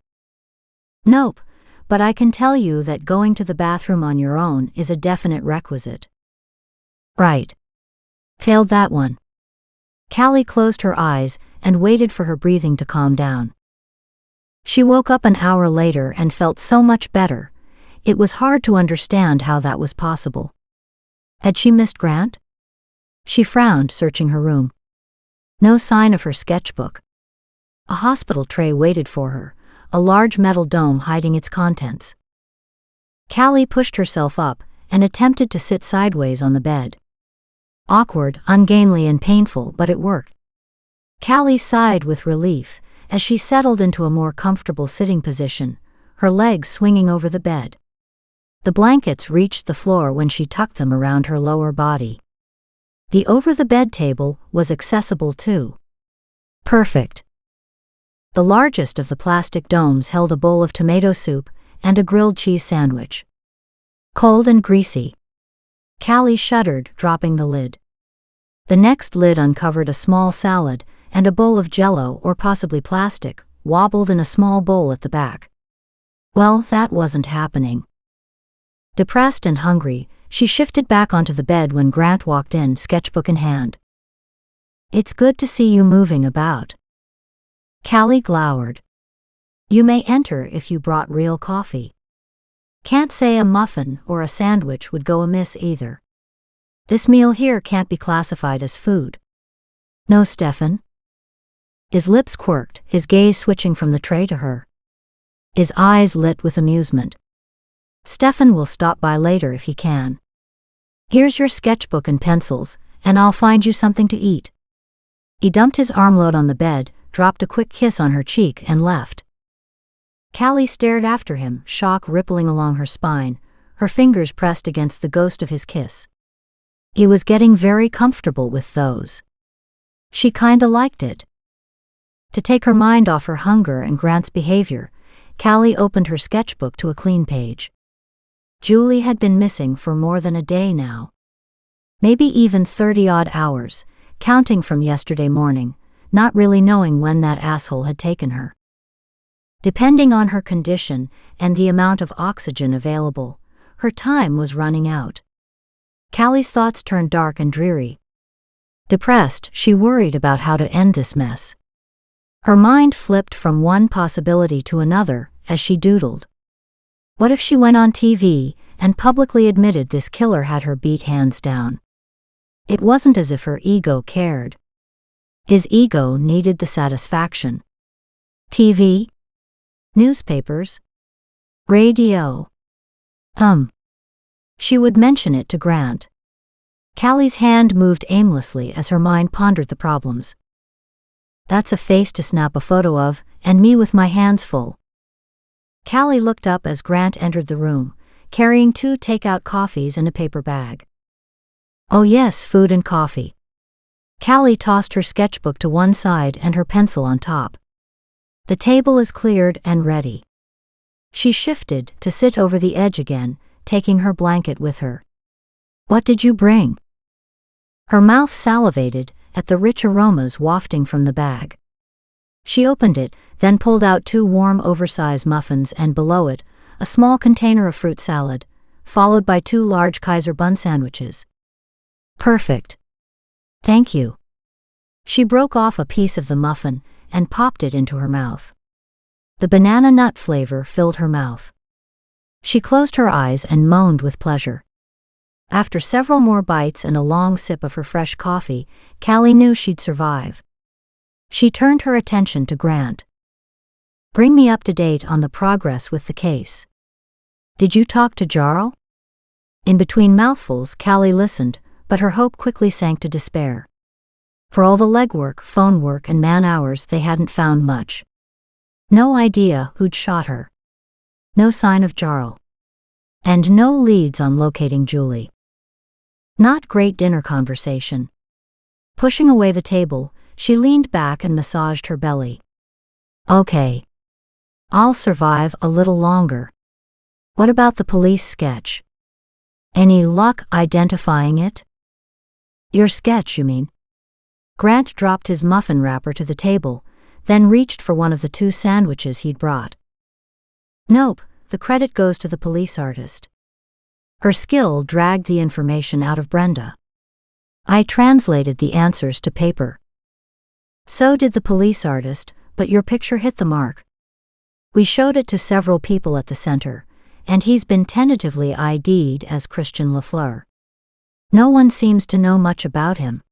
Nope, but I can tell you that going to the bathroom on your own is a definite requisite. Right. Failed that one. Callie closed her eyes and waited for her breathing to calm down. She woke up an hour later and felt so much better. It was hard to understand how that was possible. Had she missed Grant? She frowned, searching her room. No sign of her sketchbook. A hospital tray waited for her, a large metal dome hiding its contents. Callie pushed herself up and attempted to sit sideways on the bed. Awkward, ungainly and painful, but it worked. Callie sighed with relief as she settled into a more comfortable sitting position, her legs swinging over the bed. The blankets reached the floor when she tucked them around her lower body. The over-the-bed table was accessible too. Perfect. The largest of the plastic domes held a bowl of tomato soup and a grilled cheese sandwich. Cold and greasy. Callie shuddered, dropping the lid. The next lid uncovered a small salad, and a bowl of Jell-O, or possibly plastic, wobbled in a small bowl at the back. Well, that wasn't happening. Depressed and hungry, she shifted back onto the bed when Grant walked in, sketchbook in hand. It's good to see you moving about. Callie glowered. You may enter if you brought real coffee. Can't say a muffin or a sandwich would go amiss either. This meal here can't be classified as food. No, Stefan? His lips quirked, his gaze switching from the tray to her. His eyes lit with amusement. Stefan will stop by later if he can. Here's your sketchbook and pencils, and I'll find you something to eat. He dumped his armload on the bed, dropped a quick kiss on her cheek, and left. Callie stared after him, shock rippling along her spine, her fingers pressed against the ghost of his kiss. He was getting very comfortable with those. She kinda liked it. To take her mind off her hunger and Grant's behavior, Callie opened her sketchbook to a clean page. Julie had been missing for more than a day now. Maybe even 30-odd hours, counting from yesterday morning, not really knowing when that asshole had taken her. Depending on her condition and the amount of oxygen available, her time was running out. Callie's thoughts turned dark and dreary. Depressed, she worried about how to end this mess. Her mind flipped from one possibility to another as she doodled. What if she went on TV and publicly admitted this killer had her beat hands down? It wasn't as if her ego cared. His ego needed the satisfaction. TV? Newspapers? Radio? She would mention it to Grant. Callie's hand moved aimlessly as her mind pondered the problems. That's a face to snap a photo of, and me with my hands full. Callie looked up as Grant entered the room, carrying 2 takeout coffees and a paper bag. Oh yes, food and coffee. Callie tossed her sketchbook to one side and her pencil on top. The table is cleared and ready. She shifted to sit over the edge again, taking her blanket with her. What did you bring? Her mouth salivated at the rich aromas wafting from the bag. She opened it, then pulled out 2 warm oversized muffins and below it, a small container of fruit salad, followed by 2 large Kaiser bun sandwiches. Perfect. Thank you. She broke off a piece of the muffin and popped it into her mouth. The banana nut flavor filled her mouth. She closed her eyes and moaned with pleasure. After several more bites and a long sip of her fresh coffee, Callie knew she'd survive. She turned her attention to Grant. Bring me up to date on the progress with the case. Did you talk to Jarl? In between mouthfuls, Callie listened, but her hope quickly sank to despair. For all the legwork, phone work, and man-hours, they hadn't found much. No idea who'd shot her. No sign of Jarl. And no leads on locating Julie. Not great dinner conversation. Pushing away the table, she leaned back and massaged her belly. Okay. I'll survive a little longer. What about the police sketch? Any luck identifying it? Your sketch, you mean? Grant dropped his muffin wrapper to the table, then reached for one of the 2 sandwiches he'd brought. Nope, the credit goes to the police artist. Her skill dragged the information out of Brenda. I translated the answers to paper. So did the police artist, but your picture hit the mark. We showed it to several people at the center, and he's been tentatively ID'd as Christian Lafleur. No one seems to know much about him.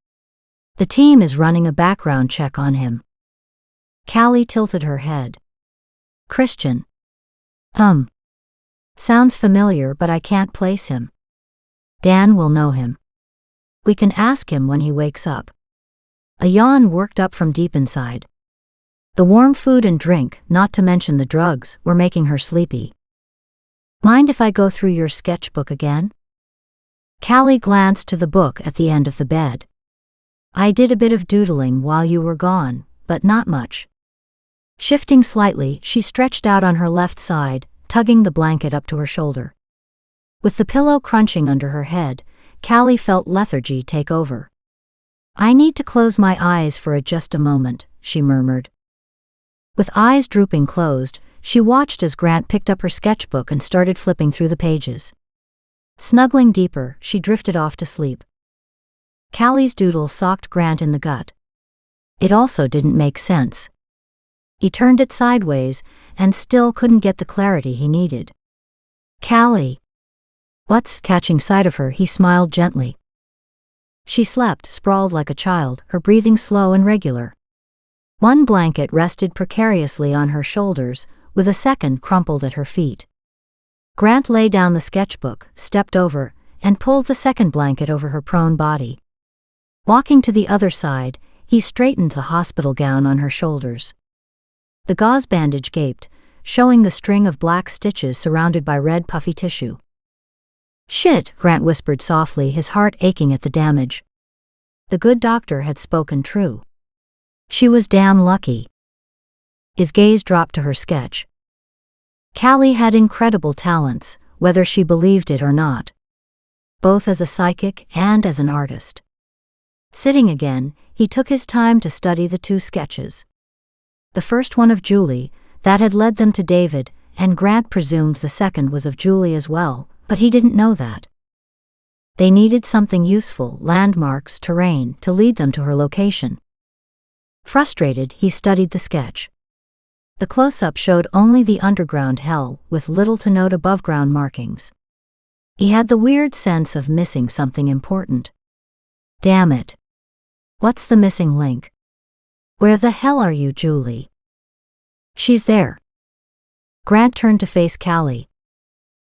The team is running a background check on him. Callie tilted her head. Christian. Sounds familiar, but I can't place him. Dan will know him. We can ask him when he wakes up. A yawn worked up from deep inside. The warm food and drink, not to mention the drugs, were making her sleepy. Mind if I go through your sketchbook again? Callie glanced to the book at the end of the bed. I did a bit of doodling while you were gone, but not much. Shifting slightly, she stretched out on her left side, tugging the blanket up to her shoulder. With the pillow crunching under her head, Callie felt lethargy take over. I need to close my eyes for just a moment, she murmured. With eyes drooping closed, she watched as Grant picked up her sketchbook and started flipping through the pages. Snuggling deeper, she drifted off to sleep. Callie's doodle socked Grant in the gut. It also didn't make sense. He turned it sideways and still couldn't get the clarity he needed. Callie. What's? Catching sight of her, he smiled gently. She slept, sprawled like a child, her breathing slow and regular. One blanket rested precariously on her shoulders, with a second crumpled at her feet. Grant lay down the sketchbook, stepped over, and pulled the second blanket over her prone body. Walking to the other side, he straightened the hospital gown on her shoulders. The gauze bandage gaped, showing the string of black stitches surrounded by red puffy tissue. Shit, Grant whispered softly, his heart aching at the damage. The good doctor had spoken true. She was damn lucky. His gaze dropped to her sketch. Callie had incredible talents, whether she believed it or not. Both as a psychic and as an artist. Sitting again, he took his time to study the 2 sketches. The first one of Julie, that had led them to David, and Grant presumed the second was of Julie as well, but he didn't know that. They needed something useful, landmarks, terrain, to lead them to her location. Frustrated, he studied the sketch. The close-up showed only the underground hell, with little to note above-ground markings. He had the weird sense of missing something important. Damn it. What's the missing link? Where the hell are you, Julie? She's there. Grant turned to face Callie.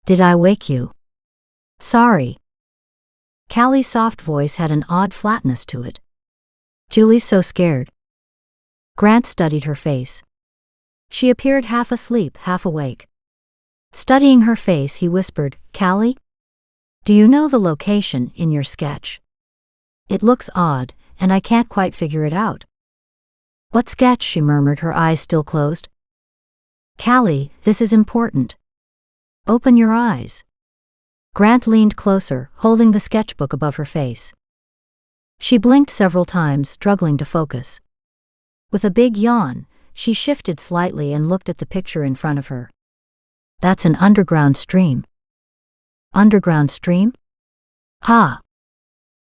Did I wake you? Sorry. Callie's soft voice had an odd flatness to it. Julie's so scared. Grant studied her face. She appeared half asleep, half awake. Studying her face, he whispered, Callie? Do you know the location in your sketch? It looks odd, and I can't quite figure it out. What sketch? She murmured, her eyes still closed. Callie, this is important. Open your eyes. Grant leaned closer, holding the sketchbook above her face. She blinked several times, struggling to focus. With a big yawn, she shifted slightly and looked at the picture in front of her. That's an underground stream. Underground stream? Ha!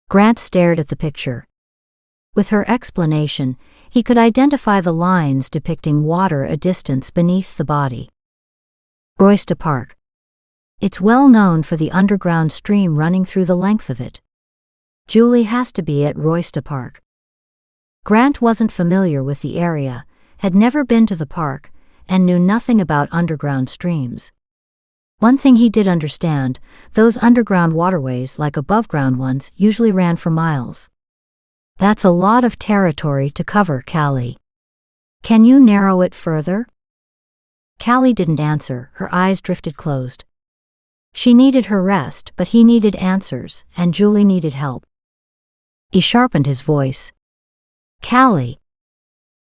Grant stared at the picture. With her explanation, he could identify the lines depicting water a distance beneath the body. Roysta Park. It's well known for the underground stream running through the length of it. Julie has to be at Roysta Park. Grant wasn't familiar with the area, had never been to the park, and knew nothing about underground streams. One thing he did understand, those underground waterways, like above-ground ones, usually ran for miles. That's a lot of territory to cover, Callie. Can you narrow it further? Callie didn't answer, her eyes drifted closed. She needed her rest, but he needed answers, and Julie needed help. He sharpened his voice. "Callie."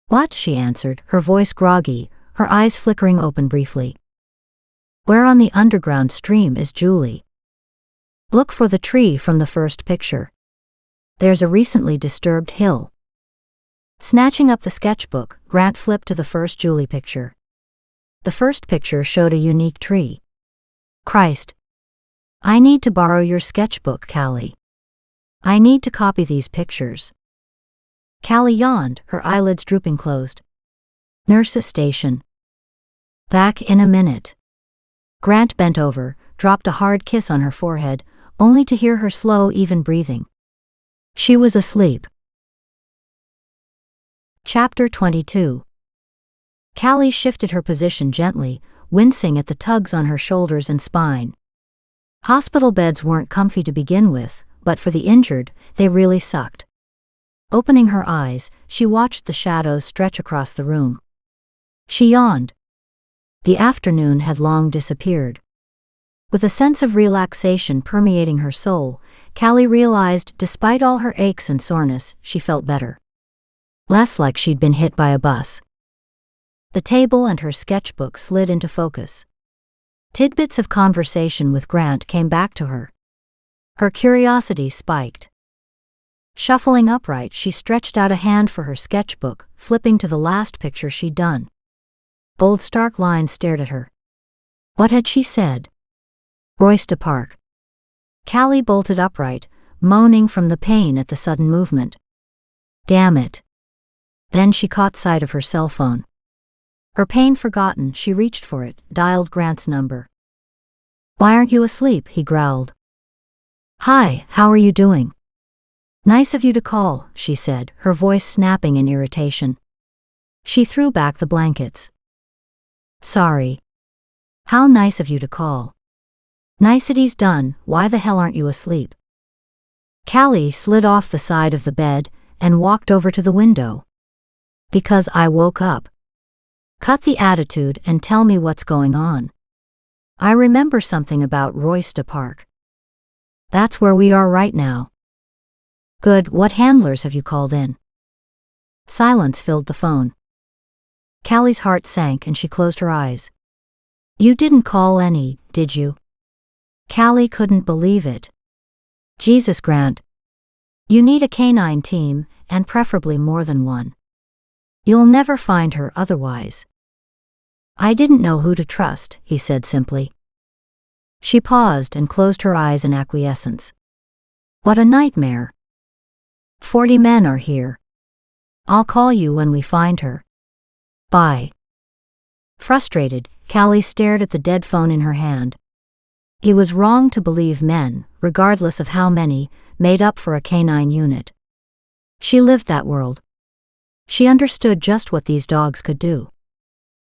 "What?" she answered, her voice groggy, her eyes flickering open briefly. "Where on the underground stream is Julie?" "Look for the tree from the first picture. There's a recently disturbed hill." Snatching up the sketchbook, Grant flipped to the first Julie picture. The first picture showed a unique tree. "Christ. I need to borrow your sketchbook, Callie. I need to copy these pictures." Callie yawned, her eyelids drooping closed. "Nurse's station." "Back in a minute." Grant bent over, dropped a hard kiss on her forehead, only to hear her slow, even breathing. She was asleep. Chapter 22. Callie shifted her position gently, wincing at the tugs on her shoulders and spine. Hospital beds weren't comfy to begin with, but for the injured, they really sucked. Opening her eyes, she watched the shadows stretch across the room. She yawned. The afternoon had long disappeared. With a sense of relaxation permeating her soul, Callie realized, despite all her aches and soreness, she felt better. Less like she'd been hit by a bus. The table and her sketchbook slid into focus. Tidbits of conversation with Grant came back to her. Her curiosity spiked. Shuffling upright, she stretched out a hand for her sketchbook, flipping to the last picture she'd done. Bold, stark lines stared at her. What had she said? Royster Park. Callie bolted upright, moaning from the pain at the sudden movement. Damn it. Then she caught sight of her cell phone. Her pain forgotten, she reached for it, dialed Grant's number. Why aren't you asleep? He growled. Hi, how are you doing? Nice of you to call, she said, her voice snapping in irritation. She threw back the blankets. Sorry. How nice of you to call. Nicety's done, why the hell aren't you asleep? Callie slid off the side of the bed and walked over to the window. Because I woke up. Cut the attitude and tell me what's going on. I remember something about Royster Park. That's where we are right now. Good, what handlers have you called in? Silence filled the phone. Callie's heart sank and she closed her eyes. You didn't call any, did you? Callie couldn't believe it. Jesus, Grant. You need a canine team, and preferably more than one. You'll never find her otherwise. I didn't know who to trust, he said simply. She paused and closed her eyes in acquiescence. What a nightmare. 40 men are here. I'll call you when we find her. Bye. Frustrated, Callie stared at the dead phone in her hand. He was wrong to believe men, regardless of how many, made up for a canine unit. She lived that world. She understood just what these dogs could do.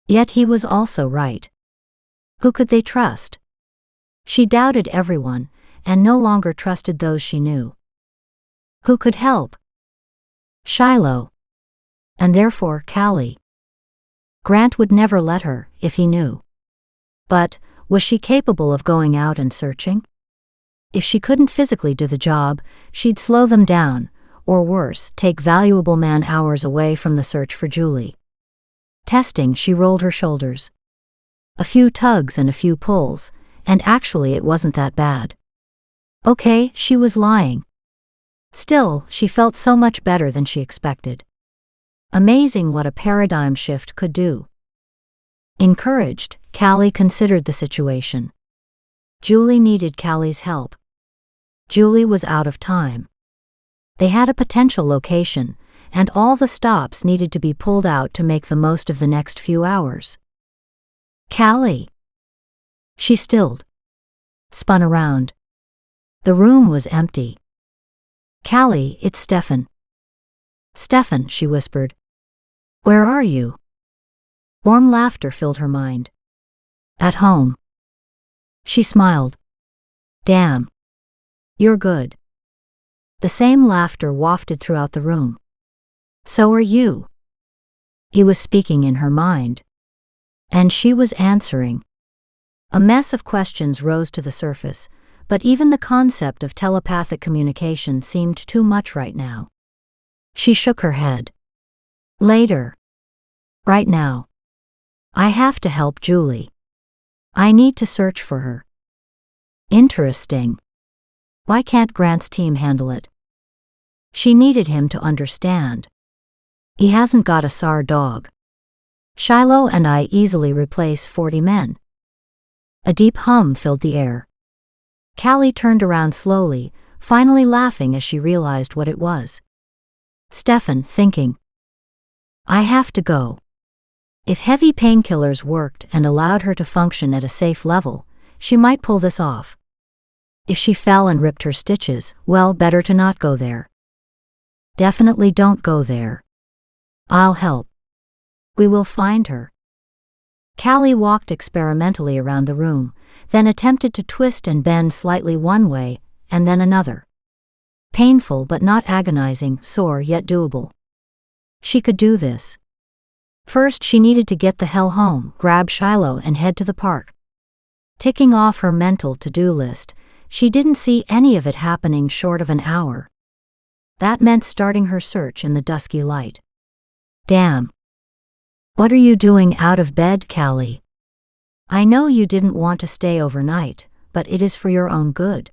Yet he was also right. Who could they trust? She doubted everyone, and no longer trusted those she knew. Who could help? Shiloh. And therefore Callie. Grant would never let her, if he knew. But, was she capable of going out and searching? If she couldn't physically do the job, she'd slow them down, or worse, take valuable man-hours away from the search for Julie. Testing, she rolled her shoulders. A few tugs and a few pulls, and actually it wasn't that bad. Okay, she was lying. Still, she felt so much better than she expected. Amazing what a paradigm shift could do. Encouraged, Callie considered the situation. Julie needed Callie's help. Julie was out of time. They had a potential location, and all the stops needed to be pulled out to make the most of the next few hours. Callie. She stilled. Spun around. The room was empty. Callie, it's Stefan. Stefan, she whispered. Where are you? Warm laughter filled her mind. At home. She smiled. Damn. You're good. The same laughter wafted throughout the room. So are you. He was speaking in her mind. And she was answering. A mess of questions rose to the surface, but even the concept of telepathic communication seemed too much right now. She shook her head. Later. Right now. I have to help Julie. I need to search for her. Interesting. Why can't Grant's team handle it? She needed him to understand. He hasn't got a SAR dog. Shiloh and I easily replace 40 men. A deep hum filled the air. Callie turned around slowly, finally laughing as she realized what it was. Stefan, thinking. I have to go. If heavy painkillers worked and allowed her to function at a safe level, she might pull this off. If she fell and ripped her stitches, well, better to not go there. Definitely don't go there. I'll help. We will find her. Callie walked experimentally around the room, then attempted to twist and bend slightly one way, and then another. Painful but not agonizing, sore yet doable. She could do this. First, she needed to get the hell home, grab Shiloh and head to the park. Ticking off her mental to-do list, she didn't see any of it happening short of an hour. That meant starting her search in the dusky light. Damn. What are you doing out of bed, Callie? I know you didn't want to stay overnight, but it is for your own good.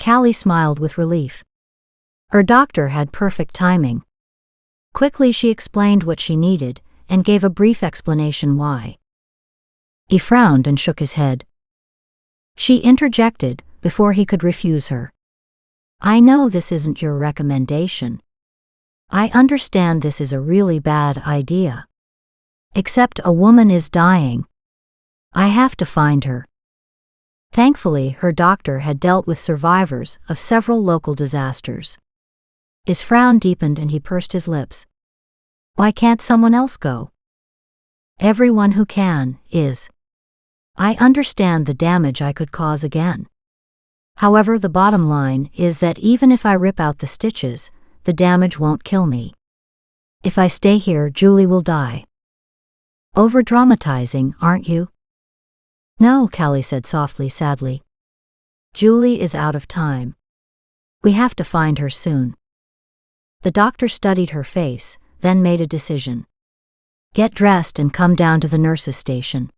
Callie smiled with relief. Her doctor had perfect timing. Quickly she explained what she needed, and gave a brief explanation why. He frowned and shook his head. She interjected, before he could refuse her. I know this isn't your recommendation. I understand this is a really bad idea. Except a woman is dying. I have to find her. Thankfully, her doctor had dealt with survivors of several local disasters. His frown deepened and he pursed his lips. Why can't someone else go? Everyone who can, is. I understand the damage I could cause again. However, the bottom line is that even if I rip out the stitches, the damage won't kill me. If I stay here, Julie will die. Over-dramatizing, aren't you? No, Callie said softly, sadly. Julie is out of time. We have to find her soon. The doctor studied her face, then made a decision. Get dressed and come down to the nurse's station.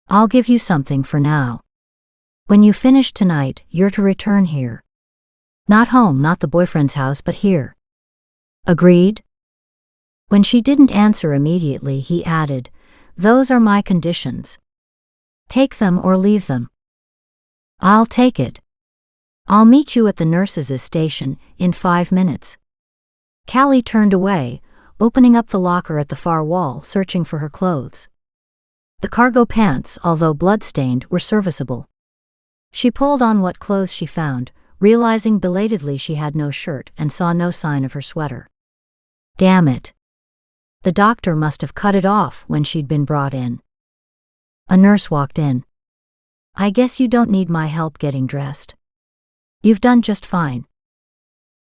I'll give you something for now. When you finish tonight, you're to return here. Not home, not the boyfriend's house, but here. Agreed? When she didn't answer immediately, he added, Those are my conditions. Take them or leave them. I'll take it. I'll meet you at the nurse's station in 5 minutes. Callie turned away, opening up the locker at the far wall, searching for her clothes. The cargo pants, although blood-stained, were serviceable. She pulled on what clothes she found, realizing belatedly she had no shirt and saw no sign of her sweater. Damn it. The doctor must have cut it off when she'd been brought in. A nurse walked in. I guess you don't need my help getting dressed. You've done just fine.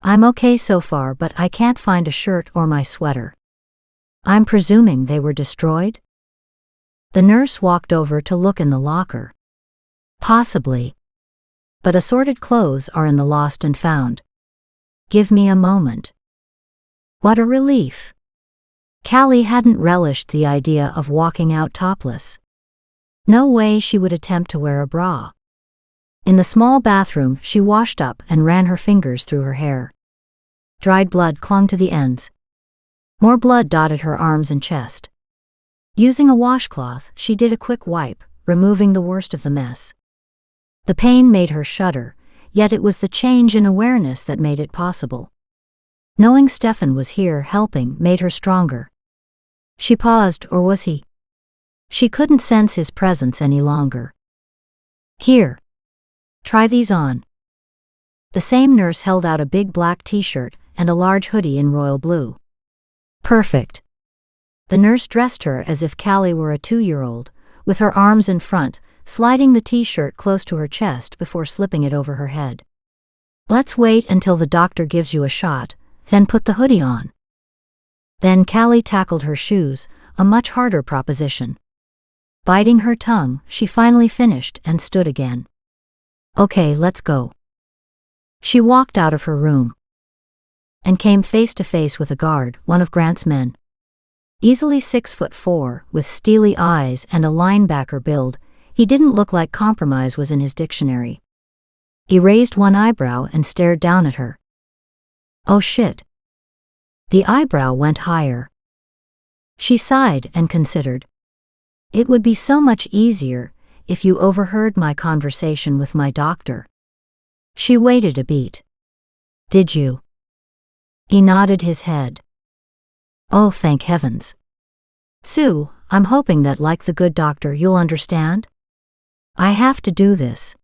I'm okay so far, but I can't find a shirt or my sweater. I'm presuming they were destroyed? The nurse walked over to look in the locker. Possibly. But assorted clothes are in the lost and found. Give me a moment. What a relief. Callie hadn't relished the idea of walking out topless. No way she would attempt to wear a bra. In the small bathroom, she washed up and ran her fingers through her hair. Dried blood clung to the ends. More blood dotted her arms and chest. Using a washcloth, she did a quick wipe, removing the worst of the mess. The pain made her shudder, yet it was the change in awareness that made it possible. Knowing Stefan was here helping made her stronger. She paused, or was he? She couldn't sense his presence any longer. Here. Try these on. The same nurse held out a big black t-shirt and a large hoodie in royal blue. Perfect. The nurse dressed her as if Callie were a 2-year-old, with her arms in front, sliding the t-shirt close to her chest before slipping it over her head. Let's wait until the doctor gives you a shot, then put the hoodie on. Then Callie tackled her shoes, a much harder proposition. Biting her tongue, she finally finished and stood again. Okay, let's go. She walked out of her room and came face to face with a guard, one of Grant's men. Easily 6'4", with steely eyes and a linebacker build, he didn't look like compromise was in his dictionary. He raised one eyebrow and stared down at her. Oh shit. The eyebrow went higher. She sighed and considered. It would be so much easier if you overheard my conversation with my doctor. She waited a beat. Did you? He nodded his head. Oh, thank heavens. Sue, I'm hoping that, like the good doctor, you'll understand. I have to do this.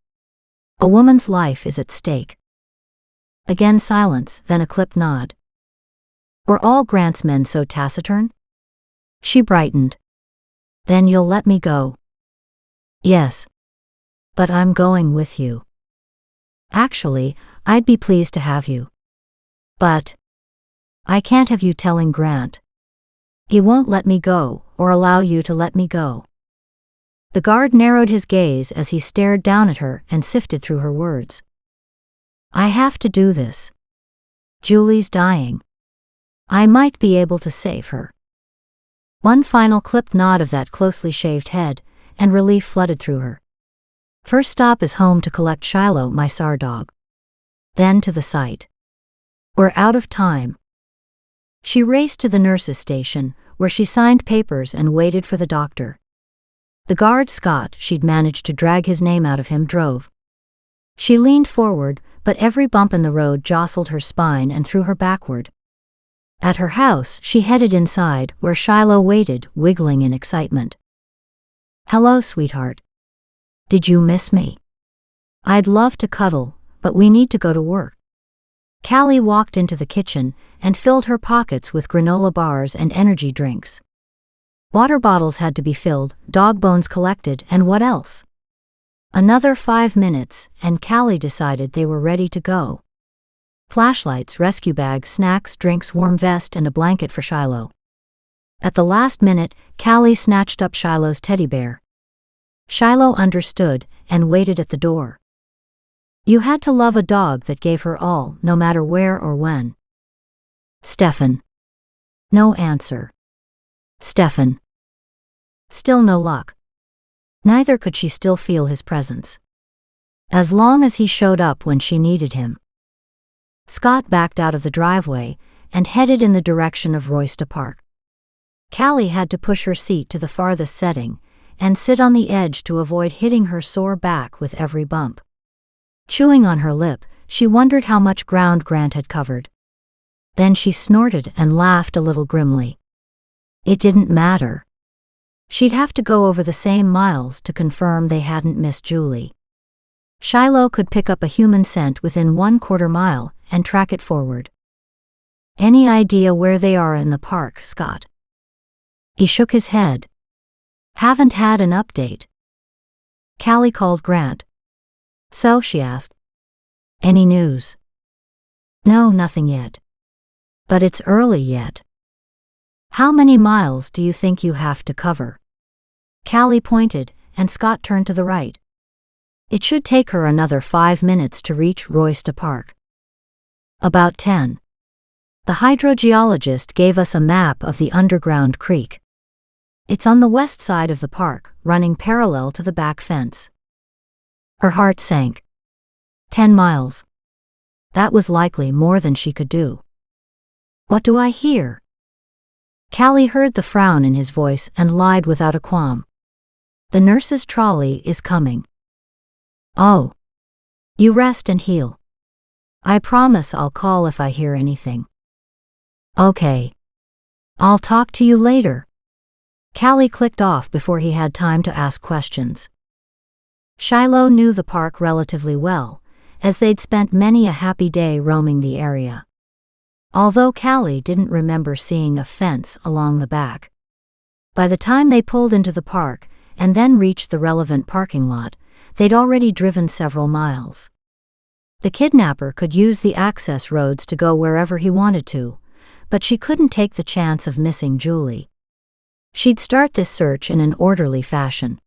A woman's life is at stake. Again silence, then a clipped nod. Were all Grant's men so taciturn? She brightened. Then you'll let me go? Yes. But I'm going with you. Actually, I'd be pleased to have you. But I can't have you telling Grant. He won't let me go, or allow you to let me go. The guard narrowed his gaze as he stared down at her and sifted through her words. I have to do this. Julie's dying. I might be able to save her. One final clipped nod of that closely shaved head, and relief flooded through her. First stop is home to collect Shiloh, my SAR dog. Then to the site. We're out of time. She raced to the nurse's station, where she signed papers and waited for the doctor. The guard, Scott, she'd managed to drag his name out of him, drove. She leaned forward, but every bump in the road jostled her spine and threw her backward. At her house, she headed inside, where Shiloh waited, wiggling in excitement. Hello, sweetheart. Did you miss me? I'd love to cuddle, but we need to go to work. Callie walked into the kitchen and filled her pockets with granola bars and energy drinks. Water bottles had to be filled, dog bones collected, and what else? Another 5 minutes, and Callie decided they were ready to go. Flashlights, rescue bag, snacks, drinks, warm vest, and a blanket for Shiloh. At the last minute, Callie snatched up Shiloh's teddy bear. Shiloh understood and waited at the door. You had to love a dog that gave her all, no matter where or when. Stefan. No answer. Stefan. Still no luck. Neither could she still feel his presence. As long as he showed up when she needed him. Scott backed out of the driveway and headed in the direction of Roysta Park. Callie had to push her seat to the farthest setting and sit on the edge to avoid hitting her sore back with every bump. Chewing on her lip, she wondered how much ground Grant had covered. Then she snorted and laughed a little grimly. It didn't matter. She'd have to go over the same miles to confirm they hadn't missed Julie. Shiloh could pick up a human scent within 1/4 mile and track it forward. Any idea where they are in the park, Scott? He shook his head. Haven't had an update. Callie called Grant. So, she asked. Any news? No, nothing yet. But it's early yet. How many miles do you think you have to cover? Callie pointed, and Scott turned to the right. It should take her another 5 minutes to reach Roysta Park. About 10. The hydrogeologist gave us a map of the underground creek. It's on the west side of the park, running parallel to the back fence. Her heart sank. 10 miles. That was likely more than she could do. What do I hear? Callie heard the frown in his voice and lied without a qualm. The nurse's trolley is coming. Oh. You rest and heal. I promise I'll call if I hear anything. Okay. I'll talk to you later. Callie clicked off before he had time to ask questions. Shiloh knew the park relatively well, as they'd spent many a happy day roaming the area. Although Callie didn't remember seeing a fence along the back. By the time they pulled into the park and then reached the relevant parking lot, they'd already driven several miles. The kidnapper could use the access roads to go wherever he wanted to, but she couldn't take the chance of missing Julie. She'd start this search in an orderly fashion.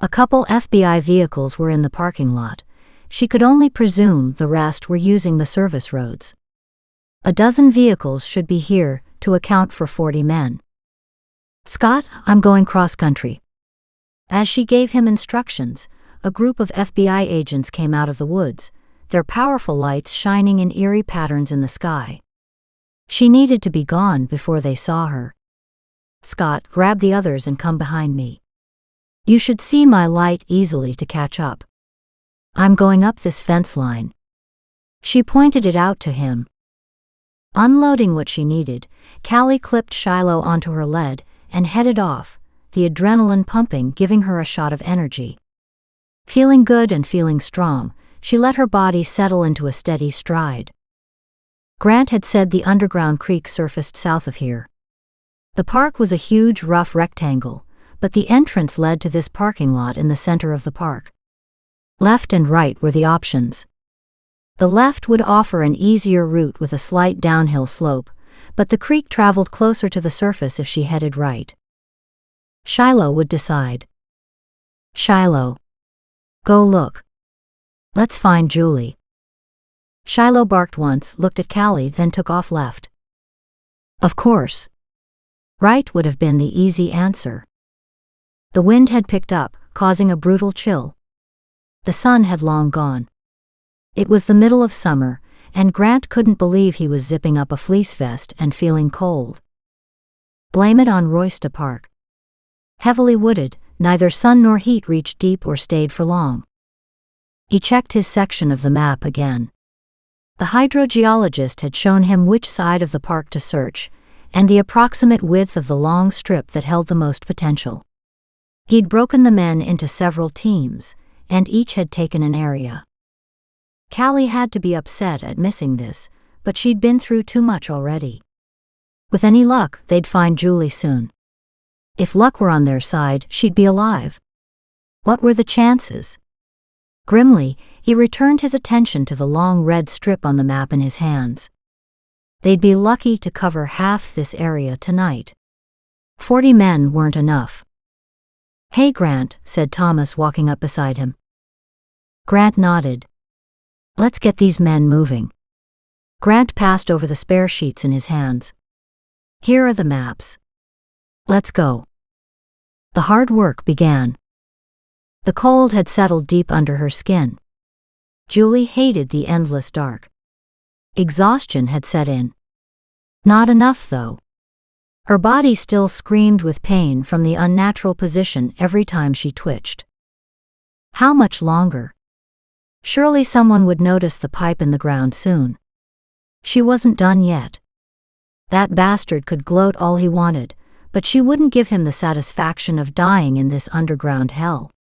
A couple FBI vehicles were in the parking lot. She could only presume the rest were using the service roads. A dozen vehicles should be here to account for 40 men. "Scott, I'm going cross-country." As she gave him instructions, a group of FBI agents came out of the woods, their powerful lights shining in eerie patterns in the sky. She needed to be gone before they saw her. "Scott, grab the others and come behind me. You should see my light easily to catch up. I'm going up this fence line." She pointed it out to him. Unloading what she needed, Callie clipped Shiloh onto her lead and headed off, the adrenaline pumping, giving her a shot of energy. Feeling good and feeling strong, she let her body settle into a steady stride. Grant had said the underground creek surfaced south of here. The park was a huge, rough rectangle, but the entrance led to this parking lot in the center of the park. Left and right were the options. The left would offer an easier route with a slight downhill slope, but the creek traveled closer to the surface if she headed right. Shiloh would decide. "Shiloh. Go look. Let's find Julie." Shiloh barked once, looked at Callie, then took off left. Of course. Right would have been the easy answer. The wind had picked up, causing a brutal chill. The sun had long gone. It was the middle of summer, and Grant couldn't believe he was zipping up a fleece vest and feeling cold. Blame it on Roysta Park. Heavily wooded, neither sun nor heat reached deep or stayed for long. He checked his section of the map again. The hydrogeologist had shown him which side of the park to search, and the approximate width of the long strip that held the most potential. He'd broken the men into several teams, and each had taken an area. Callie had to be upset at missing this, but she'd been through too much already. With any luck, they'd find Julie soon. If luck were on their side, she'd be alive. What were the chances? Grimly, he returned his attention to the long red strip on the map in his hands. They'd be lucky to cover half this area tonight. 40 men weren't enough. "Hey, Grant," said Thomas, walking up beside him. Grant nodded. "Let's get these men moving." Grant passed over the spare sheets in his hands. "Here are the maps. Let's go." The hard work began. The cold had settled deep under her skin. Julie hated the endless dark. Exhaustion had set in. Not enough, though. Her body still screamed with pain from the unnatural position every time she twitched. How much longer? Surely someone would notice the pipe in the ground soon. She wasn't done yet. That bastard could gloat all he wanted, but she wouldn't give him the satisfaction of dying in this underground hell.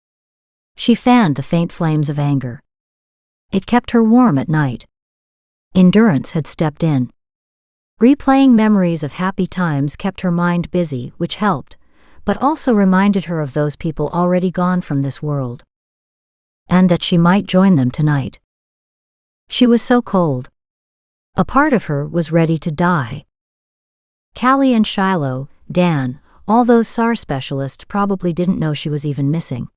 She fanned the faint flames of anger. It kept her warm at night. Endurance had stepped in. Replaying memories of happy times kept her mind busy, which helped, but also reminded her of those people already gone from this world. And that she might join them tonight. She was so cold. A part of her was ready to die. Callie and Shiloh, Dan, all those SAR specialists probably didn't know she was even missing.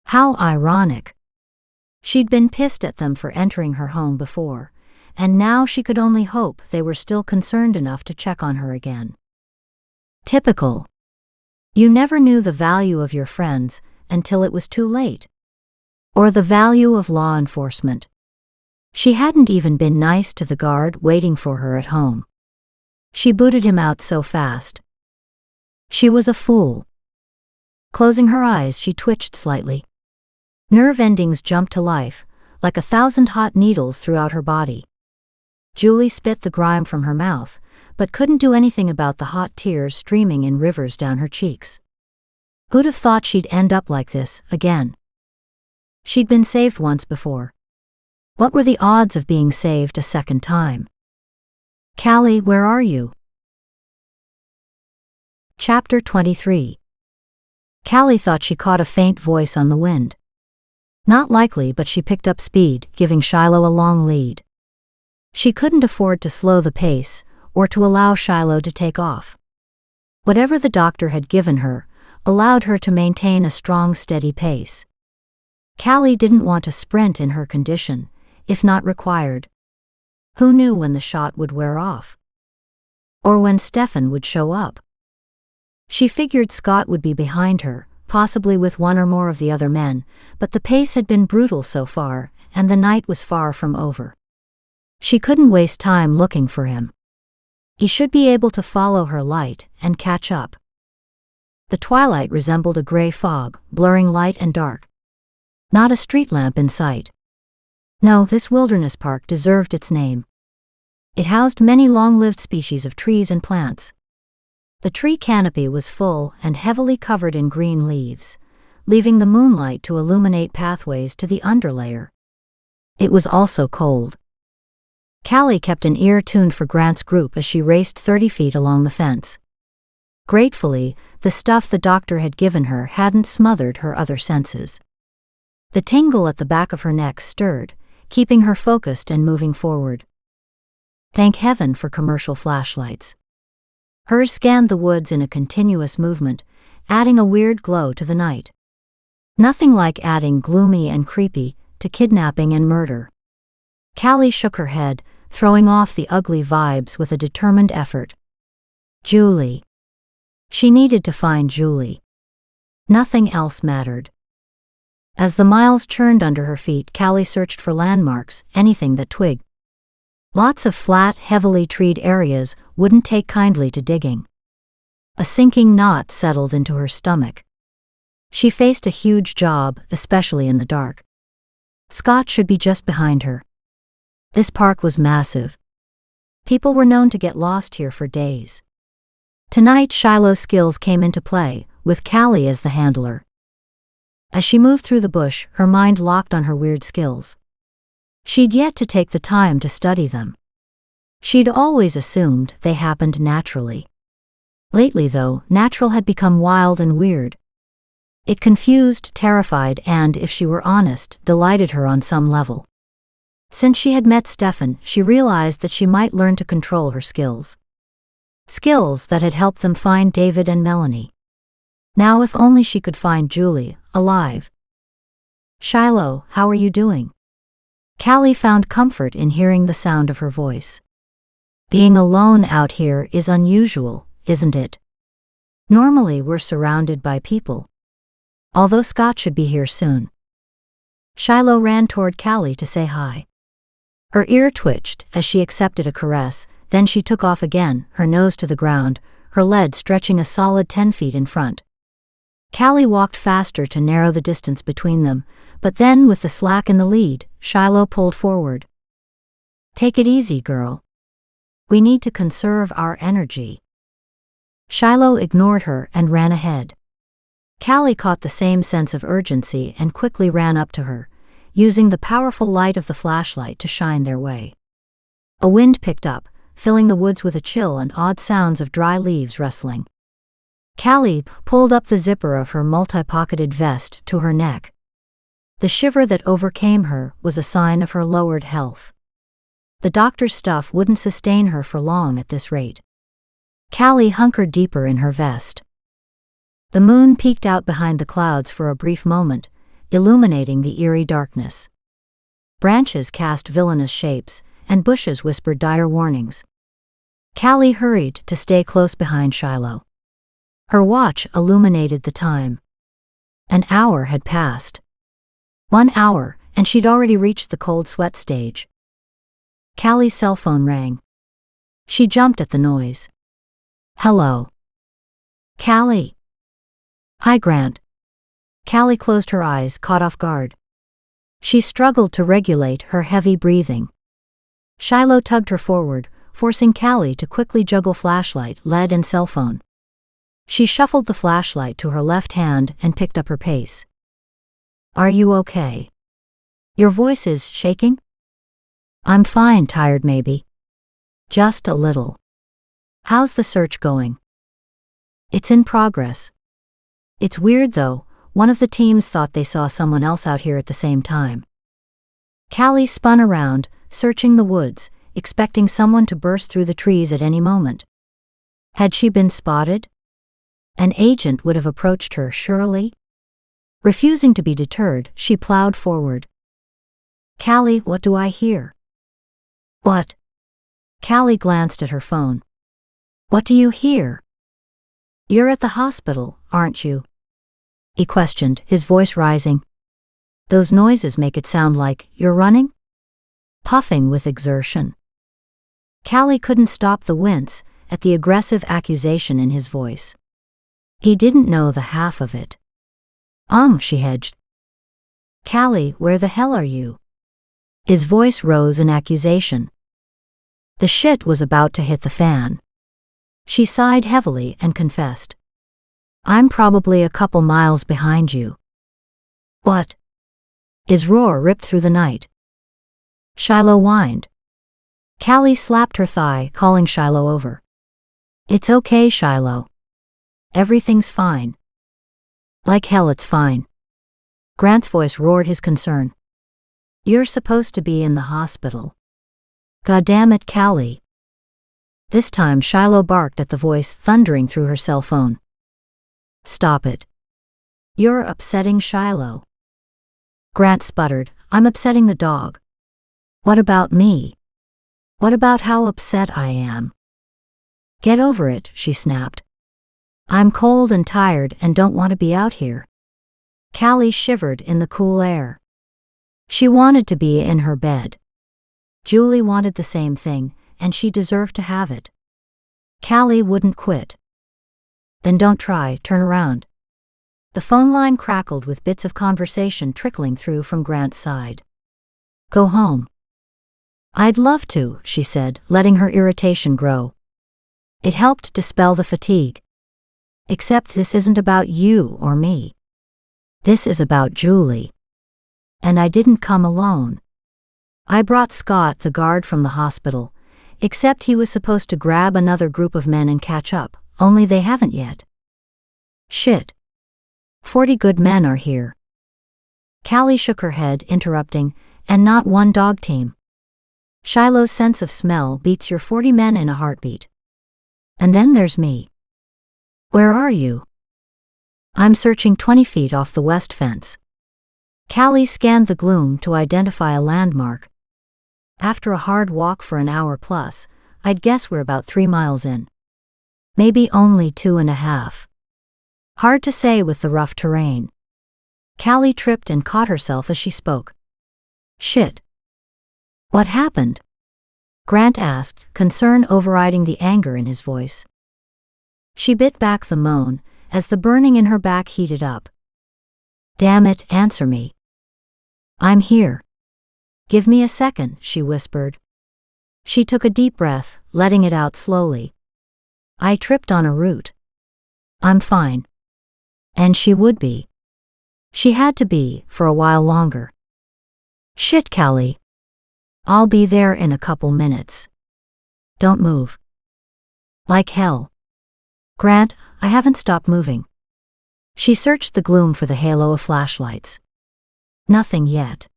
How ironic. She'd been pissed at them for entering her home before, and now she could only hope they were still concerned enough to check on her again. Typical. You never knew the value of your friends until it was too late. Or the value of law enforcement. She hadn't even been nice to the guard waiting for her at home. She booted him out so fast. She was a fool. Closing her eyes, she twitched slightly. Nerve endings jumped to life, like 1,000 hot needles throughout her body. Julie spit the grime from her mouth, but couldn't do anything about the hot tears streaming in rivers down her cheeks. Who'd have thought she'd end up like this, again? She'd been saved once before. What were the odds of being saved a second time? Callie, where are you? Chapter 23. Callie thought she caught a faint voice on the wind. Not likely, but she picked up speed, giving Shiloh a long lead. She couldn't afford to slow the pace, or to allow Shiloh to take off. Whatever the doctor had given her allowed her to maintain a strong, steady pace. Callie didn't want to sprint in her condition, if not required. Who knew when the shot would wear off? Or when Stefan would show up? She figured Scott would be behind her, possibly with one or more of the other men, but the pace had been brutal so far, and the night was far from over. She couldn't waste time looking for him. He should be able to follow her light and catch up. The twilight resembled a gray fog, blurring light and dark. Not a street lamp in sight. No, this wilderness park deserved its name. It housed many long-lived species of trees and plants. The tree canopy was full and heavily covered in green leaves, leaving the moonlight to illuminate pathways to the underlayer. It was also cold. Callie kept an ear tuned for Grant's group as she raced 30 feet along the fence. Gratefully, the stuff the doctor had given her hadn't smothered her other senses. The tingle at the back of her neck stirred, keeping her focused and moving forward. Thank heaven for commercial flashlights. Hers scanned the woods in a continuous movement, adding a weird glow to the night. Nothing like adding gloomy and creepy to kidnapping and murder. Callie shook her head, throwing off the ugly vibes with a determined effort. Julie. She needed to find Julie. Nothing else mattered. As the miles churned under her feet, Callie searched for landmarks, anything that twigged. Lots of flat, heavily treed areas wouldn't take kindly to digging. A sinking knot settled into her stomach. She faced a huge job, especially in the dark. Scott should be just behind her. This park was massive. People were known to get lost here for days. Tonight, Shiloh's skills came into play, with Callie as the handler. As she moved through the bush, her mind locked on her weird skills. She'd yet to take the time to study them. She'd always assumed they happened naturally. Lately, though, natural had become wild and weird. It confused, terrified, and, if she were honest, delighted her on some level. Since she had met Stefan, she realized that she might learn to control her skills. Skills that had helped them find David and Melanie. Now if only she could find Julie, alive. Shiloh, how are you doing? Callie found comfort in hearing the sound of her voice. Being alone out here is unusual, isn't it? Normally we're surrounded by people. Although Scott should be here soon. Shiloh ran toward Callie to say hi. Her ear twitched as she accepted a caress, then she took off again, her nose to the ground, her lead stretching a solid 10 feet in front. Callie walked faster to narrow the distance between them, but then with the slack in the lead, Shiloh pulled forward. Take it easy, girl. We need to conserve our energy. Shiloh ignored her and ran ahead. Callie caught the same sense of urgency and quickly ran up to her, using the powerful light of the flashlight to shine their way. A wind picked up, filling the woods with a chill and odd sounds of dry leaves rustling. Callie pulled up the zipper of her multi-pocketed vest to her neck. The shiver that overcame her was a sign of her lowered health. The doctor's stuff wouldn't sustain her for long at this rate. Callie hunkered deeper in her vest. The moon peeked out behind the clouds for a brief moment, illuminating the eerie darkness. Branches cast villainous shapes, and bushes whispered dire warnings. Callie hurried to stay close behind Shiloh. Her watch illuminated the time. An hour had passed. 1 hour, and she'd already reached the cold sweat stage. Callie's cell phone rang. She jumped at the noise. Hello. Callie. Hi, Grant. Callie closed her eyes, caught off guard. She struggled to regulate her heavy breathing. Shiloh tugged her forward, forcing Callie to quickly juggle flashlight, lead, and cell phone. She shuffled the flashlight to her left hand and picked up her pace. Are you okay? Your voice is shaking? I'm fine, tired maybe. Just a little. How's the search going? It's in progress. It's weird though, one of the teams thought they saw someone else out here at the same time. Callie spun around, searching the woods, expecting someone to burst through the trees at any moment. Had she been spotted? An agent would have approached her, surely? Refusing to be deterred, she plowed forward. Callie, what do I hear? What? Callie glanced at her phone. What do you hear? You're at the hospital, aren't you? He questioned, his voice rising. Those noises make it sound like you're running? Puffing with exertion. Callie couldn't stop the wince at the aggressive accusation in his voice. He didn't know the half of it. She hedged. Callie, where the hell are you? His voice rose in accusation. The shit was about to hit the fan. She sighed heavily and confessed. I'm probably a couple miles behind you. What? His roar ripped through the night. Shiloh whined. Callie slapped her thigh, calling Shiloh over. It's okay, Shiloh. Everything's fine. Like hell it's fine. Grant's voice roared his concern. You're supposed to be in the hospital. Goddamn it, Callie. This time Shiloh barked at the voice thundering through her cell phone. Stop it. You're upsetting Shiloh. Grant sputtered, I'm upsetting the dog. What about me? What about how upset I am? Get over it, she snapped. I'm cold and tired and don't want to be out here. Callie shivered in the cool air. She wanted to be in her bed. Julie wanted the same thing, and she deserved to have it. Callie wouldn't quit. Then don't try, turn around. The phone line crackled with bits of conversation trickling through from Grant's side. Go home. I'd love to, she said, letting her irritation grow. It helped dispel the fatigue. Except this isn't about you or me. This is about Julie. And I didn't come alone. I brought Scott, the guard from the hospital, except he was supposed to grab another group of men and catch up, only they haven't yet. Shit. 40 good men are here. Callie shook her head, interrupting, and not one dog team. Shiloh's sense of smell beats your 40 men in a heartbeat. And then there's me. Where are you? I'm searching 20 feet off the west fence. Callie scanned the gloom to identify a landmark. After a hard walk for an hour plus, I'd guess we're about 3 miles in. Maybe only 2.5. Hard to say with the rough terrain. Callie tripped and caught herself as she spoke. Shit. What happened? Grant asked, concern overriding the anger in his voice. She bit back the moan as the burning in her back heated up. Damn it, answer me. I'm here. Give me a second, she whispered. She took a deep breath, letting it out slowly. I tripped on a root. I'm fine. And she would be. She had to be, for a while longer. Shit, Callie. I'll be there in a couple minutes. Don't move. Like hell. Grant, I haven't stopped moving. She searched the gloom for the halo of flashlights. Nothing yet.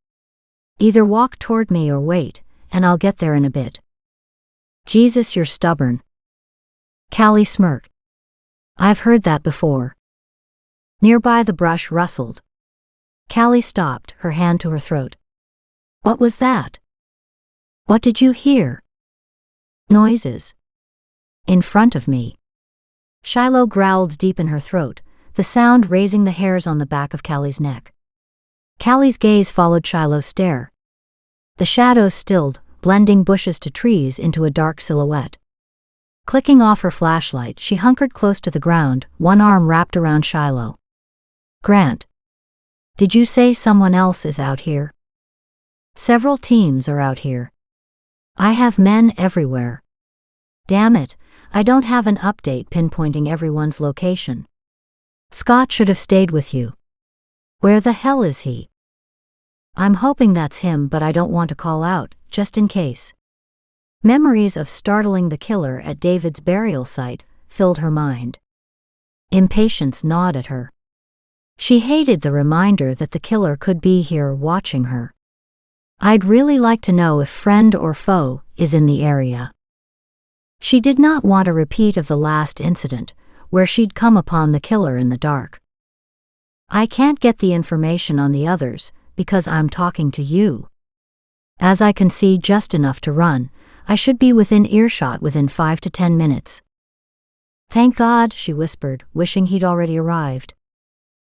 Either walk toward me or wait, and I'll get there in a bit. Jesus, you're stubborn. Callie smirked. I've heard that before. Nearby the brush rustled. Callie stopped, her hand to her throat. What was that? What did you hear? Noises. In front of me. Shiloh growled deep in her throat, the sound raising the hairs on the back of Callie's neck. Callie's gaze followed Shiloh's stare. The shadows stilled, blending bushes to trees into a dark silhouette. Clicking off her flashlight, she hunkered close to the ground, one arm wrapped around Shiloh. Grant. Did you say someone else is out here? Several teams are out here. I have men everywhere. Damn it, I don't have an update pinpointing everyone's location. Scott should have stayed with you. Where the hell is he? I'm hoping that's him, but I don't want to call out, just in case. Memories of startling the killer at David's burial site filled her mind. Impatience gnawed at her. She hated the reminder that the killer could be here watching her. I'd really like to know if friend or foe is in the area. She did not want a repeat of the last incident, where she'd come upon the killer in the dark. "I can't get the information on the others, because I'm talking to you. As I can see just enough to run, I should be within earshot within 5 to 10 minutes. "Thank God," she whispered, wishing he'd already arrived.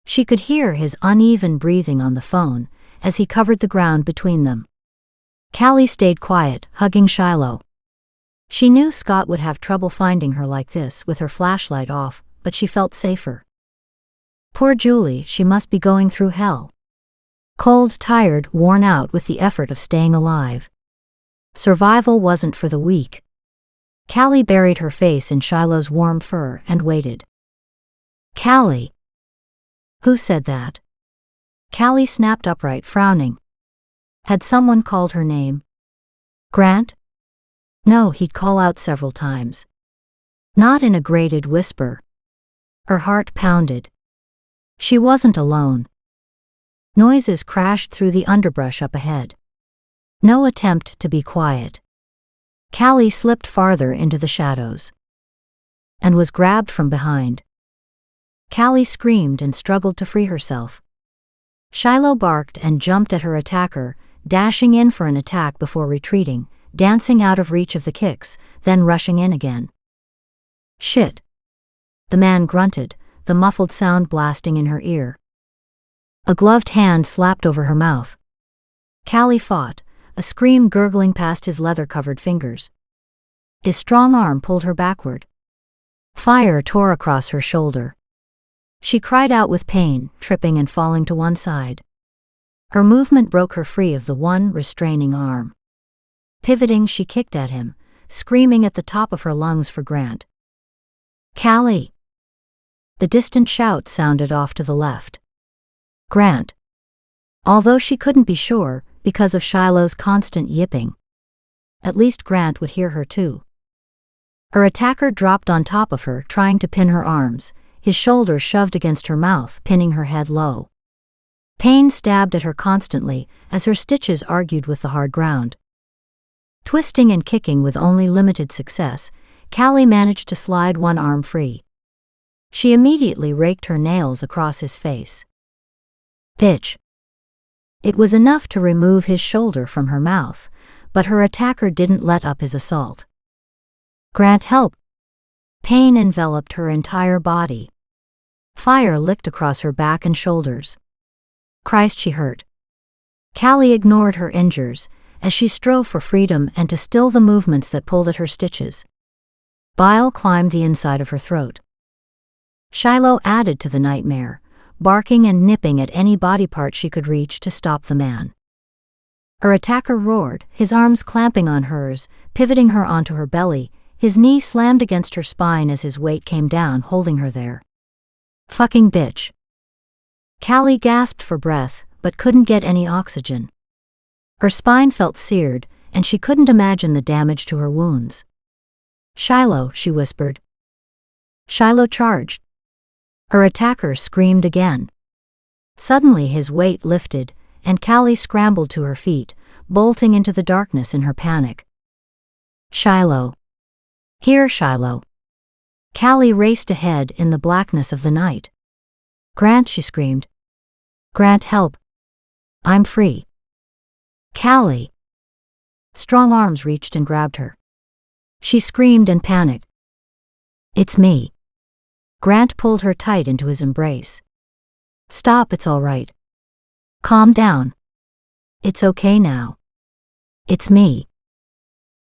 She could hear his uneven breathing on the phone as he covered the ground between them. Callie stayed quiet, hugging Shiloh. She knew Scott would have trouble finding her like this with her flashlight off, but she felt safer. Poor Julie, she must be going through hell. Cold, tired, worn out with the effort of staying alive. Survival wasn't for the weak. Callie buried her face in Shiloh's warm fur and waited. "Callie." "Who said that?" Callie snapped upright, frowning. Had someone called her name? Grant? No, he'd call out several times. Not in a grated whisper. Her heart pounded. She wasn't alone. Noises crashed through the underbrush up ahead. No attempt to be quiet. Callie slipped farther into the shadows and was grabbed from behind. Callie screamed and struggled to free herself. Shiloh barked and jumped at her attacker, dashing in for an attack before retreating, dancing out of reach of the kicks, then rushing in again. "Shit." The man grunted, the muffled sound blasting in her ear. A gloved hand slapped over her mouth. Callie fought, a scream gurgling past his leather-covered fingers. His strong arm pulled her backward. Fire tore across her shoulder. She cried out with pain, tripping and falling to one side. Her movement broke her free of the one restraining arm. Pivoting, she kicked at him, screaming at the top of her lungs for Grant. "Callie!" The distant shout sounded off to the left. Grant. Although she couldn't be sure, because of Shiloh's constant yipping. At least Grant would hear her too. Her attacker dropped on top of her, trying to pin her arms, his shoulders shoved against her mouth, pinning her head low. Pain stabbed at her constantly as her stitches argued with the hard ground. Twisting and kicking with only limited success, Callie managed to slide one arm free. She immediately raked her nails across his face. "Bitch." It was enough to remove his shoulder from her mouth, but her attacker didn't let up his assault. "Grant, help." Pain enveloped her entire body. Fire licked across her back and shoulders. Christ, she hurt. Callie ignored her injures as she strove for freedom and to still the movements that pulled at her stitches. Bile climbed the inside of her throat. Shiloh added to the nightmare, barking and nipping at any body part she could reach to stop the man. Her attacker roared, his arms clamping on hers, pivoting her onto her belly, his knee slammed against her spine as his weight came down, holding her there. "Fucking bitch." Callie gasped for breath, but couldn't get any oxygen. Her spine felt seared, and she couldn't imagine the damage to her wounds. "Shiloh," she whispered. Shiloh charged. Her attacker screamed again. Suddenly his weight lifted, and Callie scrambled to her feet, bolting into the darkness in her panic. "Shiloh. Here, Shiloh." Callie raced ahead in the blackness of the night. "Grant," she screamed. "Grant, help. I'm free." "Callie." Strong arms reached and grabbed her. She screamed and panicked. "It's me." Grant pulled her tight into his embrace. "Stop, it's all right. Calm down. It's okay now. It's me."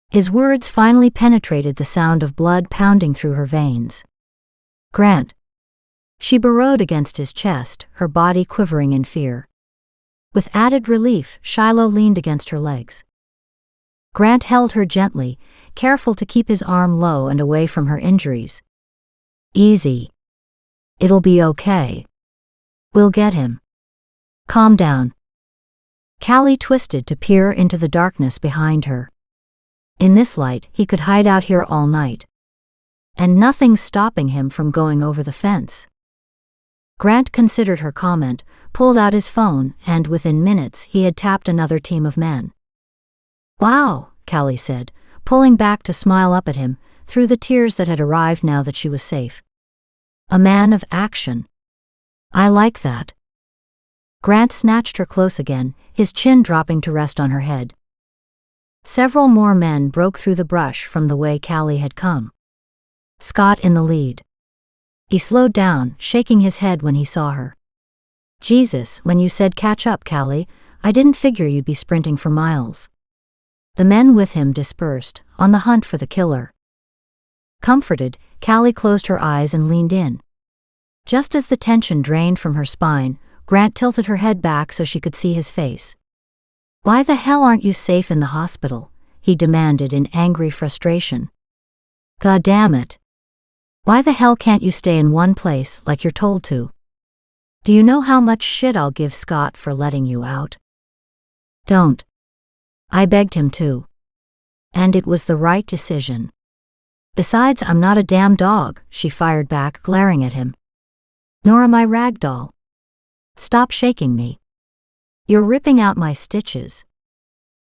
His words finally penetrated the sound of blood pounding through her veins. "Grant." She burrowed against his chest, her body quivering in fear. With added relief, Shiloh leaned against her legs. Grant held her gently, careful to keep his arm low and away from her injuries. "Easy. It'll be okay. We'll get him. Calm down." Callie twisted to peer into the darkness behind her. In this light, he could hide out here all night. And nothing's stopping him from going over the fence. Grant considered her comment, pulled out his phone, and within minutes he had tapped another team of men. "Wow," Callie said, pulling back to smile up at him, through the tears that had arrived now that she was safe. A man of action. I like that. Grant snatched her close again, his chin dropping to rest on her head. Several more men broke through the brush from the way Callie had come. Scott in the lead. He slowed down, shaking his head when he saw her. Jesus, when you said catch up, Callie, I didn't figure you'd be sprinting for miles. The men with him dispersed, on the hunt for the killer. Comforted, Callie closed her eyes and leaned in. Just as the tension drained from her spine, Grant tilted her head back so she could see his face. Why the hell aren't you safe in the hospital? He demanded in angry frustration. God damn it. Why the hell can't you stay in one place like you're told to? Do you know how much shit I'll give Scott for letting you out? Don't. I begged him to. And it was the right decision. Besides, I'm not a damn dog, she fired back, glaring at him. Nor am I ragdoll. Stop shaking me. You're ripping out my stitches.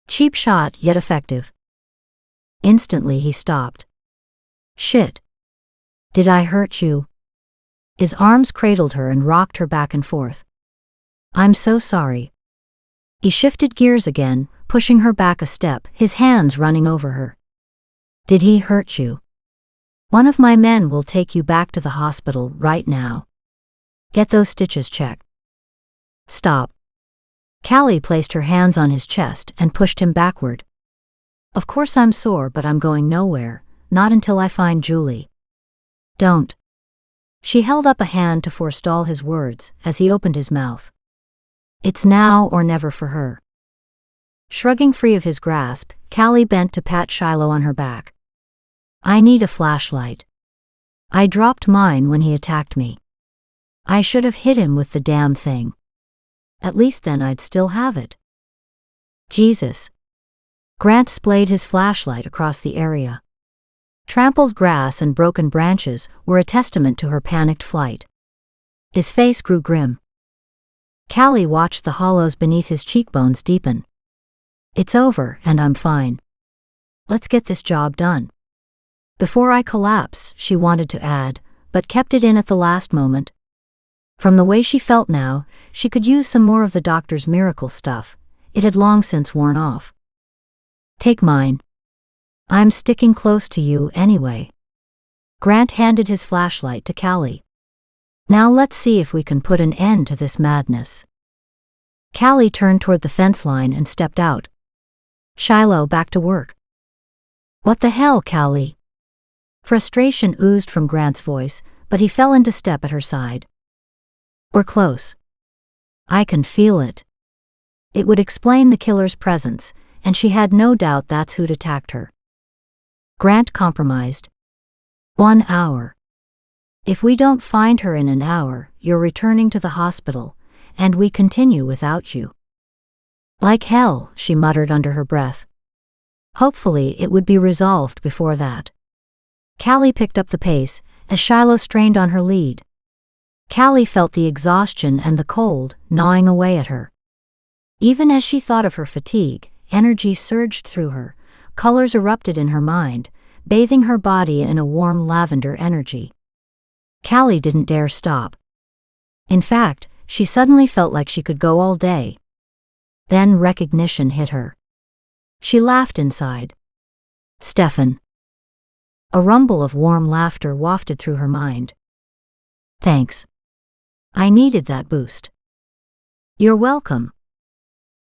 Cheap shot, yet effective. Instantly he stopped. Shit. Did I hurt you? His arms cradled her and rocked her back and forth. I'm so sorry. He shifted gears again, pushing her back a step, his hands running over her. Did he hurt you? One of my men will take you back to the hospital right now. Get those stitches checked. Stop. Callie placed her hands on his chest and pushed him backward. Of course I'm sore, but I'm going nowhere, not until I find Julie. Don't. She held up a hand to forestall his words as he opened his mouth. It's now or never for her. Shrugging free of his grasp, Callie bent to pat Shiloh on her back. I need a flashlight. I dropped mine when he attacked me. I should have hit him with the damn thing. At least then I'd still have it. Jesus. Grant splayed his flashlight across the area. Trampled grass and broken branches were a testament to her panicked flight. His face grew grim. Callie watched the hollows beneath his cheekbones deepen. It's over, and I'm fine. Let's get this job done. Before I collapse, she wanted to add, but kept it in at the last moment. From the way she felt now, she could use some more of the doctor's miracle stuff. It had long since worn off. Take mine. I'm sticking close to you anyway. Grant handed his flashlight to Callie. Now let's see if we can put an end to this madness. Callie turned toward the fence line and stepped out. Shiloh, back to work. What the hell, Callie? Frustration oozed from Grant's voice, but he fell into step at her side. We're close. I can feel it. It would explain the killer's presence, and she had no doubt that's who'd attacked her. Grant compromised. 1 hour. If we don't find her in an hour, you're returning to the hospital, and we continue without you. Like hell, she muttered under her breath. Hopefully it would be resolved before that. Callie picked up the pace, as Shiloh strained on her lead. Callie felt the exhaustion and the cold gnawing away at her. Even as she thought of her fatigue, energy surged through her, colors erupted in her mind, bathing her body in a warm lavender energy. Callie didn't dare stop. In fact, she suddenly felt like she could go all day. Then recognition hit her. She laughed inside. Stefan. A rumble of warm laughter wafted through her mind. Thanks. I needed that boost. You're welcome.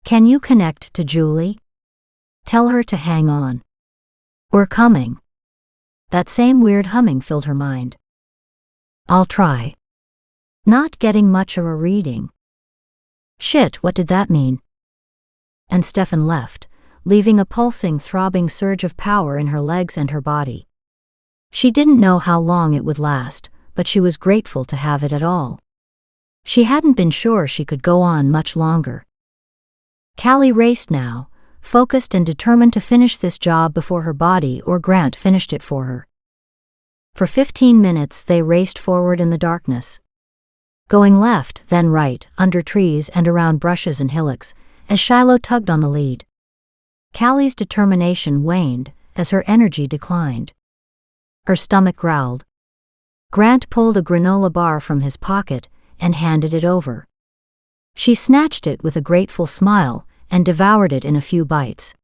Can you connect to Julie? Tell her to hang on. We're coming. That same weird humming filled her mind. I'll try. Not getting much of a reading. Shit, what did that mean? And Stefan left, leaving a pulsing, throbbing surge of power in her legs and her body. She didn't know how long it would last, but she was grateful to have it at all. She hadn't been sure she could go on much longer. Callie raced now, focused and determined to finish this job before her body or Grant finished it for her. For 15 minutes they raced forward in the darkness. Going left, then right, under trees and around brushes and hillocks, as Shiloh tugged on the lead. Callie's determination waned as her energy declined. Her stomach growled. Grant pulled a granola bar from his pocket and handed it over. She snatched it with a grateful smile and devoured it in a few bites.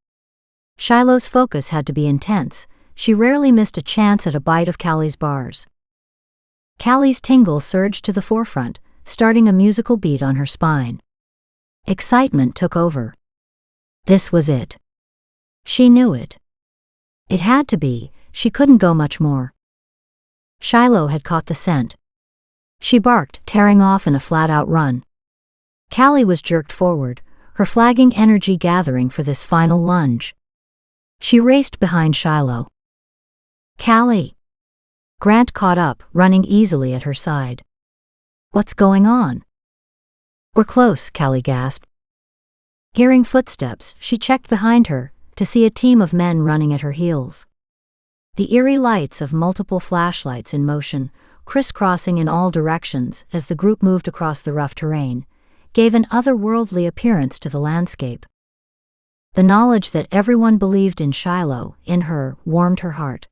Shiloh's focus had to be intense. She rarely missed a chance at a bite of Callie's bars. Callie's tingle surged to the forefront, starting a musical beat on her spine. Excitement took over. This was it. She knew it. It had to be. She couldn't go much more. Shiloh had caught the scent. She barked, tearing off in a flat-out run. Callie was jerked forward, her flagging energy gathering for this final lunge. She raced behind Shiloh. Callie! Grant caught up, running easily at her side. What's going on? We're close, Callie gasped. Hearing footsteps, she checked behind her to see a team of men running at her heels. The eerie lights of multiple flashlights in motion, crisscrossing in all directions as the group moved across the rough terrain, gave an otherworldly appearance to the landscape. The knowledge that everyone believed in Shiloh, in her, warmed her heart.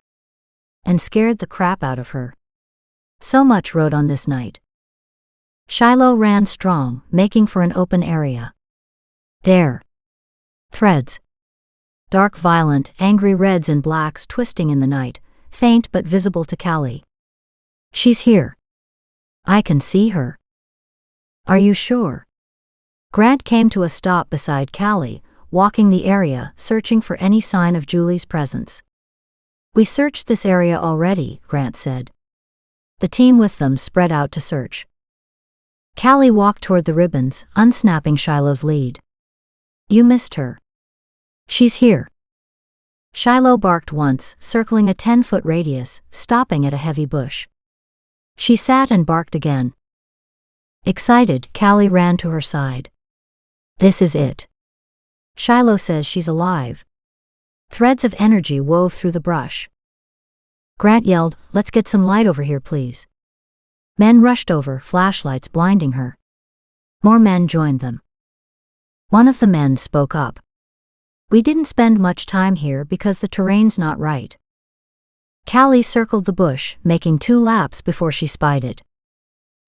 And scared the crap out of her. So much rode on this night. Shiloh ran strong, making for an open area. There. Threads. Dark, violent, angry reds and blacks twisting in the night, faint but visible to Callie. She's here. I can see her. Are you sure? Grant came to a stop beside Callie, walking the area, searching for any sign of Julie's presence. We searched this area already, Grant said. The team with them spread out to search. Callie walked toward the ribbons, unsnapping Shiloh's lead. You missed her. She's here. Shiloh barked once, circling a 10-foot radius, stopping at a heavy bush. She sat and barked again. Excited, Callie ran to her side. This is it. Shiloh says she's alive. Threads of energy wove through the brush. Grant yelled, "Let's get some light over here, please." Men rushed over, flashlights blinding her. More men joined them. One of the men spoke up. We didn't spend much time here because the terrain's not right. Callie circled the bush, making 2 laps before she spied it.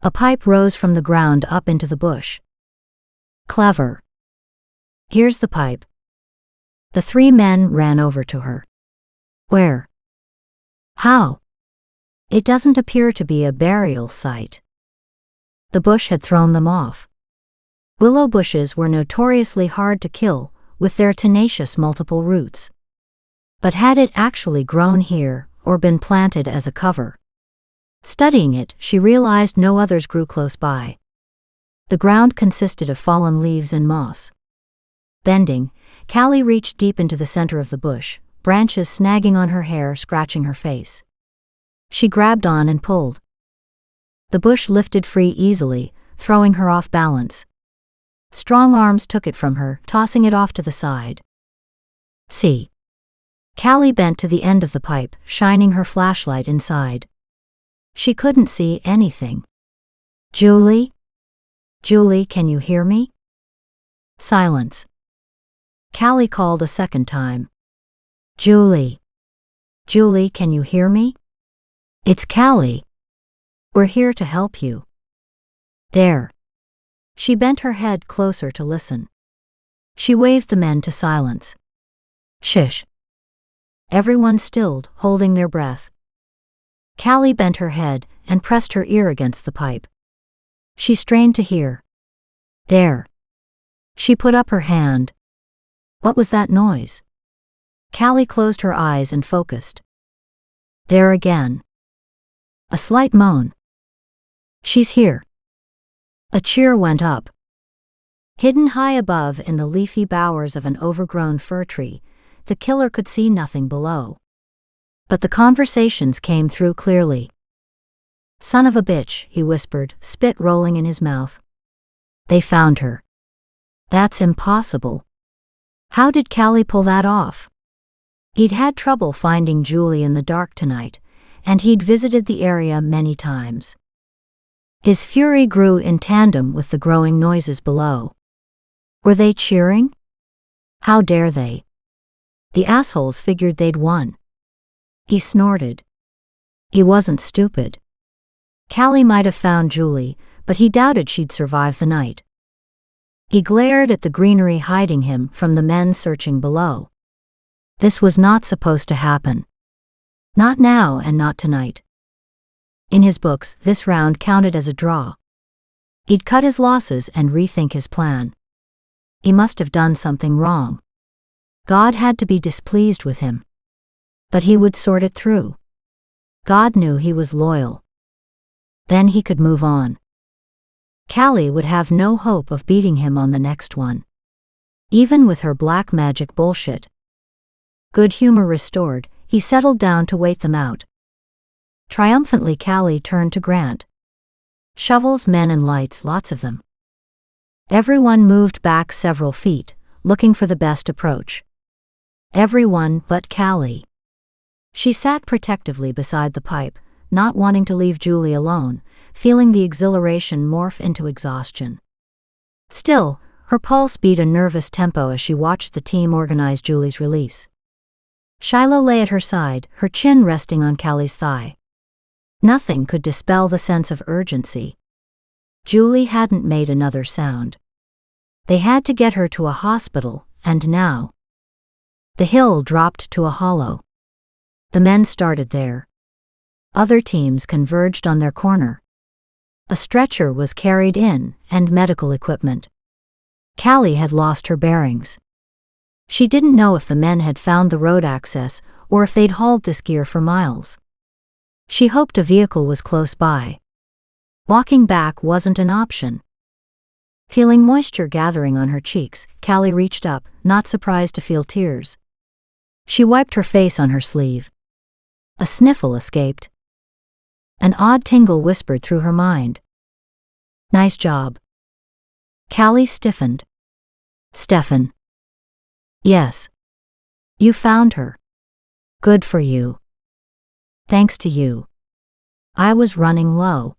A pipe rose from the ground up into the bush. Clever. Here's the pipe. The 3 men ran over to her. Where? How? It doesn't appear to be a burial site. The bush had thrown them off. Willow bushes were notoriously hard to kill, with their tenacious multiple roots. But had it actually grown here, or been planted as a cover? Studying it, she realized no others grew close by. The ground consisted of fallen leaves and moss. Bending, Callie reached deep into the center of the bush, branches snagging on her hair, scratching her face. She grabbed on and pulled. The bush lifted free easily, throwing her off balance. Strong arms took it from her, tossing it off to the side. See. Callie bent to the end of the pipe, shining her flashlight inside. She couldn't see anything. Julie? Julie, can you hear me? Silence. Callie called a second time. Julie. Julie, can you hear me? It's Callie. We're here to help you. There. She bent her head closer to listen. She waved the men to silence. Shish. Everyone stilled, holding their breath. Callie bent her head and pressed her ear against the pipe. She strained to hear. There. She put up her hand. What was that noise? Callie closed her eyes and focused. There again. A slight moan. She's here. A cheer went up. Hidden high above in the leafy bowers of an overgrown fir tree, the killer could see nothing below. But the conversations came through clearly. Son of a bitch, he whispered, spit rolling in his mouth. They found her. That's impossible. How did Callie pull that off? He'd had trouble finding Julie in the dark tonight, and he'd visited the area many times. His fury grew in tandem with the growing noises below. Were they cheering? How dare they? The assholes figured they'd won. He snorted. He wasn't stupid. Callie might have found Julie, but he doubted she'd survive the night. He glared at the greenery hiding him from the men searching below. This was not supposed to happen. Not now and not tonight. In his books, this round counted as a draw. He'd cut his losses and rethink his plan. He must have done something wrong. God had to be displeased with him. But he would sort it through. God knew he was loyal. Then he could move on. Callie would have no hope of beating him on the next one. Even with her black magic bullshit. Good humor restored, he settled down to wait them out. Triumphantly, Callie turned to Grant. Shovels, men, and lights, lots of them. Everyone moved back several feet, looking for the best approach. Everyone but Callie. She sat protectively beside the pipe, not wanting to leave Julie alone, feeling the exhilaration morph into exhaustion. Still, her pulse beat a nervous tempo as she watched the team organize Julie's release. Shiloh lay at her side, her chin resting on Callie's thigh. Nothing could dispel the sense of urgency. Julie hadn't made another sound. They had to get her to a hospital, and now. The hill dropped to a hollow. The men started there. Other teams converged on their corner. A stretcher was carried in, and medical equipment. Callie had lost her bearings. She didn't know if the men had found the road access or if they'd hauled this gear for miles. She hoped a vehicle was close by. Walking back wasn't an option. Feeling moisture gathering on her cheeks, Callie reached up, not surprised to feel tears. She wiped her face on her sleeve. A sniffle escaped. An odd tingle whispered through her mind. Nice job. Callie stiffened. Stefan. Yes. You found her. Good for you. Thanks to you. I was running low.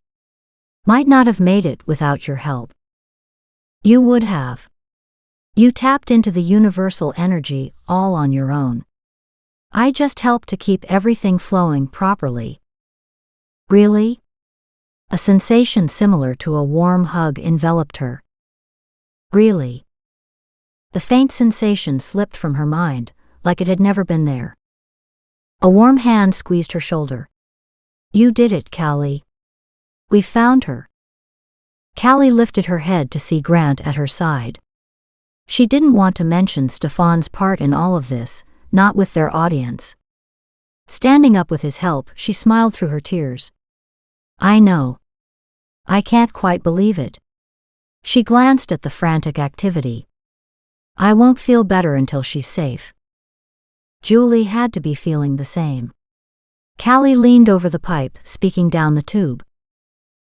Might not have made it without your help. You would have. You tapped into the universal energy all on your own. I just helped to keep everything flowing properly. Really? A sensation similar to a warm hug enveloped her. Really? The faint sensation slipped from her mind, like it had never been there. A warm hand squeezed her shoulder. You did it, Callie. We found her. Callie lifted her head to see Grant at her side. She didn't want to mention Stefan's part in all of this, not with their audience. Standing up with his help, she smiled through her tears. I know. I can't quite believe it. She glanced at the frantic activity. I won't feel better until she's safe. Julie had to be feeling the same. Callie leaned over the pipe, speaking down the tube.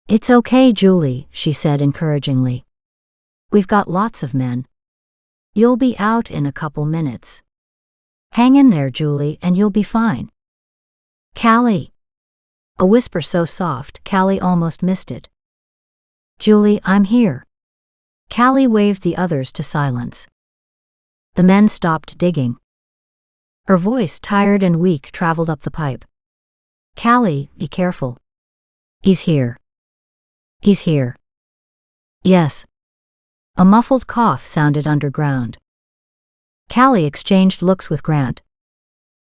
It's okay, Julie, she said encouragingly. We've got lots of men. You'll be out in a couple minutes. Hang in there, Julie, and you'll be fine. Callie. A whisper so soft, Callie almost missed it. Julie, I'm here. Callie waved the others to silence. The men stopped digging. Her voice, tired and weak, traveled up the pipe. Callie, be careful. He's here. He's here. Yes. A muffled cough sounded underground. Callie exchanged looks with Grant.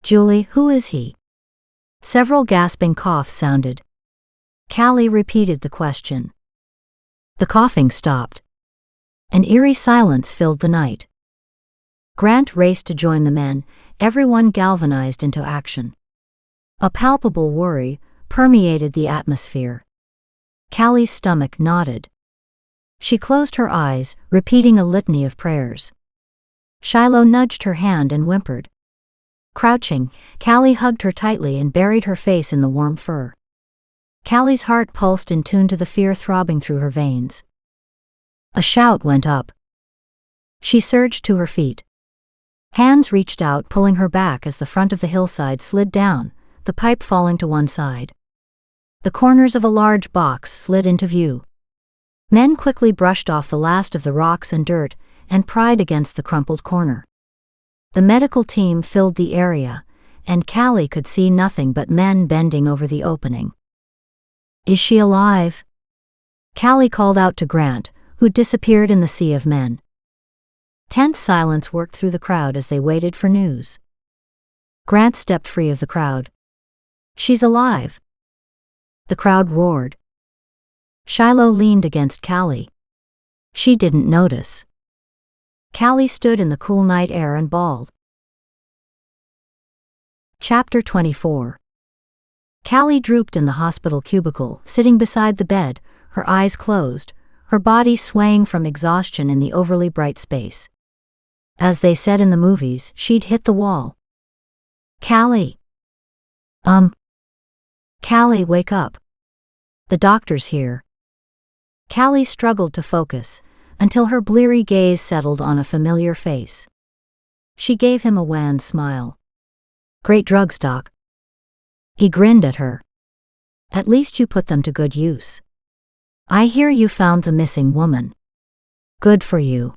Julie, who is he? Several gasping coughs sounded. Callie repeated the question. The coughing stopped. An eerie silence filled the night. Grant raced to join the men, everyone galvanized into action. A palpable worry permeated the atmosphere. Callie's stomach knotted. She closed her eyes, repeating a litany of prayers. Shiloh nudged her hand and whimpered. Crouching, Callie hugged her tightly and buried her face in the warm fur. Callie's heart pulsed in tune to the fear throbbing through her veins. A shout went up. She surged to her feet. Hands reached out, pulling her back as the front of the hillside slid down, the pipe falling to one side. The corners of a large box slid into view. Men quickly brushed off the last of the rocks and dirt and pried against the crumpled corner. The medical team filled the area, and Callie could see nothing but men bending over the opening. Is she alive? Callie called out to Grant, who disappeared in the sea of men. Tense silence worked through the crowd as they waited for news. Grant stepped free of the crowd. She's alive. The crowd roared. Shiloh leaned against Callie. She didn't notice. Callie stood in the cool night air and bawled. Chapter 24. Callie drooped in the hospital cubicle, sitting beside the bed, her eyes closed, her body swaying from exhaustion in the overly bright space. As they said in the movies, she'd hit the wall. Callie. Callie, wake up. The doctor's here. Callie struggled to focus, until her bleary gaze settled on a familiar face. She gave him a wan smile. Great drugs, Doc. He grinned at her. At least you put them to good use. I hear you found the missing woman. Good for you.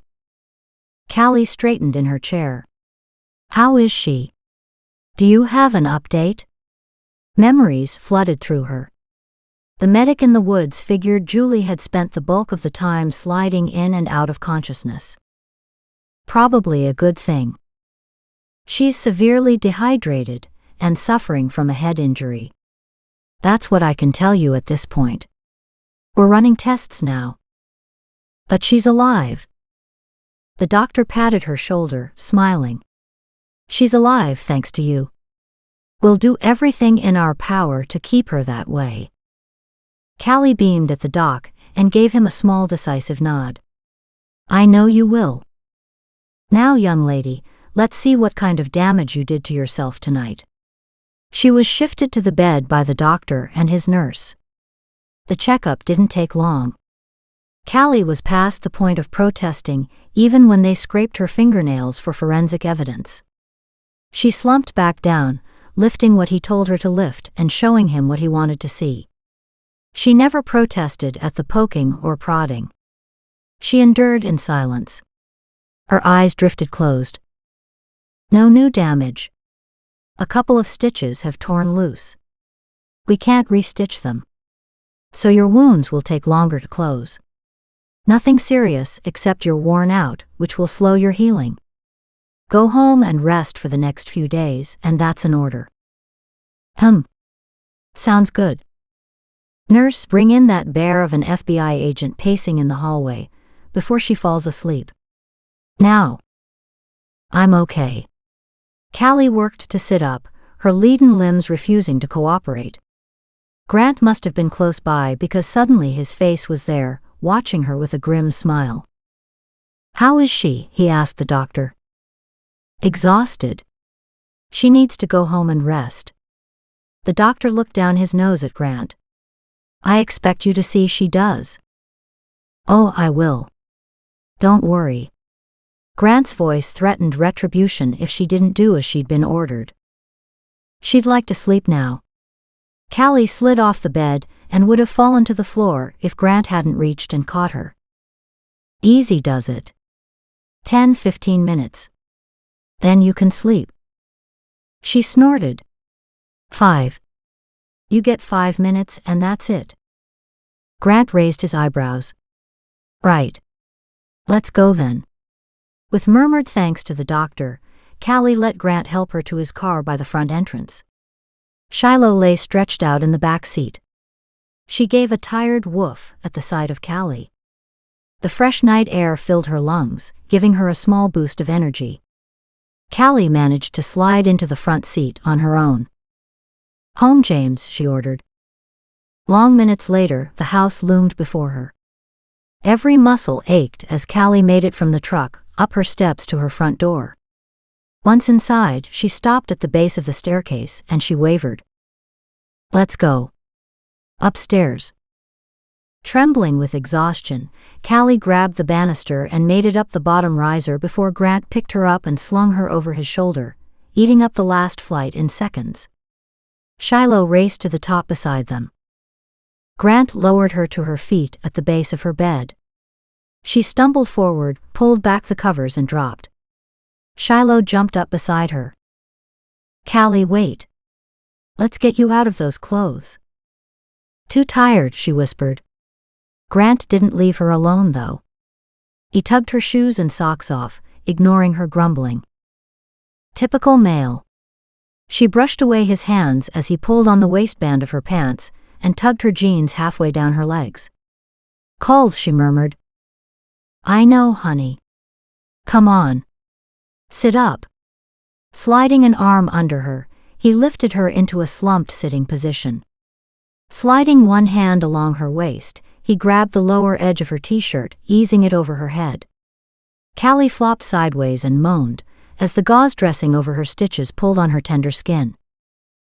Callie straightened in her chair. How is she? Do you have an update? Memories flooded through her. The medic in the woods figured Julie had spent the bulk of the time sliding in and out of consciousness. Probably a good thing. She's severely dehydrated and suffering from a head injury. That's what I can tell you at this point. We're running tests now. But she's alive. The doctor patted her shoulder, smiling. She's alive thanks to you. We'll do everything in our power to keep her that way. Callie beamed at the doc and gave him a small decisive nod. I know you will. Now, young lady, let's see what kind of damage you did to yourself tonight. She was shifted to the bed by the doctor and his nurse. The checkup didn't take long. Callie was past the point of protesting, even when they scraped her fingernails for forensic evidence. She slumped back down, lifting what he told her to lift and showing him what he wanted to see. She never protested at the poking or prodding. She endured in silence. Her eyes drifted closed. No new damage. A couple of stitches have torn loose. We can't restitch them. So your wounds will take longer to close. Nothing serious except you're worn out, which will slow your healing. Go home and rest for the next few days, and that's an order. Sounds good. Nurse, bring in that bear of an FBI agent pacing in the hallway, before she falls asleep. Now. I'm okay. Callie worked to sit up, her leaden limbs refusing to cooperate. Grant must have been close by because suddenly his face was there, watching her with a grim smile. How is she? He asked the doctor. Exhausted. She needs to go home and rest. The doctor looked down his nose at Grant. I expect you to see she does. Oh, I will. Don't worry. Grant's voice threatened retribution if she didn't do as she'd been ordered. She'd like to sleep now. Callie slid off the bed and would have fallen to the floor if Grant hadn't reached and caught her. Easy does it. 10-15 minutes. Then you can sleep. She snorted. 5. You get 5 minutes and that's it. Grant raised his eyebrows. Right. Let's go then. With murmured thanks to the doctor, Callie let Grant help her to his car by the front entrance. Shiloh lay stretched out in the back seat. She gave a tired woof at the sight of Callie. The fresh night air filled her lungs, giving her a small boost of energy. Callie managed to slide into the front seat on her own. Home, James, she ordered. Long minutes later, the house loomed before her. Every muscle ached as Callie made it from the truck, up her steps to her front door. Once inside, she stopped at the base of the staircase and she wavered. Let's go. Upstairs. Trembling with exhaustion, Callie grabbed the banister and made it up the bottom riser before Grant picked her up and slung her over his shoulder, eating up the last flight in seconds. Shiloh raced to the top beside them. Grant lowered her to her feet at the base of her bed. She stumbled forward, pulled back the covers and dropped. Shiloh jumped up beside her. Callie, wait. Let's get you out of those clothes. Too tired, she whispered. Grant didn't leave her alone, though. He tugged her shoes and socks off, ignoring her grumbling. Typical male. She brushed away his hands as he pulled on the waistband of her pants and tugged her jeans halfway down her legs. Cold, she murmured. I know, honey. Come on. Sit up. Sliding an arm under her, he lifted her into a slumped sitting position. Sliding one hand along her waist, he grabbed the lower edge of her t-shirt, easing it over her head. Callie flopped sideways and moaned as the gauze dressing over her stitches pulled on her tender skin.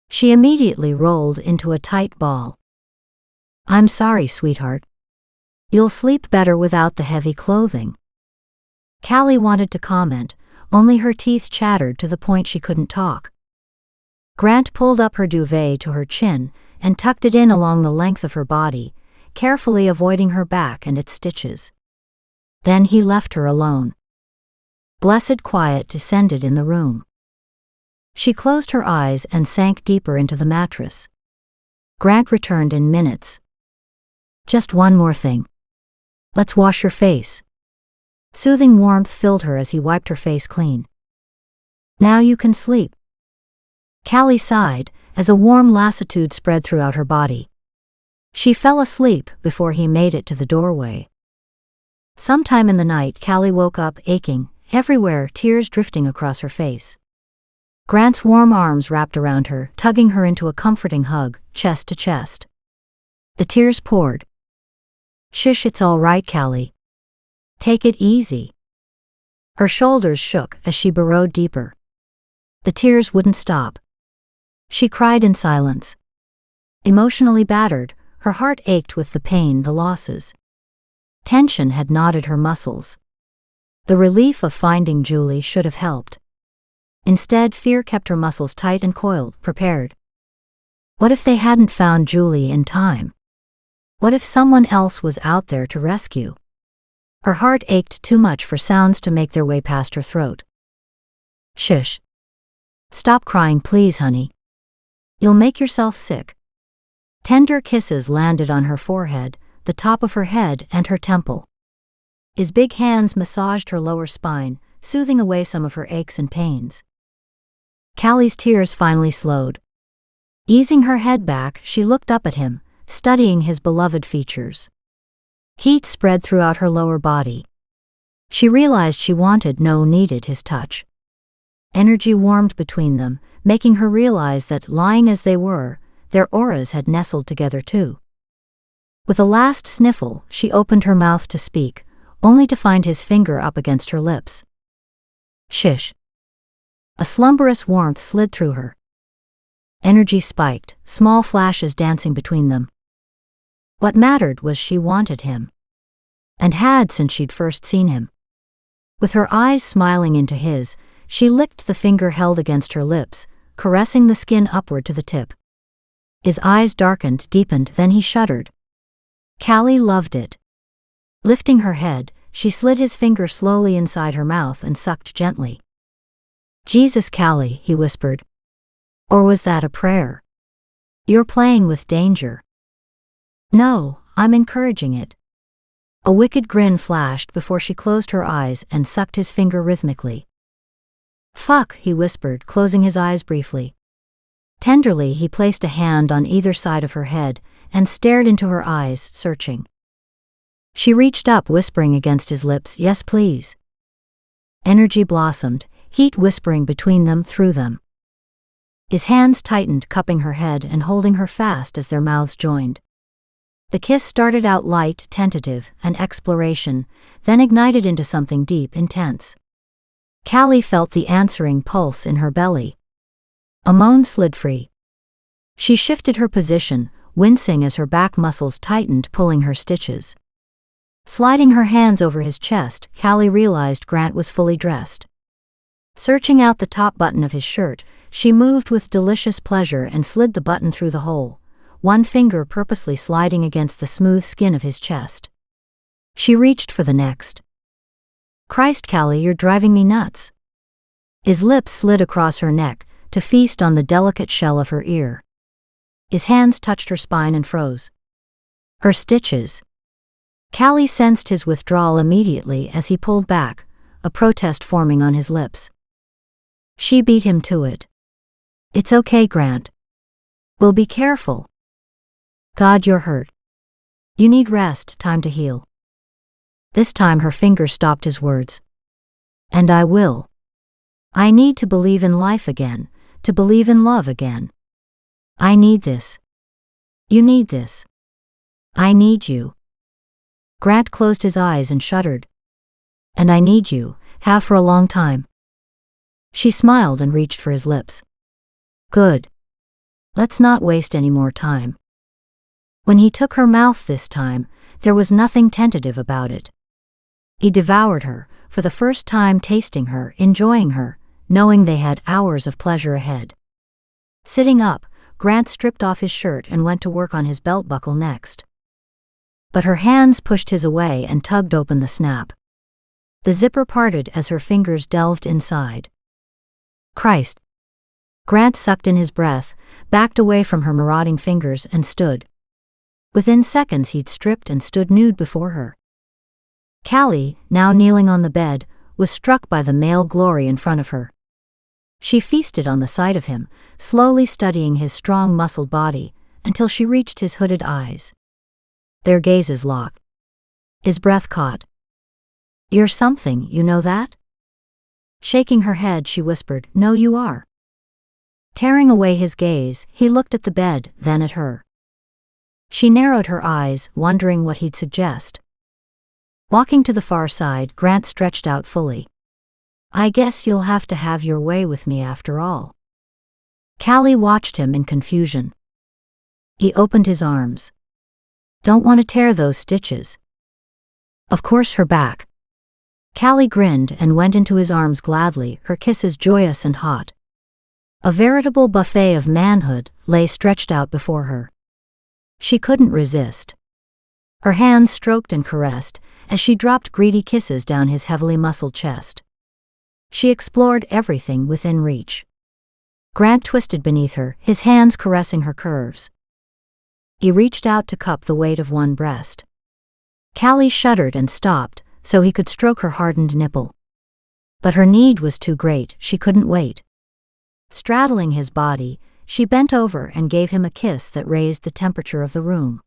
She immediately rolled into a tight ball. I'm sorry, sweetheart. You'll sleep better without the heavy clothing. Callie wanted to comment, only her teeth chattered to the point she couldn't talk. Grant pulled up her duvet to her chin and tucked it in along the length of her body, carefully avoiding her back and its stitches. Then he left her alone. Blessed quiet descended in the room. She closed her eyes and sank deeper into the mattress. Grant returned in minutes. Just one more thing. Let's wash your face. Soothing warmth filled her as he wiped her face clean. Now you can sleep. Callie sighed as a warm lassitude spread throughout her body. She fell asleep before he made it to the doorway. Sometime in the night, Callie woke up aching, everywhere, tears drifting across her face. Grant's warm arms wrapped around her, tugging her into a comforting hug, chest to chest. The tears poured. Shush, it's all right, Callie. Take it easy. Her shoulders shook as she burrowed deeper. The tears wouldn't stop. She cried in silence. Emotionally battered, her heart ached with the pain, the losses. Tension had knotted her muscles. The relief of finding Julie should have helped. Instead, fear kept her muscles tight and coiled, prepared. What if they hadn't found Julie in time? What if someone else was out there to rescue? Her heart ached too much for sounds to make their way past her throat. Shush. Stop crying, please, honey. You'll make yourself sick. Tender kisses landed on her forehead, the top of her head, and her temple. His big hands massaged her lower spine, soothing away some of her aches and pains. Callie's tears finally slowed. Easing her head back, she looked up at him, studying his beloved features. Heat spread throughout her lower body. She realized she wanted, no, needed his touch. Energy warmed between them, making her realize that, lying as they were, their auras had nestled together too. With a last sniffle, she opened her mouth to speak, only to find his finger up against her lips. Shish. A slumberous warmth slid through her. Energy spiked, small flashes dancing between them. What mattered was she wanted him. And had since she'd first seen him. With her eyes smiling into his, she licked the finger held against her lips, caressing the skin upward to the tip. His eyes darkened, deepened, then he shuddered. Callie loved it. Lifting her head, she slid his finger slowly inside her mouth and sucked gently. Jesus, Callie, he whispered. Or was that a prayer? You're playing with danger. No, I'm encouraging it. A wicked grin flashed before she closed her eyes and sucked his finger rhythmically. Fuck, he whispered, closing his eyes briefly. Tenderly, he placed a hand on either side of her head and stared into her eyes, searching. She reached up, whispering against his lips, yes, please. Energy blossomed, heat whispering between them, through them. His hands tightened, cupping her head and holding her fast as their mouths joined. The kiss started out light, tentative, an exploration, then ignited into something deep, intense. Callie felt the answering pulse in her belly. A moan slid free. She shifted her position, wincing as her back muscles tightened, pulling her stitches. Sliding her hands over his chest, Callie realized Grant was fully dressed. Searching out the top button of his shirt, she moved with delicious pleasure and slid the button through the hole, one finger purposely sliding against the smooth skin of his chest. She reached for the next. Christ, Callie, you're driving me nuts. His lips slid across her neck to feast on the delicate shell of her ear. His hands touched her spine and froze. Her stitches. Callie sensed his withdrawal immediately as he pulled back, a protest forming on his lips. She beat him to it. It's okay, Grant. We'll be careful. God, you're hurt. You need rest, time to heal. This time her fingers stopped his words. And I will. I need to believe in life again, to believe in love again. I need this. You need this. I need you. Grant closed his eyes and shuddered. And I need you, have for a long time. She smiled and reached for his lips. Good. Let's not waste any more time. When he took her mouth this time, there was nothing tentative about it. He devoured her, for the first time tasting her, enjoying her, knowing they had hours of pleasure ahead. Sitting up, Grant stripped off his shirt and went to work on his belt buckle next. But her hands pushed his away and tugged open the snap. The zipper parted as her fingers delved inside. Christ! Grant sucked in his breath, backed away from her marauding fingers and stood. Within seconds he'd stripped and stood nude before her. Callie, now kneeling on the bed, was struck by the male glory in front of her. She feasted on the sight of him, slowly studying his strong muscled body, until she reached his hooded eyes. Their gazes locked. His breath caught. You're something, you know that? Shaking her head, she whispered, No, you are. Tearing away his gaze, he looked at the bed, then at her. She narrowed her eyes, wondering what he'd suggest. Walking to the far side, Grant stretched out fully. I guess you'll have to have your way with me after all. Callie watched him in confusion. He opened his arms. Don't want to tear those stitches. Of course, her back. Callie grinned and went into his arms gladly, her kisses joyous and hot. A veritable buffet of manhood lay stretched out before her. She couldn't resist. Her hands stroked and caressed as she dropped greedy kisses down his heavily muscled chest. She explored everything within reach. Grant twisted beneath her, his hands caressing her curves. He reached out to cup the weight of one breast. Callie shuddered and stopped, so he could stroke her hardened nipple. But her need was too great, she couldn't wait. Straddling his body, she bent over and gave him a kiss that raised the temperature of the room.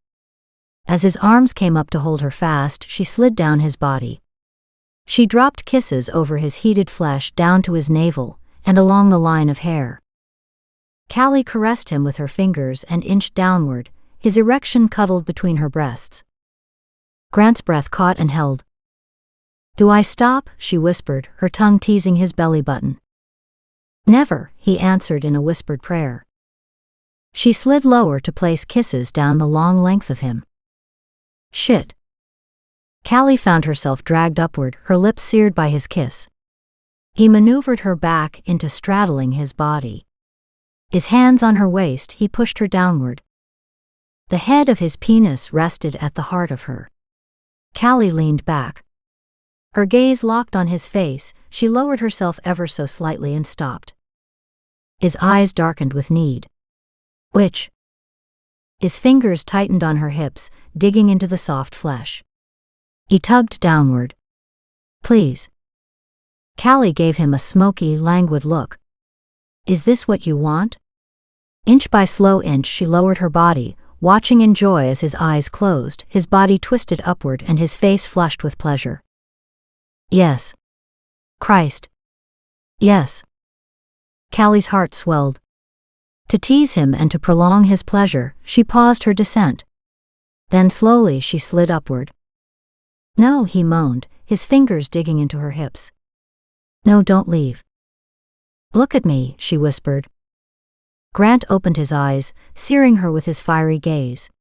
As his arms came up to hold her fast, she slid down his body. She dropped kisses over his heated flesh down to his navel and along the line of hair. Callie caressed him with her fingers and inched downward, his erection cuddled between her breasts. Grant's breath caught and held. Do I stop? She whispered, her tongue teasing his belly button. Never, he answered in a whispered prayer. She slid lower to place kisses down the long length of him. Shit. Callie found herself dragged upward, her lips seared by his kiss. He maneuvered her back into straddling his body. His hands on her waist, he pushed her downward. The head of his penis rested at the heart of her. Callie leaned back. Her gaze locked on his face, she lowered herself ever so slightly and stopped. His eyes darkened with need. Which? His fingers tightened on her hips, digging into the soft flesh. He tugged downward. Please. Callie gave him a smoky, languid look. Is this what you want? Inch by slow inch she lowered her body, watching in joy as his eyes closed, his body twisted upward and his face flushed with pleasure. Yes. Christ. Yes. Callie's heart swelled. To tease him and to prolong his pleasure, she paused her descent. Then slowly she slid upward. No, he moaned, his fingers digging into her hips. No, don't leave. Look at me, she whispered. Grant opened his eyes, searing her with his fiery gaze.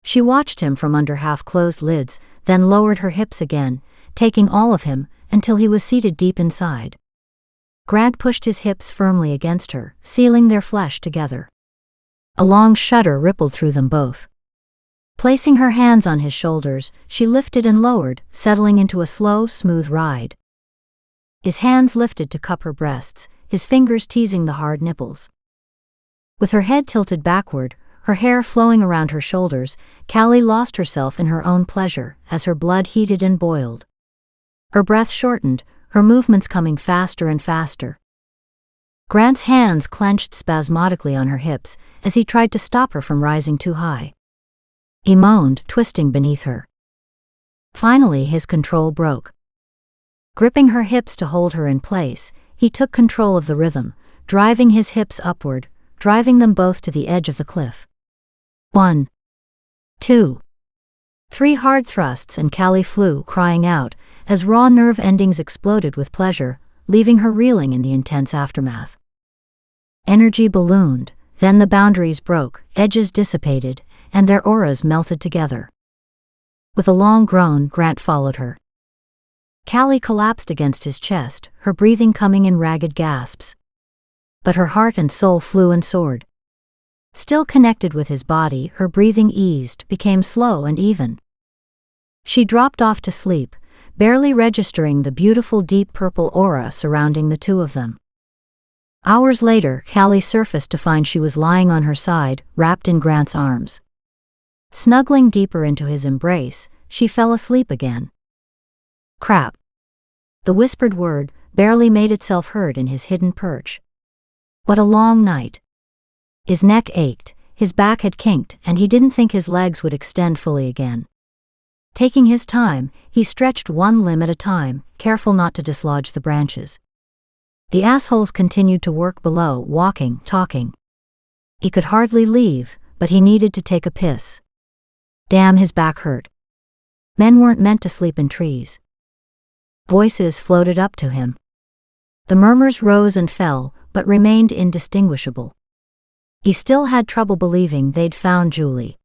She watched him from under half-closed lids, then lowered her hips again, taking all of him, until he was seated deep inside. Grant pushed his hips firmly against her, sealing their flesh together. A long shudder rippled through them both. Placing her hands on his shoulders, she lifted and lowered, settling into a slow, smooth ride. His hands lifted to cup her breasts, his fingers teasing the hard nipples. With her head tilted backward, her hair flowing around her shoulders, Callie lost herself in her own pleasure as her blood heated and boiled. Her breath shortened, her movements coming faster and faster. Grant's hands clenched spasmodically on her hips as he tried to stop her from rising too high. He moaned, twisting beneath her. Finally, his control broke. Gripping her hips to hold her in place, he took control of the rhythm, driving his hips upward, driving them both to the edge of the cliff. 1, 2, 3 hard thrusts and Callie flew, crying out, as raw nerve endings exploded with pleasure, leaving her reeling in the intense aftermath. Energy ballooned, then the boundaries broke, edges dissipated, and their auras melted together. With a long groan, Grant followed her. Callie collapsed against his chest, her breathing coming in ragged gasps. But her heart and soul flew and soared. Still connected with his body, her breathing eased, became slow and even. She dropped off to sleep, barely registering the beautiful deep purple aura surrounding the two of them. Hours later, Callie surfaced to find she was lying on her side, wrapped in Grant's arms. Snuggling deeper into his embrace, she fell asleep again. Crap. The whispered word barely made itself heard in his hidden perch. What a long night. His neck ached, his back had kinked, and he didn't think his legs would extend fully again. Taking his time, he stretched one limb at a time, careful not to dislodge the branches. The assholes continued to work below, walking, talking. He could hardly leave, but he needed to take a piss. Damn, his back hurt. Men weren't meant to sleep in trees. Voices floated up to him. The murmurs rose and fell, but remained indistinguishable. He still had trouble believing they'd found Julie.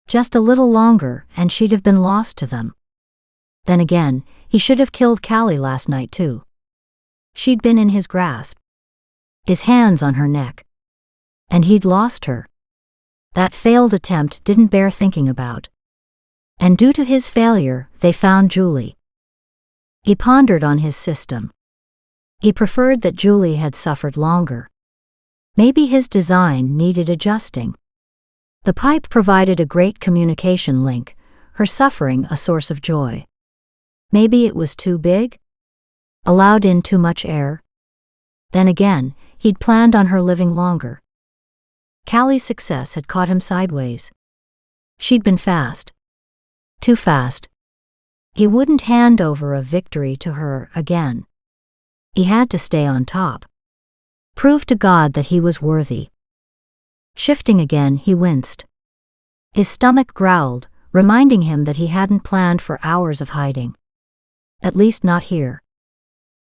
Just a little longer, and she'd have been lost to them. Then again, he should have killed Callie last night too. She'd been in his grasp. His hands on her neck. And he'd lost her. That failed attempt didn't bear thinking about. And due to his failure, they found Julie. He pondered on his system. He preferred that Julie had suffered longer. Maybe his design needed adjusting. The pipe provided a great communication link, her suffering a source of joy. Maybe it was too big? Allowed in too much air? Then again, he'd planned on her living longer. Callie's success had caught him sideways. She'd been fast. Too fast. He wouldn't hand over a victory to her again. He had to stay on top. Prove to God that he was worthy. Shifting again, he winced. His stomach growled, reminding him that he hadn't planned for hours of hiding. At least not here.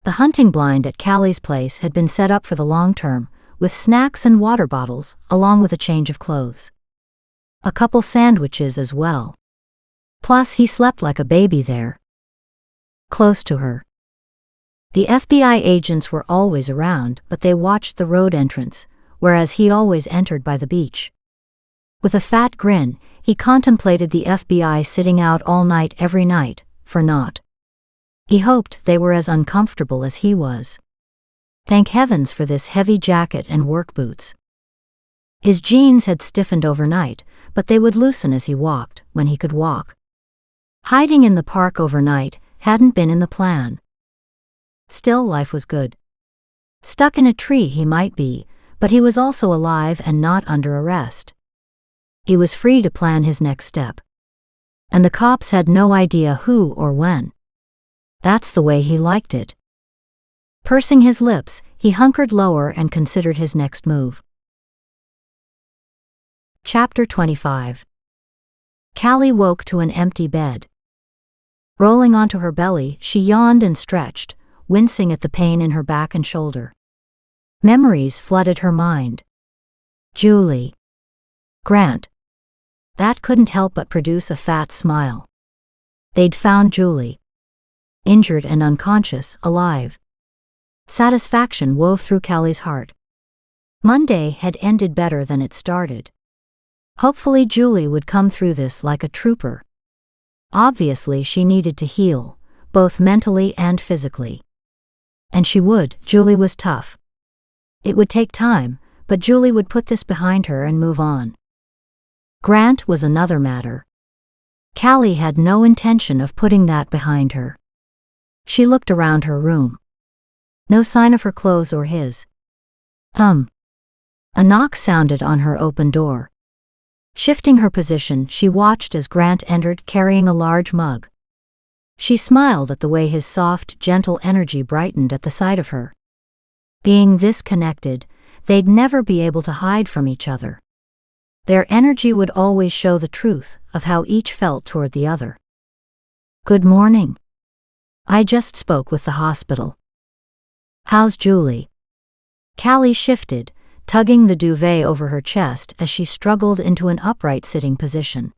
The hunting blind at Callie's place had been set up for the long term, with snacks and water bottles, along with a change of clothes. A couple sandwiches as well. Plus, he slept like a baby there. Close to her. The FBI agents were always around, but they watched the road entrance, whereas he always entered by the beach. With a fat grin, he contemplated the FBI sitting out all night every night, for naught. He hoped they were as uncomfortable as he was. Thank heavens for this heavy jacket and work boots. His jeans had stiffened overnight, but they would loosen as he walked, when he could walk. Hiding in the park overnight hadn't been in the plan. Still, life was good. Stuck in a tree he might be, but he was also alive and not under arrest. He was free to plan his next step. And the cops had no idea who or when. That's the way he liked it. Pursing his lips, he hunkered lower and considered his next move. Chapter 25. Callie woke to an empty bed. Rolling onto her belly, she yawned and stretched, wincing at the pain in her back and shoulder. Memories flooded her mind. Julie. Grant. That couldn't help but produce a fat smile. They'd found Julie. Injured and unconscious, alive. Satisfaction wove through Callie's heart. Monday had ended better than it started. Hopefully Julie would come through this like a trooper. Obviously she needed to heal, both mentally and physically. And she would. Julie was tough. It would take time, but Julie would put this behind her and move on. Grant was another matter. Callie had no intention of putting that behind her. She looked around her room. No sign of her clothes or his. A knock sounded on her open door. Shifting her position, she watched as Grant entered carrying a large mug. She smiled at the way his soft, gentle energy brightened at the sight of her. Being this connected, they'd never be able to hide from each other. Their energy would always show the truth of how each felt toward the other. "Good morning. I just spoke with the hospital. How's Julie?" Callie shifted, tugging the duvet over her chest as she struggled into an upright sitting position.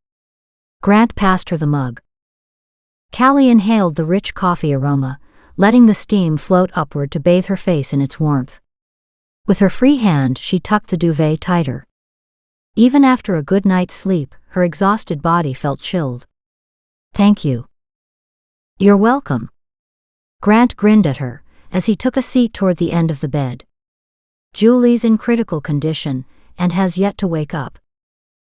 Grant passed her the mug. Callie inhaled the rich coffee aroma, letting the steam float upward to bathe her face in its warmth. With her free hand, she tucked the duvet tighter. Even after a good night's sleep, her exhausted body felt chilled. "Thank you." "You're welcome." Grant grinned at her as he took a seat toward the end of the bed. "Julie's in critical condition and has yet to wake up.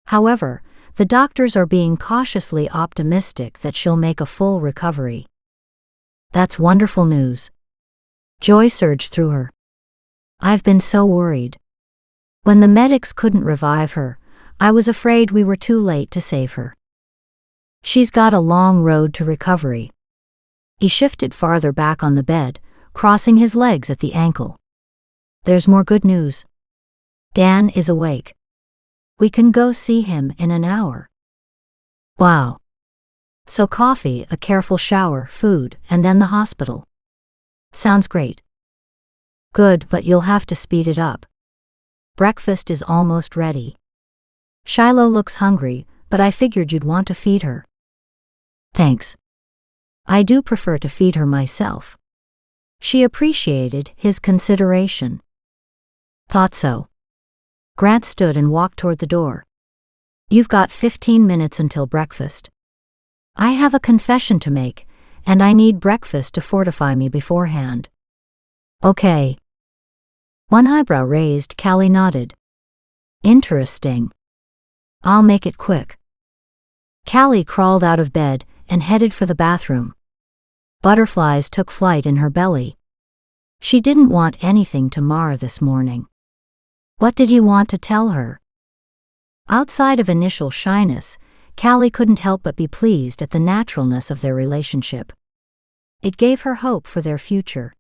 However, the doctors are being cautiously optimistic that she'll make a full recovery." "That's wonderful news." Joy surged through her. "I've been so worried. When the medics couldn't revive her, I was afraid we were too late to save her. She's got a long road to recovery." He shifted farther back on the bed, crossing his legs at the ankle. "There's more good news. Dan is awake. We can go see him in an hour." "Wow. So coffee, a careful shower, food, and then the hospital. Sounds great." "Good, but you'll have to speed it up. Breakfast is almost ready. Shiloh looks hungry, but I figured you'd want to feed her." "Thanks. I do prefer to feed her myself." She appreciated his consideration. "Thought so." Grant stood and walked toward the door. "You've got 15 minutes until breakfast. I have a confession to make, and I need breakfast to fortify me beforehand." "Okay." One eyebrow raised, Callie nodded. "Interesting. I'll make it quick." Callie crawled out of bed and headed for the bathroom. Butterflies took flight in her belly. She didn't want anything to mar this morning. What did he want to tell her? Outside of initial shyness, Callie couldn't help but be pleased at the naturalness of their relationship. It gave her hope for their future.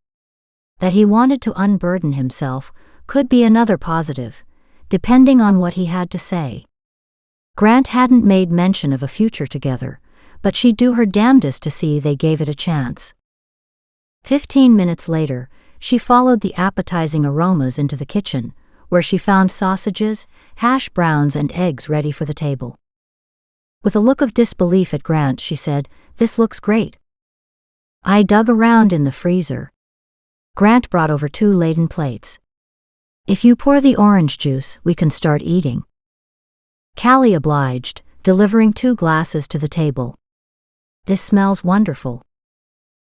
That he wanted to unburden himself could be another positive, depending on what he had to say. Grant hadn't made mention of a future together, but she'd do her damnedest to see they gave it a chance. 15 minutes later, she followed the appetizing aromas into the kitchen, where she found sausages, hash browns, and eggs ready for the table. With a look of disbelief at Grant, she said, "This looks great." "I dug around in the freezer." Grant brought over 2 laden plates. "If you pour the orange juice, we can start eating." Callie obliged, delivering 2 glasses to the table. "This smells wonderful.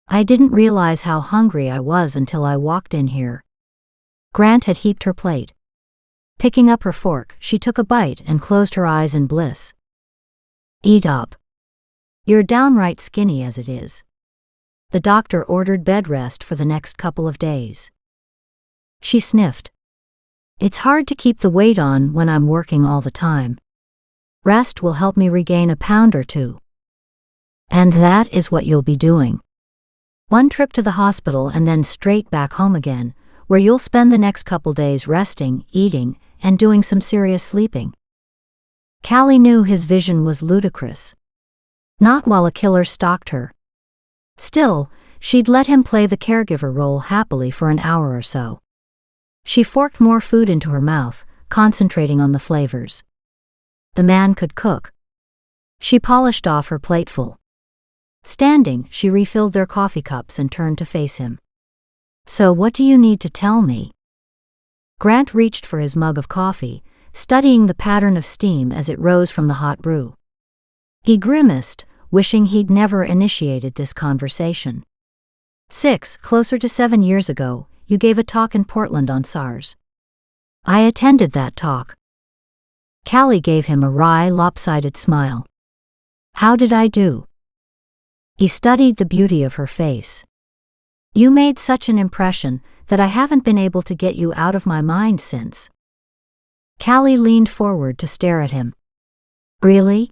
I didn't realize how hungry I was until I walked in here." Grant had heaped her plate. Picking up her fork, she took a bite and closed her eyes in bliss. "Eat up. You're downright skinny as it is." The doctor ordered bed rest for the next couple of days. She sniffed. "It's hard to keep the weight on when I'm working all the time. Rest will help me regain a pound or 2. "And that is what you'll be doing. 1 trip to the hospital and then straight back home again, where you'll spend the next couple days resting, eating, and doing some serious sleeping." Callie knew his vision was ludicrous. Not while a killer stalked her. Still, she'd let him play the caregiver role happily for an hour or so. She forked more food into her mouth, concentrating on the flavors. The man could cook. She polished off her plateful. Standing, she refilled their coffee cups and turned to face him. "So what do you need to tell me?" Grant reached for his mug of coffee, studying the pattern of steam as it rose from the hot brew. He grimaced, wishing he'd never initiated this conversation. Closer to 7 years ago, you gave a talk in Portland on SARS. I attended that talk. Callie gave him a wry, lopsided smile. How did I do? He studied the beauty of her face. You made such an impression that I haven't been able to get you out of my mind since. Callie leaned forward to stare at him. Really?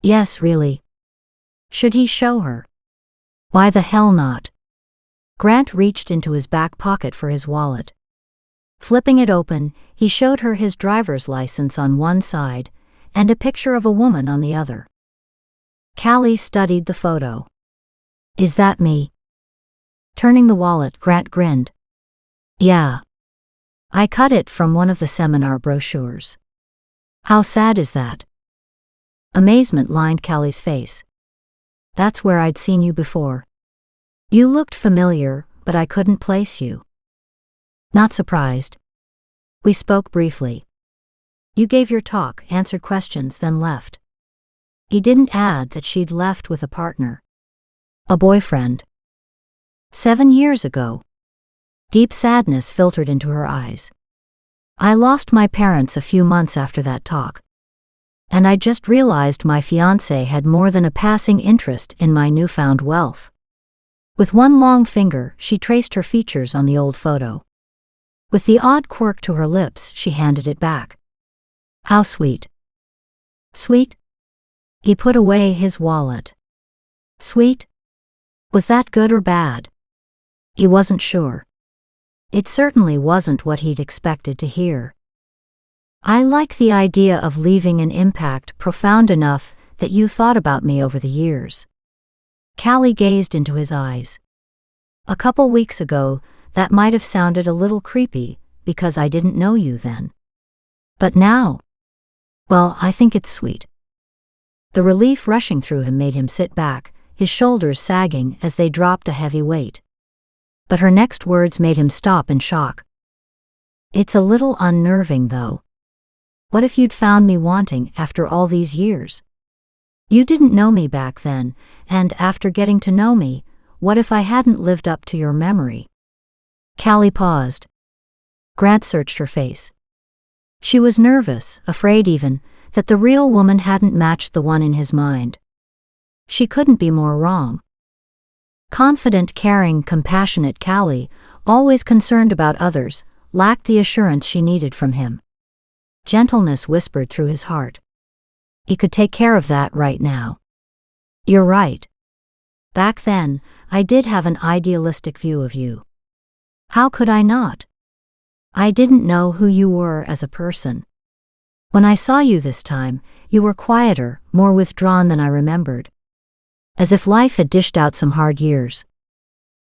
Yes, really. Should he show her? Why the hell not? Grant reached into his back pocket for his wallet. Flipping it open, he showed her his driver's license on one side and a picture of a woman on the other. Callie studied the photo. Is that me? Turning the wallet, Grant grinned. Yeah. I cut it from one of the seminar brochures. How sad is that? Amazement lined Callie's face. That's where I'd seen you before. You looked familiar, but I couldn't place you. Not surprised. We spoke briefly. You gave your talk, answered questions, then left. He didn't add that she'd left with a partner. A boyfriend. 7 years ago. Deep sadness filtered into her eyes. I lost my parents a few months after that talk. And I just realized my fiancé had more than a passing interest in my newfound wealth. With one long finger, she traced her features on the old photo. With the odd quirk to her lips, she handed it back. How sweet. Sweet? He put away his wallet. Sweet? Was that good or bad? He wasn't sure. It certainly wasn't what he'd expected to hear. I like the idea of leaving an impact profound enough that you thought about me over the years. Callie gazed into his eyes. A couple weeks ago, that might have sounded a little creepy, because I didn't know you then. But now? Well, I think it's sweet. The relief rushing through him made him sit back, his shoulders sagging as they dropped a heavy weight. But her next words made him stop in shock. It's a little unnerving, though. What if you'd found me wanting after all these years? You didn't know me back then, and after getting to know me, what if I hadn't lived up to your memory? Callie paused. Grant searched her face. She was nervous, afraid even, that the real woman hadn't matched the one in his mind. She couldn't be more wrong. Confident, caring, compassionate Callie, always concerned about others, lacked the assurance she needed from him. Gentleness whispered through his heart. He could take care of that right now. You're right. Back then, I did have an idealistic view of you. How could I not? I didn't know who you were as a person. When I saw you this time, you were quieter, more withdrawn than I remembered. As if life had dished out some hard years.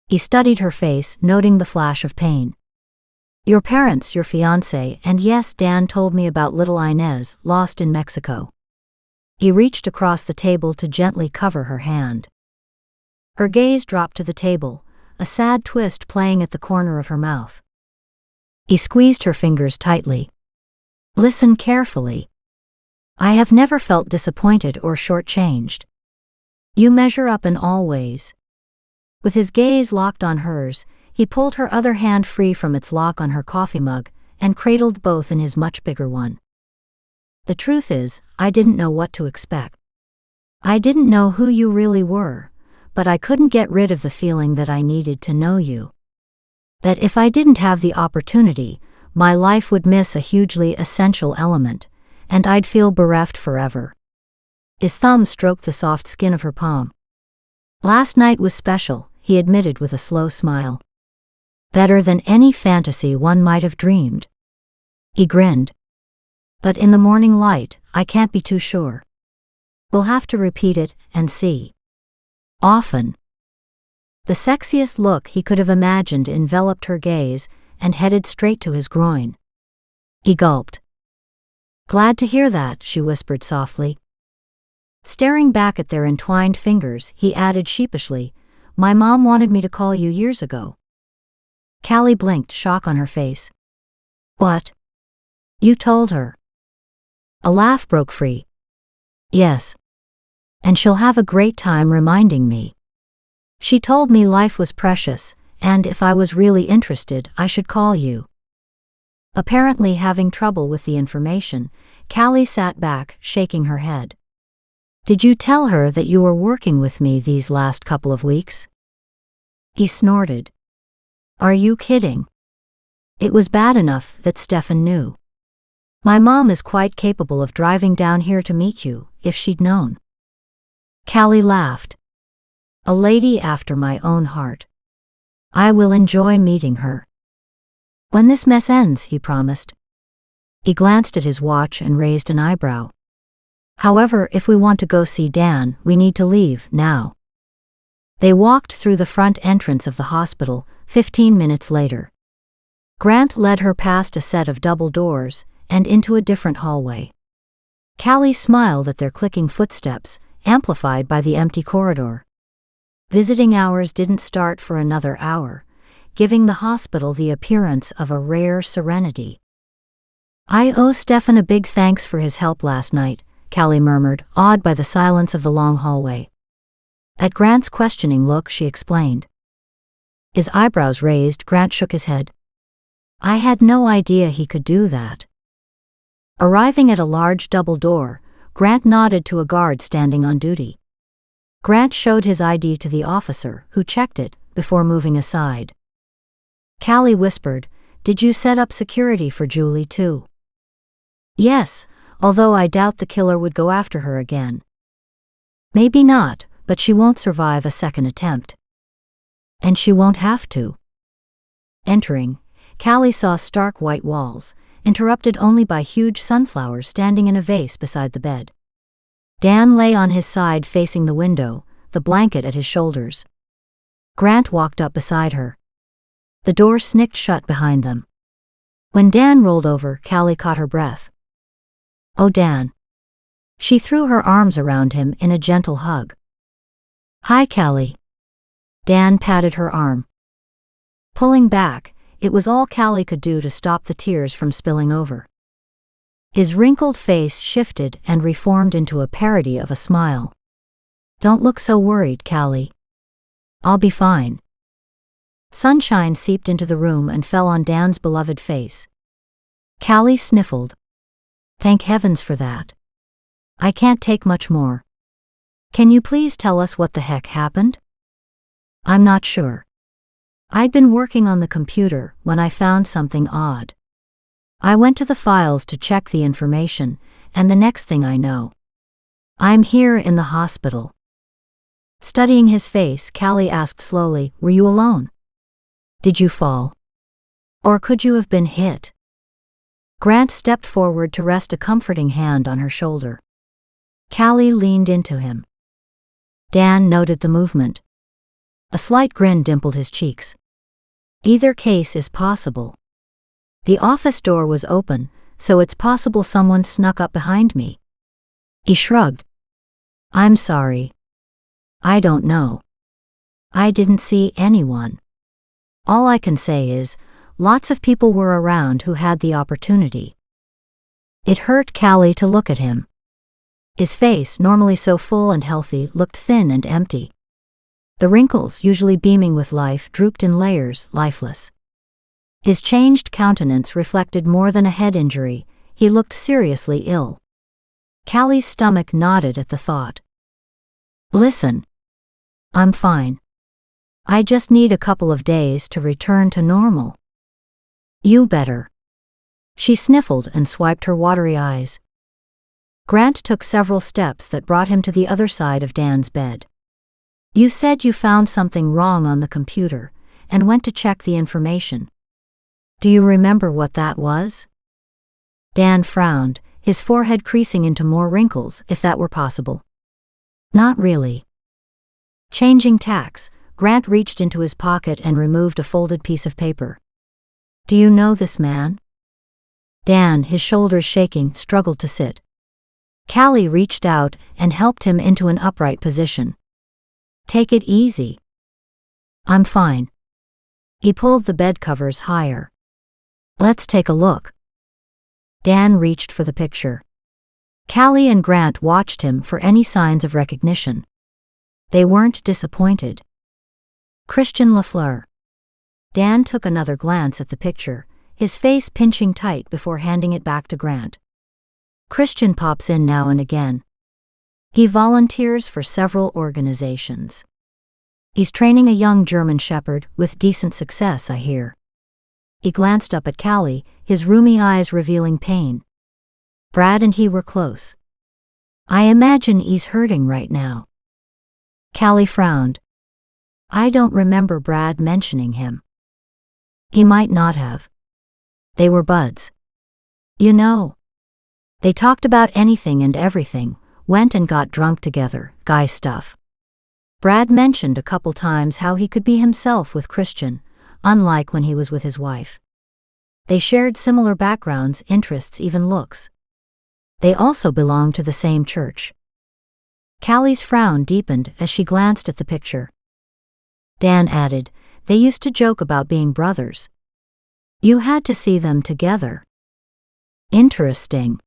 He studied her face, noting the flash of pain. Your parents, your fiancé, and yes, Dan told me about little Inez, lost in Mexico. He reached across the table to gently cover her hand. Her gaze dropped to the table, a sad twist playing at the corner of her mouth. He squeezed her fingers tightly. Listen carefully. I have never felt disappointed or shortchanged. You measure up in all ways. With his gaze locked on hers, he pulled her other hand free from its lock on her coffee mug and cradled both in his much bigger one. The truth is, I didn't know what to expect. I didn't know who you really were, but I couldn't get rid of the feeling that I needed to know you. That if I didn't have the opportunity, my life would miss a hugely essential element, and I'd feel bereft forever. His thumb stroked the soft skin of her palm. Last night was special, he admitted with a slow smile. Better than any fantasy one might have dreamed. He grinned. But in the morning light, I can't be too sure. We'll have to repeat it and see. Often. The sexiest look he could have imagined enveloped her gaze and headed straight to his groin. He gulped. Glad to hear that, she whispered softly. Staring back at their entwined fingers, he added sheepishly, My mom wanted me to call you years ago. Callie blinked, shock on her face. What? You told her? A laugh broke free. Yes. And she'll have a great time reminding me. She told me life was precious, and if I was really interested, I should call you. Apparently having trouble with the information, Callie sat back, shaking her head. Did you tell her that you were working with me these last couple of weeks? He snorted. Are you kidding? It was bad enough that Stefan knew. My mom is quite capable of driving down here to meet you, if she'd known. Callie laughed. A lady after my own heart. I will enjoy meeting her. When this mess ends, he promised. He glanced at his watch and raised an eyebrow. However, if we want to go see Dan, we need to leave now. They walked through the front entrance of the hospital, 15 minutes later. Grant led her past a set of double doors and into a different hallway. Callie smiled at their clicking footsteps, amplified by the empty corridor. Visiting hours didn't start for another hour, giving the hospital the appearance of a rare serenity. I owe Stefan a big thanks for his help last night, Callie murmured, awed by the silence of the long hallway. At Grant's questioning look, she explained. His eyebrows raised, Grant shook his head. I had no idea he could do that. Arriving at a large double door, Grant nodded to a guard standing on duty. Grant showed his ID to the officer, who checked it before moving aside. Callie whispered, Did you set up security for Julie too? Yes, although I doubt the killer would go after her again. Maybe not, but she won't survive a second attempt. And she won't have to. Entering, Callie saw stark white walls, interrupted only by huge sunflowers standing in a vase beside the bed. Dan lay on his side facing the window, the blanket at his shoulders. Grant walked up beside her. The door snicked shut behind them. When Dan rolled over, Callie caught her breath. Oh, Dan. She threw her arms around him in a gentle hug. Hi, Callie. Dan patted her arm. Pulling back, it was all Callie could do to stop the tears from spilling over. His wrinkled face shifted and reformed into a parody of a smile. Don't look so worried, Callie. I'll be fine. Sunshine seeped into the room and fell on Dan's beloved face. Callie sniffled. Thank heavens for that. I can't take much more. Can you please tell us what the heck happened? I'm not sure. I'd been working on the computer when I found something odd. I went to the files to check the information, and the next thing I know, I'm here in the hospital. Studying his face, Callie asked slowly, Were you alone? Did you fall? Or could you have been hit? Grant stepped forward to rest a comforting hand on her shoulder. Callie leaned into him. Dan noted the movement. A slight grin dimpled his cheeks. Either case is possible. The office door was open, so it's possible someone snuck up behind me. He shrugged. I'm sorry. I don't know. I didn't see anyone. All I can say is, lots of people were around who had the opportunity. It hurt Callie to look at him. His face, normally so full and healthy, looked thin and empty. The wrinkles, usually beaming with life, drooped in layers, lifeless. His changed countenance reflected more than a head injury. He looked seriously ill. Callie's stomach knotted at the thought. Listen. I'm fine. I just need a couple of days to return to normal. You better. She sniffled and swiped her watery eyes. Grant took several steps that brought him to the other side of Dan's bed. You said you found something wrong on the computer and went to check the information. Do you remember what that was? Dan frowned, his forehead creasing into more wrinkles, if that were possible. Not really. Changing tacks, Grant reached into his pocket and removed a folded piece of paper. Do you know this man? Dan, his shoulders shaking, struggled to sit. Callie reached out and helped him into an upright position. Take it easy. I'm fine. He pulled the bed covers higher. Let's take a look. Dan reached for the picture. Callie and Grant watched him for any signs of recognition. They weren't disappointed. Christian Lafleur. Dan took another glance at the picture, his face pinching tight before handing it back to Grant. Christian pops in now and again. He volunteers for several organizations. He's training a young German shepherd with decent success, I hear. He glanced up at Callie, his roomy eyes revealing pain. Brad and he were close. I imagine he's hurting right now. Callie frowned. I don't remember Brad mentioning him. He might not have. They were buds. You know. They talked about anything and everything, went and got drunk together, guy stuff. Brad mentioned a couple times how he could be himself with Christian, unlike when he was with his wife. They shared similar backgrounds, interests, even looks. They also belonged to the same church. Callie's frown deepened as she glanced at the picture. Dan added, they used to joke about being brothers. You had to see them together. Interesting.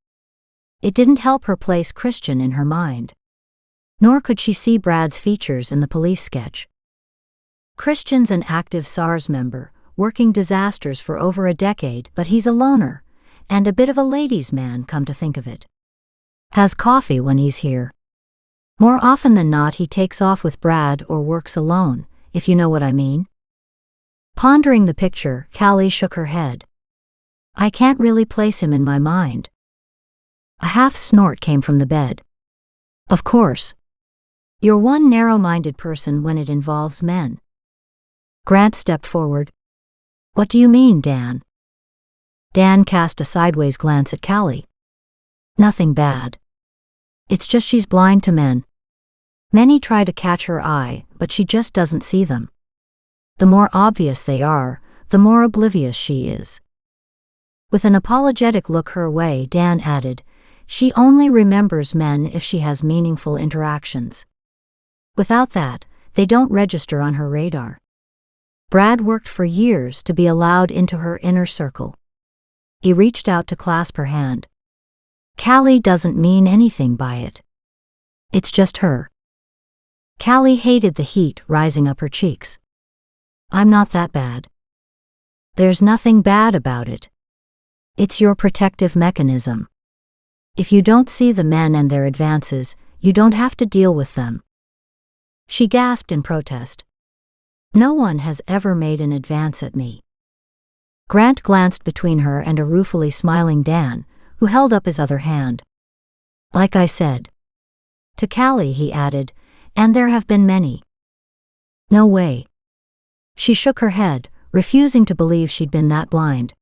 It didn't help her place Christian in her mind. Nor could she see Brad's features in the police sketch. Christian's an active SARS member, working disasters for over a decade, but he's a loner, and a bit of a ladies' man, come to think of it. Has coffee when he's here. More often than not, he takes off with Brad or works alone, if you know what I mean. Pondering the picture, Callie shook her head. I can't really place him in my mind. A half snort came from the bed. Of course. You're one narrow-minded person when it involves men. Grant stepped forward. What do you mean, Dan? Dan cast a sideways glance at Callie. Nothing bad. It's just she's blind to men. Many try to catch her eye, but she just doesn't see them. The more obvious they are, the more oblivious she is. With an apologetic look her way, Dan added, she only remembers men if she has meaningful interactions. Without that, they don't register on her radar. Brad worked for years to be allowed into her inner circle. He reached out to clasp her hand. Callie doesn't mean anything by it. It's just her. Callie hated the heat rising up her cheeks. I'm not that bad. There's nothing bad about it. It's your protective mechanism. If you don't see the men and their advances, you don't have to deal with them. She gasped in protest. No one has ever made an advance at me. Grant glanced between her and a ruefully smiling Dan, who held up his other hand. Like I said. To Callie he added, and there have been many. No way. She shook her head, refusing to believe she'd been that blind.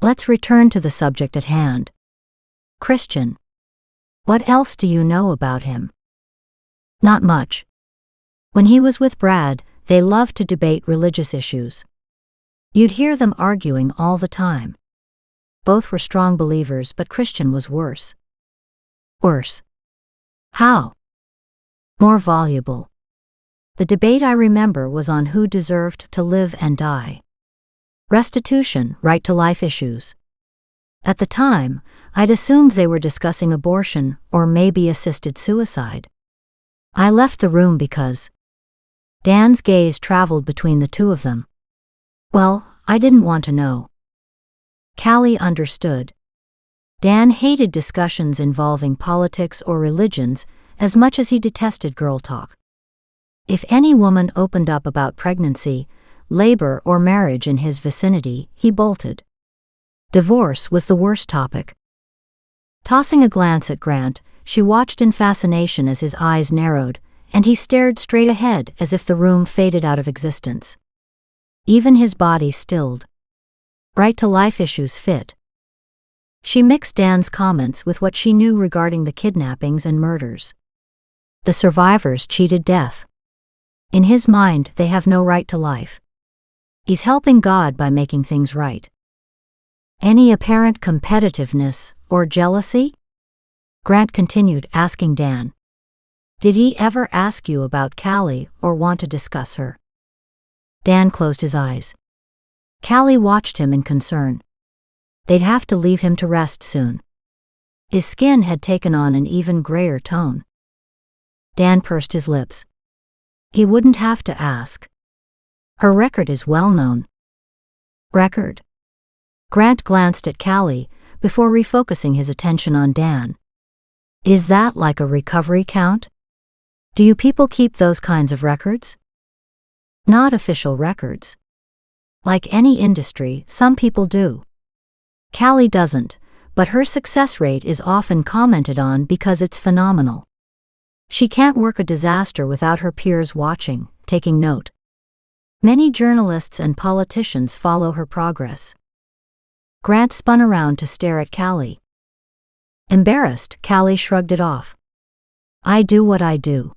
Let's return to the subject at hand. Christian. What else do you know about him? Not much. When he was with Brad, they loved to debate religious issues. You'd hear them arguing all the time. Both were strong believers, but Christian was worse. Worse. How? More voluble. The debate I remember was on who deserved to live and die. Restitution, right to life issues. At the time, I'd assumed they were discussing abortion or maybe assisted suicide. I left the room because Dan's gaze traveled between the two of them. Well, I didn't want to know. Callie understood. Dan hated discussions involving politics or religions as much as he detested girl talk. If any woman opened up about pregnancy, labor, or marriage in his vicinity, he bolted. Divorce was the worst topic. Tossing a glance at Grant, she watched in fascination as his eyes narrowed, and he stared straight ahead as if the room faded out of existence. Even his body stilled. Right-to-life issues fit. She mixed Dan's comments with what she knew regarding the kidnappings and murders. The survivors cheated death. In his mind, they have no right to life. He's helping God by making things right. Any apparent competitiveness or jealousy? Grant continued, asking Dan. Did he ever ask you about Callie or want to discuss her? Dan closed his eyes. Callie watched him in concern. They'd have to leave him to rest soon. His skin had taken on an even grayer tone. Dan pursed his lips. He wouldn't have to ask. Her record is well known. Record? Grant glanced at Callie before refocusing his attention on Dan. Is that like a recovery count? Do you people keep those kinds of records? Not official records. Like any industry, some people do. Callie doesn't, but her success rate is often commented on because it's phenomenal. She can't work a disaster without her peers watching, taking note. Many journalists and politicians follow her progress. Grant spun around to stare at Callie. Embarrassed, Callie shrugged it off. I do what I do.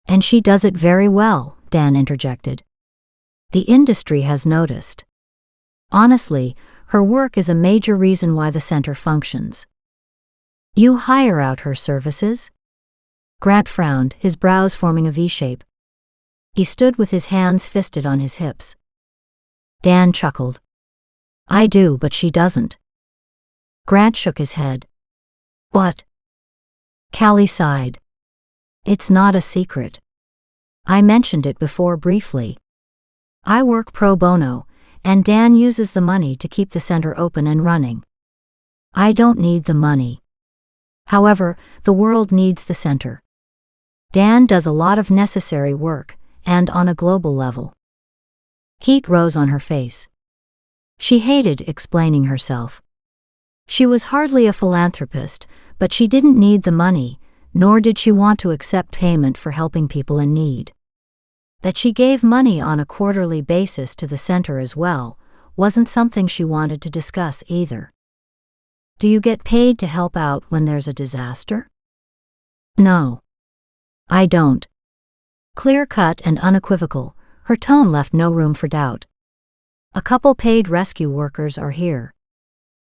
And she does it very well, Dan interjected. The industry has noticed. Honestly, her work is a major reason why the center functions. You hire out her services? Grant frowned, his brows forming a V-shape. He stood with his hands fisted on his hips. Dan chuckled. I do, but she doesn't. Grant shook his head. What? Callie sighed. It's not a secret. I mentioned it before briefly. I work pro bono, and Dan uses the money to keep the center open and running. I don't need the money. However, the world needs the center. Dan does a lot of necessary work, and on a global level. Heat rose on her face. She hated explaining herself. She was hardly a philanthropist, but she didn't need the money, nor did she want to accept payment for helping people in need. That she gave money on a quarterly basis to the center as well wasn't something she wanted to discuss either. Do you get paid to help out when there's a disaster? No. I don't. Clear-cut and unequivocal, her tone left no room for doubt. A couple paid rescue workers are here.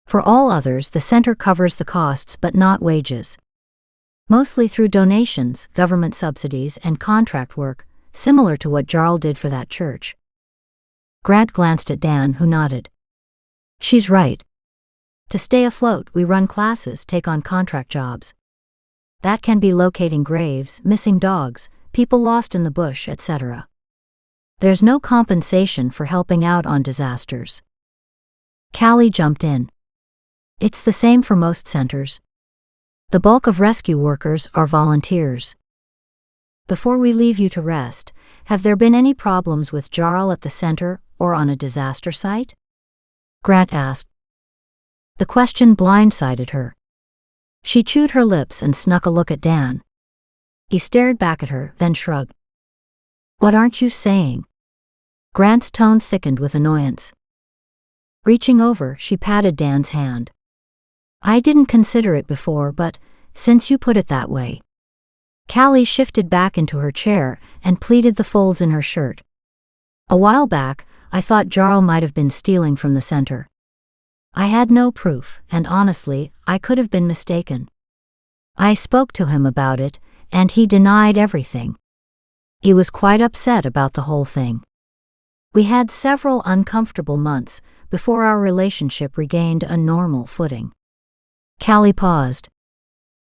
For all others, the center covers the costs but not wages. Mostly through donations, government subsidies, and contract work, similar to what Jarl did for that church. Grant glanced at Dan, who nodded. She's right. To stay afloat, we run classes, take on contract jobs. That can be locating graves, missing dogs, people lost in the bush, etc. There's no compensation for helping out on disasters. Callie jumped in. It's the same for most centers. The bulk of rescue workers are volunteers. Before we leave you to rest, have there been any problems with Jarl at the center or on a disaster site? Grant asked. The question blindsided her. She chewed her lips and snuck a look at Dan. He stared back at her, then shrugged. What aren't you saying? Grant's tone thickened with annoyance. Reaching over, she patted Dan's hand. I didn't consider it before, but since you put it that way. Callie shifted back into her chair and pleated the folds in her shirt. A while back, I thought Jarl might have been stealing from the center. I had no proof, and honestly, I could have been mistaken. I spoke to him about it, and he denied everything. He was quite upset about the whole thing. We had several uncomfortable months before our relationship regained a normal footing. Callie paused.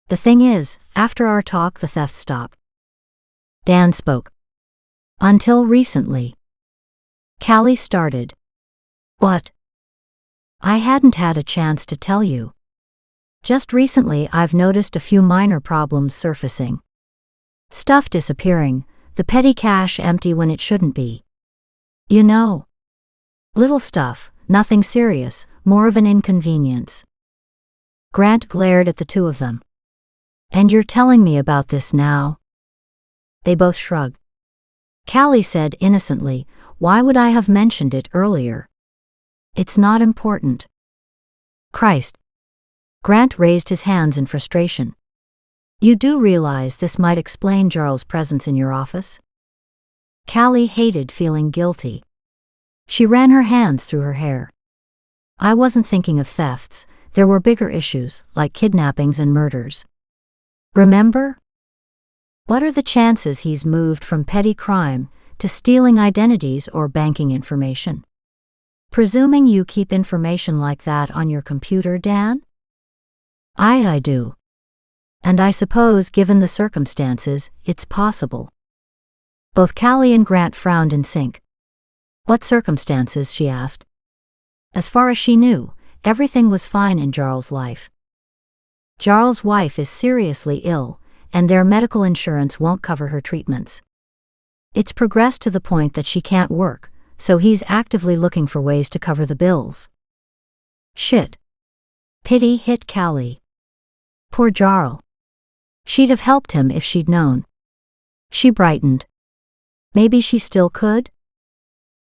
The thing is, after our talk, the theft stopped. Dan spoke. Until recently. Callie started. What? I hadn't had a chance to tell you. Just recently I've noticed a few minor problems surfacing. Stuff disappearing, the petty cash empty when it shouldn't be. You know. Little stuff, nothing serious, more of an inconvenience. Grant glared at the two of them. And you're telling me about this now? They both shrugged. Callie said innocently, why would I have mentioned it earlier? It's not important. Christ. Grant raised his hands in frustration. You do realize this might explain Jarl's presence in your office? Callie hated feeling guilty. She ran her hands through her hair. I wasn't thinking of thefts, there were bigger issues, like kidnappings and murders. Remember? What are the chances he's moved from petty crime to stealing identities or banking information? Presuming you keep information like that on your computer, Dan? I do. And I suppose, given the circumstances, it's possible. Both Callie and Grant frowned in sync. What circumstances? She asked. As far as she knew, everything was fine in Jarl's life. Jarl's wife is seriously ill, and their medical insurance won't cover her treatments. It's progressed to the point that she can't work, so he's actively looking for ways to cover the bills. Shit. Pity hit Callie. Poor Jarl. She'd have helped him if she'd known. She brightened. Maybe she still could?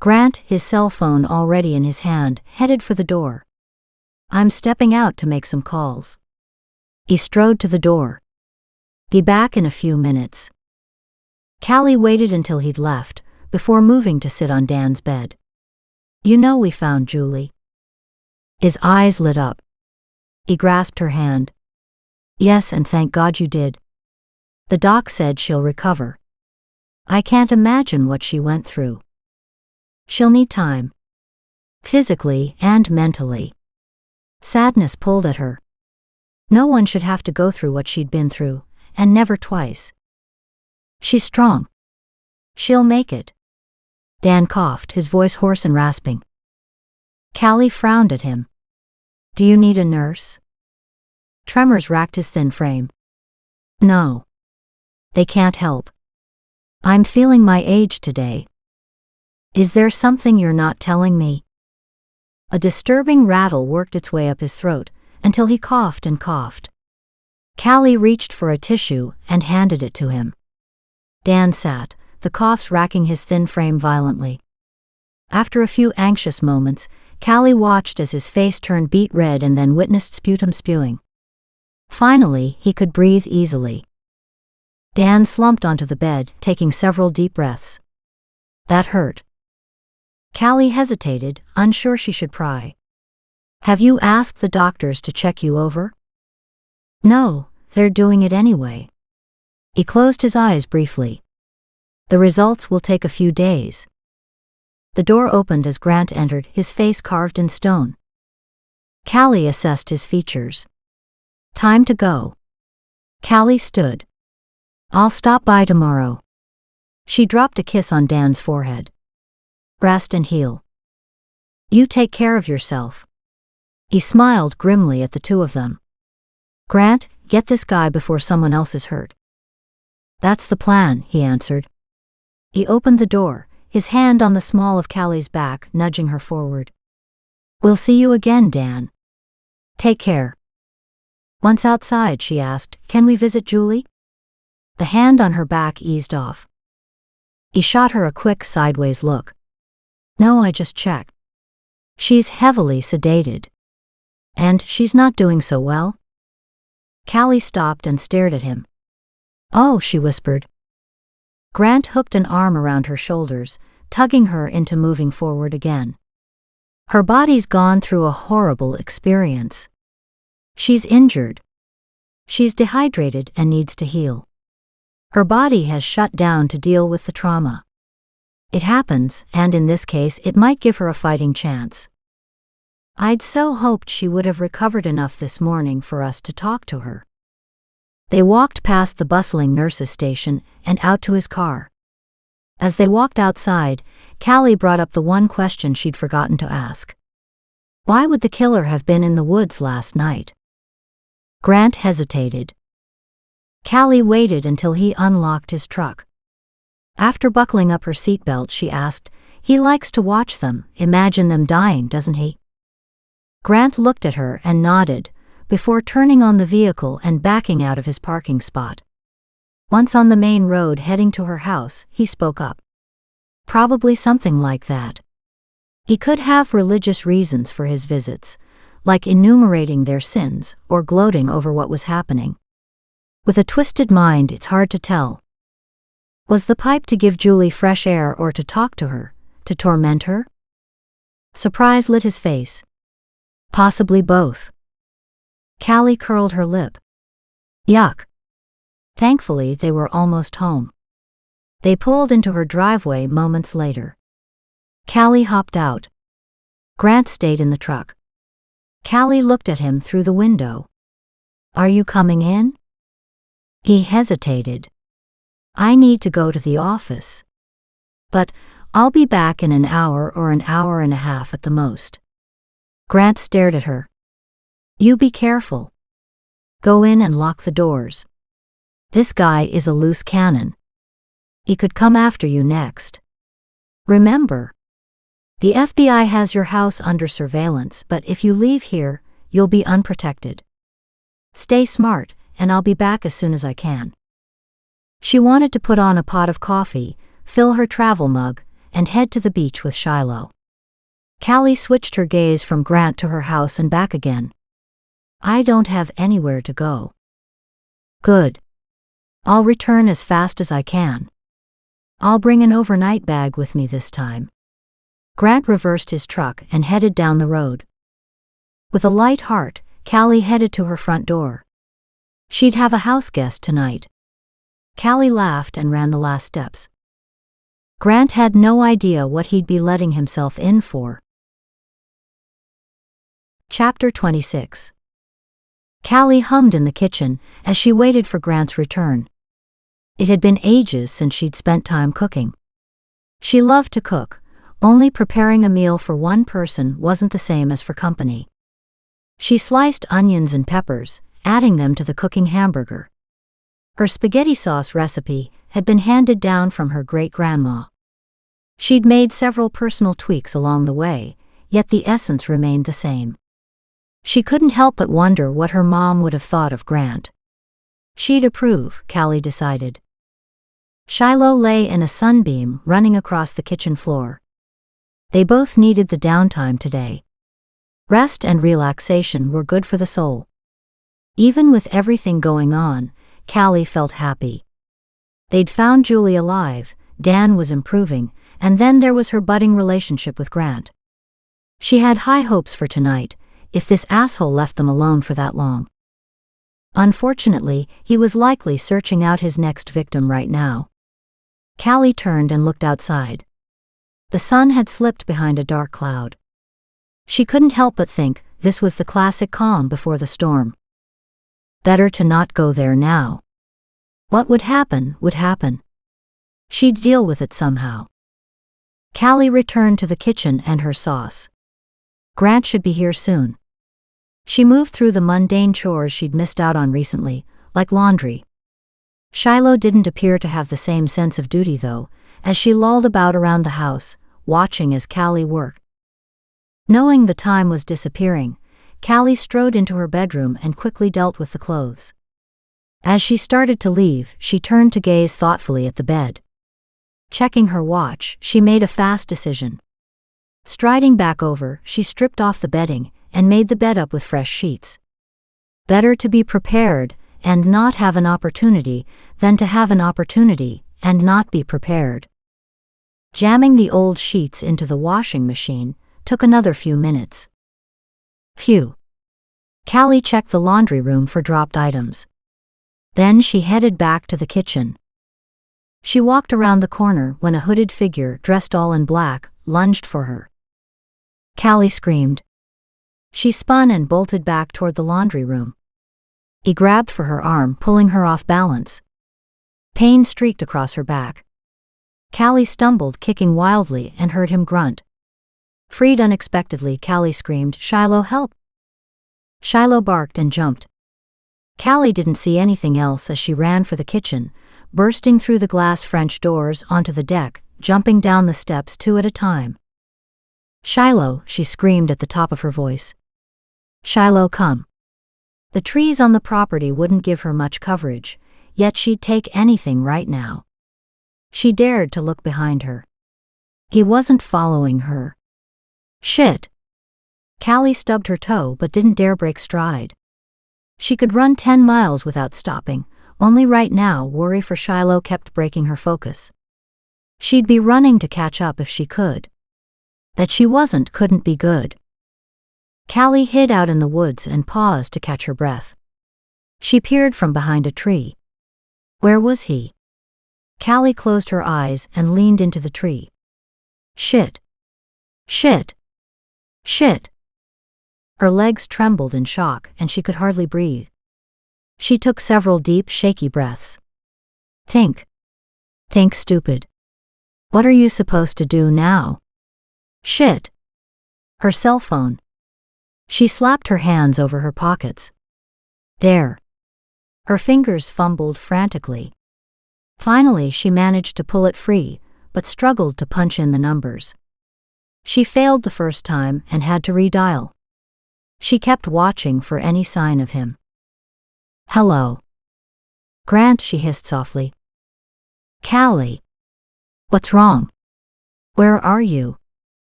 Grant, his cell phone already in his hand, headed for the door. I'm stepping out to make some calls. He strode to the door. Be back in a few minutes. Callie waited until he'd left, before moving to sit on Dan's bed. You know we found Julie. His eyes lit up. He grasped her hand. Yes, and thank God you did. The doc said she'll recover. I can't imagine what she went through. She'll need time. Physically and mentally. Sadness pulled at her. No one should have to go through what she'd been through, and never twice. She's strong. She'll make it. Dan coughed, his voice hoarse and rasping. Callie frowned at him. Do you need a nurse? Tremors racked his thin frame. No. They can't help. I'm feeling my age today. Is there something you're not telling me? A disturbing rattle worked its way up his throat, until he coughed and coughed. Callie reached for a tissue and handed it to him. Dan sat, the coughs racking his thin frame violently. After a few anxious moments, Callie watched as his face turned beet red and then witnessed sputum spewing. Finally, he could breathe easily. Dan slumped onto the bed, taking several deep breaths. That hurt. Callie hesitated, unsure she should pry. Have you asked the doctors to check you over? No, they're doing it anyway. He closed his eyes briefly. The results will take a few days. The door opened as Grant entered, his face carved in stone. Callie assessed his features. Time to go. Callie stood. I'll stop by tomorrow. She dropped a kiss on Dan's forehead. Rest and heal. You take care of yourself. He smiled grimly at the two of them. Grant, get this guy before someone else is hurt. That's the plan, he answered. He opened the door, his hand on the small of Callie's back, nudging her forward. We'll see you again, Dan. Take care. Once outside, she asked, can we visit Julie? The hand on her back eased off. He shot her a quick sideways look. No, I just checked. She's heavily sedated. And she's not doing so well. Callie stopped and stared at him. Oh, she whispered. Grant hooked an arm around her shoulders, tugging her into moving forward again. Her body's gone through a horrible experience. She's injured. She's dehydrated and needs to heal. Her body has shut down to deal with the trauma. It happens, and in this case it might give her a fighting chance. I'd so hoped she would have recovered enough this morning for us to talk to her. They walked past the bustling nurses' station and out to his car. As they walked outside, Callie brought up the one question she'd forgotten to ask. Why would the killer have been in the woods last night? Grant hesitated. Callie waited until he unlocked his truck. After buckling up her seatbelt, she asked, he likes to watch them, imagine them dying, doesn't he? Grant looked at her and nodded, before turning on the vehicle and backing out of his parking spot. Once on the main road heading to her house, he spoke up. Probably something like that. He could have religious reasons for his visits, like enumerating their sins or gloating over what was happening. With a twisted mind, it's hard to tell. Was the pipe to give Julie fresh air or to talk to her, to torment her? Surprise lit his face. Possibly both. Callie curled her lip. Yuck. Thankfully, they were almost home. They pulled into her driveway moments later. Callie hopped out. Grant stayed in the truck. Callie looked at him through the window. Are you coming in? He hesitated. I need to go to the office. But I'll be back in an hour or an hour and a half at the most. Grant stared at her. You be careful. Go in and lock the doors. This guy is a loose cannon. He could come after you next. Remember, the FBI has your house under surveillance, but if you leave here, you'll be unprotected. Stay smart, and I'll be back as soon as I can. She wanted to put on a pot of coffee, fill her travel mug, and head to the beach with Shiloh. Callie switched her gaze from Grant to her house and back again. I don't have anywhere to go. Good. I'll return as fast as I can. I'll bring an overnight bag with me this time. Grant reversed his truck and headed down the road. With a light heart, Callie headed to her front door. She'd have a house guest tonight. Callie laughed and ran the last steps. Grant had no idea what he'd be letting himself in for. Chapter 26. Callie hummed in the kitchen as she waited for Grant's return. It had been ages since she'd spent time cooking. She loved to cook, only preparing a meal for one person wasn't the same as for company. She sliced onions and peppers, adding them to the cooking hamburger. Her spaghetti sauce recipe had been handed down from her great-grandma. She'd made several personal tweaks along the way, yet the essence remained the same. She couldn't help but wonder what her mom would have thought of Grant. She'd approve, Callie decided. Shiloh lay in a sunbeam running across the kitchen floor. They both needed the downtime today. Rest and relaxation were good for the soul. Even with everything going on, Callie felt happy. They'd found Julie alive, Dan was improving, and then there was her budding relationship with Grant. She had high hopes for tonight, if this asshole left them alone for that long. Unfortunately, he was likely searching out his next victim right now. Callie turned and looked outside. The sun had slipped behind a dark cloud. She couldn't help but think this was the classic calm before the storm. Better to not go there now. What would happen would happen. She'd deal with it somehow. Callie returned to the kitchen and her sauce. Grant should be here soon. She moved through the mundane chores she'd missed out on recently, like laundry. Shiloh didn't appear to have the same sense of duty though, as she lolled about around the house, watching as Callie worked. Knowing the time was disappearing, Callie strode into her bedroom and quickly dealt with the clothes. As she started to leave, she turned to gaze thoughtfully at the bed. Checking her watch, she made a fast decision. Striding back over, she stripped off the bedding and made the bed up with fresh sheets. Better to be prepared and not have an opportunity than to have an opportunity and not be prepared. Jamming the old sheets into the washing machine took another few minutes. Phew. Callie checked the laundry room for dropped items. Then she headed back to the kitchen. She walked around the corner when a hooded figure dressed all in black lunged for her. Callie screamed. She spun and bolted back toward the laundry room. He grabbed for her arm, pulling her off balance. Pain streaked across her back. Callie stumbled, kicking wildly, and heard him grunt. Freed unexpectedly, Callie screamed, "Shiloh, help!" Shiloh barked and jumped. Callie didn't see anything else as she ran for the kitchen, bursting through the glass French doors onto the deck, jumping down the steps two at a time. "Shiloh," she screamed at the top of her voice. "Shiloh, come." The trees on the property wouldn't give her much coverage, yet she'd take anything right now. She dared to look behind her. He wasn't following her. Shit. Callie stubbed her toe but didn't dare break stride. She could run 10 miles without stopping, only right now worry for Shiloh kept breaking her focus. She'd be running to catch up if she could. That she wasn't couldn't be good. Callie hid out in the woods and paused to catch her breath. She peered from behind a tree. Where was he? Callie closed her eyes and leaned into the tree. Shit. Shit. Shit. Her legs trembled in shock and she could hardly breathe. She took several deep, shaky breaths. Think. Think, stupid. What are you supposed to do now? Shit. Her cell phone. She slapped her hands over her pockets. There. Her fingers fumbled frantically. Finally, she managed to pull it free, but struggled to punch in the numbers. She failed the first time and had to redial. She kept watching for any sign of him. "Hello. Grant," she hissed softly. "Callie. What's wrong? Where are you?"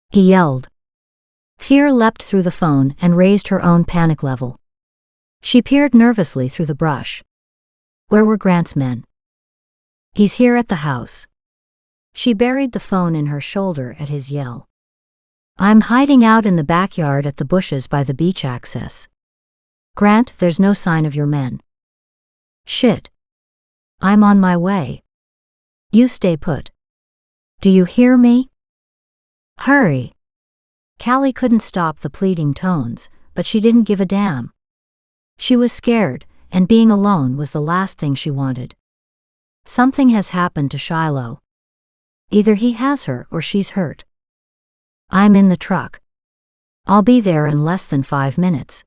he yelled. Fear leapt through the phone and raised her own panic level. She peered nervously through the brush. Where were Grant's men? "He's here at the house." She buried the phone in her shoulder at his yell. "I'm hiding out in the backyard at the bushes by the beach access. Grant, there's no sign of your men." "Shit. I'm on my way. You stay put. Do you hear me? Hurry." Callie couldn't stop the pleading tones, but she didn't give a damn. She was scared, and being alone was the last thing she wanted. Something has happened to Shiloh. Either he has her or she's hurt. "I'm in the truck. I'll be there in less than 5 minutes.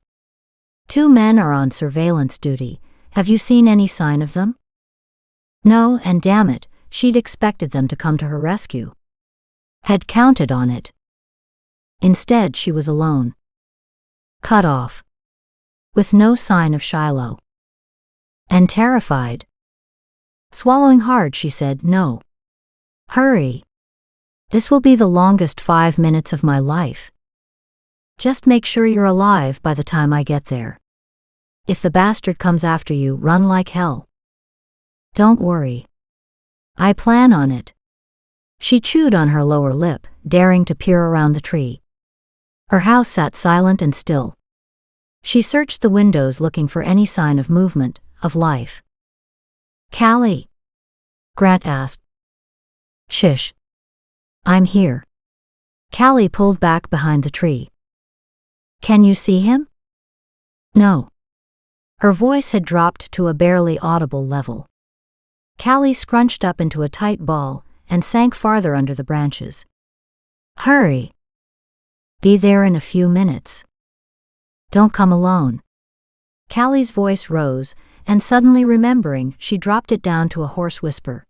2 men are on surveillance duty. Have you seen any sign of them?" No, and damn it, she'd expected them to come to her rescue. Had counted on it. Instead, she was alone. Cut off. With no sign of Shiloh. And terrified. Swallowing hard, she said, "No. Hurry. This will be the longest 5 minutes of my life. Just make sure you're alive by the time I get there. If the bastard comes after you, run like hell. Don't worry. I plan on it." She chewed on her lower lip, daring to peer around the tree. Her house sat silent and still. She searched the windows looking for any sign of movement, of life. "Callie?" Grant asked. "Shish. I'm here." Callie pulled back behind the tree. "Can you see him?" "No." Her voice had dropped to a barely audible level. Callie scrunched up into a tight ball and sank farther under the branches. "Hurry. Be there in a few minutes. Don't come alone." Callie's voice rose, and suddenly remembering, she dropped it down to a hoarse whisper.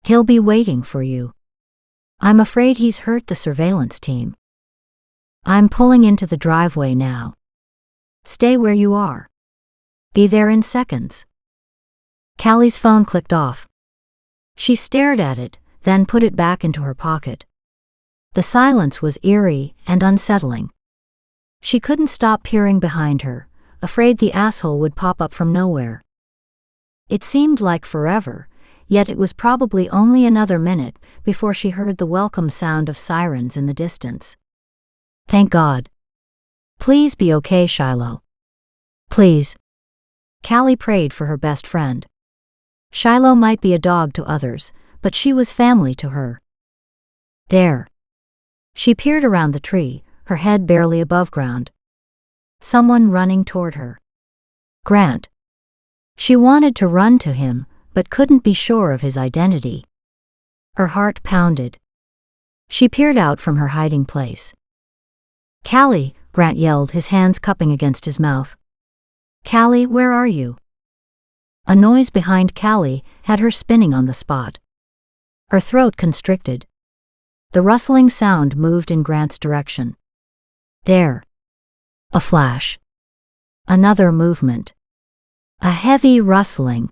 "He'll be waiting for you. I'm afraid he's hurt the surveillance team. I'm pulling into the driveway now. Stay where you are. Be there in seconds." Callie's phone clicked off. She stared at it, then put it back into her pocket. The silence was eerie and unsettling. She couldn't stop peering behind her, afraid the asshole would pop up from nowhere. It seemed like forever, yet it was probably only another minute before she heard the welcome sound of sirens in the distance. Thank God. "Please be okay, Shiloh. Please." Callie prayed for her best friend. Shiloh might be a dog to others, but she was family to her. There. She peered around the tree, her head barely above ground. Someone running toward her. Grant. She wanted to run to him, but couldn't be sure of his identity. Her heart pounded. She peered out from her hiding place. "Callie," Grant yelled, his hands cupping against his mouth. "Callie, where are you?" A noise behind Callie had her spinning on the spot. Her throat constricted. The rustling sound moved in Grant's direction. There. A flash. Another movement. A heavy rustling.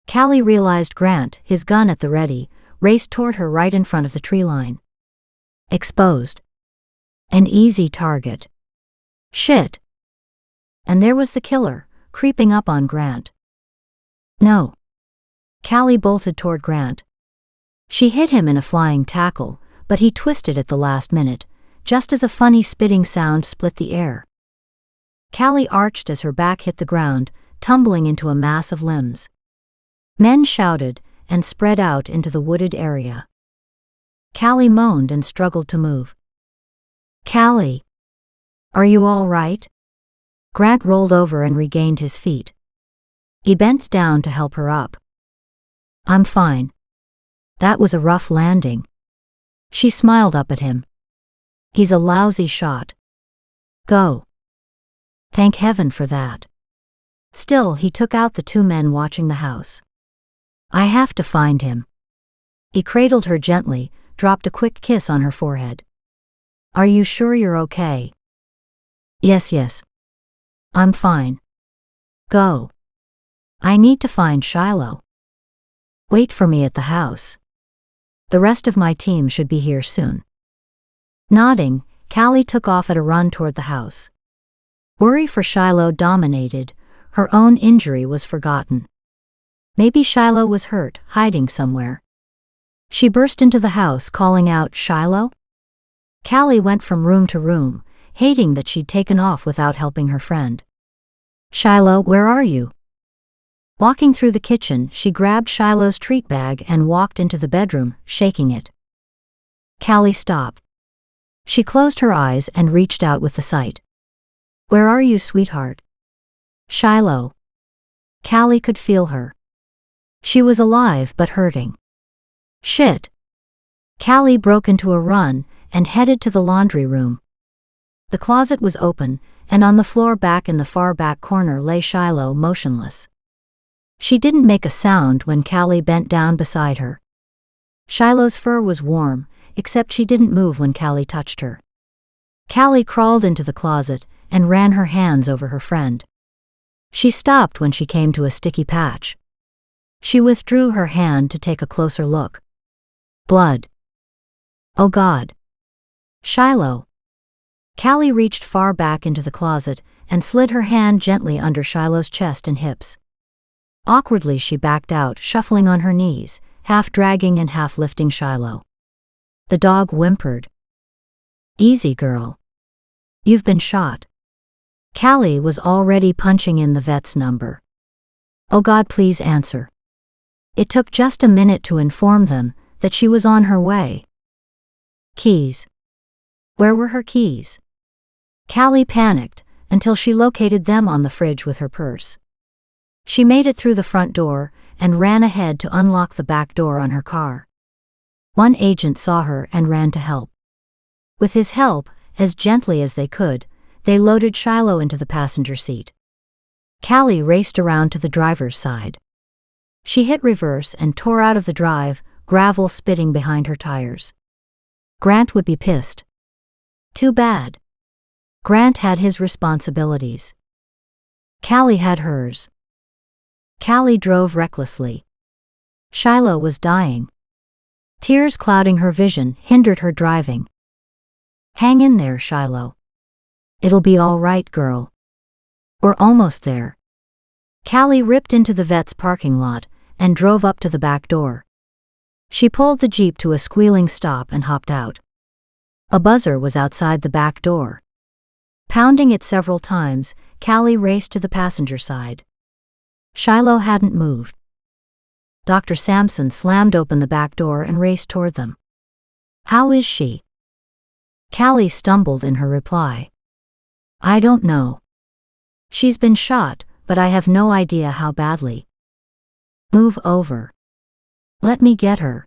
Callie realized Grant, his gun at the ready, raced toward her right in front of the tree line. Exposed. An easy target. Shit. And there was the killer, creeping up on Grant. No. Callie bolted toward Grant. She hit him in a flying tackle, but he twisted at the last minute, just as a funny spitting sound split the air. Callie arched as her back hit the ground, tumbling into a mass of limbs. Men shouted and spread out into the wooded area. Callie moaned and struggled to move. "Callie, are you all right?" Grant rolled over and regained his feet. He bent down to help her up. "I'm fine. That was a rough landing." She smiled up at him. "He's a lousy shot. Go. Thank heaven for that. Still, he took out the two men watching the house. I have to find him. He cradled her gently, dropped a quick kiss on her forehead. Are you sure you're okay? Yes. I'm fine. Go. I need to find Shiloh. Wait for me at the house. The rest of my team should be here soon. Nodding, Callie took off at a run toward the house. Worry for Shiloh dominated. Her own injury was forgotten. Maybe Shiloh was hurt, hiding somewhere. She burst into the house, calling out, Shiloh? Callie went from room to room, hating that she'd taken off without helping her friend. Shiloh, where are you? Walking through the kitchen, she grabbed Shiloh's treat bag and walked into the bedroom, shaking it. Callie stopped. She closed her eyes and reached out with the sight. Where are you, sweetheart? Shiloh. Callie could feel her. She was alive but hurting. Shit. Callie broke into a run and headed to the laundry room. The closet was open, and on the floor back in the far back corner lay Shiloh motionless. She didn't make a sound when Callie bent down beside her. Shiloh's fur was warm, except she didn't move when Callie touched her. Callie crawled into the closet and ran her hands over her friend. She stopped when she came to a sticky patch. She withdrew her hand to take a closer look. Blood. Oh God. Shiloh. Callie reached far back into the closet and slid her hand gently under Shiloh's chest and hips. Awkwardly she backed out, shuffling on her knees, half dragging and half lifting Shiloh. The dog whimpered. Easy, girl. You've been shot. Callie was already punching in the vet's number. Oh God, please answer. It took just a minute to inform them that she was on her way. Keys. Where were her keys? Callie panicked until she located them on the fridge with her purse. She made it through the front door and ran ahead to unlock the back door on her car. One agent saw her and ran to help. With his help, as gently as they could, they loaded Shiloh into the passenger seat. Callie raced around to the driver's side. She hit reverse and tore out of the drive, gravel spitting behind her tires. Grant would be pissed. Too bad. Grant had his responsibilities. Callie had hers. Callie drove recklessly. Shiloh was dying. Tears clouding her vision hindered her driving. Hang in there, Shiloh. It'll be all right, girl. We're almost there. Callie ripped into the vet's parking lot and drove up to the back door. She pulled the Jeep to a squealing stop and hopped out. A buzzer was outside the back door. Pounding it several times, Callie raced to the passenger side. Shiloh hadn't moved. Dr. Sampson slammed open the back door and raced toward them. How is she? Callie stumbled in her reply. I don't know. She's been shot, but I have no idea how badly. Move over. Let me get her.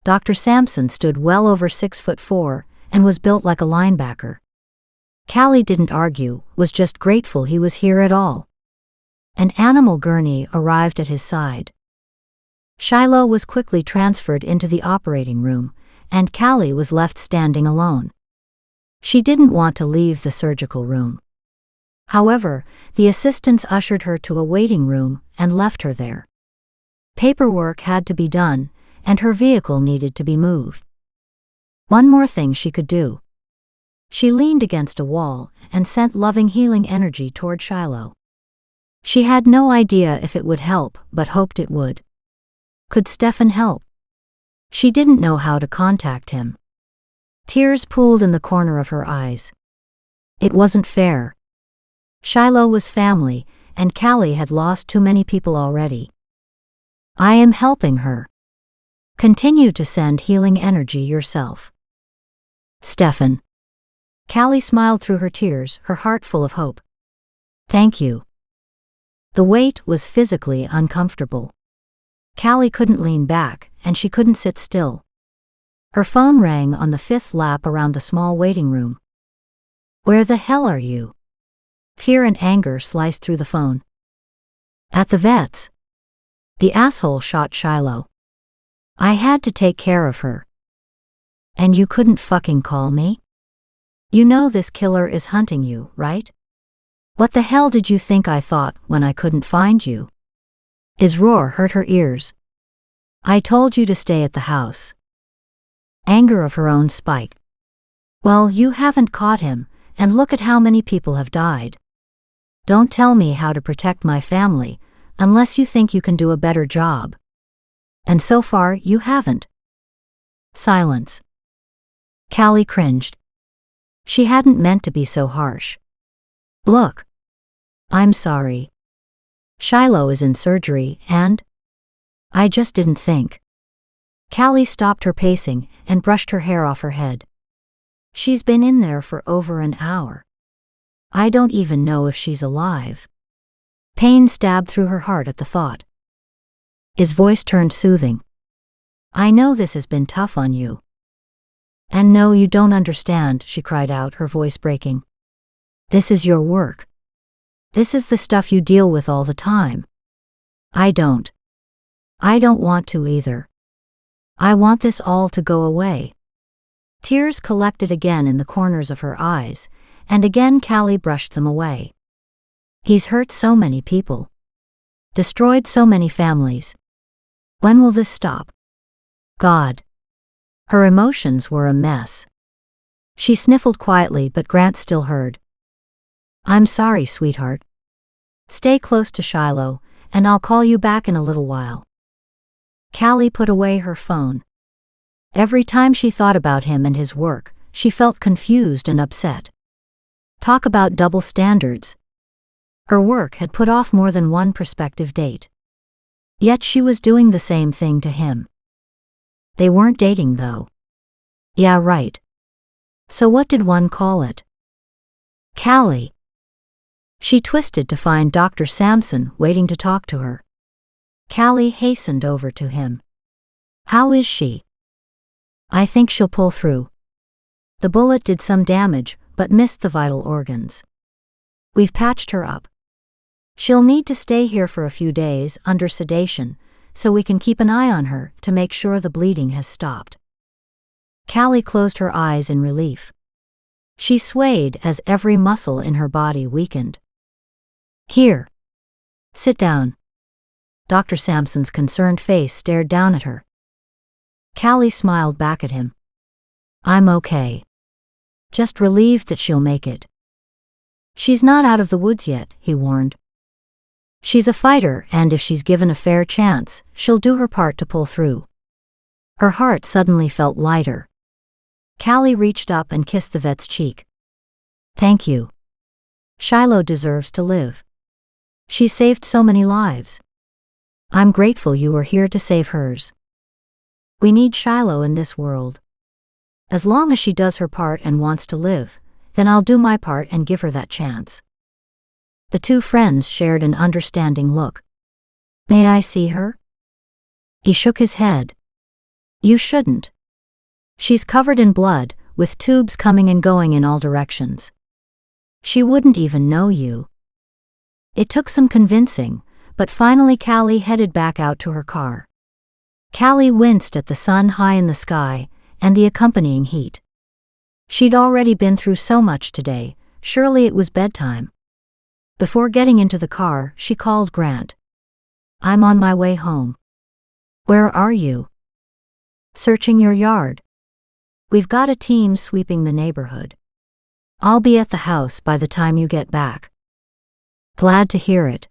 Dr. Sampson stood well over 6'4" and was built like a linebacker. Callie didn't argue, was just grateful he was here at all. An animal gurney arrived at his side. Shiloh was quickly transferred into the operating room, and Callie was left standing alone. She didn't want to leave the surgical room. However, the assistants ushered her to a waiting room and left her there. Paperwork had to be done, and her vehicle needed to be moved. One more thing she could do. She leaned against a wall and sent loving healing energy toward Shiloh. She had no idea if it would help, but hoped it would. Could Stefan help? She didn't know how to contact him. Tears pooled in the corner of her eyes. It wasn't fair. Shiloh was family, and Callie had lost too many people already. I am helping her. Continue to send healing energy yourself. Stefan. Callie smiled through her tears, her heart full of hope. Thank you. The wait was physically uncomfortable. Callie couldn't lean back, and she couldn't sit still. Her phone rang on the fifth lap around the small waiting room. Where the hell are you? Fear and anger sliced through the phone. At the vet's. The asshole shot Shiloh. I had to take care of her. And you couldn't fucking call me? You know this killer is hunting you, right? What the hell did you think I thought when I couldn't find you? His roar hurt her ears. I told you to stay at the house. Anger of her own spiked. Well, you haven't caught him, and look at how many people have died. Don't tell me how to protect my family, unless you think you can do a better job. And so far, you haven't. Silence. Callie cringed. She hadn't meant to be so harsh. Look. I'm sorry. Shiloh is in surgery, and I just didn't think. Callie stopped her pacing and brushed her hair off her head. She's been in there for over an hour. I don't even know if she's alive. Pain stabbed through her heart at the thought. His voice turned soothing. I know this has been tough on you. And no, you don't understand, she cried out, her voice breaking. This is your work. This is the stuff you deal with all the time. I don't want to either. I want this all to go away. Tears collected again in the corners of her eyes, and again Callie brushed them away. He's hurt so many people. Destroyed so many families. When will this stop? God. Her emotions were a mess. She sniffled quietly, but Grant still heard. I'm sorry, sweetheart. Stay close to Shiloh, and I'll call you back in a little while. Callie put away her phone. Every time she thought about him and his work, she felt confused and upset. Talk about double standards. Her work had put off more than one prospective date. Yet she was doing the same thing to him. They weren't dating, though. Yeah, right. So what did one call it? Callie. She twisted to find Dr. Sampson waiting to talk to her. Callie hastened over to him. How is she? I think she'll pull through. The bullet did some damage, but missed the vital organs. We've patched her up. She'll need to stay here for a few days under sedation, so we can keep an eye on her to make sure the bleeding has stopped. Callie closed her eyes in relief. She swayed as every muscle in her body weakened. Here. Sit down. Dr. Sampson's concerned face stared down at her. Callie smiled back at him. I'm okay. Just relieved that she'll make it. She's not out of the woods yet, he warned. She's a fighter, and if she's given a fair chance, she'll do her part to pull through. Her heart suddenly felt lighter. Callie reached up and kissed the vet's cheek. Thank you. Shiloh deserves to live. She saved so many lives. I'm grateful you were here to save hers. We need Shiloh in this world. As long as she does her part and wants to live, then I'll do my part and give her that chance. The two friends shared an understanding look. May I see her? He shook his head. You shouldn't. She's covered in blood, with tubes coming and going in all directions. She wouldn't even know you. It took some convincing, but finally Callie headed back out to her car. Callie winced at the sun high in the sky, and the accompanying heat. She'd already been through so much today, surely it was bedtime. Before getting into the car, she called Grant. I'm on my way home. Where are you? Searching your yard. We've got a team sweeping the neighborhood. I'll be at the house by the time you get back. Glad to hear it.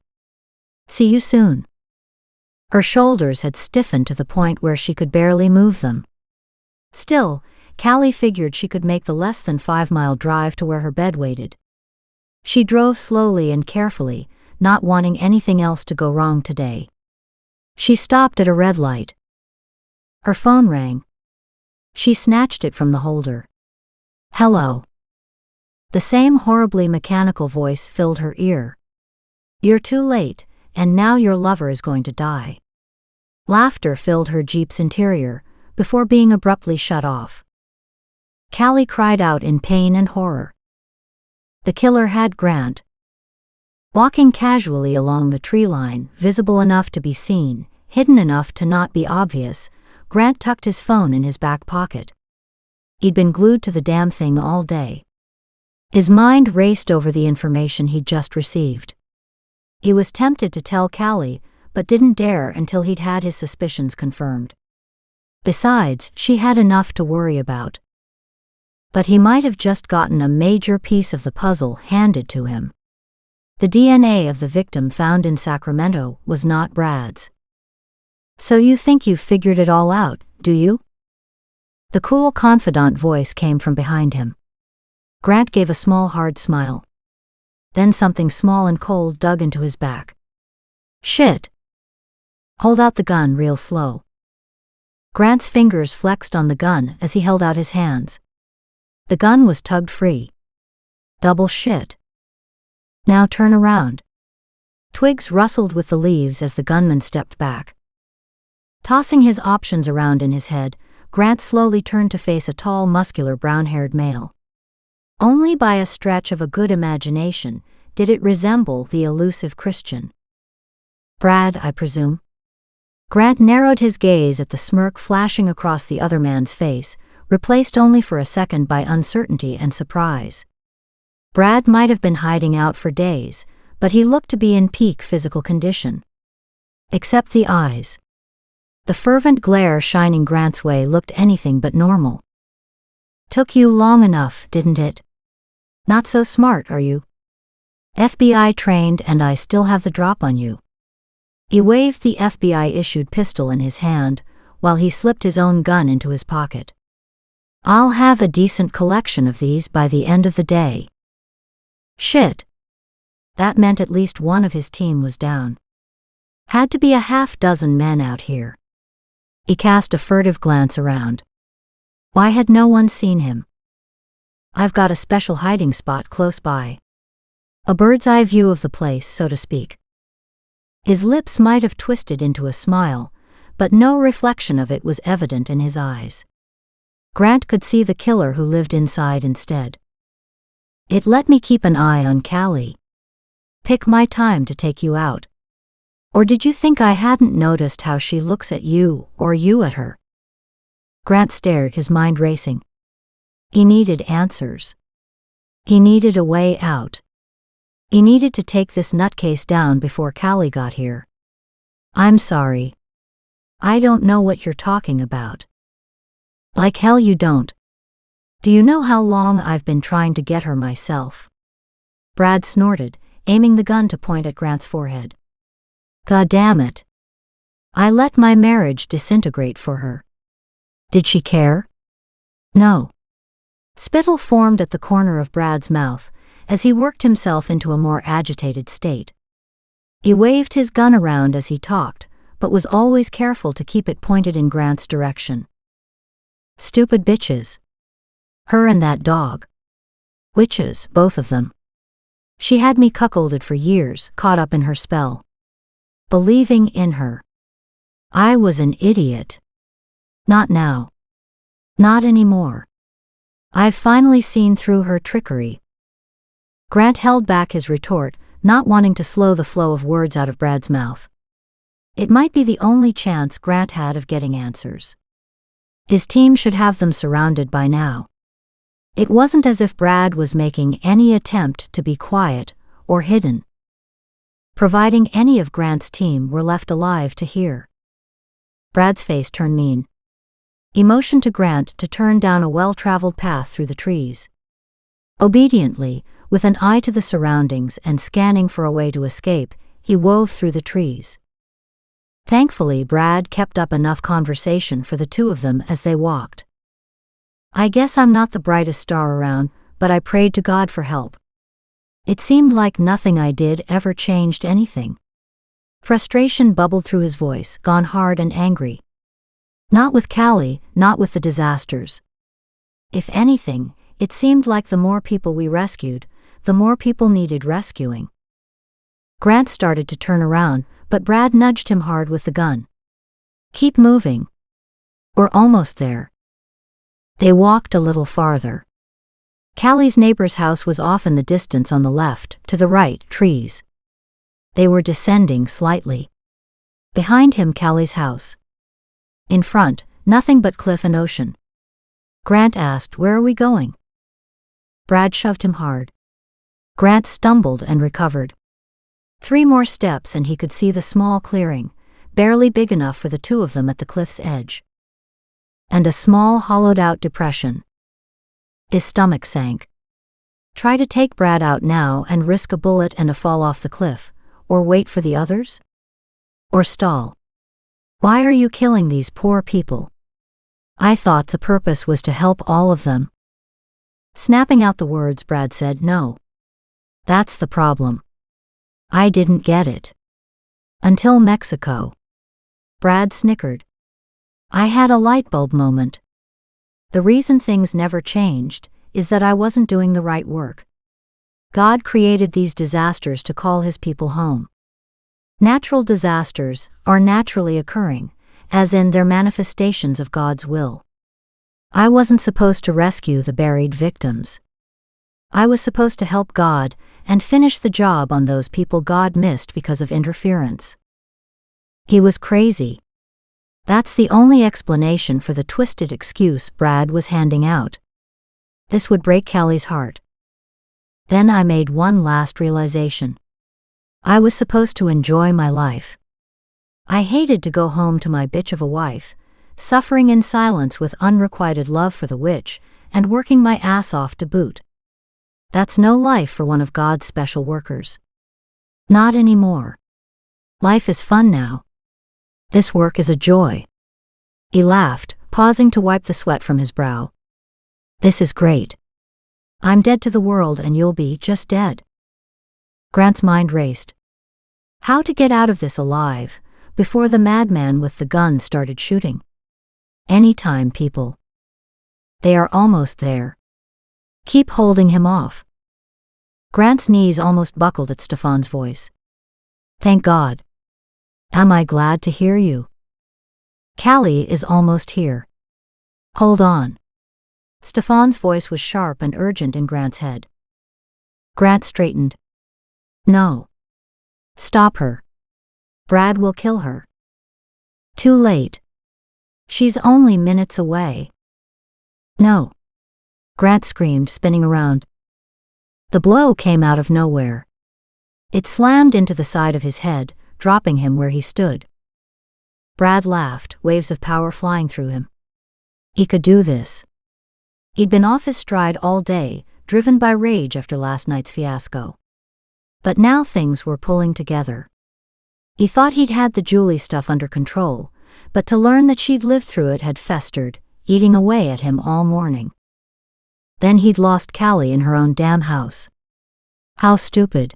See you soon. Her shoulders had stiffened to the point where she could barely move them. Still, Callie figured she could make the less than 5-mile drive to where her bed waited. She drove slowly and carefully, not wanting anything else to go wrong today. She stopped at a red light. Her phone rang. She snatched it from the holder. Hello. The same horribly mechanical voice filled her ear. You're too late, and now your lover is going to die. Laughter filled her Jeep's interior, before being abruptly shut off. Callie cried out in pain and horror. The killer had Grant. Walking casually along the tree line, visible enough to be seen, hidden enough to not be obvious, Grant tucked his phone in his back pocket. He'd been glued to the damn thing all day. His mind raced over the information he'd just received. He was tempted to tell Callie, but didn't dare until he'd had his suspicions confirmed. Besides, she had enough to worry about. But he might have just gotten a major piece of the puzzle handed to him. The DNA of the victim found in Sacramento was not Brad's. "So you think you've figured it all out, do you?" The cool, confidant voice came from behind him. Grant gave a small, hard smile. Then something small and cold dug into his back. "Shit. Hold out the gun real slow." Grant's fingers flexed on the gun as he held out his hands. The gun was tugged free. "Double shit. Now turn around." Twigs rustled with the leaves as the gunman stepped back. Tossing his options around in his head, Grant slowly turned to face a tall, muscular, brown-haired male. Only by a stretch of a good imagination did it resemble the elusive Christian. "Brad, I presume?" Grant narrowed his gaze at the smirk flashing across the other man's face, replaced only for a second by uncertainty and surprise. Brad might have been hiding out for days, but he looked to be in peak physical condition. Except the eyes. The fervent glare shining Grant's way looked anything but normal. "Took you long enough, didn't it? Not so smart, are you? FBI trained and I still have the drop on you." He waved the FBI-issued pistol in his hand, while he slipped his own gun into his pocket. "I'll have a decent collection of these by the end of the day." Shit. That meant at least one of his team was down. Had to be a half-dozen men out here. He cast a furtive glance around. Why had no one seen him? "I've got a special hiding spot close by. A bird's-eye view of the place, so to speak." His lips might have twisted into a smile, but no reflection of it was evident in his eyes. Grant could see the killer who lived inside instead. "It let me keep an eye on Callie. Pick my time to take you out. Or did you think I hadn't noticed how she looks at you, or you at her?" Grant stared, his mind racing. He needed answers. He needed a way out. He needed to take this nutcase down before Callie got here. "I'm sorry. I don't know what you're talking about." "Like hell you don't. Do you know how long I've been trying to get her myself?" Brad snorted, aiming the gun to point at Grant's forehead. "God damn it. I let my marriage disintegrate for her. Did she care?" "No." Spittle formed at the corner of Brad's mouth as he worked himself into a more agitated state. He waved his gun around as he talked, but was always careful to keep it pointed in Grant's direction. "Stupid bitches. Her and that dog. Witches, both of them. She had me cuckolded for years, caught up in her spell. Believing in her. I was an idiot. Not now. Not anymore. I've finally seen through her trickery." Grant held back his retort, not wanting to slow the flow of words out of Brad's mouth. It might be the only chance Grant had of getting answers. His team should have them surrounded by now. It wasn't as if Brad was making any attempt to be quiet or hidden. Providing any of Grant's team were left alive to hear. Brad's face turned mean. He motioned to Grant to turn down a well-traveled path through the trees. Obediently, with an eye to the surroundings and scanning for a way to escape, he wove through the trees. Thankfully, Brad kept up enough conversation for the two of them as they walked. "I guess I'm not the brightest star around, but I prayed to God for help. It seemed like nothing I did ever changed anything." Frustration bubbled through his voice, gone hard and angry. Not with Callie, not with the disasters. If anything, it seemed like the more people we rescued, the more people needed rescuing. Grant started to turn around, but Brad nudged him hard with the gun. "Keep moving. We're almost there." They walked a little farther. Callie's neighbor's house was off in the distance on the left, to the right, trees. They were descending slightly. Behind him, Callie's house. In front, nothing but cliff and ocean. Grant asked, "Where are we going?" Brad shoved him hard. Grant stumbled and recovered. 3 more steps and he could see the small clearing, barely big enough for the two of them at the cliff's edge. And a small hollowed-out depression. His stomach sank. Try to take Brad out now and risk a bullet and a fall off the cliff, or wait for the others? Or stall? Why are you killing these poor people? I thought the purpose was to help all of them. Snapping out the words, Brad said, "No. That's the problem. I didn't get it. Until Mexico." Brad snickered. "I had a light bulb moment. The reason things never changed is that I wasn't doing the right work. God created these disasters to call his people home. Natural disasters are naturally occurring, as in they're manifestations of God's will. I wasn't supposed to rescue the buried victims. I was supposed to help God and finish the job on those people God missed because of interference." He was crazy. That's the only explanation for the twisted excuse Brad was handing out. This would break Callie's heart. Then I made one last realization. I was supposed to enjoy my life. I hated to go home to my bitch of a wife, suffering in silence with unrequited love for the witch, and working my ass off to boot. That's no life for one of God's special workers. Not anymore. Life is fun now. This work is a joy. He laughed, pausing to wipe the sweat from his brow. This is great. I'm dead to the world and you'll be just dead. Grant's mind raced. How to get out of this alive, before the madman with the gun started shooting? Anytime, people. They are almost there. Keep holding him off. Grant's knees almost buckled at Stefan's voice. Thank God. Am I glad to hear you? Callie is almost here. Hold on. Stefan's voice was sharp and urgent in Grant's head. Grant straightened. No. Stop her. Brad will kill her. Too late. She's only minutes away. No. Grant screamed, spinning around. The blow came out of nowhere. It slammed into the side of his head, dropping him where he stood. Brad laughed, waves of power flying through him. He could do this. He'd been off his stride all day, driven by rage after last night's fiasco. But now things were pulling together. He thought he'd had the Julie stuff under control, but to learn that she'd lived through it had festered, eating away at him all morning. Then he'd lost Callie in her own damn house. How stupid.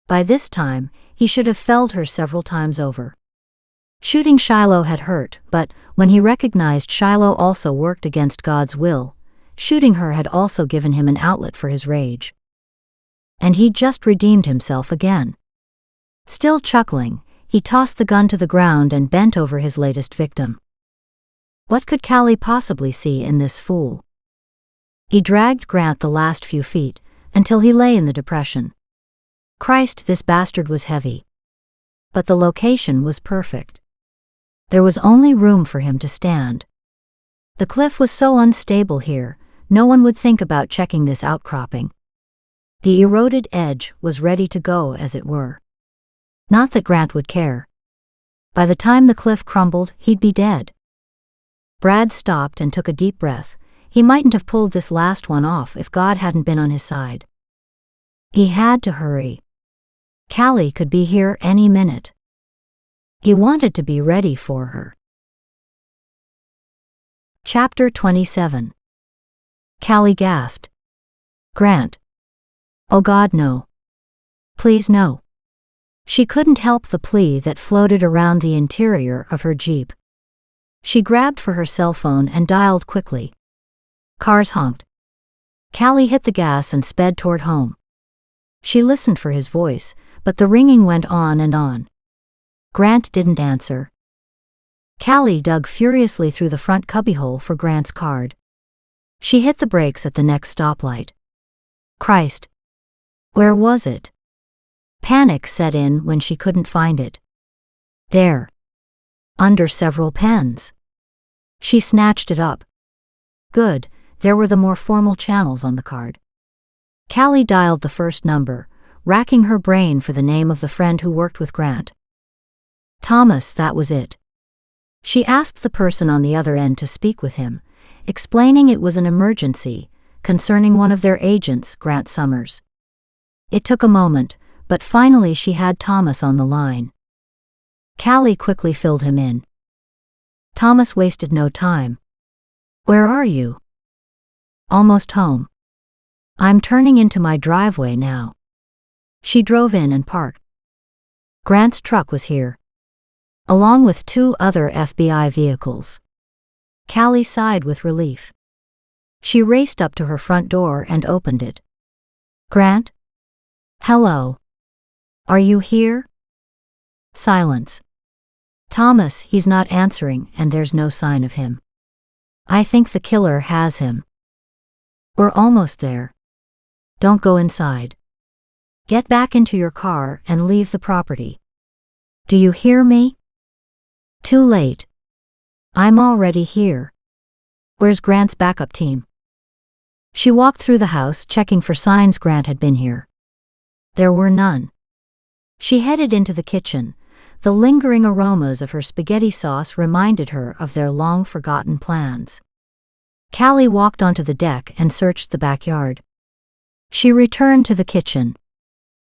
By this time, he should have felled her several times over. Shooting Shiloh had hurt, but when he recognized Shiloh also worked against God's will, shooting her had also given him an outlet for his rage. And he'd just redeemed himself again. Still chuckling, he tossed the gun to the ground and bent over his latest victim. What could Callie possibly see in this fool? He dragged Grant the last few feet, until he lay in the depression. Christ, this bastard was heavy. But the location was perfect. There was only room for him to stand. The cliff was so unstable here, no one would think about checking this outcropping. The eroded edge was ready to go, as it were. Not that Grant would care. By the time the cliff crumbled, he'd be dead. Brad stopped and took a deep breath. He mightn't have pulled this last one off if God hadn't been on his side. He had to hurry. Callie could be here any minute. He wanted to be ready for her. Chapter 27. Callie gasped. Grant. Oh God, no. Please, no. She couldn't help the plea that floated around the interior of her Jeep. She grabbed for her cell phone and dialed quickly. Cars honked. Callie hit the gas and sped toward home. She listened for his voice, but the ringing went on and on. Grant didn't answer. Callie dug furiously through the front cubbyhole for Grant's card. She hit the brakes at the next stoplight. Christ! Where was it? Panic set in when she couldn't find it. There. Under several pens. She snatched it up. Good, there were the more formal channels on the card. Callie dialed the first number, racking her brain for the name of the friend who worked with Grant. Thomas, that was it. She asked the person on the other end to speak with him, explaining it was an emergency concerning one of their agents, Grant Summers. It took a moment, but finally she had Thomas on the line. Callie quickly filled him in. Thomas wasted no time. Where are you? Almost home. I'm turning into my driveway now. She drove in and parked. Grant's truck was here, along with 2 other FBI vehicles. Callie sighed with relief. She raced up to her front door and opened it. Grant? Hello. Are you here? Silence. Thomas, he's not answering and there's no sign of him. I think the killer has him. We're almost there. Don't go inside. Get back into your car and leave the property. Do you hear me? Too late. I'm already here. Where's Grant's backup team? She walked through the house checking for signs Grant had been here. There were none. She headed into the kitchen. The lingering aromas of her spaghetti sauce reminded her of their long-forgotten plans. Callie walked onto the deck and searched the backyard. She returned to the kitchen.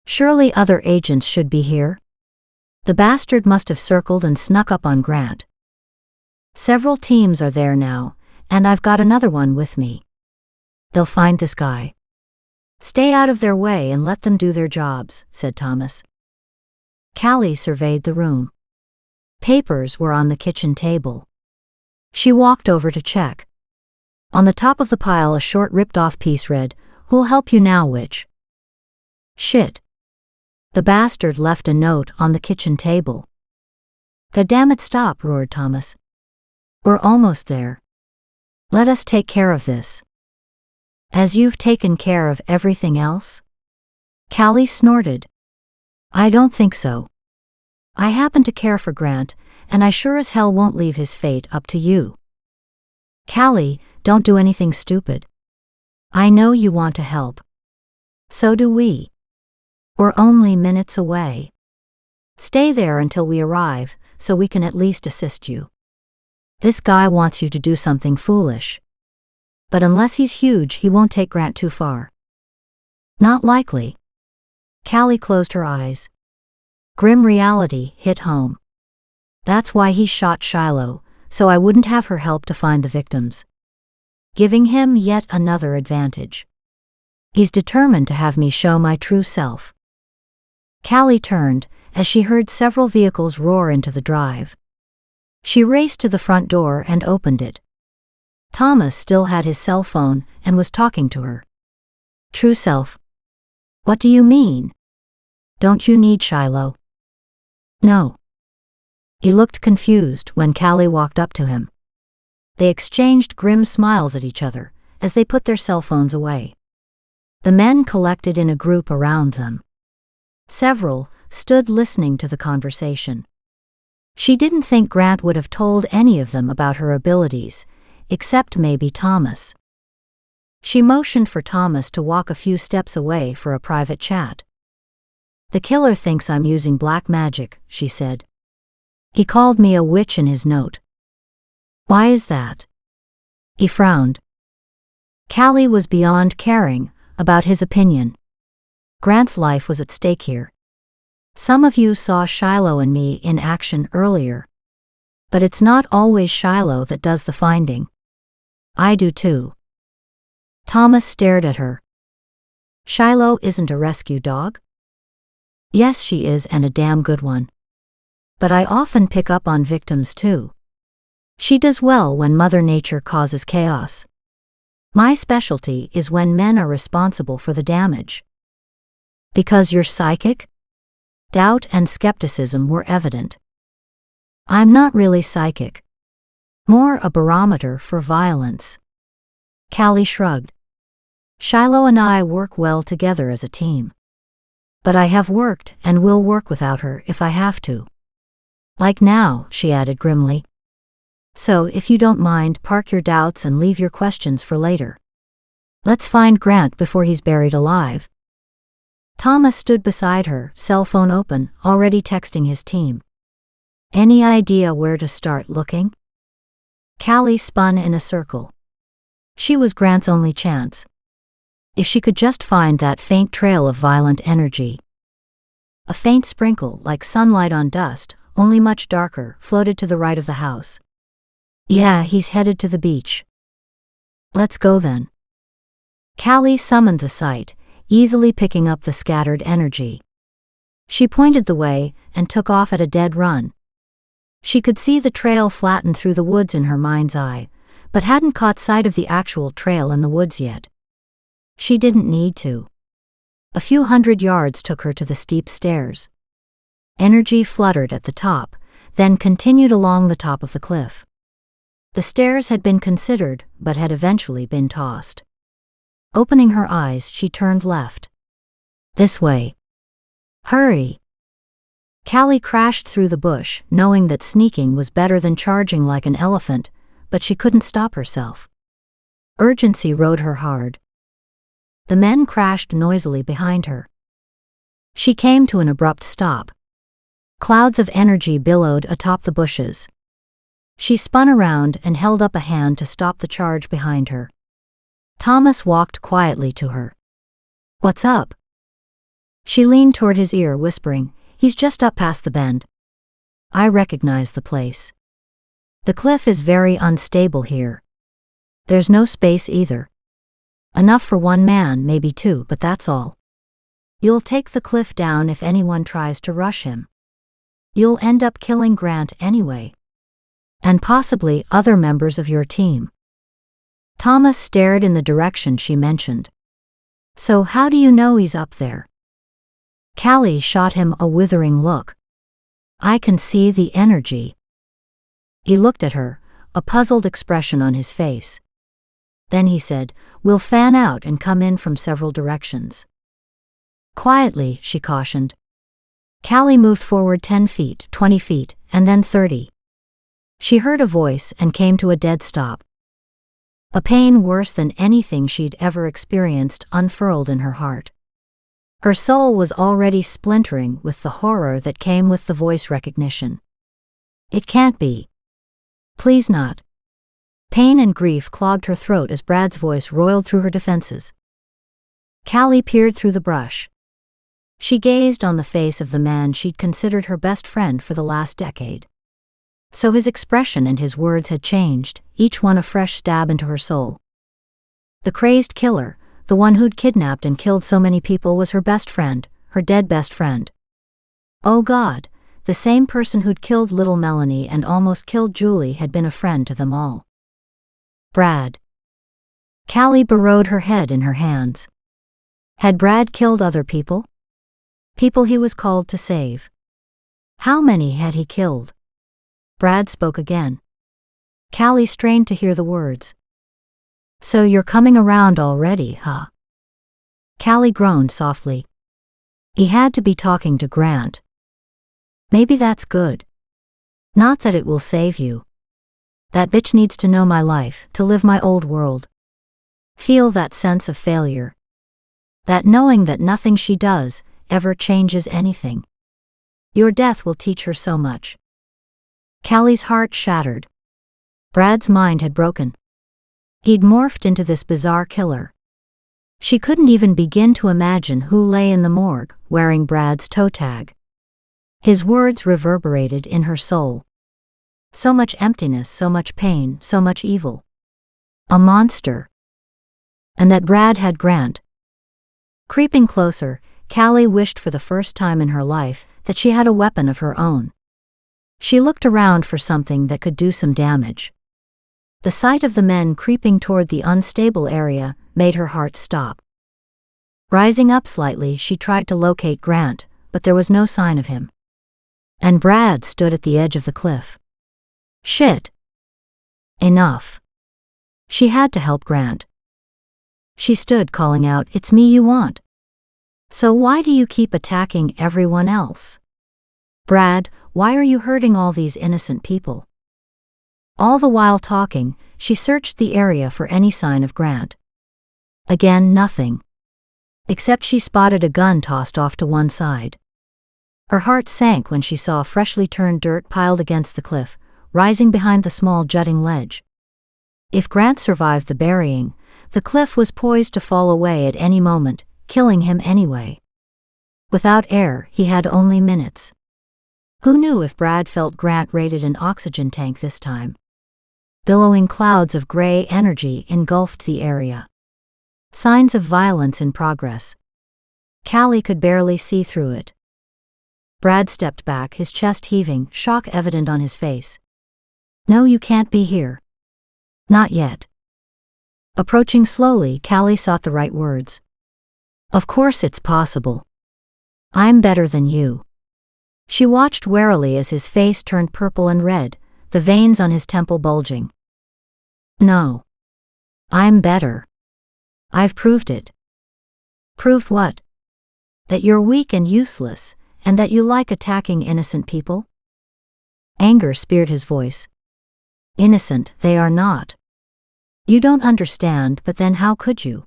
Surely other agents should be here. The bastard must have circled and snuck up on Grant. Several teams are there now, and I've got another one with me. They'll find this guy. Stay out of their way and let them do their jobs, said Thomas. Callie surveyed the room. Papers were on the kitchen table. She walked over to check. On the top of the pile a short ripped-off piece read, "Who'll help you now, witch?" Shit. The bastard left a note on the kitchen table. Goddammit, stop, roared Thomas. We're almost there. Let us take care of this. As you've taken care of everything else? Callie snorted. I don't think so. I happen to care for Grant, and I sure as hell won't leave his fate up to you. Callie, don't do anything stupid. I know you want to help. So do we. We're only minutes away. Stay there until we arrive, so we can at least assist you. This guy wants you to do something foolish. But unless he's huge, he won't take Grant too far. Not likely. Callie closed her eyes. Grim reality hit home. That's why he shot Shiloh, so I wouldn't have her help to find the victims. Giving him yet another advantage. He's determined to have me show my true self. Callie turned as she heard several vehicles roar into the drive. She raced to the front door and opened it. Thomas still had his cell phone and was talking to her. True self? What do you mean? Don't you need Shiloh? No. He looked confused when Callie walked up to him. They exchanged grim smiles at each other as they put their cell phones away. The men collected in a group around them. Several stood listening to the conversation. She didn't think Grant would have told any of them about her abilities, except maybe Thomas. She motioned for Thomas to walk a few steps away for a private chat. The killer thinks I'm using black magic, she said. He called me a witch in his note. Why is that? He frowned. Callie was beyond caring about his opinion. Grant's life was at stake here. Some of you saw Shiloh and me in action earlier. But it's not always Shiloh that does the finding. I do too. Thomas stared at her. Shiloh isn't a rescue dog? Yes, she is, and a damn good one. But I often pick up on victims too. She does well when Mother Nature causes chaos. My specialty is when men are responsible for the damage. Because you're psychic? Doubt and skepticism were evident. I'm not really psychic. More a barometer for violence. Callie shrugged. Shiloh and I work well together as a team. But I have worked and will work without her if I have to. Like now, she added grimly. So, if you don't mind, park your doubts and leave your questions for later. Let's find Grant before he's buried alive. Thomas stood beside her, cell phone open, already texting his team. Any idea where to start looking? Callie spun in a circle. She was Grant's only chance. If she could just find that faint trail of violent energy. A faint sprinkle, like sunlight on dust, only much darker, floated to the right of the house. Yeah, he's headed to the beach. Let's go then. Callie summoned the sight, easily picking up the scattered energy. She pointed the way and took off at a dead run. She could see the trail flatten through the woods in her mind's eye, but hadn't caught sight of the actual trail in the woods yet. She didn't need to. A few hundred yards took her to the steep stairs. Energy fluttered at the top, then continued along the top of the cliff. The stairs had been considered, but had eventually been tossed. Opening her eyes, she turned left. This way. Hurry! Callie crashed through the bush, knowing that sneaking was better than charging like an elephant, but she couldn't stop herself. Urgency rode her hard. The men crashed noisily behind her. She came to an abrupt stop. Clouds of energy billowed atop the bushes. She spun around and held up a hand to stop the charge behind her. Thomas walked quietly to her. What's up? She leaned toward his ear, whispering, He's just up past the bend. I recognize the place. The cliff is very unstable here. There's no space either. Enough for one man, maybe two, but that's all. You'll take the cliff down if anyone tries to rush him. You'll end up killing Grant anyway. And possibly other members of your team. Thomas stared in the direction she mentioned. So how do you know he's up there? Callie shot him a withering look. I can see the energy. He looked at her, a puzzled expression on his face. Then he said, We'll fan out and come in from several directions. Quietly, she cautioned. Callie moved forward 10 feet, 20 feet, and then 30. She heard a voice and came to a dead stop. A pain worse than anything she'd ever experienced unfurled in her heart. Her soul was already splintering with the horror that came with the voice recognition. It can't be. Please not. Pain and grief clogged her throat as Brad's voice roiled through her defenses. Callie peered through the brush. She gazed on the face of the man she'd considered her best friend for the last decade. So his expression and his words had changed, each one a fresh stab into her soul. The crazed killer, the one who'd kidnapped and killed so many people, was her best friend, her dead best friend. Oh God, the same person who'd killed little Melanie and almost killed Julie had been a friend to them all. Brad. Callie burrowed her head in her hands. Had Brad killed other people? People he was called to save. How many had he killed? Brad spoke again. Callie strained to hear the words. So you're coming around already, huh? Callie groaned softly. He had to be talking to Grant. Maybe that's good. Not that it will save you. That bitch needs to know my life, to live my old world. Feel that sense of failure. That knowing that nothing she does ever changes anything. Your death will teach her so much. Callie's heart shattered. Brad's mind had broken. He'd morphed into this bizarre killer. She couldn't even begin to imagine who lay in the morgue, wearing Brad's toe tag. His words reverberated in her soul. So much emptiness, so much pain, so much evil. A monster. And that Brad had Grant. Creeping closer, Callie wished for the first time in her life that she had a weapon of her own. She looked around for something that could do some damage. The sight of the men creeping toward the unstable area made her heart stop. Rising up slightly, she tried to locate Grant, but there was no sign of him. And Brad stood at the edge of the cliff. Shit. Enough. She had to help Grant. She stood calling out, "It's me you want. So why do you keep attacking everyone else? Brad, why are you hurting all these innocent people?" All the while talking, she searched the area for any sign of Grant. Again, nothing. Except she spotted a gun tossed off to one side. Her heart sank when she saw freshly turned dirt piled against the cliff, rising behind the small jutting ledge. If Grant survived the burying, the cliff was poised to fall away at any moment, killing him anyway. Without air, he had only minutes. Who knew if Brad felt Grant raided an oxygen tank this time? Billowing clouds of gray energy engulfed the area. Signs of violence in progress. Callie could barely see through it. Brad stepped back, his chest heaving, shock evident on his face. "No, you can't be here. Not yet." Approaching slowly, Callie sought the right words. "Of course it's possible. I'm better than you." She watched warily as his face turned purple and red, the veins on his temple bulging. "No. I'm better. I've proved it." "Proved what?" "That you're weak and useless, and that you like attacking innocent people." Anger speared his voice. "Innocent, they are not. You don't understand, but then how could you?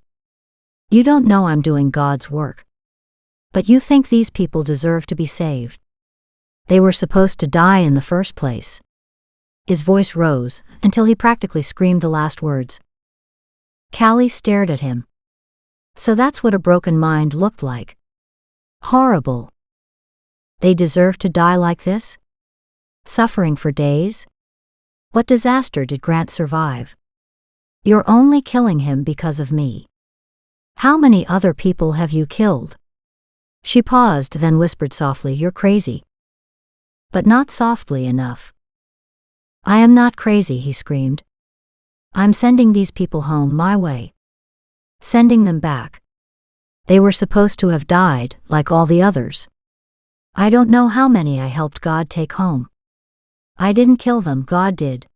You don't know I'm doing God's work. But you think these people deserve to be saved. They were supposed to die in the first place." His voice rose, until he practically screamed the last words. Callie stared at him. So that's what a broken mind looked like. Horrible. They deserve to die like this? Suffering for days? What disaster did Grant survive? You're only killing him because of me. How many other people have you killed? She paused, then whispered softly, "You're crazy." But not softly enough. "I am not crazy," he screamed. "I'm sending these people home my way. Sending them back. They were supposed to have died, like all the others. I don't know how many I helped God take home. I didn't kill them, God did.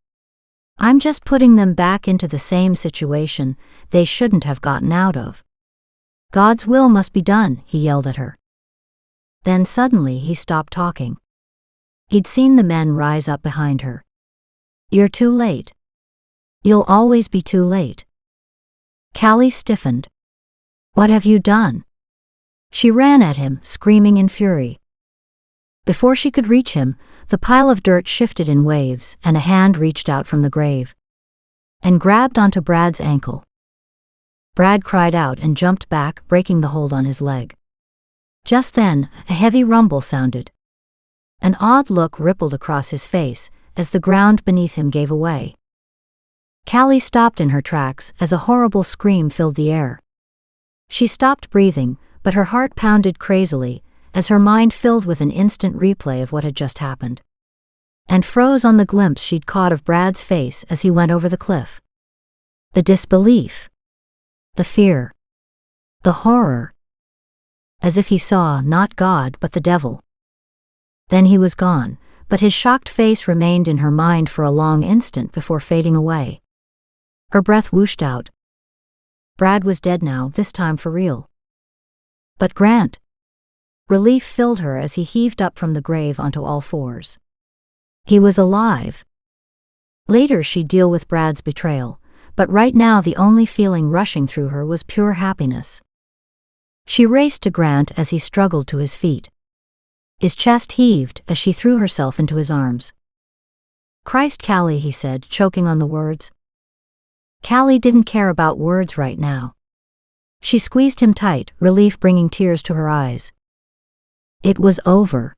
I'm just putting them back into the same situation they shouldn't have gotten out of. God's will must be done," he yelled at her. Then suddenly he stopped talking. He'd seen the men rise up behind her. "You're too late. You'll always be too late." Callie stiffened. "What have you done?" She ran at him, screaming in fury. Before she could reach him, the pile of dirt shifted in waves, and a hand reached out from the grave and grabbed onto Brad's ankle. Brad cried out and jumped back, breaking the hold on his leg. Just then, a heavy rumble sounded. An odd look rippled across his face as the ground beneath him gave away. Callie stopped in her tracks as a horrible scream filled the air. She stopped breathing, but her heart pounded crazily as her mind filled with an instant replay of what had just happened, and froze on the glimpse she'd caught of Brad's face as he went over the cliff. The disbelief. The fear. The horror. As if he saw not God but the devil. Then he was gone, but his shocked face remained in her mind for a long instant before fading away. Her breath whooshed out. Brad was dead now, this time for real. But Grant. Relief filled her as he heaved up from the grave onto all fours. He was alive. Later she'd deal with Brad's betrayal, but right now the only feeling rushing through her was pure happiness. She raced to Grant as he struggled to his feet. His chest heaved as she threw herself into his arms. "Christ, Callie," he said, choking on the words. Callie didn't care about words right now. She squeezed him tight, relief bringing tears to her eyes. It was over.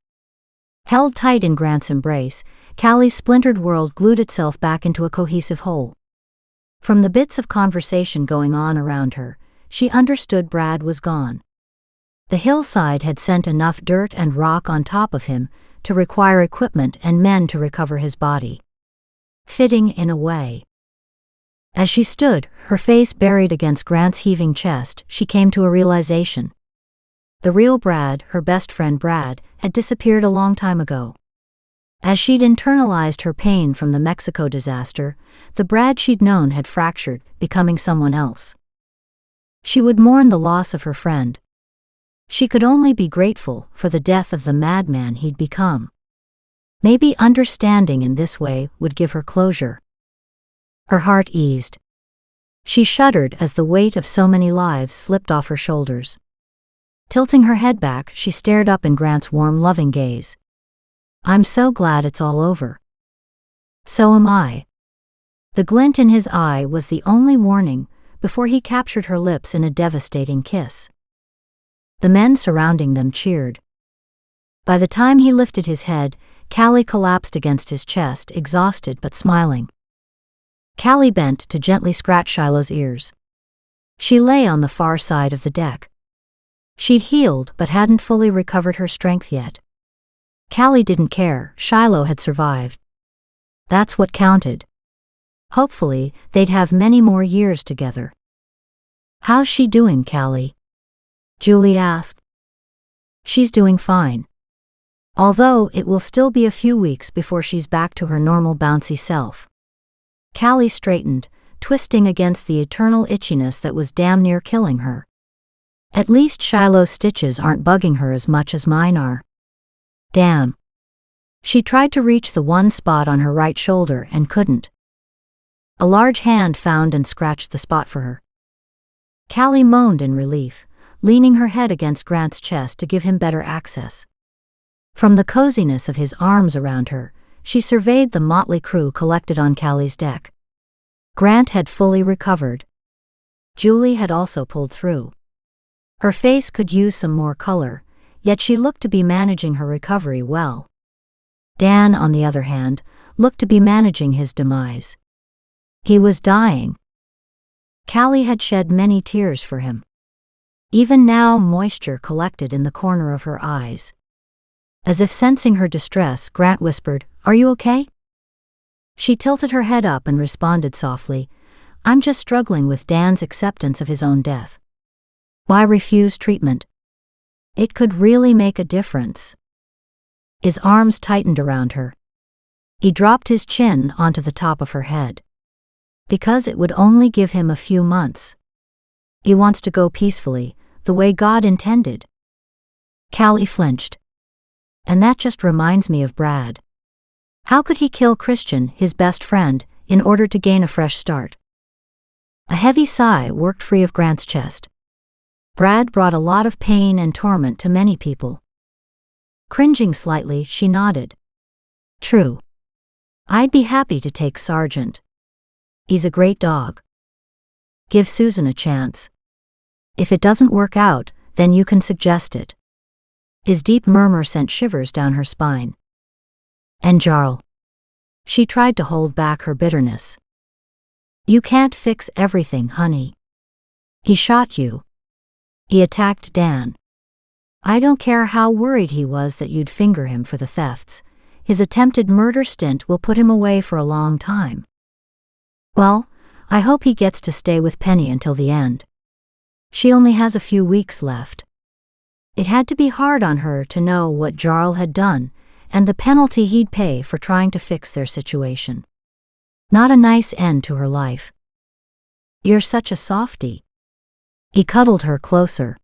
Held tight in Grant's embrace, Callie's splintered world glued itself back into a cohesive whole. From the bits of conversation going on around her, she understood Brad was gone. The hillside had sent enough dirt and rock on top of him to require equipment and men to recover his body. Fitting in a way. As she stood, her face buried against Grant's heaving chest, she came to a realization. The real Brad, her best friend Brad, had disappeared a long time ago. As she'd internalized her pain from the Mexico disaster, the Brad she'd known had fractured, becoming someone else. She would mourn the loss of her friend. She could only be grateful for the death of the madman he'd become. Maybe understanding in this way would give her closure. Her heart eased. She shuddered as the weight of so many lives slipped off her shoulders. Tilting her head back, she stared up in Grant's warm, loving gaze. "I'm so glad it's all over." "So am I." The glint in his eye was the only warning before he captured her lips in a devastating kiss. The men surrounding them cheered. By the time he lifted his head, Callie collapsed against his chest, exhausted but smiling. Callie bent to gently scratch Shiloh's ears. She lay on the far side of the deck. She'd healed but hadn't fully recovered her strength yet. Callie didn't care, Shiloh had survived. That's what counted. Hopefully, they'd have many more years together. "How's she doing, Callie?" Julie asked. "She's doing fine. Although it will still be a few weeks before she's back to her normal bouncy self." Callie straightened, twisting against the eternal itchiness that was damn near killing her. "At least Shiloh's stitches aren't bugging her as much as mine are." Damn. She tried to reach the one spot on her right shoulder and couldn't. A large hand found and scratched the spot for her. Callie moaned in relief, leaning her head against Grant's chest to give him better access. From the coziness of his arms around her, she surveyed the motley crew collected on Callie's deck. Grant had fully recovered. Julie had also pulled through. Her face could use some more color, yet she looked to be managing her recovery well. Dan, on the other hand, looked to be managing his demise. He was dying. Callie had shed many tears for him. Even now, moisture collected in the corner of her eyes. As if sensing her distress, Grant whispered, "Are you okay?" She tilted her head up and responded softly, "I'm just struggling with Dan's acceptance of his own death." Why refuse treatment? It could really make a difference. His arms tightened around her. He dropped his chin onto the top of her head. Because it would only give him a few months. He wants to go peacefully, the way God intended. Callie flinched. And that just reminds me of Brad. How could he kill Christian, his best friend, in order to gain a fresh start? A heavy sigh worked free of Grant's chest. Brad brought a lot of pain and torment to many people. Cringing slightly, she nodded. "True. I'd be happy to take Sergeant. He's a great dog. Give Susan a chance. If it doesn't work out, then you can suggest it." His deep murmur sent shivers down her spine. "And Jarl." She tried to hold back her bitterness. "You can't fix everything, honey. He shot you. He attacked Dan. I don't care how worried he was that you'd finger him for the thefts. His attempted murder stint will put him away for a long time. Well, I hope he gets to stay with Penny until the end. She only has a few weeks left." It had to be hard on her to know what Jarl had done and the penalty he'd pay for trying to fix their situation. Not a nice end to her life. "You're such a softie." He cuddled her closer.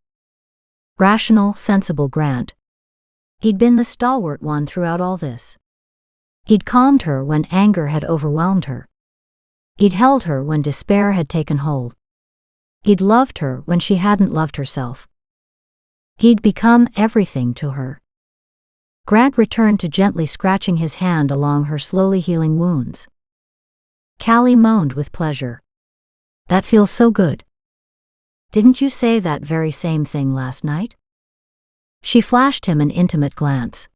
Rational, sensible Grant. He'd been the stalwart one throughout all this. He'd calmed her when anger had overwhelmed her. He'd held her when despair had taken hold. He'd loved her when she hadn't loved herself. He'd become everything to her. Grant returned to gently scratching his hand along her slowly healing wounds. Callie moaned with pleasure. "That feels so good. Didn't you say that very same thing last night?" She flashed him an intimate glance.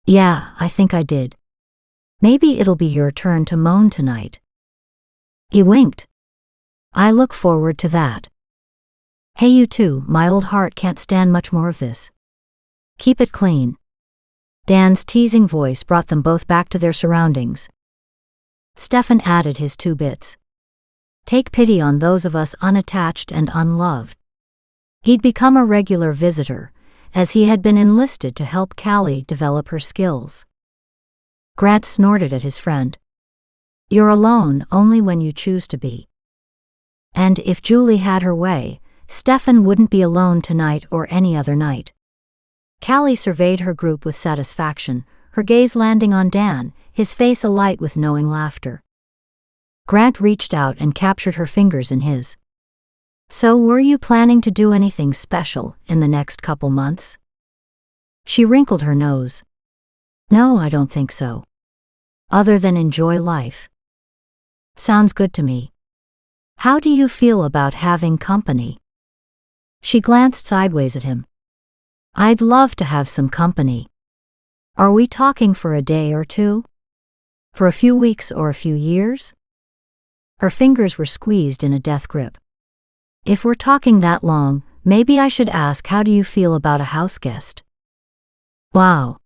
"Yeah, I think I did. Maybe it'll be your turn to moan tonight." He winked. "I look forward to that. Hey, you too, my old heart can't stand much more of this. Keep it clean." Dan's teasing voice brought them both back to their surroundings. Stefan added his 2 bits. "Take pity on those of us unattached and unloved." He'd become a regular visitor, as he had been enlisted to help Callie develop her skills. Grant snorted at his friend. "You're alone only when you choose to be." And if Julie had her way, Stefan wouldn't be alone tonight or any other night. Callie surveyed her group with satisfaction, her gaze landing on Dan, his face alight with knowing laughter. Grant reached out and captured her fingers in his. "So were you planning to do anything special in the next couple months?" She wrinkled her nose. "No, I don't think so. Other than enjoy life." "Sounds good to me. How do you feel about having company?" She glanced sideways at him. "I'd love to have some company. Are we talking for a day or two? For a few weeks or a few years?" Her fingers were squeezed in a death grip. "If we're talking that long, maybe I should ask, how do you feel about a house guest?" "Wow."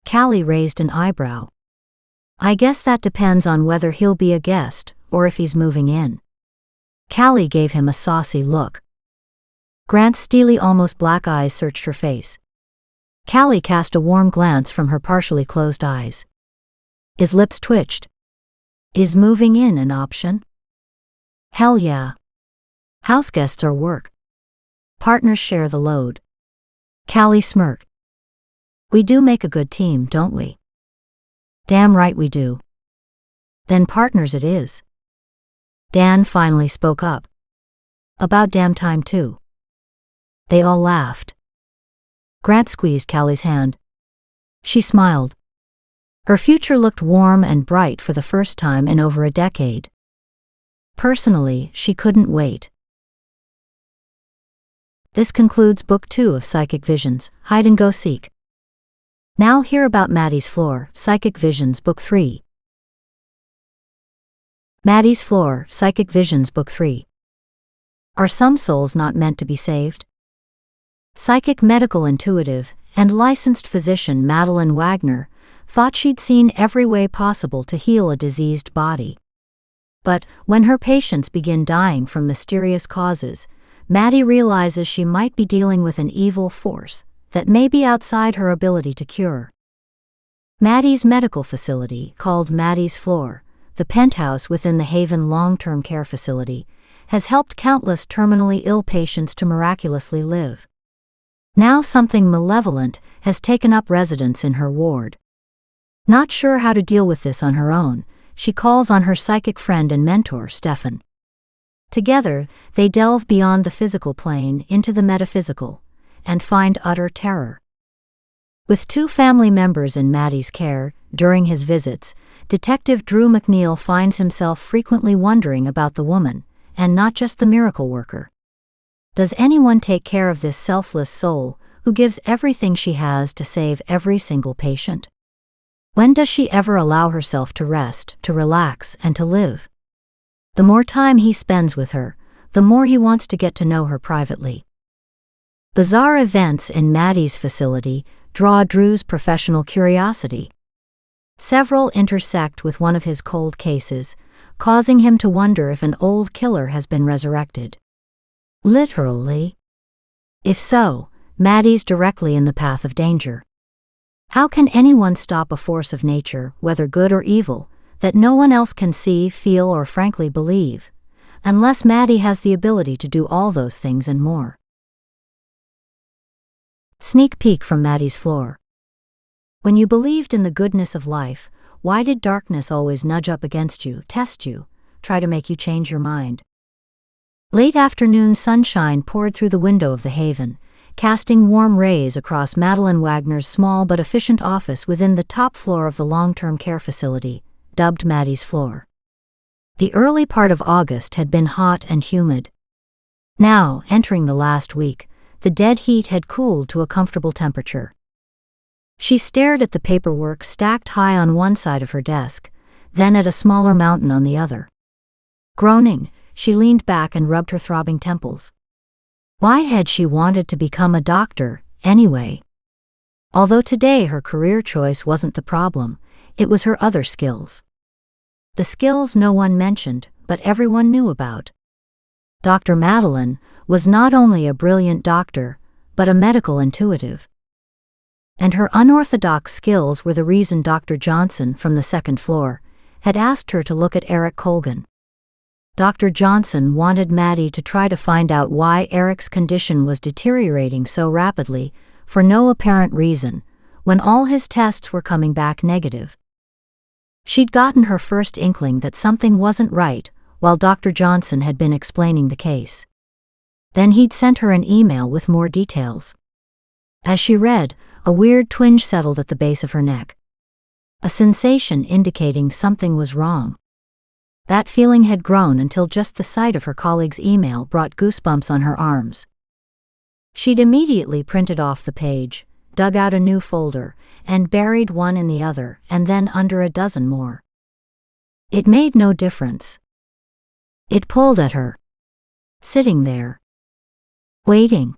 Callie raised an eyebrow. "I guess that depends on whether he'll be a guest or if he's moving in." Callie gave him a saucy look. Grant's steely, almost black eyes searched her face. Callie cast a warm glance from her partially closed eyes. His lips twitched. "Is moving in an option?" "Hell yeah. Houseguests are work. Partners share the load." Callie smirked. "We do make a good team, don't we?" "Damn right we do." "Then partners it is." Dan finally spoke up. "About damn time too." They all laughed. Grant squeezed Callie's hand. She smiled. Her future looked warm and bright for the first time in over a decade. Personally, she couldn't wait. This concludes Book 2 of Psychic Visions, Hide and Go Seek. Now hear about Maddie's Floor, Psychic Visions, Book 3. Maddie's Floor, Psychic Visions, Book 3. Are some souls not meant to be saved? Psychic medical intuitive and licensed physician Madeline Wagner thought she'd seen every way possible to heal a diseased body. But when her patients begin dying from mysterious causes, Maddie realizes she might be dealing with an evil force that may be outside her ability to cure. Maddie's medical facility, called Maddie's Floor, the penthouse within the Haven long-term care facility, has helped countless terminally ill patients to miraculously live. Now something malevolent has taken up residence in her ward. Not sure how to deal with this on her own, she calls on her psychic friend and mentor, Stefan. Together, they delve beyond the physical plane into the metaphysical, and find utter terror. With 2 family members in Maddie's care, during his visits, Detective Drew McNeil finds himself frequently wondering about the woman, and not just the miracle worker. Does anyone take care of this selfless soul, who gives everything she has to save every single patient? When does she ever allow herself to rest, to relax, and to live? The more time he spends with her, the more he wants to get to know her privately. Bizarre events in Maddie's facility draw Drew's professional curiosity. Several intersect with one of his cold cases, causing him to wonder if an old killer has been resurrected. Literally? If so, Maddie's directly in the path of danger. How can anyone stop a force of nature, whether good or evil, that no one else can see, feel, or frankly believe, unless Maddie has the ability to do all those things and more? Sneak peek from Maddie's Floor. When you believed in the goodness of life, why did darkness always nudge up against you, test you, try to make you change your mind? Late afternoon sunshine poured through the window of the Haven, casting warm rays across Madeline Wagner's small but efficient office within the top floor of the long-term care facility, dubbed Maddie's Floor. The early part of August had been hot and humid. Now, entering the last week, the dead heat had cooled to a comfortable temperature. She stared at the paperwork stacked high on one side of her desk, then at a smaller mountain on the other. Groaning, she leaned back and rubbed her throbbing temples. Why had she wanted to become a doctor, anyway? Although today her career choice wasn't the problem, it was her other skills. The skills no one mentioned, but everyone knew about. Dr. Madeline was not only a brilliant doctor, but a medical intuitive. And her unorthodox skills were the reason Dr. Johnson from the second floor had asked her to look at Eric Colgan. Dr. Johnson wanted Maddie to try to find out why Eric's condition was deteriorating so rapidly, for no apparent reason, when all his tests were coming back negative. She'd gotten her first inkling that something wasn't right while Dr. Johnson had been explaining the case. Then he'd sent her an email with more details. As she read, a weird twinge settled at the base of her neck. A sensation indicating something was wrong. That feeling had grown until just the sight of her colleague's email brought goosebumps on her arms. She'd immediately printed off the page, dug out a new folder, and buried one in the other, and then under a dozen more. It made no difference. It pulled at her. Sitting there. Waiting.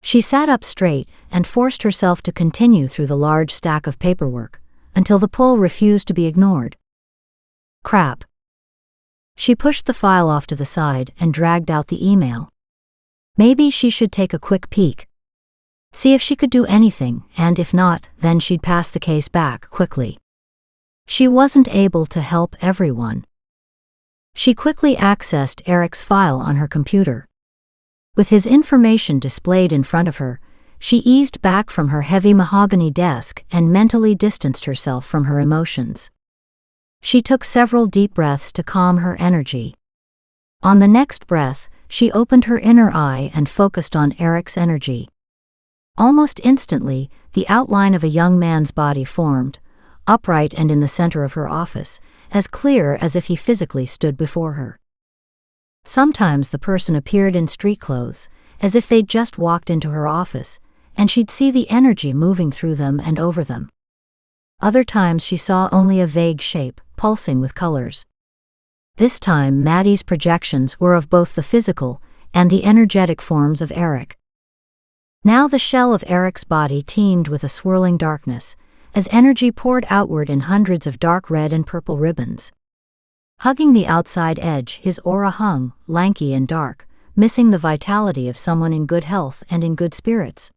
She sat up straight and forced herself to continue through the large stack of paperwork, until the pull refused to be ignored. Crap. She pushed the file off to the side and dragged out the email. Maybe she should take a quick peek. See if she could do anything, and if not, then she'd pass the case back quickly. She wasn't able to help everyone. She quickly accessed Eric's file on her computer. With his information displayed in front of her, she eased back from her heavy mahogany desk and mentally distanced herself from her emotions. She took several deep breaths to calm her energy. On the next breath, she opened her inner eye and focused on Eric's energy. Almost instantly, the outline of a young man's body formed, upright and in the center of her office, as clear as if he physically stood before her. Sometimes the person appeared in street clothes, as if they'd just walked into her office, and she'd see the energy moving through them and over them. Other times she saw only a vague shape, pulsing with colors. This time Maddie's projections were of both the physical and the energetic forms of Eric. Now the shell of Eric's body teemed with a swirling darkness, as energy poured outward in hundreds of dark red and purple ribbons. Hugging the outside edge, his aura hung, lanky and dark, missing the vitality of someone in good health and in good spirits.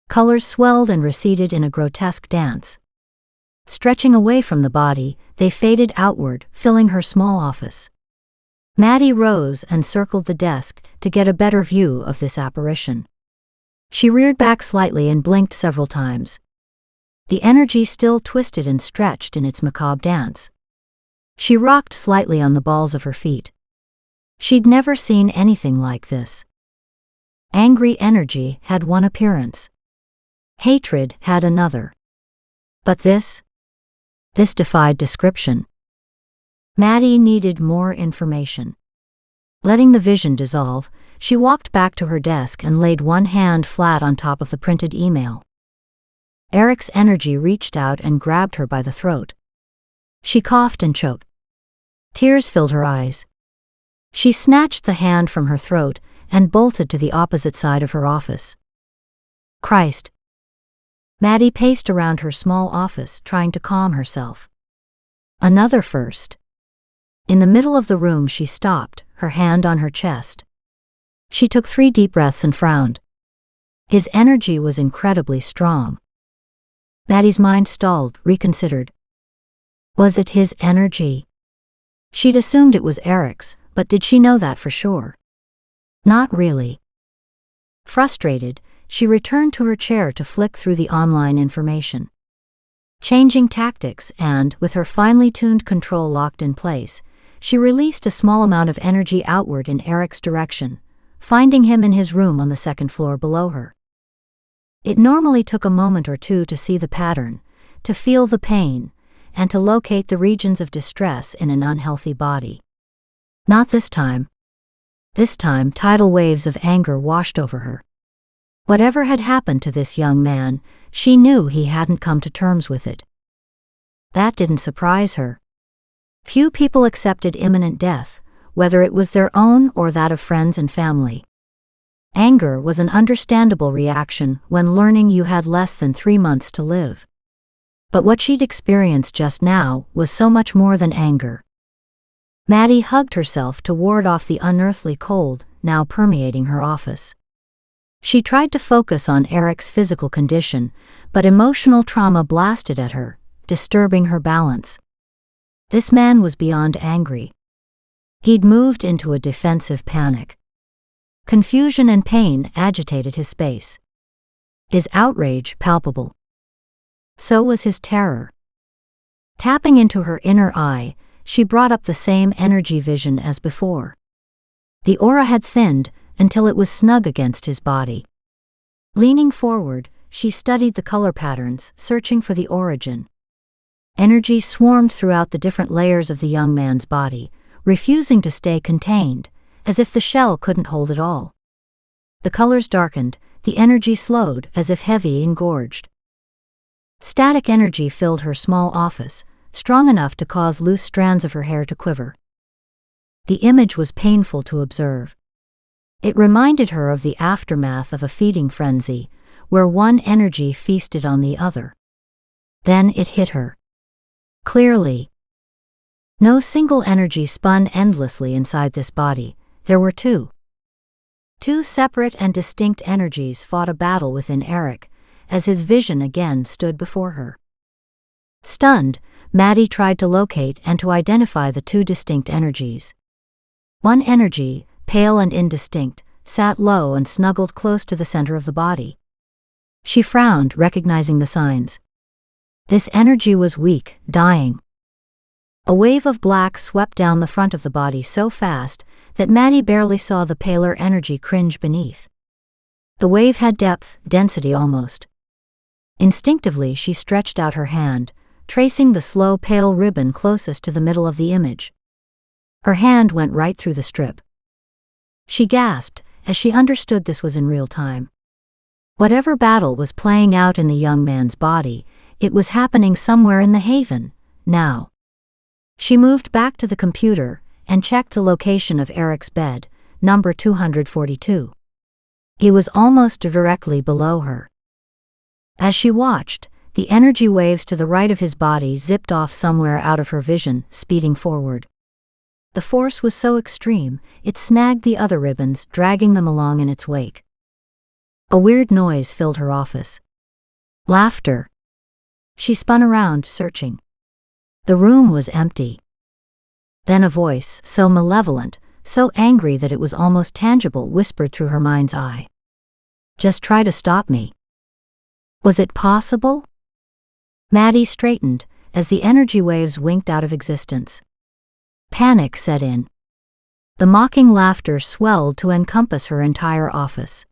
Colors swelled and receded in a grotesque dance. Stretching away from the body, they faded outward, filling her small office. Maddie rose and circled the desk to get a better view of this apparition. She reared back slightly and blinked several times. The energy still twisted and stretched in its macabre dance. She rocked slightly on the balls of her feet. She'd never seen anything like this. Angry energy had one appearance. Hatred had another. But this defied description. Maddie needed more information. Letting the vision dissolve, she walked back to her desk and laid one hand flat on top of the printed email. Eric's energy reached out and grabbed her by the throat. She coughed and choked. Tears filled her eyes. She snatched the hand from her throat and bolted to the opposite side of her office. Christ. Maddie paced around her small office, trying to calm herself. Another first. In the middle of the room she stopped, her hand on her chest. She took 3 deep breaths and frowned. His energy was incredibly strong. Maddie's mind stalled, reconsidered. Was it his energy? She'd assumed it was Eric's, but did she know that for sure? Not really. Frustrated, she returned to her chair to flick through the online information. Changing tactics and, with her finely tuned control locked in place, she released a small amount of energy outward in Eric's direction, finding him in his room on the 2nd floor below her. It normally took a moment or two to see the pattern, to feel the pain, and to locate the regions of distress in an unhealthy body. Not this time. This time, tidal waves of anger washed over her. Whatever had happened to this young man, she knew he hadn't come to terms with it. That didn't surprise her. Few people accepted imminent death, whether it was their own or that of friends and family. Anger was an understandable reaction when learning you had less than 3 months to live. But what she'd experienced just now was so much more than anger. Maddie hugged herself to ward off the unearthly cold now permeating her office. She tried to focus on Eric's physical condition, but emotional trauma blasted at her, disturbing her balance. This man was beyond angry. He'd moved into a defensive panic. Confusion and pain agitated his space. His outrage palpable. So was his terror. Tapping into her inner eye, she brought up the same energy vision as before. The aura had thinned until it was snug against his body. Leaning forward, she studied the color patterns, searching for the origin. Energy swarmed throughout the different layers of the young man's body, refusing to stay contained, as if the shell couldn't hold it all. The colors darkened, the energy slowed, as if heavy engorged. Static energy filled her small office, strong enough to cause loose strands of her hair to quiver. The image was painful to observe. It reminded her of the aftermath of a feeding frenzy, where one energy feasted on the other. Then it hit her. Clearly. No single energy spun endlessly inside this body, there were two. Two separate and distinct energies fought a battle within Eric, as his vision again stood before her. Stunned, Maddie tried to locate and to identify the two distinct energies. One energy, pale and indistinct, sat low and snuggled close to the center of the body. She frowned, recognizing the signs. This energy was weak, dying. A wave of black swept down the front of the body so fast that Maddie barely saw the paler energy cringe beneath. The wave had depth, density almost. Instinctively she stretched out her hand, tracing the slow pale ribbon closest to the middle of the image. Her hand went right through the strip. She gasped as she understood this was in real time. Whatever battle was playing out in the young man's body, it was happening somewhere in the haven, now. She moved back to the computer and checked the location of Eric's bed, number 242. He was almost directly below her. As she watched, the energy waves to the right of his body zipped off somewhere out of her vision, speeding forward. The force was so extreme, it snagged the other ribbons, dragging them along in its wake. A weird noise filled her office. Laughter. She spun around, searching. The room was empty. Then a voice, so malevolent, so angry that it was almost tangible, whispered through her mind's eye. Just try to stop me. Was it possible? Maddie straightened as the energy waves winked out of existence. Panic set in. The mocking laughter swelled to encompass her entire office.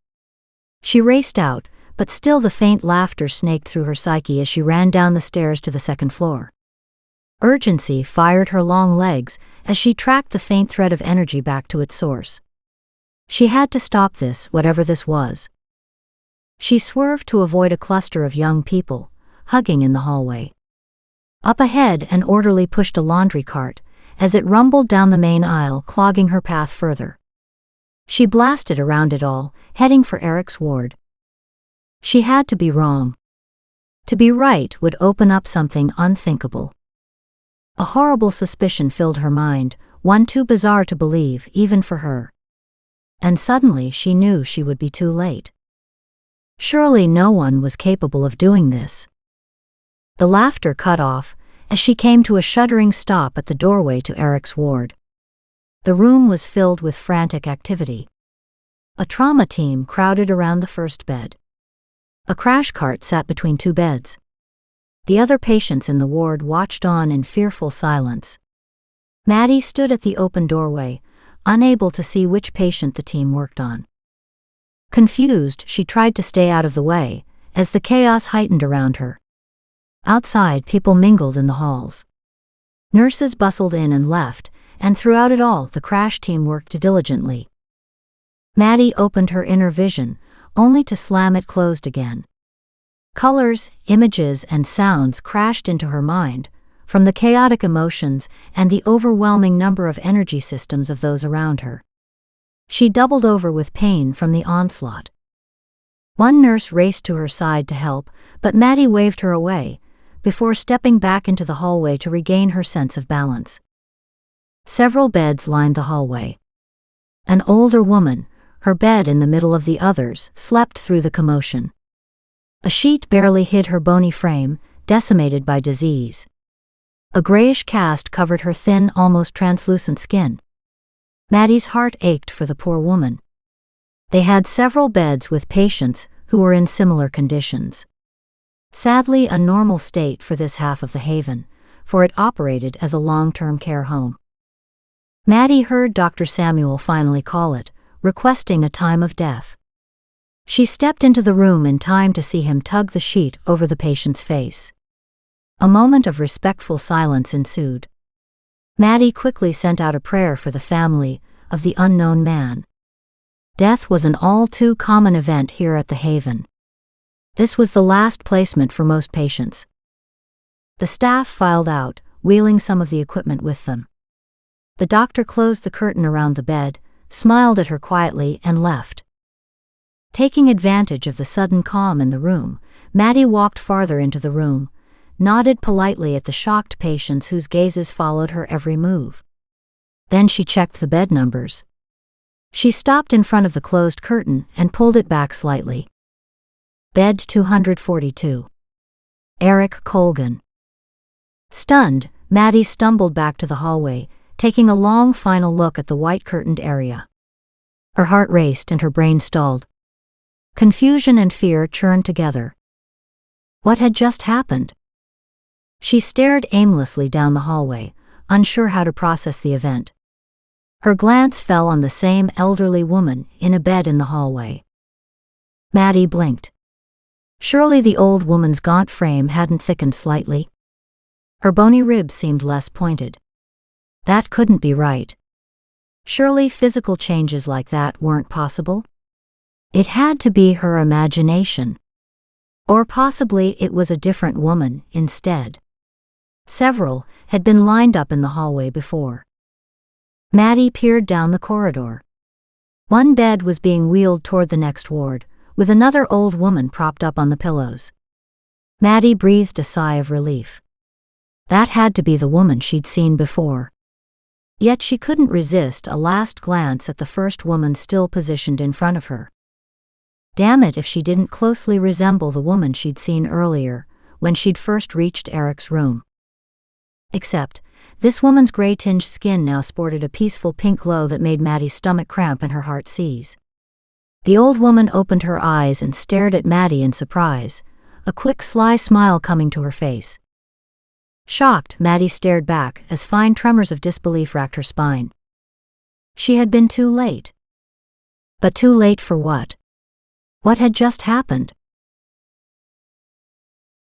She raced out, but still the faint laughter snaked through her psyche as she ran down the stairs to the second floor. Urgency fired her long legs as she tracked the faint thread of energy back to its source. She had to stop this, whatever this was. She swerved to avoid a cluster of young people, hugging in the hallway. Up ahead, an orderly pushed a laundry cart, as it rumbled down the main aisle, clogging her path further. She blasted around it all, heading for Eric's ward. She had to be wrong. To be right would open up something unthinkable. A horrible suspicion filled her mind, one too bizarre to believe, even for her. And suddenly she knew she would be too late. Surely no one was capable of doing this. The laughter cut off as she came to a shuddering stop at the doorway to Eric's ward. The room was filled with frantic activity. A trauma team crowded around the first bed. A crash cart sat between two beds. The other patients in the ward watched on in fearful silence. Maddie stood at the open doorway, unable to see which patient the team worked on. Confused, she tried to stay out of the way, as the chaos heightened around her. Outside, people mingled in the halls. Nurses bustled in and left, and throughout it all, the crash team worked diligently. Maddie opened her inner vision, only to slam it closed again. Colors, images, and sounds crashed into her mind, from the chaotic emotions and the overwhelming number of energy systems of those around her. She doubled over with pain from the onslaught. One nurse raced to her side to help, but Maddie waved her away, before stepping back into the hallway to regain her sense of balance. Several beds lined the hallway. An older woman, her bed in the middle of the others, slept through the commotion. A sheet barely hid her bony frame, decimated by disease. A grayish cast covered her thin, almost translucent skin. Maddie's heart ached for the poor woman. They had several beds with patients who were in similar conditions. Sadly, a normal state for this half of the Haven, for it operated as a long-term care home. Maddie heard Dr. Samuel finally call it, requesting a time of death. She stepped into the room in time to see him tug the sheet over the patient's face. A moment of respectful silence ensued. Maddie quickly sent out a prayer for the family of the unknown man. Death was an all too common event here at the Haven. This was the last placement for most patients. The staff filed out, wheeling some of the equipment with them. The doctor closed the curtain around the bed, smiled at her quietly, and left. Taking advantage of the sudden calm in the room, Maddie walked farther into the room, nodded politely at the shocked patients whose gazes followed her every move. Then she checked the bed numbers. She stopped in front of the closed curtain and pulled it back slightly. Bed 242. Eric Colgan. Stunned, Maddie stumbled back to the hallway, taking a long final look at the white-curtained area. Her heart raced and her brain stalled. Confusion and fear churned together. What had just happened? She stared aimlessly down the hallway, unsure how to process the event. Her glance fell on the same elderly woman in a bed in the hallway. Maddie blinked. Surely the old woman's gaunt frame hadn't thickened slightly. Her bony ribs seemed less pointed. That couldn't be right. Surely physical changes like that weren't possible? It had to be her imagination. Or possibly it was a different woman instead. Several had been lined up in the hallway before. Maddie peered down the corridor. One bed was being wheeled toward the next ward, with another old woman propped up on the pillows. Maddie breathed a sigh of relief. That had to be the woman she'd seen before. Yet she couldn't resist a last glance at the first woman still positioned in front of her. Damn it if she didn't closely resemble the woman she'd seen earlier, when she'd first reached Eric's room. Except, this woman's gray-tinged skin now sported a peaceful pink glow that made Maddie's stomach cramp and her heart seize. The old woman opened her eyes and stared at Maddie in surprise, a quick sly smile coming to her face. Shocked, Maddie stared back as fine tremors of disbelief racked her spine. She had been too late. But too late for what? What had just happened?